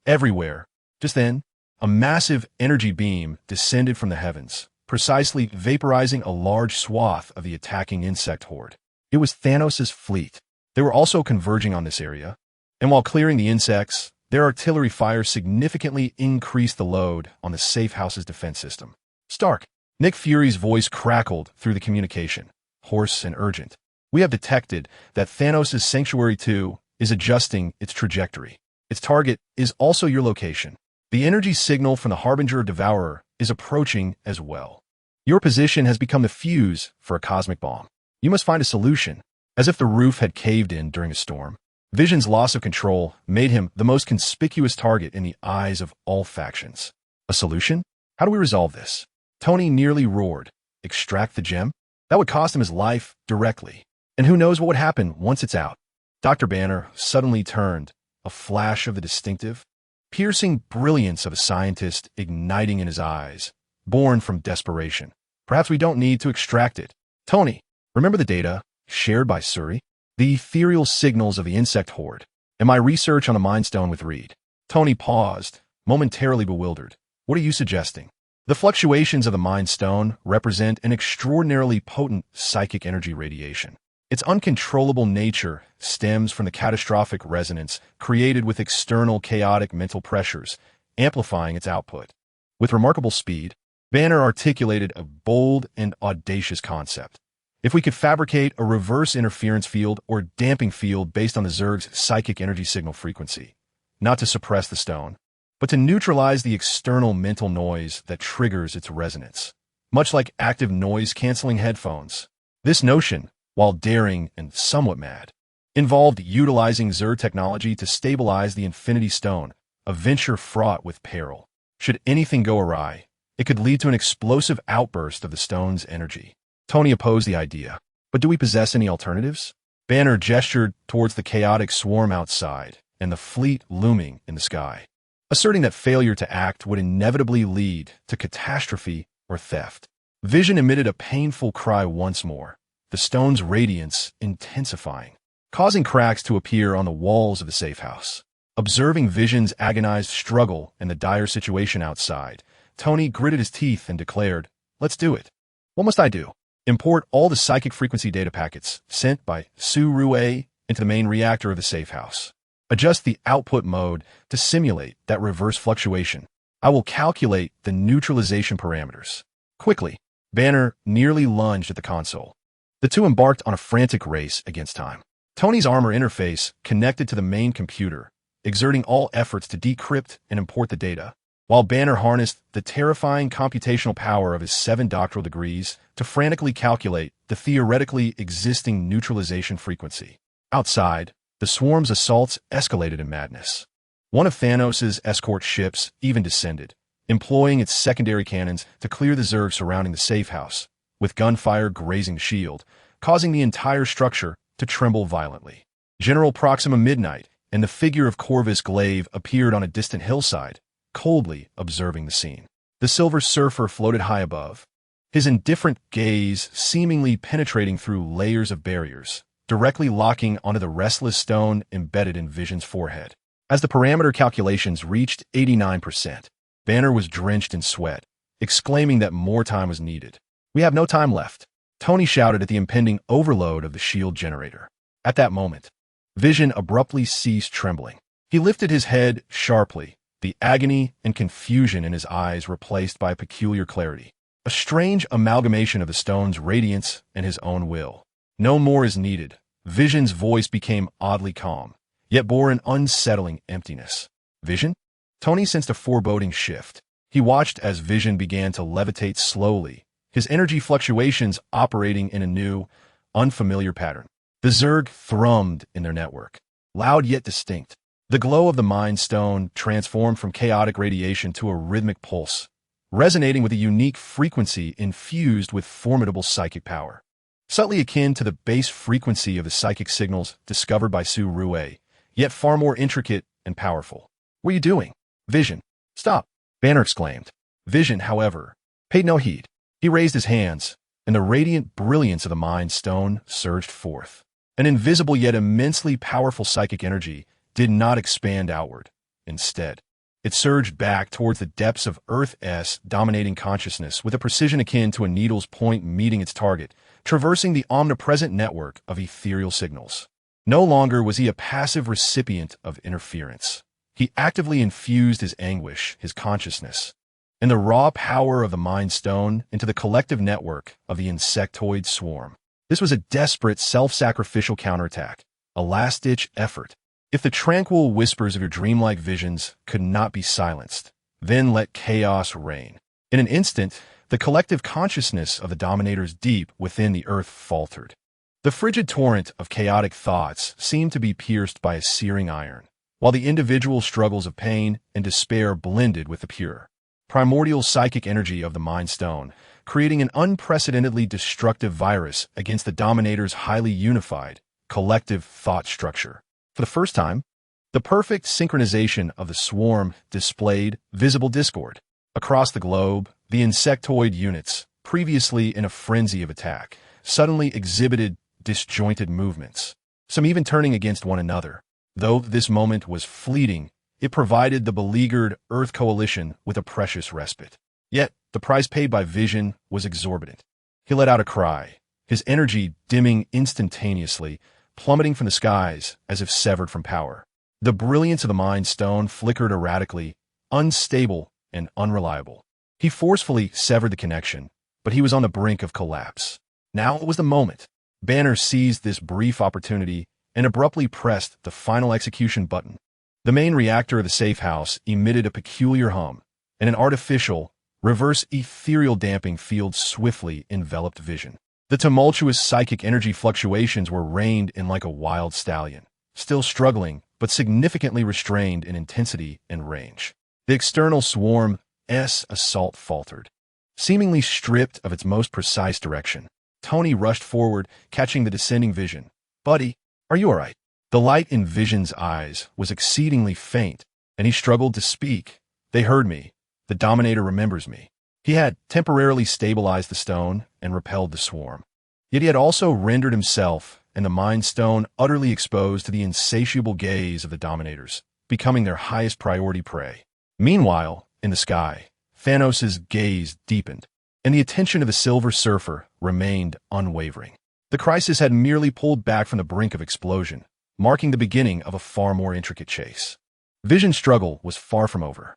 Speaker 1: Everywhere." Just then, a massive energy beam descended from the heavens, precisely vaporizing a large swath of the attacking insect horde. It was Thanos' fleet. They were also converging on this area, and while clearing the insects, their artillery fire significantly increased the load on the safe house's defense system. "Stark," Nick Fury's voice crackled through the communication, hoarse and urgent. "We have detected that Thanos' Sanctuary 2 is adjusting its trajectory. Its target is also your location. The energy signal from the Harbinger Devourer is approaching as well. Your position has become the fuse for a cosmic bomb. You must find a solution." As if the roof had caved in during a storm, Vision's loss of control made him the most conspicuous target in the eyes of all factions. "A solution? How do we resolve this?" Tony nearly roared. "Extract the gem? That would cost him his life directly. And who knows what would happen once it's out?" Dr. Banner suddenly turned, a flash of the distinctive, piercing brilliance of a scientist igniting in his eyes, born from desperation. "Perhaps we don't need to extract it. Tony, remember the data shared by S.H.I.E.L.D? The ethereal signals of the insect horde, and my research on the Mind Stone with Reed." Tony paused, momentarily bewildered. "What are you suggesting?" "The fluctuations of the Mind Stone represent an extraordinarily potent psychic energy radiation. Its uncontrollable nature stems from the catastrophic resonance created with external chaotic mental pressures, amplifying its output." With remarkable speed, Banner articulated a bold and audacious concept. "If we could fabricate a reverse interference field or damping field based on the Zerg's psychic energy signal frequency, not to suppress the stone, but to neutralize the external mental noise that triggers its resonance, much like active noise-canceling headphones." This notion, while daring and somewhat mad, involved utilizing Zerg technology to stabilize the Infinity Stone, a venture fraught with peril. Should anything go awry, it could lead to an explosive outburst of the stone's energy. Tony opposed the idea. "But do we possess any alternatives?" Banner gestured towards the chaotic swarm outside and the fleet looming in the sky, asserting that failure to act would inevitably lead to catastrophe or theft. Vision emitted a painful cry once more, the stone's radiance intensifying, causing cracks to appear on the walls of the safe house. Observing Vision's agonized struggle and the dire situation outside, Tony gritted his teeth and declared, "Let's do it. What must I do?" "Import all the psychic frequency data packets sent by Su-Ru-A into the main reactor of the safe house. Adjust the output mode to simulate that reverse fluctuation. I will calculate the neutralization parameters." Quickly, Banner nearly lunged at the console. The two embarked on a frantic race against time. Tony's armor interface connected to the main computer, exerting all efforts to decrypt and import the data, while Banner harnessed the terrifying computational power of his 7 doctoral degrees to frantically calculate the theoretically existing neutralization frequency. Outside, the swarm's assaults escalated in madness. One of Thanos' escort ships even descended, employing its secondary cannons to clear the Zerg surrounding the safe house, with gunfire grazing the shield, causing the entire structure to tremble violently. General Proxima Midnight and the figure of Corvus Glaive appeared on a distant hillside, coldly observing the scene. The Silver Surfer floated high above, his indifferent gaze seemingly penetrating through layers of barriers, directly locking onto the restless stone embedded in Vision's forehead. As the parameter calculations reached 89%, Banner was drenched in sweat, exclaiming that more time was needed. "We have no time left," Tony shouted at the impending overload of the S.H.I.E.L.D. generator. At that moment, Vision abruptly ceased trembling. He lifted his head sharply, the agony and confusion in his eyes replaced by a peculiar clarity, a strange amalgamation of the stone's radiance and his own will. "No more is needed." Vision's voice became oddly calm, yet bore an unsettling emptiness. "Vision?" Tony sensed a foreboding shift. He watched as Vision began to levitate slowly, his energy fluctuations operating in a new, unfamiliar pattern. The Zerg thrummed in their network, loud yet distinct. The glow of the Mind Stone transformed from chaotic radiation to a rhythmic pulse, resonating with a unique frequency infused with formidable psychic power. Subtly akin to the base frequency of the psychic signals discovered by Su-Rue, yet far more intricate and powerful. "What are you doing? Vision, stop!" Banner exclaimed. Vision, however, paid no heed. He raised his hands, and the radiant brilliance of the Mind Stone surged forth. An invisible yet immensely powerful psychic energy did not expand outward. Instead, it surged back towards the depths of Earth's dominating consciousness with a precision akin to a needle's point meeting its target, traversing the omnipresent network of ethereal signals. No longer was he a passive recipient of interference. He actively infused his anguish, his consciousness, and the raw power of the Mind Stone into the collective network of the insectoid swarm. This was a desperate, self-sacrificial counterattack, a last-ditch effort. If the tranquil whispers of your dreamlike visions could not be silenced, then let chaos reign. In an instant, the collective consciousness of the Dominators deep within the earth faltered. The frigid torrent of chaotic thoughts seemed to be pierced by a searing iron, while the individual struggles of pain and despair blended with the pure, primordial psychic energy of the Mind Stone, creating an unprecedentedly destructive virus against the Dominator's highly unified, collective thought structure. For the first time, the perfect synchronization of the swarm displayed visible discord. Across the globe, the insectoid units, previously in a frenzy of attack, suddenly exhibited disjointed movements, some even turning against one another. Though this moment was fleeting, it provided the beleaguered Earth Coalition with a precious respite. Yet, the price paid by Vision was exorbitant. He let out a cry, his energy dimming instantaneously, plummeting from the skies as if severed from power. The brilliance of the Mind Stone flickered erratically, unstable and unreliable. He forcefully severed the connection, but he was on the brink of collapse. Now was the moment. Banner seized this brief opportunity and abruptly pressed the final execution button. The main reactor of the safe house emitted a peculiar hum, and an artificial, reverse ethereal damping field swiftly enveloped Vision. The tumultuous psychic energy fluctuations were reined in like a wild stallion, still struggling, but significantly restrained in intensity and range. The external swarm's assault faltered, seemingly stripped of its most precise direction. Tony rushed forward, catching the descending Vision. "Buddy, are you all right?" The light in Vision's eyes was exceedingly faint, and he struggled to speak. "They heard me. The Dominator remembers me." He had temporarily stabilized the stone and repelled the swarm. Yet he had also rendered himself and the Mind Stone utterly exposed to the insatiable gaze of the Dominators, becoming their highest priority prey. Meanwhile, in the sky, Thanos' gaze deepened, and the attention of the Silver Surfer remained unwavering. The crisis had merely pulled back from the brink of explosion, marking the beginning of a far more intricate chase. Vision's struggle was far from over.